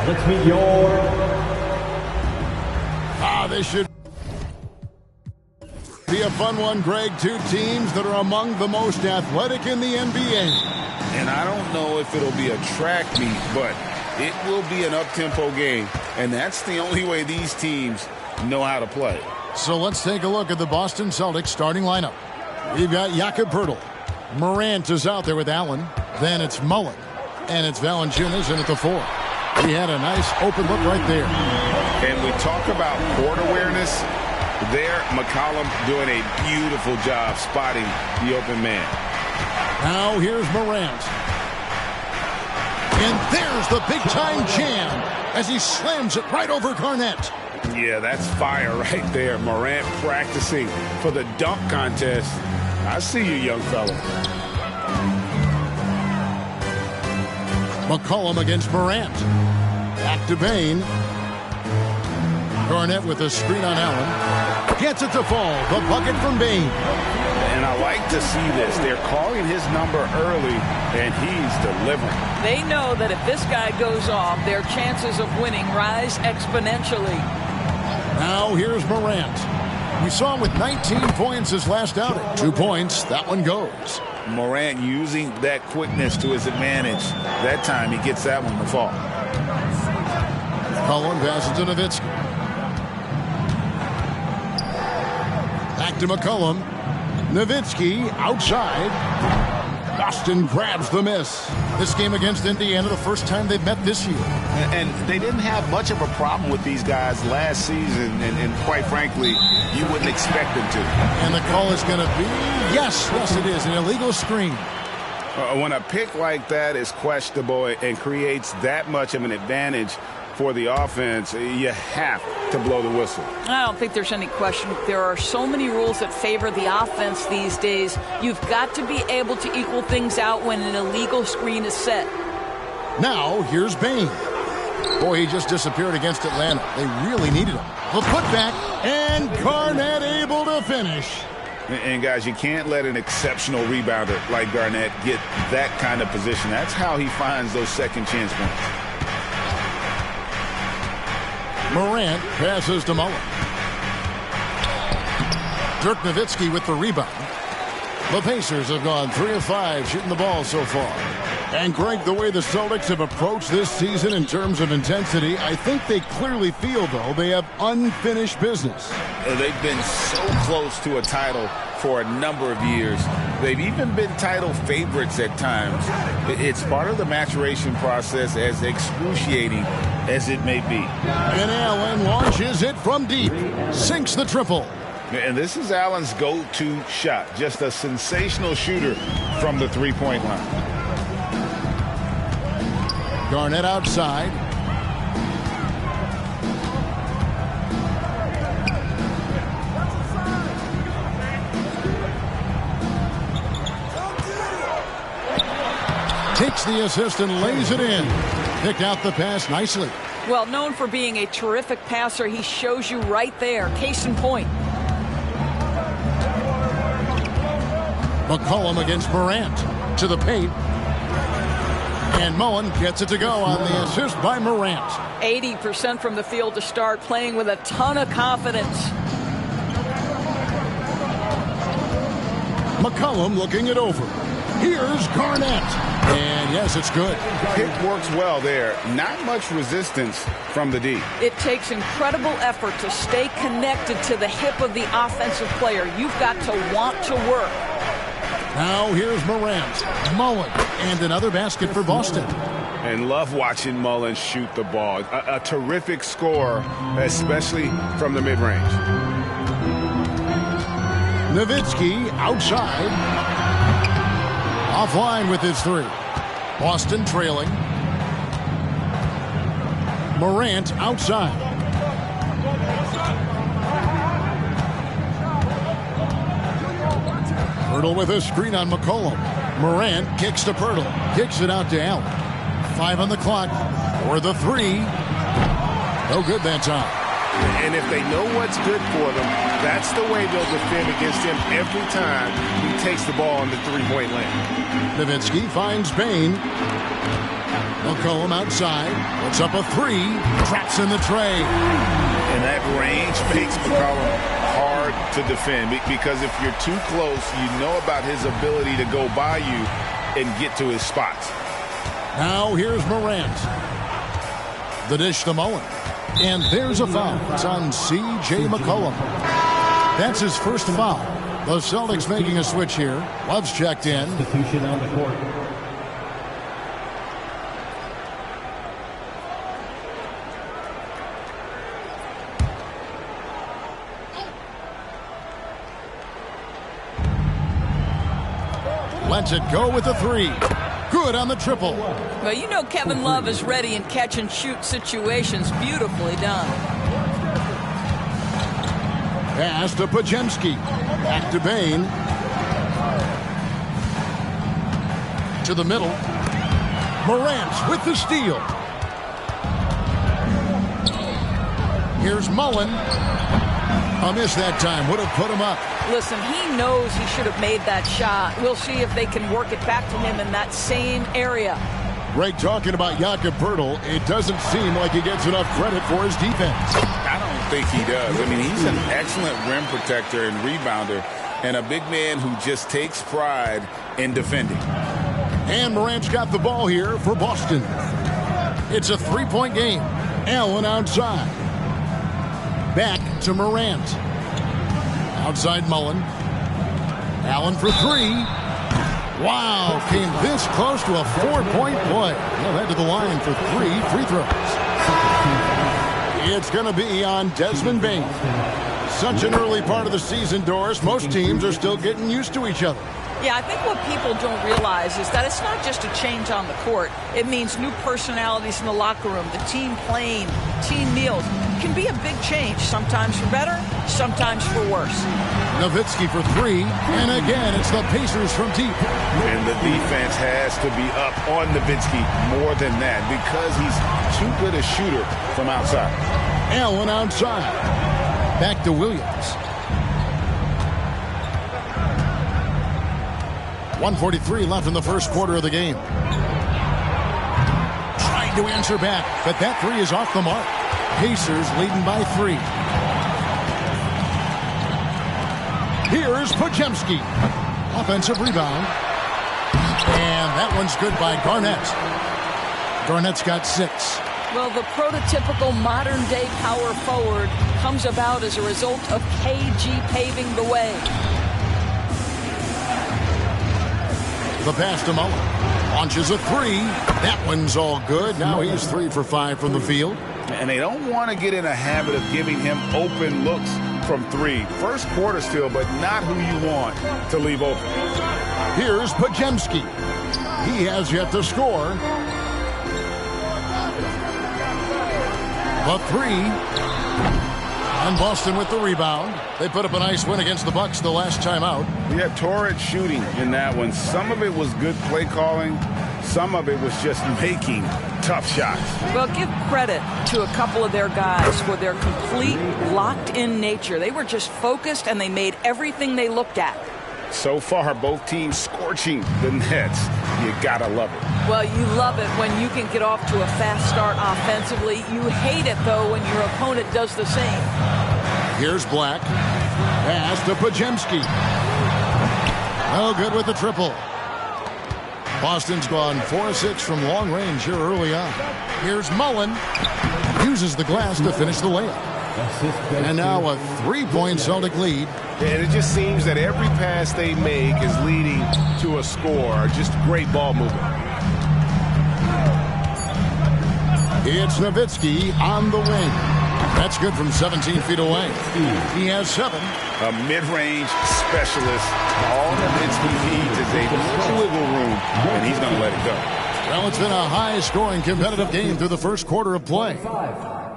Let's meet your... This should be a fun one, Greg. Two teams that are among the most athletic in the NBA. And I don't know if it'll be a track meet, but it will be an up-tempo game. And that's the only way these teams know how to play. So let's take a look at the Boston Celtics starting lineup. You've got Jakob Poeltl. Morant is out there with Allen. Then it's Mullen. And it's Valanciunas in at the 4. He had a nice open look right there. And we talk about court awareness. There, McCollum doing a beautiful job spotting the open man. Now here's Morant. And there's the big-time jam as he slams it right over Garnett. Yeah, that's fire right there. Morant practicing for the dunk contest. I see you, young fella. McCollum against Morant. Back to Bane. Garnett with a screen on Allen. Gets it to fall. The bucket from Bane. And I like to see this. They're calling his number early, and he's delivering. They know that if this guy goes off, their chances of winning rise exponentially. Now here's Morant. We saw him with 19 points his last outing. 2 points. That one goes. Morant using that quickness to his advantage. That time he gets that one to fall. Cullen passes to Nowitzki. Back to McCollum. Nowitzki outside. Boston grabs the miss. This game against Indiana, the first time they've met this year. And they didn't have much of a problem with these guys last season, and quite frankly, you wouldn't expect them to. And the call is going to be, yes, it is, an illegal screen. When a pick like that is questionable and creates that much of an advantage for the offense, you have to blow the whistle. I don't think there's any question. There are so many rules that favor the offense these days. You've got to be able to equal things out when an illegal screen is set. Now, here's Bane. Boy, he just disappeared against Atlanta. They really needed him. The putback, and Garnett able to finish. And guys, you can't let an exceptional rebounder like Garnett get that kind of position. That's how he finds those second chance points. Morant passes to Mullen. Dirk Nowitzki with the rebound. The Pacers have gone 3 of 5 shooting the ball so far. And Greg, the way the Celtics have approached this season in terms of intensity, I think they clearly feel, though, they have unfinished business. They've been so close to a title for a number of years. They've even been title favorites at times. It's part of the maturation process, as excruciating as it may be. And Allen launches it from deep. Sinks the triple. And this is Allen's go-to shot. Just a sensational shooter from the three-point line. Garnett outside. Takes the assist and lays it in. Picked out the pass nicely. Well, known for being a terrific passer, he shows you right there. Case in point. McCollum against Morant. To the paint. And Mullen gets it to go on the assist by Morant. 80% from the field to start, playing with a ton of confidence. McCollum looking it over. Here's Garnett. And yes, it's good. Pick works well there. Not much resistance from the D. It takes incredible effort to stay connected to the hip of the offensive player. You've got to want to work. Now here's Morant. Mullen. And another basket for Boston. And love watching Mullen shoot the ball. A terrific score, especially from the mid-range. Nowitzki outside. Offline with his three. Boston trailing. Morant outside. Poeltl with a screen on McCollum. Morant kicks to Poeltl. Kicks it out to Allen. 5 on the clock for the three. No good that time. And if they know what's good for them, that's the way they'll defend against him every time he takes the ball on the three-point land. Nowitzki finds Bane. McCollum outside. Puts up a three. Traps in the tray. And that range makes McCollum hard to defend because if you're too close, you know about his ability to go by you and get to his spots. Now here's Morant. The dish to Mullen. And there's a foul. It's on C.J. McCollum. That's his first foul. The Celtics making a switch here. Love's checked in. Substitution on the court. Lets it go with a three. Good on the triple. Well, you know Kevin Love is ready in catch-and-shoot situations. Beautifully done. Pass to Pajemski. Back to Bain. To the middle. Morant with the steal. Here's Mullen. A miss that time. Would have put him up. Listen, he knows he should have made that shot. We'll see if they can work it back to him in that same area. Greg, talking about Jakob Poeltl, it doesn't seem like he gets enough credit for his defense. I don't think he does. I mean, he's an excellent rim protector and rebounder and a big man who just takes pride in defending. And Morant's got the ball here for Boston. It's a three-point game. Allen outside. Back to Morant. Outside Mullen. Allen for three. Wow, came this close to a four-point play. He'll head to the line for three free throws. It's going to be on Desmond Bain. Such an early part of the season, Doris. Most teams are still getting used to each other. Yeah, I think what people don't realize is that it's not just a change on the court. It means new personalities in the locker room, the team playing, team meals. It can be a big change, sometimes for better, sometimes for worse. Nowitzki for three, and again, it's the Pacers from deep. And the defense has to be up on Nowitzki more than that because he's too good a shooter from outside. Allen outside. Back to Williams. 1:43 left in the first quarter of the game. Trying to answer back, but that three is off the mark. Pacers leading by three. Here's Pajemski. Offensive rebound. And that one's good by Garnett. Garnett's got six. Well, the prototypical modern-day power forward comes about as a result of KG paving the way. The pass to Mullen. Launches a three. That one's all good. Now he's 3 for 5 from the field. And they don't want to get in a habit of giving him open looks from three. First quarter still, but not who you want to leave open. Here's Pajemski. He has yet to score. The three. And Boston with the rebound. They put up a nice win against the Bucks the last time out. Yeah, torrid shooting in that one. Some of it was good play calling. Some of it was just making tough shots. Well, give credit to a couple of their guys for their complete locked-in nature. They were just focused, and they made everything they looked at. So far, both teams scorching the Nets. You gotta love it. Well, you love it when you can get off to a fast start offensively. You hate it, though, when your opponent does the same. Here's Black. Pass to Pajemski. No good with the triple. Boston's gone 4-6 from long range here early on. Here's Mullen. Uses the glass to finish the layup. And now a 3-point Celtic lead. And it just seems that every pass they make is leading to a score. Just great ball movement. It's Nowitzki on the wing. That's good from 17 feet away. He has 7. A mid-range specialist. All Nowitzki needs is a little wiggle room, and he's going to let it go. Well, it's been a high-scoring competitive game through the first quarter of play.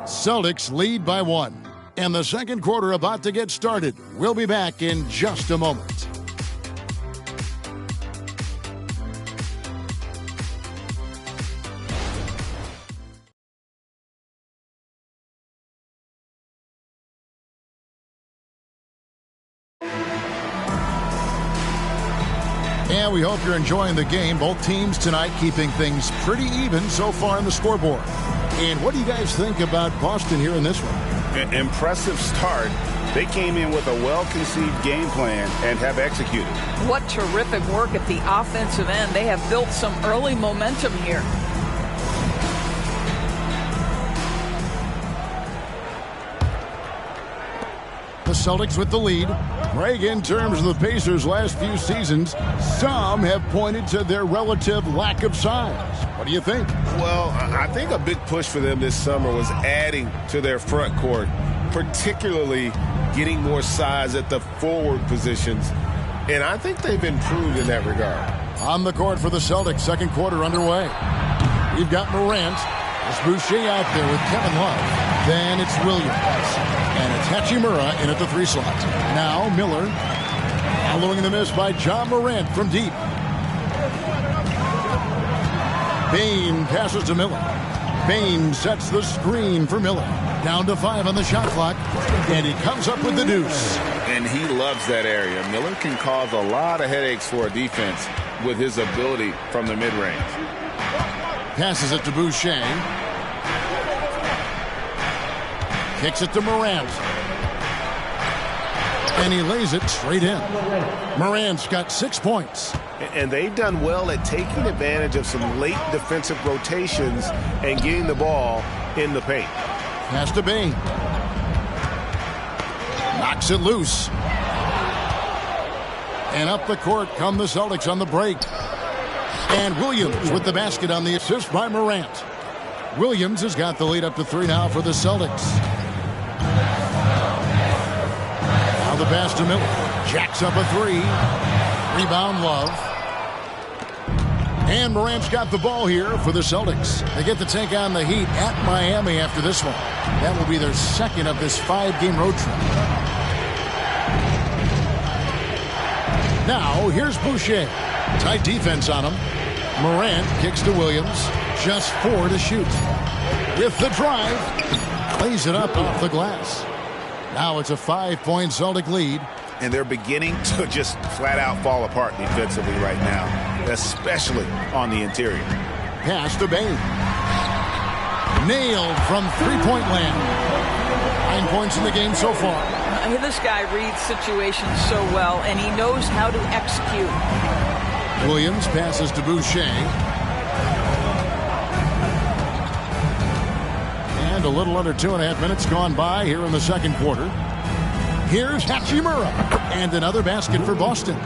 Celtics lead by 1. And the second quarter about to get started. We'll be back in just a moment. And we hope you're enjoying the game. Both teams tonight keeping things pretty even so far in the scoreboard. And what do you guys think about Boston here in this one? Impressive start. They came in with a well-conceived game plan and have executed. What terrific work at the offensive end. They have built some early momentum here. The Celtics with the lead. Greg, in terms of the Pacers' last few seasons, some have pointed to their relative lack of size. What do you think? Well, I think a big push for them this summer was adding to their front court, particularly getting more size at the forward positions. And I think they've improved in that regard. On the court for the Celtics, second quarter underway. We've got Morant. It's Boucher out there with Kevin Love. Then it's Williams. And it's Hachimura in at the 3 slot. Now Miller. Following the miss by John Morant from deep. Bain passes to Miller. Bain sets the screen for Miller. Down to 5 on the shot clock. And he comes up with the deuce. And he loves that area. Miller can cause a lot of headaches for a defense with his ability from the mid-range. Passes it to Boucher. Kicks it to Morant. And he lays it straight in. Morant's got 6 points. And they've done well at taking advantage of some late defensive rotations and getting the ball in the paint. Pass to Bain. Knocks it loose. And up the court come the Celtics on the break. And Williams with the basket on the assist by Morant. Williams has got the lead up to 3 now for the Celtics. Now the pass to Miller. Jacks up a 3. Rebound Love. And Morant's got the ball here for the Celtics. They get to take on the Heat at Miami after this one. That will be their second of this 5-game road trip. Now here's Boucher. Tight defense on him. Morant kicks to Williams. Just 4 to shoot. With the drive, lays it up off the glass. Now it's a 5-point Celtic lead. And they're beginning to just flat out fall apart defensively right now, especially on the interior. Pass to Bain. Nailed from 3-point land. 9 points in the game so far. This guy reads situations so well, and he knows how to execute. Williams passes to Boucher. And a little under 2.5 minutes gone by here in the second quarter. Here's Hachimura. And another basket for Boston.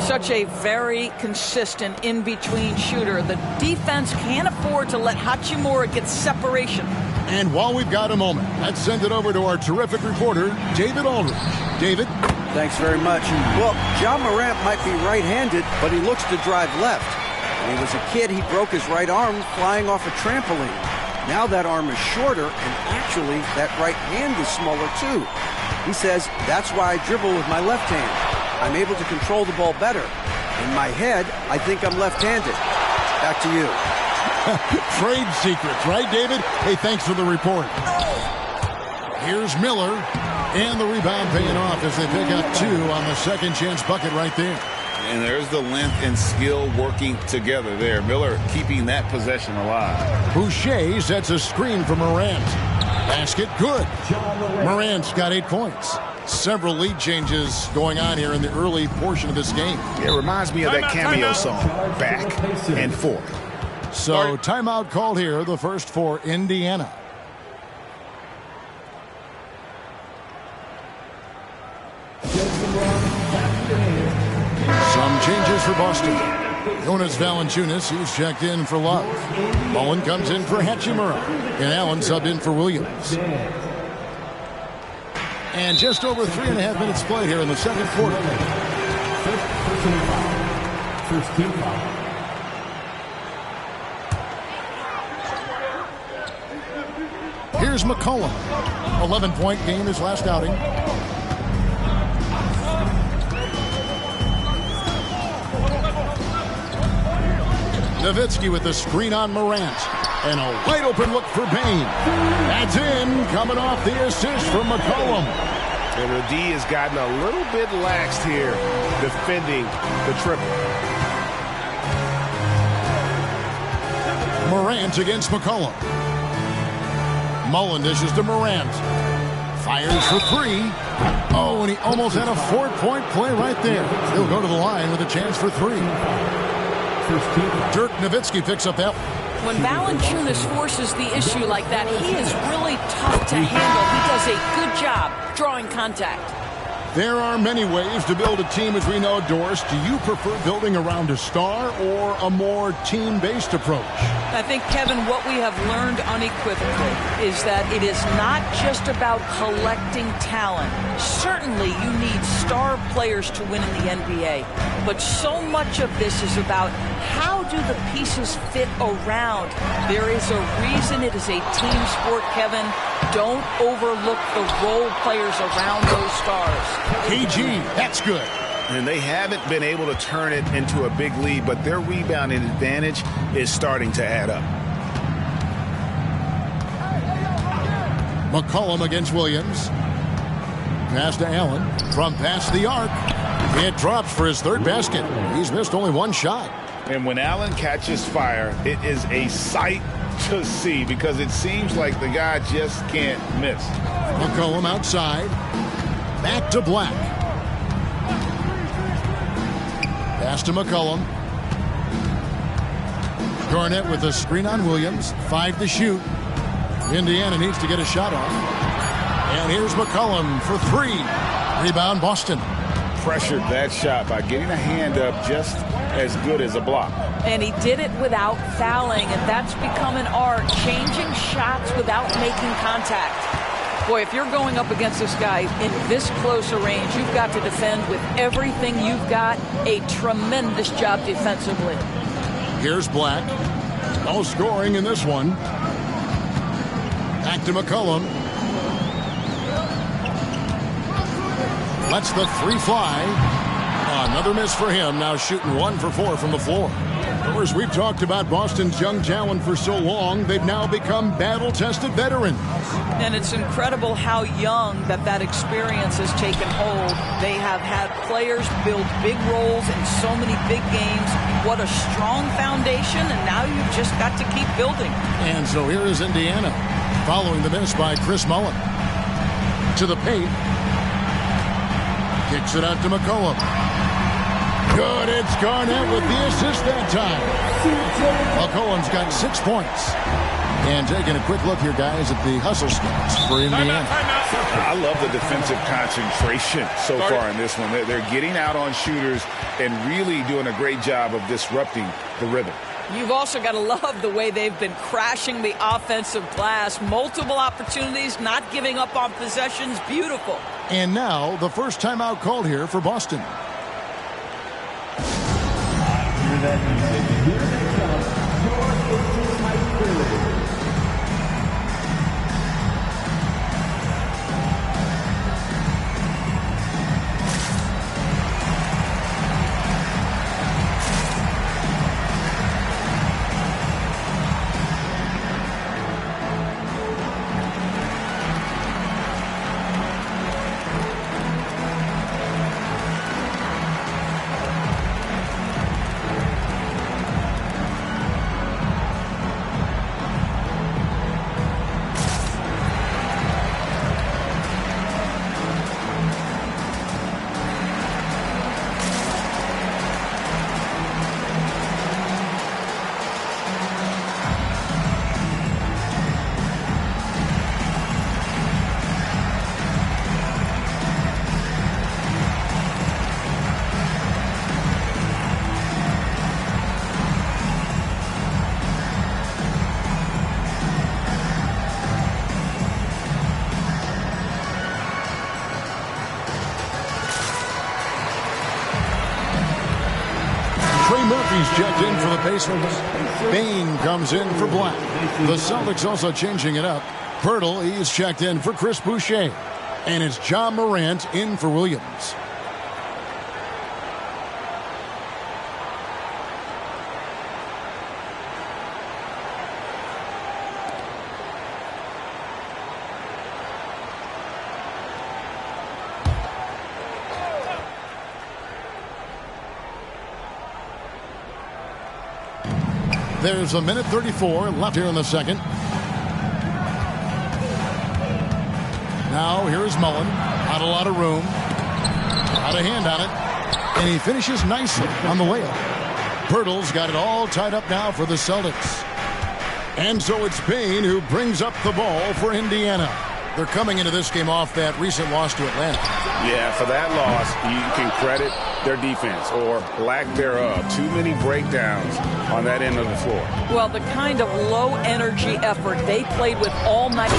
Such a very consistent in-between shooter. The defense can't afford to let Hachimura get separation. And while we've got a moment, let's send it over to our terrific reporter, David Aldridge. David? Thanks very much. Well, John Morant might be right-handed, but he looks to drive left. When he was a kid, he broke his right arm flying off a trampoline. Now that arm is shorter, and actually that right hand is smaller too. He says, that's why I dribble with my left hand. I'm able to control the ball better. In my head, I think I'm left-handed. Back to you. Trade secrets, right, David? Hey, thanks for the report. Here's Miller. And the rebound paying off as they pick up 2 on the second chance bucket right there. And there's the length and skill working together there. Miller keeping that possession alive. Boucher sets a screen for Morant. Basket good. Morant's got 8 points. Several lead changes going on here in the early portion of this game. It reminds me of that cameo song, Back and Forth. So timeout called here, the first for Indiana. Some changes for Boston. Jonas Valanciunas, he's checked in for Love. Mullen comes in for Hachimura. And Allen subbed in for Williams. And just over 3.5 minutes played here in the second quarter. First team foul. Here's McCollum. 11-point game his last outing. Nowitzki with the screen on Morant. And a wide-open look for Bain. That's in, coming off the assist from McCollum. And the D has gotten a little bit laxed here defending the triple. Morant against McCollum. Mullen dishes to Morant. Fires for three. Oh, and he almost had a 4-point play right there. He'll go to the line with a chance for three. Dirk Nowitzki picks up that. When Valanciunas forces the issue like that, he is really tough to handle. He does a good job drawing contact. There are many ways to build a team, as we know, Doris. Do you prefer building around a star or a more team-based approach? I think, Kevin, what we have learned unequivocally is that it is not just about collecting talent. Certainly, you need star players to win in the NBA. But so much of this is about how do the pieces fit around. There is a reason it is a team sport, Kevin. Don't overlook the role players around those stars. KG, that's good. And they haven't been able to turn it into a big lead, but their rebounding advantage is starting to add up. McCollum against Williams. Pass to Allen. From past the arc. It drops for his third basket. He's missed only one shot. And when Allen catches fire, it is a sight to see because it seems like the guy just can't miss. McCollum outside. Back to Black. Pass to McCollum. Garnett with a screen on Williams. 5 to shoot. Indiana needs to get a shot off. And here's McCollum for 3. Rebound Boston. Pressured that shot by getting a hand up just as good as a block. And he did it without fouling, and that's become an art, changing shots without making contact. Boy, if you're going up against this guy in this close a range, you've got to defend with everything you've got. A tremendous job defensively. Here's Black. No scoring in this one. Back to McCollum. Lets the 3 fly. Another miss for him. Now shooting 1 for 4 from the floor. Of course, we've talked about Boston's young talent for so long. They've now become battle-tested veterans. And it's incredible how young that experience has taken hold. They have had players build big roles in so many big games. What a strong foundation, and now you've just got to keep building. And so here is Indiana, following the miss by Chris Mullen. To the paint. Kicks it out to McCollum. Good, it's Garnett with the assist that time. McCollum's got 6 points. And taking a quick look here, guys, at the hustle stats for Indiana. I love the defensive concentration so far in this one. They're getting out on shooters and really doing a great job of disrupting the rhythm. You've also got to love the way they've been crashing the offensive glass. Multiple opportunities, not giving up on possessions. Beautiful. And now the first timeout called here for Boston. Murphy's checked in for the Pacers. Bain comes in for Black. The Celtics also changing it up. Pirtle, he's checked in for Chris Boucher. And it's John Morant in for Williams. There's 1:34 left here in the second. Now here's Mullen. Not a lot of room. Got a hand on it. And he finishes nicely on the layup. Pirtle's got it all tied up now for the Celtics. And so it's Payne who brings up the ball for Indiana. They're coming into this game off that recent loss to Atlanta. Yeah, for that loss, you can credit their defense or lack thereof. Too many breakdowns on that end of the floor. Well, the kind of low-energy effort they played with all night.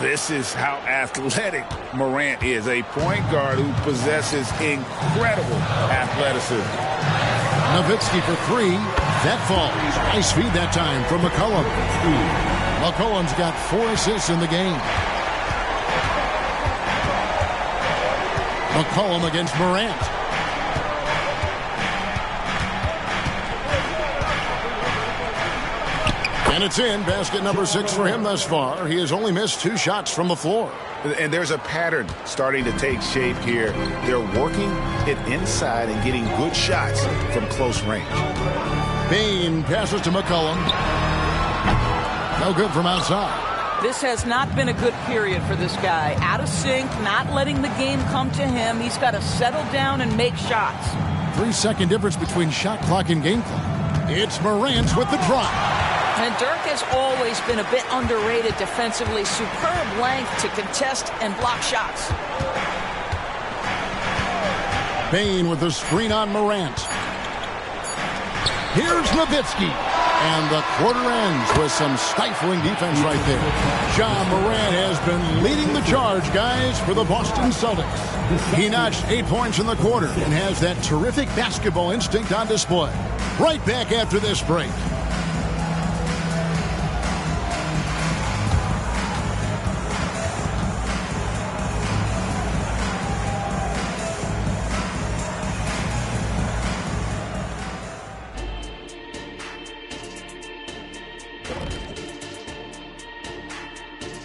This is how athletic Morant is, a point guard who possesses incredible athleticism. Nowitzki for three. That falls. Nice feed that time from McCollum. McCollum's got 4 assists in the game. McCollum against Morant. And it's in. Basket number 6 for him thus far. He has only missed 2 shots from the floor. And there's a pattern starting to take shape here. They're working it inside and getting good shots from close range. Payne passes to McCollum. No good from outside. This has not been a good period for this guy. Out of sync, not letting the game come to him. He's got to settle down and make shots. 3-second difference between shot clock and game clock. It's Morant with the drop. And Dirk has always been a bit underrated defensively. Superb length to contest and block shots. Payne with the screen on Morant. Here's Nowitzki. And the quarter ends with some stifling defense right there. Ja Morant has been leading the charge, guys, for the Boston Celtics. He notched 8 points in the quarter and has that terrific basketball instinct on display. Right back after this break.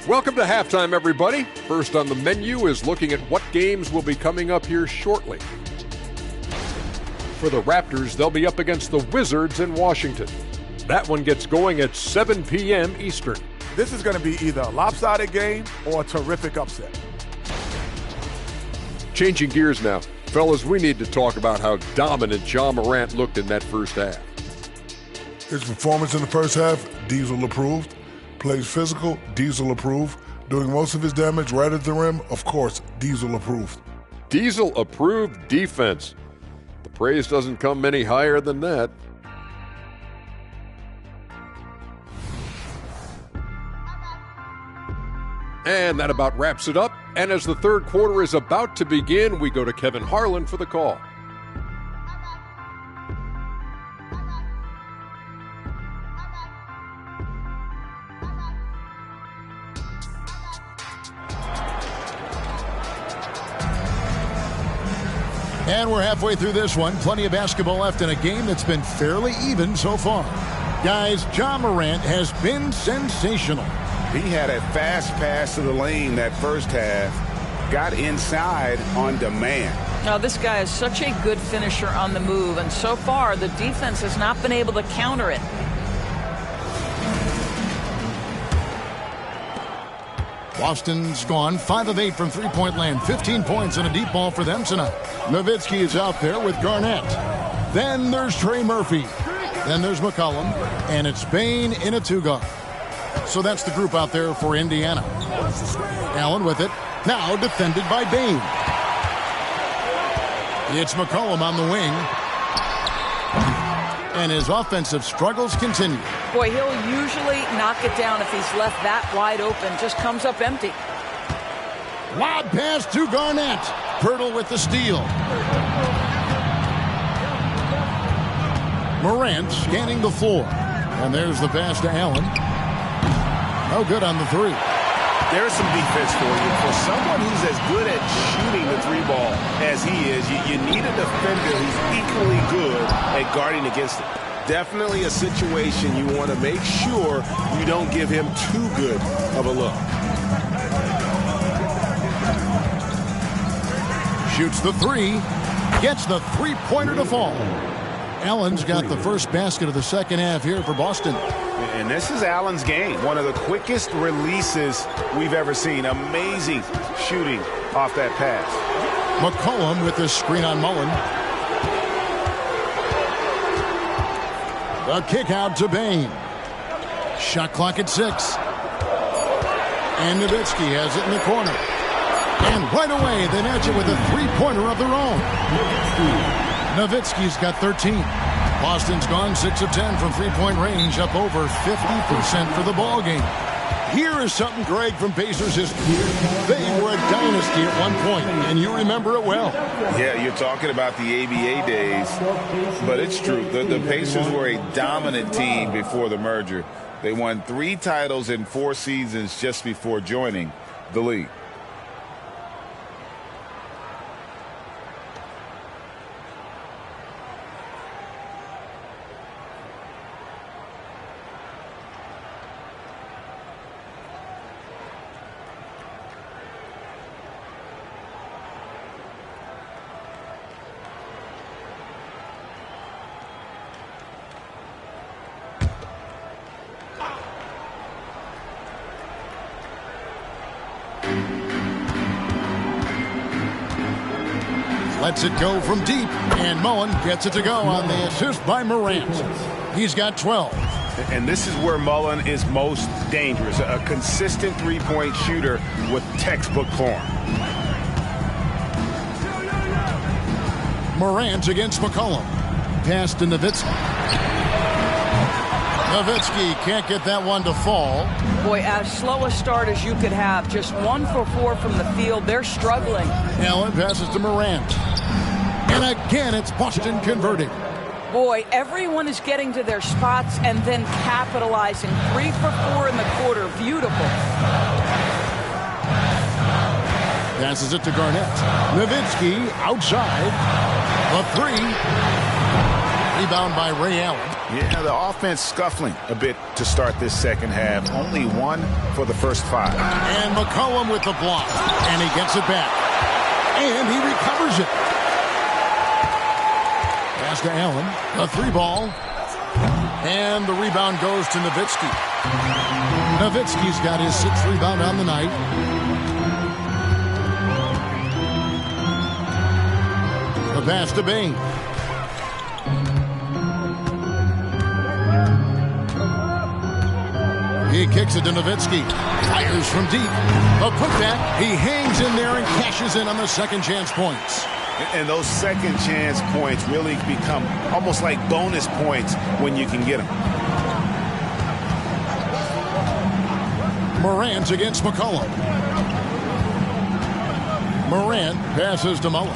Welcome to halftime, everybody. First on the menu is looking at what games will be coming up here shortly. For the Raptors, they'll be up against the Wizards in Washington. That one gets going at 7 p.m. Eastern. This is going to be either a lopsided game or a terrific upset. Changing gears now. Fellas, we need to talk about how dominant Ja Morant looked in that first half. His performance in the first half, Diesel approved. Plays physical, Diesel approved. Doing most of his damage right at the rim, of course, Diesel approved. Diesel approved defense. The praise doesn't come any higher than that. And that about wraps it up. And as the third quarter is about to begin, we go to Kevin Harlan for the call. And we're halfway through this one. Plenty of basketball left in a game that's been fairly even so far. Guys, Ja Morant has been sensational. He had a fast pass to the lane that first half. Got inside on demand. Now, this guy is such a good finisher on the move, and so far the defense has not been able to counter it. Boston's gone 5 of 8 from three-point land. 15 points and a deep ball for them tonight. Nowitzki is out there with Garnett. Then there's Trey Murphy. Then there's McCollum. And it's Payne in a 2-guard. So that's the group out there for Indiana. Allen with it. Now defended by Payne. It's McCollum on the wing. And his offensive struggles continue. Boy, he'll usually knock it down if he's left that wide open. Just comes up empty. Lob pass to Garnett. Pirtle with the steal. Morant scanning the floor. And there's the pass to Allen. No good on the three. There's some defense for you. For someone who's as good at shooting the three ball as he is, you need a defender who's equally good at guarding against it. Definitely a situation you want to make sure you don't give him too good of a look. Shoots the three. Gets the three-pointer to fall. Allen's got the first basket of the second half here for Boston. And this is Allen's game. One of the quickest releases we've ever seen. Amazing shooting off that pass. McCollum with the screen on Mullen. The kick out to Bain. Shot clock at 6. And Nowitzki has it in the corner. And right away, they match it with a three-pointer of their own. Nowitzki's got 13. Boston's gone 6 of 10 from three-point range, up over 50% for the ball game. Here is something, Greg, from Pacers history. They were a dynasty at one point, and you remember it well. Yeah, you're talking about the ABA days, but it's true. The Pacers were a dominant team before the merger. They won 3 titles in 4 seasons just before joining the league. Lets it go from deep, and Mullen gets it to go on the assist by Morant. He's got 12. And this is where Mullen is most dangerous, a consistent three-point shooter with textbook form. Morant against McCollum. Pass to Nowitzki. Nowitzki can't get that one to fall. Boy, as slow a start as you could have. Just 1 for 4 from the field. They're struggling. Allen passes to Morant. And again, it's Boston converting. Boy, everyone is getting to their spots and then capitalizing. 3 for 4 in the quarter. Beautiful. Passes it to Garnett. Nowitzki outside. A 3. Rebound by Ray Allen. Yeah, the offense scuffling a bit to start this second half. Only 1 for the first 5. And McCollum with the block. And he gets it back. And he recovers it. Pass to Allen. A 3-ball. And the rebound goes to Nowitzki. Nowitzki's got his 6th rebound on the night. The pass to Bain. He kicks it to Nowitzki. Fires from deep. A putback. He hangs in there and cashes in on the second chance points. And those second chance points really become almost like bonus points when you can get them. Morant against McCollum. Morant passes to Mullen.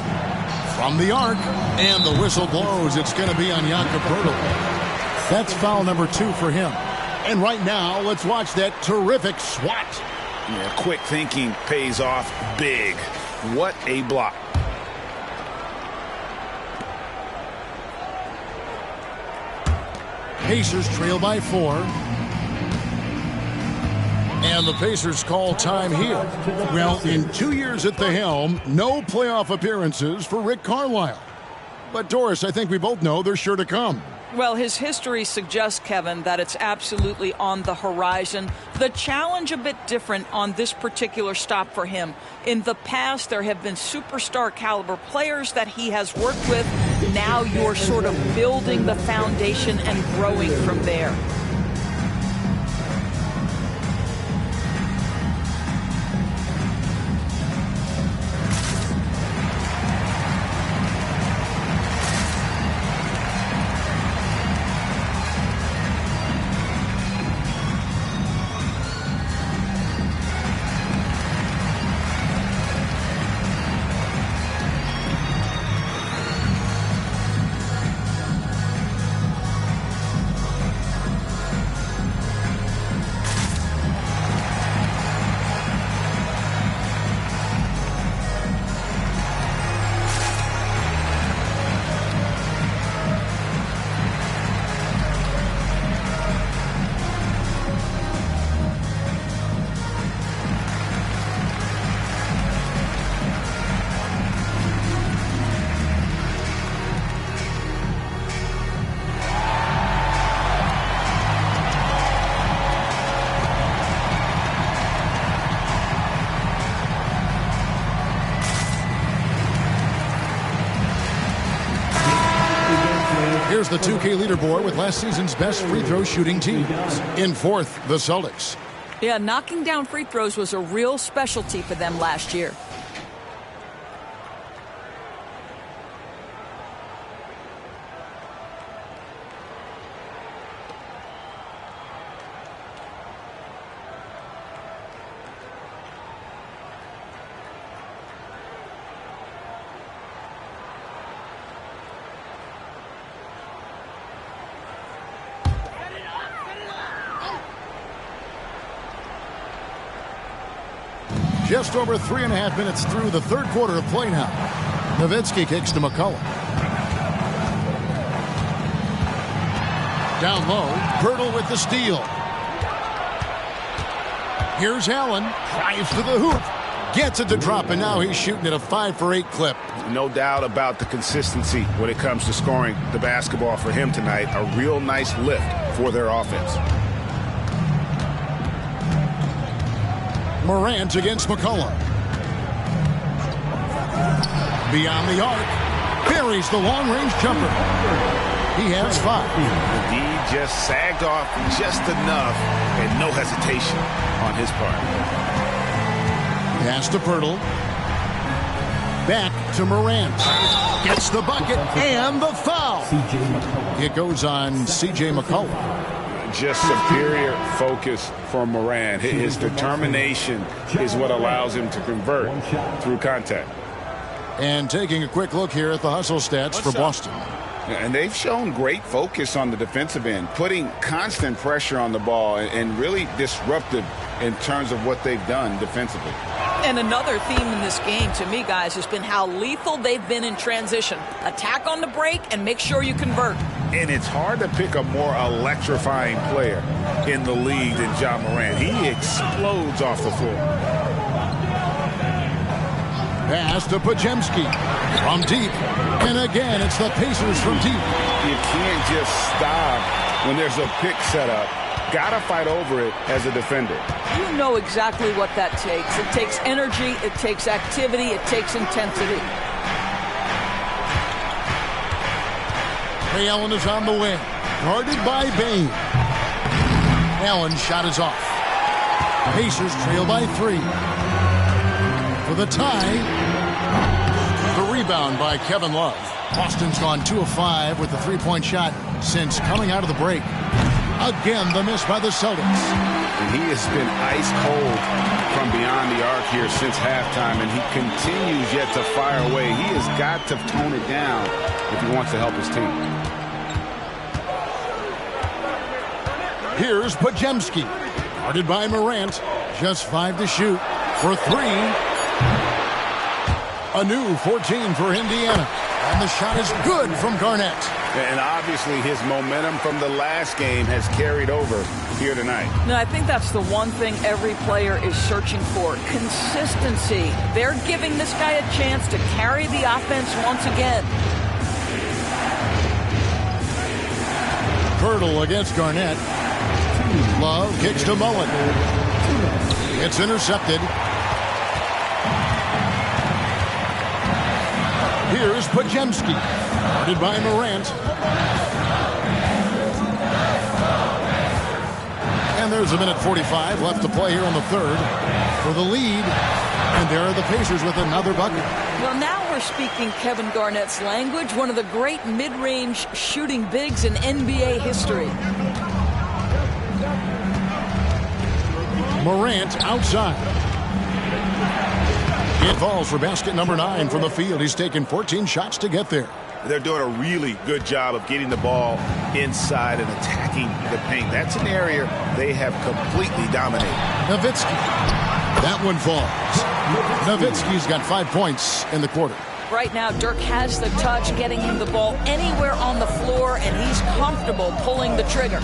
From the arc. And the whistle blows. It's going to be on Jakob Poeltl. That's foul number 2 for him. And right now, let's watch that terrific swat. Yeah, quick thinking pays off big. What a block. Pacers trail by 4. And the Pacers call time here. Well, in 2 years at the helm, no playoff appearances for Rick Carlisle. But Doris, I think we both know they're sure to come. Well, his history suggests, Kevin, that it's absolutely on the horizon. The challenge a bit different on this particular stop for him. In the past, there have been superstar caliber players that he has worked with. Now you're sort of building the foundation and growing from there. Here's the 2K leaderboard with last season's best free throw shooting teams. In fourth, the Celtics. Yeah, knocking down free throws was a real specialty for them last year. Just over 3.5 minutes through the third quarter of play now. Nowitzki kicks to McCollum. Down low, Pirtle with the steal. Here's Allen, drives to the hoop, gets it to drop, and now he's shooting at a 5-for-8 clip. No doubt about the consistency when it comes to scoring the basketball for him tonight. A real nice lift for their offense. Morant against McCollum. Beyond the arc, buries the long-range jumper. He has 5. He just sagged off just enough and no hesitation on his part. Pass to Pirtle. Back to Morant. Gets the bucket and the foul. It goes on C.J. McCollum. Just superior focus for Morant. His determination is what allows him to convert through contact. And taking a quick look here at the hustle stats for Boston. And they've shown great focus on the defensive end, putting constant pressure on the ball and really disruptive in terms of what they've done defensively. And another theme in this game to me, guys, has been how lethal they've been in transition. Attack on the break and make sure you convert. And it's hard to pick a more electrifying player in the league than Ja Morant. He explodes off the floor. Pass to Pajemski from deep. And again, it's the Pacers from deep. You can't just stop when there's a pick set up. Gotta fight over it as a defender. You know exactly what that takes. It takes energy, it takes activity, it takes intensity. Ray Allen is on the wing, guarded by Bain. Allen's shot is off. Pacers trail by 3. For the tie, the rebound by Kevin Love. Boston's gone 2 of 5 with the 3-point shot since coming out of the break. Again, the miss by the Celtics. And he has been ice cold from beyond the arc here since halftime, and he continues yet to fire away. He has got to tone it down if he wants to help his team. Here's Pajemski, guarded by Morant. Just 5 to shoot for 3. A new 14 for Indiana. And the shot is good from Garnett. And obviously his momentum from the last game has carried over here tonight. No, I think that's the one thing every player is searching for. Consistency. They're giving this guy a chance to carry the offense once again. Pirtle against Garnett. Love kicks to Mullen. It's intercepted. Here's Pajemski, guarded by Morant. And there's 1:45 left to play here on the third for the lead. And there are the Pacers with another bucket. Well, now we're speaking Kevin Garnett's language, one of the great mid-range shooting bigs in NBA history. Morant outside. It falls for basket number 9 from the field. He's taken 14 shots to get there. They're doing a really good job of getting the ball inside and attacking the paint. That's an area they have completely dominated. Nowitzki. That one falls. Nowitzki's got 5 points in the quarter. Right now, Dirk has the touch, getting him the ball anywhere on the floor, and he's comfortable pulling the trigger.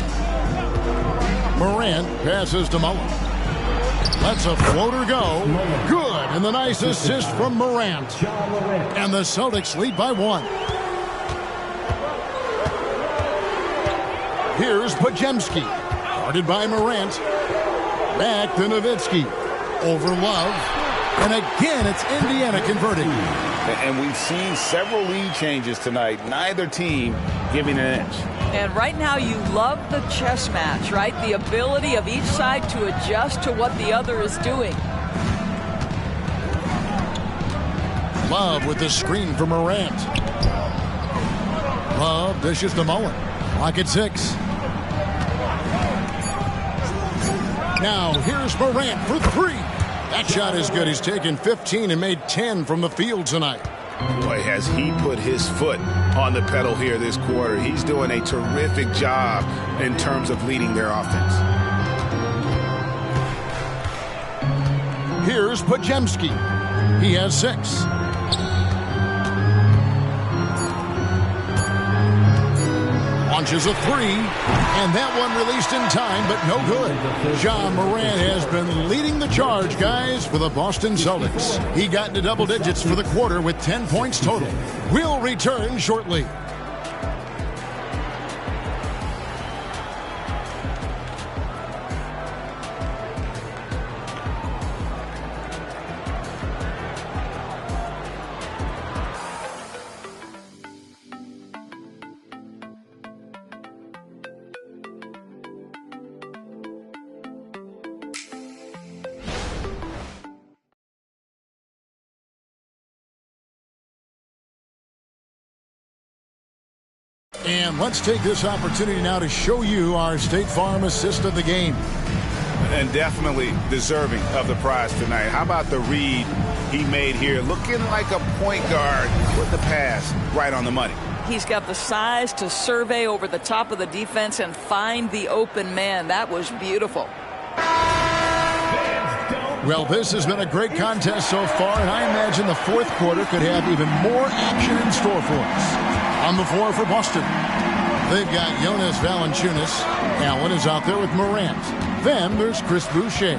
Morant passes to Mullen. Lets a floater go. Good. And the nice assist from Morant. And the Celtics lead by 1. Here's Pajemski. Guarded by Morant. Back to Nowitzki. Over Love. And again, it's Indiana converting. And we've seen several lead changes tonight, neither team giving an inch. And right now you love the chess match, right? The ability of each side to adjust to what the other is doing. Love with the screen for Morant. Love dishes to Mullen. Clock at 6. Now here's Morant for 3. That shot is good. He's taken 15 and made 10 from the field tonight. Boy, has he put his foot on the pedal here this quarter. He's doing a terrific job in terms of leading their offense. Here's Pajemski. He has 6. Launches a 3, and that one released in time, but no good. John Morant has been leading the charge, guys, for the Boston Celtics. He got into double digits for the quarter with 10 points total. We'll return shortly. And let's take this opportunity now to show you our State Farm assist of the game. And definitely deserving of the prize tonight. How about the read he made here? Looking like a point guard with the pass right on the money. He's got the size to survey over the top of the defense and find the open man. That was beautiful. Well, this has been a great contest so far, and I imagine the fourth quarter could have even more action in store for us. On the floor for Boston, they've got Jonas Valanciunas. Allen is out there with Morant. Then there's Chris Boucher.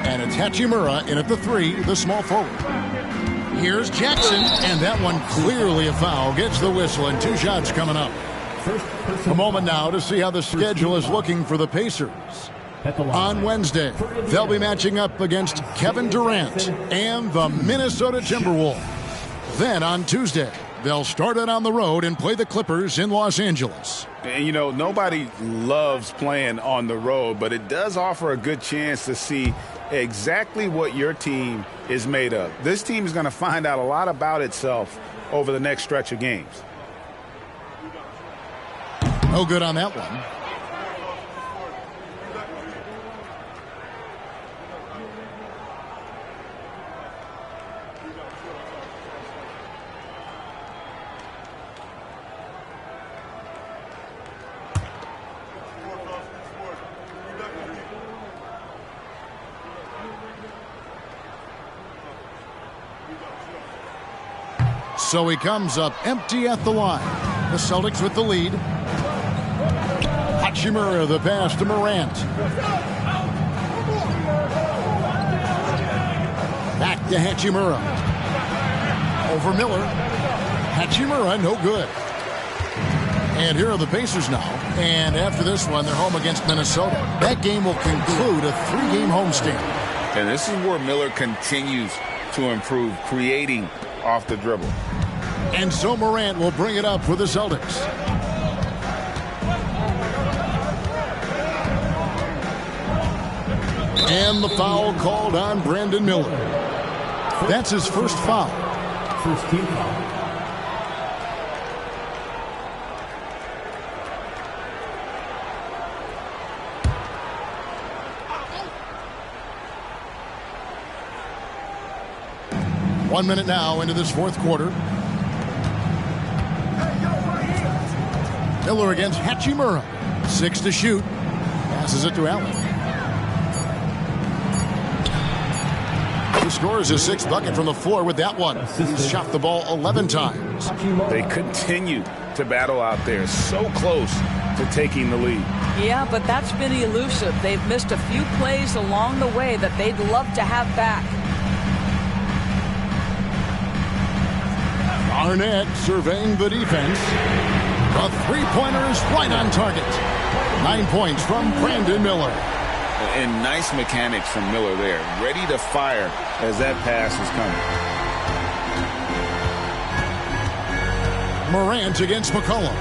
And it's Hachimura in at the 3, the small forward. Here's Jackson, and that one clearly a foul. Gets the whistle, and 2 shots coming up. A moment now to see how the schedule is looking for the Pacers. On Wednesday, they'll be matching up against Kevin Durant and the Minnesota Timberwolves. Then on Tuesday, they'll start it on the road and play the Clippers in Los Angeles. And, you know, nobody loves playing on the road, but it does offer a good chance to see exactly what your team is made of. This team is going to find out a lot about itself over the next stretch of games. No good on that one. So he comes up empty at the line. The Celtics with the lead. Hachimura, the pass to Morant. Back to Hachimura. Over Miller. Hachimura, no good. And here are the Pacers now. And after this one, they're home against Minnesota. That game will conclude a 3-game homestand. And this is where Miller continues to improve, creating off the dribble. And so Morant will bring it up for the Celtics. And the foul called on Brandon Miller. That's his first foul. First team foul. One minute now into this fourth quarter. Miller against Hachimura. 6 to shoot. Passes it to Allen. He scores his 6th bucket from the floor with that one. He's shot the ball 11 times. They continue to battle out there. So close to taking the lead. Yeah, but that's been elusive. They've missed a few plays along the way that they'd love to have back. Arnett surveying the defense. The three-pointer is right on target. 9 points from Brandon Miller. And nice mechanics from Miller there. Ready to fire as that pass is coming. Morant against McCollum.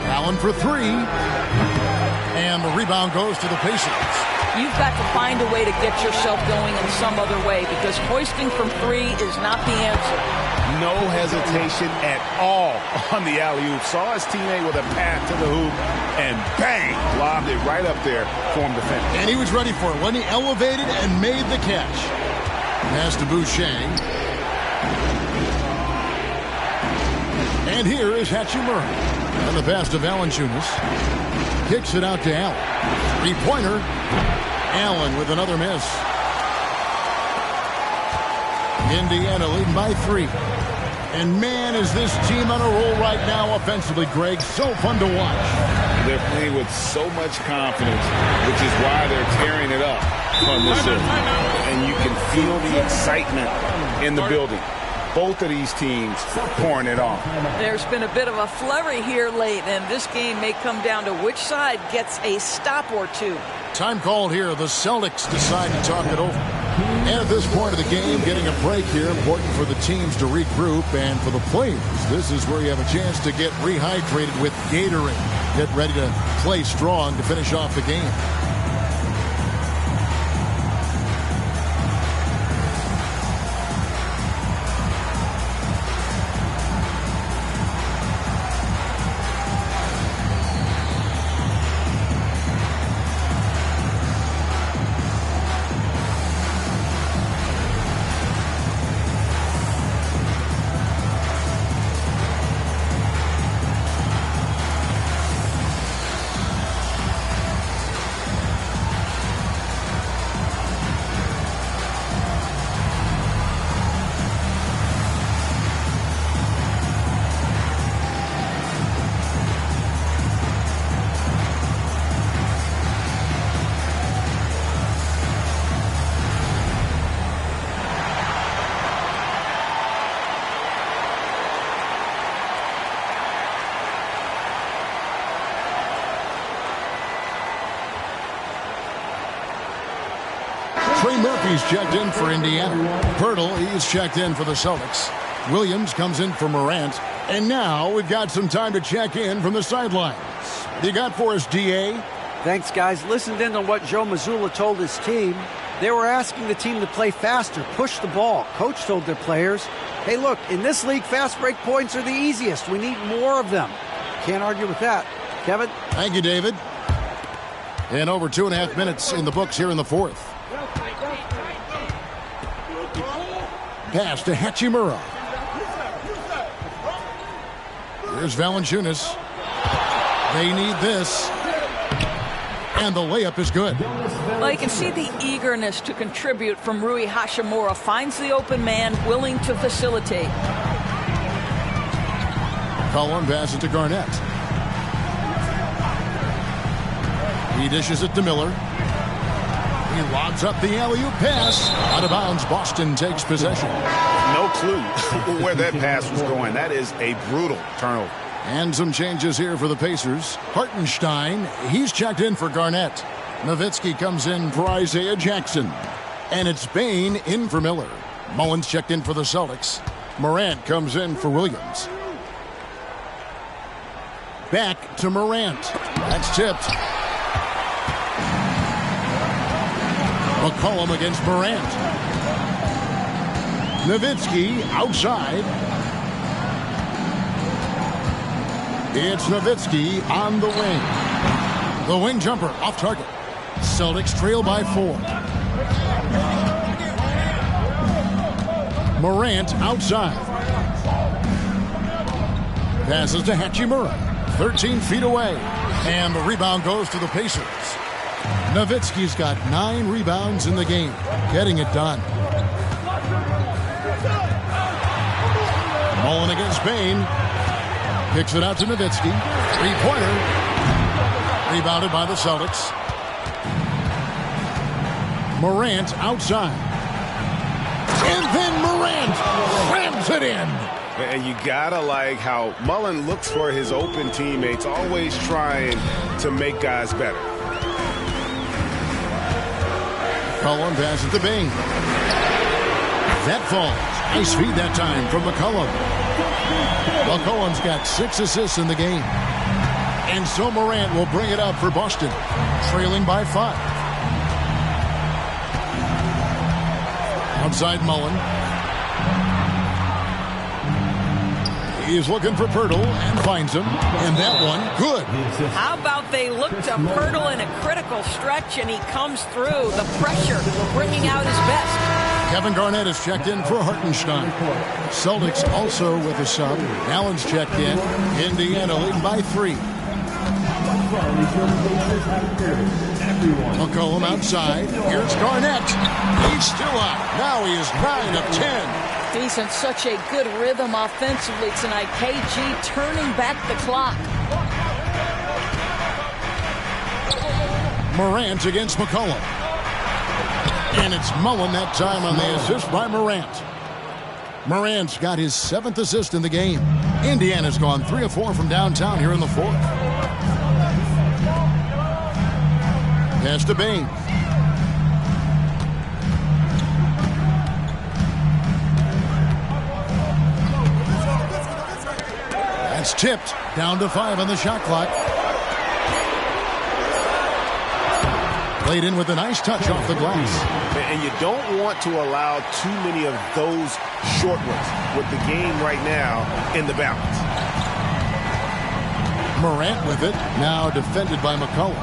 Allen for three. And the rebound goes to the Pacers. You've got to find a way to get yourself going in some other way, because hoisting from three is not the answer. No hesitation at all on the alley-oop. Saw his teammate with a path to the hoop, and bang, lobbed it right up there for him to finish. And he was ready for it when he elevated and made the catch. Pass to Boucher. And here is Hachimura. And the pass to Valanciunas. Kicks it out to Allen. Three-pointer. Allen with another miss. Indiana leading by 3. And man, is this team on a roll right now offensively, Greg. So fun to watch. They're playing with so much confidence, which is why they're tearing it up on this end. And you can feel the excitement in the building. Both of these teams pouring it on. There's been a bit of a flurry here late, and this game may come down to which side gets a stop or two. Time called here. The Celtics decide to talk it over. And at this point of the game, getting a break here, important for the teams to regroup, and for the players, this is where you have a chance to get rehydrated with Gatorade. Get ready to play strong to finish off the game. Trey Murphy's checked in for Indiana. Pirtle, he's checked in for the Celtics. Williams comes in for Morant. And now we've got some time to check in from the sidelines. What do you got for us, D.A.? Thanks, guys. Listened in on what Joe Mazzulla told his team. They were asking the team to play faster, push the ball. Coach told their players, hey, look, in this league, fast break points are the easiest. We need more of them. Can't argue with that. Kevin? Thank you, David. And over 2.5 minutes in the books here in the fourth. Pass to Hachimura. Here's Valanciunas. They need this. And the layup is good. Well, you can see the eagerness to contribute from Rui Hachimura. Finds the open man, willing to facilitate. Collin passes to Garnett. He dishes it to Miller. He lobs up the alley-oop pass. Out of bounds, Boston takes possession. No clue where that pass was going. That is a brutal turnover. And some changes here for the Pacers. Hartenstein, he's checked in for Garnett. Nowitzki comes in for Isaiah Jackson. And it's Bane in for Miller. Mullins checked in for the Celtics. Morant comes in for Williams. Back to Morant. That's tipped. McCollum against Morant. Nowitzki outside. It's Nowitzki on the wing. The wing jumper off target. Celtics trail by 4. Morant outside. Passes to Hachimura. 13 feet away. And the rebound goes to the Pacers. Nowitzki's got 9 rebounds in the game. Getting it done. Mullen against Bane. Kicks it out to Nowitzki. Three-pointer. Rebounded by the Celtics. Morant outside. And then Morant slams it in. And you gotta like how Mullen looks for his open teammates, always trying to make guys better. McCollum passes to Bing. That falls. Nice feed that time from McCollum. McCollum's got 6 assists in the game. And so Morant will bring it up for Boston, trailing by 5. Outside Mullen. He's looking for Pirtle and finds him. And that one, good. How about they look to Pirtle in a critical stretch and he comes through. The pressure bringing out his best. Kevin Garnett is checked in for Hartenstein. Celtics also with a sub. Allen's checked in. Indiana leading by 3. McCollum outside. Here's Garnett. He's still out. Now he is 9 of 10. He's in such a good rhythm offensively tonight. KG turning back the clock. Morant against McCollum. And it's Mullen that time on the assist by Morant. Morant's got his 7th assist in the game. Indiana's gone 3 of 4 from downtown here in the 4th. Pass to Baines. That's tipped. Down to 5 on the shot clock. Played in with a nice touch off the glass. And you don't want to allow too many of those short ones with the game right now in the balance. Morant with it. Now defended by McCollum.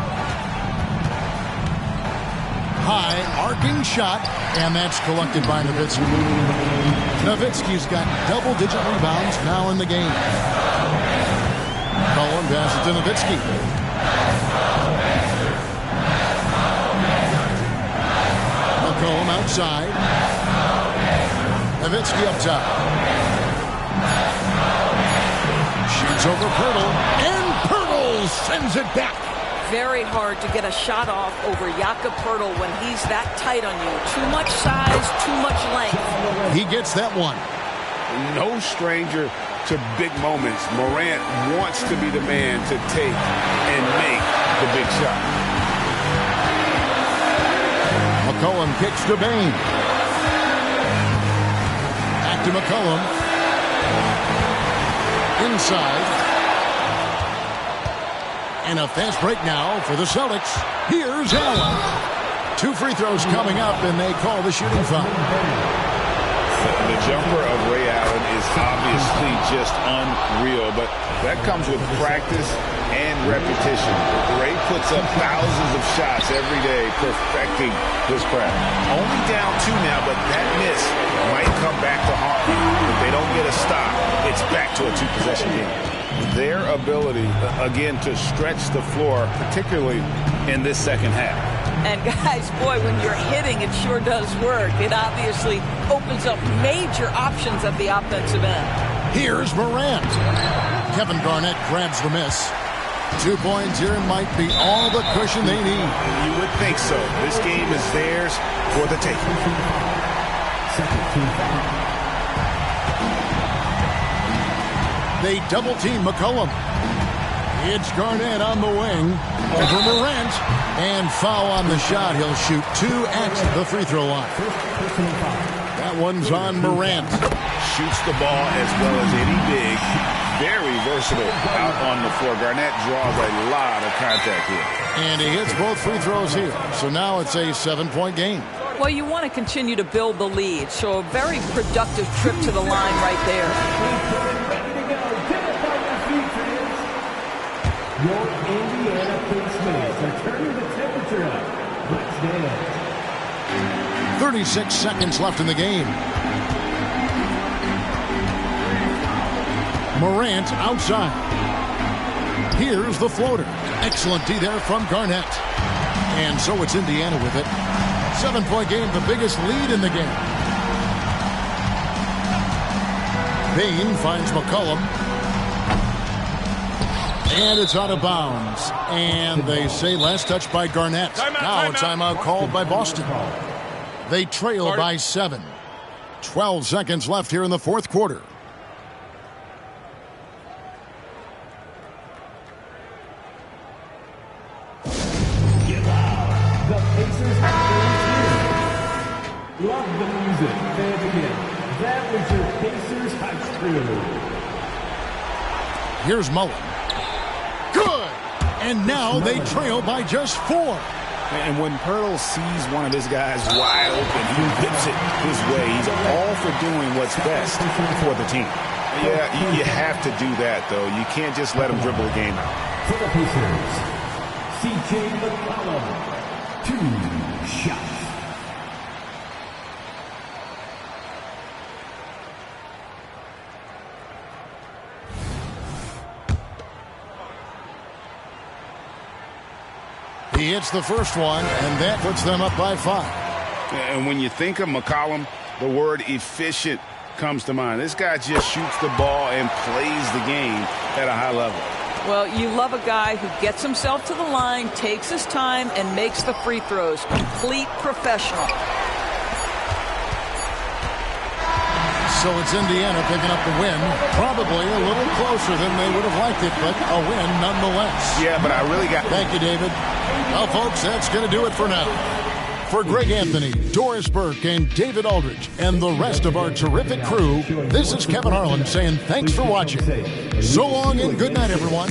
High arcing shot. And that's collected by Nowitzki. Nowitzki's got double-digit rebounds now in the game. McCollum passes to Nowitzki. McCollum outside. Nowitzki up top. Shoots over Pirtle. And Pirtle sends it back. Very hard to get a shot off over Jakob Pirtle when he's that tight on you. Too much size, too much length. He gets that one. No stranger to big moments. Morant wants to be the man to take and make the big shot. McCollum kicks to Baines. Back to McCollum. Inside. And a fast break now for the Celtics. Here's Allen. 2 free throws coming up, and they call the shooting foul. The jumper of Ray Allen is obviously just unreal, but that comes with practice and repetition. Ray puts up thousands of shots every day, perfecting his craft. Only down 2 now, but that miss might come back to haunt him. If they don't get a stop, it's back to a 2-possession game. Their ability, again, to stretch the floor, particularly in this second half. And guys, boy, when you're hitting, it sure does work. It obviously opens up major options at the offensive end. Here's Morant. Kevin Garnett grabs the miss. 2 points here might be all the cushion they need. You would think so. This game is theirs for the taking. They double-team McCollum. It's Garnett on the wing. Over Morant. And foul on the shot. He'll shoot 2 at the free throw line. That one's on Morant. Shoots the ball as well as any big. Very versatile out on the floor. Garnett draws a lot of contact here. And he hits both free throws here. So now it's a 7-point game. Well, you want to continue to build the lead. So a very productive trip to the line right there. Your Indiana Pacers are turning the temperature up. Let's dance. 36 seconds left in the game. Morant outside. Here's the floater. Excellent D there from Garnett. And so it's Indiana with it. 7-point game, the biggest lead in the game. Bain finds McCollum. And it's out of bounds. And they say last touch by Garnett. Now a timeout called by Boston. They trail by 7. 12 seconds left here in the 4th quarter. Get loud. The Pacers have here. Love the music. Fans again. That was your Pacers high Here's Mullen. Good! And now they trail by just 4. And when Pearl sees one of his guys wide open, he whips it his way. He's all for doing what's best for the team. Yeah, you have to do that, though. You can't just let him dribble the game out. For the Pacers, C.J. McCollum, 2 shots. He hits the first one, and that puts them up by 5. And when you think of McCollum, the word efficient comes to mind. This guy just shoots the ball and plays the game at a high level. Well, you love a guy who gets himself to the line, takes his time, and makes the free throws. Complete professional. So it's Indiana picking up the win. Probably a little closer than they would have liked it, but a win nonetheless. Yeah, but I really got... Thank you, David. Well, folks, that's going to do it for now. For Greg Anthony, Doris Burke, and David Aldridge, and the rest of our terrific crew, this is Kevin Harlan saying thanks for watching. So long and good night, everyone.